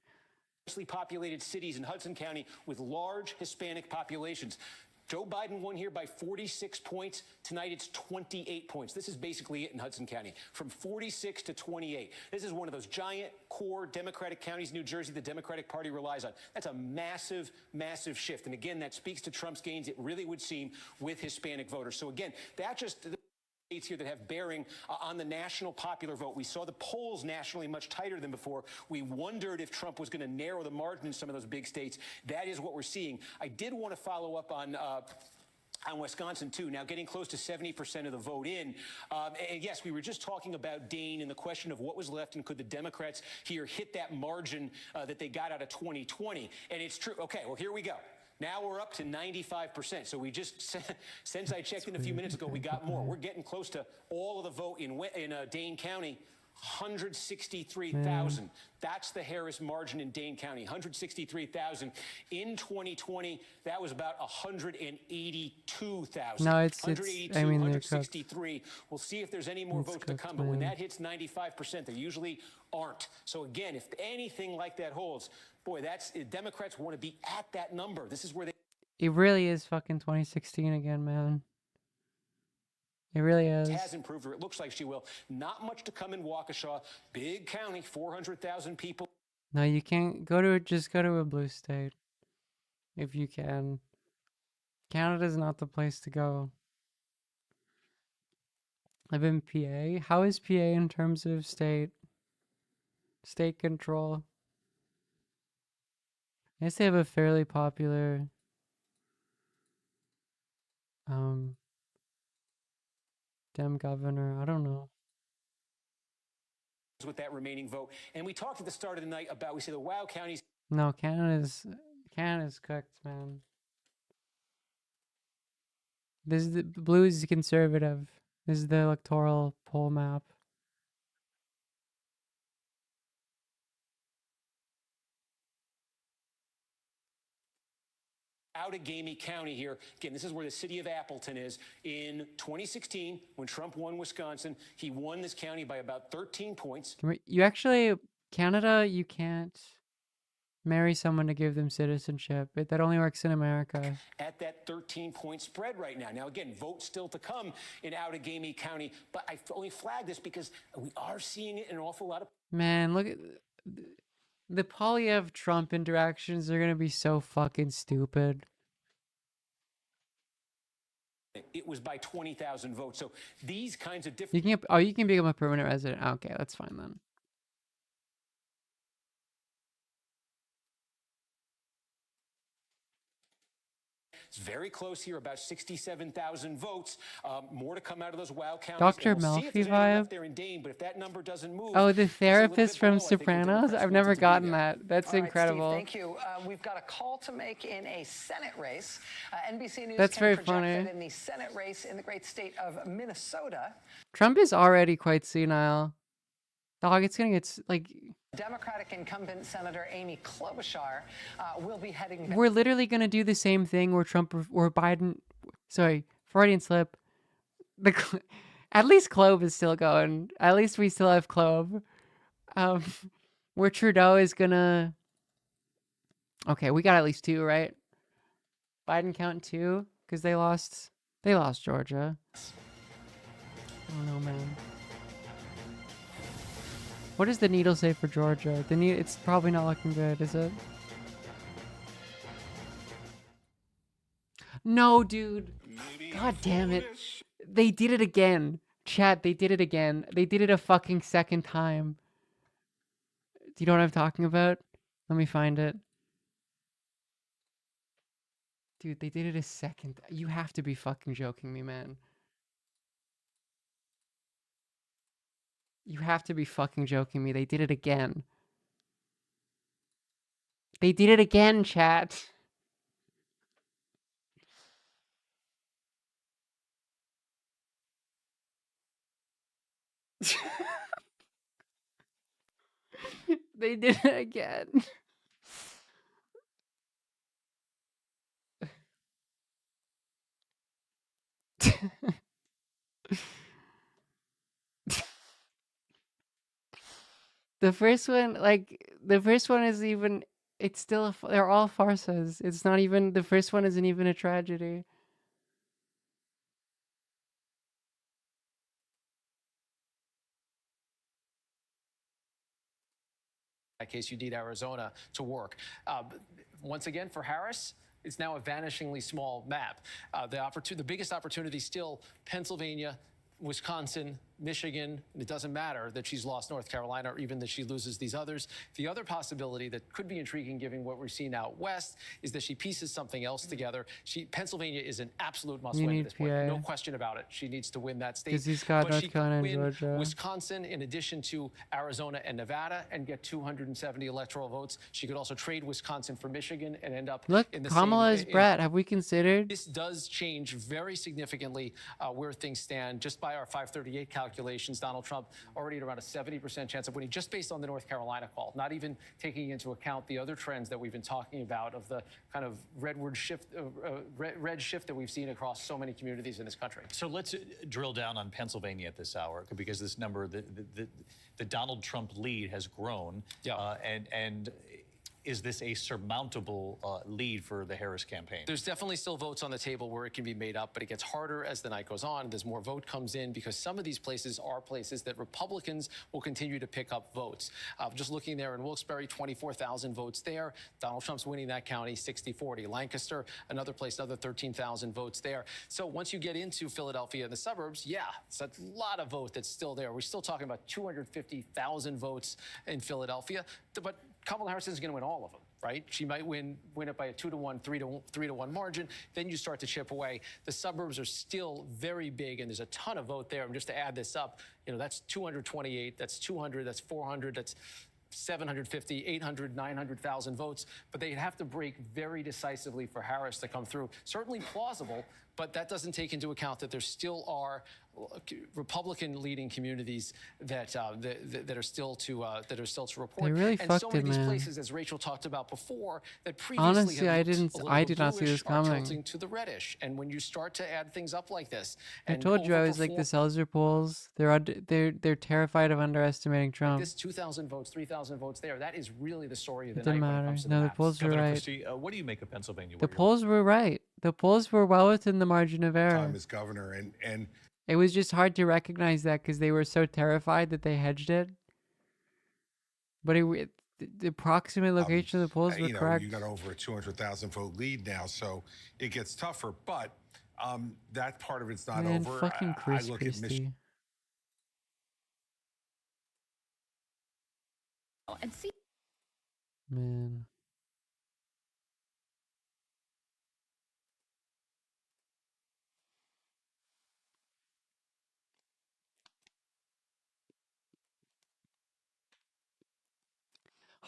Densely populated cities in Hudson County with large Hispanic populations. Joe Biden won here by 46 points. Tonight it's 28 points. This is basically it in Hudson County, from 46 to 28. This is one of those giant core Democratic counties, New Jersey, the Democratic Party relies on. That's a massive, massive shift. And again, that speaks to Trump's gains, it really would seem, with Hispanic voters. So again, that just... states here that have bearing on the national popular vote. We saw the polls nationally much tighter than before. We wondered if Trump was going to narrow the margin in some of those big states. That is what we're seeing. I did want to follow up on Wisconsin, too, now getting close to 70% of the vote in. And yes, we were just talking about Dane and the question of what was left and could the Democrats here hit that margin that they got out of 2020. And it's true. Okay, well, here we go. Now we're up to 95%. So we just, since I checked in a few minutes ago, we got more. We're getting close to all of the vote in Dane County. 163,000. That's the Harris margin in Dane County, 163,000. In 2020, that was about 182,000. No, it's 182, I mean, they're cooked. 163. We'll see if there's any more It's votes to cooked, come. But when man. that hits 95%, they usually aren't. So again, if anything like that holds, boy, that's Democrats want to be at that number. This is where they. It really is fucking 2016 again, man. It really is. Has improved, or it looks like she will. Not much to come in Waukesha. Big county, 400,000 people. No, you can't just go to a blue state. If you can. Canada's not the place to go. Live in PA. How is PA in terms of state control? I guess they have a fairly popular Dem governor. I don't know. With that remaining vote. And we talked at the start of the night about, we say the wow counties. No, Canada's cooked, man. This is the blue is conservative. This is the electoral poll map. Outagamie County here. Again, this is where the city of Appleton is. In 2016, when Trump won Wisconsin, he won this county by about 13 points. You actually, Canada, you can't marry someone to give them citizenship. That only works in America. At that 13-point spread right now. Now, again, votes still to come in Outagamie County, but I only flagged this because we are seeing it in an awful lot of. Man, look at the Polyev-Trump interactions are gonna be so fucking stupid. It was by 20,000 votes. So these kinds of You different. can you can become a permanent resident. Okay, that's fine then. It's very close here, about 67,000 votes. More to come out of those wow counties. Dr. And we'll see if there's Melfi anything vibe? left there in Dane, but if that number doesn't move. Oh, the it's a little therapist bit from below, I think, the Sopranos? Democrats I've want never it to be gotten there. that. That's All right, incredible. Steve, thank you. We've got a call to make in a Senate race. NBC News That's can very project funny. that in the Senate race in the great state of Minnesota, Trump is already quite senile. Dog, it's gonna get like Democratic incumbent Senator Amy Klobuchar will be heading back. we're literally gonna do the same thing where Biden. Sorry, Freudian slip. At least Clove is still going. At least we still have Clove. Where Trudeau is gonna. Okay, we got at least 2, right? Biden count 2 because they lost Georgia. I don't know, man. What does the needle say for Georgia? It's probably not looking good, is it? No, dude. God damn it. They did it again. Chat, they did it again. They did it a fucking second time. Do you know what I'm talking about? Let me find it. Dude, they did it a second. You have to be fucking joking me, man. You have to be fucking joking me. They did it again. They did it again, chat. They did it again. The first one is even, it's still, they're all farces. It's not even, the first one isn't even a tragedy. In that case, you need Arizona to work. Once again, for Harris, it's now a vanishingly small map. The biggest opportunity still Pennsylvania, Wisconsin, Michigan. It doesn't matter that she's lost North Carolina or even that she loses these others. The other possibility that could be intriguing given what we're seeing out west is that she pieces something else together. Pennsylvania is an absolute must-win at this point. No question about it. She needs to win that state. 'Cause he's got but North she could Carolina and win Georgia. Wisconsin in addition to Arizona and Nevada and get 270 electoral votes. She could also trade Wisconsin for Michigan and end up Look, in the Kamala is same... Brett. Have we considered? This does change very significantly where things stand. Just by our 538 calculations, Donald Trump already at around a 70% chance of winning, just based on the North Carolina call, not even taking into account the other trends that we've been talking about of the kind of red shift that we've seen across so many communities in this country. So let's drill down on Pennsylvania at this hour, because this number, the Donald Trump lead has grown. Yeah. And is this a surmountable lead for the Harris campaign? There's definitely still votes on the table where it can be made up, but it gets harder as the night goes on. There's more vote comes in because some of these places are places that Republicans will continue to pick up votes. Just looking there in Wilkes-Barre, 24,000 votes there. Donald Trump's winning that county 60-40. Lancaster, another place, another 13,000 votes there. So once you get into Philadelphia and the suburbs, yeah, it's a lot of vote that's still there. We're still talking about 250,000 votes in Philadelphia, but Kamala Harris is going to win all of them, right? She might win it by a 2-1, 3-1 margin. Then you start to chip away. The suburbs are still very big, and there's a ton of vote there. And just to add this up, that's 228, that's 200, that's 400, that's 750, 800, 900,000 votes. But they'd have to break very decisively for Harris to come through. Certainly plausible, but that doesn't take into account that there still are Republican-leading communities that are still to report. They really and fucked so many of these man. places, as Rachel talked about before, that previously Honestly, had I looked a did little not see this bluish are coming. tilting to the reddish. And when you start to add things up like this, I and told you I was like overperform- the Seltzer polls. They're terrified of underestimating Trump. this 2,000 votes, 3,000 votes there, that is really the story of the It night didn't when it matter. comes to No, the maps. polls were Governor right. Christie, what do you make of Pennsylvania? The polls were right. The polls were well within the margin of error. Time as governor, and It was just hard to recognize that because they were so terrified that they hedged it. But the approximate location of the polls were correct. you got over a 200,000 vote lead now, so it gets tougher. But that part of it's not Man, over. fucking I Chris look at Christie. Michigan. And see. Man.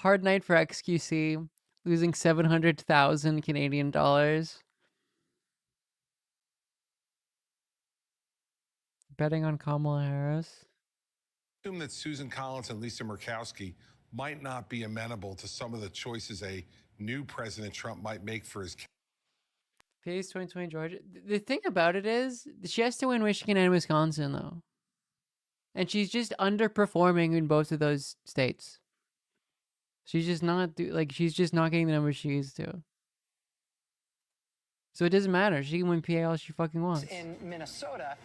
Hard night for XQC, losing 700,000 Canadian dollars. Betting on Kamala Harris. Assume that Susan Collins and Lisa Murkowski might not be amenable to some of the choices a new President Trump might make for his. Pace 2020 Georgia. The thing about it is, she has to win Michigan and Wisconsin, though. And she's just underperforming in both of those states. She's just not she's just not getting the numbers she used to. So it doesn't matter. She can win PA all she fucking wants. In Minnesota,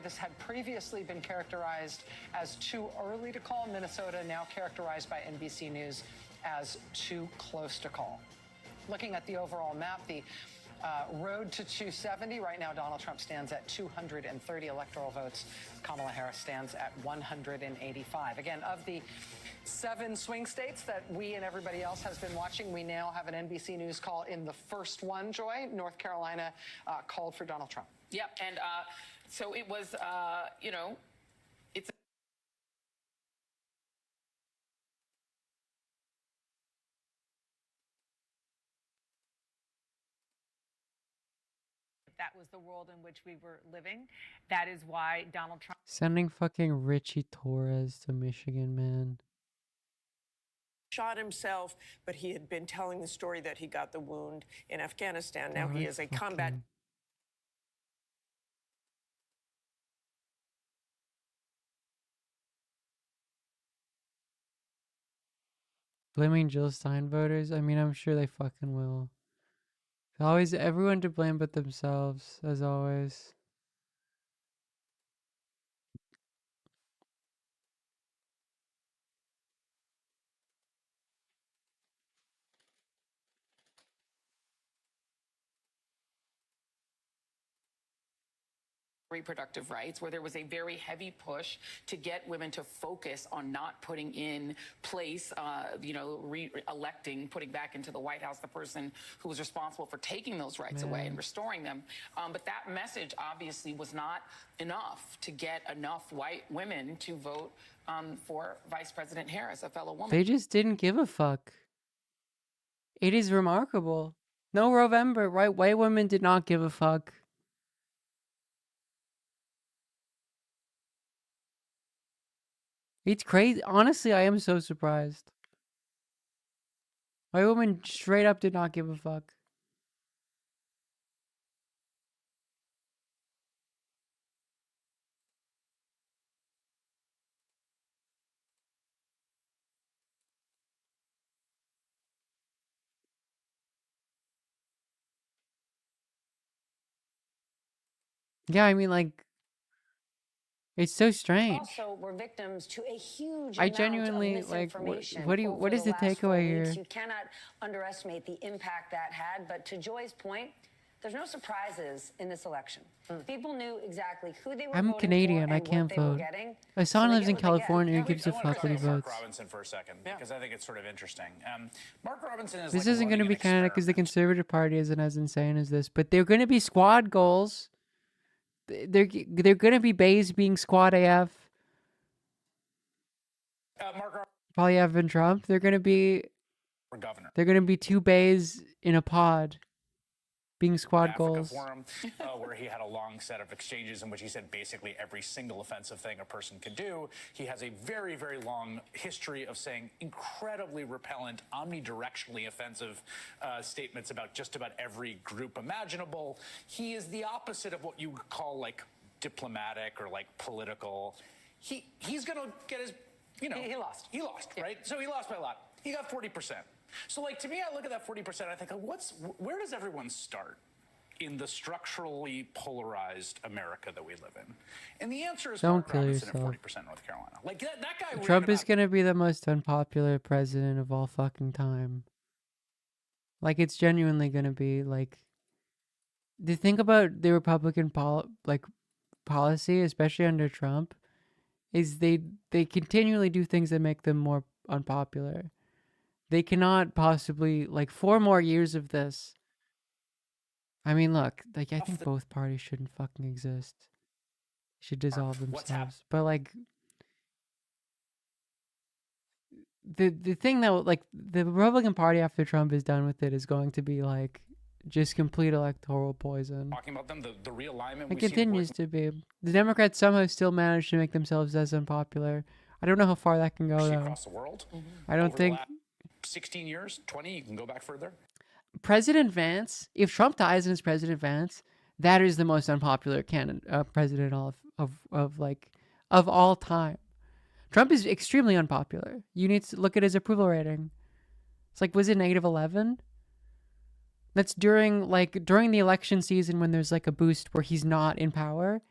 this had previously been characterized as too early to call. Minnesota now characterized by NBC News as too close to call. Looking at the overall map, the road to 270. Right now, Donald Trump stands at 230 electoral votes. Kamala Harris stands at 185. Again, of the 7 swing states that we and everybody else has been watching, we now have an NBC News call in the first one, Joy. North Carolina called for Donald Trump. Yep, and so it was, you know, it's that was the world in which we were living. That is why Donald Trump Sending fucking Richie Torres to Michigan, man. shot himself, but he had been telling the story that he got the wound in Afghanistan. Now he is a combat. Blaming Jill Stein voters? I mean, I'm sure they fucking will. Always everyone to blame but themselves, as always. reproductive rights, where there was a very heavy push to get women to focus on not putting in place, you know, re-electing, putting back into the White House the person who was responsible for taking those rights away and restoring them. But that message obviously was not enough to get enough white women to vote for Vice President Harris, a fellow woman. They just didn't give a fuck. It is remarkable. No November, right? White women did not give a fuck. It's crazy. Honestly, I am so surprised. White women straight up did not give a fuck. Yeah, I mean, like, it's so strange. Also, we're victims to a huge I amount genuinely, of like, misinformation. what is the takeaway here? You cannot underestimate the impact that had. But to Joy's point, there's no surprises in this election. People knew exactly who they were I'm voting Canadian. for I and can't what they were vote. getting. Asan So lives they in get what they get. California and gives a fuck what he Mark votes. Robinson for a second, because I think it's sort of interesting. Mark Robinson is This like isn't going to running be an Canada because the Conservative Party isn't as insane as this, but they're going to be squad goals. They're going to be Bays being squad AF. Polyev and Trump. They're going to be for governor. They're going to be 2 Bays in a pod, being squad Africa goals. Forum, where he had a long set of exchanges in which he said basically every single offensive thing a person could do. He has a very, very long history of saying incredibly repellent, omnidirectionally offensive statements about just about every group imaginable. He is the opposite of what you would call like diplomatic or like political. He's going to get his, you know. He lost. He lost, right? So he lost by a lot. He got 40%. So, like, to me, I look at that 40%, I think, where does everyone start in the structurally polarized America that we live in? And the answer is Don't Mark kill Robinson yourself. at 40% North Carolina. Like, that guy... Trump is going to be the most unpopular president of all fucking time. Like, it's genuinely going to be, like... The thing about the Republican policy, especially under Trump, is they continually do things that make them more unpopular. They cannot possibly, like, 4 more years of this. I mean, look, like, I think both parties shouldn't fucking exist. Should dissolve themselves. But, like, the thing that, like, the Republican Party after Trump is done with it is going to be, like, just complete electoral poison. Talking about them, the realignment... It continues to be. The Democrats somehow still manage to make themselves as unpopular. I don't know how far that can go, though. Across the world. I don't Over think... the last 16 years, 20, you can go back further. President Vance, if Trump dies and it's President Vance, that is the most unpopular president of all time. Trump is extremely unpopular. You need to look at his approval rating. It's like, was it -11? That's during the election season when there's like a boost where he's not in power.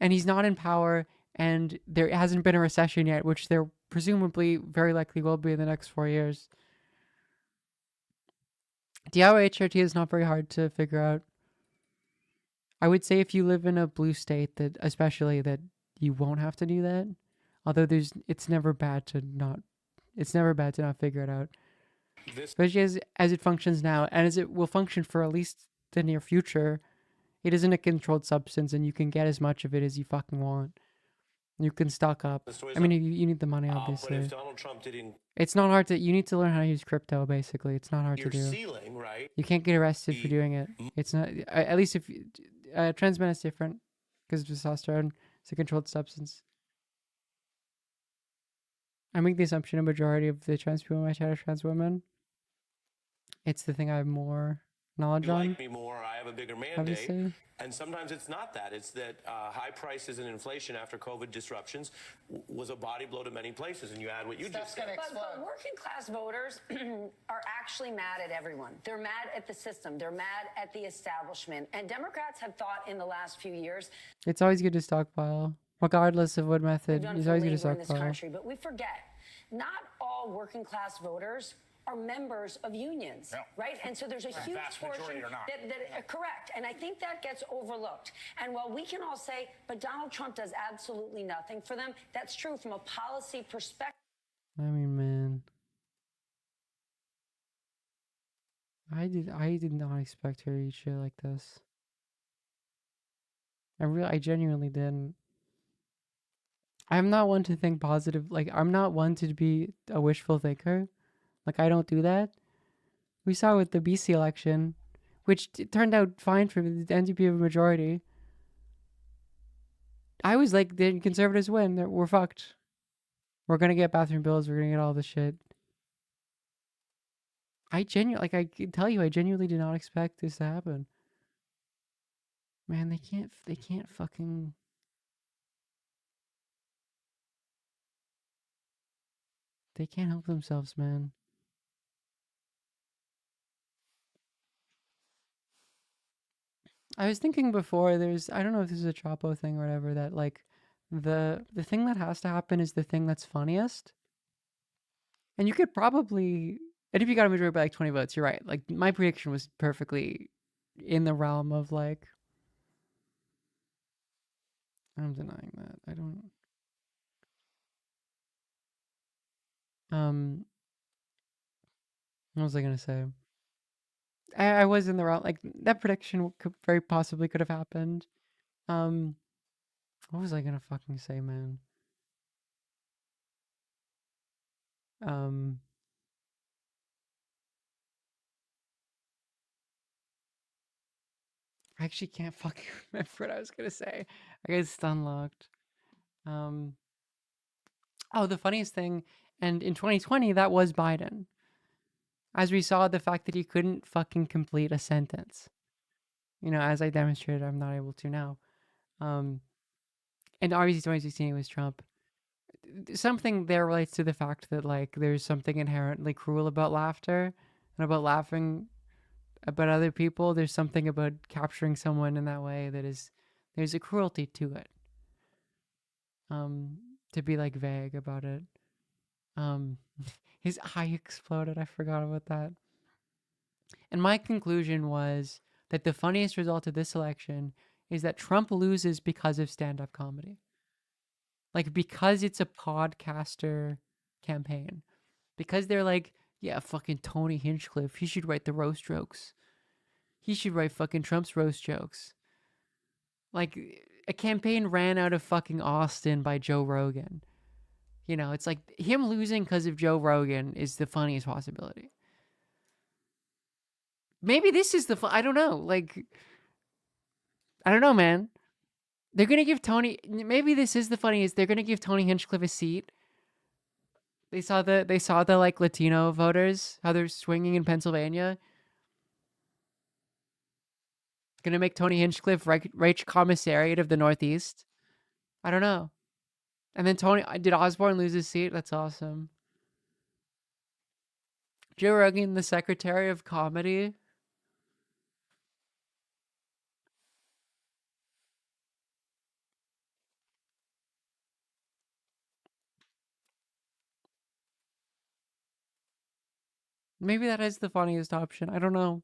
And he's not in power and there hasn't been a recession yet, which there presumably very likely will be in the next 4 years. DIY HRT is not very hard to figure out. I would say if you live in a blue state, that especially that you won't have to do that. Although it's never bad to not figure it out. Especially as it functions now, and as it will function for at least the near future, it isn't a controlled substance, and you can get as much of it as you fucking want. You can stock up. I mean, you need the money, obviously. But if Donald Trump didn't, It's not hard to. You need to learn how to use crypto. Basically, it's not hard your to do. ceiling, right? You can't get arrested for doing it. It's not. At least if trans men is different because testosterone is a controlled substance. I make the assumption a majority of the trans people in my chat are trans women. It's the thing I have more knowledge You on. like me more, I have a bigger mandate. Obviously. And sometimes it's not that. It's that high prices and inflation after COVID disruptions was a body blow to many places. And you add what you just said. But working class voters are actually mad at everyone. They're mad at the system. They're mad at the establishment. And Democrats have thought in the last few years. It's always good to stockpile, regardless of what method. We've done It's for always good to labor in this stockpile. country, but we forget not all working class voters are members of unions, right? And so there's a huge portion that correct. And I think that gets overlooked. And while we can all say, but Donald Trump does absolutely nothing for them, that's true from a policy perspective. I mean, man, I did not expect her to eat shit like this. I genuinely didn't. I'm not one to think positive. Like, I'm not one to be a wishful thinker. Like, I don't do that. We saw with the BC election, which turned out fine for the NDP of a majority. I was like, the conservatives win. We're fucked. We're going to get bathroom bills. We're going to get all this shit. I can tell you, I genuinely did not expect this to happen. Man, they can't fucking... They can't help themselves, man. I was thinking before, I don't know if this is a Chapo thing or whatever, that like the thing that has to happen is the thing that's funniest. And you could probably, and if you got a majority by like 20 votes, you're right. Like my prediction was perfectly in the realm of like, I'm denying that. I don't. What was I gonna say? I was in the realm, like that prediction could very possibly could have happened. What was I gonna fucking say, man? I actually can't fucking remember what I was gonna say. I got stun locked. Oh, the funniest thing, and in 2020, that was Biden. As we saw, the fact that he couldn't fucking complete a sentence. You know, as I demonstrated, I'm not able to now. And obviously 2016 it was Trump. Something there relates to the fact that like there's something inherently cruel about laughter and about laughing about other people. There's something about capturing someone in that way that is, there's a cruelty to it. To be like vague about it. His eye exploded. I forgot about that. And my conclusion was that the funniest result of this election is that Trump loses because of stand-up comedy. Like, because it's a podcaster campaign. Because they're like, yeah, fucking Tony Hinchcliffe, he should write the roast jokes. He should write fucking Trump's roast jokes. Like, a campaign ran out of fucking Austin by Joe Rogan. You know, it's like him losing because of Joe Rogan is the funniest possibility. Maybe this is I don't know. Like, I don't know, man. They're going to give Tony, maybe this is the funniest. They're going to give Tony Hinchcliffe a seat. They saw the like Latino voters, how they're swinging in Pennsylvania. Going to make Tony Hinchcliffe right commissariat of the Northeast. I don't know. And then did Osborne lose his seat? That's awesome. Joe Rogan, the Secretary of Comedy. Maybe that is the funniest option. I don't know.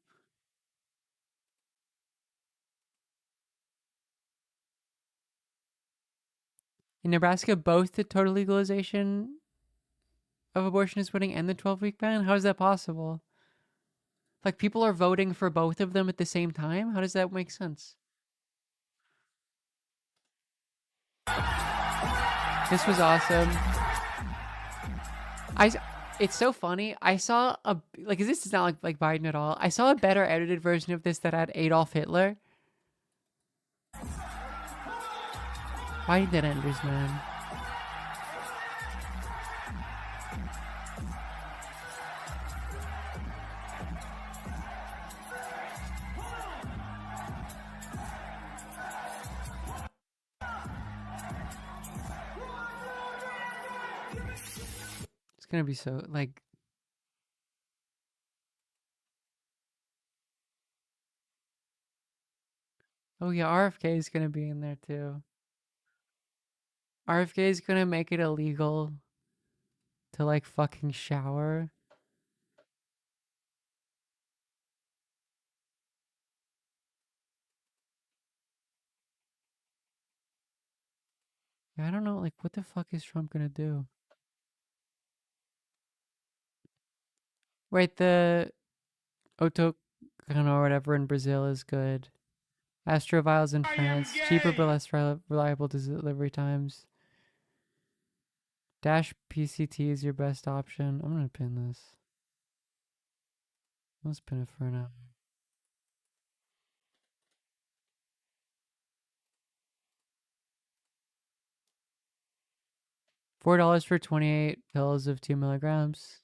In Nebraska, both the total legalization of abortion is winning and the 12-week ban? How is that possible? Like, people are voting for both of them at the same time? How does that make sense? This was awesome. It's so funny. I saw like, this is not like Biden at all. I saw a better edited version of this that had Adolf Hitler. Why did that Enders, man? It's gonna be so, like... Oh yeah, RFK is gonna be in there too. RFK is gonna make it illegal to, like, fucking shower. I don't know, like, what the fuck is Trump gonna do? Wait, the Otocano or whatever in Brazil is good. Astroviles in France, cheaper but less reliable delivery times. Dash PCT is your best option. I'm gonna pin this. Let's pin it for now. $4 for 28 pills of 2 milligrams.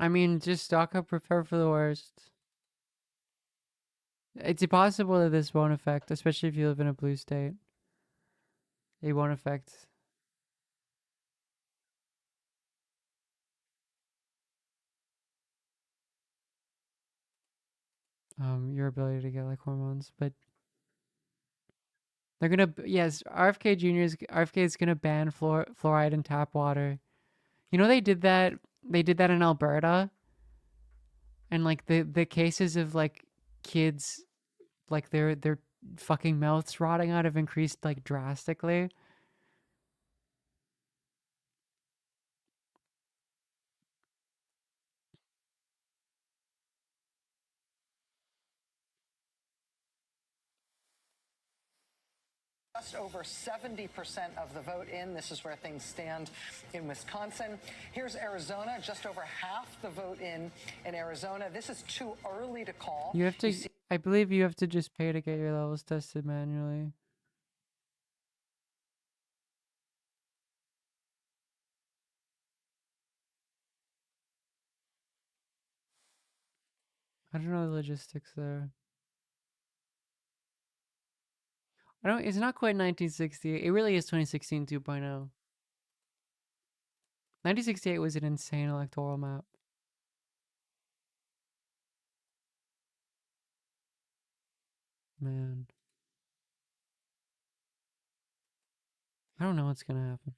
I mean, just stock up, prepare for the worst. It's possible that this won't affect, especially if you live in a blue state. It won't affect your ability to get, like, hormones, but they're gonna, yes, RFK is gonna ban fluoride in tap water. You know, they did that in Alberta, and, like, the cases of, like, kids, like, their fucking mouths rotting out have increased, like, drastically. Just over 70% of the vote in. This is where things stand in Wisconsin. Here's Arizona, just over half the vote in Arizona. This is too early to call. You have to, I believe you have to just pay to get your levels tested manually. I don't know the logistics there. It's not quite 1960. It really is 2016 2.0. 1968 was an insane electoral map. Man. I don't know what's gonna happen.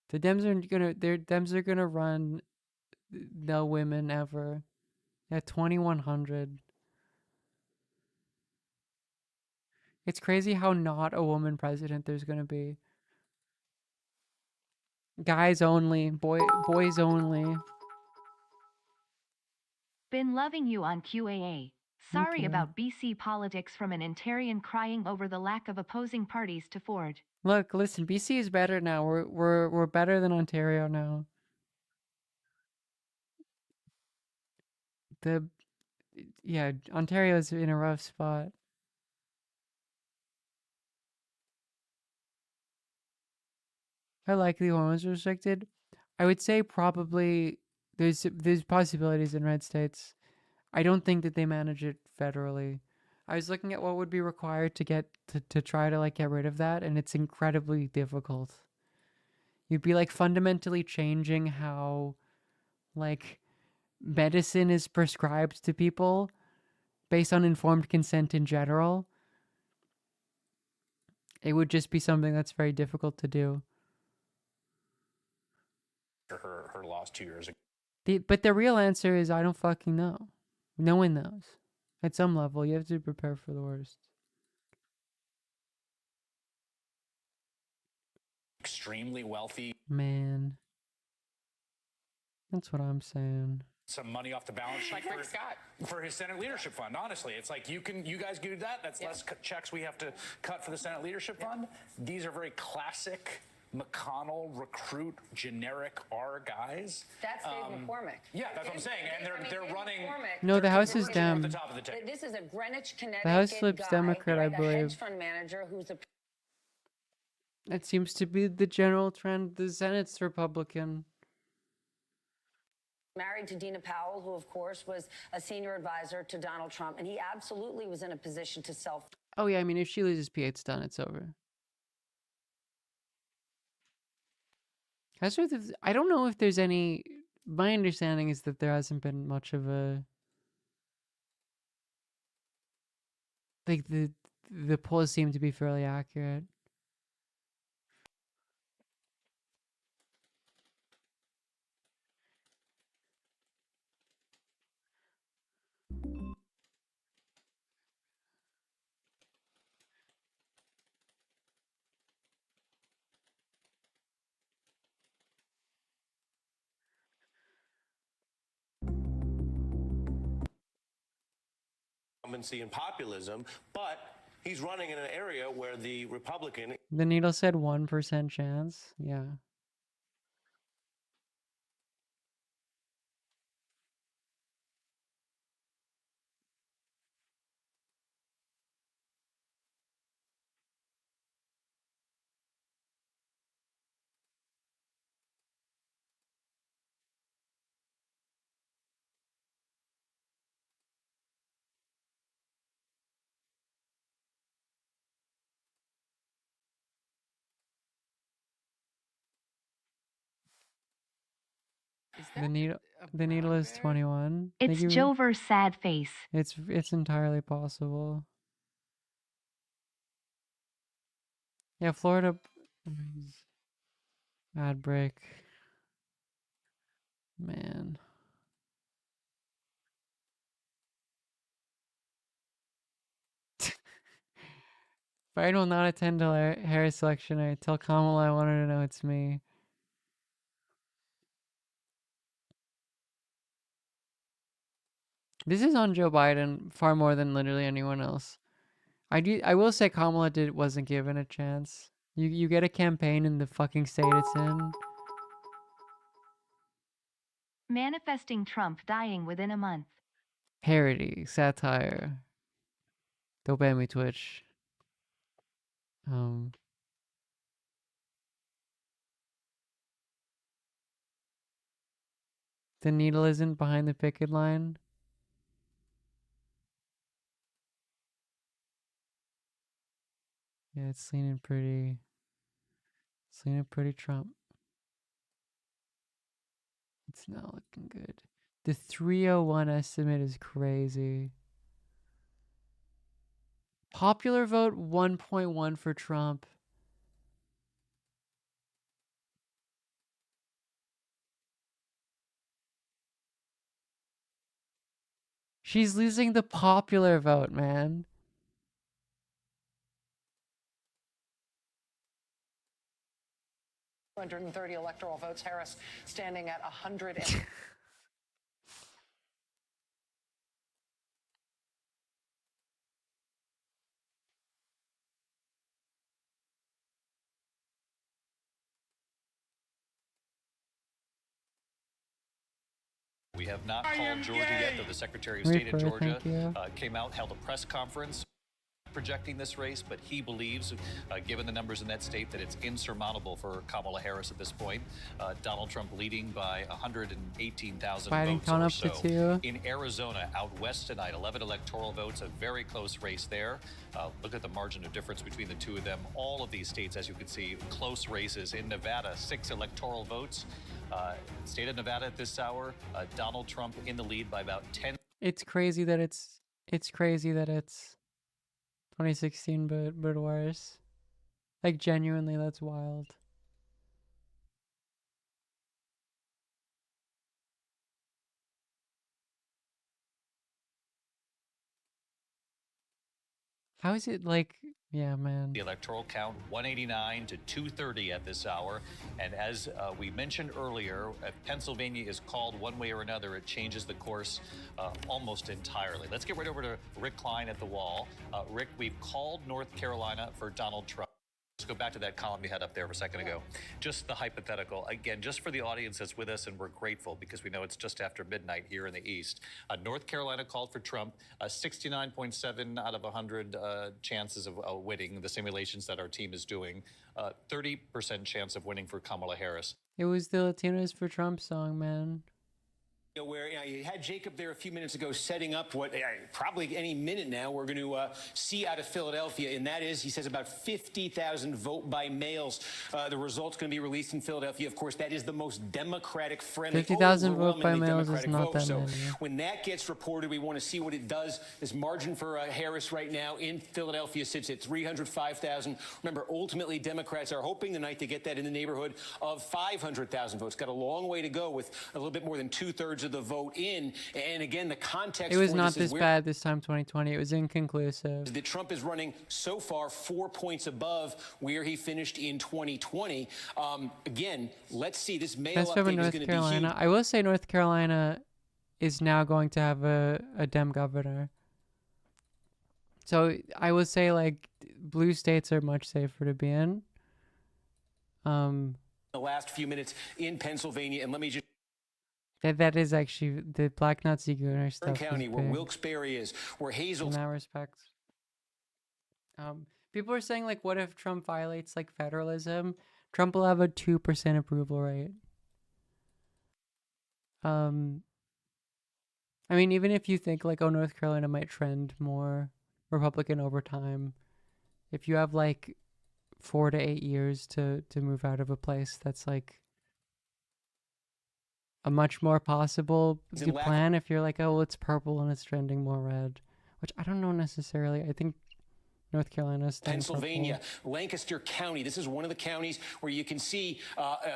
The Dems are gonna run no women ever. At 2100. It's crazy how not a woman president there's gonna be. Guys only, boys only. Been loving you on QAA. Sorry Okay. about BC politics from an Ontarian crying over the lack of opposing parties to Ford. Look, listen, BC is better now. We're better than Ontario now. Yeah, Ontario's in a rough spot. How likely hormones are restricted? I would say probably there's possibilities in red states. I don't think that they manage it federally. I was looking at what would be required to get to try to, like, get rid of that, and it's incredibly difficult. You'd be, like, fundamentally changing how, like, medicine is prescribed to people based on informed consent in general, it would just be something that's very difficult to do. Her loss 2 years ago. But the real answer is I don't fucking know. No one knows. At some level, you have to prepare for the worst. Extremely wealthy. Man. That's what I'm saying. Some money off the balance sheet for his Senate Leadership Fund. Honestly, it's like you guys do that. That's less checks we have to cut for the Senate Leadership Fund. These are very classic McConnell recruit generic R guys. That's Dave McCormick. Yeah, that's what I'm saying. And they're running. No, the House is Dem. This is a Greenwich, Connecticut The House flips guy, Democrat, I a believe. hedge fund manager who's a That seems to be the general trend. The Senate's Republican. married to Dina Powell, who of course was a senior advisor to Donald Trump, and he absolutely was in a position to self. Oh yeah, I mean, if she loses P, it's done. It's over. I don't know if there's any. My understanding is that there hasn't been much of a. Like the polls seem to be fairly accurate. And populism, but he's running in an area where the Republican. The needle said 1% chance. Yeah. The needle is 21. It's Jover's sad face. It's entirely possible. Yeah, Florida. Ad break. Man. Biden will not attend till Harris election night. Tell Kamala I want her to know it's me. This is on Joe Biden far more than literally anyone else. I will say Kamala wasn't given a chance. You get a campaign in the fucking state it's in. Manifesting Trump dying within a month. Parody, satire. Don't ban me, Twitch. The needle isn't behind the picket line. Yeah, it's leaning pretty Trump. It's not looking good. The 301 estimate is crazy. Popular vote 1.1 for Trump. She's losing the popular vote, man. $230 electoral votes. Harris standing at 100. We have not called Georgia yet, though the Secretary of State in Georgia came out, held a press conference projecting this race, but he believes, given the numbers in that state, that it's insurmountable for Kamala Harris at this point. Donald Trump leading by 118,000 votes or so. In Arizona, out west tonight, 11 electoral votes, a very close race there. Look at the margin of difference between the two of them. All of these states, as you can see, close races. In Nevada, 6 electoral votes. State of Nevada at this hour, Donald Trump in the lead by about 10. It's crazy that it's It's crazy that it's 2016, but worse. Like, genuinely, that's wild. How is it like, yeah, man. The electoral count 189 to 230 at this hour. And as we mentioned earlier, if Pennsylvania is called one way or another, it changes the course almost entirely. Let's get right over to Rick Klein at the wall. Rick, we've called North Carolina for Donald Trump. Let's go back to that column you had up there a second ago. Just the hypothetical. Again, just for the audience that's with us, and we're grateful because we know it's just after midnight here in the East. North Carolina called for Trump. 69.7 out of 100 chances of winning, the simulations that our team is doing. 30% chance of winning for Kamala Harris. It was the Latinos for Trump song, man. Where you had Jacob there a few minutes ago setting up what probably any minute now we're going to see out of Philadelphia, and that is, he says, about 50,000 vote by mails. The results going to be released in Philadelphia. Of course, that is the most Democratic-friendly, 50,000 vote by mails is not that so many. when that gets reported, we want to see what it does. This margin for Harris right now in Philadelphia sits at 305,000. Remember, ultimately, Democrats are hoping tonight to get that in the neighborhood of 500,000 votes. Got a long way to go with a little bit more than 2/3 of the vote in. And again, the context It was for not this is this bad this time, 2020. It was inconclusive. that Trump is running so far 4 points above where he finished in 2020. Again, let's see. This mail Best of update is North going to be Carolina. huge. I will say North Carolina is now going to have a Dem governor. So I will say, like, blue states are much safer to be in. The last few minutes in Pennsylvania, and let me just That is actually the Black Nazi Gooner stuff. County, is where big Wilkes-Barre is, where Hazel. in that respect. People are saying, like, what if Trump violates, like, federalism? Trump will have a 2% approval rate. I mean, even if you think, like, oh, North Carolina might trend more Republican over time, if you have, like, 4 to 8 years to move out of a place, that's, like, a much more possible plan if you're like, oh, well, it's purple and it's trending more red, which I don't know necessarily. I think North Carolina is Pennsylvania, Lancaster County. This is one of the counties where you can see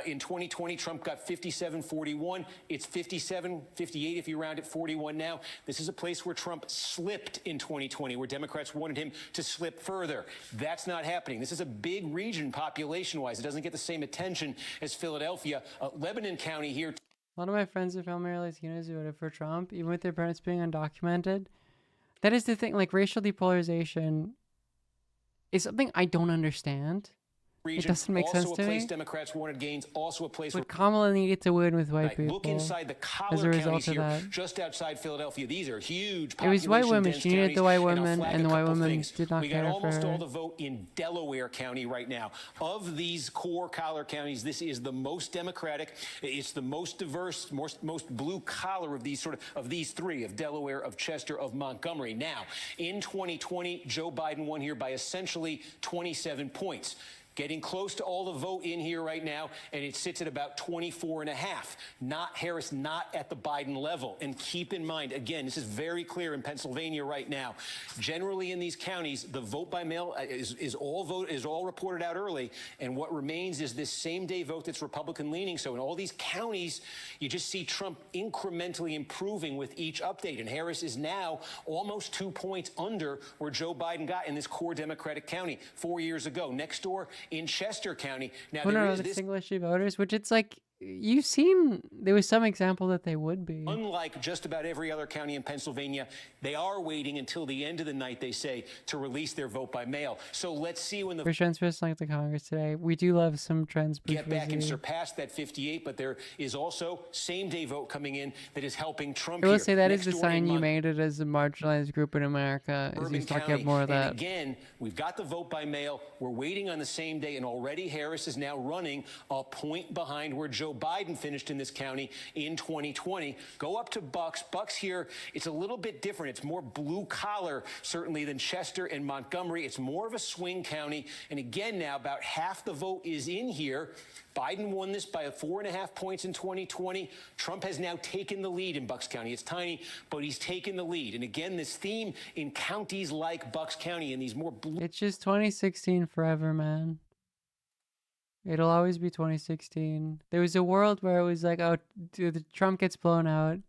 in 2020, Trump got 57-41. It's 57, 58 if you round it, 41 now. This is a place where Trump slipped in 2020, where Democrats wanted him to slip further. That's not happening. This is a big region population-wise. It doesn't get the same attention as Philadelphia. Lebanon County here. A lot of my friends and family are Latinos who voted for Trump, even with their parents being undocumented. That is the thing, like, racial depolarization is something I don't understand. It doesn't make sense to me. Also a place Democrats wanted gains, also a place where Kamala needed to win with white people. Look inside the collar as a result counties of here, that. just outside Philadelphia. These are huge. It was white women. population-dense She needed the white counties, women, I'll and the flag a white couple women things. did not We care got almost for all her. the vote in Delaware County right now. Of these core collar counties, this is the most Democratic. It's the most diverse, most blue collar of these these three, of Delaware, of Chester, of Montgomery. Now, in 2020, Joe Biden won here by essentially 27 points. Getting close to all the vote in here right now, and it sits at about 24.5. Harris not at the Biden level. And keep in mind, again, this is very clear in Pennsylvania right now. Generally in these counties, the vote by mail is all reported out early, and what remains is this same-day vote that's Republican leaning. So in all these counties, you just see Trump incrementally improving with each update, and Harris is now almost 2 points under where Joe Biden got in this core Democratic county 4 years ago. Next door, in Chester County. Now, Well, there no, is the this. single issue voters, which it's like, you've seen, there was some example that they would be. Unlike just about every other county in Pennsylvania, they are waiting until the end of the night, they say, to release their vote by mail. So let's see when the For transfers like the Congress today, we do love some trans get back and surpass that 58, but there is also same-day vote coming in that is helping Trump I will here. say that is Next the door sign in you made it as a marginalized group in America, is you Bourbon start to County. get more of that. And again, we've got the vote by mail. We're waiting on the same day, and already Harris is now running a point behind where Joe Joe Biden finished in this county in 2020. Go up to Bucks. Bucks here, it's a little bit different. It's more blue collar, certainly, than Chester and Montgomery. It's more of a swing county. And again, now about half the vote is in here. Biden won this by 4.5 points in 2020. Trump has now taken the lead in Bucks County. It's tiny, but he's taken the lead. And again, this theme in counties like Bucks County and these more blue. It's just 2016 forever, man. It'll always be 2016. There was a world where it was like, oh, dude, Trump gets blown out. And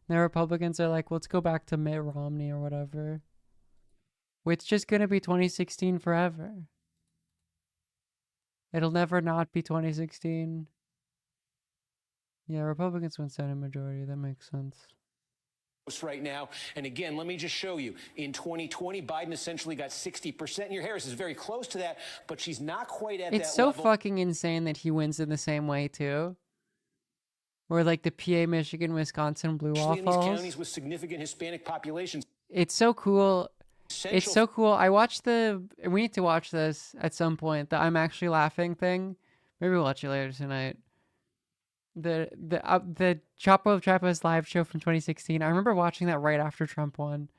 the Republicans are like, well, let's go back to Mitt Romney or whatever. It's just going to be 2016 forever. It'll never not be 2016. Yeah, Republicans win Senate majority. That makes sense. Right now. And again, let me just show you. In 2020, Biden essentially got 60%. And your Harris is very close to that, but she's not quite at that level. It's so fucking insane that he wins in the same way, too. Where, like, the PA, Michigan, Wisconsin blue waffles. In these counties with significant Hispanic populations. It's so cool. It's so cool. I watched we need to watch this at some point, the I'm Actually Laughing thing. Maybe we'll watch it later tonight. The Chapo of Chapo's live show from 2016. I remember watching that right after Trump won.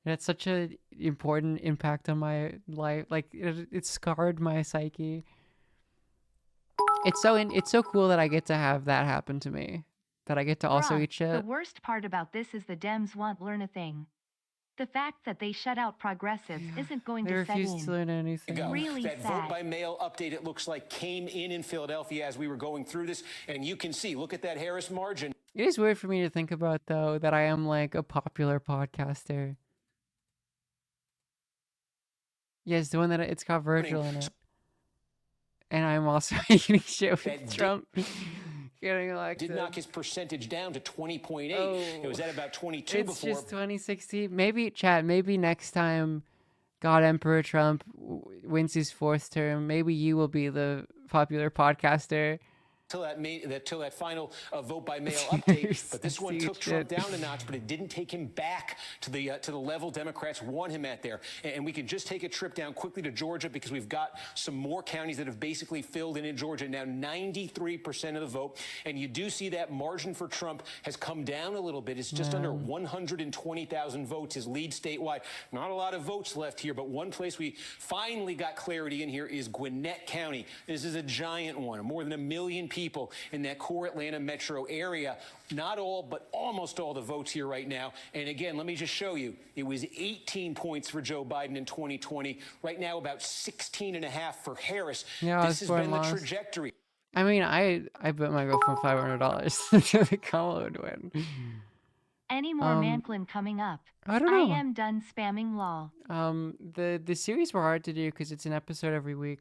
And it's such an important impact on my life. Like, it scarred my psyche. It's so cool that I get to have that happen to me. That I get to also eat shit. The worst part about this is the Dems won't learn a thing. The fact that they shut out progressives isn't going to set in. They refuse to learn anything. Really that sad. vote by mail update, it looks like, came in Philadelphia as we were going through this. And you can see, look at that Harris margin. It is weird for me to think about, though, that I am like a popular podcaster. Yes, the one that it's got Virgil in it. And I'm also eating shit with Trump. Getting elected. Did knock his percentage down to 20.8. It was at about 22 it's before. It's just 2016. Maybe, Chad, maybe next time God Emperor Trump wins his 4th term, maybe you will be the popular podcaster. Till that final vote by mail update, but this one took Trump down a notch, but it didn't take him back to the level Democrats want him at there. And we can just take a trip down quickly to Georgia because we've got some more counties that have basically filled in Georgia. Now 93% of the vote, and you do see that margin for Trump has come down a little bit. It's just under 120,000 votes, his lead statewide. Not a lot of votes left here, but one place we finally got clarity in here is Gwinnett County. This is a giant one, more than 1 million people in that core Atlanta metro area. Not all, but almost all the votes here right now. And again, let me just show you. It was 18 points for Joe Biden in 2020. Right now, about 16.5 for Harris. Yeah, this has been the trajectory. I mean, I bet my girlfriend $500 to the Kamala would win. Any more Manklin coming up? I don't know. I am done spamming lol. The series were hard to do because it's an episode every week.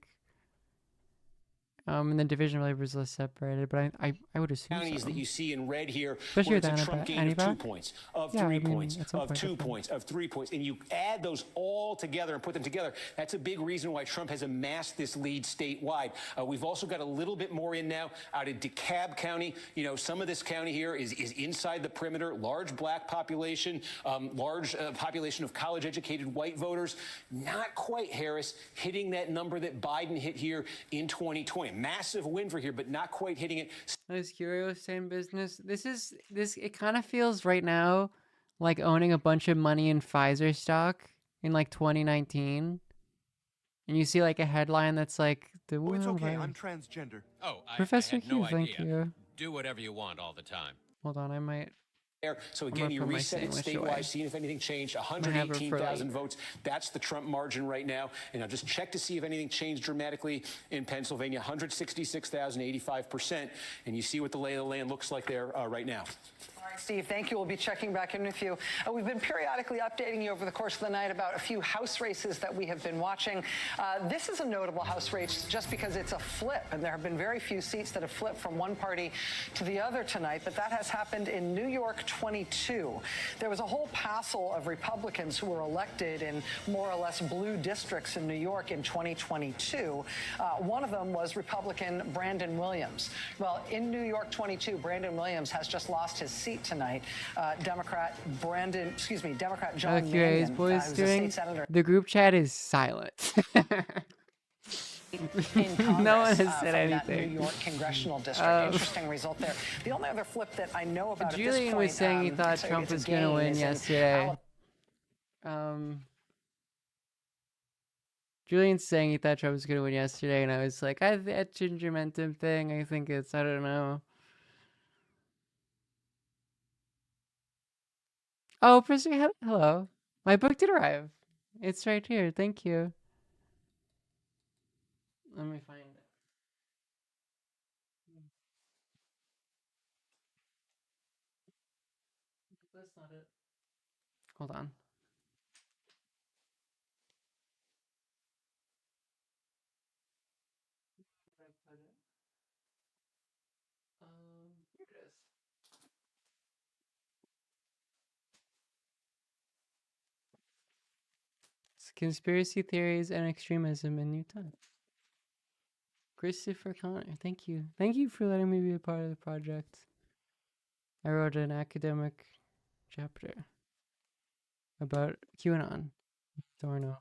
And the division of labor is less separated, but I would assume counties that you see in red here, especially where with it's a Trump gain of 2 points, of 3 points, of 2 points, of 3 points, and you add those all together and put them together. That's a big reason why Trump has amassed this lead statewide. We've also got a little bit more in now out of DeKalb County. You know, some of this county here is inside the perimeter, large black population, large population of college-educated white voters. Not quite, Harris, hitting that number that Biden hit here in 2020. Massive win for here, but not quite hitting it. Nice curious, same business. It kind of feels right now like owning a bunch of money in Pfizer stock in like 2019. And you see like a headline that's like, "Oh, it's okay. I'm transgender." Oh, Professor I had no Q, thank idea. you. Do whatever you want all the time. Hold on, I might. So again, you reset it statewide, seeing if anything changed. 118,000 votes. That's the Trump margin right now. And I'll just check to see if anything changed dramatically in Pennsylvania. 166,000, 85%. And you see what the lay of the land looks like there right now. All right, Steve, thank you. We'll be checking back in with you. We've been periodically updating you over the course of the night about a few House races that we have been watching. This is a notable House race just because it's a flip, and there have been very few seats that have flipped from one party to the other tonight, but that has happened in New York 22. There was a whole passel of Republicans who were elected in more or less blue districts in New York in 2022. One of them was Republican Brandon Williams. Well, in New York 22, Brandon Williams has just lost his seat tonight. Democrat John Mannion, boys who's a doing? state senator. The group chat is silent. in Congress. No one has said from anything. That New York congressional district. Interesting result there. The only other flip that I know about Julian at this point, was saying he thought so Trump it's a was going to gain, win is in yesterday. Julian's saying he thought Trump was going to win yesterday, and I was like, that gingermentum thing, I think it's, I don't know. Oh, Priscilla, hello. My book did arrive. It's right here. Thank you. Let me find it. That's not it. Hold on. Here it is. It's Conspiracy Theories and Extremism in New Times. Christopher Connor, thank you. Thank you for letting me be a part of the project. I wrote an academic chapter about QAnon. Dorno.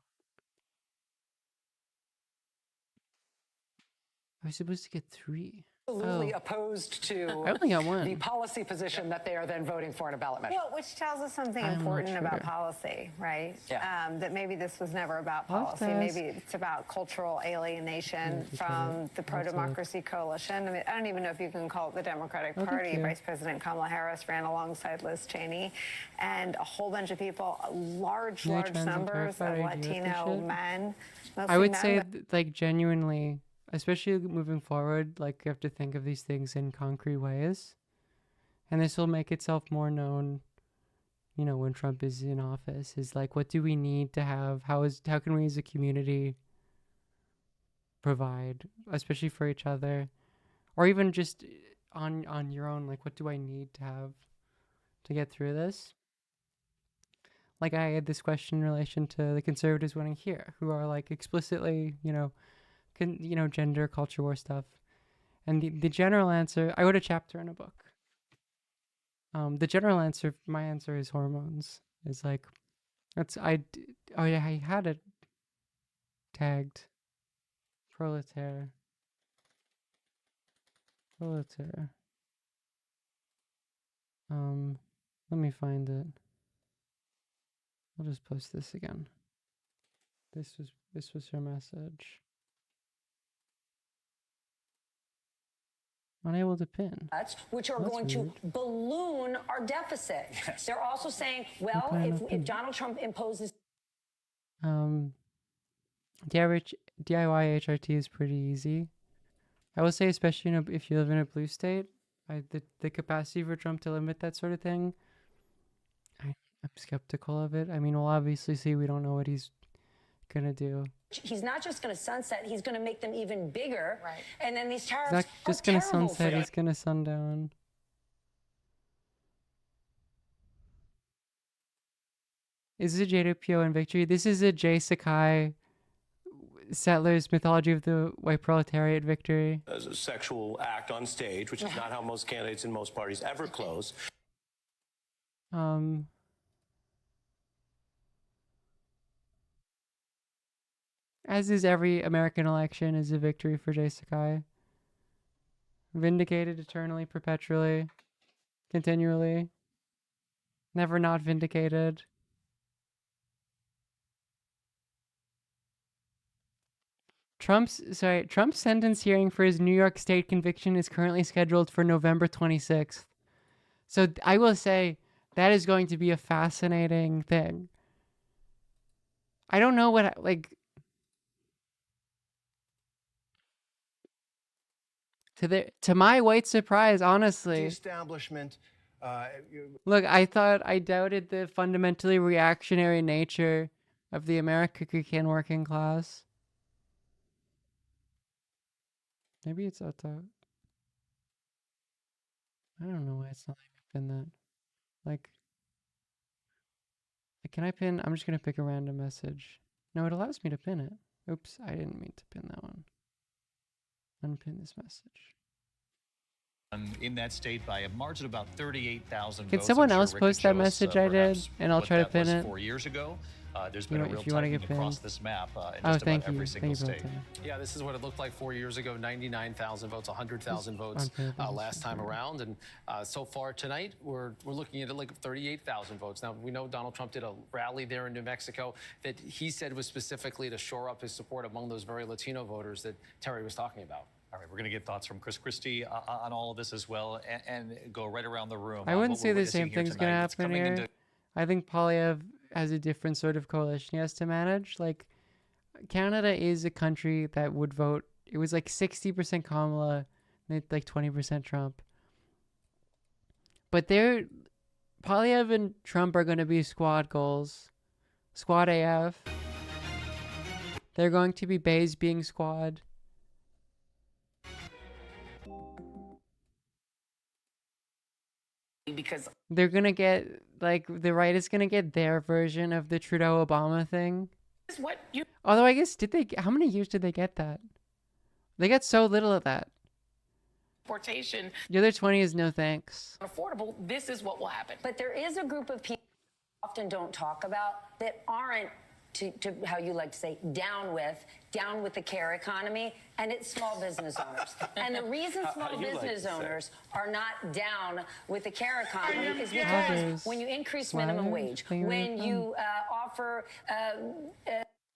I was supposed to get 3. Absolutely opposed to I only got 1. the policy position that they are then voting for in a ballot measure. Well, which tells us something I'm not important about sure. policy, right? Yeah. That maybe this was never about I'll have policy. to ask. Maybe it's about cultural alienation from the pro-democracy coalition. I mean, I don't even know if you can call it the Democratic Oh, thank Party. you. Vice President Kamala Harris ran alongside Liz Cheney, and a whole bunch of people, large trans and numbers of verified ID and Latino shit. men. I mostly would men, say, but- like, genuinely, especially moving forward, like, you have to think of these things in concrete ways. And this will make itself more known, you know, when Trump is in office, is like, what do we need to have? How can we as a community provide, especially for each other? Or even just on your own, like, what do I need to have to get through this? Like, I had this question in relation to the conservatives winning here, who are, like, explicitly, you know, gender, culture war stuff. And the general answer, I wrote a chapter in a book. The general answer, my answer is hormones. Is like, I had it tagged. Proletaire. Let me find it. I'll just post this again. This was her message. Unable to pin. Which are That's going weird. to balloon our deficit. Yes. They're also saying, well, Okay, if Donald Trump imposes DIY HRT is pretty easy. I will say, especially if you live in a blue state, the capacity for Trump to limit that sort of thing, I'm skeptical of it. I mean, we'll obviously see. We don't know what he's gonna do. he's not just going to sunset, he's going to make them even bigger. Right. And then these He's tariffs not just are gonna terrible sunset. for He's gonna sundown. Is this a JWPO and victory? This is a J. Sakai Settlers Mythology of the White Proletariat victory. As a sexual act on stage, which is not how most candidates in most parties ever close. As is every American election, is a victory for J. Sakai. Vindicated eternally, perpetually, continually. Never not vindicated. Trump's sentence hearing for his New York State conviction is currently scheduled for November 26th. So I will say that is going to be a fascinating thing. I don't know what, like, to my white surprise, honestly. The establishment. Look, I doubted the fundamentally reactionary nature of the American working class. Maybe it's out there. I don't know why it's not letting me pin that. Like, can I pin? I'm just going to pick a random message. No, it allows me to pin it. Oops, I didn't mean to pin that one. Unpin this message. in that state by a margin of about 38,000 votes. Can someone I'm sure else Rick post can that show us, message I did, perhaps and I'll what try to that pin was it? 4 years ago. There's been a real If you want to tightening get across pinned. this map in Oh, just about thank you. every single Thank you, state. Brother. Yeah, this is what it looked like 4 years ago, 99,000 votes, 100,000 votes last time around. And so far tonight, we're looking at it like 38,000 votes. Now, we know Donald Trump did a rally there in New Mexico that he said was specifically to shore up his support among those very Latino voters that Terry was talking about. All right, we're going to get thoughts from Chris Christie on all of this as well, and go right around the room. I wouldn't what say we're the witnessing same here thing's going to tonight. It's happen coming here. into I think Polyev has a different sort of coalition he has to manage. Like, Canada is a country that would vote. It was like 60% Kamala, like 20% Trump. But Polyev and Trump are going to be squad goals. Squad AF. They're going to be Bays being squad. Because They're going to get, like, the right is going to get their version of the Trudeau-Obama thing. what you Although I guess, how many years did they get that? They got so little of that. deportation The other 20 is no thanks. affordable, this is what will happen. But there is a group of people often don't talk about that aren't, to how you like to say, down with the care economy, and it's small business owners. And the reason small you like business to say? owners are not down with the care economy is because Swaggers. when you increase minimum wage, when you offer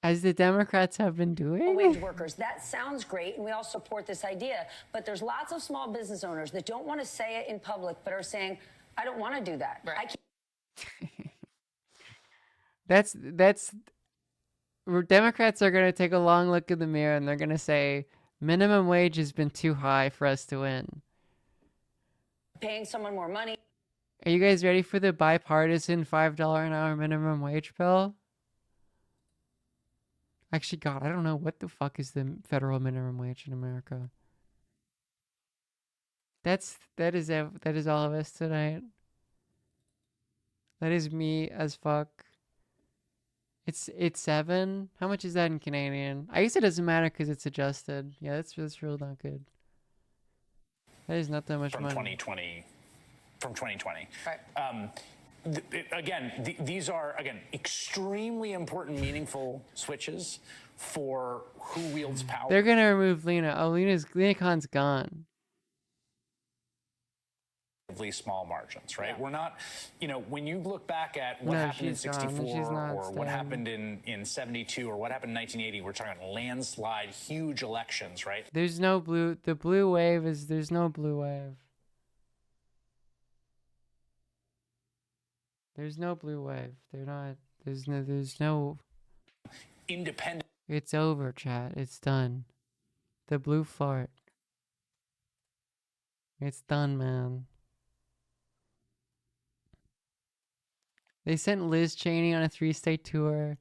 As the Democrats have been doing. wage workers, that sounds great, and we all support this idea. But there's lots of small business owners that don't want to say it in public, but are saying, I don't want to do that. I can't. That's Democrats are going to take a long look in the mirror and they're going to say minimum wage has been too high for us to win. Paying someone more money. Are you guys ready for the bipartisan $5 an hour minimum wage bill? Actually, God, I don't know what the fuck is the federal minimum wage in America. That is all of us tonight. That is me as fuck. It's 7. How much is that in Canadian? I guess it doesn't matter because it's adjusted. Yeah, that's real not good. That is not that much from money. 2020. Again, these are extremely important, meaningful switches for who wields power. They're gonna remove Lena. Oh, Lena Khan's gone. Small margins, right? We're not, when you look back at what No, happened in she's gone. 64 She's not or what staying. happened in 72 or what happened in 1980, we're talking landslide, huge elections, right? There's no blue. The blue wave is. There's no blue wave. There's no blue wave. They're not. There's no. Independent. It's over, chat. It's done. The blue fart. It's done, man. They sent Liz Cheney on a 3-state tour.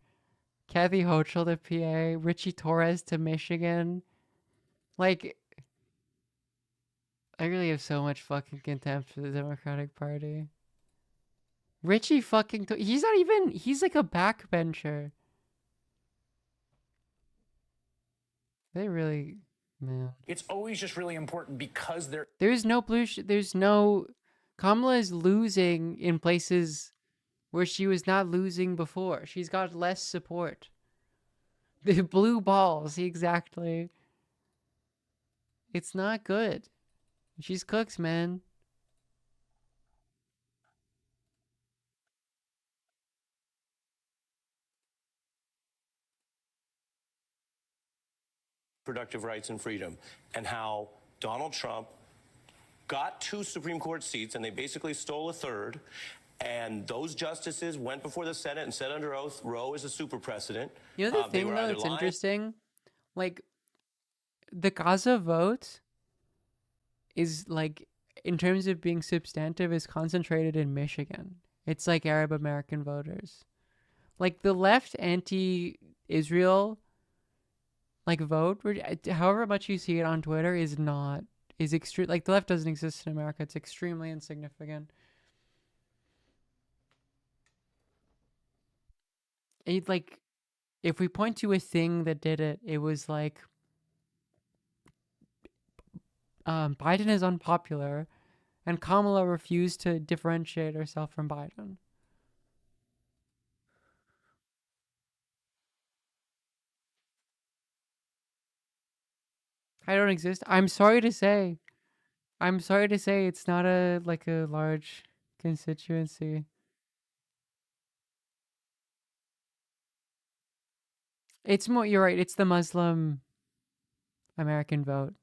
Kathy Hochul to PA. Richie Torres to Michigan. Like, I really have so much fucking contempt for the Democratic Party. Richie fucking... he's not even... He's like a backbencher. They really... Man. It's always just really important because they're... There's no blue... there's no... Kamala is losing in places where she was not losing before. She's got less support. The blue balls, exactly. It's not good. She's cooked, man. Productive rights and freedom, and how Donald Trump got 2 Supreme Court seats, and they basically stole a third. And those justices went before the Senate and said under oath, Roe is a super precedent. You know the thing, though, that's interesting? Like, the Gaza vote is, like, in terms of being substantive, is concentrated in Michigan. It's like Arab American voters. Like, the left anti-Israel, like, vote, however much you see it on Twitter, is extreme. Like, the left doesn't exist in America. It's extremely insignificant. It, like, if we point to a thing that did it, it was like Biden is unpopular, and Kamala refused to differentiate herself from Biden. I don't exist. I'm sorry to say. It's not a large constituency. It's more, you're right, it's the Muslim American vote.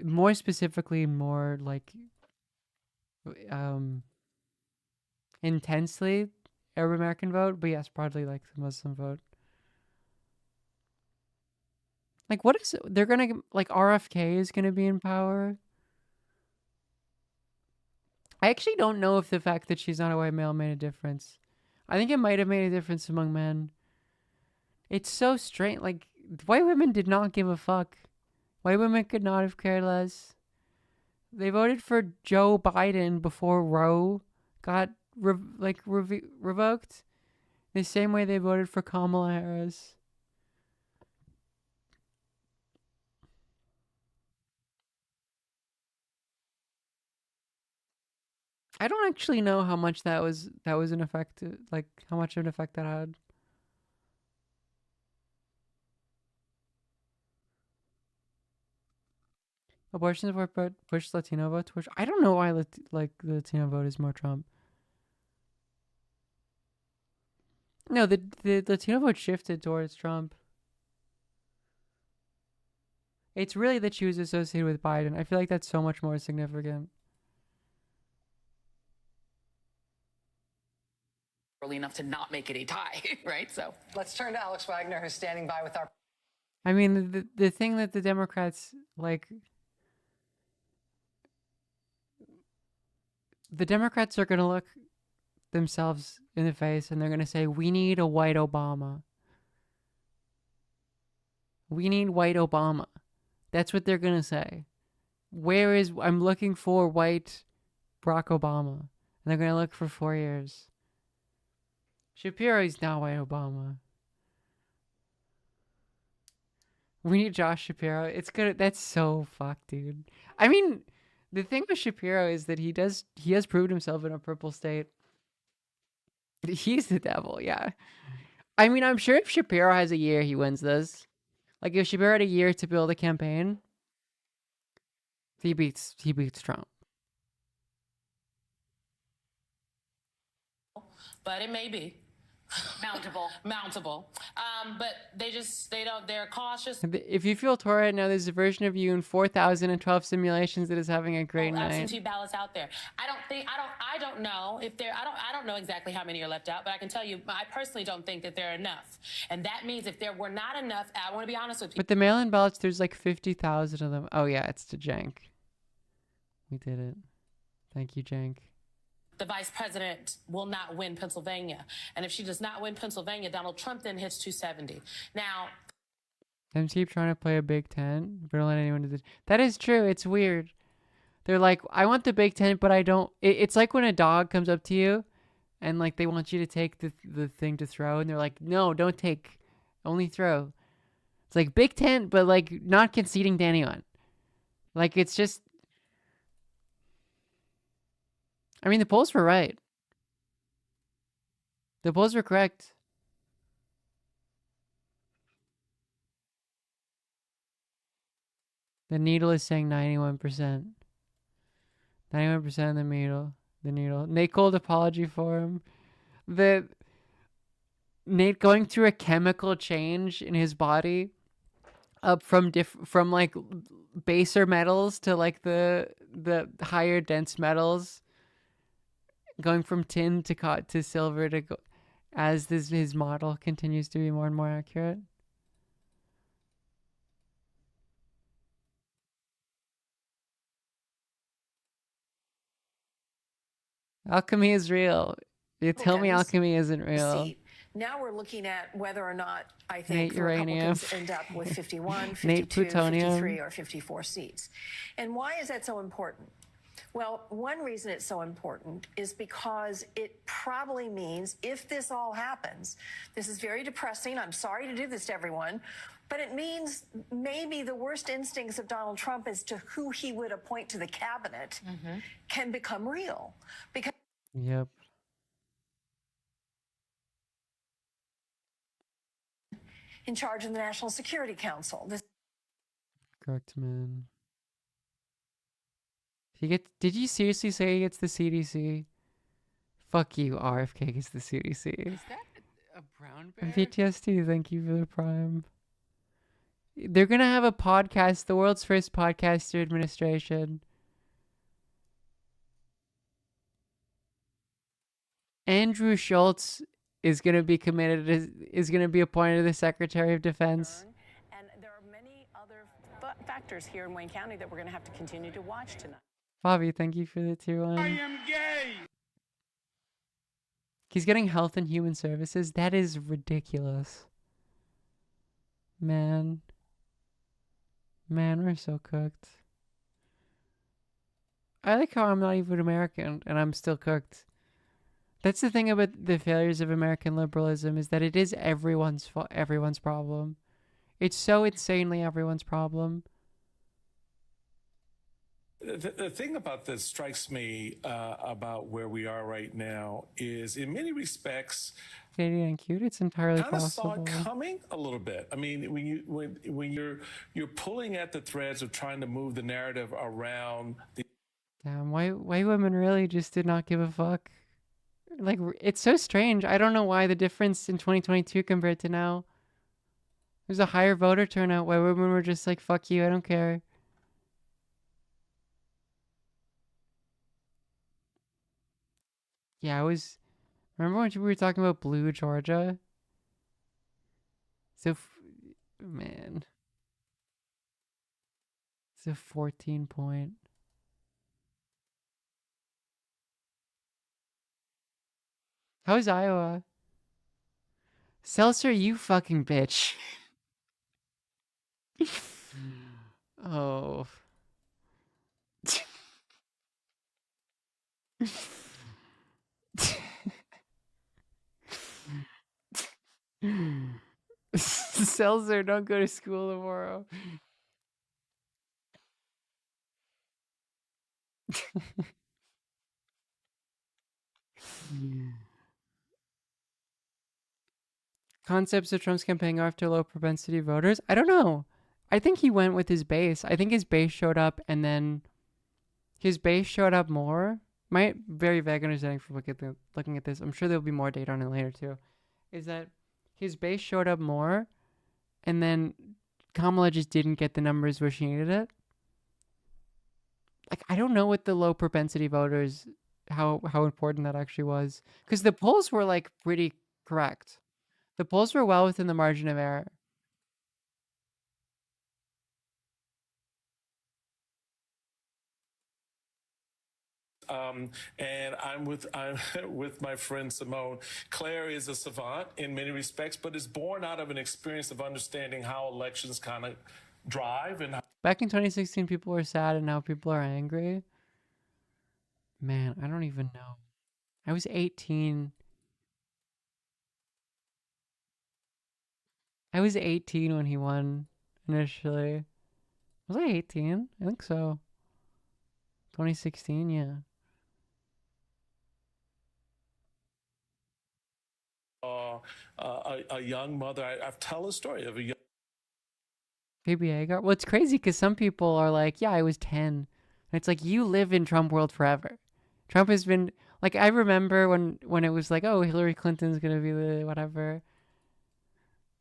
More specifically, more intensely Arab American vote, but yes, broadly the Muslim vote. What is they're gonna RFK is gonna be in power? I actually don't know if the fact that she's not a white male made a difference. I think it might have made a difference among men. It's so strange. White women did not give a fuck. White women could not have cared less. They voted for Joe Biden before Roe got revoked. The same way they voted for Kamala Harris. I don't actually know how much that was an effect, how much of an effect that had. Abortion support, but push Latino vote towards. I don't know why the Latino vote is more Trump. No, the Latino vote shifted towards Trump. It's really that she was associated with Biden. I feel like that's so much more significant. Early enough to not make it a tie, right? So let's turn to Alex Wagner, who's standing by with our. I mean, the thing that the Democrats the Democrats are going to look themselves in the face and they're going to say, we need a white Obama. We need white Obama. That's what they're going to say. I'm looking for white Barack Obama. And they're going to look for 4 years. Shapiro is not white Obama. We need Josh Shapiro. It's good. That's so fucked, dude. I mean, the thing with Shapiro is that he has proved himself in a purple state. He's the devil, yeah. I mean, I'm sure if Shapiro has a year, he wins this. If Shapiro had a year to build a campaign, he beats Trump. but it may be. Mountable. But they're cautious. If you feel torn right now, there's a version of you in 4,012 simulations that is having a great night. Absentee ballots out there. I don't know if there, I don't know exactly how many are left out, but I can tell you, I personally don't think that there are enough. And that means if there were not enough, I want to be honest with you. But the mail-in ballots, there's 50,000 of them. Oh yeah, it's to Jank. We did it. Thank you, Jank. The vice president will not win Pennsylvania. And if she does not win Pennsylvania, Donald Trump then hits 270. Now, Them keep trying to play a Big Ten, but don't let anyone do this. That is true. It's weird. They're like, I want the Big Ten, but I don't. It's like when a dog comes up to you and they want you to take the thing to throw. And they're like, no, don't take. Only throw. It's like Big Ten, but not conceding to anyone. It's just. I mean, the polls were right. The polls were correct. The needle is saying 91%. 91% of the needle. Nate Gold apology for him. Nate going through a chemical change in his body up from baser metals to the higher dense metals. Going from tin to silver to as his model continues to be more and more accurate. Alchemy is real. You tell me alchemy isn't real. Now we're looking at whether or not I think Nate the uranium. Republicans end up with 51, Nate 52, plutonium. 53, or 54 seats. And why is that so important? Well, one reason it's so important is because it probably means if this all happens, this is very depressing. I'm sorry to do this to everyone, but it means maybe the worst instincts of Donald Trump as to who he would appoint to the cabinet can become real. Because Yep. in charge of the National Security Council. This Correct, man. Did you seriously say he gets the CDC? Fuck you, RFK gets the CDC. Is that a brown bear? And PTSD, thank you for the prime. They're gonna have a podcast, the world's first podcaster administration. Andrew Schultz is gonna be committed, is gonna be appointed the Secretary of Defense. And there are many other factors here in Wayne County that we're going to have to continue to watch tonight. Bobby, thank you for the tier 1. I am gay. He's getting Health and Human Services. That is ridiculous. Man, we're so cooked. I like how I'm not even American and I'm still cooked. That's the thing about the failures of American liberalism, is that it is everyone's problem. It's so insanely everyone's problem. The thing about this strikes me about where we are right now is, in many respects, Canadian and cute. It's entirely kind of saw possible. it coming a little bit. I mean, when you're pulling at the threads of trying to move the narrative around the. Damn, white women really just did not give a fuck. Like, it's so strange. I don't know why the difference in 2022 compared to now. There's a higher voter turnout. White women were just like, fuck you, I don't care. Yeah, remember when we were talking about blue Georgia? So, man. It's a 14 point. How's Iowa? Seltzer, you fucking bitch. Oh. Seltzer, don't go to school tomorrow. Concepts of Trump's campaign are after low propensity voters? I don't know. I think he went with his base. I think his base showed up and then his base showed up more. My very vague understanding from looking at this, I'm sure there'll be more data on it later too, is that his base showed up more and then Kamala just didn't get the numbers where she needed it. Like, I don't know what the low propensity voters, how important that actually was. Because the polls were like pretty correct. The polls were well within the margin of error. And I'm with my friend Simone. Claire is a savant in many respects, but is born out of an experience of understanding how elections kind of drive and. Back in 2016, people were sad, and now people are angry. Man, I don't even know. I was 18. I was 18 when he won initially. Was I 18? I think so. 2016, yeah. A young mother. I've told a story of a young. Baby Agar. Well, it's crazy because some people are like, yeah, I was 10. And it's like, you live in Trump world forever. Trump has been, like, I remember when it was like, oh, Hillary Clinton's going to be the whatever.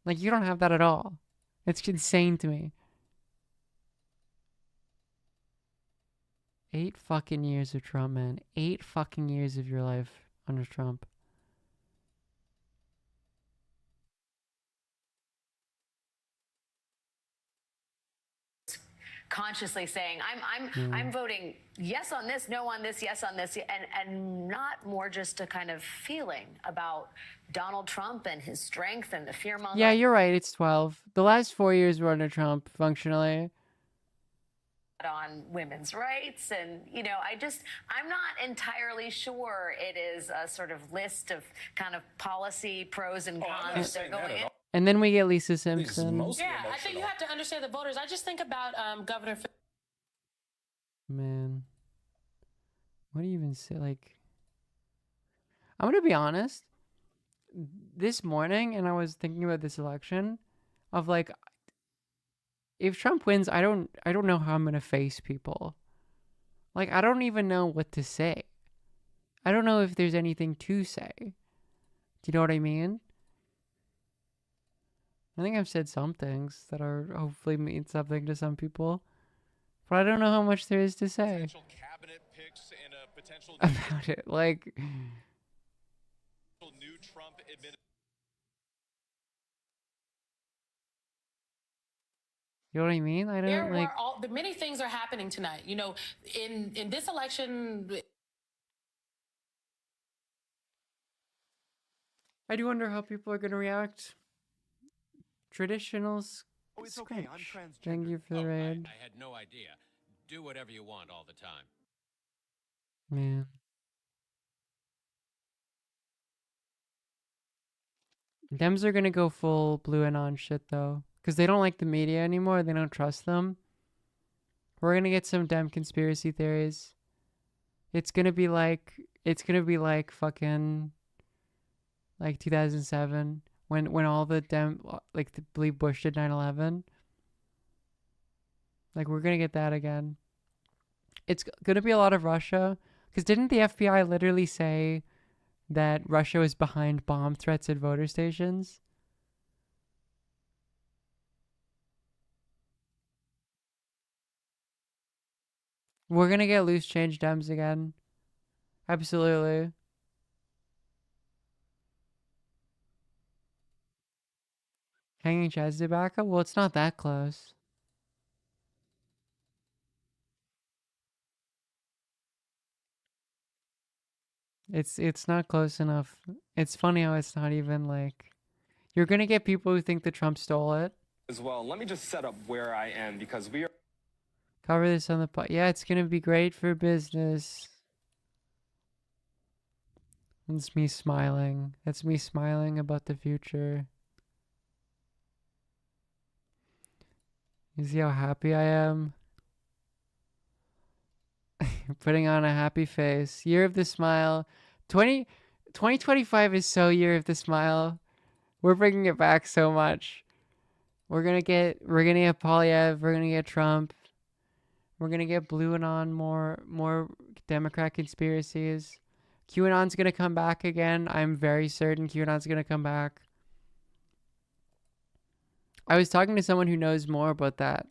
Like, you don't have that at all. It's insane to me. 8 fucking years of Trump, man. 8 fucking years of your life under Trump. Consciously saying, I'm voting yes on this, no on this, yes on this, and not more just a kind of feeling about Donald Trump and his strength and the fear-mongering. Yeah, you're right. It's 12. The last 4 years were under Trump, functionally. on women's rights. And, you know, I'm not entirely sure it is a sort of list of kind of policy pros and cons they're going in. And then we get Lisa Simpson. Yeah, I think you have to understand the voters. I just think about Governor. Man, what do you even say? Like, I'm gonna be honest. This morning, and I was thinking about this election, of like, if Trump wins, I don't know how I'm gonna face people. Like, I don't even know what to say. I don't know if there's anything to say. Do you know what I mean? I think I've said some things that are hopefully mean something to some people, but I don't know how much there is to say about it. Like, new Trump you know what I mean? I don't like. The many things are happening tonight. You know, in this election. I do wonder how people are going to react. Traditionals. Oh, it's okay. I'm transgender. Thank you for the raid. I had no idea. Do whatever you want all the time. Man. Dems are going to go full blue and on shit, though. Because they don't like the media anymore. They don't trust them. We're going to get some Dem conspiracy theories. It's going to be like fucking, like 2007. When all the believe Bush did 9/11. Like, we're going to get that again. It's going to be a lot of Russia. Because didn't the FBI literally say that Russia was behind bomb threats at voter stations? We're going to get loose change Dems again. Absolutely. Hanging Chad's tobacco? Well, it's not that close. It's not close enough. It's funny how it's not even like... You're gonna get people who think that Trump stole it. As well, let me just set up where I am because we are... Cover this on the pod. Yeah, it's gonna be great for business. That's me smiling. That's me smiling about the future. You see how happy I am? Putting on a happy face. Year of the smile. 2025 is so year of the smile. We're bringing it back so much. We're gonna get Polyev. We're gonna get Trump. We're gonna get blue and on more Democrat conspiracies. QAnon's gonna come back again. I'm very certain QAnon's gonna come back. I was talking to someone who knows more about that.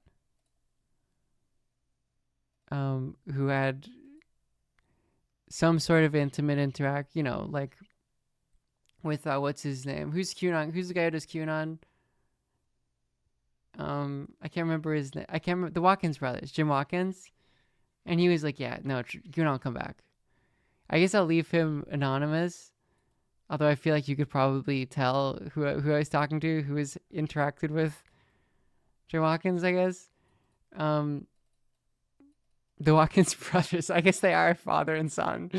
Who had some sort of intimate interact, you know, like with what's his name? Who's QAnon? Who's the guy who does QAnon? I can't remember his name. I can't remember the Watkins brothers, Jim Watkins, and he was like, "Yeah, no, QAnon come back." I guess I'll leave him anonymous. Although I feel like you could probably tell who I was talking to, who has interacted with Jim Watkins, I guess. The Watkins brothers, I guess they are father and son.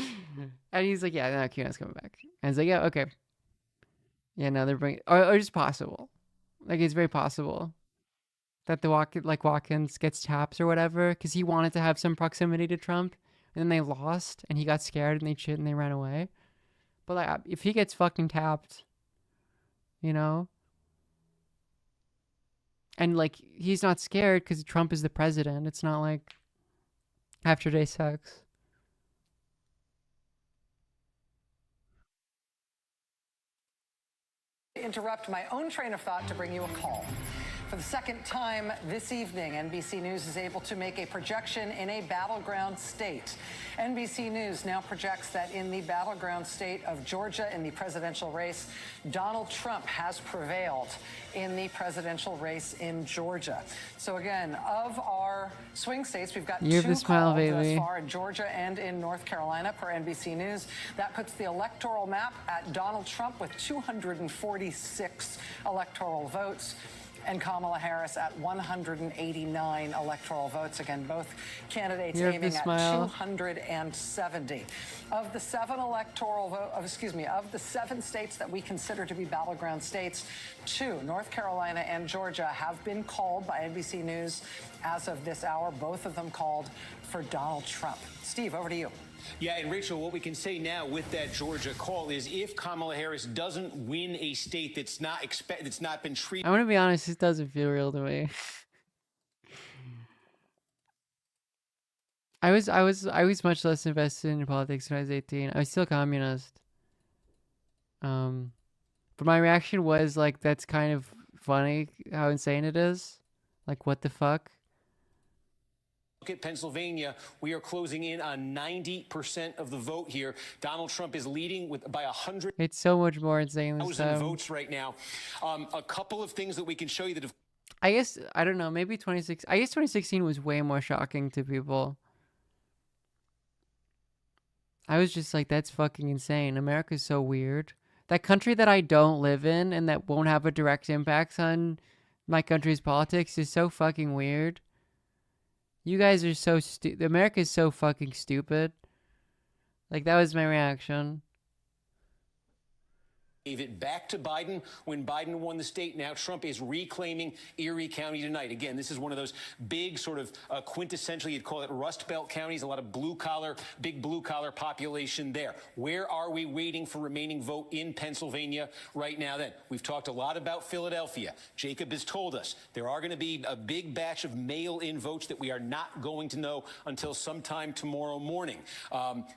And he's like, yeah, no, QAnon's coming back. And it's like, yeah, okay. Yeah, no, they're bringing, or it's possible. Like, it's very possible that Watkins gets taps or whatever, because he wanted to have some proximity to Trump, and then they lost, and he got scared, and they ran away. But like, if he gets fucking tapped, you know, and like, he's not scared because Trump is the president. It's not like after day sex. Interrupt my own train of thought to bring you a call. For the second time this evening, NBC News is able to make a projection in a battleground state. NBC News now projects that in the battleground state of Georgia in the presidential race, Donald Trump has prevailed in the presidential race in Georgia. So again, of our swing states, we've got two calls thus far in Georgia and in North Carolina per NBC News. That puts the electoral map at Donald Trump with 246 electoral votes. and Kamala Harris at 189 electoral votes. Again, both candidates You have aiming to at smile. 270. Of the 7 of the 7 states that we consider to be battleground states, 2, North Carolina and Georgia, have been called by NBC News as of this hour. Both of them called for Donald Trump. Steve, over to you. Yeah, and Rachel, what we can say now with that Georgia call is if Kamala Harris doesn't win a state that's not been treated. I'm gonna be honest, this doesn't feel real to me. I was much less invested in politics when I was 18. I was still communist. But my reaction was like, that's kind of funny how insane it is. Like, what the fuck? Look at Pennsylvania. We are closing in on 90% of the vote here. Donald Trump is leading by 100. It's so much more insane than stuff. Votes right now. A couple of things that we can show you that have. I guess, I don't know, maybe 2016 was way more shocking to people. I was just like, that's fucking insane. America's so weird. That country that I don't live in and that won't have a direct impact on my country's politics is so fucking weird. You guys are so stupid. America is so fucking stupid. Like, that was my reaction. Gave it back to Biden when Biden won the state. Now Trump is reclaiming Erie County tonight. Again, this is one of those big sort of quintessentially, you'd call it Rust Belt counties, a lot of big blue collar population there. Where are we waiting for remaining vote in Pennsylvania right now then? We've talked a lot about Philadelphia. Jacob has told us there are going to be a big batch of mail-in votes that we are not going to know until sometime tomorrow morning.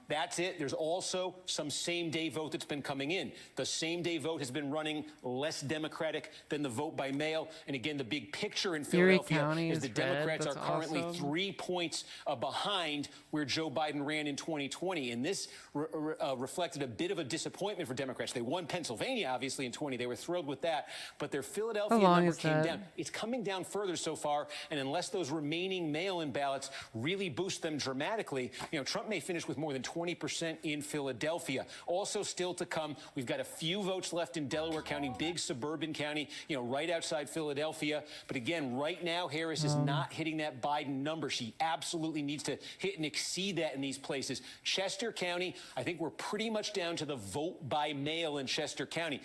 That's it. There's also some same-day vote that's been coming in. The same-day vote has been running less Democratic than the vote by mail. And again, the big picture in Philadelphia is the Democrats are currently 3 points behind where Joe Biden ran in 2020. And this reflected a bit of a disappointment for Democrats. They won Pennsylvania, obviously, in 20. They were thrilled with that. But their Philadelphia number came down. It's coming down further so far. And unless those remaining mail-in ballots really boost them dramatically, Trump may finish with more than 20% in Philadelphia. Also still to come, we've got a few votes left in Delaware County, big suburban county, right outside Philadelphia. But again, right now, Harris is not hitting that Biden number. She absolutely needs to hit and exceed that in these places. Chester County, I think we're pretty much down to the vote by mail in Chester County.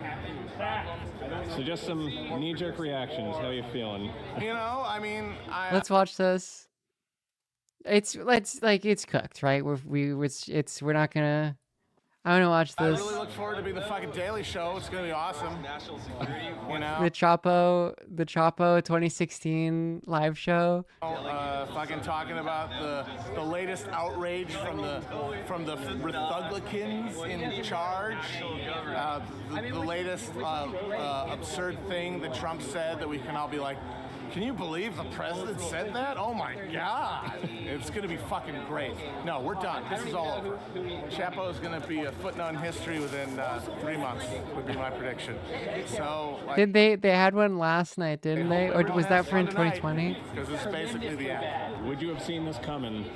So just some knee-jerk reactions. How are you feeling? Let's watch this. It's cooked, right? We're not gonna. I want to watch this. I really look forward to be the fucking Daily Show. It's gonna be awesome. National security. The Chapo 2016 live show. Fucking talking about the latest outrage from the Republicans in charge. The latest absurd thing that Trump said that we can all be like, can you believe the president said that? Oh my God. It's going to be fucking great. No, we're done. This is all over. Chapo is going to be a footnote in history within 3 months, would be my prediction. So, did they had one last night, didn't they? Or was that for in 2020? Because it's basically the end. Would you have seen this coming?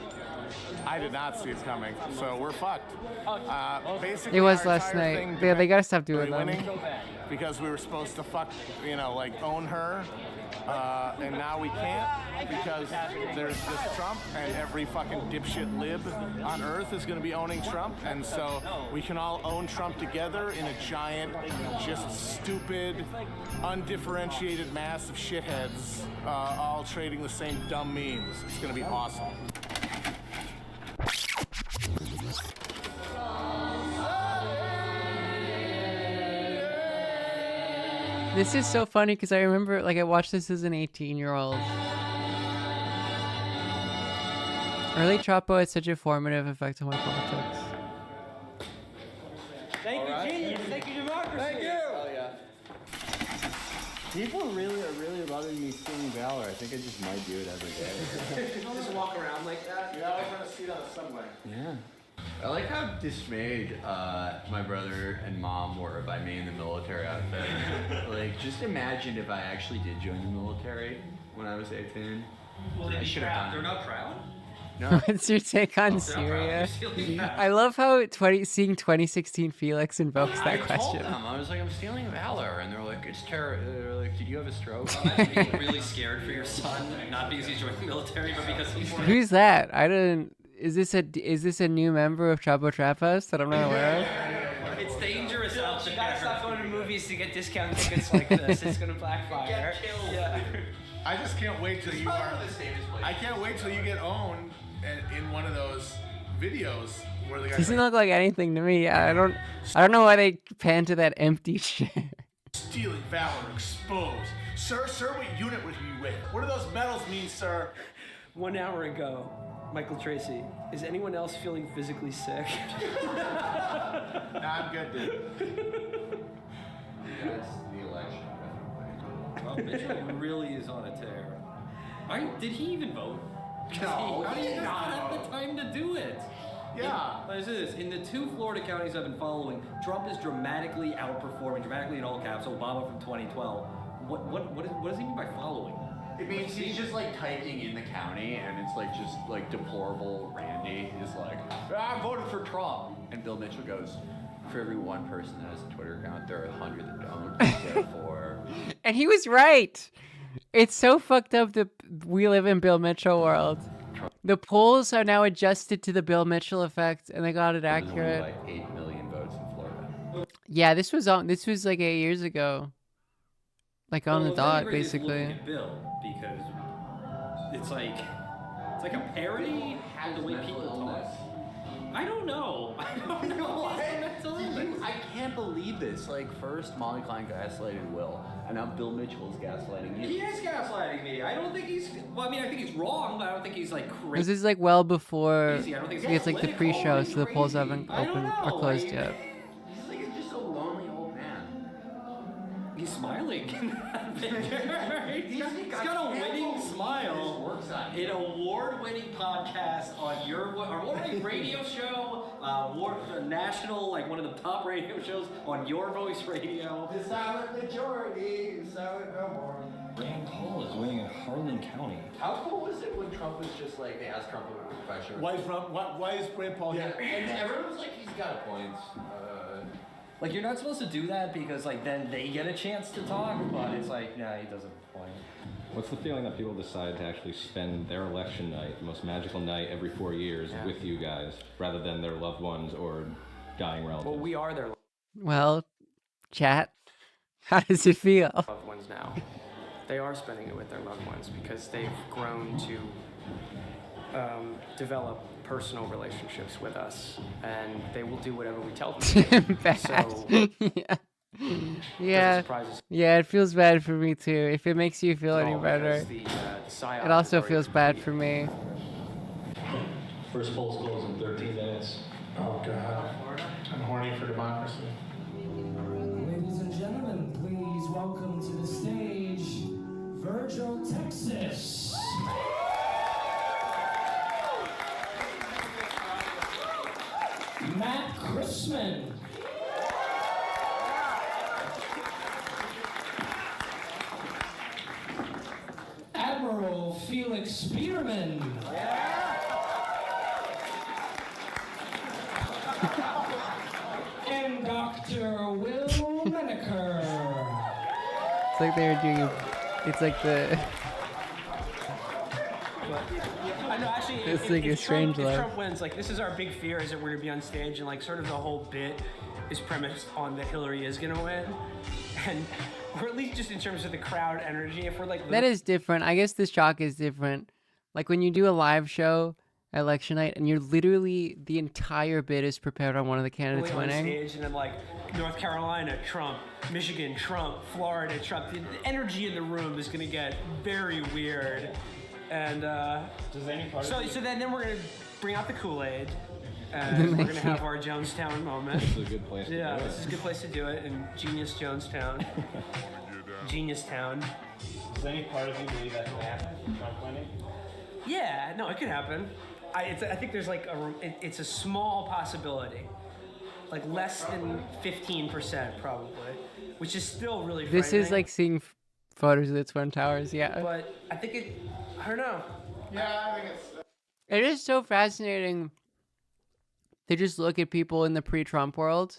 I did not see it coming, so we're fucked. Basically, It was last night. Yeah, they gotta stop doing that. Because we were supposed to own her. And now we can't because there's just Trump, and every fucking dipshit lib on earth is going to be owning Trump. And so we can all own Trump together in a giant, just stupid, undifferentiated mass of shitheads, all trading the same dumb memes. It's going to be awesome. This is so funny because I remember, I watched this as an 18-year-old. Early Chapo had such a formative effect on my politics. Thank you, genius. Thank you, democracy. Thank you. Oh, yeah. People are really loving me singing Valor. I think I just might do it every day. Just walk around like that. Yeah, I was going to see it on the subway. Yeah. I like how dismayed my brother and mom were by me in the military outfit. Just imagine if I actually did join the military when I was 18. Well, I should have done. They're not proud? No. What's your take on Syria? I love how seeing 2016 Felix invokes that question. Told them, I was like, I'm stealing valor, and they're like, it's terror. They're like, did you have a stroke? Imagine being really scared for your son, not because he's joined the military, but because he's. Who's that? I didn't. Is this a new member of Chavo Trapas that I'm not aware of? It's dangerous out there. You gotta stop going to movies to get discount tickets like this. It's gonna backfire. Yeah. I just can't wait till you are. I can't wait till you get owned in one of those videos where the guy Doesn't look like anything to me. I don't know why they pan to that empty chair. stealing valor exposed. Sir, what unit were you with? What do those medals mean, sir? 1 hour ago, Michael Tracy, is anyone else feeling physically sick? Nah, I'm good, dude. That's the election. Well, Mitchell really is on a tear. Did he even vote? No, How do you not have the time to do it? Yeah. Listen to this. In the 2 Florida counties I've been following, Trump is dramatically outperforming, dramatically in all caps, Obama from 2012. What does he mean by following? It means he's just like typing in the county, and it's like just like deplorable Randy is like, I voted for Trump, and Bill Mitchell goes, for every one person that has a Twitter account, there are 100 that don't. Therefore, And he was right. It's so fucked up that we live in Bill Mitchell world. The polls are now adjusted to the Bill Mitchell effect, and they got it there's only accurate. like 8 million votes in Florida. Yeah, this was like 8 years ago. Like on the dot, Everybody's looking basically. at Bill because it's like a parody of the way people talk. I don't know. I can't believe this. Like, first Molly Klein gaslighted Will, and now Bill Mitchell is gaslighting you. He is gaslighting me. I don't think he's. Well, I mean, I think he's wrong, but I don't think he's like crazy. This is like well before. Easy, I don't think It's like the pre-show, so the polls haven't opened or closed yet. He's like just a lonely old man. He's smiling. he's got a winning smile. An award-winning podcast on your award-winning radio show, national, like one of the top radio shows on Your Voice Radio. The silent majority, silent no more. Rand Paul is winning in Harlan County. How cool was it when Trump was just like, they asked Trump a question? Why is Rand Paul here? And everyone was like, he's got points. Like, you're not supposed to do that because, like, then they get a chance to talk, but it's like, nah, he doesn't point. What's the feeling that people decide to actually spend their election night, the most magical night every 4 years, with you guys, rather than their loved ones or dying relatives? Well, we are their Well, chat, how does it feel? loved ones now. They are spending it with their loved ones because they've grown to develop personal relationships with us, and they will do whatever we tell them to do. Bad. So, Yeah. surprises. Yeah, it feels bad for me too. If it makes you feel any better. psyop It also is already feels bad for me. First polls close in 13 minutes. Oh, God. I'm horny for democracy. Ladies and gentlemen, please welcome to the stage Virgil, Texas. Matt Chrisman. Admiral Felix Spearman. And Dr. Will Menaker. It's like they were doing. It's like the. I know, actually, It's like a strange if life. Trump wins, like, this is our big fear, is that we're gonna be on stage and, like, sort of the whole bit is premised on that Hillary is gonna win, and or at least just in terms of the crowd energy. If we're like That is different. I guess this shock is different. Like when you do a live show, election night, and you're literally the entire bit is prepared on one of the candidates on winning. stage, and then like North Carolina, Trump, Michigan, Trump, Florida, Trump. The energy in the room is gonna get very weird. And Does any part so of so then we're gonna bring out the Kool-Aid. And we're gonna have our Jonestown moment. This is a good place to Yeah, do it. this is a good place to do it in Genius Jonestown. Genius Town. Does any part of you believe that could happen? Trump winning? Yeah, no, it could happen. I think there's like it's a small possibility, like less than 15% probably, which is still really. This is frightening. like seeing photos of the Twin Towers. Yeah. But I think I don't know. Yeah, I think It is so fascinating to just look at people in the pre-Trump world.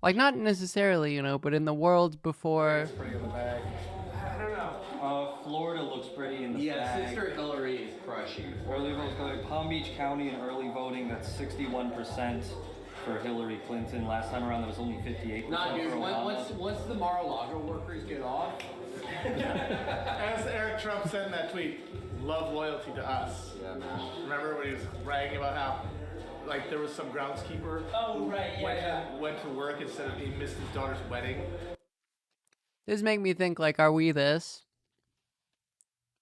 Like, not necessarily, you know, but in the world before. Pretty in the bag. I don't know. Florida looks pretty in the Yeah, bag. Sister Hillary is crushing. Early votes going. Palm Beach County in early voting, that's 61% for Hillary Clinton. Last time around, that was only 58%. Not for dude. Obama. Once the Mar-a-Lago workers get off. As Eric Trump said in that tweet, love loyalty to us. Yeah, man. Remember when he was bragging about how, like, there was some groundskeeper went to work instead of he missed his daughter's wedding. This make me think, like, are we this?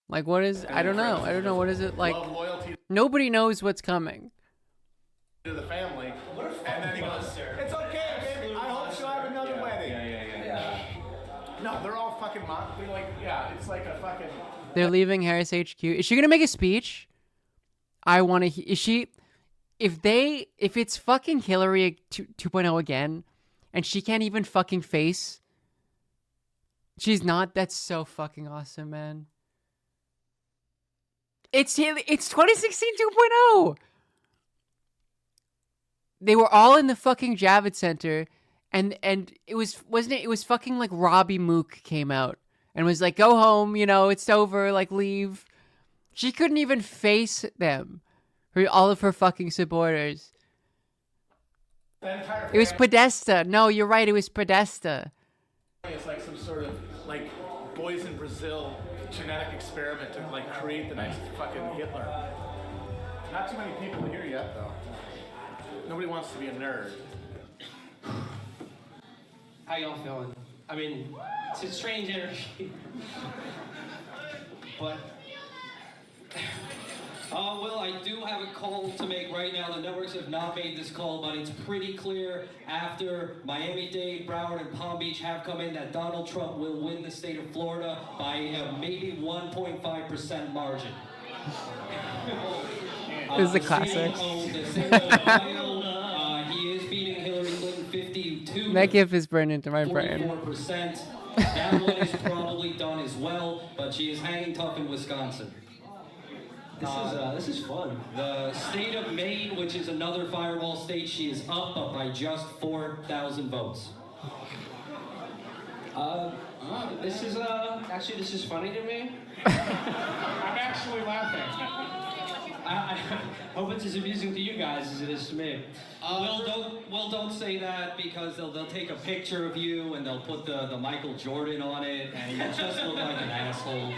Like, what is, I don't know. I don't know. What is it like? Love loyalty Nobody knows what's coming. to the family. And then he goes, it's okay, baby. I hope she'll have another wedding. Yeah. No, they're all fucking they're like, yeah, it's like a fucking. They're leaving Harris HQ. Is she gonna make a speech? I want to. Is she? If it's fucking Hillary 2.0 again, and she can't even fucking face. She's not. That's so fucking awesome, man. It's 2016 2.0. They were all in the fucking Javits Center, and it wasn't it? It was fucking like Robbie Mook came out and was like, "Go home, you know, it's over, like leave." She couldn't even face them, all of her fucking supporters. It was Podesta. No, you're right. It was Podesta. It's like some sort of like boys in Brazil genetic experiment to like create the next fucking Hitler. Not too many people here yet, though. Nobody wants to be a nerd. How y'all feeling? I mean, it's a strange energy. But, Will, I do have a call to make right now. The networks have not made this call, but it's pretty clear after Miami-Dade, Broward, and Palm Beach have come in that Donald Trump will win the state of Florida by a maybe 1.5% margin. This is a classic. He is beating Hillary Clinton 52. That gif is burned into my brain. 44%. That one is probably done as well, but she is hanging tough in Wisconsin. This is fun. The state of Maine, which is another fireball state, she is up, but by just 4,000 votes. This is actually this is funny to me. I'm actually laughing. I hope it's as amusing to you guys as it is to me. Don't say that because they'll take a picture of you and they'll put the Michael Jordan on it and you just look like an asshole.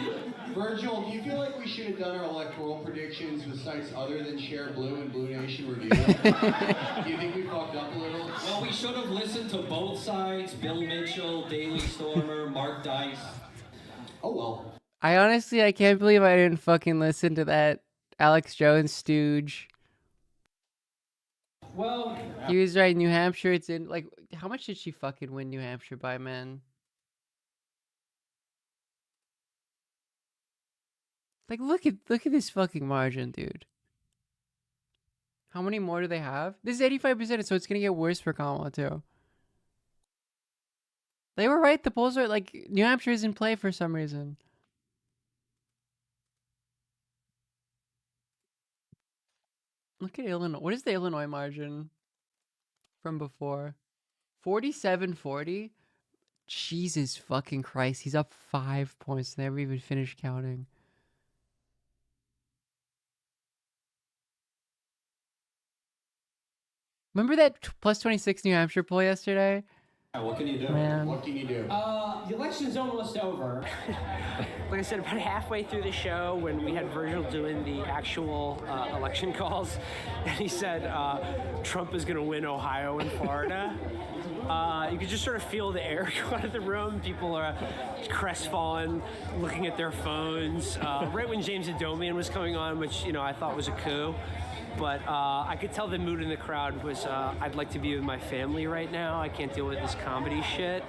Virgil, do you feel like we should have done our electoral predictions with sites other than Share Blue and Blue Nation Review? Do you think we fucked up a little? Well, we should have listened to both sides, Bill Mitchell, Daily Stormer, Mark Dice. Oh well. I can't believe I didn't fucking listen to that Alex Jones stooge. Well, he was right. New Hampshire, it's in, like, how much did she fucking win New Hampshire by, man? Like, look at this fucking margin, dude. How many more do they have? This is 85%, so it's gonna get worse for Kamala too. They were right. The polls are like, New Hampshire is in play for some reason. Look at Illinois. What is the Illinois margin from before? 47-40? Jesus fucking Christ. He's up 5 points. Never even finished counting. Remember that plus 26 New Hampshire poll yesterday? What can you do? Man. What can you do? the election's almost over. Like I said, about halfway through the show when we had Virgil doing the actual election calls, and he said Trump is going to win Ohio and Florida. You could just sort of feel the air go out of the room. People are crestfallen, looking at their phones. Right when James Adomian was coming on, which, you know, I thought was a coup. But I could tell the mood in the crowd was, I'd like to be with my family right now. I can't deal with this comedy shit.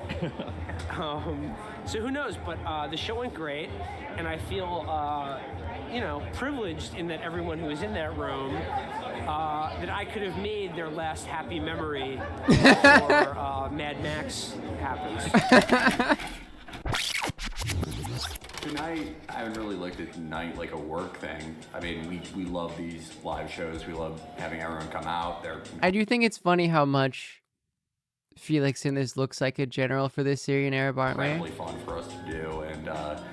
So who knows? But the show went great, and I feel, you know, privileged in that everyone who was in that room, that I could have made their last happy memory before Mad Max happens. tonight, I haven't really looked at tonight like a work thing. I mean, we love these live shows. We love having everyone come out. They're I do think it's funny how much Felix in this looks like a general for this Syrian Arab army. incredibly fun for us to do, and a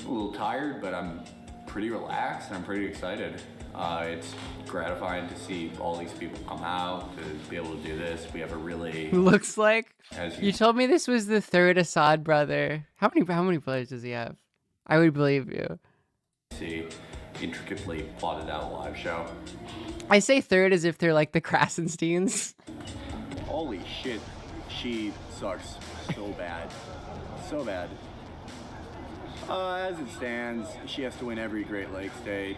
little tired, but I'm pretty relaxed and I'm pretty excited. It's gratifying to see all these people come out, to be able to do this. We have a really... Looks like... As You told me this was the third Assad brother. How many players does he have? I would believe you. See, intricately plotted out live show. I say third as if they're like the Krasensteins. Holy shit, she sucks so bad. So bad. As it stands, she has to win every Great Lakes state.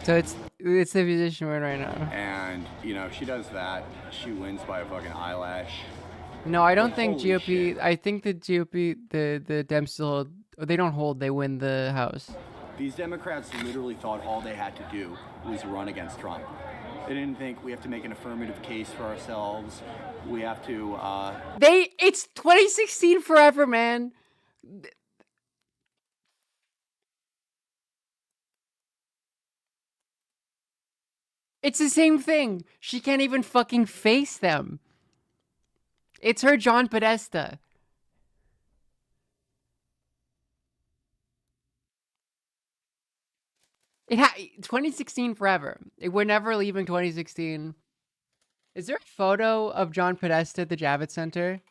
So it's the position we're in right now. And, you know, if she does that, she wins by a fucking eyelash. No, I don't But think holy GOP... shit. I think the GOP, the Dems still hold... They don't hold, they win the House. These Democrats literally thought all they had to do was run against Trump. They didn't think we have to make an affirmative case for ourselves. We have to, It's 2016 forever, man. It's the same thing. She can't even fucking face them. It's her John Podesta. It 2016 forever. We're never leaving 2016. Is there a photo of John Podesta at the Javits Center?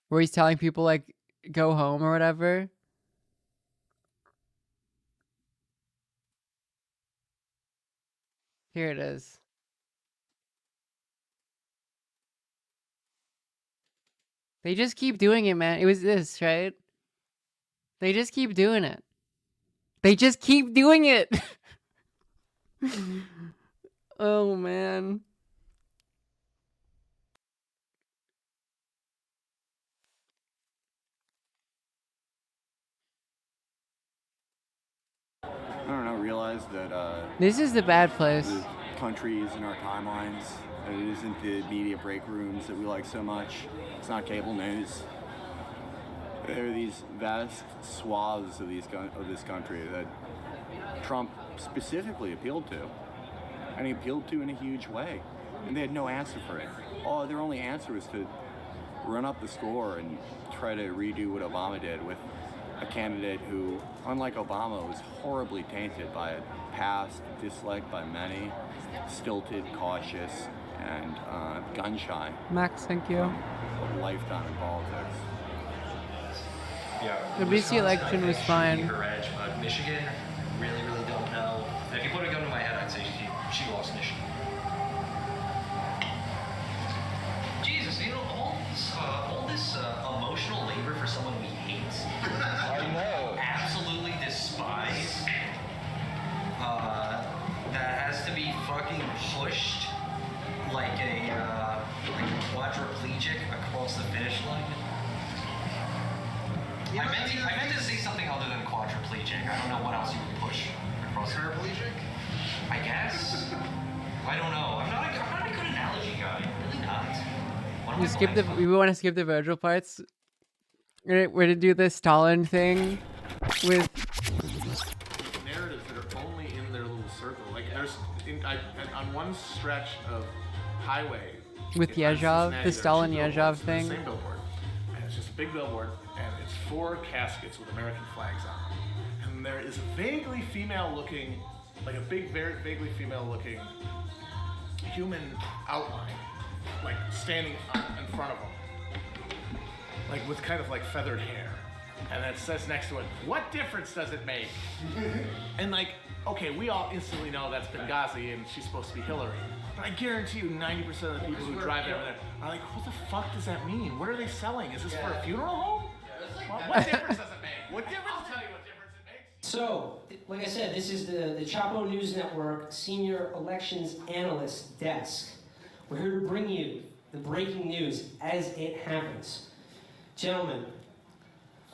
Where he's telling people, like, go home or whatever? Here it is. They just keep doing it, man. It was this, right? They just keep doing it. They just keep doing it. Oh, man. I don't know, realize that, This is the bad place. the countries in our timelines, that it isn't the media break rooms that we like so much. It's not cable news. There are these vast swaths of this country that Trump specifically appealed to, and he appealed to in a huge way, and they had no answer for it. Their only answer was to run up the score and try to redo what Obama did with a candidate who, unlike Obama, was horribly tainted by a past disliked by many, stilted, cautious, and gun-shy. Max, thank you. A lifetime in politics. Yeah. The BC election was fine. Her edge, but Michigan, really don't know. If you put a gun to my head, I'd say she lost Michigan. Jesus, you know, all this emotional labor for someone we hate. I know. Absolutely despise. That has to be fucking pushed like a quadriplegic across the finish line. I meant to say something other than quadriplegic. I don't know what else you would push across. Paraplegic? I guess. I don't know. I'm not a good analogy guy. Really not. We want to skip the Virgil parts. We're gonna do the Stalin thing with narratives that are only in their little circle. Like on one stretch of highway with Yezhov, the Stalin Yezhov thing. The same billboard, and it's just a big billboard, and it's 4 caskets with American flags on them. And there is a vaguely female-looking, like a big, very vaguely female-looking human outline, like standing in front of them, like with kind of like feathered hair. And that says next to it, "What difference does it make?" And like, okay, we all instantly know that's Benghazi and she's supposed to be Hillary. But I guarantee you 90% of the people who drive over there are like, what the fuck does that mean? What are they selling? Is this for a funeral home? What difference does it make? What difference? I'll tell you what difference it makes. So, like I said, this is the Chapo News Network Senior Elections Analyst Desk. We're here to bring you the breaking news as it happens. Gentlemen,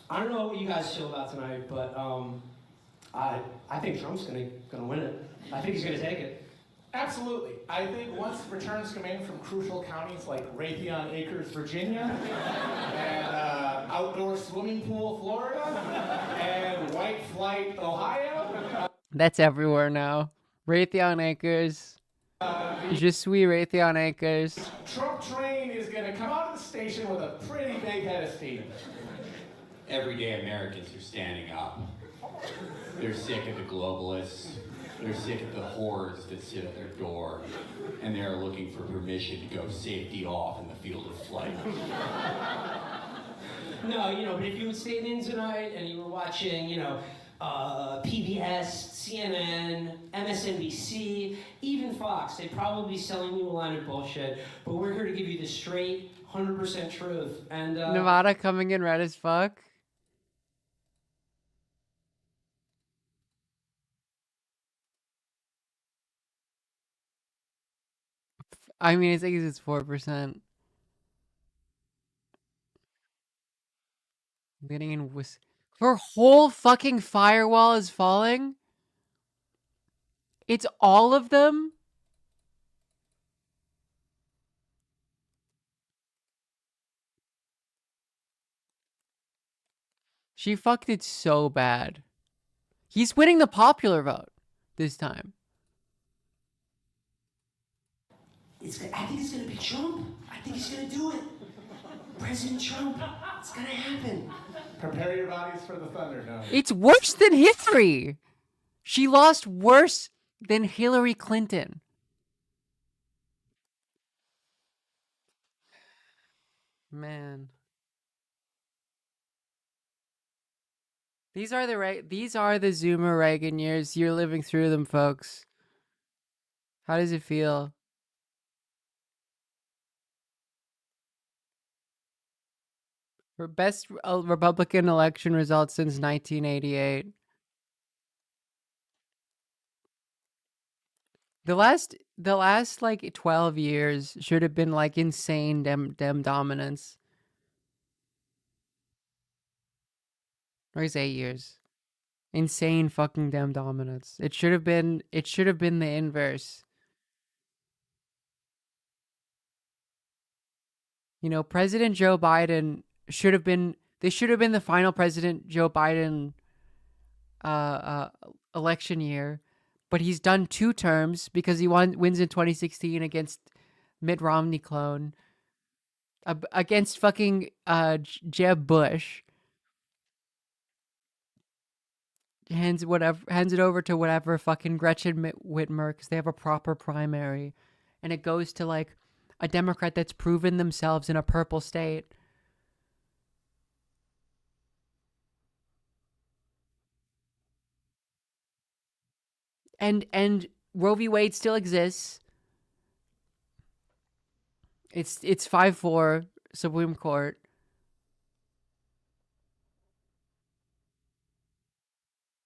I don't know what you guys feel about tonight, but I think Trump's gonna win it. I think he's gonna take it. Absolutely. I think once returns come in from crucial counties like Raytheon Acres, Virginia, and outdoor swimming pool, Florida, and White Flight, Ohio. That's everywhere now. Raytheon Acres. Je suis Raytheon Acres. Trump train is going to come out of the station with a pretty big head of steam. Everyday Americans are standing up. They're sick of the globalists. They're sick of the hordes that sit at their door, and they are looking for permission to go safety off in the field of flight. No, but if you stayed in tonight and you were watching, PBS, CNN, MSNBC, even Fox, they'd probably be selling you a line of bullshit. But we're here to give you the straight, 100% truth. And Nevada coming in red as fuck. I mean, I think it's 4%. Getting in her whole fucking firewall is falling. It's all of them. She fucked it so bad. He's winning the popular vote this time. I think it's going to be Trump. I think he's going to do it. President Trump. It's going to happen. Prepare your bodies for the Thunderdome. It's worse than Hillary. She lost worse than Hillary Clinton. Man. These are the Zoomer Reagan years. You're living through them, folks. How does it feel? Best Republican election result since 1988. The last like 12 years should have been like insane dem dominance. Or is 8 years. Insane fucking dem dominance. It should have been the inverse. President Joe Biden should have been the final President Joe Biden election year, but he's done 2 terms because he wins in 2016 against Mitt Romney clone, against fucking Jeb Bush. Hands it over to whatever fucking Gretchen Whitmer because they have a proper primary, and it goes to like a Democrat that's proven themselves in a purple state. And Roe v. Wade still exists. It's 5-4 Supreme Court.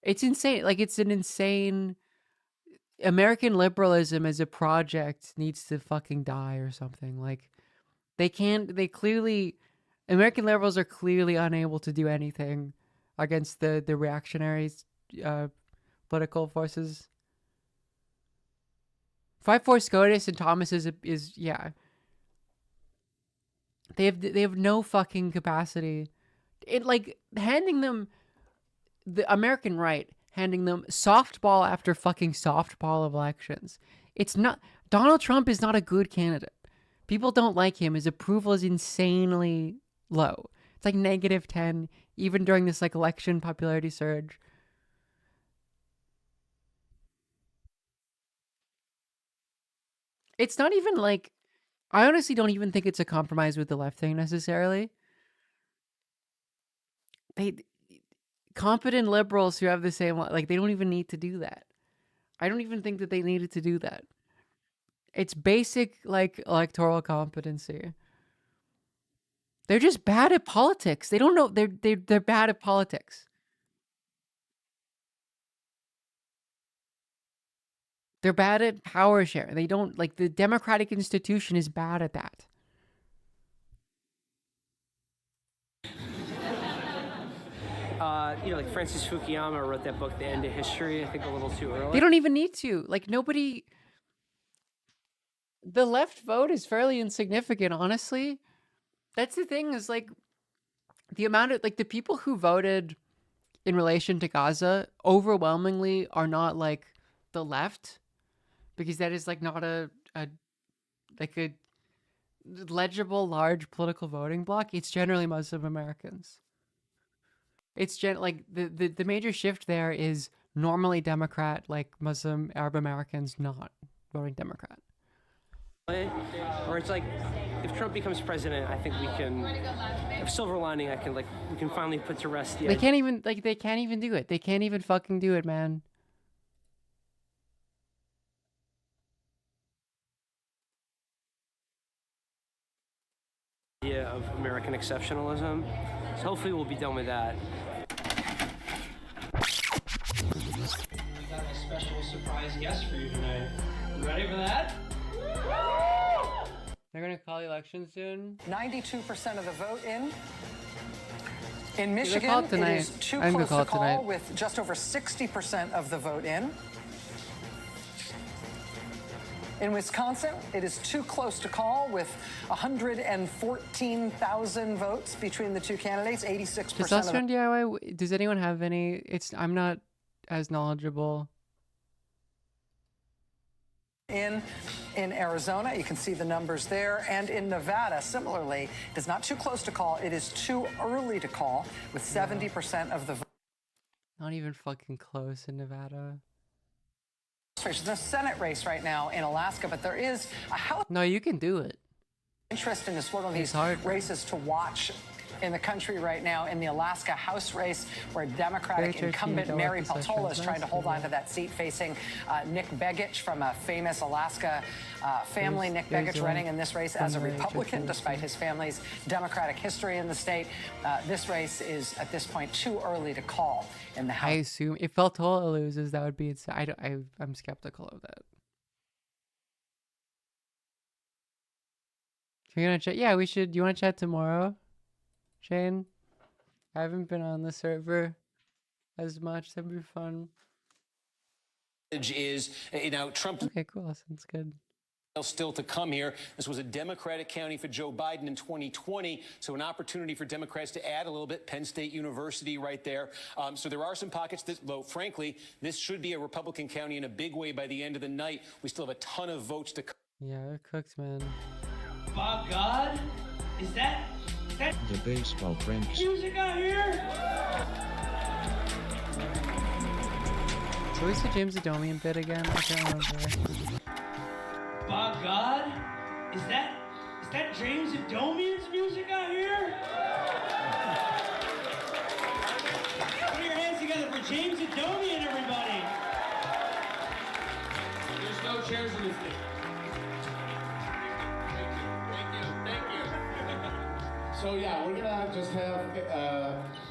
It's insane. Like, it's an insane... American liberalism as a project needs to fucking die or something. Like, American liberals are clearly unable to do anything against the reactionaries, political forces. 5-4 SCOTUS and Thomas is yeah. They have no fucking capacity. It like handing them the American right, handing them softball after fucking softball of elections. It's not Donald Trump is not a good candidate. People don't like him. His approval is insanely low. It's like -10 even during this like election popularity surge. It's not even like, I honestly don't even think it's a compromise with the left thing necessarily. Competent liberals who have the same, like, they don't even need to do that. I don't even think that they needed to do that. It's basic, like, electoral competency. They're just bad at politics. They don't know, they're bad at politics. They're bad at power sharing. They don't, like, the democratic institution is bad at that. Like Francis Fukuyama wrote that book, The End of History, I think a little too early. They don't even need to. Like, nobody... the left vote is fairly insignificant, honestly. That's the thing, is like the amount of like the people who voted in relation to Gaza overwhelmingly are not like the left, because that is like not a legible large political voting bloc. It's generally Muslim Americans. It's like the major shift there is normally Democrat, like Muslim Arab Americans not voting Democrat. Or it's like, if Trump becomes president, I think we can, if silver lining, we can finally put to rest the They can't even do it. They can't even fucking do it, man. idea of American exceptionalism. So hopefully we'll be done with that. We got a special surprise guest for you tonight. You ready for that? They're gonna call the election soon. 92% of the vote in. In They're Michigan, called it tonight. is too I'm gonna close to call it call, tonight. with just over 60% of the vote in. In Wisconsin, it is too close to call, with 114,000 votes between the two candidates. 86% Does of Austrian DIY? Does anyone have any? I'm not as knowledgeable. in Arizona, you can see the numbers there, and in Nevada, similarly, it is not too close to call. It is too early to call, with 70% of the vote. Not even fucking close in Nevada. There's no Senate race right now in Alaska, but there is a House. No, you can do it. Interest in this one of It's these hard. races to watch in the country right now, in the Alaska House race, where Democratic Very incumbent tricky, Mary don't like Peltola is this trying to hold on to that seat, facing Nick Begich from a famous Alaska family. Nick Begich running in this race as a Republican, despite his family's Democratic history in the state. This race is, at this point, too early to call in the House. I assume if Peltola loses, that would be insane. I'm skeptical of that. You're gonna chat? Yeah, we should. Do you want to chat tomorrow, Shane? I haven't been on the server as much. That'd be fun. Is Trump. Okay, cool. Sounds good. Still to come here. This was a Democratic county for Joe Biden in 2020, so an opportunity for Democrats to add a little bit. Penn State University right there. So there are some pockets that, though, frankly, this should be a Republican county in a big way by the end of the night. We still have a ton of votes to come. Yeah, they're cooked, man. By God, is that The baseball pranks. music out here? So who's the James Adomian bit again? I can't remember. By God, is that James Adomian's music out here? Put your hands together for James Adomian, everybody. There's no chairs in this thing. So yeah, we're gonna just have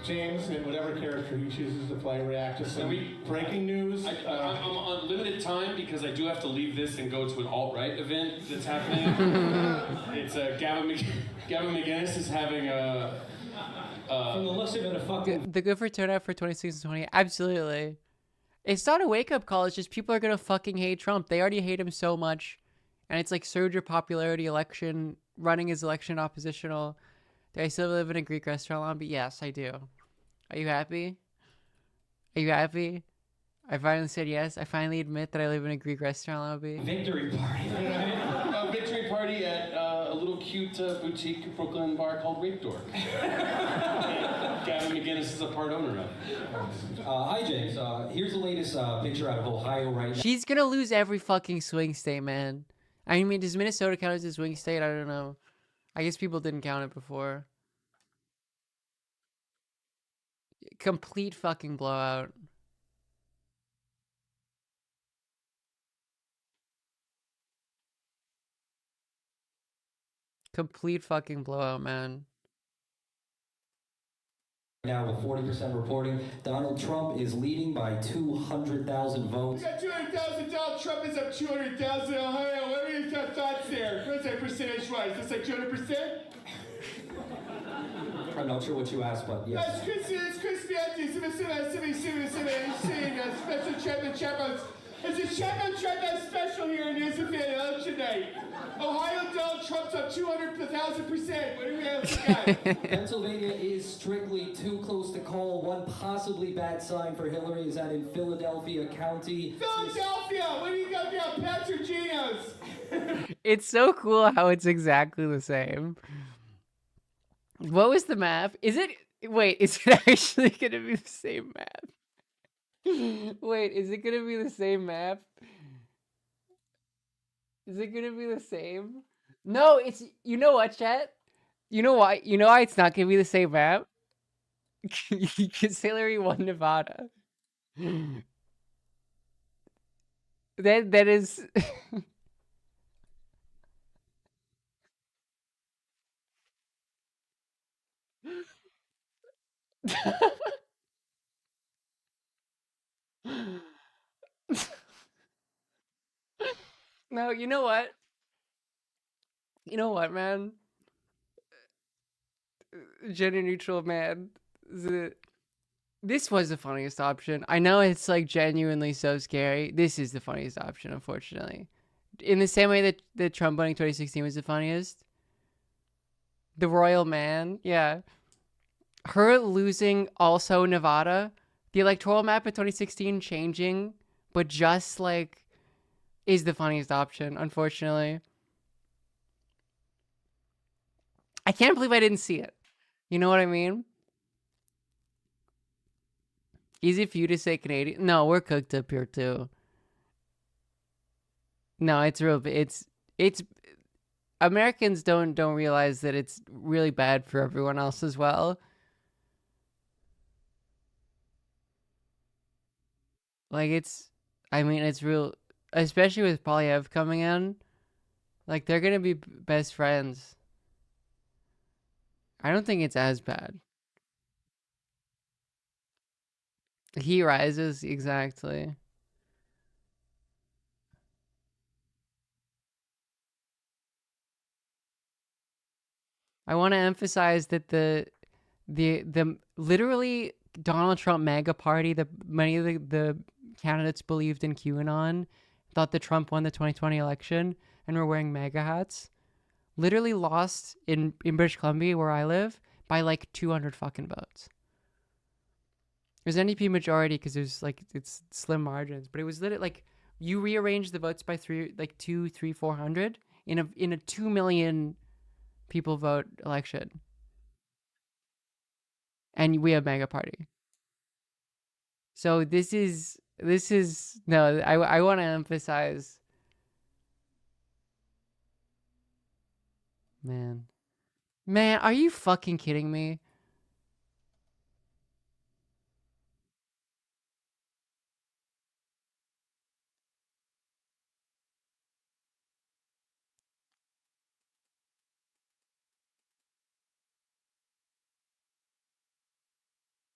James and whatever character he chooses to play react to some breaking news. I'm on limited time because I do have to leave this and go to an alt-right event that's happening. It's Gavin McInnes is having a. From the looks of it, a fucking. The good for turnout for 2020. Absolutely. It's not a wake-up call. It's just people are gonna fucking hate Trump. They already hate him so much, and it's like surge of popularity. Running his election oppositional. Do I still live in a Greek restaurant lobby? Yes, I do. Are you happy? Are you happy? I finally said yes. I finally admit that I live in a Greek restaurant lobby. Victory party. A victory party at a little cute boutique Brooklyn bar called Rape Door. Gavin McInnes is a part owner of. Hi, James. Here's the latest picture out of Ohio right now. She's gonna lose every fucking swing state, man. I mean, does Minnesota count as a swing state? I don't know. I guess people didn't count it before. Complete fucking blowout. Complete fucking blowout, man. Now with 40% reporting, Donald Trump is leading by 200,000 votes. We got 200,000. Donald Trump is up 200,000. Ohio. What are your thoughts there? What's that percentage-wise? That's like 200%. I'm not sure what you asked, but yes. It's Christianity. Special champion. It's a champion special here in Isabel election night. Ohio, Donald Trump's up 200,000%. What do we have, guys? Pennsylvania is strictly too close to call. One possibly bad sign for Hillary is that in Philadelphia County. Philadelphia, what do you got there? Pats or Geno's? It's so cool how it's exactly the same. What was the map? Is it? Wait, is it actually gonna be the same map? Wait, is it gonna be the same map? Is it gonna be the same? No, it's. You know what, chat? You know why? You know why it's not gonna be the same map? Because Hillary won Nevada. That is. No, you know what? You know what, man? Gender neutral man. This was the funniest option. I know it's like genuinely so scary. This is the funniest option, unfortunately. In the same way that Trump winning 2016 was the funniest. The royal man, yeah. Her losing also Nevada. The electoral map of 2016 changing, but just like is the funniest option, unfortunately. I can't believe I didn't see it. You know what I mean? Easy for you to say Canadian. No, we're cooked up here too. No, it's real. It's Americans don't realize that it's really bad for everyone else as well. Like I mean, it's real, especially with Polyev coming in. Like they're gonna be best friends. I don't think it's as bad. He rises, exactly. I want to emphasize that the literally Donald Trump MAGA party that many of the candidates believed in QAnon, thought that Trump won the 2020 election and were wearing MAGA hats, literally lost in British Columbia where I live by like 200 fucking votes. There's NDP majority because there's like it's slim margins, but it was literally like you rearranged the votes by 400 in a 2 million people vote election, and we have MAGA party. So this is no. I want to emphasize, man, are you fucking kidding me?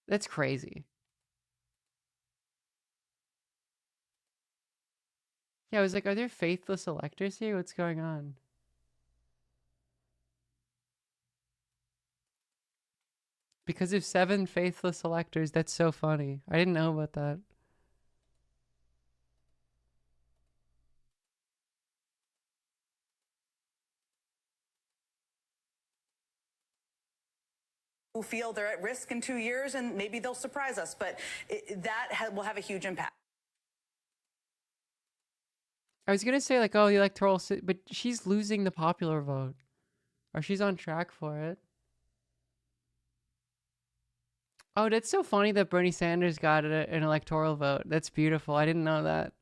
That's crazy. Yeah, I was like, are there faithless electors here? What's going on? Because of 7 faithless electors, that's so funny. I didn't know about that. Who feel they're at risk in 2 years, and maybe they'll surprise us, but will have a huge impact. I was gonna say like, oh, the electoral, but she's losing the popular vote, or she's on track for it. Oh, that's so funny that Bernie Sanders got an electoral vote. That's beautiful. I didn't know that.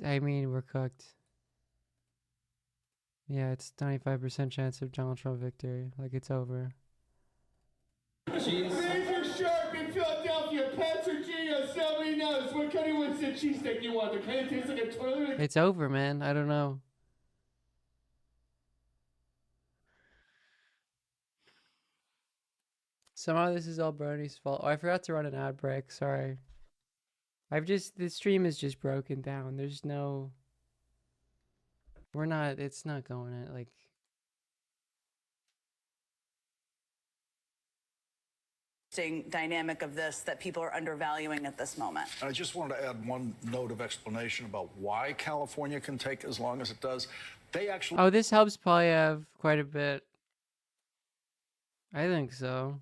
I mean, we're cooked. Yeah, it's 95% chance of Donald Trump victory. Like, it's over. Razor Sharp in Philadelphia, Pats or Geno's, somebody knows. What kind of Winston cheesesteak you want? The kind that tastes like a toilet? It's over, man. I don't know. Somehow this is all Bernie's fault. Oh, I forgot to run an ad break. Sorry. The stream is just broken down. There's no, it's not going at like. Dynamic of this that people are undervaluing at this moment. I just wanted to add one note of explanation about why California can take as long as it does. They actually. Oh, this helps Polyev quite a bit. I think so.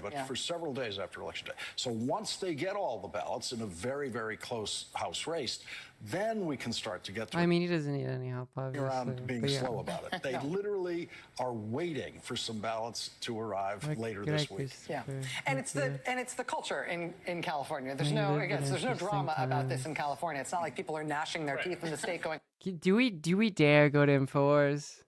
But for several days after Election Day. So once they get all the ballots in a very, very close House race, then we can start to get to I mean, he doesn't need any help, obviously. around being but yeah. slow about it. They literally are waiting for some ballots to arrive later this week. Yeah, and it's the culture in California. There's no drama about this in California. It's not like people are gnashing their teeth in the state going. Do we dare go to Infowars?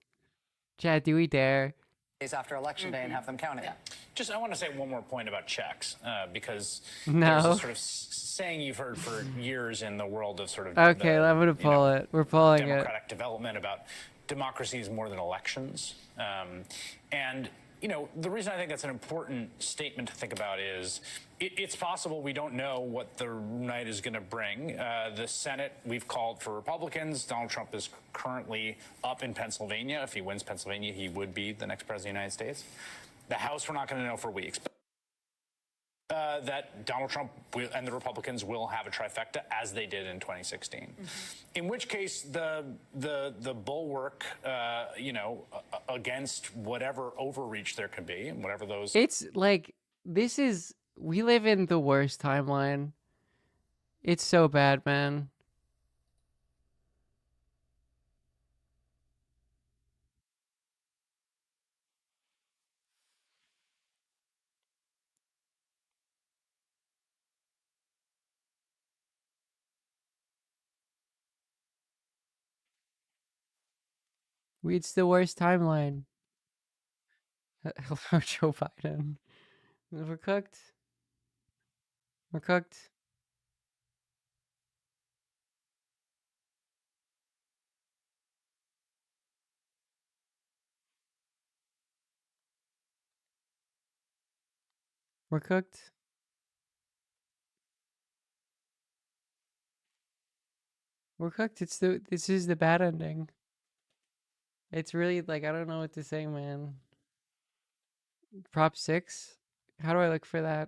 Chad, do we dare? Days after Election Day and have them counted. Just, I want to say one more point about checks, because No. there's a sort of saying you've heard for years in the world of sort of Okay, I'm gonna pull it. We're pulling it. democratic development about democracy is more than elections. And, you know, the reason I think that's an important statement to think about is it's possible we don't know what the night is going to bring. The Senate, we've called for Republicans. Donald Trump is currently up in Pennsylvania. If he wins Pennsylvania, he would be the next president of the United States. The House, we're not going to know for weeks. That Donald Trump and the Republicans will have a trifecta, as they did in 2016. In which case, the bulwark, against whatever overreach there could be, and whatever those. It's like we live in the worst timeline. It's so bad, man. It's the worst timeline. Hello, Joe Biden. We're cooked. We're cooked. We're cooked. We're cooked. This is the bad ending. It's really like I don't know what to say, man. Prop 6? How do I look for that?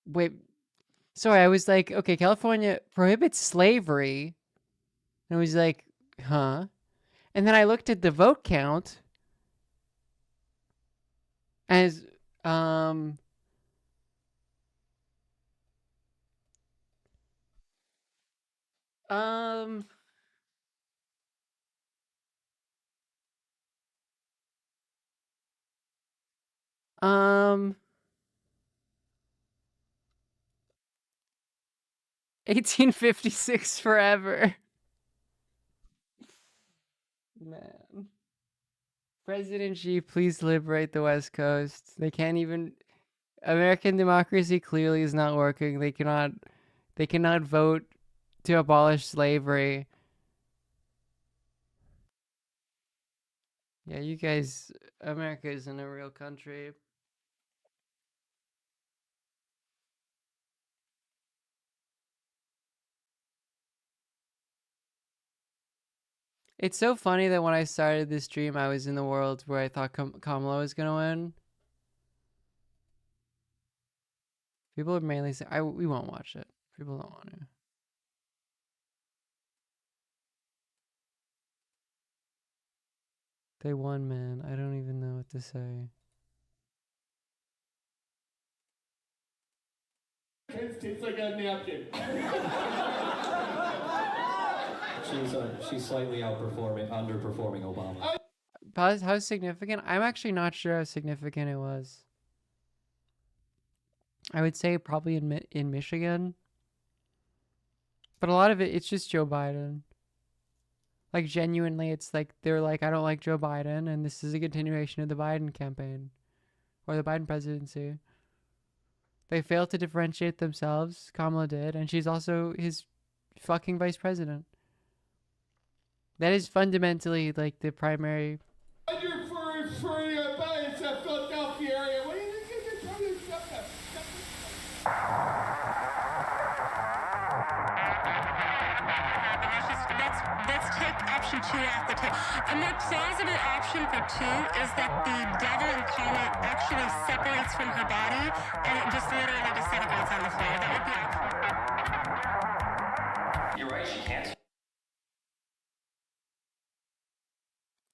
Wait. Sorry, I was like, okay, California prohibits slavery. And I was like, huh? And then I looked at the vote count as um 1856 forever. Man. President Xi, please liberate the West Coast. They can't even American democracy clearly is not working. They cannot vote to abolish slavery. Yeah, you guys, America isn't a real country. It's so funny that when I started this stream, I was in the world where I thought Kamala was gonna win. People are mainly saying, we won't watch it. People don't want to. They won, man. I don't even know what to say. It tastes like a napkin. She's slightly underperforming Obama. How significant? I'm actually not sure how significant it was. I would say probably in Michigan. But a lot of it's just Joe Biden. Like, genuinely, it's like, they're like, I don't like Joe Biden, and this is a continuation of the Biden campaign. Or the Biden presidency. They failed to differentiate themselves. Kamala did, and she's also his fucking vice president. That is fundamentally like the primary. Under for it's a Philadelphia area. What do you think you're trying to shut that? Let's take option 2 off the table. A more plausible option for 2 is that the devil incarnate actually separates from her body and it just literally disintegrates on the floor. That would be You're right, she can't.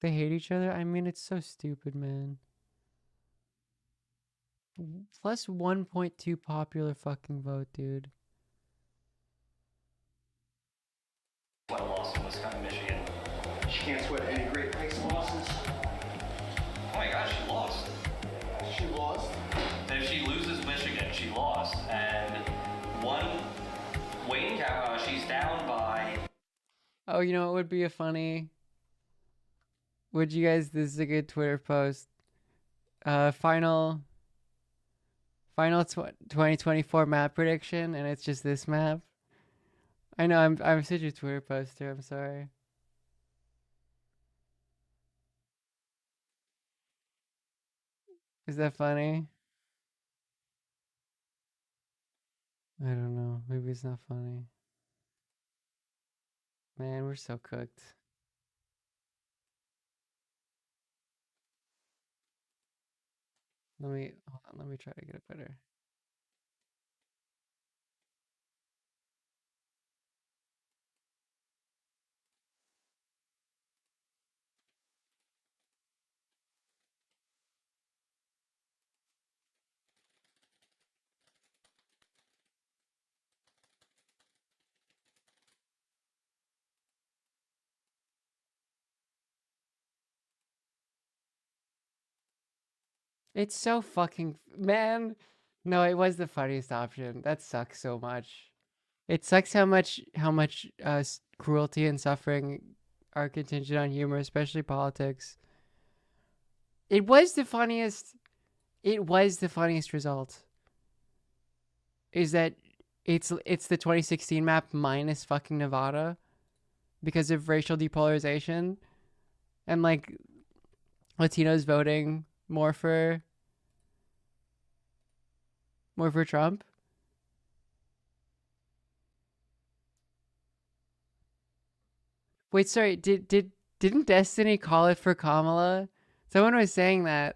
They hate each other. I mean, it's so stupid, man. Plus 1.2 popular fucking vote, dude. What a loss in Wisconsin, Michigan. She can't sweat any Great Lakes losses. Oh my gosh, she lost. She lost? If she loses Michigan, she lost. And Wayne, she's down by. Oh, you know what would be a funny? Would you guys? This is a good Twitter post. Final 2024 map prediction, and it's just this map. I know I'm such a Twitter poster. I'm sorry. Is that funny? I don't know. Maybe it's not funny. Man, we're so cooked. Hold on, let me try to get it better. It's so fucking man. No, it was the funniest option. That sucks so much. It sucks how much cruelty and suffering are contingent on humor, especially politics. It was the funniest. It was the funniest result. Is that it's the 2016 map minus fucking Nevada because of racial depolarization and like Latinos voting more for Trump. Wait, sorry, didn't Destiny call it for Kamala? Someone was saying that.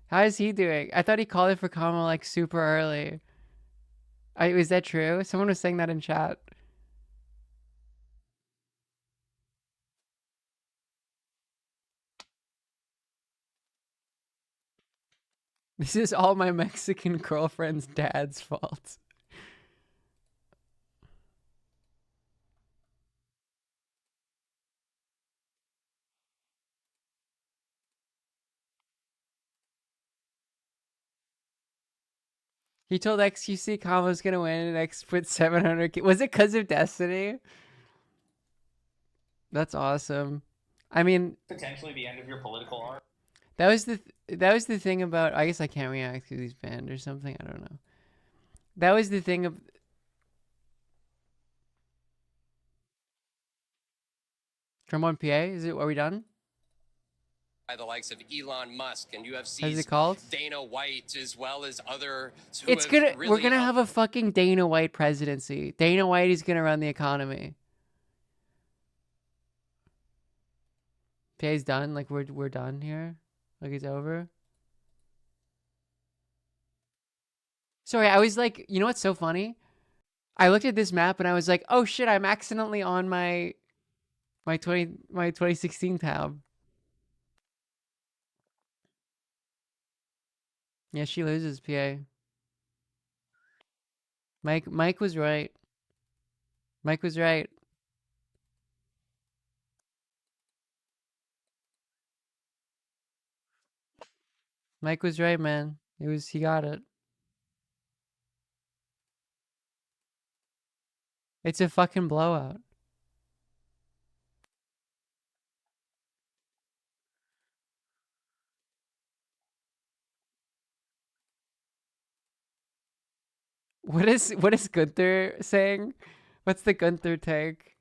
How is he doing? I thought he called it for Kamala like super early. Is that true? Someone was saying that in chat. This is all my Mexican girlfriend's dad's fault. He told XQC Kamala was gonna win and X put 700. Was it because of Destiny? That's awesome. I mean, Potentially the end of your political arc. that was the thing about. I guess I can't react because he's banned or something. I don't know. That was the thing of. Trump on PA? Are we done? By the likes of Elon Musk and How's UFC's it called? Dana White, as well as other. We're gonna have a fucking Dana White presidency. Dana White is gonna run the economy. PA's done. Like we're done here. Like it's over. Sorry, I was like, you know what's so funny? I looked at this map and I was like, oh shit, I'm accidentally on my 2016 tab. Yeah, she loses, PA. Mike was right. Mike was right. Mike was right, man. He got it. It's a fucking blowout. What is Gunther saying? What's the Gunther take?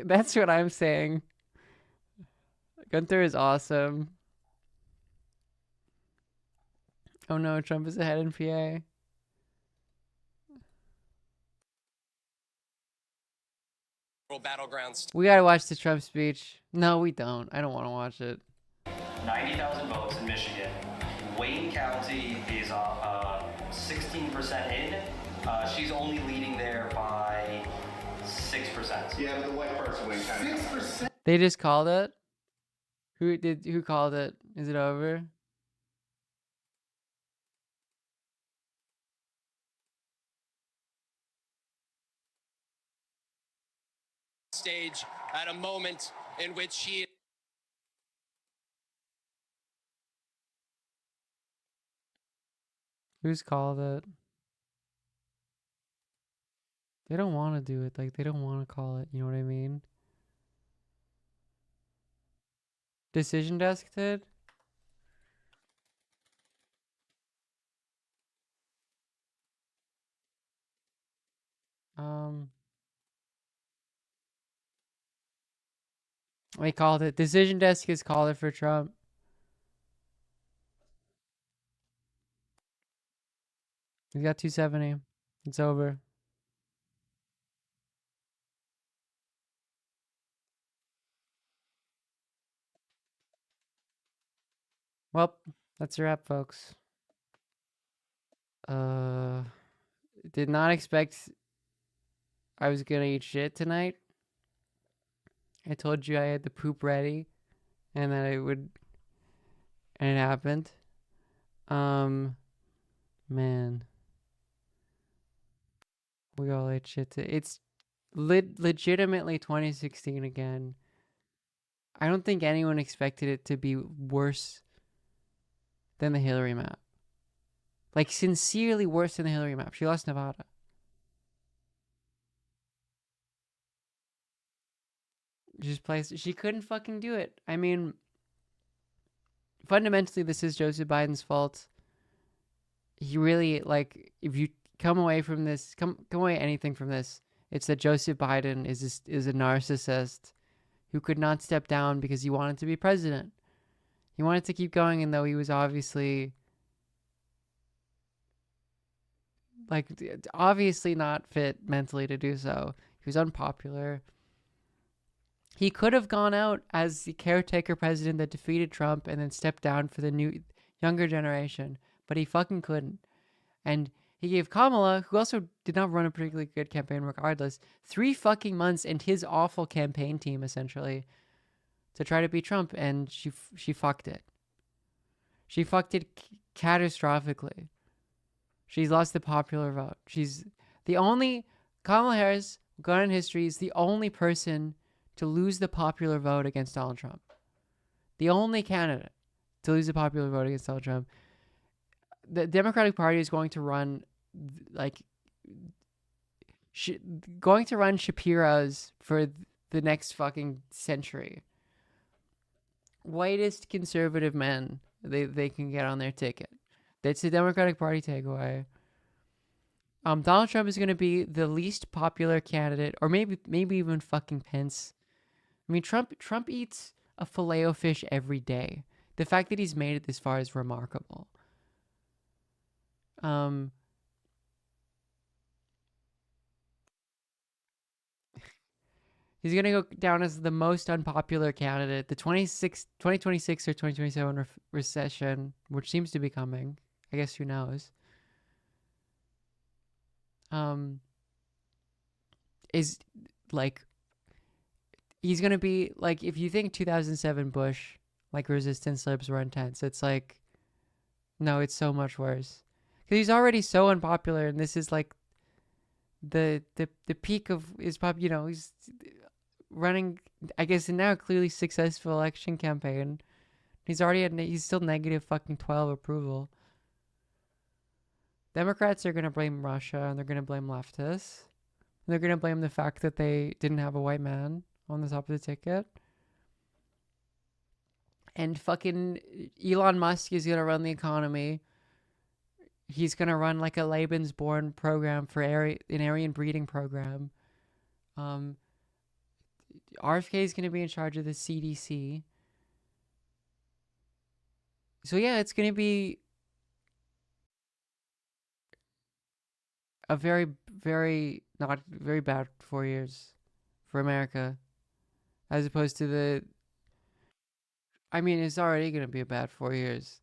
That's what I'm saying. Gunther is awesome. Oh no, Trump is ahead in PA. Battlegrounds. We gotta watch the Trump speech. No, we don't. I don't want to watch it. 90,000 votes in Michigan. Wayne County is 16% in. She's only leading there by 6%. Yeah, but the white parts of Wayne County. 6%. They just called it. Who called it? Is it over? Stage at a moment in which she. Who's called it? They don't want to do it. Like, they don't want to call it. You know what I mean? Decision Desk did? They called it. Decision Desk has called it for Trump. He's got 270. It's over. Well, that's a wrap, folks. Did not expect I was gonna eat shit tonight. I told you I had the poop ready and that it would, and it happened. Man. We all ate shit. It's legitimately 2016 again. I don't think anyone expected it to be worse than the Hillary map. Like, sincerely worse than the Hillary map. She lost Nevada. She couldn't fucking do it. I mean, fundamentally, this is Joseph Biden's fault. He really, like, if you come away from this, come away anything from this, it's that Joseph Biden is a narcissist who could not step down because he wanted to be president. He wanted to keep going, and though he was obviously, like, obviously not fit mentally to do so. He was unpopular. He could have gone out as the caretaker president that defeated Trump and then stepped down for the younger generation, but he fucking couldn't. And he gave Kamala, who also did not run a particularly good campaign regardless, 3 fucking months and his awful campaign team, essentially, to try to beat Trump, and she fucked it. She fucked it catastrophically. She's lost the popular vote. She's the only, Kamala Harris, gone in history, is the only person to lose the popular vote against Donald Trump. The only candidate to lose the popular vote against Donald Trump. The Democratic Party is going to run, like, going to run Shapiro's for the next fucking century. Whitest conservative men they can get on their ticket. That's the Democratic Party takeaway. Donald Trump is going to be the least popular candidate, or maybe even fucking Pence. I mean, Trump eats a Filet-O-Fish every day. The fact that he's made it this far is remarkable. He's going to go down as the most unpopular candidate. The 2026 or 2027 recession, which seems to be coming. I guess who knows? Is like, he's going to be like, if you think 2007 Bush, like, resistance libs were intense, it's like, no, it's so much worse. Because he's already so unpopular, and this is like the peak of his he's running, I guess, now clearly successful election campaign. He's still negative fucking 12 approval. Democrats are going to blame Russia, and they're going to blame leftists. And they're going to blame the fact that they didn't have a white man on the top of the ticket. And fucking Elon Musk is going to run the economy. He's going to run like a Lebensborn program for an Aryan breeding program. RFK is going to be in charge of the CDC. So yeah, it's going to be a very, very, not very bad 4 years for America, as opposed to the, I mean, it's already going to be a bad 4 years.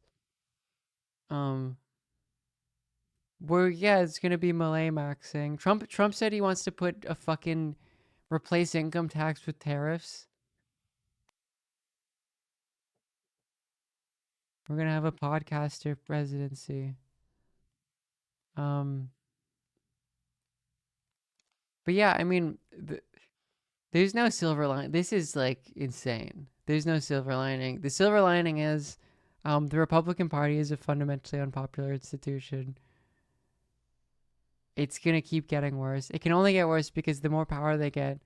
Where, yeah, it's going to be Malay maxing. Trump said he wants to put a fucking replace income tax with tariffs. We're going to have a podcaster presidency. But yeah, I mean, there's no silver lining. This is like insane. There's no silver lining. The silver lining is the Republican Party is a fundamentally unpopular institution. It's going to keep getting worse. It can only get worse because the more power they get,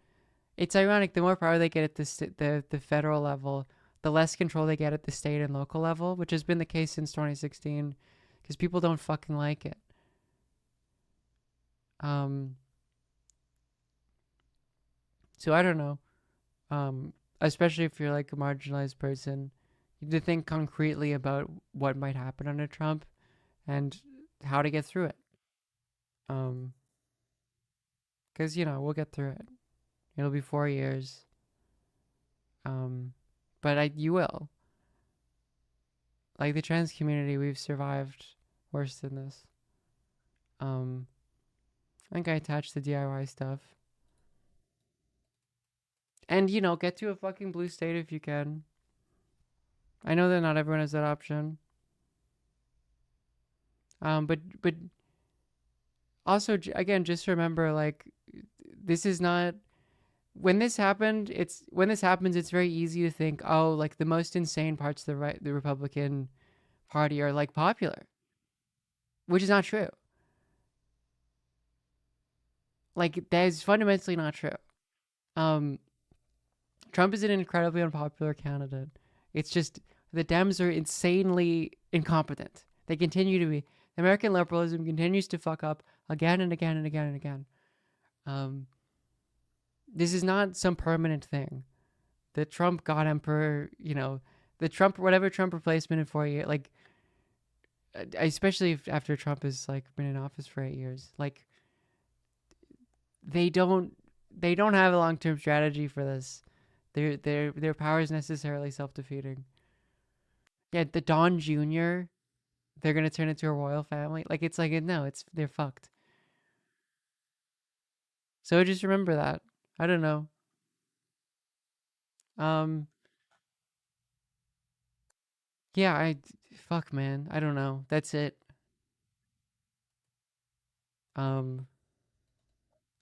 it's ironic, the more power they get at the federal level, the less control they get at the state and local level, which has been the case since 2016 because people don't fucking like it. So I don't know. Especially if you're like a marginalized person, you need to think concretely about what might happen under Trump and how to get through it. Because, you know, we'll get through it. It'll be 4 years. But you will. Like the trans community, we've survived worse than this. I think I attached the DIY stuff. And, you know, get to a fucking blue state if you can. I know that not everyone has that option. But also, again, just remember, like, this is not, when this happens, it's very easy to think, oh, like the most insane parts of the Republican Party are like popular, which is not true. Like, that is fundamentally not true. Trump is an incredibly unpopular candidate. It's just the Dems are insanely incompetent. They continue to be. American liberalism continues to fuck up again and again and again and again. This is not some permanent thing. The Trump God Emperor, you know, whatever Trump replacement in 4 years, like, especially after Trump has like been in office for 8 years, like, they don't have a long-term strategy for this. Their power is necessarily self-defeating. Yeah, the Don Jr., they're gonna turn into a royal family. Like, it's like, no, they're fucked. So just remember that. I don't know. Yeah, fuck, man. I don't know. That's it. I'm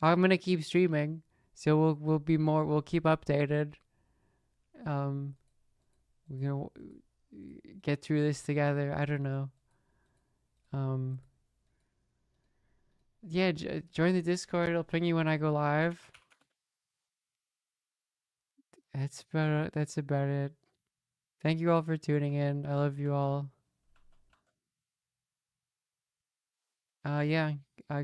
gonna keep streaming, so we'll keep updated. You know, get through this together. I don't know. Yeah, join the Discord. It'll ping you when I go live. That's about it. Thank you all for tuning in. I love you all. Yeah. Goodbye.